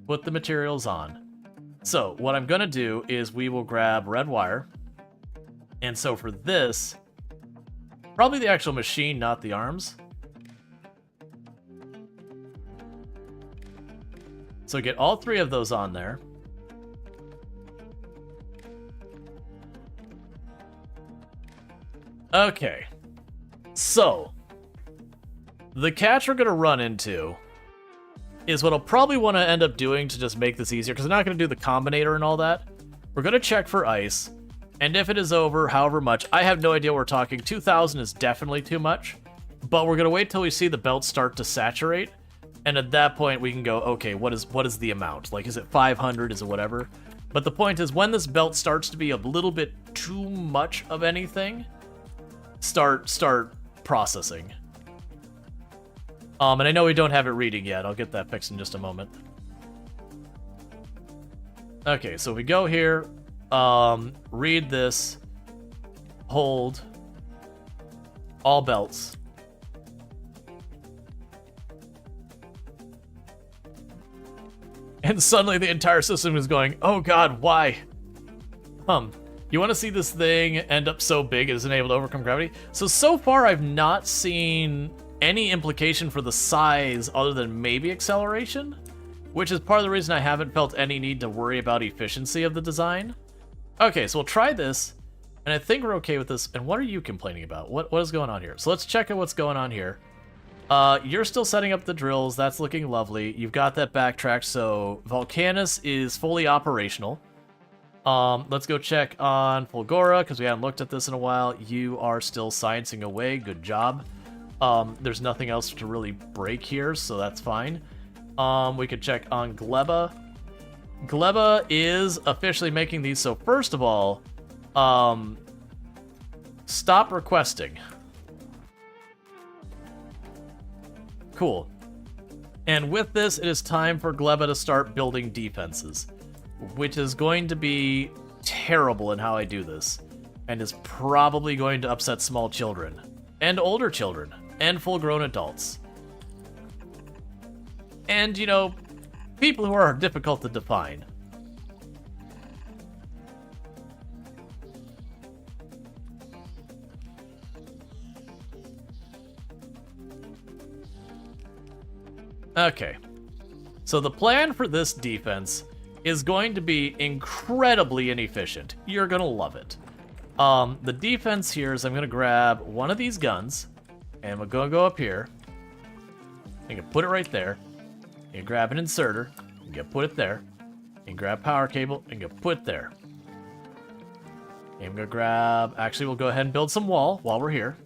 put the materials on. So, what I'm going to do is we will grab red wire. And so for this, probably the actual machine, not the arms. So get all 3 of those on there. Okay. So, the catch we're going to run into is what I'll probably want to end up doing to just make this easier, because I'm not going to do the combinator and all that. We're going to check for ice, and if it is over however much, I have no idea what we're talking. 2,000 is definitely too much, but we're going to wait till we see the belt start to saturate, and at that point we can go, okay, what is the amount? Like, is it 500? Is it whatever? But the point is, when this belt starts to be a little bit too much of anything, start processing. And I know we don't have it reading yet. I'll get that fixed in just a moment. Okay, so we go here, read this, hold, all belts. And suddenly the entire system is going, oh god, why? You want to see this thing end up so big it isn't able to overcome gravity? So far I've not seen any implication for the size other than maybe acceleration, which is part of the reason I haven't felt any need to worry about efficiency of the design. Okay, so we'll try this, and I think we're okay with this. And what are you complaining about? What is going on here? So let's check out what's going on here. You're still setting up the drills. That's looking lovely. You've got that backtrack, so Volcanus is fully operational. Let's go check on Fulgora, because we haven't looked at this in a while. You are still sciencing away. Good job. There's nothing else to really break here, so that's fine. We could check on Gleba. Gleba is officially making these, so first of all, stop requesting. Cool. And with this, it is time for Gleba to start building defenses, which is going to be terrible in how I do this, and is probably going to upset small children, and older children, and full-grown adults. And, you know, people who are difficult to define. Okay. So the plan for this defense is going to be incredibly inefficient. You're gonna love it. The defense here is I'm gonna grab one of these guns, and we're gonna go up here. I'm gonna put it right there. And grab an inserter, and go put it there. And grab power cable, and go put it there. And I'm gonna grab. Actually, we'll go ahead and build some wall while we're here.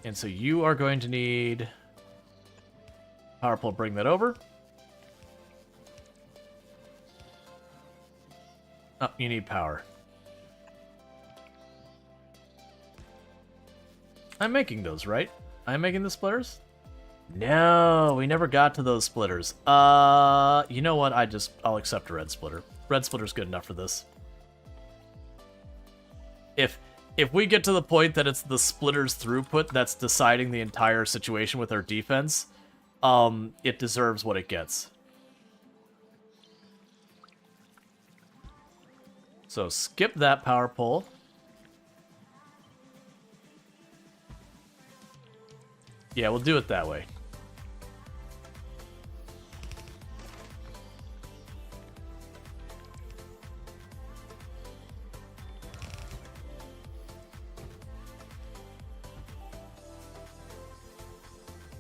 And so you are going to need power pole, bring that over. Oh, you need power. I'm making those, right? I'm making the splitters? No, we never got to those splitters. You know what? I'll accept a red splitter. Red splitter's good enough for this. If we get to the point that it's the splitter's throughput that's deciding the entire situation with our defense, it deserves what it gets. So skip that power pole. Yeah, we'll do it that way.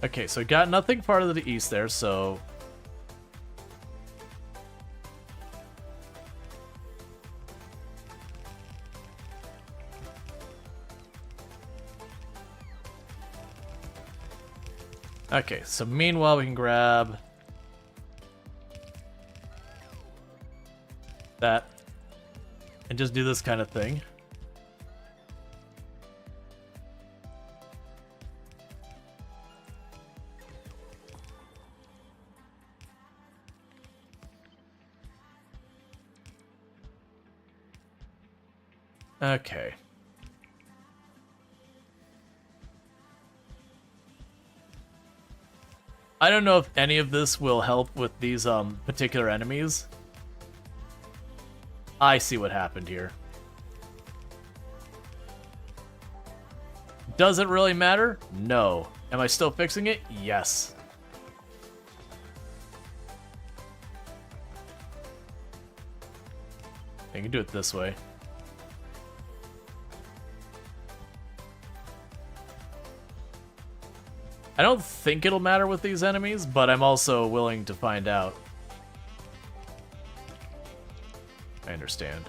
Okay, so got nothing farther to the east there, so... Okay, so meanwhile we can grab... that. And just do this kind of thing. Okay. I don't know if any of this will help with these particular enemies. I see what happened here. Does it really matter? No. Am I still fixing it? Yes. I can do it this way. I don't think it'll matter with these enemies, but I'm also willing to find out. I understand.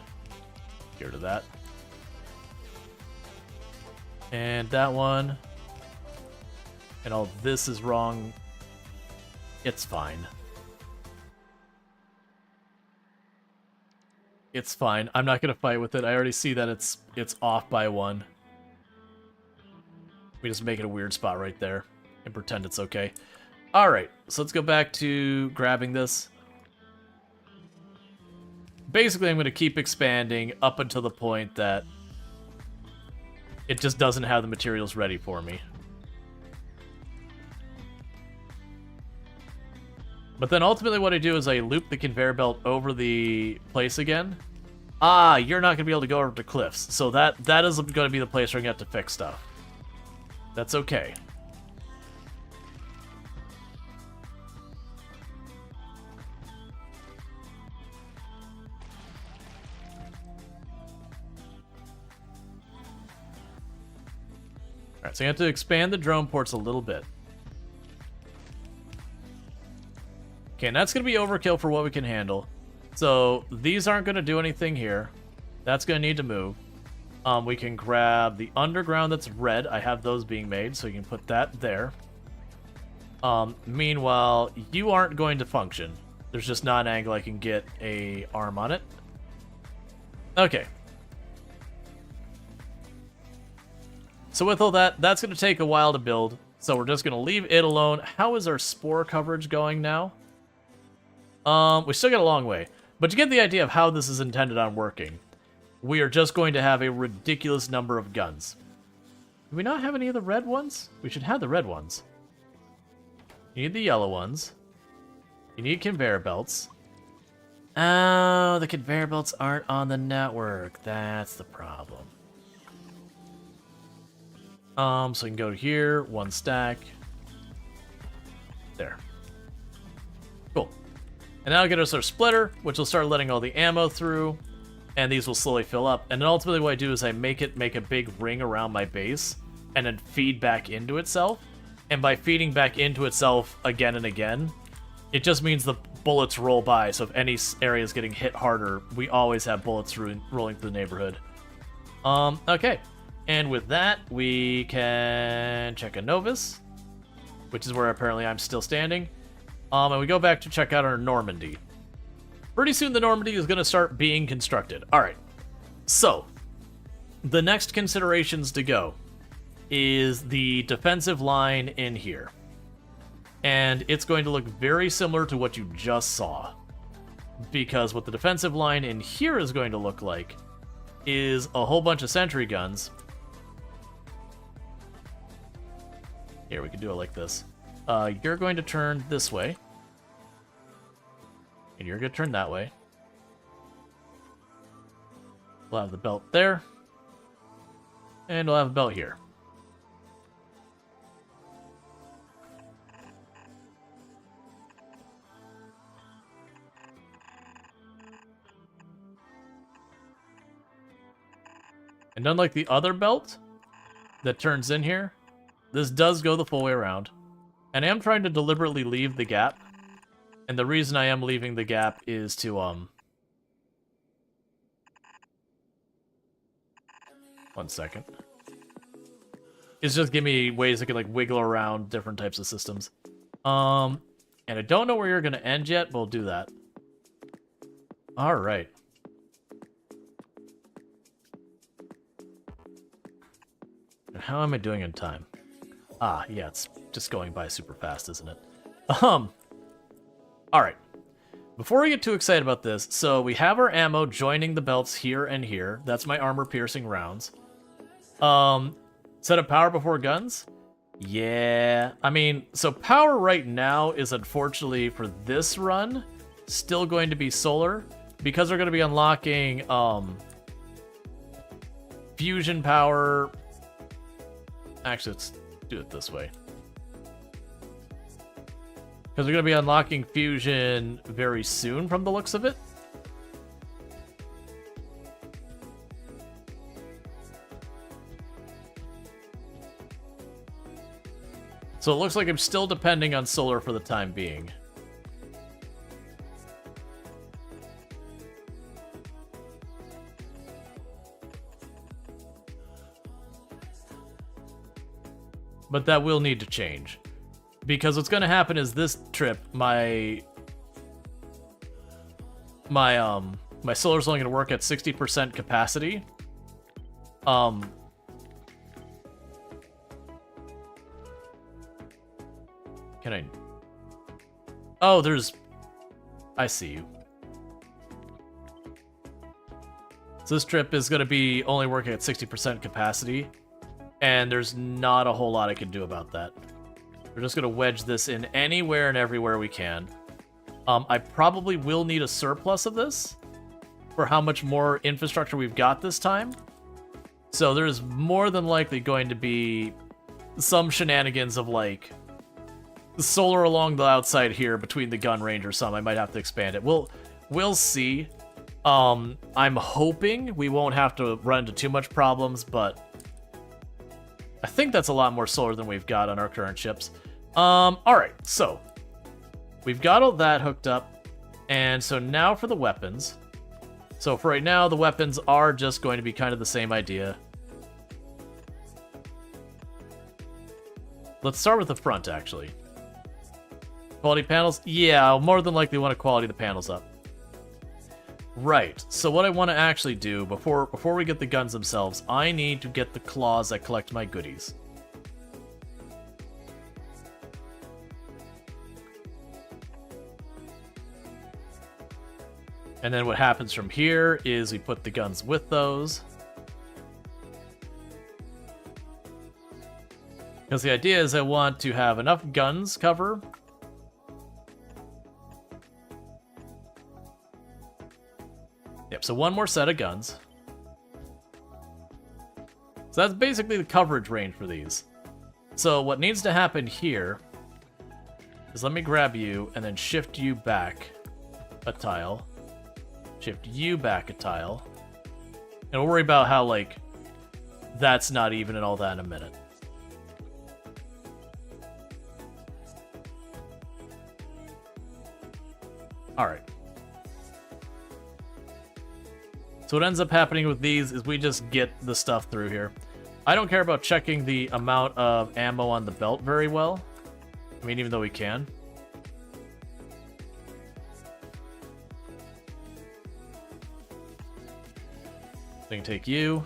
Get rid of that. And that one. And all this is wrong. It's fine. It's fine. I'm not gonna fight with it. I already see that it's off by 1. We just make it a weird spot right there and pretend it's okay. Alright, so let's go back to grabbing this. Basically, I'm going to keep expanding up until the point that it just doesn't have the materials ready for me. But then ultimately what I do is I loop the conveyor belt over the place again. Ah, you're not going to be able to go over the cliffs. So that is going to be the place where I'm going to have to fix stuff. That's okay. Alright, so I have to expand the drone ports a little bit. Okay, and that's going to be overkill for what we can handle. So these aren't going to do anything here. That's going to need to move. We can grab the underground that's red. I have those being made, so you can put that there. Meanwhile, you aren't going to function. There's just not an angle I can get a arm on it. Okay. So with all that, that's going to take a while to build. So we're just going to leave it alone. How is our spore coverage going now? We still got a long way. But you get the idea of how this is intended on working. We are just going to have a ridiculous number of guns. Do we not have any of the red ones? We should have the red ones. You need the yellow ones. You need conveyor belts. Oh, the conveyor belts aren't on the network. That's the problem. So we can go here, 1 stack. There. Cool. And that'll get us our splitter, which will start letting all the ammo through. And these will slowly fill up. And then ultimately what I do is I make a big ring around my base and then feed back into itself. And by feeding back into itself again and again, it just means the bullets roll by. So if any area is getting hit harder, we always have bullets rolling through the neighborhood. Okay. And with that, we can check a Novus, which is where apparently I'm still standing. And we go back to check out our Normandy. Pretty soon the Normandy is going to start being constructed. Alright, so the next considerations to go is the defensive line in here. And it's going to look very similar to what you just saw. Because what the defensive line in here is going to look like is a whole bunch of sentry guns. Here, we can do it like this. You're going to turn this way. And you're going to turn that way. We'll have the belt there. And we'll have a belt here. And unlike the other belt that turns in here, this does go the full way around. And I am trying to deliberately leave the gap. And the reason I am leaving the gap is to, 1 second. It's just give me ways I can, like, wiggle around different types of systems. And I don't know where you're going to end yet, but we'll do that. Alright. And how am I doing in time? Ah, yeah, it's just going by super fast, isn't it? Alright. Before we get too excited about this, so we have our ammo joining the belts here and here. That's my armor-piercing rounds. Set up power before guns? Yeah. I mean, so power right now is unfortunately, for this run, still going to be solar. because we're going to be unlocking fusion power. Actually, let's do it this way. Because we're going to be unlocking fusion very soon from the looks of it. So it looks like I'm still depending on solar for the time being. But that will need to change. Because what's going to happen is this trip, my solar's only going to work at 60% capacity. Can I... Oh, there's... I see you. So this trip is going to be only working at 60% capacity, and there's not a whole lot I can do about that. We're just going to wedge this in anywhere and everywhere we can. I probably will need a surplus of this for how much more infrastructure we've got this time. So there's more than likely going to be some shenanigans of, like, solar along the outside here between the gun range or some. I might have to expand it. We'll see. I'm hoping we won't have to run into too much problems, but I think that's a lot more solar than we've got on our current ships. Alright, so we've got all that hooked up, and so now for the weapons. So for right now, the weapons are just going to be kind of the same idea. Let's start with the front, actually. Quality panels? Yeah, I'll more than likely want to quality the panels up. Right, so what I want to actually do, before we get the guns themselves, I need to get the claws that collect my goodies. And then what happens from here is we put the guns with those. Because the idea is I want to have enough guns cover. Yep, so one more set of guns. So that's basically the coverage range for these. So what needs to happen here is let me grab you and then shift you back a tile. Shift you back a tile. And we'll worry about how, like, that's not even and all that in a minute. Alright. So what ends up happening with these is we just get the stuff through here. I don't care about checking the amount of ammo on the belt very well. I mean, even though we can. So I can take you.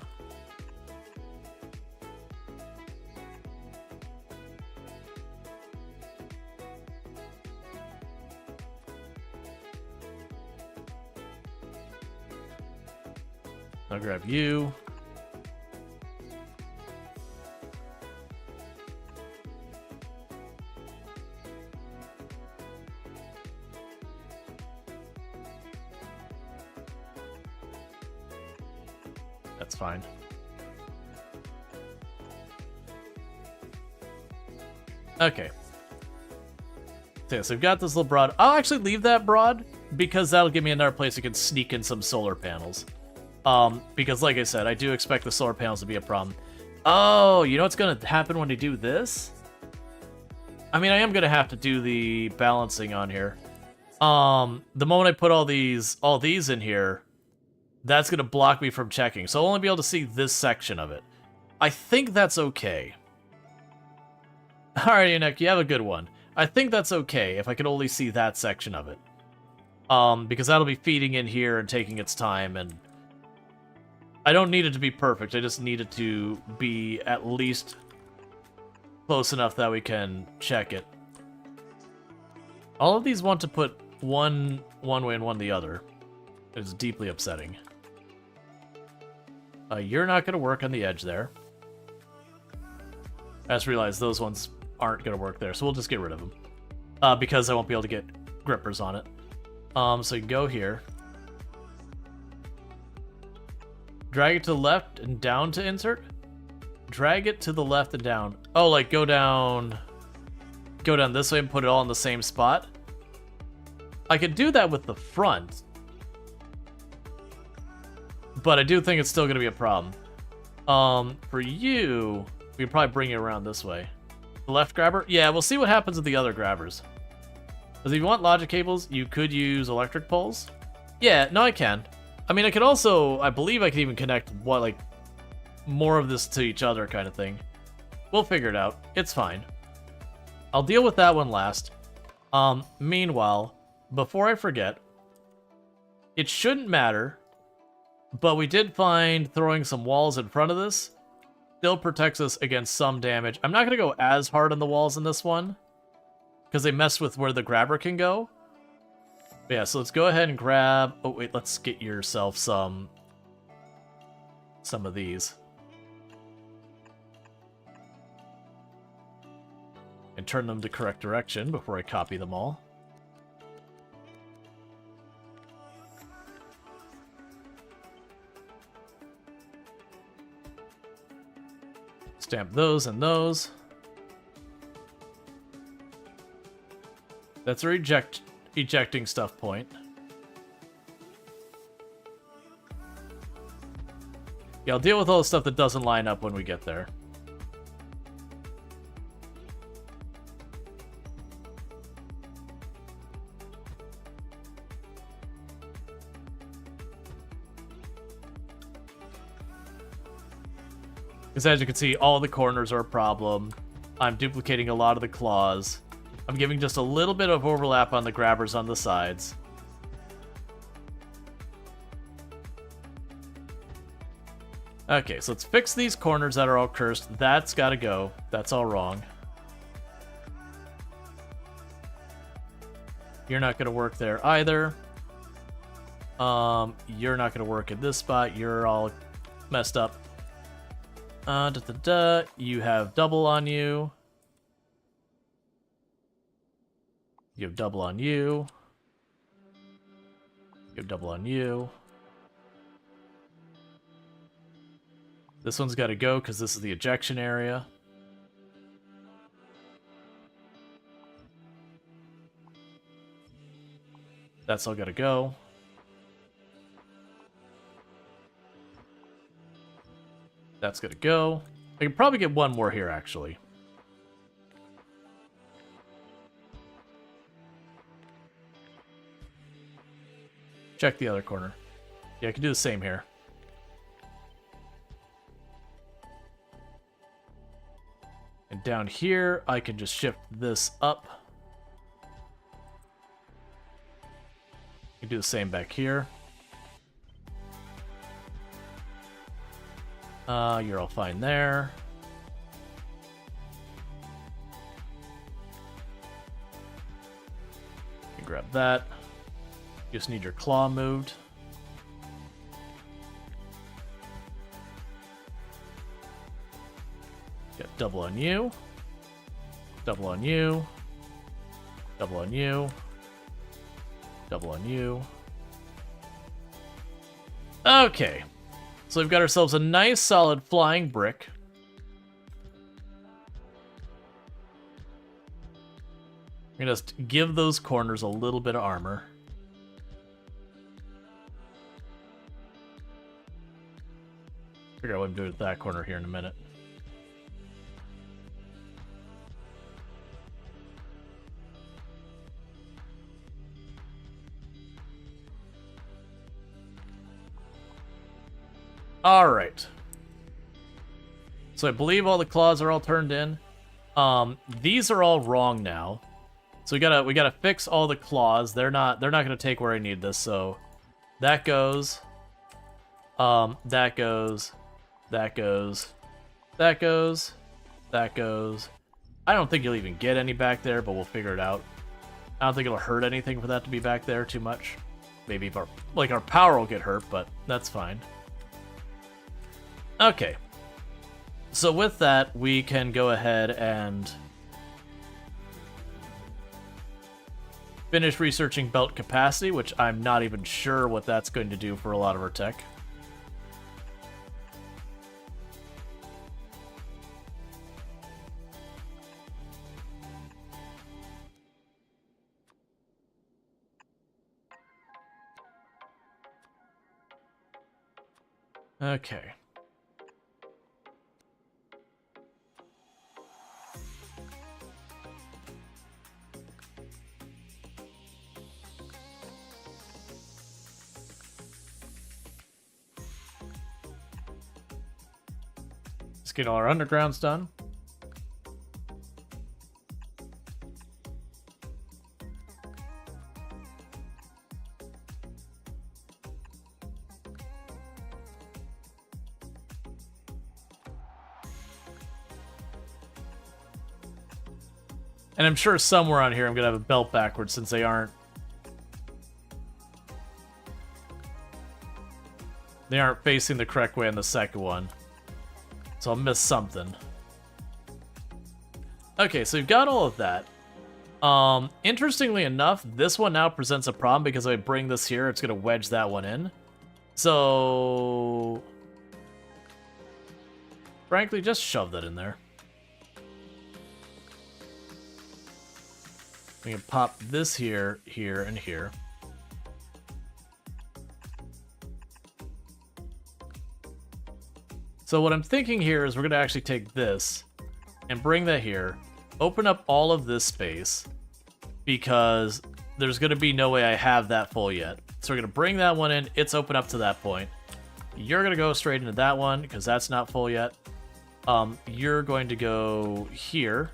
I'll grab you. That's fine. Okay. Okay, so we've got this little broad. I'll actually leave that broad because that'll give me another place I can sneak in some solar panels. Because like I said, I do expect the solar panels to be a problem. Oh, you know what's gonna happen when they do this? I mean, I am gonna have to do the balancing on here. The moment I put all these in here, that's gonna block me from checking. So I'll only be able to see this section of it. I think that's okay. Alright, Nick, you have a good one. I think that's okay if I can only see that section of it. Because that'll be feeding in here and taking its time, and I don't need it to be perfect, I just need it to be at least close enough that we can check it. All of these want to put one way and one the other. It's deeply upsetting. You're not going to work on the edge there. I just realized those ones aren't going to work there, so we'll just get rid of them. Because I won't be able to get grippers on it. So you can go here. Drag it to the left and down to insert? Drag it to the left and down. Oh, like go down this way and put it all in the same spot? I could do that with the front. But I do think it's still going to be a problem. For you, we can probably bring it around this way. The left grabber? Yeah, we'll see what happens with the other grabbers. Because if you want logic cables, you could use electric poles. Yeah, no, I can. I mean, I could also, I believe I could even connect, what, like, more of this to each other kind of thing. We'll figure it out. It's fine. I'll deal with that one last. Meanwhile, before I forget, it shouldn't matter, but we did find throwing some walls in front of this still protects us against some damage. I'm not going to go as hard on the walls in this one, because they mess with where the grabber can go. But yeah, so let's go ahead and grab... Oh, wait, let's get yourself some of these. And turn them to correct direction before I copy them all. Stamp those and those. That's our ejecting stuff point. Yeah, I'll deal with all the stuff that doesn't line up when we get there. Because as you can see, all the corners are a problem. I'm duplicating a lot of the claws. I'm giving just a little bit of overlap on the grabbers on the sides. Okay, so let's fix these corners that are all cursed. That's gotta go. That's all wrong. You're not gonna work there either. You're not gonna work at this spot. You're all messed up. You have double on you. You have double on you. You have double on you. This one's got to go because this is the ejection area. That's all got to go. That's gonna go. I can probably get one more here, actually. Check the other corner. Yeah, I can do the same here. And down here, I can just shift this up. You can do the same back here. You're all fine there. You can grab that. You just need your claw moved. Got double on you. Double on you. Double on you. Double on you. Okay. So we've got ourselves a nice solid flying brick. We're gonna just give those corners a little bit of armor. Figure out what I'm doing with that corner here in a minute. Alright. So I believe all the claws are all turned in. These are all wrong now. So we gotta fix all the claws. They're not gonna take where I need this, so that goes. That goes. That goes. That goes. That goes. I don't think you'll even get any back there, but we'll figure it out. I don't think it'll hurt anything for that to be back there too much. Maybe if our power will get hurt, but that's fine. Okay, so with that, we can go ahead and finish researching belt capacity, which I'm not even sure what that's going to do for a lot of our tech. Okay. Let's get all our undergrounds done. And I'm sure somewhere on here I'm going to have a belt backwards since they aren't. They aren't facing the correct way on the second one. So I'll miss something. Okay, so we've got all of that. Interestingly enough, this one now presents a problem because if I bring this here, it's going to wedge that one in. So... frankly, just shove that in there. We can pop this here, here, and here. So what I'm thinking here is we're going to actually take this and bring that here, open up all of this space, because there's going to be no way I have that full yet. So we're going to bring that one in, it's open up to that point. You're going to go straight into that one, because that's not full yet. You're going to go here.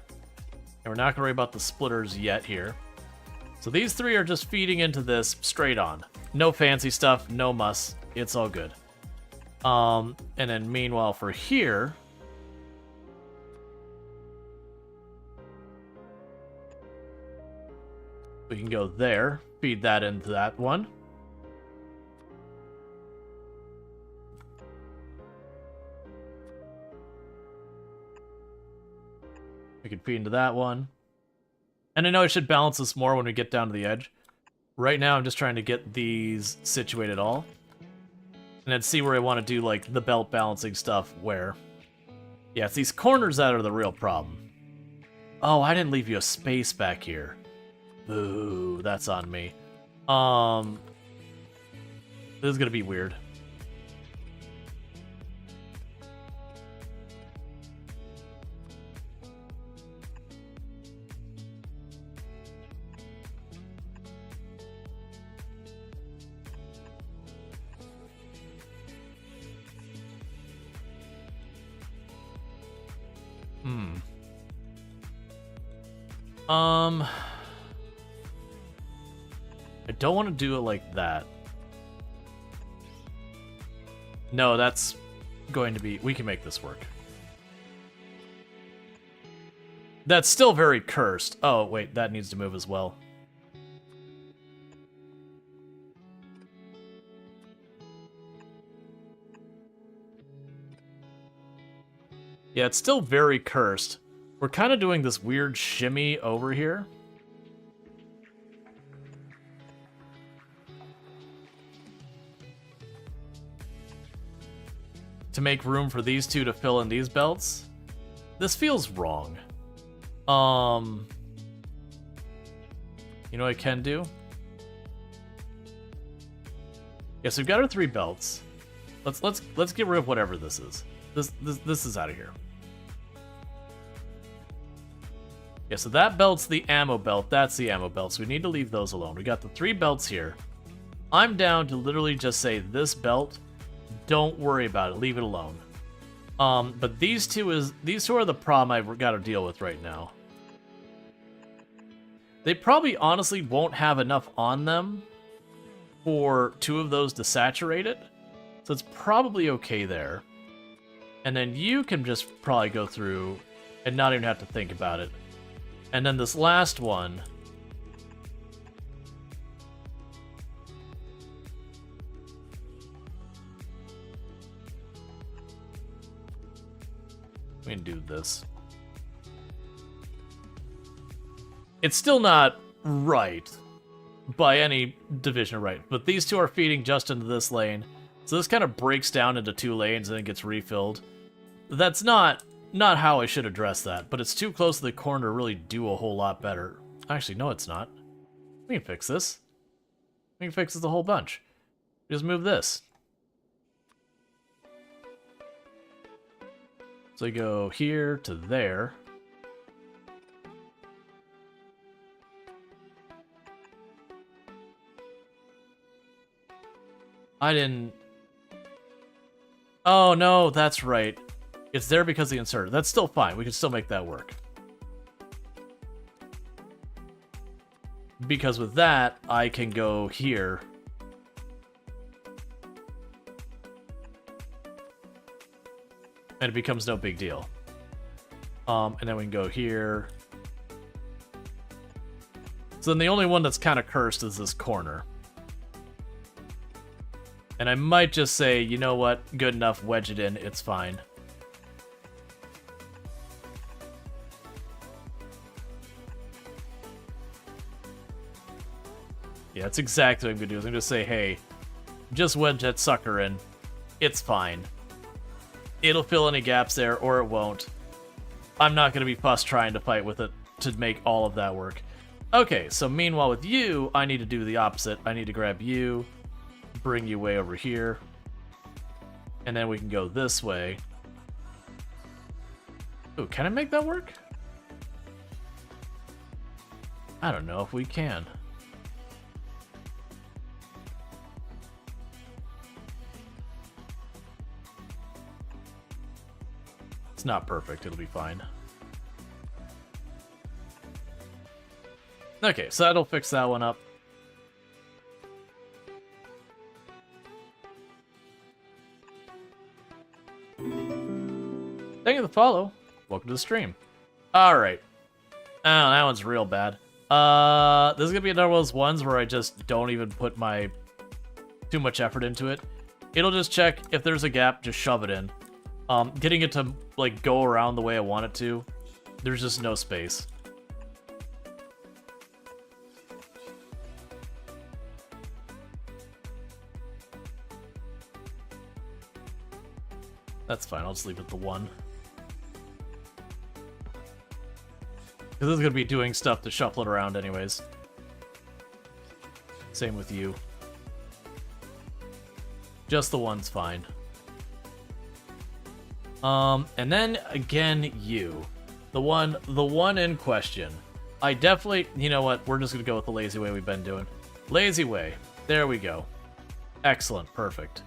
And we're not going to worry about the splitters yet here. So these three are just feeding into this straight on. No fancy stuff, no muss. It's all good. And then meanwhile for here... we can go there, feed that into that one. We can feed into that one. And I know I should balance this more when we get down to the edge. Right now, I'm just trying to get these situated all. And then see where I want to do, like, the belt balancing stuff where. Yeah, it's these corners that are the real problem. Oh, I didn't leave you a space back here. Boo, that's on me. This is gonna be weird. I don't want to do it like that. No, that's going to be... we can make this work. That's still very cursed. Oh, wait, that needs to move as well. Yeah, it's still very cursed. We're kind of doing this weird shimmy over here. To make room for these two to fill in these belts. This feels wrong. You know what I can do? Yes, we've got our 3 belts. Let's get rid of whatever this is. This is out of here. Yeah, so that belt's the ammo belt. That's the ammo belt. So we need to leave those alone. We got the 3 belts here. I'm down to literally just say this belt. Don't worry about it. Leave it alone. But these two are the problem I've got to deal with right now. They probably honestly won't have enough on them for 2 of those to saturate it. So it's probably okay there. And then you can just probably go through and not even have to think about it. And then this last one... we can do this. It's still not right by any division of right, but these two are feeding just into this lane. So this kind of breaks down into 2 lanes and then gets refilled. That's not how I should address that, but it's too close to the corner to really do a whole lot better. Actually, no, it's not. We can fix this. We can fix this a whole bunch. Just move this. So I go here to there. I didn't... Oh, no, that's right. It's there because of the inserter. That's still fine. We can still make that work. Because with that, I can go here. And it becomes no big deal. And then we can go here. So then the only one that's kind of cursed is this corner. And I might just say, you know what? Good enough, wedge it in, it's fine. Yeah, that's exactly what I'm going to do. I'm going to say, hey, just wedge that sucker in. It's fine. It'll fill any gaps there, or it won't. I'm not going to be fussed trying to fight with it to make all of that work. Okay, so meanwhile with you, I need to do the opposite. I need to grab you, bring you way over here, and then we can go this way. Ooh, can I make that work? I don't know if we can. It's not perfect, it'll be fine. Okay, so that'll fix that one up. Thank you for the follow. Welcome to the stream. Alright. Oh, that one's real bad. This is gonna be another one of those ones where I just don't even put my too much effort into it. It'll just check if there's a gap, just shove it in. Getting it to like go around the way I want it to, there's just no space. That's fine, I'll just leave it the 1. Because this is going to be doing stuff to shuffle it around anyways. Same with you. Just the 1's fine. And then again, you. The one in question. I definitely, you know what, we're just going to go with the lazy way we've been doing. Lazy way. There we go. Excellent, perfect.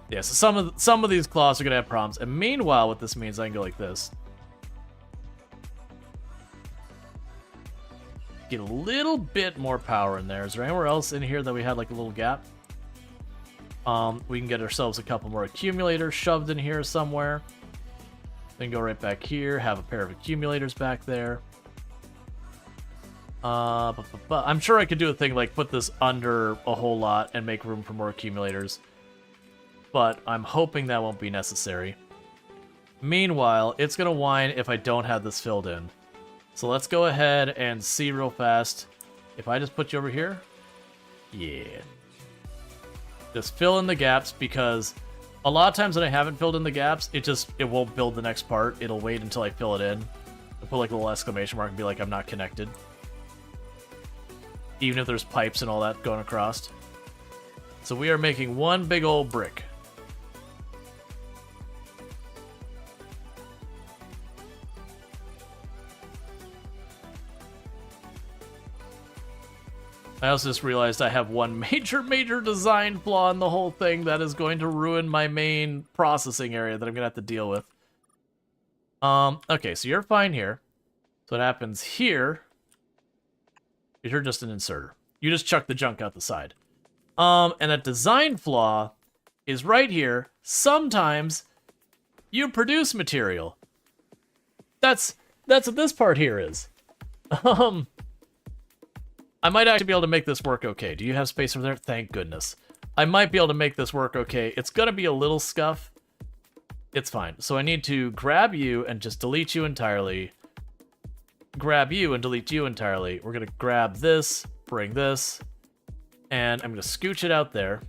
Yeah, so some of these claws are gonna have problems. And meanwhile, what this means, I can go like this. Get a little bit more power in there. Is there anywhere else in here that we had like a little gap? We can get ourselves a couple more accumulators shoved in here somewhere. Then go right back here, have a pair of accumulators back there. I'm sure I could do a thing like put this under a whole lot and make room for more accumulators. But I'm hoping that won't be necessary. Meanwhile, it's going to whine if I don't have this filled in. So let's go ahead and see real fast. If I just put you over here? Yeah. Just fill in the gaps, because a lot of times when I haven't filled in the gaps, it won't build the next part. It'll wait until I fill it in. I'll put like a little exclamation mark and be like, I'm not connected. Even if there's pipes and all that going across. So we are making one big old brick. I also just realized I have one major design flaw in the whole thing that is going to ruin my main processing area that I'm going to have to deal with. Okay, so you're fine here. So what happens here is you're just an inserter. You just chuck the junk out the side. And a design flaw is right here. Sometimes you produce material. That's what this part here is. I might actually be able to make this work okay. Do you have space over there? Thank goodness. I might be able to make this work okay. It's gonna be a little scuff. It's fine. So I need to grab you and just delete you entirely. Grab you and delete you entirely. We're gonna grab this, bring this, and I'm gonna scooch it out there.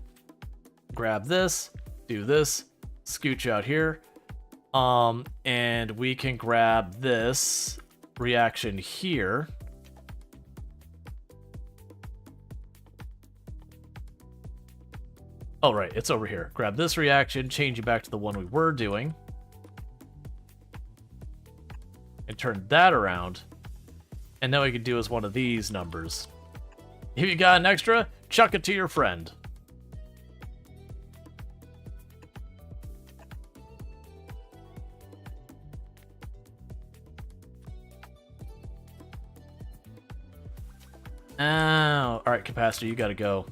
Grab this, do this, scooch out here. And we can grab this reaction here. Oh, right, it's over here. Grab this reaction, change it back to the one we were doing. And turn that around. And then we can do as one of these numbers. If you got an extra, chuck it to your friend. Oh, alright, capacitor, you gotta go.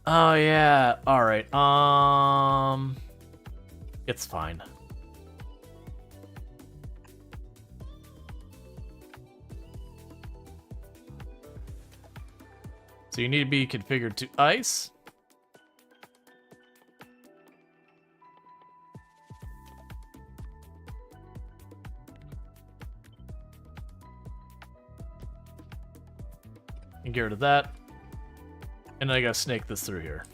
Oh, yeah, alright, it's fine. So you need to be configured to ice. And get rid of that. And then I gotta snake this through here.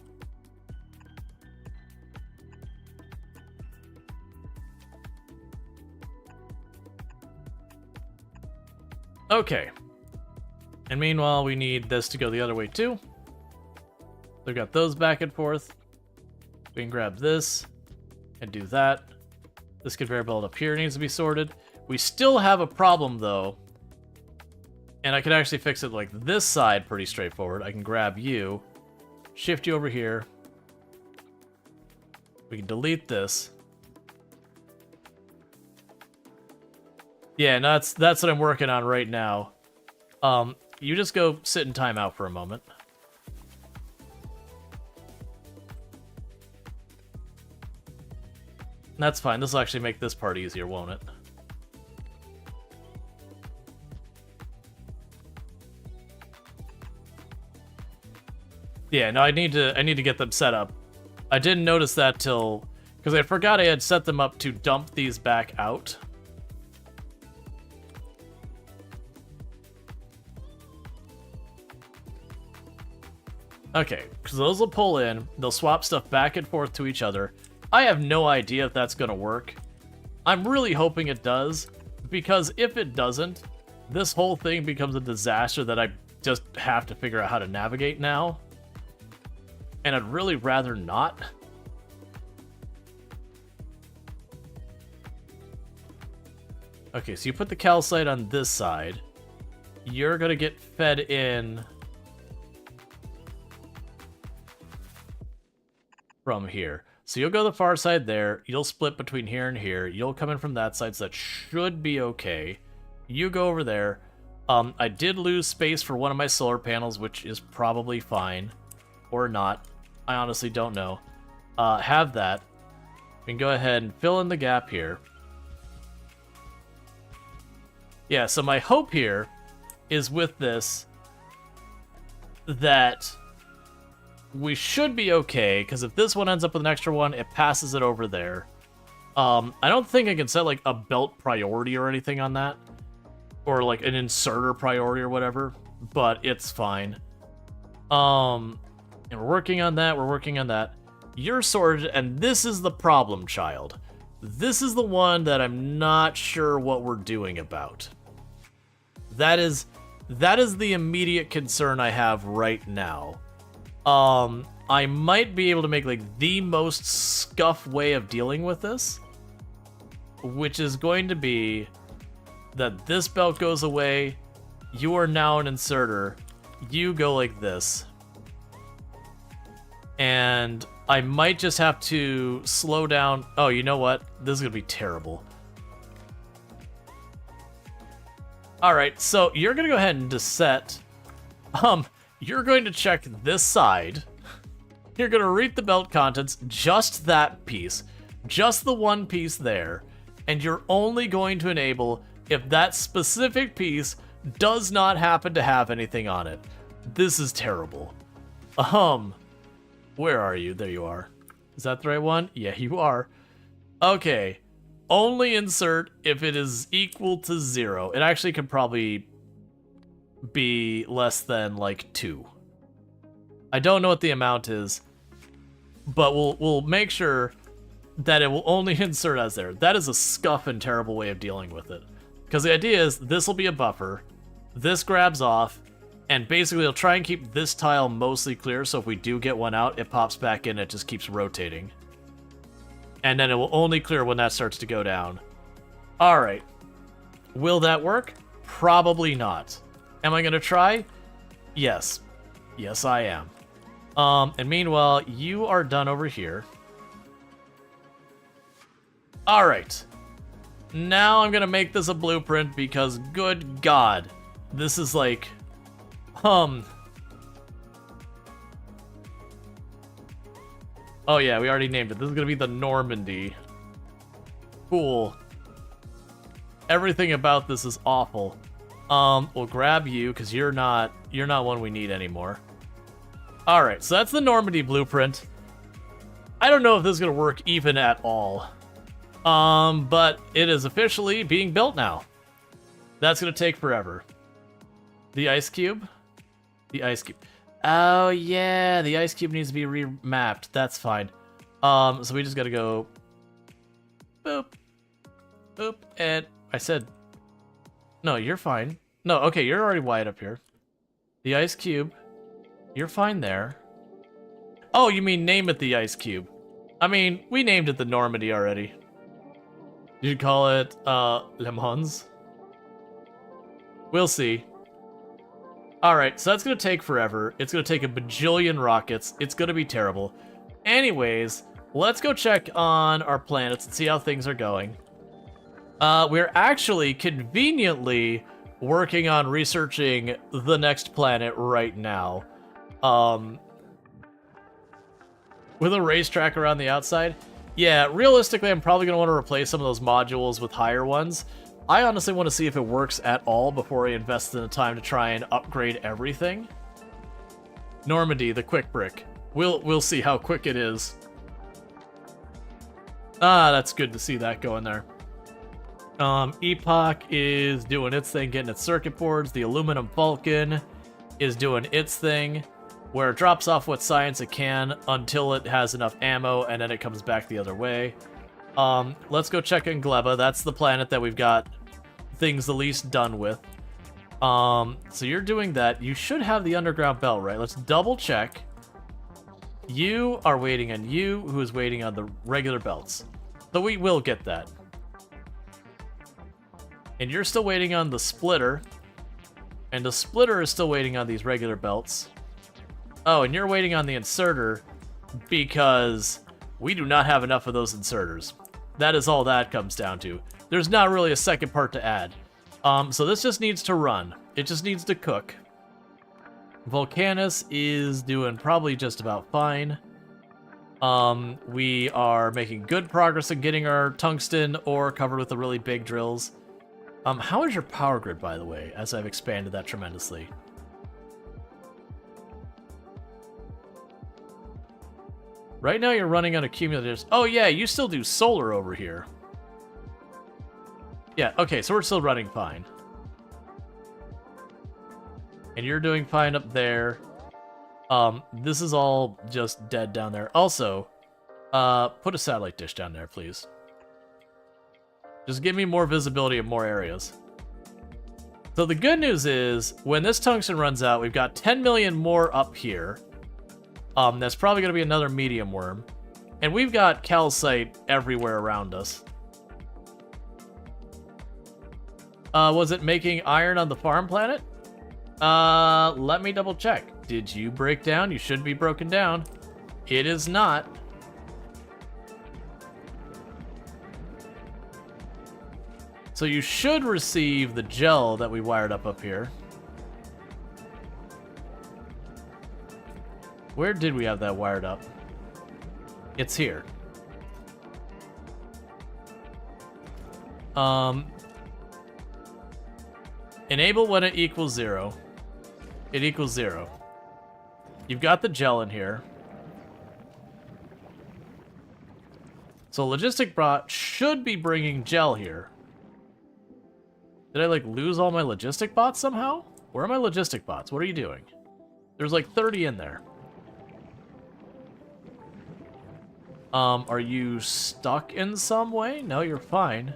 Okay. And meanwhile, we need this to go the other way too. We've got those back and forth. We can grab this and do that. This conveyor belt up here needs to be sorted. We still have a problem though. And I could actually fix it like this side pretty straightforward. I can grab you, shift you over here. We can delete this. Yeah, no, that's what I'm working on right now. You just go sit in timeout for a moment. That's fine. This will actually make this part easier, won't it? Yeah, no, I need to get them set up. I didn't notice that till because I forgot I had set them up to dump these back out. Okay, because those will pull in, they'll swap stuff back and forth to each other. I have no idea if that's going to work. I'm really hoping it does, because if it doesn't, this whole thing becomes a disaster that I just have to figure out how to navigate now. And I'd really rather not. Okay, so you put the calcite on this side. You're going to get fed in from here. So you'll go the far side there, you'll split between here and here, you'll come in from that side, so that should be okay. You go over there. I did lose space for one of my solar panels, which is probably fine. Or not. I honestly don't know. Have that. We can go ahead and fill in the gap here. Yeah, so my hope here is with this that we should be okay, because if this one ends up with an extra one, it passes it over there. I don't think I can set, like, a belt priority or anything on that. Or, like, an inserter priority or whatever. But it's fine. And we're working on that, we're working on that. You're sorted, and this is the problem, child. This is the one that I'm not sure what we're doing about. That is the immediate concern I have right now. I might be able to make, like, the most scuff way of dealing with this, which is going to be that this belt goes away, you are now an inserter, you go like this. And I might just have to slow down. Oh, you know what? This is going to be terrible. Alright, so you're going to go ahead and just set. You're going to check this side. You're going to read the belt contents, just that piece. Just the one piece there. And you're only going to enable if that specific piece does not happen to have anything on it. This is terrible. Where are you? There you are. Is that the right one? Yeah, you are. Okay. Only insert if it is equal to 0. It actually could probably be less than, like, 2. I don't know what the amount is, but we'll make sure that it will only insert as there. That is a scuff and terrible way of dealing with it. Because the idea is this will be a buffer. This grabs off. And basically, it'll try and keep this tile mostly clear, so if we do get one out, it pops back in, it just keeps rotating. And then it will only clear when that starts to go down. Alright. Will that work? Probably not. Am I going to try? Yes. Yes, I am. And meanwhile, you are done over here. Alright. Now I'm going to make this a blueprint because, good God, this is like... Oh yeah, we already named it. This is going to be the Normandy. Cool. Everything about this is awful. We'll grab you, because you're not one we need anymore. Alright, so that's the Normandy blueprint. I don't know if this is going to work even at all. But it is officially being built now. That's going to take forever. The ice cube? The ice cube. Oh, yeah, the ice cube needs to be remapped. That's fine. So we just got to go... Boop. Boop. And I said... No, you're fine. No, okay, you're already wide up here. The ice cube. You're fine there. Oh, you mean name it the ice cube. I mean, we named it the Normandy already. You'd call it, Le Mans? We'll see. Alright, so that's gonna take forever. It's gonna take a bajillion rockets. It's gonna be terrible. Anyways, let's go check on our planets and see how things are going. We're actually conveniently working on researching the next planet right now. With a racetrack around the outside. Yeah, realistically, I'm probably going to want to replace some of those modules with higher ones. I honestly want to see if it works at all before I invest in the time to try and upgrade everything. Normandy, the quick brick. We'll see how quick it is. Ah, that's good to see that going there. Epoch is doing its thing, getting its circuit boards. The aluminum Vulcan is doing its thing, where it drops off what science it can until it has enough ammo, and then it comes back the other way. Let's go check in Gleba. That's the planet that we've got things the least done with. So you're doing that. You should have the underground belt, right? Let's double check. You are waiting on you, who is waiting on the regular belts. So we will get that. And you're still waiting on the splitter. And the splitter is still waiting on these regular belts. Oh, and you're waiting on the inserter because we do not have enough of those inserters. That is all that comes down to. There's not really a second part to add. So this just needs to run. It just needs to cook. Volcanus is doing probably just about fine. We are making good progress in getting our tungsten ore covered with the really big drills. How is your power grid, by the way, as I've expanded that tremendously? Right now you're running on accumulators. Oh yeah, you still do solar over here. Yeah, okay, so we're still running fine. And you're doing fine up there. This is all just dead down there. Also, put a satellite dish down there, please. Just give me more visibility of more areas. So the good news is, when this tungsten runs out, we've got 10 million more up here. That's probably going to be another medium worm. And we've got calcite everywhere around us. Was it making iron on the farm planet? Let me double check. Did you break down? You should be broken down. It is not. So you should receive the gel that we wired up here. Where did we have that wired up? It's here. Enable when it equals 0. It equals 0. You've got the gel in here. So logistic bot should be bringing gel here. Did I, like, lose all my logistic bots somehow? Where are my logistic bots? What are you doing? There's, like, 30 in there. Are you stuck in some way? No, you're fine.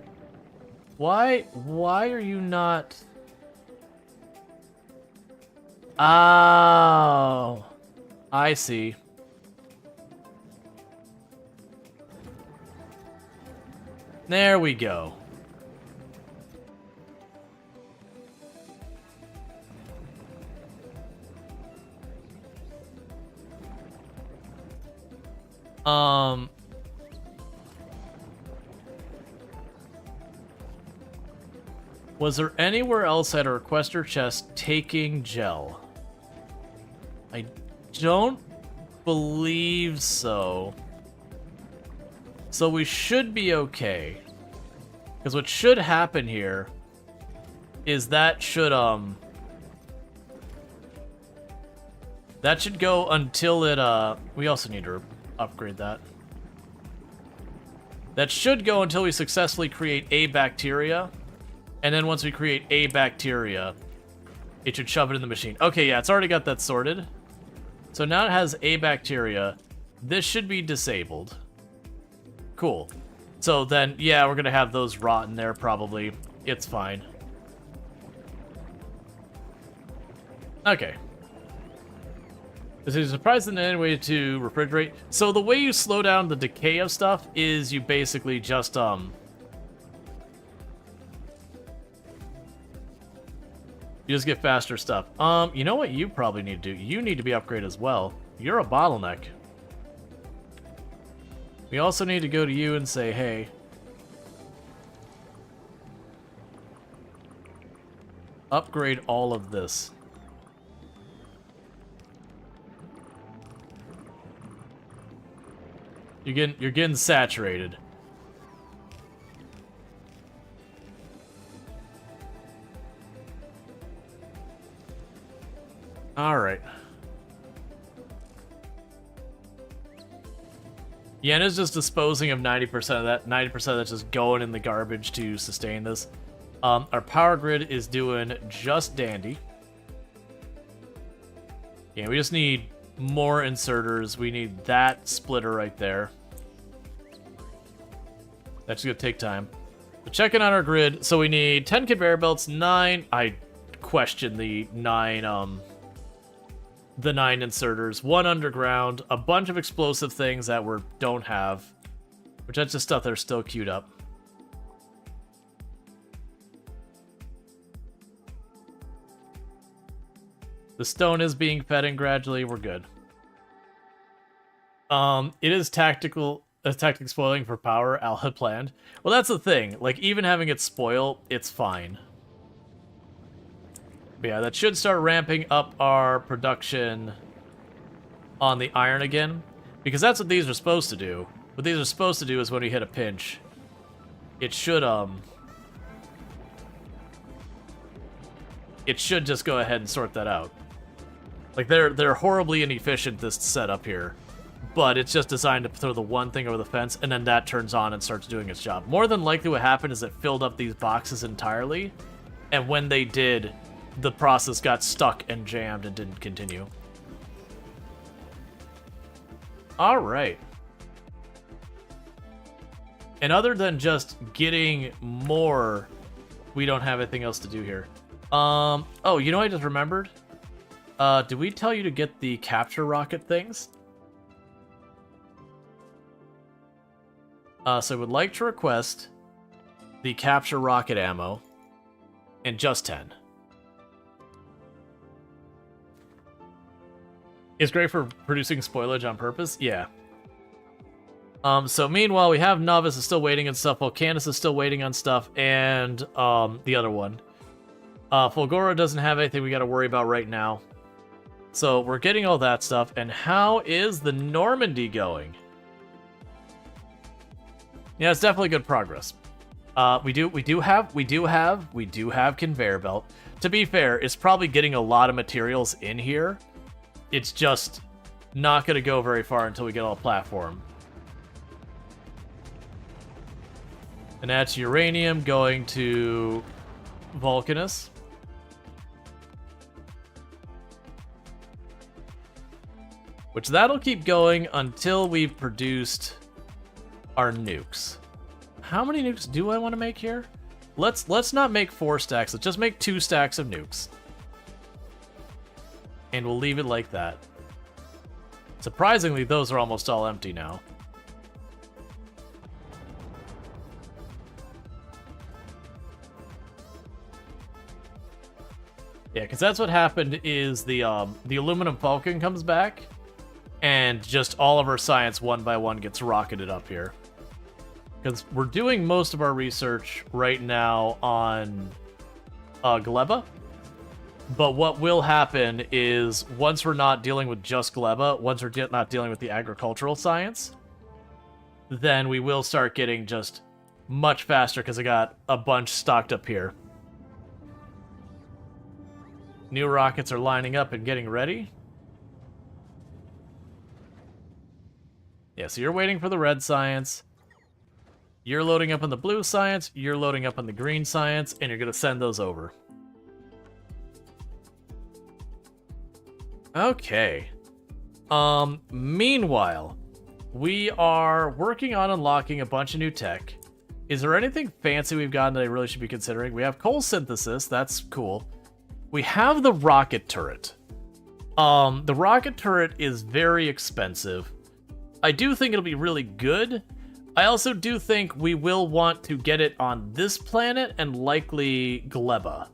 Why are you not... Oh, I see. There we go. Was there anywhere else at a requester chest taking gel? I don't believe so. So we should be okay. Because what should happen here is that should go until it we also need to upgrade that. That should go until we successfully create a bacteria. And then once we create a bacteria, it should shove it in the machine. Okay, yeah, it's already got that sorted. So now it has a bacteria. This should be disabled. Cool. So then, yeah, we're going to have those rot in there probably. It's fine. Okay. Is it surprising in any way to refrigerate? So the way you slow down the decay of stuff is you basically just, you just get faster stuff. You know what you probably need to do? You need to be upgraded as well. You're a bottleneck. We also need to go to you and say, hey, upgrade all of this. You're getting saturated. All right. Yenna's just disposing of 90% of that. 90% of that's just going in the garbage to sustain this. Our power grid is doing just dandy. Yeah, we just need more inserters. We need that splitter right there. That's gonna take time. So checking on our grid. So we need 10 conveyor belts, 9. I question the 9 inserters, 1 underground, a bunch of explosive things that we don't have, which that's just stuff that are still queued up. The stone is being fed in gradually. We're good. It is tactical spoiling for power. Al had planned. Well, that's the thing. Like, even having it spoil, it's fine. But yeah, that should start ramping up our production on the iron again, because that's what these are supposed to do. What these are supposed to do is when we hit a pinch, it should just go ahead and sort that out. Like, they're horribly inefficient, this setup here, but it's just designed to throw the one thing over the fence, and then that turns on and starts doing its job. More than likely what happened is it filled up these boxes entirely, and when they did, the process got stuck and jammed and didn't continue. Alright. And other than just getting more, we don't have anything else to do here. Oh, you know what I just remembered? Did we tell you to get the capture rocket things? So I would like to request the capture rocket ammo and just 10. It's great for producing spoilage on purpose? Yeah. So meanwhile, we have Novice is still waiting on stuff, while Candace is still waiting on stuff, and the other one. Fulgora doesn't have anything we gotta worry about right now. So we're getting all that stuff, and how is the Normandy going? Yeah, it's definitely good progress. We do have conveyor belt. To be fair, it's probably getting a lot of materials in here. It's just not going to go very far until we get all platform. And that's uranium going to Vulcanus. Which that'll keep going until we've produced our nukes. How many nukes do I want to make here? Let's not make 4 stacks. Let's just make 2 stacks of nukes. And we'll leave it like that. Surprisingly, those are almost all empty now. Yeah, because that's what happened is the aluminum falcon comes back, and just all of our science one by one gets rocketed up here. Because we're doing most of our research right now on Gleba. But what will happen is, once we're not dealing with just Gleba, once we're not dealing with the agricultural science, then we will start getting just much faster, because I got a bunch stocked up here. New rockets are lining up and getting ready. Yeah, so you're waiting for the red science. You're loading up on the blue science, you're loading up on the green science, and you're going to send those over. Okay. Meanwhile, we are working on unlocking a bunch of new tech. Is there anything fancy we've gotten that I really should be considering? We have coal synthesis, that's cool. We have the rocket turret. The rocket turret is very expensive. I do think it'll be really good. I also do think we will want to get it on this planet and likely Gleba.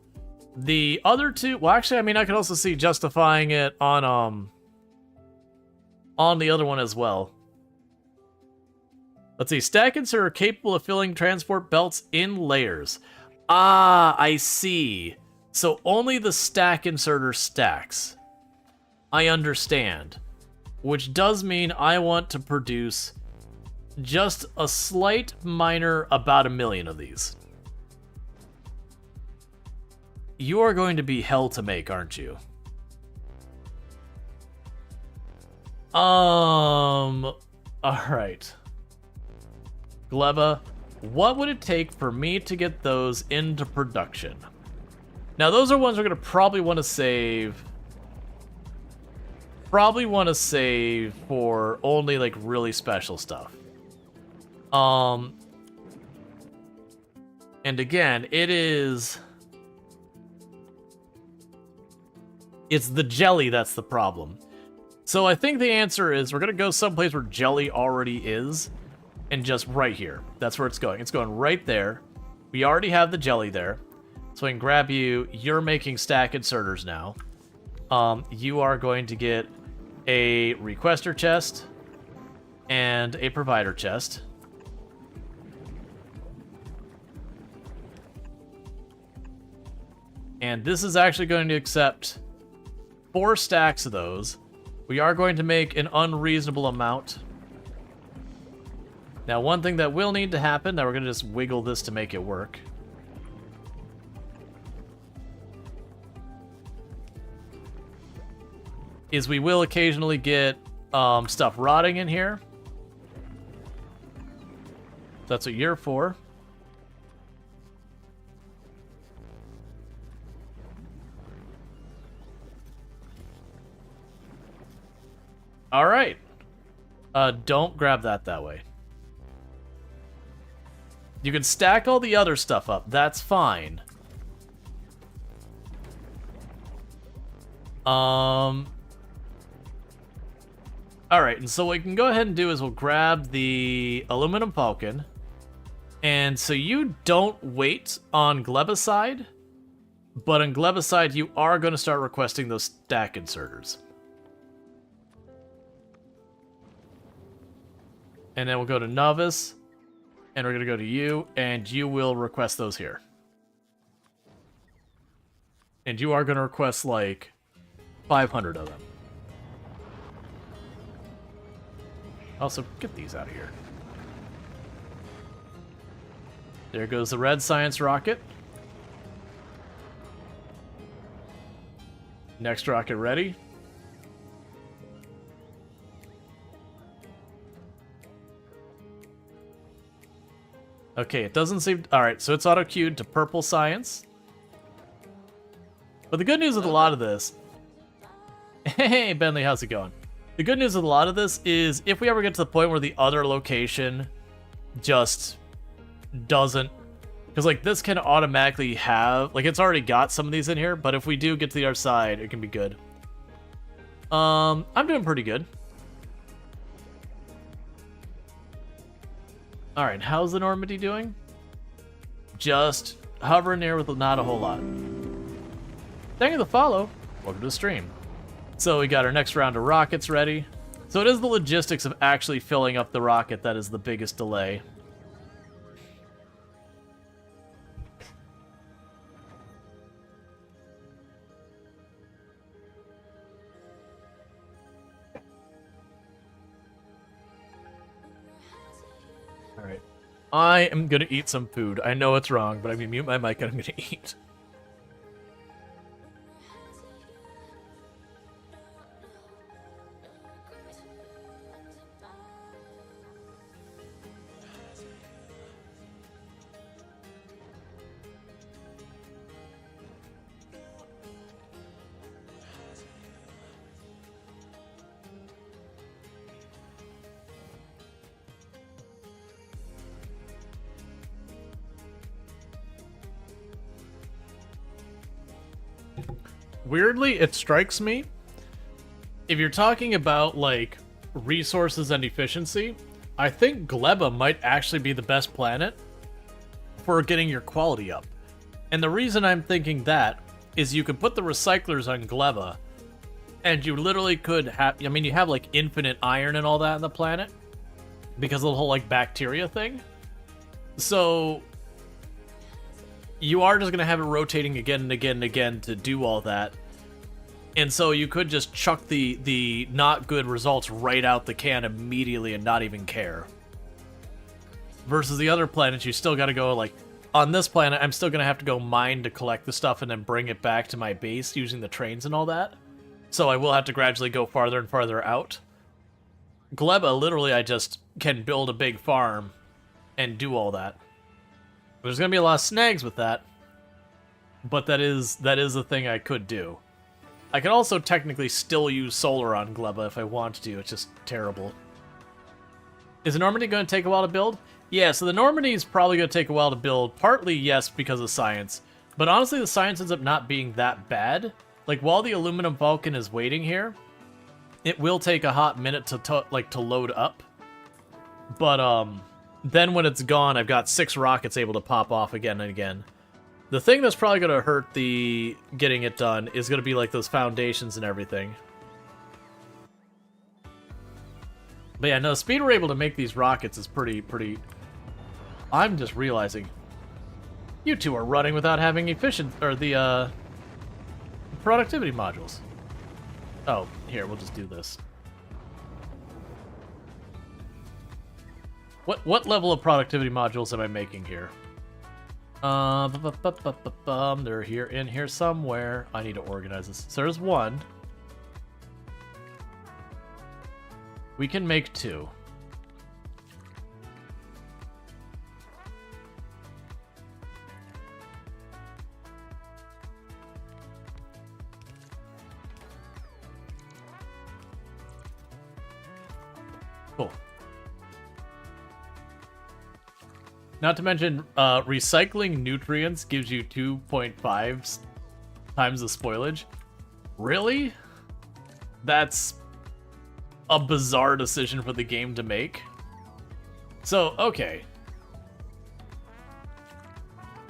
The other two, well, actually, I mean, I could also see justifying it on the other one as well. Let's see, stack inserter capable of filling transport belts in layers. Ah, I see. So only the stack inserter stacks. I understand. Which does mean I want to produce just a slight minor about 1 million of these. You are going to be hell to make, aren't you? Alright. Gleba, what would it take for me to get those into production? Now, those are ones we're going to probably want to save. Probably want to save for only, like, really special stuff. And again, it's the jelly that's the problem. So I think the answer is we're going to go someplace where jelly already is, and just right here. That's where it's going. It's going right there. We already have the jelly there. So I can grab you. You're making stack inserters now. You are going to get a requester chest and a provider chest. And this is actually going to accept 4 stacks of those. We are going to make an unreasonable amount. Now, one thing that will need to happen, that we're going to just wiggle this to make it work, is we will occasionally get stuff rotting in here. That's what you're for. All right. Don't grab that way. You can stack all the other stuff up. That's fine. All right, and so what we can go ahead and do is we'll grab the aluminum falcon. And so you don't wait on Gleba's side, but on Gleba's side, you are going to start requesting those stack inserters. And then we'll go to Novice, and we're going to go to you, and you will request those here. And you are going to request, like, 500 of them. Also, get these out of here. There goes the red science rocket. Next rocket ready. Okay, it doesn't seem... Alright, so it's auto-queued to purple science. But the good news with a lot of this... Hey, Bentley, how's it going? The good news with a lot of this is if we ever get to the point where the other location just doesn't... Because, like, this can automatically have... Like, it's already got some of these in here, but if we do get to the other side, it can be good. I'm doing pretty good. Alright, how's the Normandy doing? Just hovering there with not a whole lot. Thank you for the follow. Welcome to the stream. So we got our next round of rockets ready. So it is the logistics of actually filling up the rocket that is the biggest delay. Alright. I am gonna eat some food. I know it's wrong, but I'm gonna mute my mic and I'm gonna eat. Weirdly, it strikes me, if you're talking about, like, resources and efficiency, I think Gleba might actually be the best planet for getting your quality up. And the reason I'm thinking that is you could put the recyclers on Gleba, and you literally could have, I mean, you have, like, infinite iron and all that on the planet, because of the whole, like, bacteria thing. So you are just going to have it rotating again and again and again to do all that. And so you could just chuck the not good results right out the can immediately and not even care. Versus the other planets, you still got to go, like, on this planet, I'm still going to have to go mine to collect the stuff and then bring it back to my base using the trains and all that. So I will have to gradually go farther and farther out. Gleba, literally, I just can build a big farm and do all that. There's going to be a lot of snags with that, but that is a thing I could do. I could also technically still use solar on Gleba if I want to. It's just terrible. Is the Normandy going to take a while to build? Yeah, so the Normandy is probably going to take a while to build. Partly, yes, because of science. But honestly, the science ends up not being that bad. Like, while the aluminum Vulcan is waiting here, it will take a hot minute to load up. But, then when it's gone, I've got 6 rockets able to pop off again and again. The thing that's probably going to hurt the getting it done is going to be like those foundations and everything. But yeah, no, the speed we're able to make these rockets is pretty... I'm just realizing you two are running without having the productivity modules. Oh, here, we'll just do this. What level of productivity modules am I making here? They're here in here somewhere. I need to organize this. So there's 1. We can make 2. Cool. Not to mention, recycling nutrients gives you 2.5 times the spoilage. Really? That's a bizarre decision for the game to make. So, okay.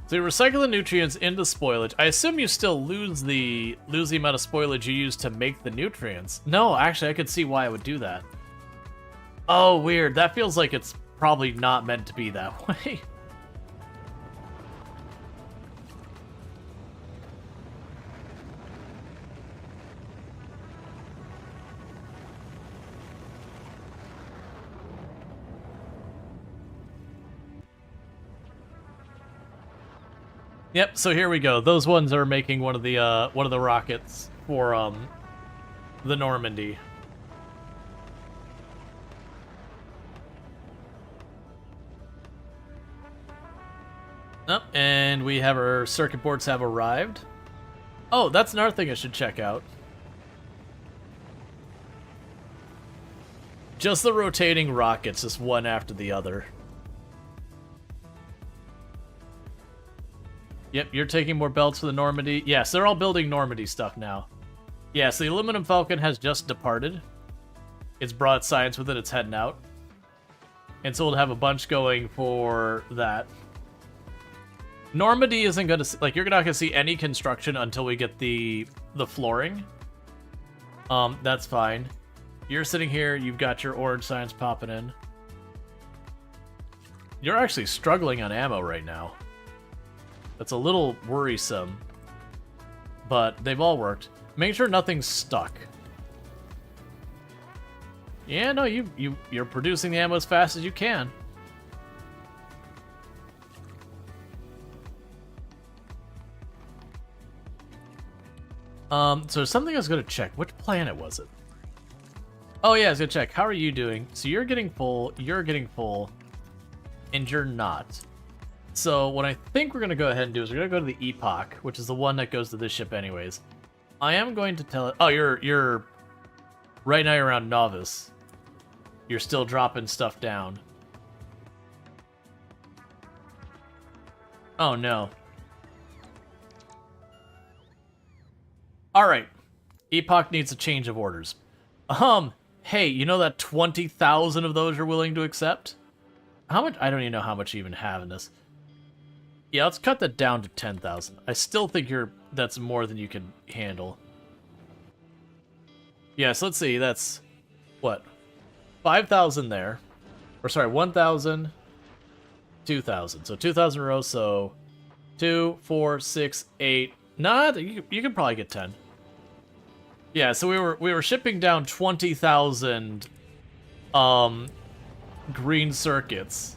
So you recycle the nutrients into spoilage. I assume you still lose the amount of spoilage you use to make the nutrients. No, actually, I could see why I would do that. Oh, weird. That feels like it's probably not meant to be that way. Yep, so here we go. Those ones are making one of the rockets for the Normandy. Oh, and we have our circuit boards have arrived. Oh, that's another thing I should check out. Just the rotating rockets, just one after the other. Yep, you're taking more belts for the Normandy. Yes, they're all building Normandy stuff now. Yeah, so the aluminum falcon has just departed. It's brought science with it, it's heading out. And so we'll have a bunch going for that. Normandy isn't gonna, like, you're not gonna see any construction until we get the flooring. That's fine. You're sitting here, you've got your orange science popping in. You're actually struggling on ammo right now. That's a little worrisome. But they've all worked. Make sure nothing's stuck. Yeah, no, you're producing the ammo as fast as you can. So there's something I was gonna check. Which planet was it? Oh yeah, I was gonna check. How are you doing? So you're getting full, and you're not. So what I think we're gonna go ahead and do is we're gonna go to the Epoch, which is the one that goes to this ship anyways. I am going to tell it. Oh, you're right now you're around Novice. You're still dropping stuff down. Oh no. All right. Epoch needs a change of orders. Hey, you know that 20,000 of those you're willing to accept? How much? I don't even know how much you even have in this. Yeah, let's cut that down to 10,000. I still think that's more than you can handle. Yeah, so let's see. That's what? 5,000 there. Or sorry, 1,000, 2,000. So 2,000 rows, so 2, 4, 6, 8. Nah, you can probably get 10. Yeah, so we were shipping down 20,000 green circuits,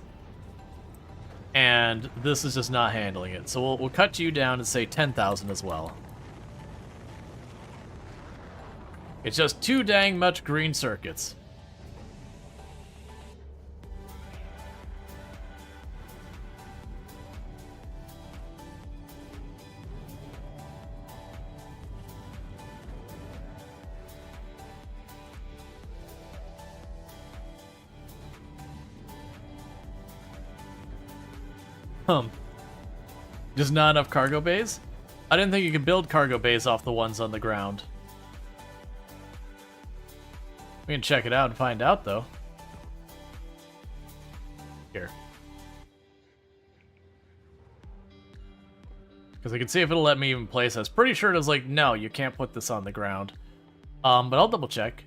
and this is just not handling it. So we'll cut you down and say 10,000 as well. It's just too dang much green circuits. Just not enough cargo bays? I didn't think you could build cargo bays off the ones on the ground. We can check it out and find out, though. Here. Because I can see if it'll let me even place this. Pretty sure it was like, no, you can't put this on the ground. But I'll double check.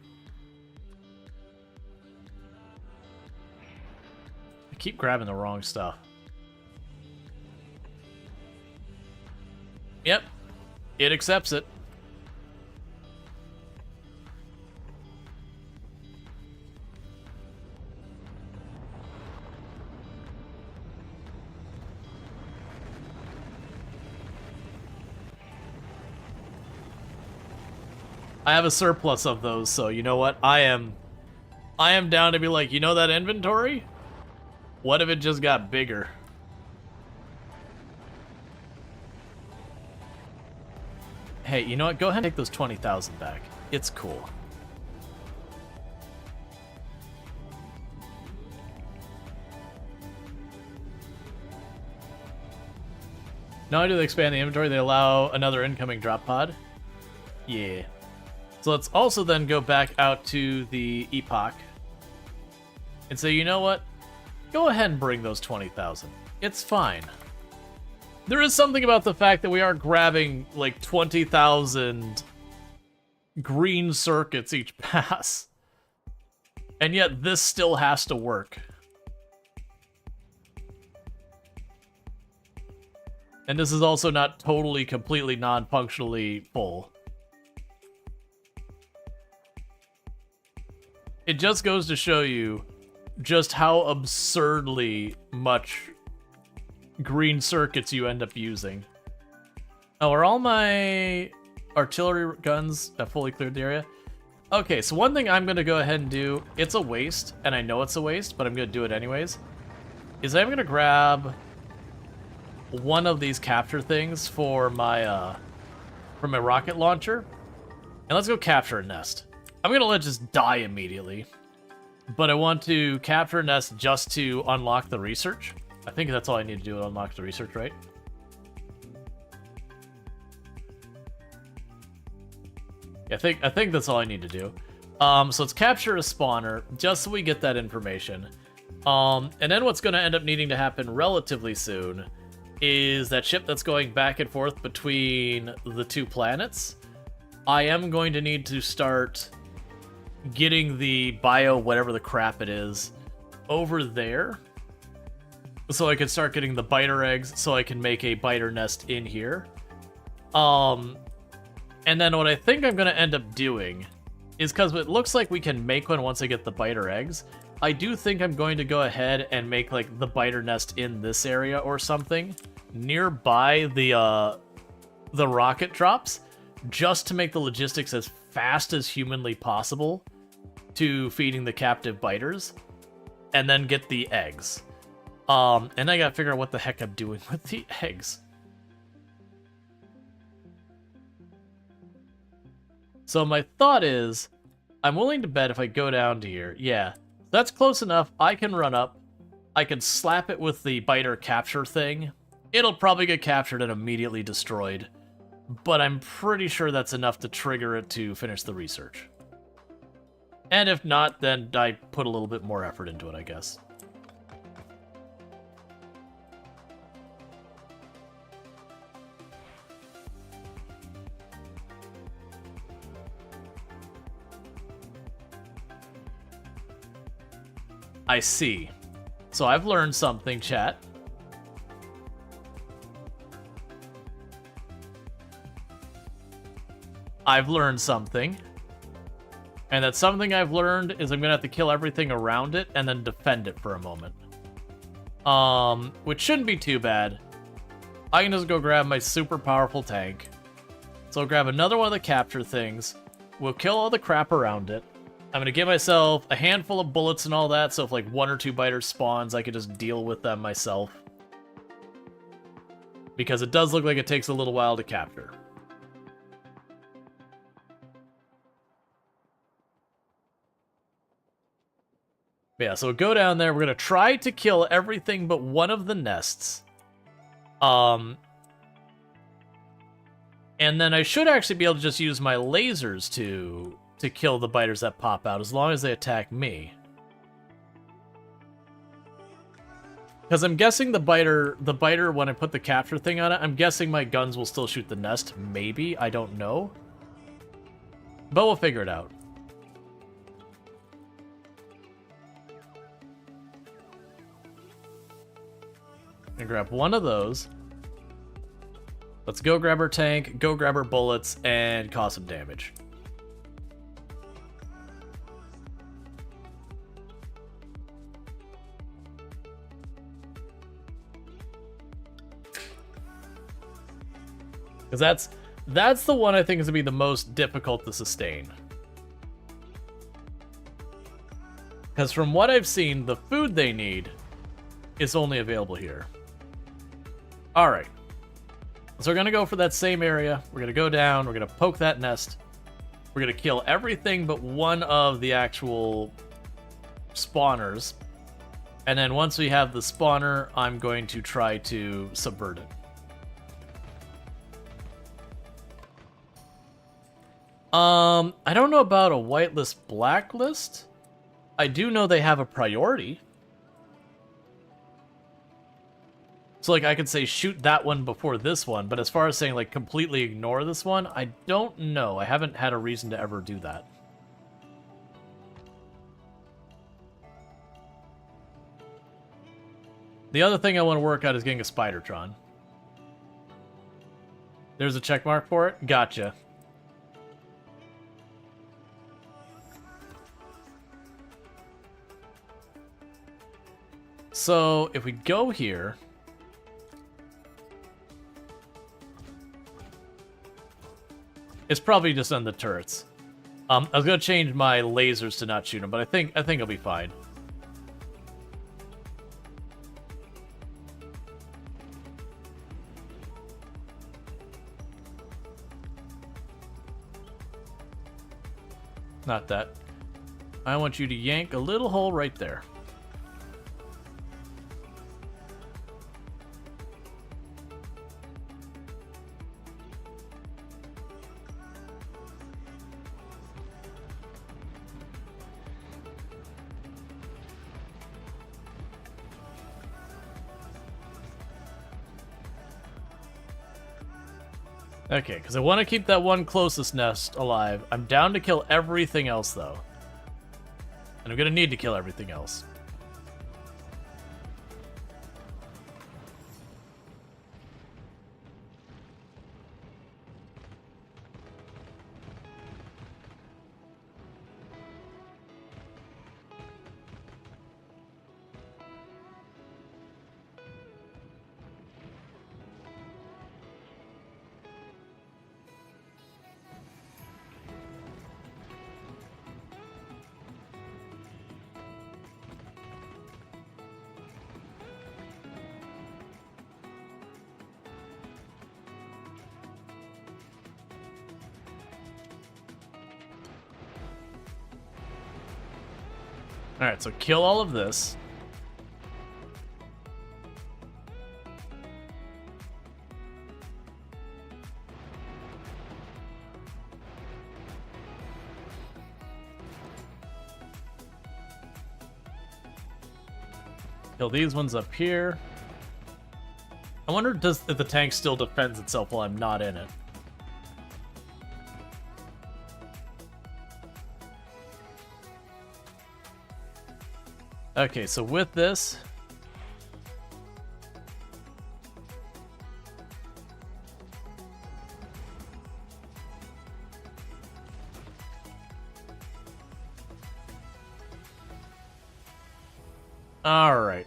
I keep grabbing the wrong stuff. Yep, it accepts it. I have a surplus of those, so you know what? I am down to be like, you know that inventory? What if it just got bigger? Hey, you know what? Go ahead and take those 20,000 back. It's cool. Not only do they expand the inventory, they allow another incoming drop pod. Yeah. So let's also then go back out to the Epoch and say, you know what? Go ahead and bring those 20,000. It's fine. There is something about the fact that we are grabbing like 20,000 green circuits each pass. And yet this still has to work. And this is also not totally, completely non-functionally full. It just goes to show you just how absurdly much green circuits you end up using. Oh, are all my artillery guns fully cleared the area? Okay, so one thing I'm going to go ahead and do, it's a waste, and I know it's a waste, but I'm going to do it anyways, is I'm going to grab one of these capture things for my rocket launcher, and let's go capture a nest. I'm going to let it just die immediately, but I want to capture a nest just to unlock the research. I think that's all I need to do to unlock the research, right? I think that's all I need to do. So let's capture a spawner, just so we get that information. And then what's going to end up needing to happen relatively soon is that ship that's going back and forth between the two planets. I am going to need to start getting the bio, whatever the crap it is, over there. So I can start getting the biter eggs, so I can make a biter nest in here. And then what I think I'm going to end up doing is, because it looks like we can make one once I get the biter eggs, I do think I'm going to go ahead and make like the biter nest in this area or something nearby the rocket drops, just to make the logistics as fast as humanly possible to feeding the captive biters, and then get the eggs. And I gotta figure out what the heck I'm doing with the eggs. So my thought is, I'm willing to bet if I go down to here, yeah, that's close enough. I can run up, I can slap it with the biter capture thing. It'll probably get captured and immediately destroyed, but I'm pretty sure that's enough to trigger it to finish the research. And if not, then I put a little bit more effort into it, I guess. I see. So I've learned something, chat. I've learned something. And that something I've learned is I'm going to have to kill everything around it and then defend it for a moment. Which shouldn't be too bad. I can just go grab my super powerful tank. So I'll grab another one of the capture things. We'll kill all the crap around it. I'm going to give myself a handful of bullets and all that, so if like 1 or 2 biters spawns, I could just deal with them myself. Because it does look like it takes a little while to capture. Yeah, so go down there. We're going to try to kill everything but one of the nests. And then I should actually be able to just use my lasers to kill the biters that pop out, as long as they attack me. Because I'm guessing the biter, when I put the capture thing on it, I'm guessing my guns will still shoot the nest. Maybe. I don't know. But we'll figure it out. And grab one of those. Let's go grab our tank, go grab our bullets, and cause some damage. Because that's the one I think is going to be the most difficult to sustain. Because from what I've seen, the food they need is only available here. Alright. So we're going to go for that same area. We're going to go down. We're going to poke that nest. We're going to kill everything but one of the actual spawners. And then once we have the spawner, I'm going to try to subvert it. I don't know about a whitelist, blacklist. I do know they have a priority. So, like, I could say shoot that one before this one, but as far as saying, like, completely ignore this one, I don't know. I haven't had a reason to ever do that. The other thing I want to work out is getting a Spidertron. There's a check mark for it? Gotcha. So, if we go here... It's probably just on the turrets. I was gonna change my lasers to not shoot them, but I think I'll be fine. Not that. I want you to yank a little hole right there. Okay, because I want to keep that one closest nest alive. I'm down to kill everything else, though. And I'm going to need to kill everything else. Alright, so kill all of this. Kill these ones up here. I wonder if the tank still defends itself while I'm not in it. Okay, so with this... Alright.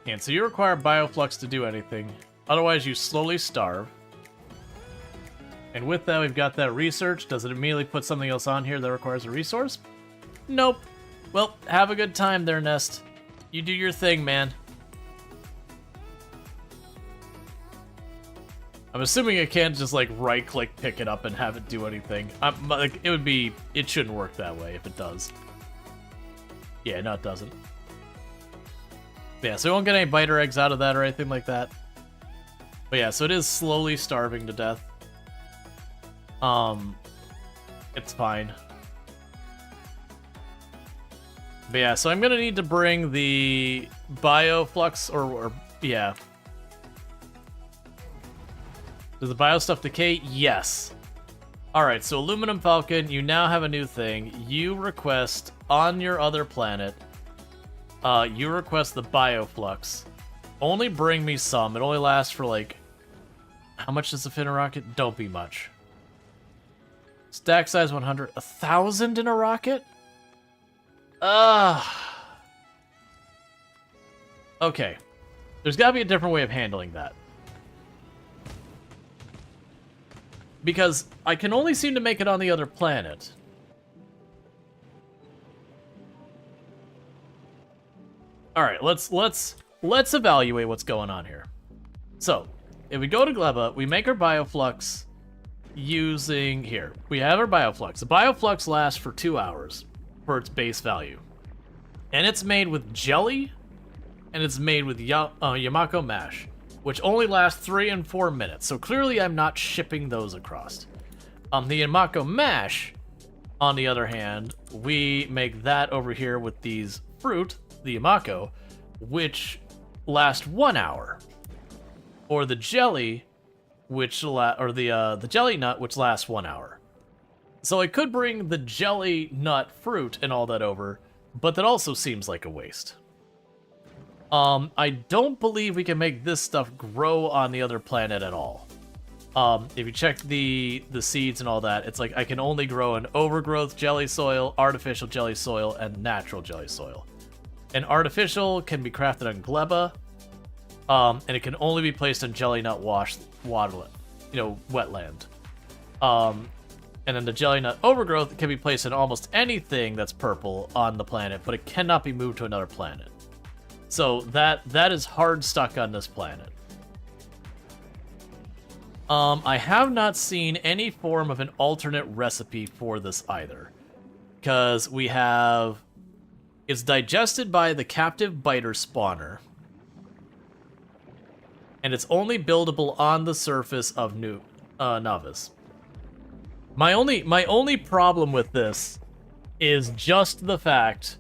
And so you require bioflux to do anything. Otherwise, you slowly starve. And with that, we've got that research. Does it immediately put something else on here that requires a resource? Nope. Well, have a good time there, Nest. You do your thing, man. I'm assuming I can't just, like, right-click, pick it up, and have it do anything. Like, it shouldn't work that way if it does. Yeah, no, it doesn't. Yeah, so we won't get any biter eggs out of that or anything like that. But yeah, so it is slowly starving to death. It's fine. But yeah, so I'm gonna need to bring the bioflux or yeah. Does the bio stuff decay? Yes. Alright, so Aluminum Falcon, you now have a new thing. You request on your other planet. You request the bioflux. Only bring me some. It only lasts for like... How much does it fit in a rocket? Don't be much. Stack size 100. 1,000 in a rocket? Okay. There's gotta be a different way of handling that. Because I can only seem to make it on the other planet. Alright, let's evaluate what's going on here. So, if we go to Gleba, we make our bioflux using... Here, we have our bioflux. The bioflux lasts for 2 hours for its base value. And it's made with jelly, and it's made with Yamako mash, which only lasts 3 and 4 minutes. So clearly I'm not shipping those across. The Yamako mash, on the other hand, we make that over here with these fruit, the Yamako, which last 1 hour. Or the jelly, the jelly nut, which lasts 1 hour. So I could bring the jelly nut fruit and all that over, but that also seems like a waste. I don't believe we can make this stuff grow on the other planet at all. If you check the seeds and all that, it's like I can only grow an overgrowth jelly soil, artificial jelly soil, and natural jelly soil. And artificial can be crafted on Gleba, and it can only be placed on jelly nut wetland. And then the jelly nut overgrowth can be placed in almost anything that's purple on the planet, but it cannot be moved to another planet. So that is hard stuck on this planet. I have not seen any form of an alternate recipe for this either. Because we have... It's digested by the captive biter spawner. and it's only buildable on the surface of Novice. My only problem with this is just the fact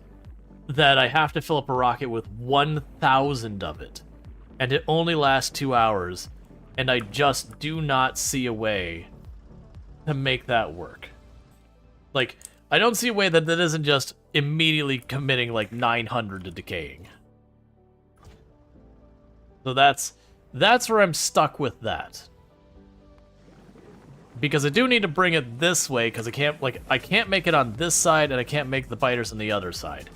that I have to fill up a rocket with 1,000 of it, and it only lasts 2 hours, and I just do not see a way to make that work. Like, I don't see a way that isn't just immediately committing like 900 to decaying. So that's where I'm stuck with that. Because I do need to bring it this way, because I can't make it on this side, and I can't make the biters on the other side.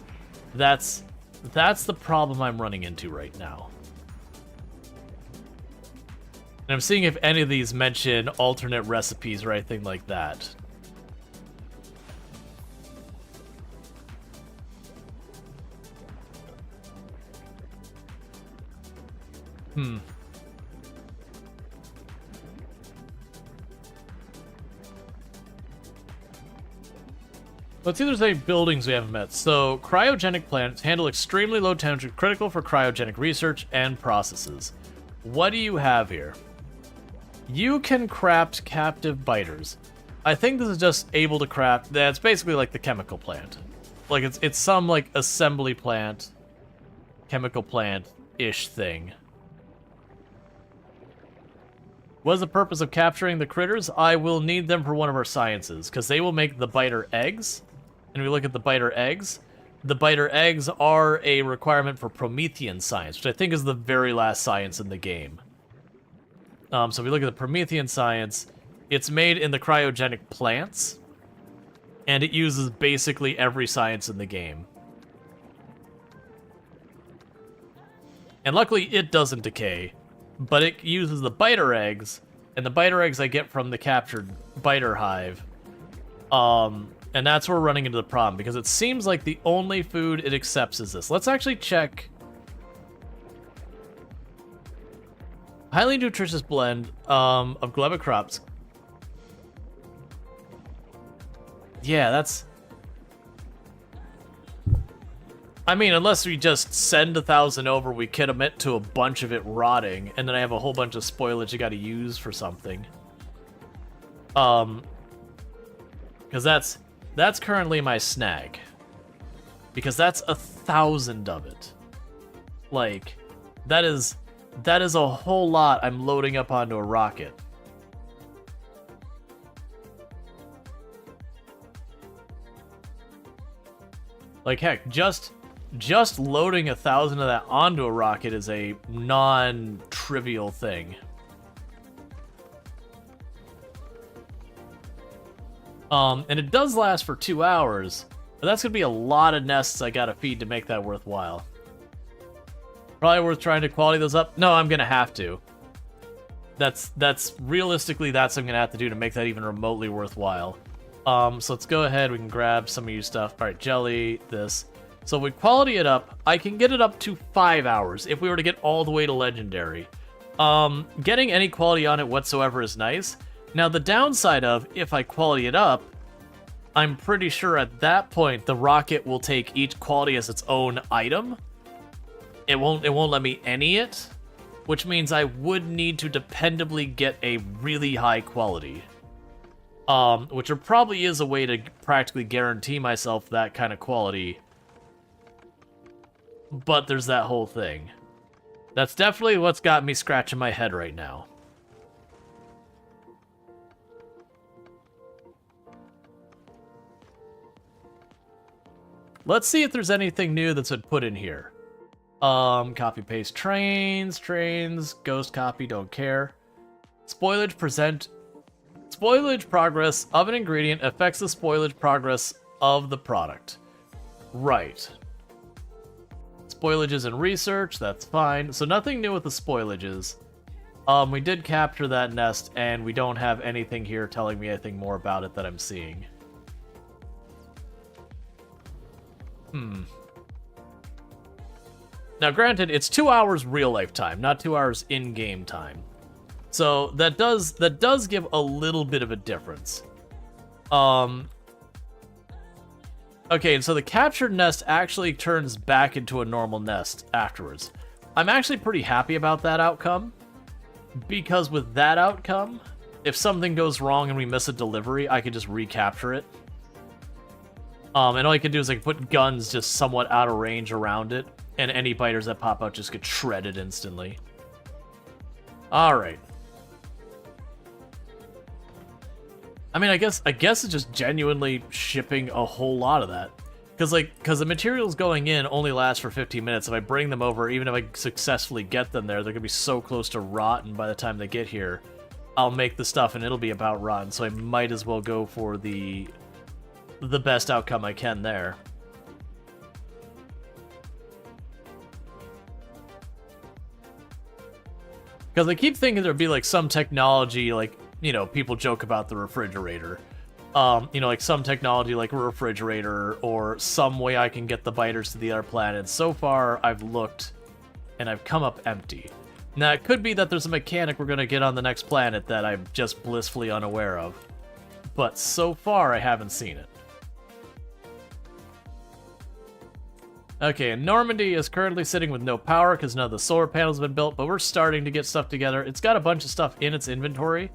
That's the problem I'm running into right now. And I'm seeing if any of these mention alternate recipes or anything like that. Let's see if there's any buildings we haven't met. So, cryogenic plants handle extremely low temperature, critical for cryogenic research and processes. What do you have here? You can craft captive biters. I think this is just able to craft. That's basically like the chemical plant. Like it's some like assembly plant, chemical plant-ish thing. What's the purpose of capturing the critters? I will need them for one of our sciences, because they will make the biter eggs. And we look at the biter eggs. The biter eggs are a requirement for Promethean science, which I think is the very last science in the game. So if we look at the Promethean science, it's made in the cryogenic plants, and it uses basically every science in the game. And luckily, it doesn't decay, but it uses the biter eggs, and the biter eggs I get from the captured biter hive. And that's where we're running into the problem, because it seems like the only food it accepts is this. Let's actually check. Highly nutritious blend of gleba crops. Yeah, that's... I mean, unless we just send 1,000 over, we commit to a bunch of it rotting, and then I have a whole bunch of spoilage you gotta use for something. Because that's currently my snag. Because that's 1,000 of it. Like, that is a whole lot I'm loading up onto a rocket. Like, heck, just loading 1,000 of that onto a rocket is a non-trivial thing. And it does last for 2 hours, but that's gonna be a lot of nests I gotta feed to make that worthwhile. Probably worth trying to quality those up. No, I'm gonna have to. That's realistically that's what I'm gonna have to do to make that even remotely worthwhile. So let's go ahead. We can grab some of your stuff. All right, jelly, this. So if we quality it up, I can get it up to 5 hours if we were to get all the way to legendary. Getting any quality on it whatsoever is nice. Now, the downside of, if I quality it up, I'm pretty sure at that point, the rocket will take each quality as its own item. It won't let me any it, which means I would need to dependably get a really high quality. Which there probably is a way to practically guarantee myself that kind of quality. But there's that whole thing. That's definitely what's got me scratching my head right now. Let's see if there's anything new that's been put in here. Copy paste trains, ghost copy, don't care. Spoilage progress of an ingredient affects the spoilage progress of the product. Right. Spoilages and research, that's fine. So nothing new with the spoilages. We did capture that nest, and we don't have anything here telling me anything more about it that I'm seeing. Now, granted, it's 2 hours real-life time, not 2 hours in-game time. So that does give a little bit of a difference. Okay, and so the captured nest actually turns back into a normal nest afterwards. I'm actually pretty happy about that outcome. because with that outcome, if something goes wrong and we miss a delivery, I can just recapture it. And all I can do is I can put guns just somewhat out of range around it, and any biters that pop out just get shredded instantly. Alright. I mean, I guess it's just genuinely shipping a whole lot of that. Because the materials going in only last for 15 minutes. If I bring them over, even if I successfully get them there, they're going to be so close to rotten by the time they get here. I'll make the stuff and it'll be about rotten, so I might as well go for the best outcome I can there. Because I keep thinking there'd be like some technology, like, you know, people joke about the refrigerator. You know, like some technology like a refrigerator or some way I can get the biters to the other planets. So far, I've looked and I've come up empty. Now, it could be that there's a mechanic we're going to get on the next planet that I'm just blissfully unaware of. But so far, I haven't seen it. Okay, and Normandy is currently sitting with no power because none of the solar panels have been built, but we're starting to get stuff together. It's got a bunch of stuff in its inventory,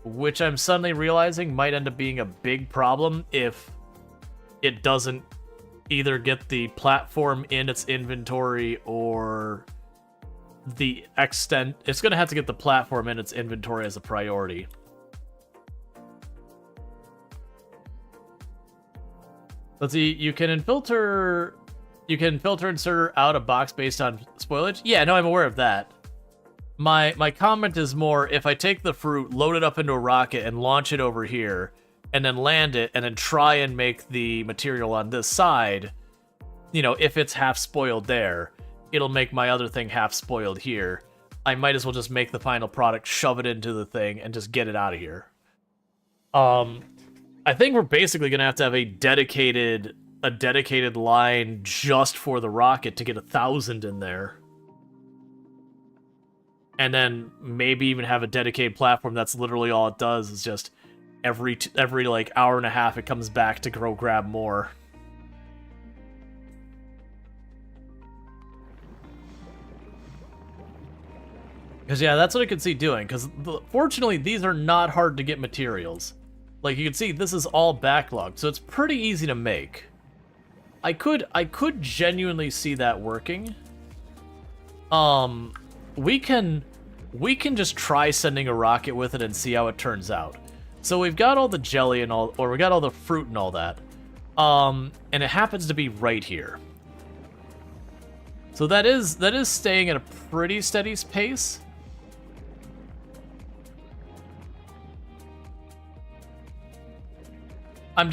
which I'm suddenly realizing might end up being a big problem if it doesn't either get the platform in its inventory or the extent. It's going to have to get the platform in its inventory as a priority. Let's see, you can filter inserter out a box based on spoilage. Yeah, no, I'm aware of that. My comment is more, if I take the fruit, load it up into a rocket, and launch it over here, and then land it, and then try and make the material on this side, you know, if it's half spoiled there, it'll make my other thing half spoiled here. I might as well just make the final product, shove it into the thing, and just get it out of here. I think we're basically going to have a dedicated line just for the rocket to get 1,000 in there. And then maybe even have a dedicated platform that's literally all it does is just every like hour and a half it comes back to go grab more. Because yeah, that's what I could see doing. Because fortunately, these are not hard to get materials. Like you can see, this is all backlogged, so it's pretty easy to make. I could genuinely see that working. We can just try sending a rocket with it and see how it turns out. So we've got all the jelly and all, or we got all the fruit and all that. And it happens to be right here. So that is staying at a pretty steady pace. I'm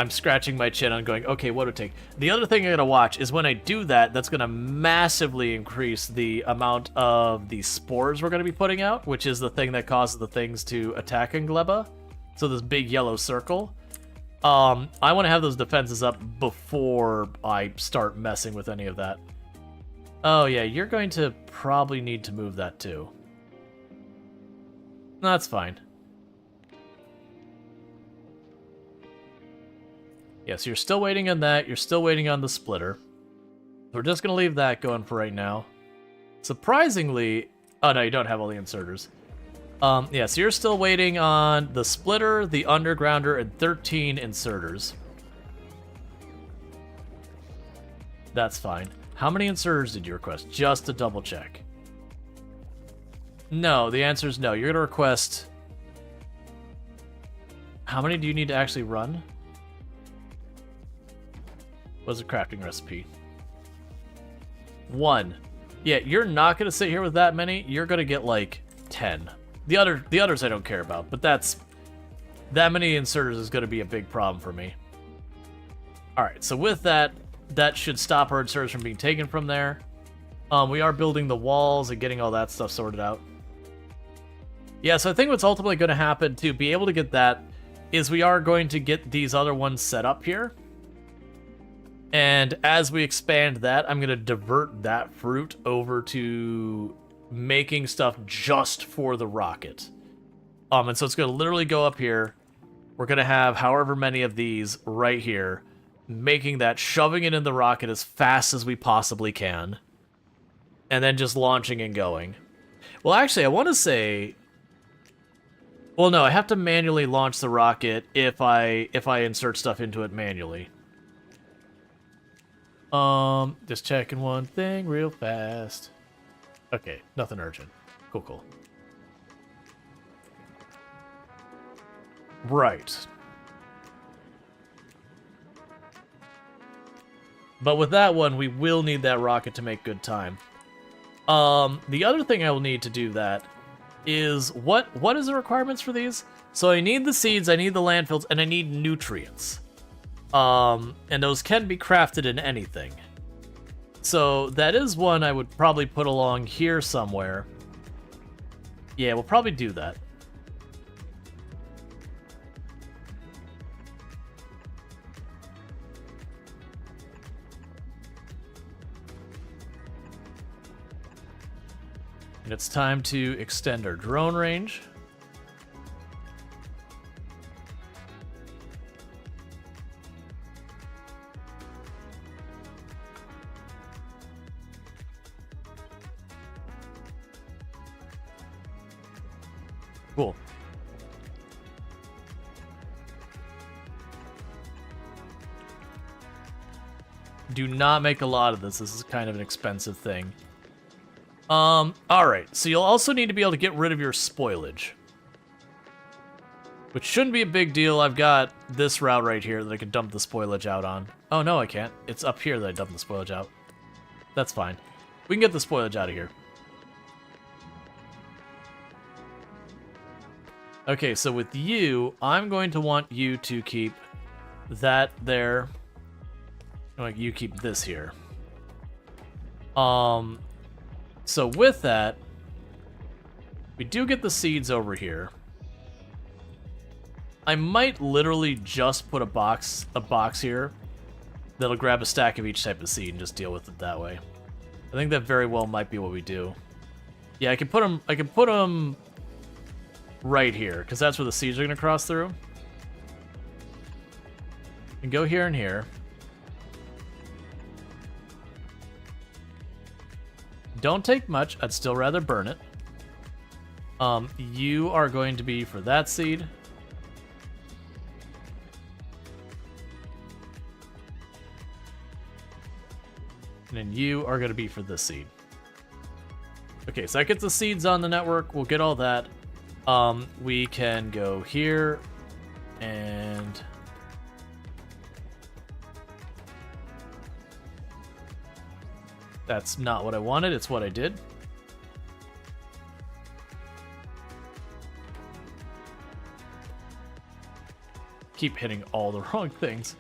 scratching my chin on going, okay, what would it take? The other thing I gotta watch is when I do that, that's gonna massively increase the amount of the spores we're gonna be putting out, which is the thing that causes the things to attack Gleba. So this big yellow circle. I want to have those defenses up before I start messing with any of that. Oh yeah, you're going to probably need to move that too. That's fine. Yes, you're still waiting on that. You're still waiting on the splitter. We're just going to leave that going for right now. Surprisingly... Oh, no, you don't have all the inserters. Yeah, so you're still waiting on the splitter, the undergrounder, and 13 inserters. That's fine. How many inserters did you request? Just to double check. No, the answer is no. You're going to request... How many do you need to actually run? What's the crafting recipe? 1. Yeah, you're not going to sit here with that many. You're going to get, like, 10. The others I don't care about, but that many inserters is going to be a big problem for me. Alright, so with that should stop our inserters from being taken from there. We are building the walls and getting all that stuff sorted out. Yeah, so I think what's ultimately going to happen to be able to get that is we are going to get these other ones set up here. And as we expand that, I'm going to divert that fruit over to making stuff just for the rocket. And so it's going to literally go up here. We're going to have however many of these right here, making that, shoving it in the rocket as fast as we possibly can, and then just launching and going. Well, actually, I want to say... Well, no, I have to manually launch the rocket if I insert stuff into it manually. Just checking one thing real fast. Okay, nothing urgent. Cool, cool. Right. But with that one, we will need that rocket to make good time. The other thing I will need to do that is what is the requirements for these? So I need the seeds, I need the landfills, and I need nutrients. And those can be crafted in anything. So that is one I would probably put along here somewhere. Yeah, we'll probably do that. And it's time to extend our drone range. Cool. Do not make a lot of this. This is kind of an expensive thing. Alright, so you'll also need to be able to get rid of your spoilage. Which shouldn't be a big deal. I've got this route right here that I can dump the spoilage out on. Oh, no, I can't. It's up here that I dump the spoilage out. That's fine. We can get the spoilage out of here. Okay, so with you, I'm going to want you to keep that there. Like, you keep this here. So with that, we do get the seeds over here. I might literally just put a box here that'll grab a stack of each type of seed and just deal with it that way. I think that very well might be what we do. Yeah, I can put them right here because that's where the seeds are going to cross through. And go here and here. Don't take much. I'd still rather burn it. You are going to be for that seed. And then you are going to be for this seed. Okay, so that gets the seeds on the network. We'll get all that. We can go here and... That's not what I wanted, it's what I did. Keep hitting all the wrong things.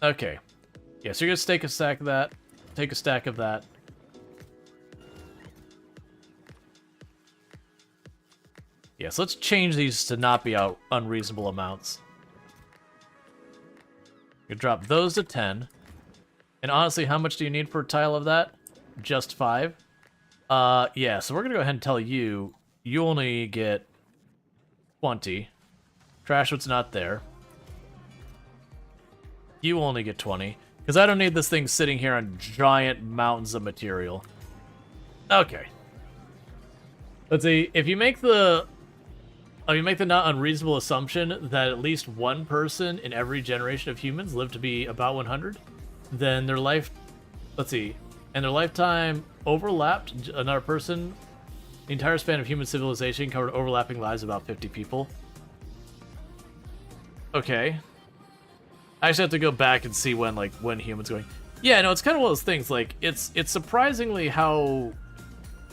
Okay. Yeah, so you're gonna take a stack of that. Take a stack of that. Yeah, so let's change these to not be out unreasonable amounts. You drop those to 10. And honestly, how much do you need for a tile of that? Just 5? Yeah, so we're gonna go ahead and tell you, you only get 20. Trash what's not there. You only get 20. Because I don't need this thing sitting here on giant mountains of material. Okay. Let's see, if you make the not unreasonable assumption that at least one person in every generation of humans live to be about 100, then their life, let's see, and their lifetime overlapped another person. The entire span of human civilization covered overlapping lives of about 50 people. Okay. I actually have to go back and see when humans going. Yeah, no, it's kind of one of those things. Like it's surprisingly how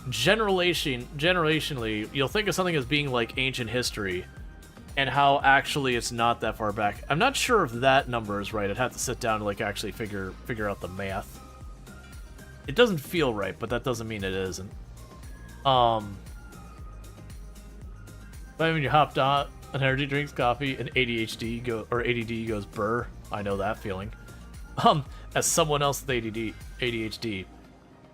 generationally you'll think of something as being like ancient history, and how actually it's not that far back. I'm not sure if that number is right. I'd have to sit down and like actually figure out the math. It doesn't feel right, but that doesn't mean it isn't. But when you hopped on an energy drinks, coffee, and ADD goes burr. I know that feeling. As someone else with ADHD,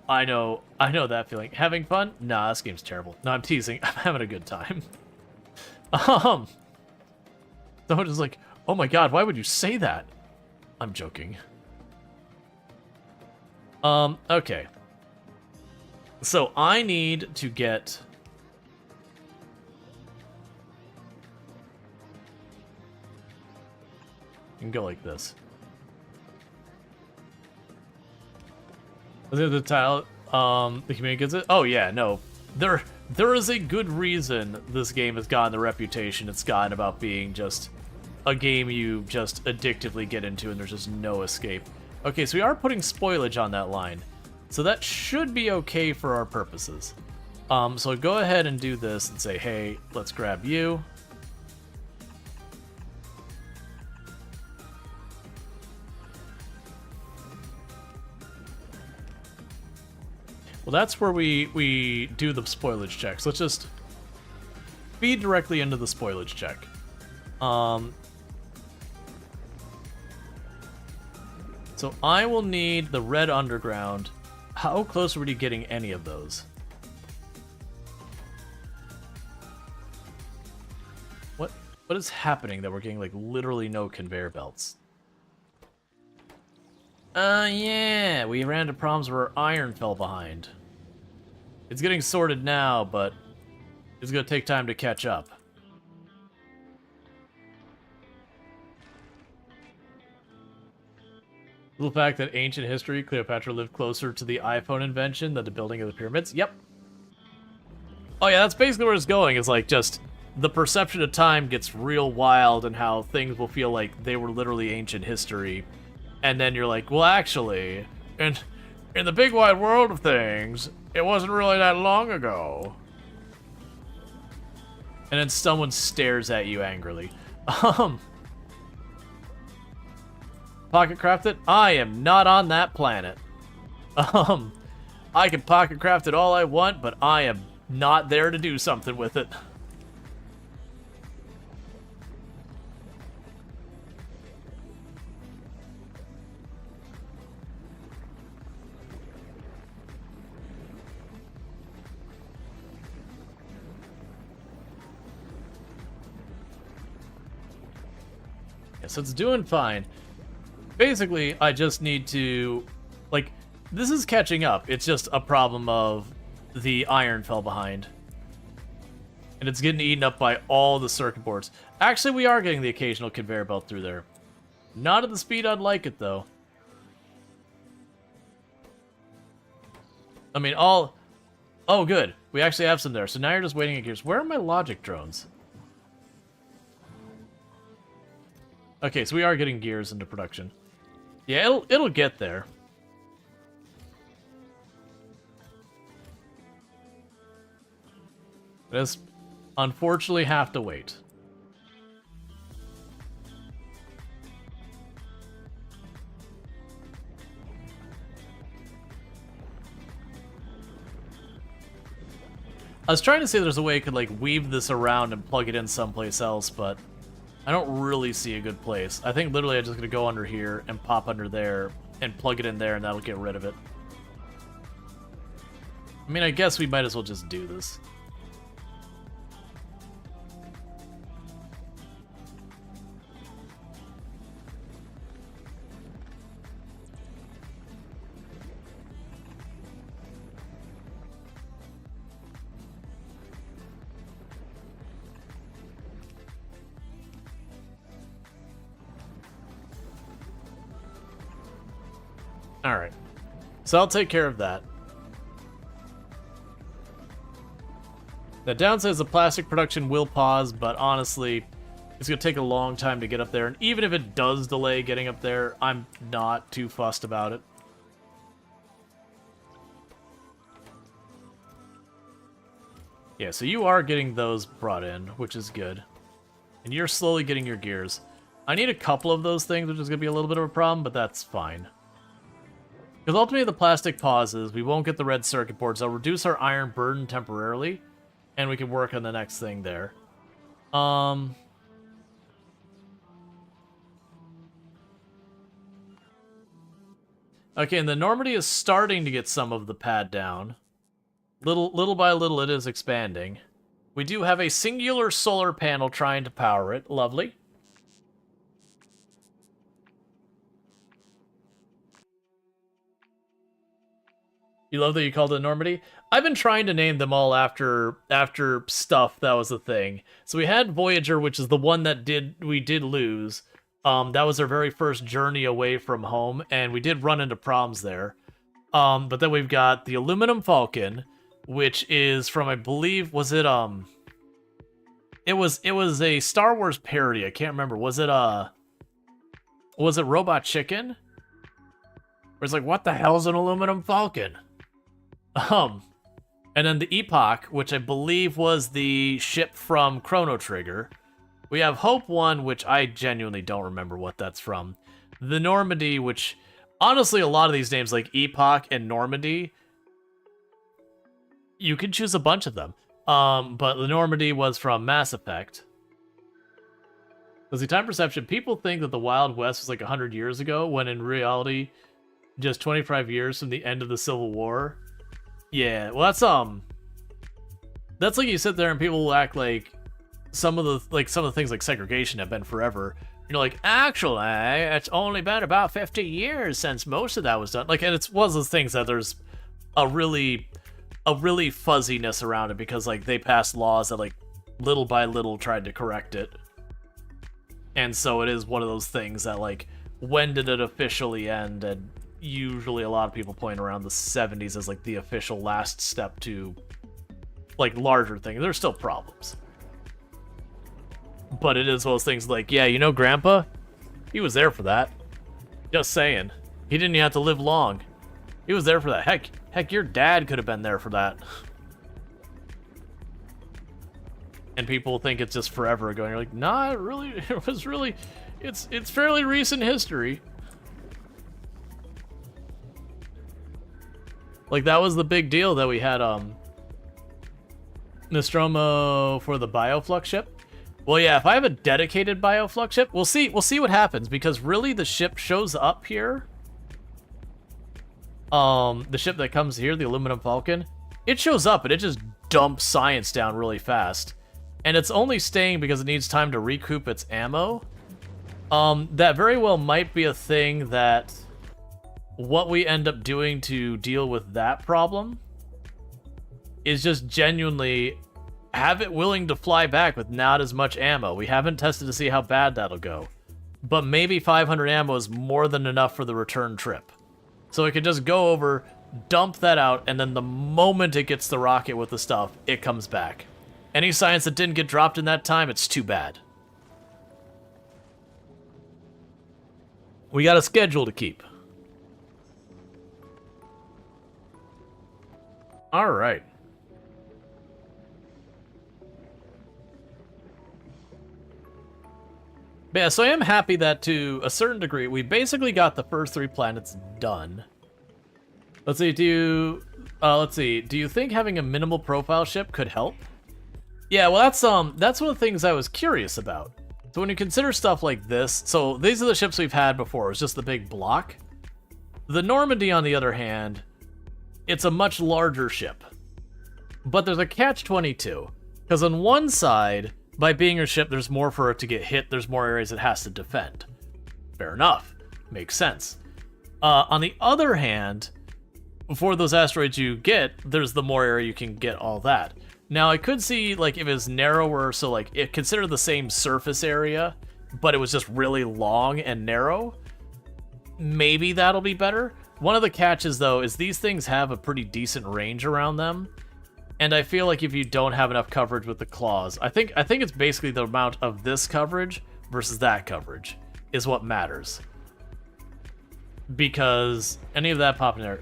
I know that feeling. Having fun? Nah, this game's terrible. No, I'm teasing. I'm having a good time. Someone is like, oh my god, why would you say that? I'm joking. Okay. So I need to get... You can go like this. Is it the tile? The community gets it? Oh yeah, no. There is a good reason this game has gotten the reputation it's gotten about being just a game you just addictively get into and there's just no escape. Okay, so we are putting spoilage on that line. So that should be okay for our purposes. So go ahead and do this and say, hey, let's grab you. Well, that's where we do the spoilage checks. Let's just feed directly into the spoilage check. So I will need the red underground. How close are we to getting any of those? What is happening that we're getting like literally no conveyor belts? Yeah, we ran into problems where our iron fell behind. It's getting sorted now, but it's gonna take time to catch up. Little fact that ancient history, Cleopatra lived closer to the iPhone invention than the building of the pyramids. Yep. Oh yeah, that's basically where it's going. It's like just the perception of time gets real wild and how things will feel like they were literally ancient history. And then you're like, well, actually, in the big wide world of things, it wasn't really that long ago. And then someone stares at you angrily. Pocket craft it? I am not on that planet. I can pocket craft it all I want, but I am not there to do something with it. So it's doing fine. Basically, I just need to, like, this is catching up. It's just a problem of the iron fell behind. And it's getting eaten up by all the circuit boards. Actually, we are getting the occasional conveyor belt through there. Not at the speed I'd like it, though. I mean, all... Oh, good. We actually have some there. So now you're just waiting at gears. Where are my logic drones? Okay, so we are getting gears into production. Yeah, it'll get there. Just unfortunately have to wait. I was trying to say there's a way I could like weave this around and plug it in someplace else, but I don't really see a good place. I think literally I'm just gonna go under here and pop under there and plug it in there and that'll get rid of it. I mean, I guess we might as well just do this. Alright. So I'll take care of that. The downside is the plastic production will pause, but honestly, it's going to take a long time to get up there. And even if it does delay getting up there, I'm not too fussed about it. Yeah, so you are getting those brought in, which is good. And you're slowly getting your gears. I need a couple of those things, which is going to be a little bit of a problem, but that's fine. Because ultimately the plastic pauses, we won't get the red circuit boards. They'll reduce our iron burden temporarily, and we can work on the next thing there. Okay, and the Normandy is starting to get some of the pad down. Little by little it is expanding. We do have a singular solar panel trying to power it. Lovely. You love that you called it Normandy? I've been trying to name them all after stuff that was a thing. So we had Voyager, which is the one that we did lose. That was our very first journey away from home, and we did run into problems there. But then we've got the Aluminum Falcon, which is from, I believe, was it it was a Star Wars parody. I can't remember. Was it Robot Chicken? Where it's like, what the hell's an Aluminum Falcon? And then the Epoch, which I believe was the ship from Chrono Trigger. We have Hope 1, which I genuinely don't remember what that's from. The Normandy, which, honestly, a lot of these names, like Epoch and Normandy, you could choose a bunch of them. But the Normandy was from Mass Effect. Because the time perception, people think that the Wild West was like 100 years ago, when in reality, just 25 years from the end of the Civil War. Yeah, well, that's like you sit there and people will act like some of the things like segregation have been forever. You're like, actually, it's only been about 50 years since most of that was done. Like, and it's one of those things that there's a really fuzziness around it, because like they passed laws that like little by little tried to correct it. And so it is one of those things that like, when did it officially end? And usually a lot of people point around the 70s as like the official last step to like larger things. There's still problems, but it is one of those things like, yeah, you know, Grandpa, he was there for that. Just saying, he didn't even have to live long. He was there for that. Heck, your dad could have been there for that. And people think it's just forever ago, and you're like, nah, it was really, it's fairly recent history. Like, that was the big deal that we had, Nostromo for the Bioflux ship. Well, yeah, if I have a dedicated Bioflux ship, we'll see what happens, because really the ship shows up here. The ship that comes here, the Aluminum Falcon, it shows up and it just dumps science down really fast. And it's only staying because it needs time to recoup its ammo. That very well might be a thing that what we end up doing to deal with that problem is just genuinely have it willing to fly back with not as much ammo. We haven't tested to see how bad that'll go, but maybe 500 ammo is more than enough for the return trip. So it could just go over, dump that out, and then the moment it gets the rocket with the stuff, it comes back. Any science that didn't get dropped in that time, it's too bad. We got a schedule to keep. All right. But yeah, so I am happy that to a certain degree, we basically got the first 3 planets done. Let's see, do you think having a minimal profile ship could help? Yeah, well, that's one of the things I was curious about. So when you consider stuff like this, so these are the ships we've had before, it's just the big block. The Normandy, on the other hand, it's a much larger ship. But there's a catch-22. Because on one side, by being a ship, there's more for it to get hit, there's more areas it has to defend. Fair enough. Makes sense. On the other hand, for those asteroids you get, there's the more area you can get all that. Now, I could see, like, if it was narrower, so, like, consider the same surface area, but it was just really long and narrow, maybe that'll be better. One of the catches, though, is these things have a pretty decent range around them, and I feel like if you don't have enough coverage with the claws, I think it's basically the amount of this coverage versus that coverage is what matters. Because any of that popping there,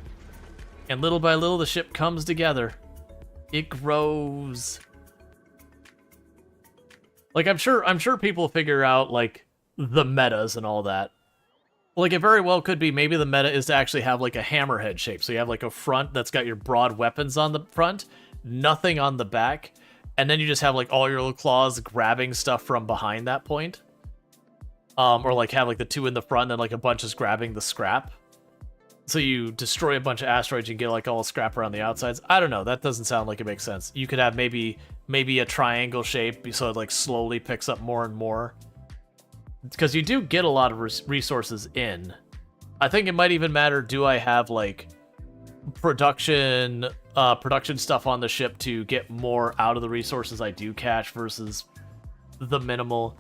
and little by little the ship comes together. It grows. Like, I'm sure people figure out, like, the metas and all that. Like, it very well could be maybe the meta is to actually have, like, a hammerhead shape. So you have, like, a front that's got your broad weapons on the front, nothing on the back, and then you just have, like, all your little claws grabbing stuff from behind that point. Or, like, have, like, the 2 in the front and then, like, a bunch is grabbing the scrap. So you destroy a bunch of asteroids, you get like all the scrap around the outsides. I don't know, that doesn't sound like it makes sense. You could have maybe a triangle shape so it like slowly picks up more and more. Because you do get a lot of resources in. I think it might even matter, do I have like production stuff on the ship to get more out of the resources I do catch versus the minimal.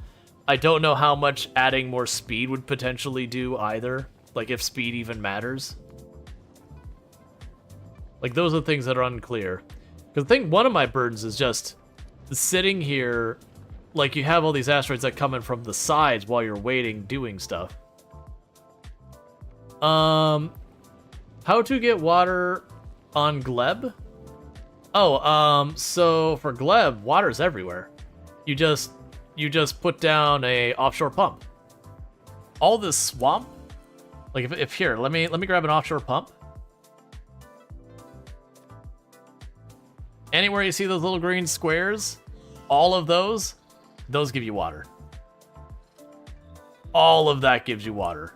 I don't know how much adding more speed would potentially do either. Like, if speed even matters. Like, those are things that are unclear. Because I think one of my burdens is just sitting here, like, you have all these asteroids that come in from the sides while you're waiting, doing stuff. How to get water on Gleb? Oh, so for Gleb, water's everywhere. You just put down a offshore pump. All this swamp, like if here, let me grab an offshore pump. Anywhere you see those little green squares, all of those give you water. All of that gives you water.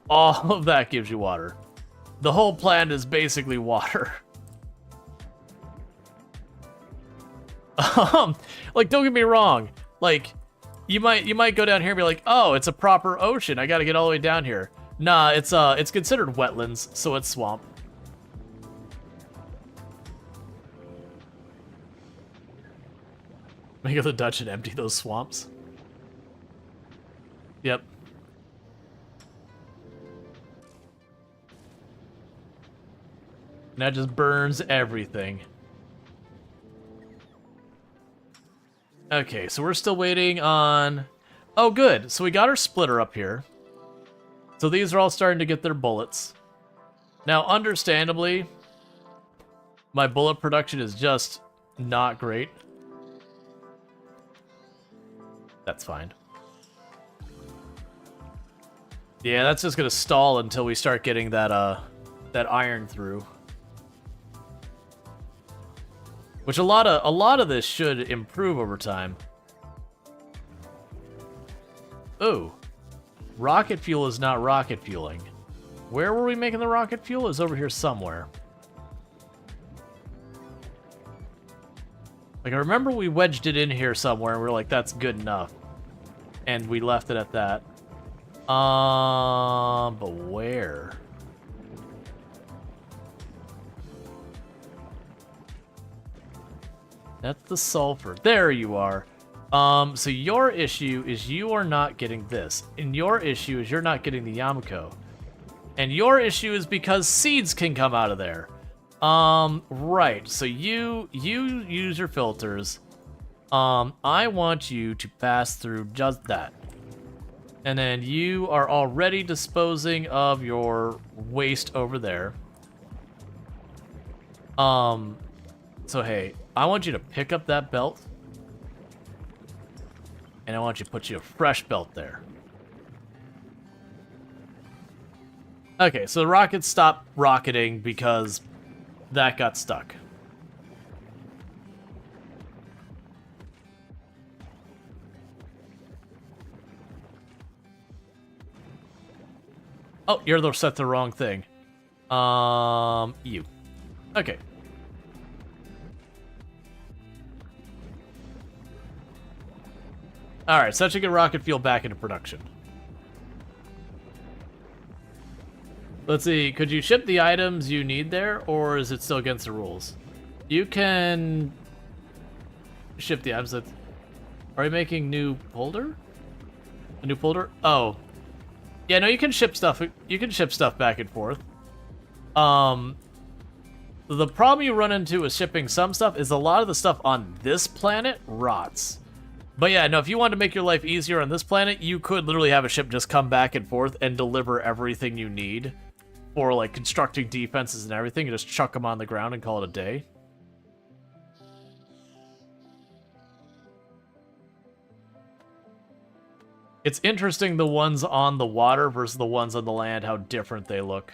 All of that gives you water. The whole planet is basically water. Like, don't get me wrong. Like, you might go down here and be like, oh, it's a proper ocean. I gotta get all the way down here. Nah, it's considered wetlands, so it's swamp. Make it the Dutch and empty those swamps. Yep. And that just burns everything. Okay, so we're still waiting on... Oh, good. So we got our splitter up here. So these are all starting to get their bullets. Now, understandably, my bullet production is just not great. That's fine. Yeah, that's just gonna stall until we start getting that iron through. Which a lot of this should improve over time. Oh, rocket fuel is not rocket fueling. Where were we making the rocket fuel? It's over here somewhere. Like, I remember we wedged it in here somewhere and we were like, that's good enough. And we left it at that. But where? That's the sulfur. There you are. So your issue is you are not getting this. And your issue is you're not getting the Yamako. And your issue is because seeds can come out of there. Right. So you use your filters. I want you to pass through just that. And then you are already disposing of your waste over there. So hey, I want you to pick up that belt. And I want you to put you a fresh belt there. Okay, so the rockets stopped rocketing because that got stuck. Oh, you're set the wrong thing. You. Okay. Alright, so that should get rocket fuel back into production. Let's see, could you ship the items you need there, or is it still against the rules? You can ship the items that... Are you making new folder? A new folder? Oh. Yeah, no, you can ship stuff back and forth. The problem you run into with shipping some stuff is a lot of the stuff on this planet rots. But yeah, no, if you wanted to make your life easier on this planet, you could literally have a ship just come back and forth and deliver everything you need for, like, constructing defenses and everything, and just chuck them on the ground and call it a day. It's interesting the ones on the water versus the ones on the land, how different they look.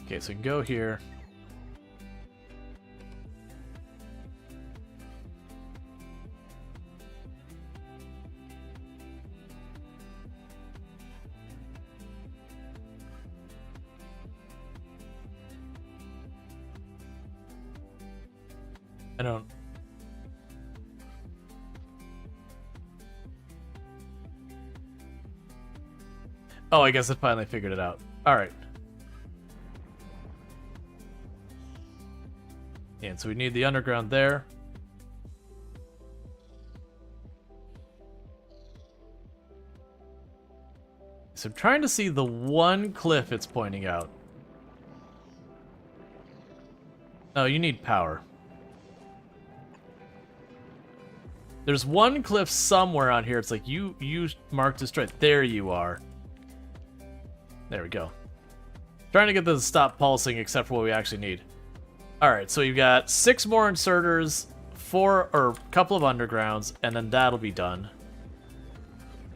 Okay, so go here. I don't... Oh, I guess it finally figured it out. Alright. And so we need the underground there. So I'm trying to see the one cliff it's pointing out. Oh, you need power. There's one cliff somewhere on here. It's like you marked it straight. There you are. There we go. Trying to get this to stop pulsing except for what we actually need. Alright, so you've got 6 more inserters, 4 or a couple of undergrounds, and then that'll be done.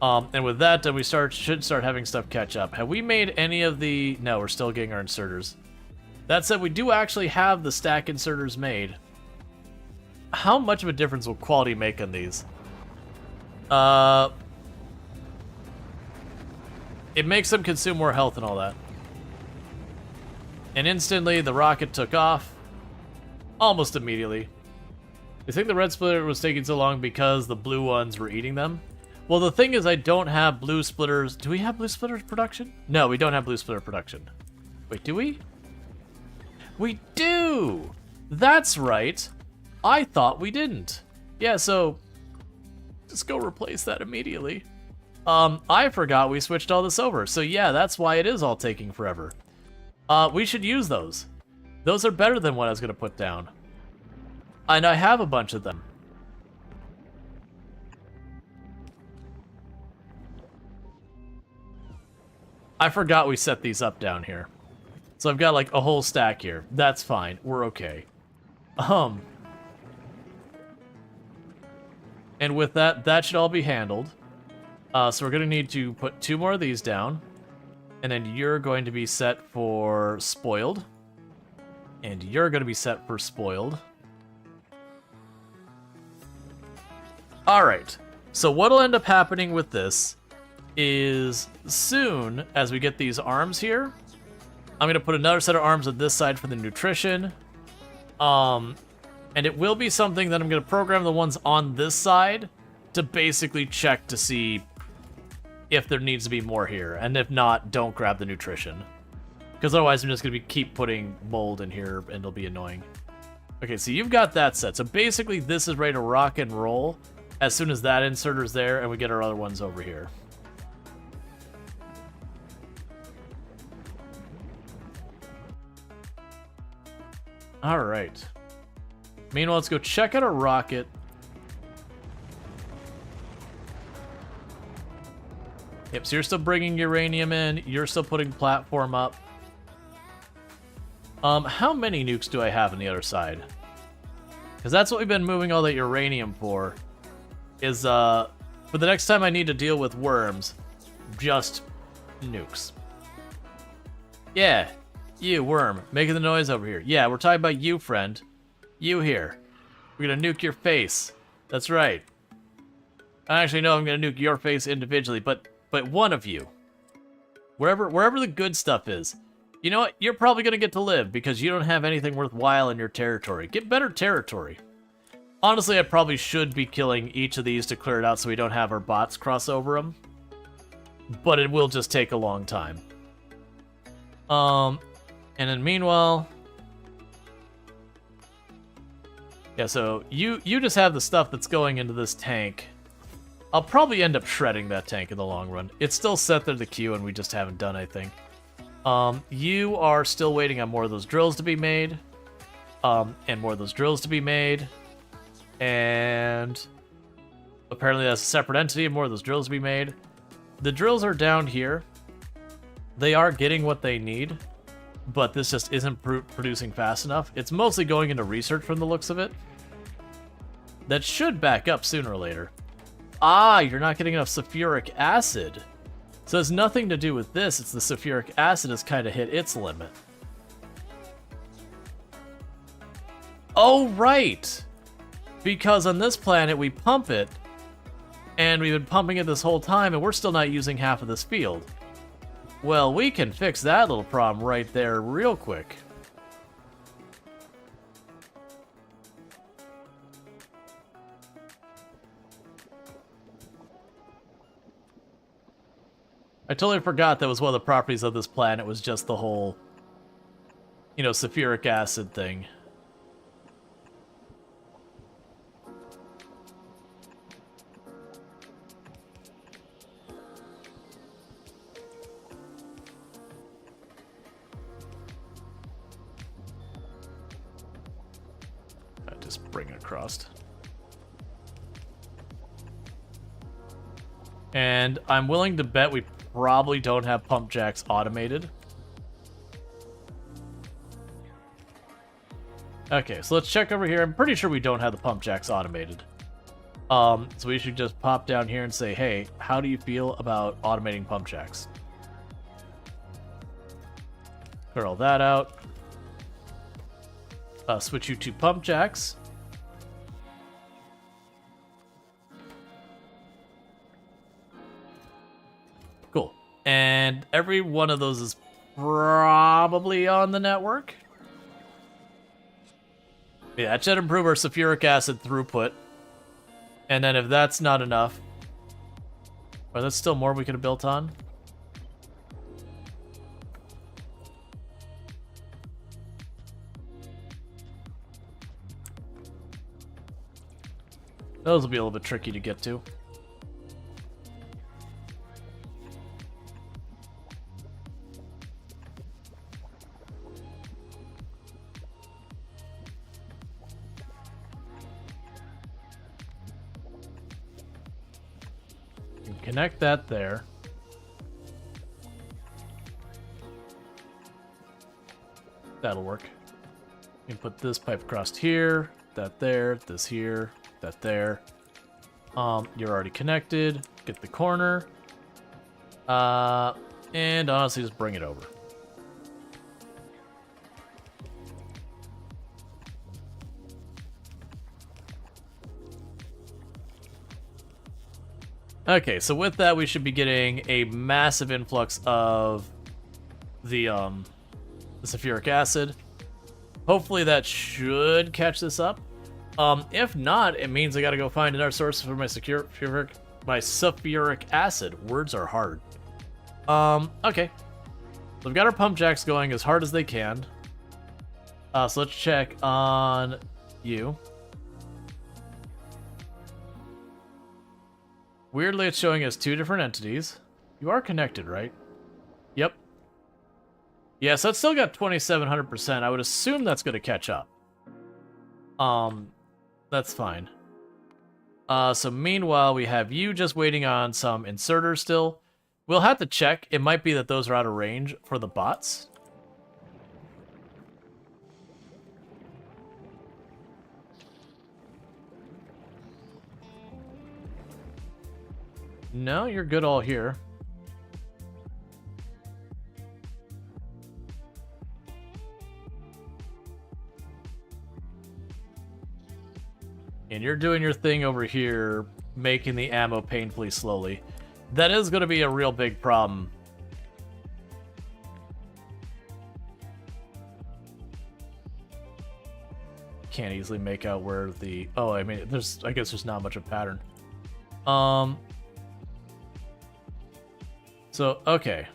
And with that, then we should start having stuff catch up. Have we made any of the... No, we're still getting our inserters. That said, we do actually have the stack inserters made. How much of a difference will quality make on these? It makes them consume more health and all that. And instantly, the rocket took off. Almost immediately. You think the red splitter was taking so long because the blue ones were eating them? Well, the thing is, I don't have blue splitters. Do we have blue splitters production? No, we don't have blue splitter production. Wait, do we? We do! That's right. I thought we didn't. Yeah, so just go replace that immediately. I forgot we switched all this over. So yeah, that's why it is all taking forever. We should use those. Those are better than what I was going to put down. And I have a bunch of them. I forgot we set these up down here. So I've got like a whole stack here. That's fine. We're okay. And with that, that should all be handled. So we're going to need to put 2 more of these down. And then you're going to be set for spoiled. And you're going to be set for spoiled. Alright. So what'll end up happening with this is soon, as we get these arms here, I'm going to put another set of arms on this side for the nutrition. And it will be something that I'm going to program the ones on this side to basically check to see if there needs to be more here. And if not, don't grab the nutrition. Because otherwise I'm just going to keep putting mold in here and it'll be annoying. Okay, so you've got that set. So basically this is ready to rock and roll as soon as that inserter's there and we get our other ones over here. Alright. Meanwhile, let's go check out a rocket. Yep, so you're still bringing uranium in. You're still putting platform up. How many nukes do I have on the other side? Because that's what we've been moving all that uranium for. Is, for the next time I need to deal with worms, just nukes. Yeah, you, worm, making the noise over here. Yeah, we're talking about you, friend. You here. We're gonna nuke your face. That's right. I actually know I'm gonna nuke your face individually, but one of you. Wherever the good stuff is. You know what? You're probably gonna get to live because you don't have anything worthwhile in your territory. Get better territory. Honestly, I probably should be killing each of these to clear it out so we don't have our bots cross over them. But it will just take a long time. And then meanwhile... Yeah, so you just have the stuff that's going into this tank. I'll probably end up shredding that tank in the long run. It's still set there to the queue and we just haven't done anything. You are still waiting on more of those drills to be made. And more of those drills to be made. And apparently that's a separate entity and more of those drills to be made. The drills are down here. They are getting what they need. But this just isn't producing fast enough. It's mostly going into research from the looks of it. That should back up sooner or later. Ah, you're not getting enough sulfuric acid. So it has nothing to do with this. It's the sulfuric acid has kind of hit its limit. Oh, right. Because on this planet, we pump it. And we've been pumping it this whole time, and we're still not using half of this field. Well, we can fix that little problem right there real quick. I totally forgot that was one of the properties of this planet was just the whole, you know, sulfuric acid thing. I just bring it across. And I'm willing to bet we probably don't have pump jacks automated. Okay, so let's check over here. I'm pretty sure we don't have the pump jacks automated. So we should just pop down here and say, hey, how do you feel about automating pump jacks? Curl that out. Switch you to pump jacks. Cool. And every one of those is probably on the network. Yeah, that should improve our sulfuric acid throughput. And then if that's not enough... Or that's still more we could have built on? Those will be a little bit tricky to get to. Connect that there. That'll work. You can put this pipe across here, that there, this here, that there. You're already connected. Get the corner. And honestly, just bring it over. Okay, so with that, we should be getting a massive influx of the sulfuric acid. Hopefully that should catch this up. If not, it means I gotta go find another source for my sulfuric acid. Words are hard. Okay. So we've got our pump jacks going as hard as they can. So let's check on you. Weirdly, it's showing us two different entities. You are connected, right? Yep. Yeah, so it's still got 2,700%. I would assume that's going to catch up. That's fine. So meanwhile, we have you just waiting on some inserters still. We'll have to check. It might be that those are out of range for the bots. No, you're good all here. And you're doing your thing over here, making the ammo painfully slowly. That is going to be a real big problem. Can't easily make out where the... Oh, I mean, I guess there's not much of a pattern. So, okay.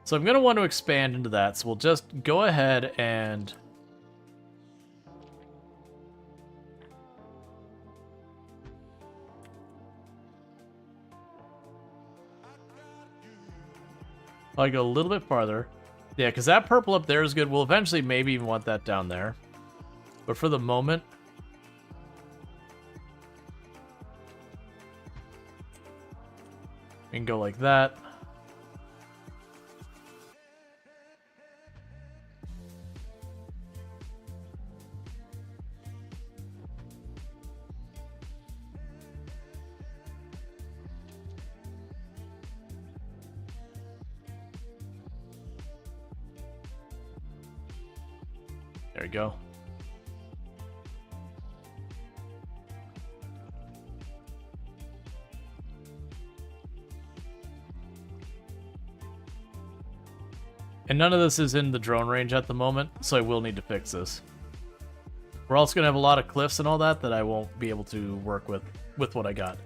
So I'm going to want to expand into that, so we'll just go ahead and... I'll go a little bit farther. Yeah, because that purple up there is good. We'll eventually maybe even want that down there. But for the moment... we can go like that. There we go. And none of this is in the drone range at the moment, so I will need to fix this. We're also going to have a lot of cliffs and all that I won't be able to work with what I got.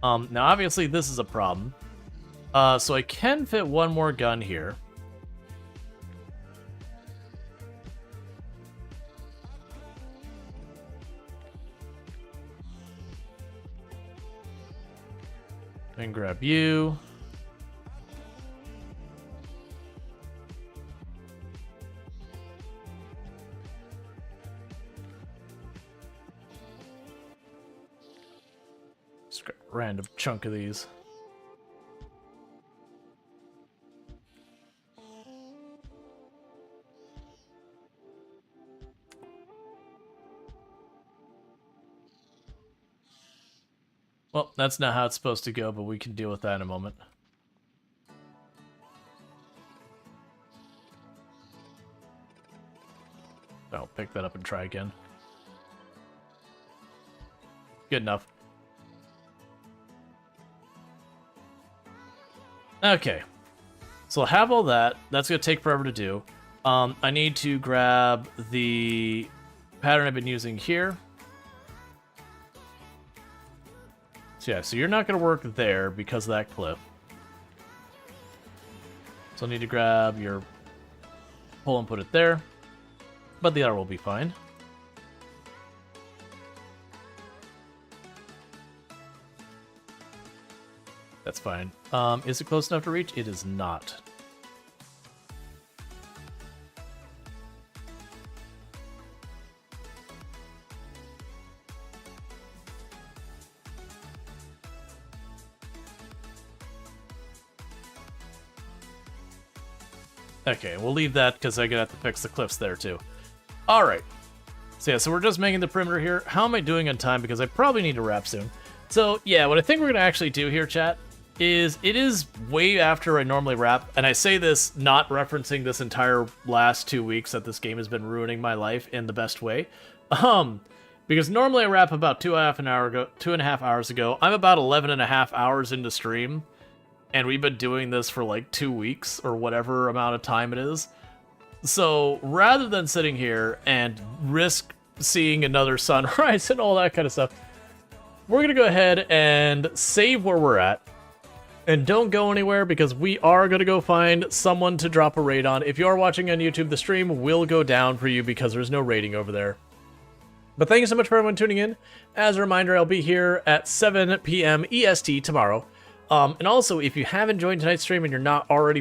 Now obviously this is a problem. So I can fit one more gun here. And grab you. Just grab a random chunk of these. Well, that's not how it's supposed to go, but we can deal with that in a moment. I'll pick that up and try again. Good enough. Okay. So I'll have all that. That's going to take forever to do. I need to grab the pattern I've been using here. So yeah, so you're not going to work there because of that cliff. So I'll need to grab your pull and put it there. But the other will be fine. That's fine. Is it close enough to reach? It is not. Okay, we'll leave that because I'm going to have to fix the cliffs there too. Alright. So yeah, so we're just making the perimeter here. How am I doing on time? Because I probably need to wrap soon. So yeah, what I think we're going to actually do here, chat, is it is way after I normally wrap. And I say this not referencing this entire last 2 weeks that this game has been ruining my life in the best way. Because normally I wrap about 2.5 hours ago. I'm about 11.5 hours into stream. And we've been doing this for like 2 weeks or whatever amount of time it is. So rather than sitting here and risk seeing another sunrise and all that kind of stuff, we're going to go ahead and save where we're at. And don't go anywhere because we are going to go find someone to drop a raid on. If you are watching on YouTube, the stream will go down for you because there's no raiding over there. But thank you so much for everyone tuning in. As a reminder, I'll be here at 7 p.m. EST tomorrow. And also, if you have enjoyed tonight's stream and you're not already